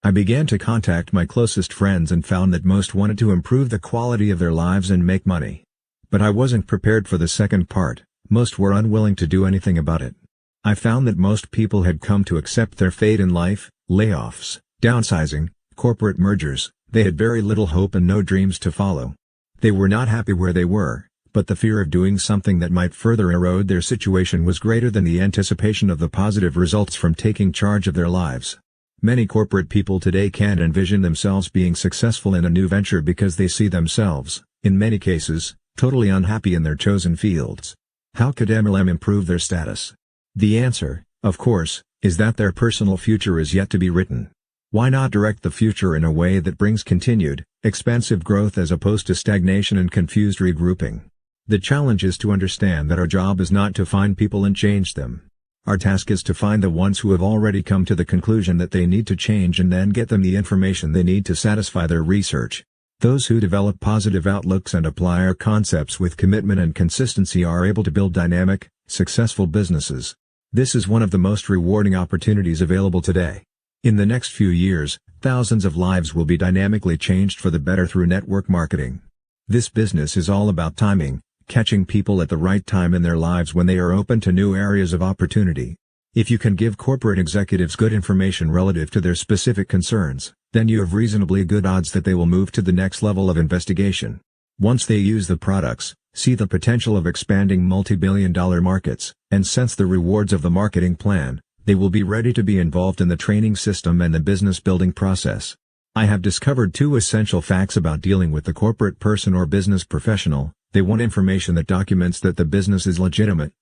I began to contact my closest friends and found that most wanted to improve the quality of their lives and make money. But I wasn't prepared for the second part. Most were unwilling to do anything about it. I found that most people had come to accept their fate in life: layoffs, downsizing, corporate mergers. They had very little hope and no dreams to follow. They were not happy where they were, but the fear of doing something that might further erode their situation was greater than the anticipation of the positive results from taking charge of their lives. Many corporate people today can't envision themselves being successful in a new venture because they see themselves, in many cases, totally unhappy in their chosen fields. How could MLM improve their status? The answer, of course, is that their personal future is yet to be written. Why not direct the future in a way that brings continued, expansive growth as opposed to stagnation and confused regrouping? The challenge is to understand that our job is not to find people and change them. Our task is to find the ones who have already come to the conclusion that they need to change and then get them the information they need to satisfy their research. Those who develop positive outlooks and apply our concepts with commitment and consistency are able to build dynamic, successful businesses. This is one of the most rewarding opportunities available today. In the next few years, thousands of lives will be dynamically changed for the better through network marketing. This business is all about timing, catching people at the right time in their lives when they are open to new areas of opportunity. If you can give corporate executives good information relative to their specific concerns, then you have reasonably good odds that they will move to the next level of investigation. Once they use the products, see the potential of expanding multi-billion-dollar markets, and sense the rewards of the marketing plan, they will be ready to be involved in the training system and the business building process. I have discovered 2 essential facts about dealing with the corporate person or business professional. They want information that documents that the business is legitimate.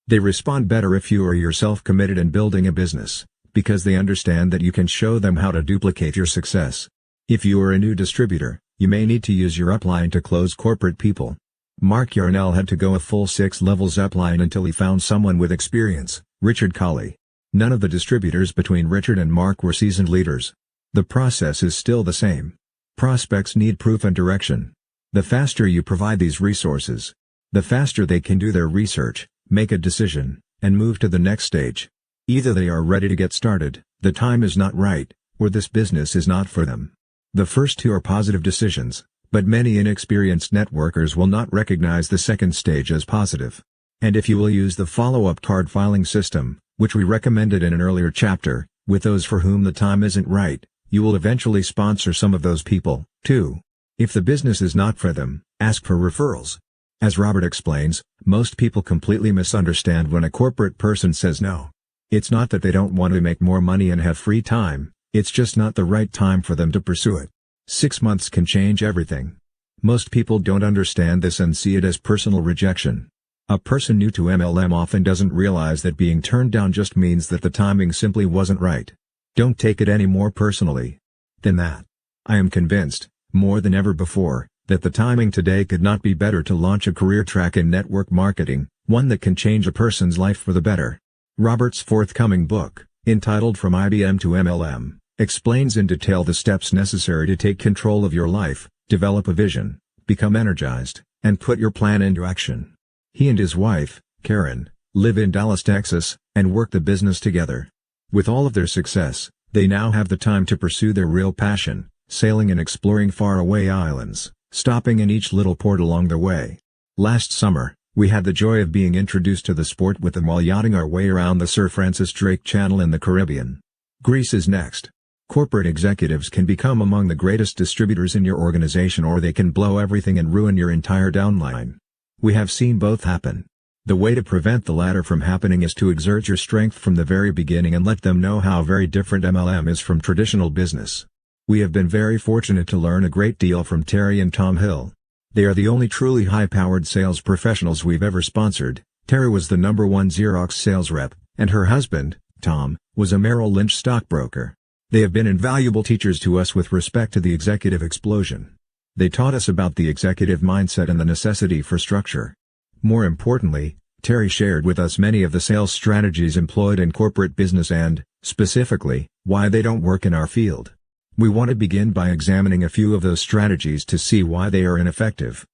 They respond better if you are yourself committed in building a business, because they understand that you can show them how to duplicate your success. If you are a new distributor, you may need to use your upline to close corporate people. Mark Yarnell had to go a full 6 levels upline until he found someone with experience, Richard Colley. None of the distributors between Richard and Mark were seasoned leaders. The process is still the same. Prospects need proof and direction. The faster you provide these resources, the faster they can do their research, make a decision, and move to the next stage. Either they are ready to get started, the time is not right, or this business is not for them. The first two are positive decisions, but many inexperienced networkers will not recognize the second stage as positive. And if you will use the follow-up card filing system, which we recommended in an earlier chapter, with those for whom the time isn't right, you will eventually sponsor some of those people, too. If the business is not for them, ask for referrals. As Robert explains, most people completely misunderstand when a corporate person says no. It's not that they don't want to make more money and have free time, it's just not the right time for them to pursue it. 6 months can change everything. Most people don't understand this and see it as personal rejection. A person new to MLM often doesn't realize that being turned down just means that the timing simply wasn't right. Don't take it any more personally than that. I am convinced, more than ever before, that the timing today could not be better to launch a career track in network marketing, one that can change a person's life for the better. Robert's forthcoming book, entitled From IBM to MLM, explains in detail the steps necessary to take control of your life, develop a vision, become energized, and put your plan into action. He and his wife, Karen, live in Dallas, Texas, and work the business together. With all of their success, they now have the time to pursue their real passion, sailing and exploring faraway islands, stopping in each little port along the way. Last summer, we had the joy of being introduced to the sport with them while yachting our way around the Sir Francis Drake Channel in the Caribbean. Greece is next. Corporate executives can become among the greatest distributors in your organization, or they can blow everything and ruin your entire downline. We have seen both happen. The way to prevent the latter from happening is to exert your strength from the very beginning and let them know how very different MLM is from traditional business. We have been very fortunate to learn a great deal from Terry and Tom Hill. They are the only truly high-powered sales professionals we've ever sponsored. Terry was the #1 Xerox sales rep, and her husband, Tom, was a Merrill Lynch stockbroker. They have been invaluable teachers to us with respect to the executive explosion. They taught us about the executive mindset and the necessity for structure. More importantly, Terry shared with us many of the sales strategies employed in corporate business and, specifically, why they don't work in our field. We want to begin by examining a few of those strategies to see why they are ineffective.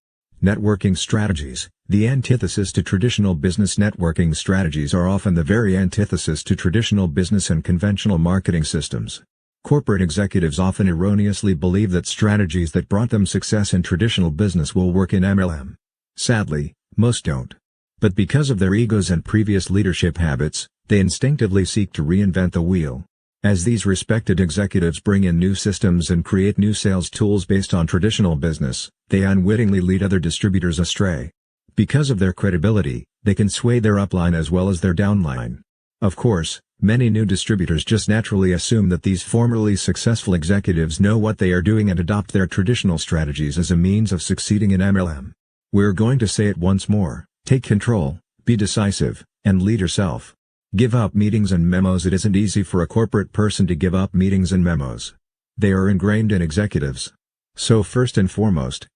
Networking strategies, the antithesis to traditional business. Networking strategies are often the very antithesis to traditional business and conventional marketing systems. Corporate executives often erroneously believe that strategies that brought them success in traditional business will work in MLM. Sadly, most don't. But because of their egos and previous leadership habits, they instinctively seek to reinvent the wheel. As these respected executives bring in new systems and create new sales tools based on traditional business, they unwittingly lead other distributors astray. Because of their credibility, they can sway their upline as well as their downline. Of course, many new distributors just naturally assume that these formerly successful executives know what they are doing and adopt their traditional strategies as a means of succeeding in MLM. We're going to say it once more: take control, be decisive, and lead yourself. Give up meetings and memos. It isn't easy for a corporate person to give up meetings and memos. They are ingrained in executives. So first and foremost,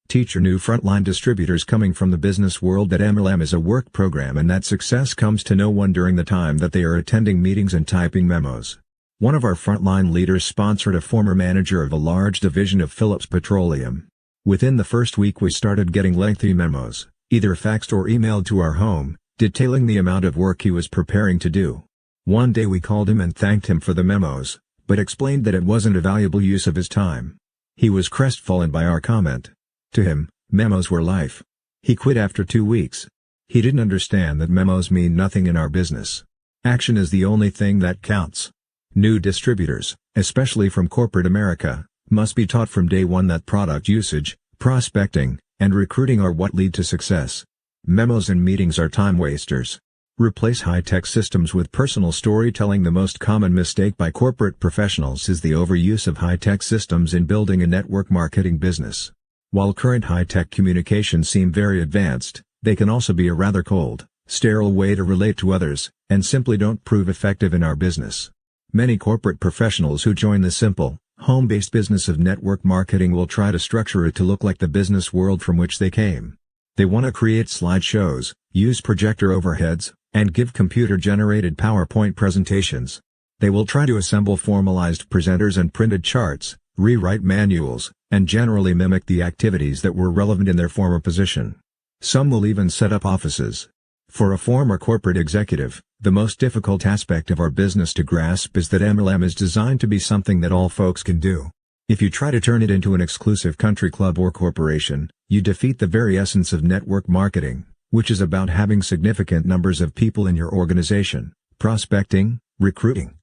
teach your new frontline distributors coming from the business world that MLM is a work program and that success comes to no one during the time that they are attending meetings and typing memos. One of our frontline leaders sponsored a former manager of a large division of Phillips Petroleum. Within the first week we started getting lengthy memos, either faxed or emailed to our home, detailing the amount of work he was preparing to do. One day we called him and thanked him for the memos, but explained that it wasn't a valuable use of his time. He was crestfallen by our comment. To him, memos were life. He quit after 2 weeks. He didn't understand that memos mean nothing in our business. Action is the only thing that counts. New distributors, especially from corporate America, must be taught from day one that product usage, prospecting, and recruiting are what lead to success. Memos and meetings are time wasters. Replace high-tech systems with personal storytelling. The most common mistake by corporate professionals is the overuse of high-tech systems in building a network marketing business. While current high-tech communications seem very advanced, they can also be a rather cold, sterile way to relate to others, and simply don't prove effective in our business. Many corporate professionals who join the simple, Home-based business of network marketing will try to structure it to look like the business world from which they came. They want to create slideshows, use projector overheads, and give computer-generated PowerPoint presentations. They will try to assemble formalized presenters and printed charts, rewrite manuals, and generally mimic the activities that were relevant in their former position. Some will even set up offices. For a former corporate executive, the most difficult aspect of our business to grasp is that MLM is designed to be something that all folks can do. If you try to turn it into an exclusive country club or corporation, you defeat the very essence of network marketing, which is about having significant numbers of people in your organization, prospecting, recruiting,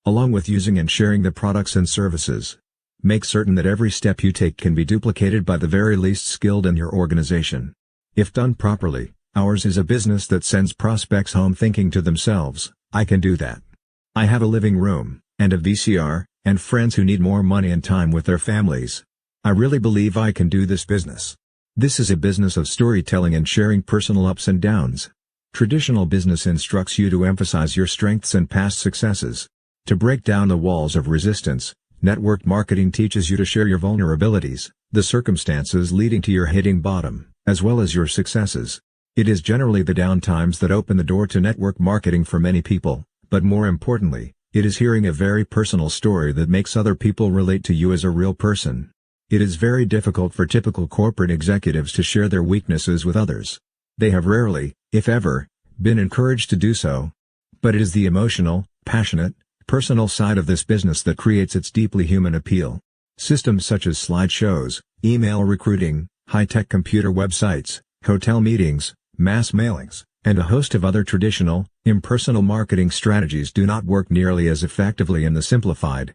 along with using and sharing the products and services. Make certain that every step you take can be duplicated by the very least skilled in your organization. If done properly, ours is a business that sends prospects home thinking to themselves, I can do that. I have a living room, and a VCR, and friends who need more money and time with their families. I really believe I can do this business. This is a business of storytelling and sharing personal ups and downs. Traditional business instructs you to emphasize your strengths and past successes. To break down the walls of resistance, network marketing teaches you to share your vulnerabilities, the circumstances leading to your hitting bottom, as well as your successes. It is generally the downtimes that open the door to network marketing for many people, but more importantly, it is hearing a very personal story that makes other people relate to you as a real person. It is very difficult for typical corporate executives to share their weaknesses with others. They have rarely, if ever, been encouraged to do so. But it is the emotional, passionate, personal side of this business that creates its deeply human appeal. Systems such as slideshows, email recruiting, high-tech computer websites, hotel meetings, mass mailings, and a host of other traditional, impersonal marketing strategies do not work nearly as effectively in the simplified,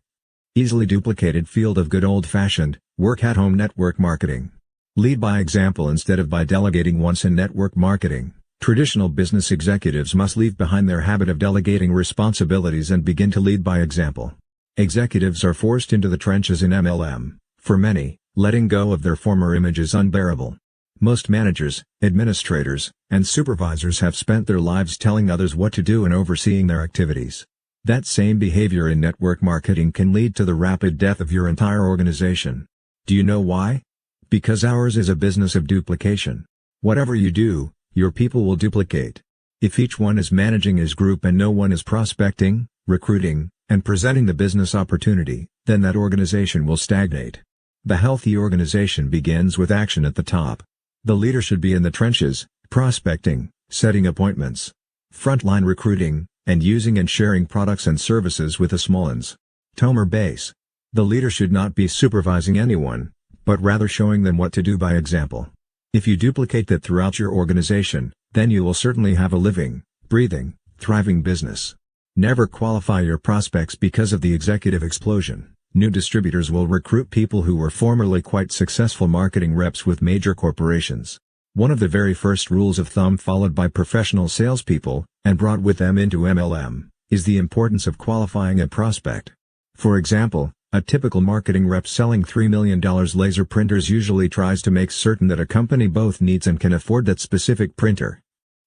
easily duplicated field of good old-fashioned, work-at-home network marketing. Lead by example instead of by delegating. Once in network marketing, traditional business executives must leave behind their habit of delegating responsibilities and begin to lead by example. Executives are forced into the trenches in MLM. For many, letting go of their former image is unbearable. Most managers, administrators, and supervisors have spent their lives telling others what to do and overseeing their activities. That same behavior in network marketing can lead to the rapid death of your entire organization. Do you know why? Because ours is a business of duplication. Whatever you do, your people will duplicate. If each one is managing his group and no one is prospecting, recruiting, and presenting the business opportunity, then that organization will stagnate. The healthy organization begins with action at the top. The leader should be in the trenches, prospecting, setting appointments, frontline recruiting, and using and sharing products and services with the small ones. Tomer base. The leader should not be supervising anyone, but rather showing them what to do by example. If you duplicate that throughout your organization, then you will certainly have a living, breathing, thriving business. Never qualify your prospects because of the executive explosion. New distributors will recruit people who were formerly quite successful marketing reps with major corporations. One of the very first rules of thumb followed by professional salespeople, and brought with them into MLM, is the importance of qualifying a prospect. For example, a typical marketing rep selling $3 million laser printers usually tries to make certain that a company both needs and can afford that specific printer.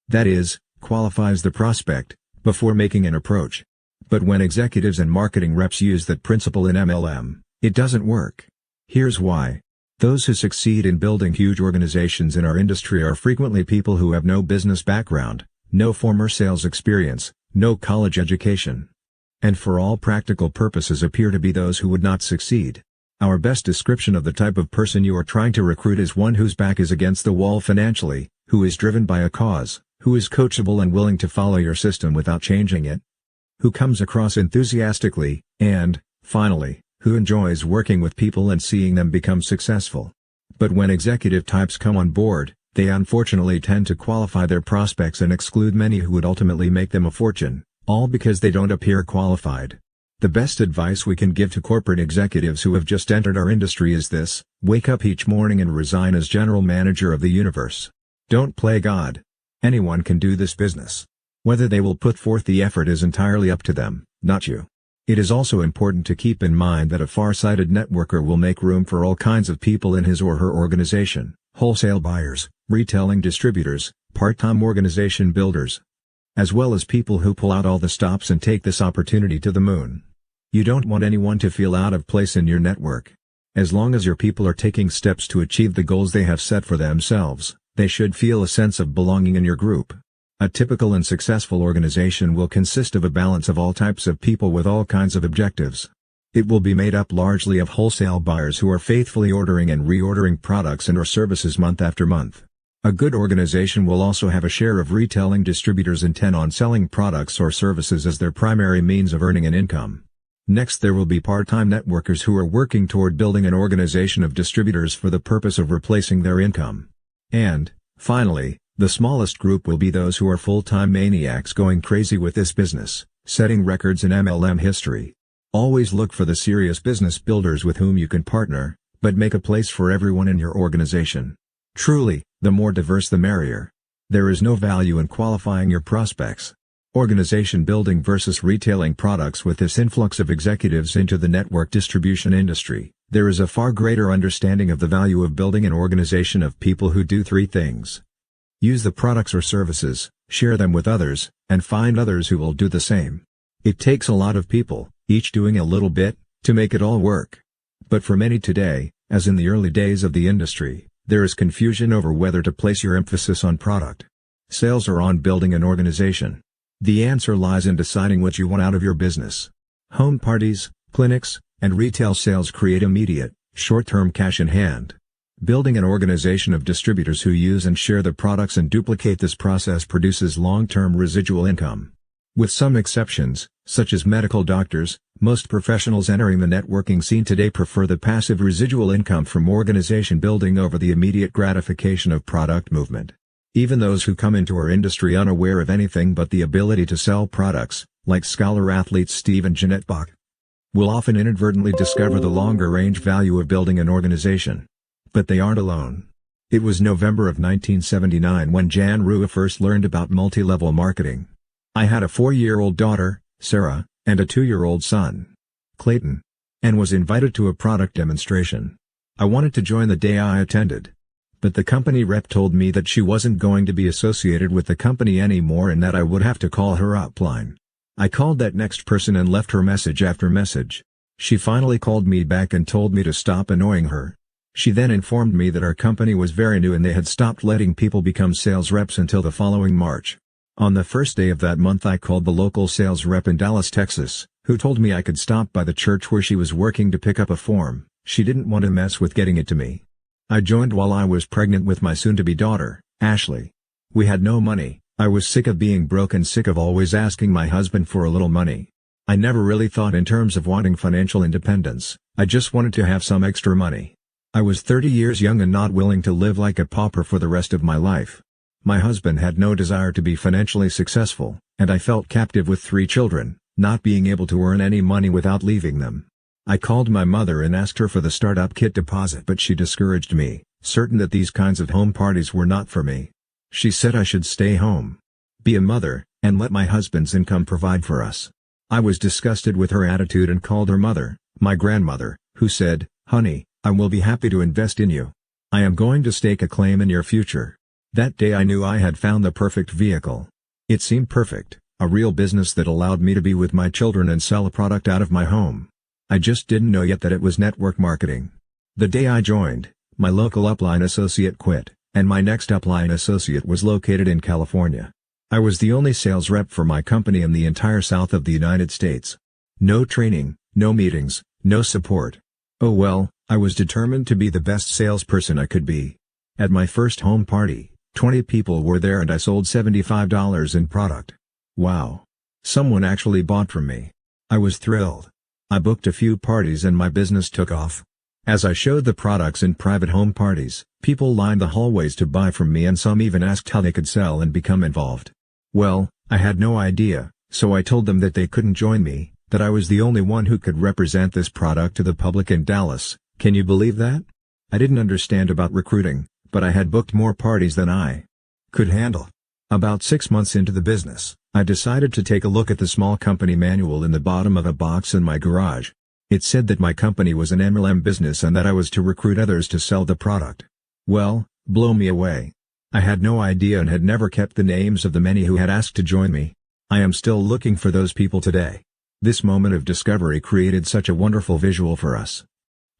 That is, qualifies the prospect, before making an approach. But when executives and marketing reps use that principle in MLM, it doesn't work. Here's why. Those who succeed in building huge organizations in our industry are frequently people who have no business background, no former sales experience, no college education, and for all practical purposes appear to be those who would not succeed. Our best description of the type of person you are trying to recruit is one whose back is against the wall financially, who is driven by a cause, who is coachable and willing to follow your system without changing it, who comes across enthusiastically, and, finally, who enjoys working with people and seeing them become successful. But when executive types come on board, they unfortunately tend to qualify their prospects and exclude many who would ultimately make them a fortune, all because they don't appear qualified. The best advice we can give to corporate executives who have just entered our industry is this: wake up each morning and resign as general manager of the universe. Don't play God. Anyone can do this business. Whether they will put forth the effort is entirely up to them, not you. It is also important to keep in mind that a far-sighted networker will make room for all kinds of people in his or her organization: wholesale buyers, retailing distributors, part-time organization builders, as well as people who pull out all the stops and take this opportunity to the moon. You don't want anyone to feel out of place in your network. As long as your people are taking steps to achieve the goals they have set for themselves, they should feel a sense of belonging in your group. A typical and successful organization will consist of a balance of all types of people with all kinds of objectives. It will be made up largely of wholesale buyers who are faithfully ordering and reordering products and/or services month after month. A good organization will also have a share of retailing distributors intent on selling products or services as their primary means of earning an income. Next, there will be part-time networkers who are working toward building an organization of distributors for the purpose of replacing their income. And, finally, the smallest group will be those who are full-time maniacs going crazy with this business, setting records in MLM history. Always look for the serious business builders with whom you can partner, but make a place for everyone in your organization. Truly, the more diverse the merrier. There is no value in qualifying your prospects. Organization building versus retailing products. With this influx of executives into the network distribution industry, there is a far greater understanding of the value of building an organization of people who do three things. Use the products or services, share them with others, and find others who will do the same. It takes a lot of people, each doing a little bit, to make it all work. But for many today, as in the early days of the industry, there is confusion over whether to place your emphasis on product, sales, or on building an organization. The answer lies in deciding what you want out of your business. Home parties, clinics, and retail sales create immediate, short-term cash in hand. Building an organization of distributors who use and share the products and duplicate this process produces long-term residual income. With some exceptions, such as medical doctors, most professionals entering the networking scene today prefer the passive residual income from organization building over the immediate gratification of product movement. Even those who come into our industry unaware of anything but the ability to sell products, like scholar athletes Steve and Jeanette Bach, will often inadvertently discover the longer-range value of building an organization. But they aren't alone. It was November of 1979 when Jan Rua first learned about multi-level marketing. I had a 4-year-old daughter, Sarah, and a 2-year-old son, Clayton, and was invited to a product demonstration. I wanted to join the day I attended. But the company rep told me that she wasn't going to be associated with the company anymore and that I would have to call her upline. I called that next person and left her message after message. She finally called me back and told me to stop annoying her. She then informed me that our company was very new and they had stopped letting people become sales reps until the following March. On the first day of that month I called the local sales rep in Dallas, Texas, who told me I could stop by the church where she was working to pick up a form. She didn't want to mess with getting it to me. I joined while I was pregnant with my soon-to-be daughter, Ashley. We had no money. I was sick of being broke and sick of always asking my husband for a little money. I never really thought in terms of wanting financial independence. I just wanted to have some extra money. I was 30 years young and not willing to live like a pauper for the rest of my life. My husband had no desire to be financially successful, and I felt captive with 3 children, not being able to earn any money without leaving them. I called my mother and asked her for the startup kit deposit, but she discouraged me, certain that these kinds of home parties were not for me. She said I should stay home, be a mother, and let my husband's income provide for us. I was disgusted with her attitude and called her mother, my grandmother, who said, "Honey, I will be happy to invest in you. I am going to stake a claim in your future." That day I knew I had found the perfect vehicle. It seemed perfect, a real business that allowed me to be with my children and sell a product out of my home. I just didn't know yet that it was network marketing. The day I joined, my local upline associate quit, and my next upline associate was located in California. I was the only sales rep for my company in the entire south of the United States. No training, no meetings, no support. Oh well, I was determined to be the best salesperson I could be. At my first home party, 20 people were there and I sold $75 in product. Wow! Someone actually bought from me. I was thrilled. I booked a few parties and my business took off. As I showed the products in private home parties, people lined the hallways to buy from me and some even asked how they could sell and become involved. Well, I had no idea, so I told them that they couldn't join me, that I was the only one who could represent this product to the public in Dallas. Can you believe that? I didn't understand about recruiting, but I had booked more parties than I could handle. About 6 months into the business, I decided to take a look at the small company manual in the bottom of a box in my garage. It said that my company was an MLM business and that I was to recruit others to sell the product. Well, blow me away. I had no idea and had never kept the names of the many who had asked to join me. I am still looking for those people today. This moment of discovery created such a wonderful visual for us.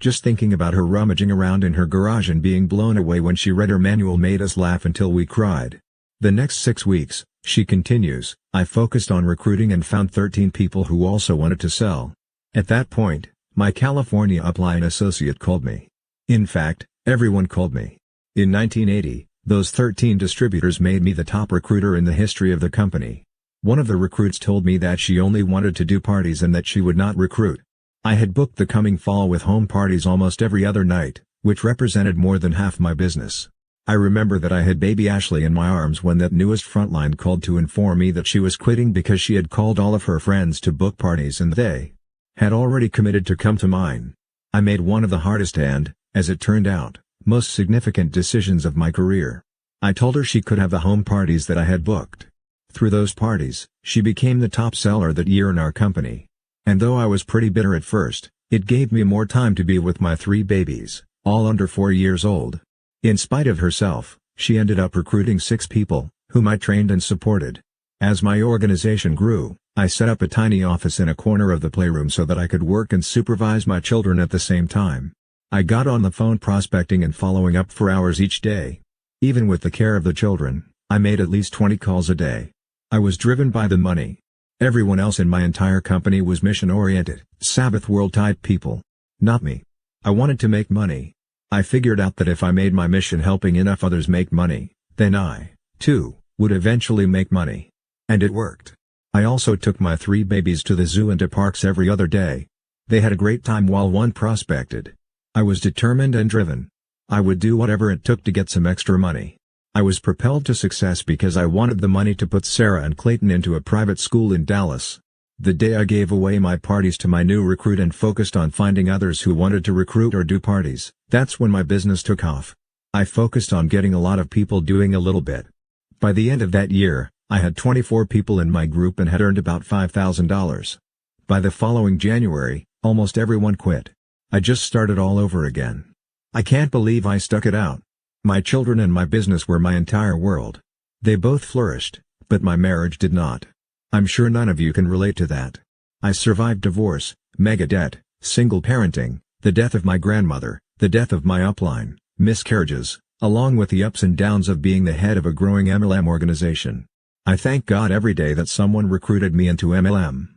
Just thinking about her rummaging around in her garage and being blown away when she read her manual made us laugh until we cried. The next 6 weeks, she continues, I focused on recruiting and found 13 people who also wanted to sell. At that point, my California upline associate called me. In fact, everyone called me. In 1980, those 13 distributors made me the top recruiter in the history of the company. One of the recruits told me that she only wanted to do parties and that she would not recruit. I had booked the coming fall with home parties almost every other night, which represented more than half my business. I remember that I had baby Ashley in my arms when that newest frontline called to inform me that she was quitting because she had called all of her friends to book parties and they had already committed to come to mine. I made one of the hardest and, as it turned out, most significant decisions of my career. I told her she could have the home parties that I had booked. Through those parties, she became the top seller that year in our company. And though I was pretty bitter at first, it gave me more time to be with my 3 babies, all under 4 years old. In spite of herself, she ended up recruiting 6 people, whom I trained and supported. As my organization grew, I set up a tiny office in a corner of the playroom so that I could work and supervise my children at the same time. I got on the phone prospecting and following up for hours each day. Even with the care of the children, I made at least 20 calls a day. I was driven by the money. Everyone else in my entire company was mission-oriented, Sabbath world-type people. Not me. I wanted to make money. I figured out that if I made my mission helping enough others make money, then I, too, would eventually make money. And it worked. I also took my 3 babies to the zoo and to parks every other day. They had a great time while one prospected. I was determined and driven. I would do whatever it took to get some extra money. I was propelled to success because I wanted the money to put Sarah and Clayton into a private school in Dallas. The day I gave away my parties to my new recruit and focused on finding others who wanted to recruit or do parties, that's when my business took off. I focused on getting a lot of people doing a little bit. By the end of that year, I had 24 people in my group and had earned about $5,000. By the following January, almost everyone quit. I just started all over again. I can't believe I stuck it out. My children and my business were my entire world. They both flourished, but my marriage did not. I'm sure none of you can relate to that. I survived divorce, mega debt, single parenting, the death of my grandmother, the death of my upline, miscarriages, along with the ups and downs of being the head of a growing MLM organization. I thank God every day that someone recruited me into MLM.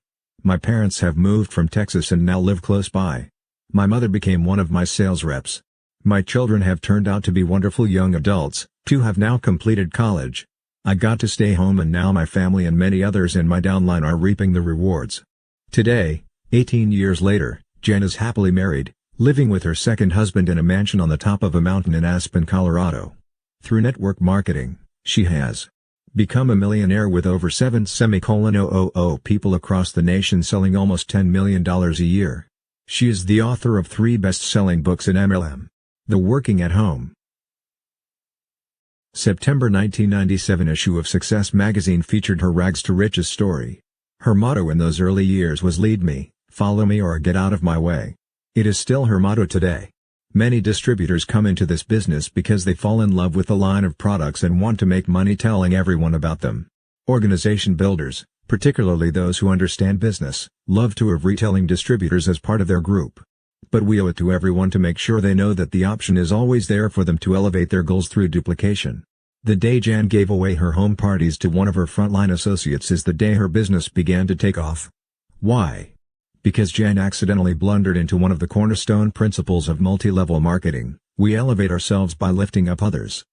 My parents have moved from Texas and now live close by. My mother became one of my sales reps. My children have turned out to be wonderful young adults, 2 have now completed college. I got to stay home and now my family and many others in my downline are reaping the rewards. Today, 18 years later, Jen is happily married, living with her second husband in a mansion on the top of a mountain in Aspen, Colorado. Through network marketing, she has become a millionaire with over 7,000 people across the nation selling almost $10 million a year. She is the author of 3 best-selling books in MLM. The Working at Home. September 1997 issue of Success magazine featured her rags to riches story. Her motto in those early years was "Lead me, follow me or get out of my way." It is still her motto today. Many distributors come into this business because they fall in love with the line of products and want to make money telling everyone about them. Organization builders, particularly those who understand business, love to have retailing distributors as part of their group. But we owe it to everyone to make sure they know that the option is always there for them to elevate their goals through duplication. The day Jan gave away her home parties to one of her frontline associates is the day her business began to take off. Why? Because Jan accidentally blundered into one of the cornerstone principles of multi-level marketing: we elevate ourselves by lifting up others.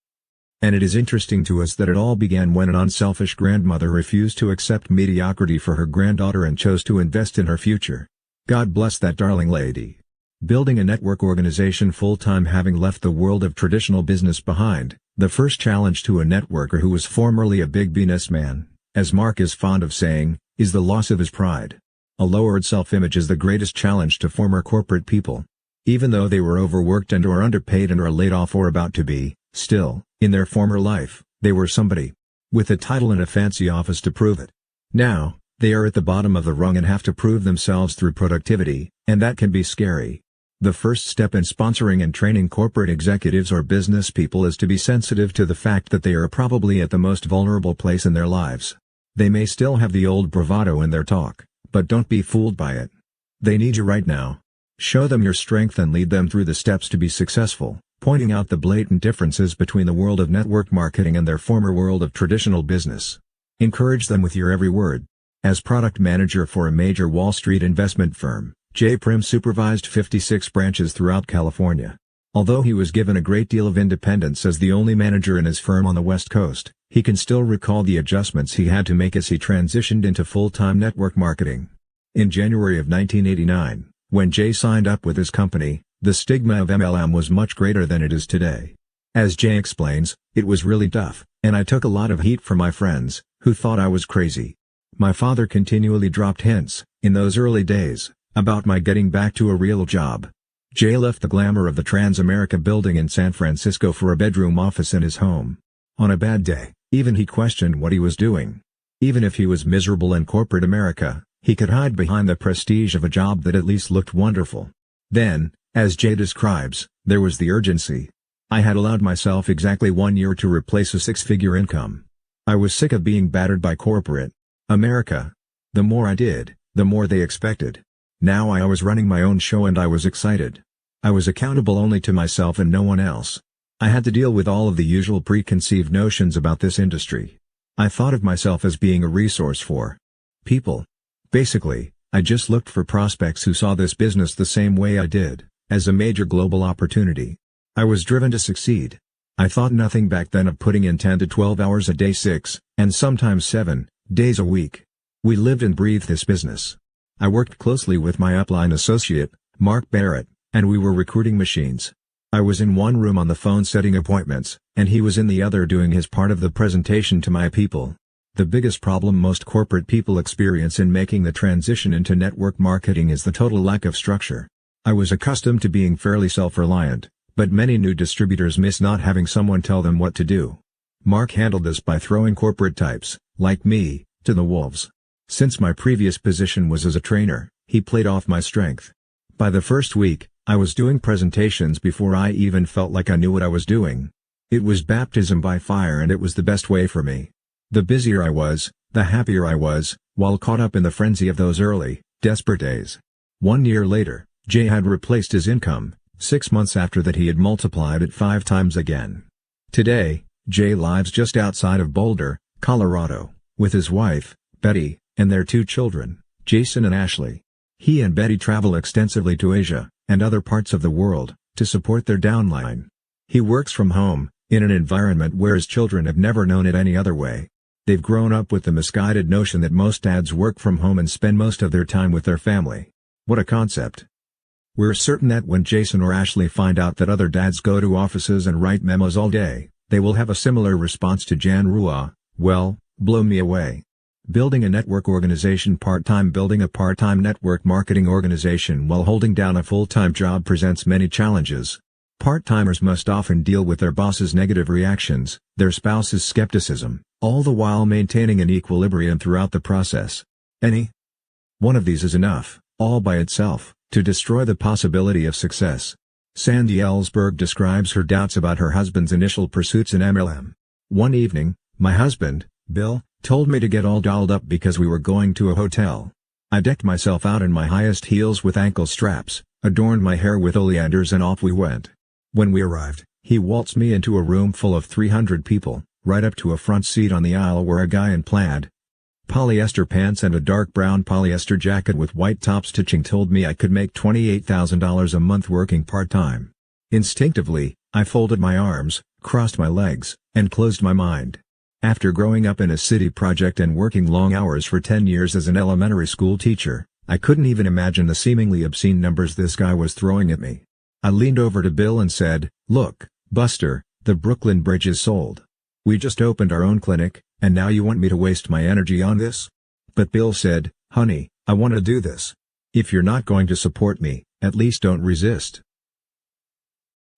And it is interesting to us that it all began when an unselfish grandmother refused to accept mediocrity for her granddaughter and chose to invest in her future. God bless that darling lady. Building a network organization full-time, having left the world of traditional business behind, the first challenge to a networker who was formerly a big businessman, as Mark is fond of saying, is the loss of his pride. A lowered self-image is the greatest challenge to former corporate people. Even though they were overworked and or underpaid and are laid off or about to be, still, in their former life, they were somebody. With a title and a fancy office to prove it. Now, they are at the bottom of the rung and have to prove themselves through productivity, and that can be scary. The first step in sponsoring and training corporate executives or business people is to be sensitive to the fact that they are probably at the most vulnerable place in their lives. They may still have the old bravado in their talk, But don't be fooled by it. They need you right now. Show them your strength and lead them through the steps to be successful, pointing out the blatant differences between the world of network marketing and their former world of traditional business. Encourage them with your every word. As product manager for a major Wall Street investment firm, J. Prim supervised 56 branches throughout California. Although he was given a great deal of independence as the only manager in his firm on the West Coast, he can still recall the adjustments he had to make as he transitioned into full-time network marketing. In January of 1989, when Jay signed up with his company, the stigma of MLM was much greater than it is today. As Jay explains, it was really tough, and I took a lot of heat from my friends, who thought I was crazy. My father continually dropped hints, in those early days, about my getting back to a real job. Jay left the glamour of the Transamerica building in San Francisco for a bedroom office in his home. On a bad day, even he questioned what he was doing. Even if he was miserable in corporate America, he could hide behind the prestige of a job that at least looked wonderful. Then, as Jay describes, there was the urgency. I had allowed myself exactly 1 year to replace a six-figure income. I was sick of being battered by corporate America. The more I did, the more they expected. Now I was running my own show and I was excited. I was accountable only to myself and no one else. I had to deal with all of the usual preconceived notions about this industry. I thought of myself as being a resource for people. Basically, I just looked for prospects who saw this business the same way I did, as a major global opportunity. I was driven to succeed. I thought nothing back then of putting in 10 to 12 hours a day, 6, and sometimes 7, days a week. We lived and breathed this business. I worked closely with my upline associate, Mark Barrett, and we were recruiting machines. I was in one room on the phone setting appointments, and he was in the other doing his part of the presentation to my people. The biggest problem most corporate people experience in making the transition into network marketing is the total lack of structure. I was accustomed to being fairly self-reliant, but many new distributors miss not having someone tell them what to do. Mark handled this by throwing corporate types, like me, to the wolves. Since my previous position was as a trainer, he played off my strength. By the first week, I was doing presentations before I even felt like I knew what I was doing. It was baptism by fire and it was the best way for me. The busier I was, the happier I was, while caught up in the frenzy of those early, desperate days. 1 year later, Jay had replaced his income. 6 months after that he had multiplied it 5 times again. Today, Jay lives just outside of Boulder, Colorado, with his wife, Betty, and their 2 children, Jason and Ashley. He and Betty travel extensively to Asia, and other parts of the world, to support their downline. He works from home, in an environment where his children have never known it any other way. They've grown up with the misguided notion that most dads work from home and spend most of their time with their family. What a concept. We're certain that when Jason or Ashley find out that other dads go to offices and write memos all day, they will have a similar response to Jan Rua, well, blow me away. Building a network organization part-time. Building a part-time network marketing organization while holding down a full-time job presents many challenges. Part-timers must often deal with their boss's negative reactions, their spouse's skepticism, all the while maintaining an equilibrium throughout the process. Any one of these is enough, all by itself, to destroy the possibility of success. Sandy Ellsberg describes her doubts about her husband's initial pursuits in MLM. One evening, my husband, Bill, told me to get all dolled up because we were going to a hotel. I decked myself out in my highest heels with ankle straps, adorned my hair with oleanders and off we went. When we arrived, he waltzed me into a room full of 300 people, right up to a front seat on the aisle where a guy in plaid polyester pants and a dark brown polyester jacket with white top stitching told me I could make $28,000 a month working part-time. Instinctively, I folded my arms, crossed my legs, and closed my mind. After growing up in a city project and working long hours for 10 years as an elementary school teacher, I couldn't even imagine the seemingly obscene numbers this guy was throwing at me. I leaned over to Bill and said, "Look, Buster, the Brooklyn Bridge is sold. We just opened our own clinic, and now you want me to waste my energy on this?" But Bill said, "Honey, I want to do this. If you're not going to support me, at least don't resist."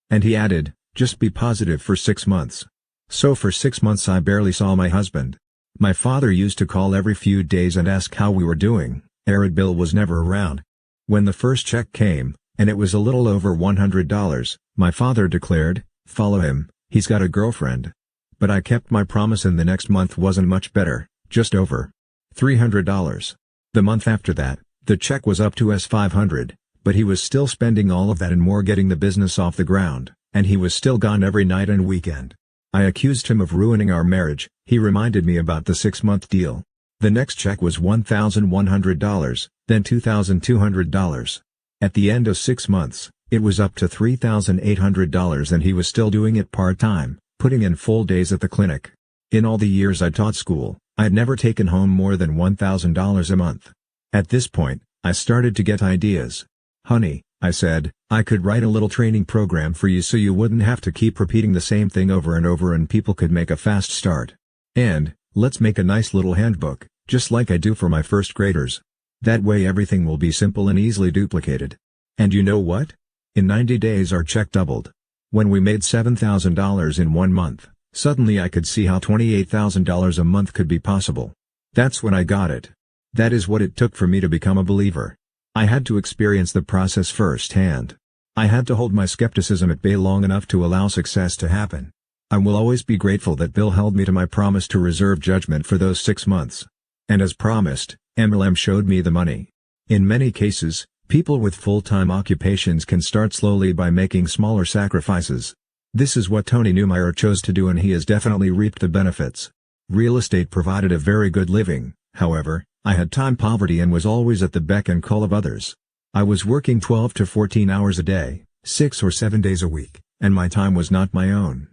And he added, "Just be positive for 6 months." So for 6 months I barely saw my husband. My father used to call every few days and ask how we were doing. Arid Bill was never around. When the first check came, and it was a little over $100, my father declared, "Follow him, he's got a girlfriend." But I kept my promise and the next month wasn't much better, just over $300. The month after that, the check was up to $500, but he was still spending all of that and more getting the business off the ground, and he was still gone every night and weekend. I accused him of ruining our marriage. He reminded me about the 6-month deal. The next check was $1,100, then $2,200. At the end of 6 months, it was up to $3,800 and he was still doing it part-time, putting in full days at the clinic. In all the years I taught school, I had never taken home more than $1,000 a month. At this point, I started to get ideas. "Honey," I said, "I could write a little training program for you so you wouldn't have to keep repeating the same thing over and over and people could make a fast start. And, let's make a nice little handbook, just like I do for my first graders. That way everything will be simple and easily duplicated." And you know what? In 90 days our check doubled. When we made $7,000 in 1 month, suddenly I could see how $28,000 a month could be possible. That's when I got it. That is what it took for me to become a believer. I had to experience the process firsthand. I had to hold my skepticism at bay long enough to allow success to happen. I will always be grateful that Bill held me to my promise to reserve judgment for those 6 months. And as promised, MLM showed me the money. In many cases, people with full-time occupations can start slowly by making smaller sacrifices. This is what Tony Neumeyer chose to do and he has definitely reaped the benefits. Real estate provided a very good living, however, I had time poverty and was always at the beck and call of others. I was working 12 to 14 hours a day, 6 or 7 days a week, and my time was not my own.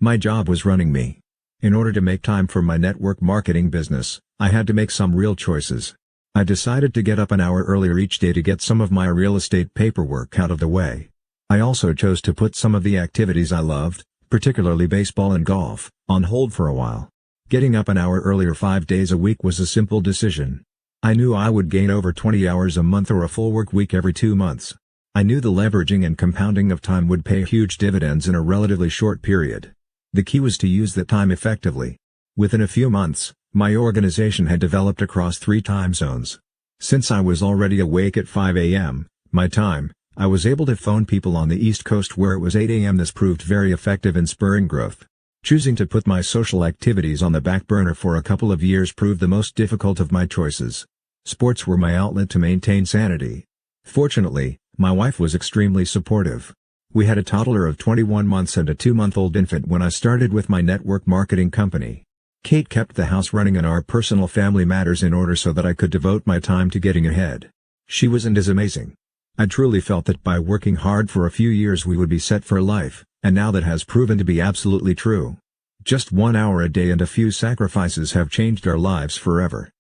My job was running me. In order to make time for my network marketing business, I had to make some real choices. I decided to get up an hour earlier each day to get some of my real estate paperwork out of the way. I also chose to put some of the activities I loved, particularly baseball and golf, on hold for a while. Getting up an hour earlier 5 days a week was a simple decision. I knew I would gain over 20 hours a month or a full work week every 2 months. I knew the leveraging and compounding of time would pay huge dividends in a relatively short period. The key was to use that time effectively. Within a few months, my organization had developed across 3 time zones. Since I was already awake at 5 a.m., my time, I was able to phone people on the East Coast where it was 8 a.m. This proved very effective in spurring growth. Choosing to put my social activities on the back burner for a couple of years proved the most difficult of my choices. Sports were my outlet to maintain sanity. Fortunately, my wife was extremely supportive. We had a toddler of 21 months and a 2-month-old infant when I started with my network marketing company. Kate kept the house running and our personal family matters in order so that I could devote my time to getting ahead. She was and is amazing. I truly felt that by working hard for a few years we would be set for life, and now that has proven to be absolutely true. Just 1 hour a day and a few sacrifices have changed our lives forever.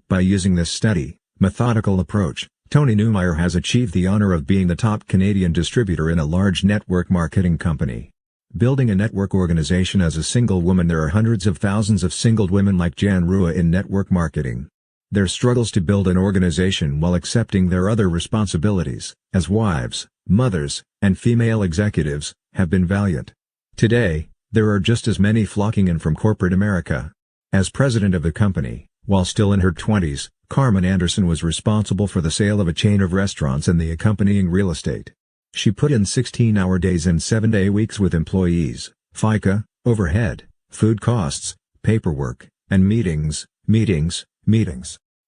By using this steady, methodical approach, Tony Neumeyer has achieved the honor of being the top Canadian distributor in a large network marketing company. Building a network organization as a single woman. There are hundreds of thousands of single women like Jan Rua in network marketing. Their struggles to build an organization while accepting their other responsibilities, as wives, mothers, and female executives, have been valiant. Today, there are just as many flocking in from corporate America. As president of the company, while still in her 20s, Carmen Anderson was responsible for the sale of a chain of restaurants and the accompanying real estate. She put in 16-hour days and 7-day weeks with employees, FICA, overhead, food costs, paperwork, and meetings.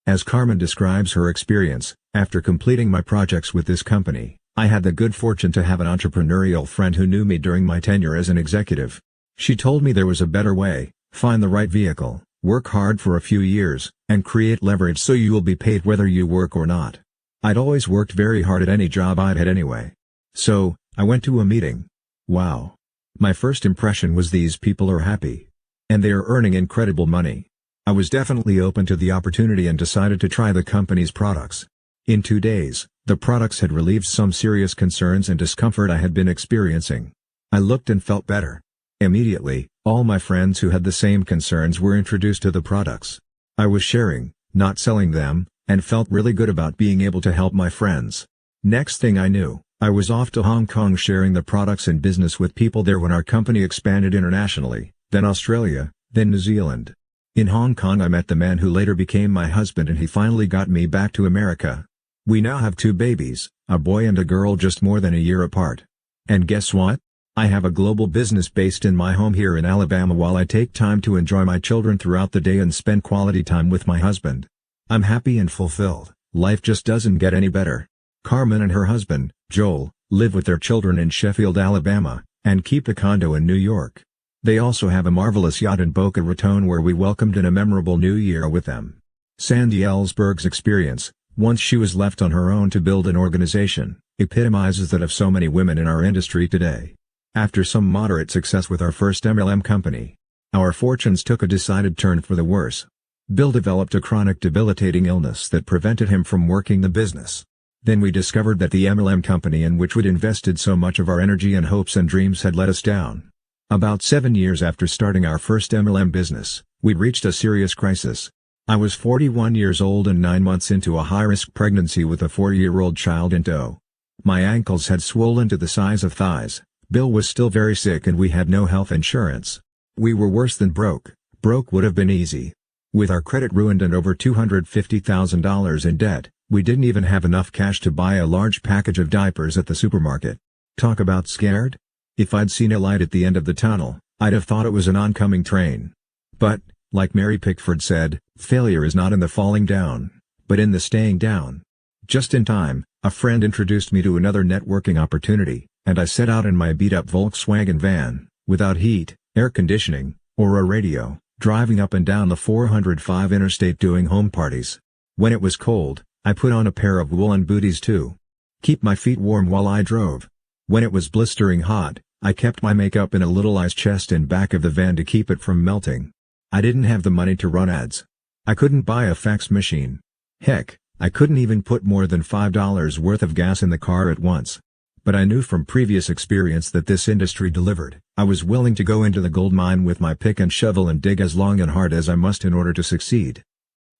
As Carmen describes her experience, after completing my projects with this company, I had the good fortune to have an entrepreneurial friend who knew me during my tenure as an executive. She told me there was a better way: find the right vehicle, work hard for a few years, and create leverage so you will be paid whether you work or not. I'd always worked very hard at any job I'd had anyway. So, I went to a meeting. Wow. My first impression was these people are happy. And they are earning incredible money. I was definitely open to the opportunity and decided to try the company's products. In 2 days, the products had relieved some serious concerns and discomfort I had been experiencing. I looked and felt better. Immediately, all my friends who had the same concerns were introduced to the products. I was sharing, not selling them, and felt really good about being able to help my friends. Next thing I knew, I was off to Hong Kong sharing the products and business with people there when our company expanded internationally, then Australia, then New Zealand. In Hong Kong I met the man who later became my husband and he finally got me back to America. We now have 2 babies, a boy and a girl just more than a year apart. And guess what? I have a global business based in my home here in Alabama while I take time to enjoy my children throughout the day and spend quality time with my husband. I'm happy and fulfilled. Life just doesn't get any better. Carmen and her husband, Joel, live with their children in Sheffield, Alabama, and keep a condo in New York. They also have a marvelous yacht in Boca Raton where we welcomed in a memorable new year with them. Sandy Ellsberg's experience, once she was left on her own to build an organization, epitomizes that of so many women in our industry today. After some moderate success with our first MLM company, our fortunes took a decided turn for the worse. Bill developed a chronic debilitating illness that prevented him from working the business. Then we discovered that the MLM company in which we'd invested so much of our energy and hopes and dreams had let us down. About 7 years after starting our first MLM business, we'd reached a serious crisis. I was 41 years old and 9 months into a high-risk pregnancy with a 4-year-old child in tow. My ankles had swollen to the size of thighs, Bill was still very sick and we had no health insurance. We were worse than broke. Broke would have been easy. With our credit ruined and over $250,000 in debt, we didn't even have enough cash to buy a large package of diapers at the supermarket. Talk about scared? If I'd seen a light at the end of the tunnel, I'd have thought it was an oncoming train. But, like Mary Pickford said, failure is not in the falling down, but in the staying down. Just in time, a friend introduced me to another networking opportunity, and I set out in my beat-up Volkswagen van, without heat, air conditioning, or a radio, driving up and down the 405 interstate doing home parties. When it was cold, I put on a pair of woolen booties to keep my feet warm while I drove. When it was blistering hot, I kept my makeup in a little ice chest in back of the van to keep it from melting. I didn't have the money to run ads. I couldn't buy a fax machine. Heck, I couldn't even put more than $5 worth of gas in the car at once. But I knew from previous experience that this industry delivered. I was willing to go into the gold mine with my pick and shovel and dig as long and hard as I must in order to succeed.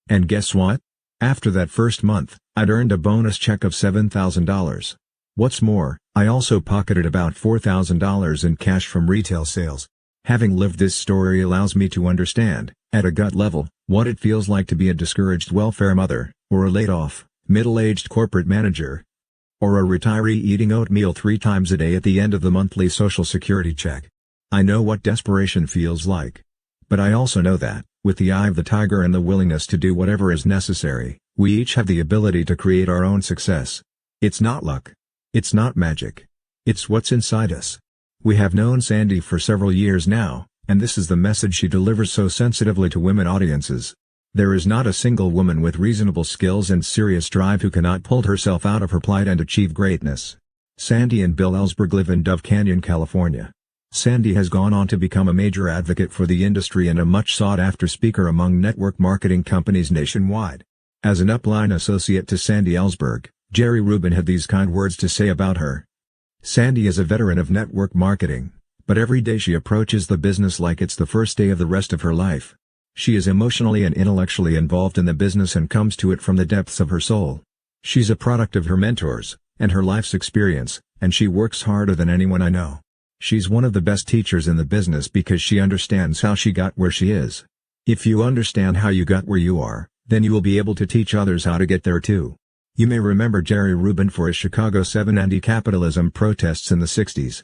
And guess what? After that first month, I'd earned a bonus check of $7,000. What's more, I also pocketed about $4,000 in cash from retail sales. Having lived this story allows me to understand, at a gut level, what it feels like to be a discouraged welfare mother, or a laid-off, middle-aged corporate manager, or a retiree eating oatmeal 3 times a day at the end of the monthly Social Security check. I know what desperation feels like. But I also know that, with the eye of the tiger and the willingness to do whatever is necessary, we each have the ability to create our own success. It's not luck. It's not magic. It's what's inside us. We have known Sandy for several years now, and this is the message she delivers so sensitively to women audiences. There is not a single woman with reasonable skills and serious drive who cannot pull herself out of her plight and achieve greatness. Sandy and Bill Ellsberg live in Dove Canyon, California. Sandy has gone on to become a major advocate for the industry and a much sought-after speaker among network marketing companies nationwide. As an upline associate to Sandy Ellsberg, Jerry Rubin had these kind words to say about her. Sandy is a veteran of network marketing, but every day she approaches the business like it's the first day of the rest of her life. She is emotionally and intellectually involved in the business and comes to it from the depths of her soul. She's a product of her mentors, and her life's experience, and she works harder than anyone I know. She's one of the best teachers in the business because she understands how she got where she is. If you understand how you got where you are, then you will be able to teach others how to get there too. You may remember Jerry Rubin for his Chicago 7 anti-capitalism protests in the 60s.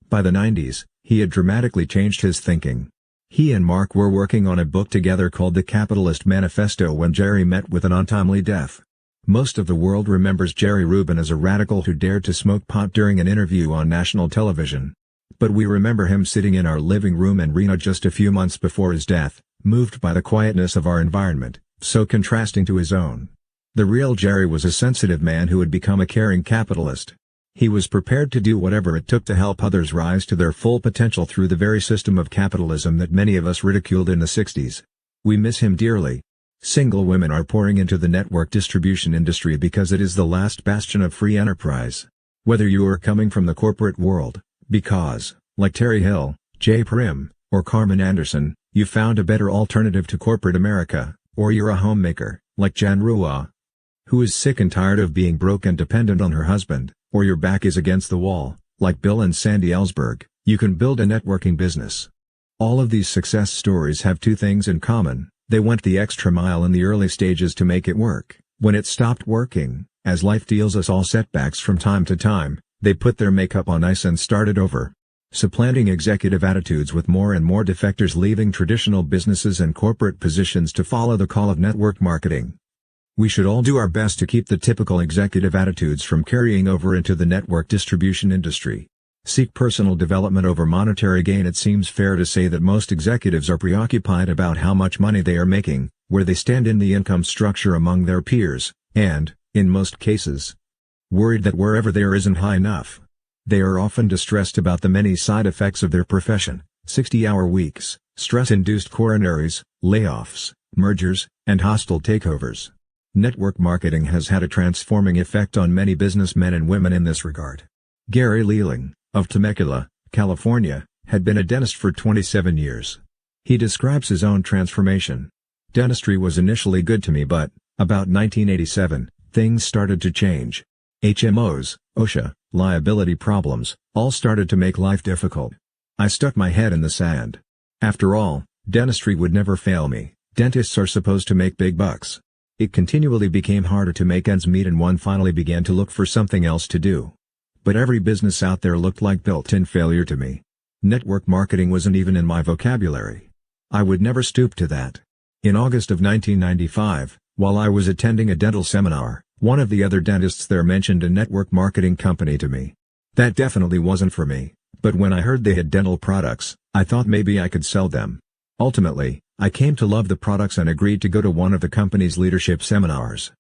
By the 90s, he had dramatically changed his thinking. He and Mark were working on a book together called The Capitalist Manifesto when Jerry met with an untimely death. Most of the world remembers Jerry Rubin as a radical who dared to smoke pot during an interview on national television. But we remember him sitting in our living room in Reno just a few months before his death, moved by the quietness of our environment, so contrasting to his own. The real Jerry was a sensitive man who had become a caring capitalist. He was prepared to do whatever it took to help others rise to their full potential through the very system of capitalism that many of us ridiculed in the 60s. We miss him dearly. Single women are pouring into the network distribution industry because it is the last bastion of free enterprise. Whether you are coming from the corporate world, because, like Terry Hill, Jay Prim, or Carmen Anderson, you found a better alternative to corporate America, or you're a homemaker, like Jan Rua, who is sick and tired of being broke and dependent on her husband, or your back is against the wall, like Bill and Sandy Ellsberg, you can build a networking business. All of these success stories have two things in common: they went the extra mile in the early stages to make it work. When it stopped working, as life deals us all setbacks from time to time, they put their makeup on ice and started over. Supplanting executive attitudes with more and more defectors leaving traditional businesses and corporate positions to follow the call of network marketing. We should all do our best to keep the typical executive attitudes from carrying over into the network distribution industry. Seek personal development over monetary gain. It seems fair to say that most executives are preoccupied about how much money they are making, where they stand in the income structure among their peers, and, in most cases, worried that wherever they are isn't high enough. They are often distressed about the many side effects of their profession: 60-hour weeks, stress-induced coronaries, layoffs, mergers, and hostile takeovers. Network marketing has had a transforming effect on many businessmen and women in this regard. Gary Leland, of Temecula, California, had been a dentist for 27 years. He describes his own transformation. "Dentistry was initially good to me, but, about 1987, things started to change. HMOs, OSHA, liability problems, all started to make life difficult. I stuck my head in the sand. After all, dentistry would never fail me. Dentists are supposed to make big bucks. It continually became harder to make ends meet, and one finally began to look for something else to do. But every business out there looked like built-in failure to me. Network marketing wasn't even in my vocabulary. I would never stoop to that." In August of 1995, while I was attending a dental seminar, one of the other dentists there mentioned a network marketing company to me. That definitely wasn't for me, but when I heard they had dental products, I thought maybe I could sell them. Ultimately, I came to love the products and agreed to go to one of the company's leadership seminars.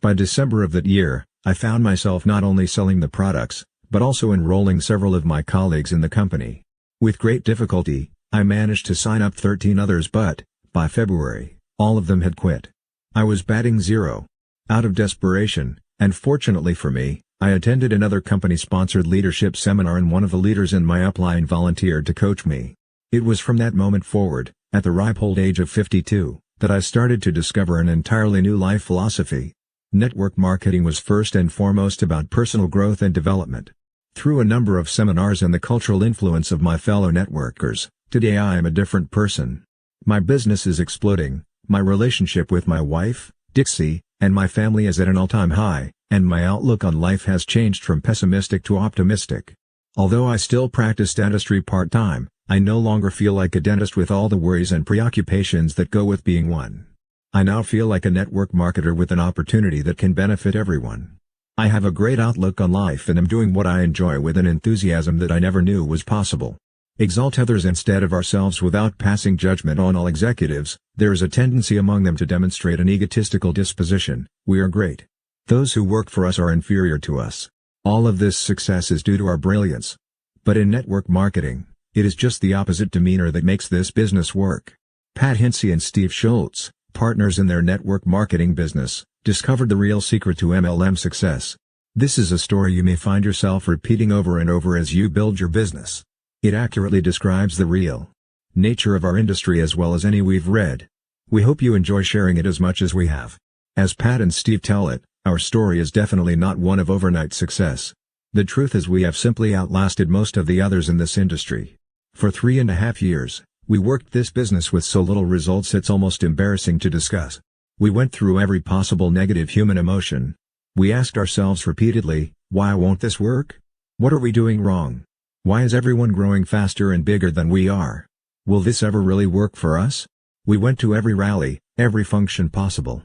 By December of that year, I found myself not only selling the products, but also enrolling several of my colleagues in the company. With great difficulty, I managed to sign up 13 others, but, by February, all of them had quit. I was batting zero. Out of desperation, and fortunately for me, I attended another company-sponsored leadership seminar, and one of the leaders in my upline volunteered to coach me. It was from that moment forward, at the ripe old age of 52, that I started to discover an entirely new life philosophy. Network marketing was first and foremost about personal growth and development. Through a number of seminars and the cultural influence of my fellow networkers, today I am a different person. My business is exploding, my relationship with my wife, Dixie, and my family is at an all-time high, and my outlook on life has changed from pessimistic to optimistic. Although I still practice dentistry part-time, I no longer feel like a dentist with all the worries and preoccupations that go with being one. I now feel like a network marketer with an opportunity that can benefit everyone. I have a great outlook on life and am doing what I enjoy with an enthusiasm that I never knew was possible. Exalt others instead of ourselves without passing judgment on all executives. There is a tendency among them to demonstrate an egotistical disposition. We are great. Those who work for us are inferior to us. All of this success is due to our brilliance. But in network marketing, it is just the opposite demeanor that makes this business work. Pat Hinsey and Steve Schultz, partners in their network marketing business, discovered the real secret to MLM success. This is a story you may find yourself repeating over and over as you build your business. It accurately describes the real nature of our industry as well as any we've read. We hope you enjoy sharing it as much as we have. As Pat and Steve tell it, our story is definitely not one of overnight success. The truth is we have simply outlasted most of the others in this industry. For 3.5 years, we worked this business with so little results it's almost embarrassing to discuss. We went through every possible negative human emotion. We asked ourselves repeatedly, why won't this work? What are we doing wrong? Why is everyone growing faster and bigger than we are? Will this ever really work for us? We went to every rally, every function possible.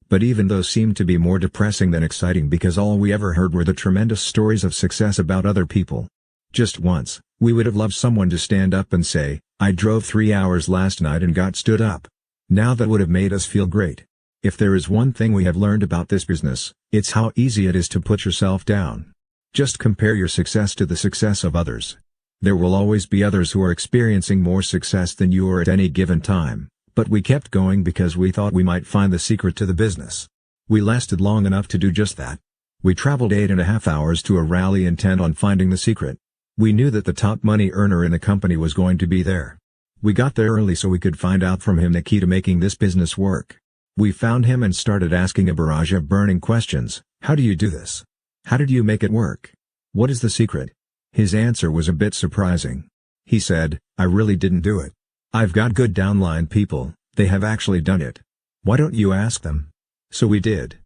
But even those seemed to be more depressing than exciting because all we ever heard were the tremendous stories of success about other people. Just once, we would have loved someone to stand up and say, I drove 3 hours last night and got stood up. Now that would have made us feel great. If there is one thing we have learned about this business, it's how easy it is to put yourself down. Just compare your success to the success of others. There will always be others who are experiencing more success than you are at any given time, but we kept going because we thought we might find the secret to the business. We lasted long enough to do just that. We traveled 8.5 hours to a rally intent on finding the secret. We knew that the top money earner in the company was going to be there. We got there early so we could find out from him the key to making this business work. We found him and started asking a barrage of burning questions. How do you do this? How did you make it work? What is the secret? His answer was a bit surprising. He said, I really didn't do it. I've got good downline people, they have actually done it. Why don't you ask them? So we did.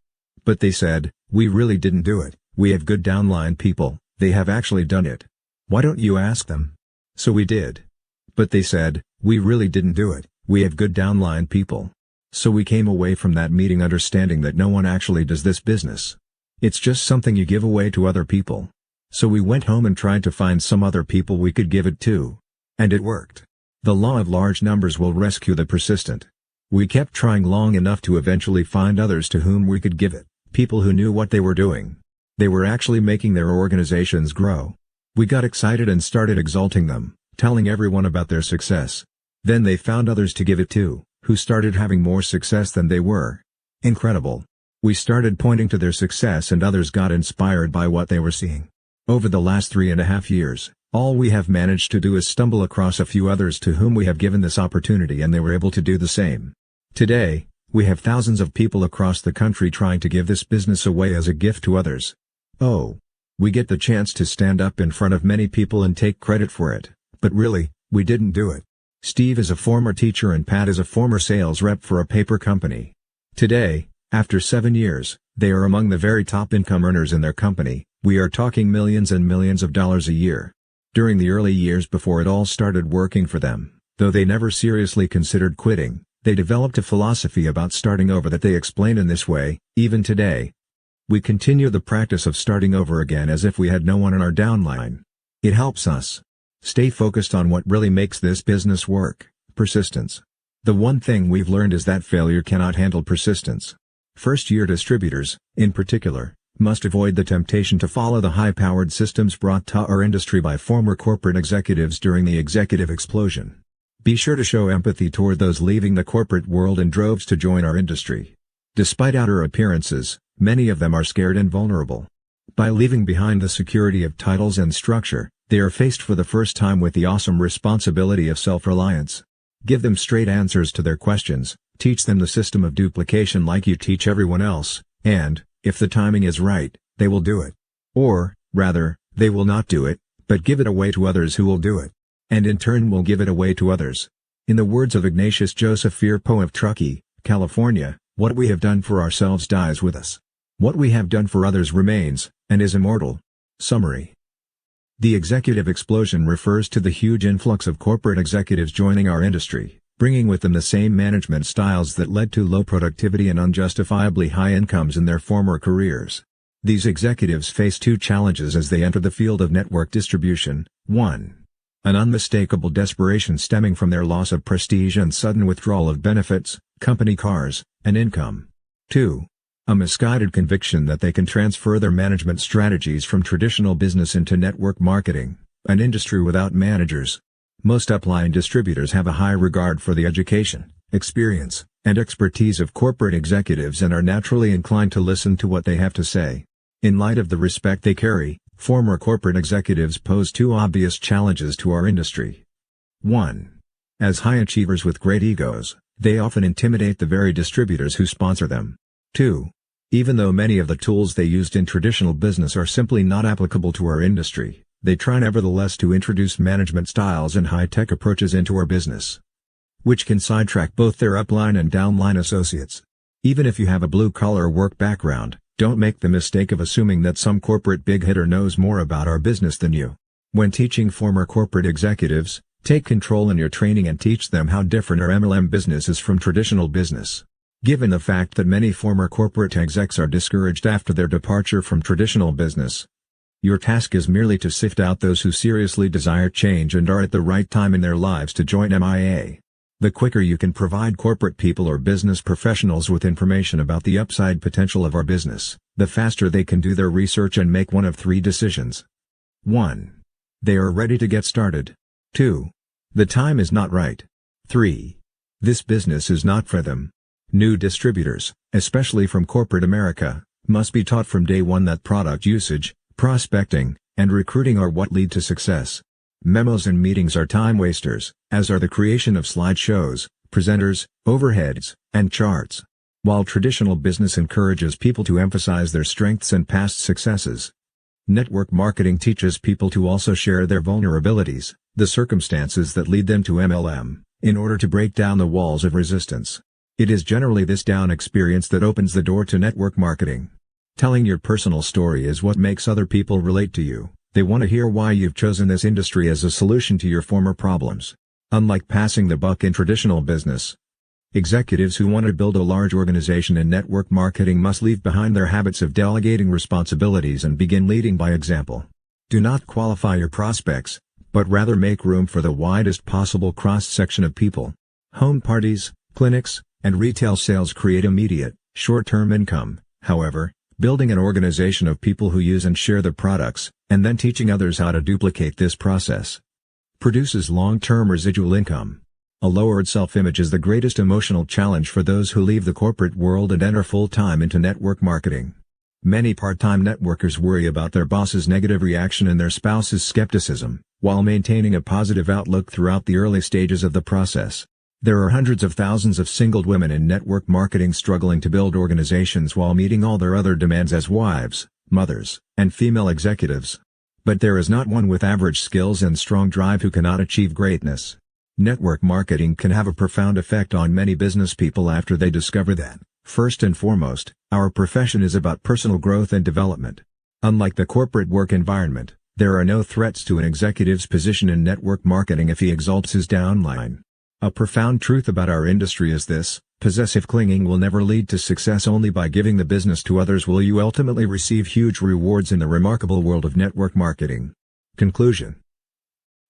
But they said, we really didn't do it, we have good downline people, they have actually done it. Why don't you ask them? So we did. But they said, we really didn't do it, we have good downline people. So we came away from that meeting understanding that no one actually does this business. It's just something you give away to other people. So we went home and tried to find some other people we could give it to. And it worked. The law of large numbers will rescue the persistent. We kept trying long enough to eventually find others to whom we could give it, people who knew what they were doing. They were actually making their organizations grow. We got excited and started exalting them, telling everyone about their success. Then they found others to give it to, who started having more success than they were. Incredible. We started pointing to their success and others got inspired by what they were seeing. Over the last 3.5 years, all we have managed to do is stumble across a few others to whom we have given this opportunity and they were able to do the same. Today, we have thousands of people across the country trying to give this business away as a gift to others. Oh. We get the chance to stand up in front of many people and take credit for it, but really, we didn't do it. Steve is a former teacher and Pat is a former sales rep for a paper company. Today, after 7 years, they are among the very top income earners in their company. We are talking millions and millions of dollars a year. During the early years before it all started working for them, though they never seriously considered quitting, they developed a philosophy about starting over that they explain in this way. Even today, we continue the practice of starting over again as if we had no one in our downline. It helps us stay focused on what really makes this business work: persistence. The one thing we've learned is that failure cannot handle persistence. First-year distributors, in particular, must avoid the temptation to follow the high-powered systems brought to our industry by former corporate executives during the executive explosion. Be sure to show empathy toward those leaving the corporate world in droves to join our industry. Despite outer appearances, many of them are scared and vulnerable. By leaving behind the security of titles and structure, they are faced for the first time with the awesome responsibility of self-reliance. Give them straight answers to their questions, teach them the system of duplication like you teach everyone else, and, if the timing is right, they will do it. Or, rather, they will not do it, but give it away to others who will do it. And in turn will give it away to others. In the words of Ignatius Joseph Firpo of Truckee, California, what we have done for ourselves dies with us. What we have done for others remains, and is immortal. Summary. The executive explosion refers to the huge influx of corporate executives joining our industry, bringing with them the same management styles that led to low productivity and unjustifiably high incomes in their former careers. These executives face two challenges as they enter the field of network distribution. 1. An unmistakable desperation stemming from their loss of prestige and sudden withdrawal of benefits, company cars, and income. 2. A misguided conviction that they can transfer their management strategies from traditional business into network marketing, an industry without managers. Most upline distributors have a high regard for the education, experience, and expertise of corporate executives and are naturally inclined to listen to what they have to say. In light of the respect they carry, former corporate executives pose two obvious challenges to our industry. 1. As high achievers with great egos, they often intimidate the very distributors who sponsor them. 2. Even though many of the tools they used in traditional business are simply not applicable to our industry, they try nevertheless to introduce management styles and high-tech approaches into our business, which can sidetrack both their upline and downline associates. Even if you have a blue-collar work background, don't make the mistake of assuming that some corporate big hitter knows more about our business than you. When teaching former corporate executives, take control in your training and teach them how different our MLM business is from traditional business. Given the fact that many former corporate execs are discouraged after their departure from traditional business, your task is merely to sift out those who seriously desire change and are at the right time in their lives to join MIA. The quicker you can provide corporate people or business professionals with information about the upside potential of our business, the faster they can do their research and make one of three decisions. 1. They are ready to get started. 2. The time is not right. 3. This business is not for them. New distributors, especially from corporate America, must be taught from day one that product usage, prospecting, and recruiting are what lead to success. Memos and meetings are time wasters, as are the creation of slideshows, presenters, overheads, and charts. While traditional business encourages people to emphasize their strengths and past successes, network marketing teaches people to also share their vulnerabilities, the circumstances that lead them to MLM, in order to break down the walls of resistance. It is generally this down experience that opens the door to network marketing. Telling your personal story is what makes other people relate to you. They want to hear why you've chosen this industry as a solution to your former problems. Unlike passing the buck in traditional business, Executives who want to build a large organization in network marketing must leave behind their habits of delegating responsibilities and begin leading by example. Do not qualify your prospects, but rather make room for the widest possible cross-section of people. Home parties, clinics, and retail sales create immediate, short-term income. However, building an organization of people who use and share the products, and then teaching others how to duplicate this process, produces long-term residual income. A lowered self-image is the greatest emotional challenge for those who leave the corporate world and enter full-time into network marketing. Many part-time networkers worry about their boss's negative reaction and their spouse's skepticism, while maintaining a positive outlook throughout the early stages of the process. There are hundreds of thousands of single women in network marketing struggling to build organizations while meeting all their other demands as wives, mothers, and female executives. But there is not one with average skills and strong drive who cannot achieve greatness. Network marketing can have a profound effect on many business people after they discover that, first and foremost, our profession is about personal growth and development. Unlike the corporate work environment, there are no threats to an executive's position in network marketing if he exalts his downline. A profound truth about our industry is this: possessive clinging will never lead to success. Only by giving the business to others will you ultimately receive huge rewards in the remarkable world of network marketing. Conclusion.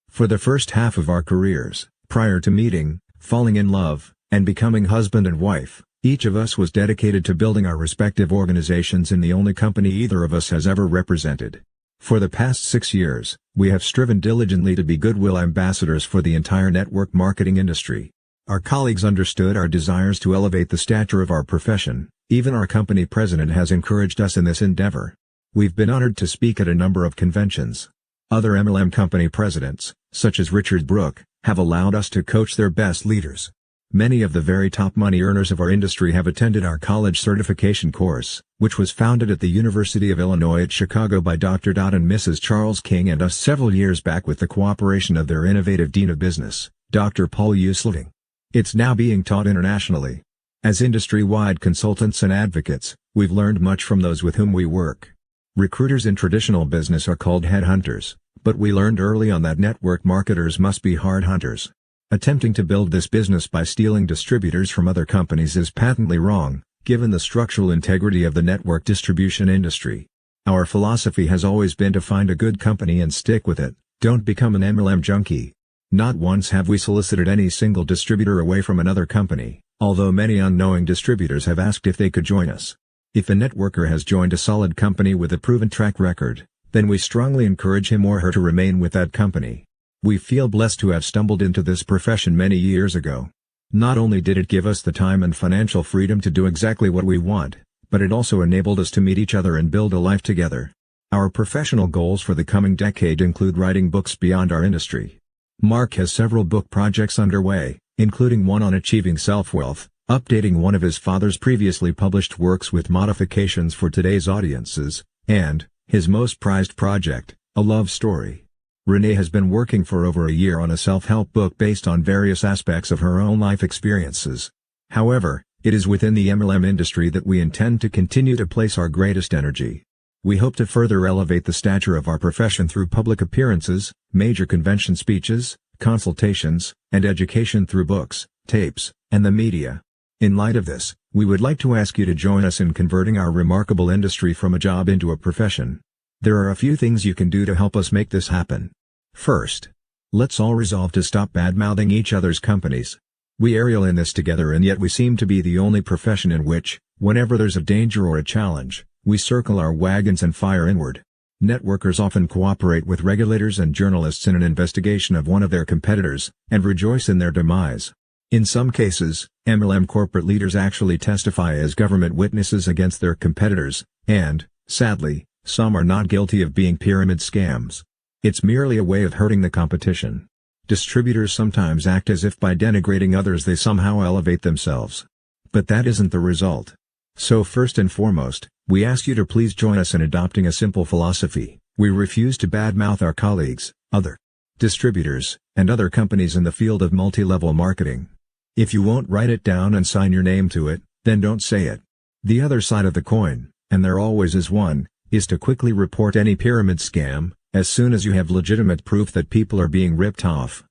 For the first half of our careers, prior to meeting, falling in love, and becoming husband and wife, each of us was dedicated to building our respective organizations in the only company either of us has ever represented. For the past 6 years, we have striven diligently to be goodwill ambassadors for the entire network marketing industry. Our colleagues understood our desires to elevate the stature of our profession. Even our company president has encouraged us in this endeavor. We've been honored to speak at a number of conventions. Other MLM company presidents, such as Richard Brooke, have allowed us to coach their best leaders. Many of the very top money earners of our industry have attended our college certification course, which was founded at the University of Illinois at Chicago by Dr. and Mrs. Charles King and us several years back with the cooperation of their innovative Dean of Business, Dr. Paul Usleding. It's now being taught internationally. As industry-wide consultants and advocates, we've learned much from those with whom we work. Recruiters in traditional business are called headhunters, but we learned early on that network marketers must be hard hunters. Attempting to build this business by stealing distributors from other companies is patently wrong, given the structural integrity of the network distribution industry. Our philosophy has always been to find a good company and stick with it. Don't become an MLM junkie. Not once have we solicited any single distributor away from another company, although many unknowing distributors have asked if they could join us. If a networker has joined a solid company with a proven track record, then we strongly encourage him or her to remain with that company. We feel blessed to have stumbled into this profession many years ago. Not only did it give us the time and financial freedom to do exactly what we want, but it also enabled us to meet each other and build a life together. Our professional goals for the coming decade include writing books beyond our industry. Mark has several book projects underway, including one on achieving self-wealth, updating one of his father's previously published works with modifications for today's audiences, and his most prized project, a love story. Renee has been working for over a year on a self-help book based on various aspects of her own life experiences. However, it is within the MLM industry that we intend to continue to place our greatest energy. We hope to further elevate the stature of our profession through public appearances, major convention speeches, consultations, and education through books, tapes, and the media. In light of this, we would like to ask you to join us in converting our remarkable industry from a job into a profession. There are a few things you can do to help us make this happen. First, let's all resolve to stop bad-mouthing each other's companies. We aerial in this together, and yet we seem to be the only profession in which, whenever there's a danger or a challenge, we circle our wagons and fire inward. Networkers often cooperate with regulators and journalists in an investigation of one of their competitors, and rejoice in their demise. In some cases, MLM corporate leaders actually testify as government witnesses against their competitors, and, sadly, some are not guilty of being pyramid scams. It's merely a way of hurting the competition. Distributors sometimes act as if by denigrating others they somehow elevate themselves. But that isn't the result. So first and foremost, we ask you to please join us in adopting a simple philosophy. We refuse to badmouth our colleagues, other distributors, and other companies in the field of multi-level marketing. If you won't write it down and sign your name to it, then don't say it. The other side of the coin, and there always is one, is to quickly report any pyramid scam, as soon as you have legitimate proof that people are being ripped off.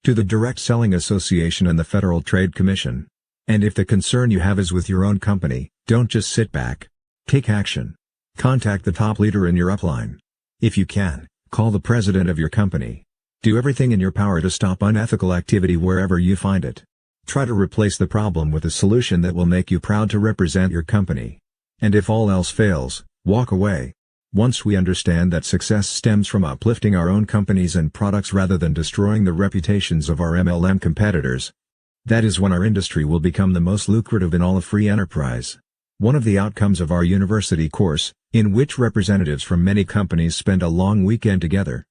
To the Direct Selling Association and the Federal Trade Commission. And if the concern you have is with your own company, don't just sit back. Take action. Contact the top leader in your upline. If you can, call the president of your company. Do everything in your power to stop unethical activity wherever you find it. Try to replace the problem with a solution that will make you proud to represent your company. And if all else fails, walk away. Once we understand that success stems from uplifting our own companies and products rather than destroying the reputations of our MLM competitors, that is when our industry will become the most lucrative in all of free enterprise. One of the outcomes of our university course, in which representatives from many companies spend a long weekend together,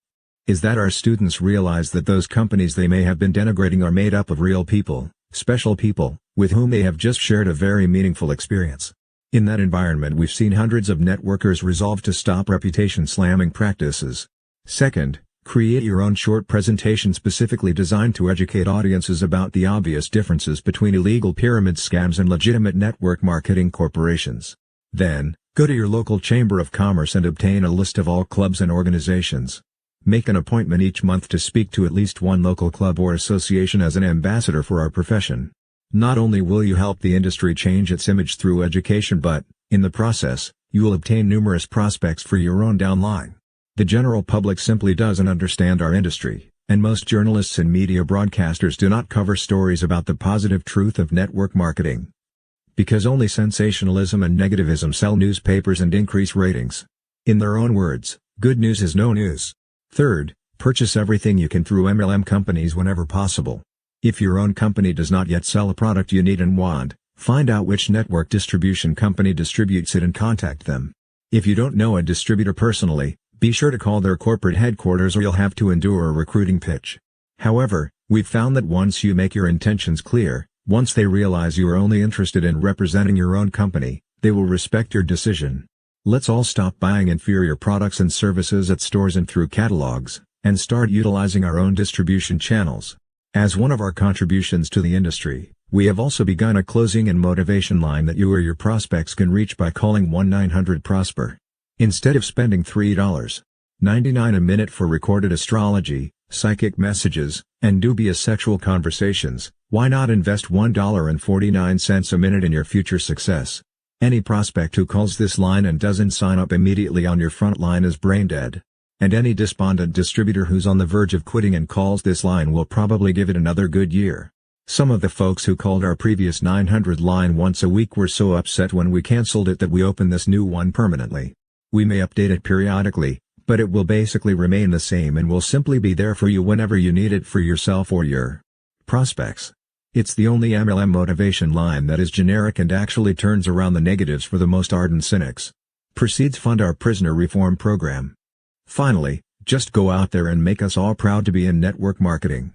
is that our students realize that those companies they may have been denigrating are made up of real people, special people, with whom they have just shared a very meaningful experience. In that environment we've seen hundreds of networkers resolve to stop reputation-slamming practices. Second, create your own short presentation specifically designed to educate audiences about the obvious differences between illegal pyramid scams and legitimate network marketing corporations. Then, go to your local chamber of commerce and obtain a list of all clubs and organizations. Make an appointment each month to speak to at least one local club or association as an ambassador for our profession. Not only will you help the industry change its image through education but, in the process, you will obtain numerous prospects for your own downline. The general public simply doesn't understand our industry, and most journalists and media broadcasters do not cover stories about the positive truth of network marketing. Because only sensationalism and negativism sell newspapers and increase ratings. In their own words, good news is no news. Third, purchase everything you can through MLM companies whenever possible. If your own company does not yet sell a product you need and want, find out which network distribution company distributes it and contact them. If you don't know a distributor personally, be sure to call their corporate headquarters or you'll have to endure a recruiting pitch. However, we've found that once you make your intentions clear, once they realize you are only interested in representing your own company, they will respect your decision. Let's all stop buying inferior products and services at stores and through catalogs, and start utilizing our own distribution channels. As one of our contributions to the industry, we have also begun a closing and motivation line that you or your prospects can reach by calling 1-900-PROSPER. Instead of spending $3.99 a minute for recorded astrology, psychic messages, and dubious sexual conversations, why not invest $1.49 a minute in your future success? Any prospect who calls this line and doesn't sign up immediately on your front line is brain dead. And any despondent distributor who's on the verge of quitting and calls this line will probably give it another good year. Some of the folks who called our previous 900 line once a week were so upset when we canceled it that we opened this new one permanently. We may update it periodically, but it will basically remain the same and will simply be there for you whenever you need it for yourself or your prospects. It's the only MLM motivation line that is generic and actually turns around the negatives for the most ardent cynics. Proceeds fund our prisoner reform program. Finally, just go out there and make us all proud to be in network marketing.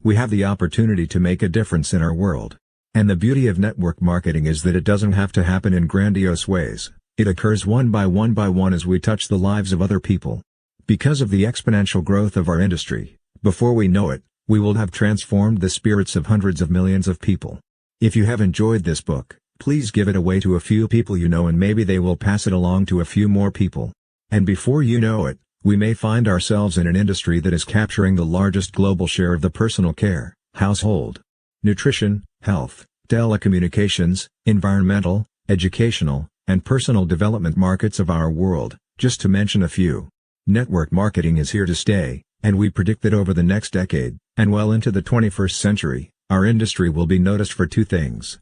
We have the opportunity to make a difference in our world. And the beauty of network marketing is that it doesn't have to happen in grandiose ways, it occurs one by one as we touch the lives of other people. Because of the exponential growth of our industry, before we know it, we will have transformed the spirits of hundreds of millions of people. If you have enjoyed this book, please give it away to a few people you know and maybe they will pass it along to a few more people. And before you know it, we may find ourselves in an industry that is capturing the largest global share of the personal care, household, nutrition, health, telecommunications, environmental, educational, and personal development markets of our world, just to mention a few. Network marketing is here to stay, and we predict that over the next decade, and well into the 21st century, our industry will be noticed for two things.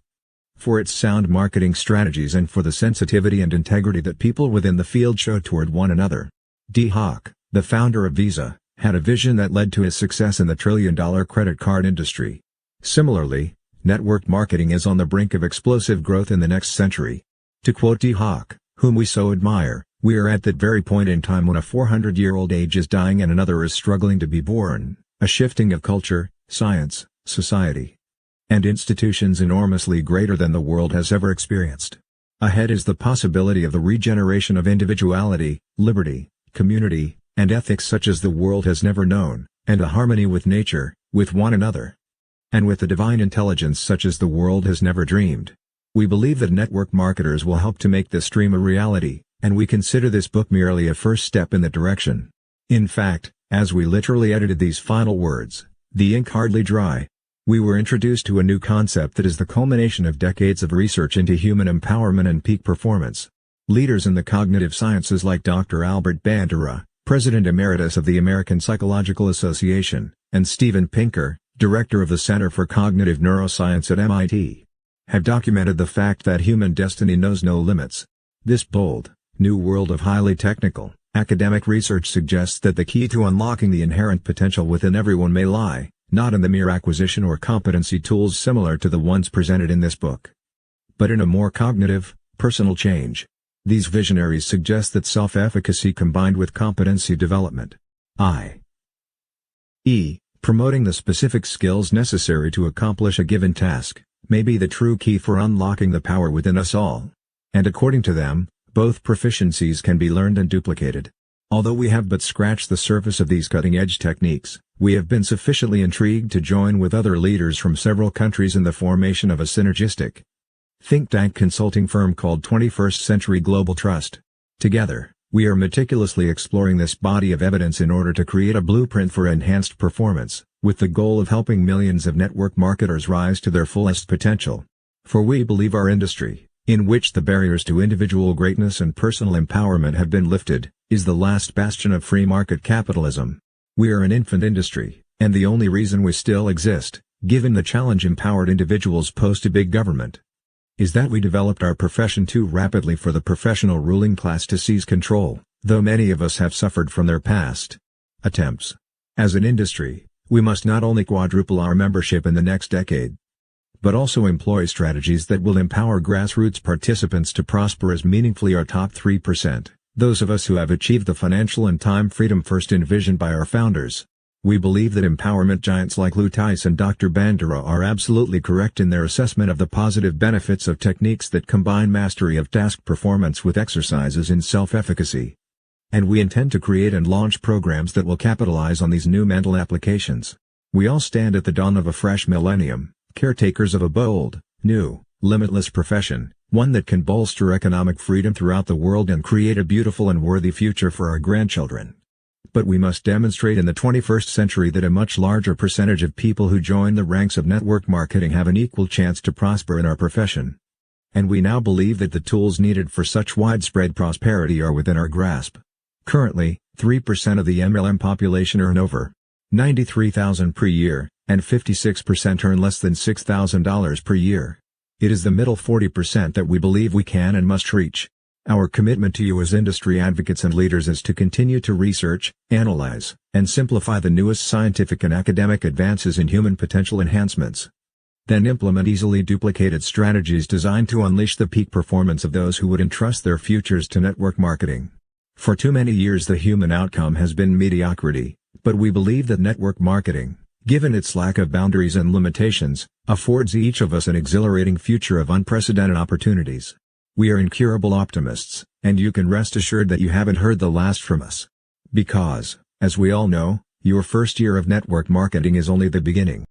For its sound marketing strategies and for the sensitivity and integrity that people within the field show toward one another. D. Hock, the founder of Visa, had a vision that led to his success in the trillion-dollar credit card industry. Similarly, network marketing is on the brink of explosive growth in the next century. To quote D. Hock, whom we so admire, we are at that very point in time when a 400-year-old age is dying and another is struggling to be born, a shifting of culture, science, society, and institutions enormously greater than the world has ever experienced. Ahead is the possibility of the regeneration of individuality, liberty, community, and ethics such as the world has never known, and a harmony with nature, with one another, and with the divine intelligence such as the world has never dreamed. We believe that network marketers will help to make this dream a reality, and we consider this book merely a first step in that direction. In fact, as we literally edited these final words, the ink hardly dry. We were introduced to a new concept that is the culmination of decades of research into human empowerment and peak performance. Leaders in the cognitive sciences like Dr. Albert Bandura, President Emeritus of the American Psychological Association, and Steven Pinker, Director of the Center for Cognitive Neuroscience at MIT, have documented the fact that human destiny knows no limits. This bold, new world of highly technical, academic research suggests that the key to unlocking the inherent potential within everyone may lie, not in the mere acquisition or competency tools similar to the ones presented in this book, but in a more cognitive, personal change. These visionaries suggest that self-efficacy combined with competency development, i.e., promoting the specific skills necessary to accomplish a given task, may be the true key for unlocking the power within us all. And according to them, both proficiencies can be learned and duplicated. Although we have but scratched the surface of these cutting-edge techniques, we have been sufficiently intrigued to join with other leaders from several countries in the formation of a synergistic think tank consulting firm called 21st Century Global Trust. Together, we are meticulously exploring this body of evidence in order to create a blueprint for enhanced performance, with the goal of helping millions of network marketers rise to their fullest potential. For we believe our industry, in which the barriers to individual greatness and personal empowerment have been lifted, is the last bastion of free market capitalism. We are an infant industry, and the only reason we still exist, given the challenge empowered individuals pose to big government, is that we developed our profession too rapidly for the professional ruling class to seize control, though many of us have suffered from their past attempts. As an industry, we must not only quadruple our membership in the next decade, but also employ strategies that will empower grassroots participants to prosper as meaningfully our top 3%, those of us who have achieved the financial and time freedom first envisioned by our founders. We believe that empowerment giants like Lou Tice and Dr. Bandura are absolutely correct in their assessment of the positive benefits of techniques that combine mastery of task performance with exercises in self-efficacy. And we intend to create and launch programs that will capitalize on these new mental applications. We all stand at the dawn of a fresh millennium, caretakers of a bold, new, limitless profession, one that can bolster economic freedom throughout the world and create a beautiful and worthy future for our grandchildren. But we must demonstrate in the 21st century that a much larger percentage of people who join the ranks of network marketing have an equal chance to prosper in our profession. And we now believe that the tools needed for such widespread prosperity are within our grasp. Currently, 3% of the MLM population earn over $93,000 per year, and 56% earn less than $6,000 per year. It is the middle 40% that we believe we can and must reach. Our commitment to you as industry advocates and leaders is to continue to research, analyze, and simplify the newest scientific and academic advances in human potential enhancements. Then implement easily duplicated strategies designed to unleash the peak performance of those who would entrust their futures to network marketing. For too many years the human outcome has been mediocrity, but we believe that network marketing, given its lack of boundaries and limitations, affords each of us an exhilarating future of unprecedented opportunities. We are incurable optimists, and you can rest assured that you haven't heard the last from us. Because, as we all know, your first year of network marketing is only the beginning.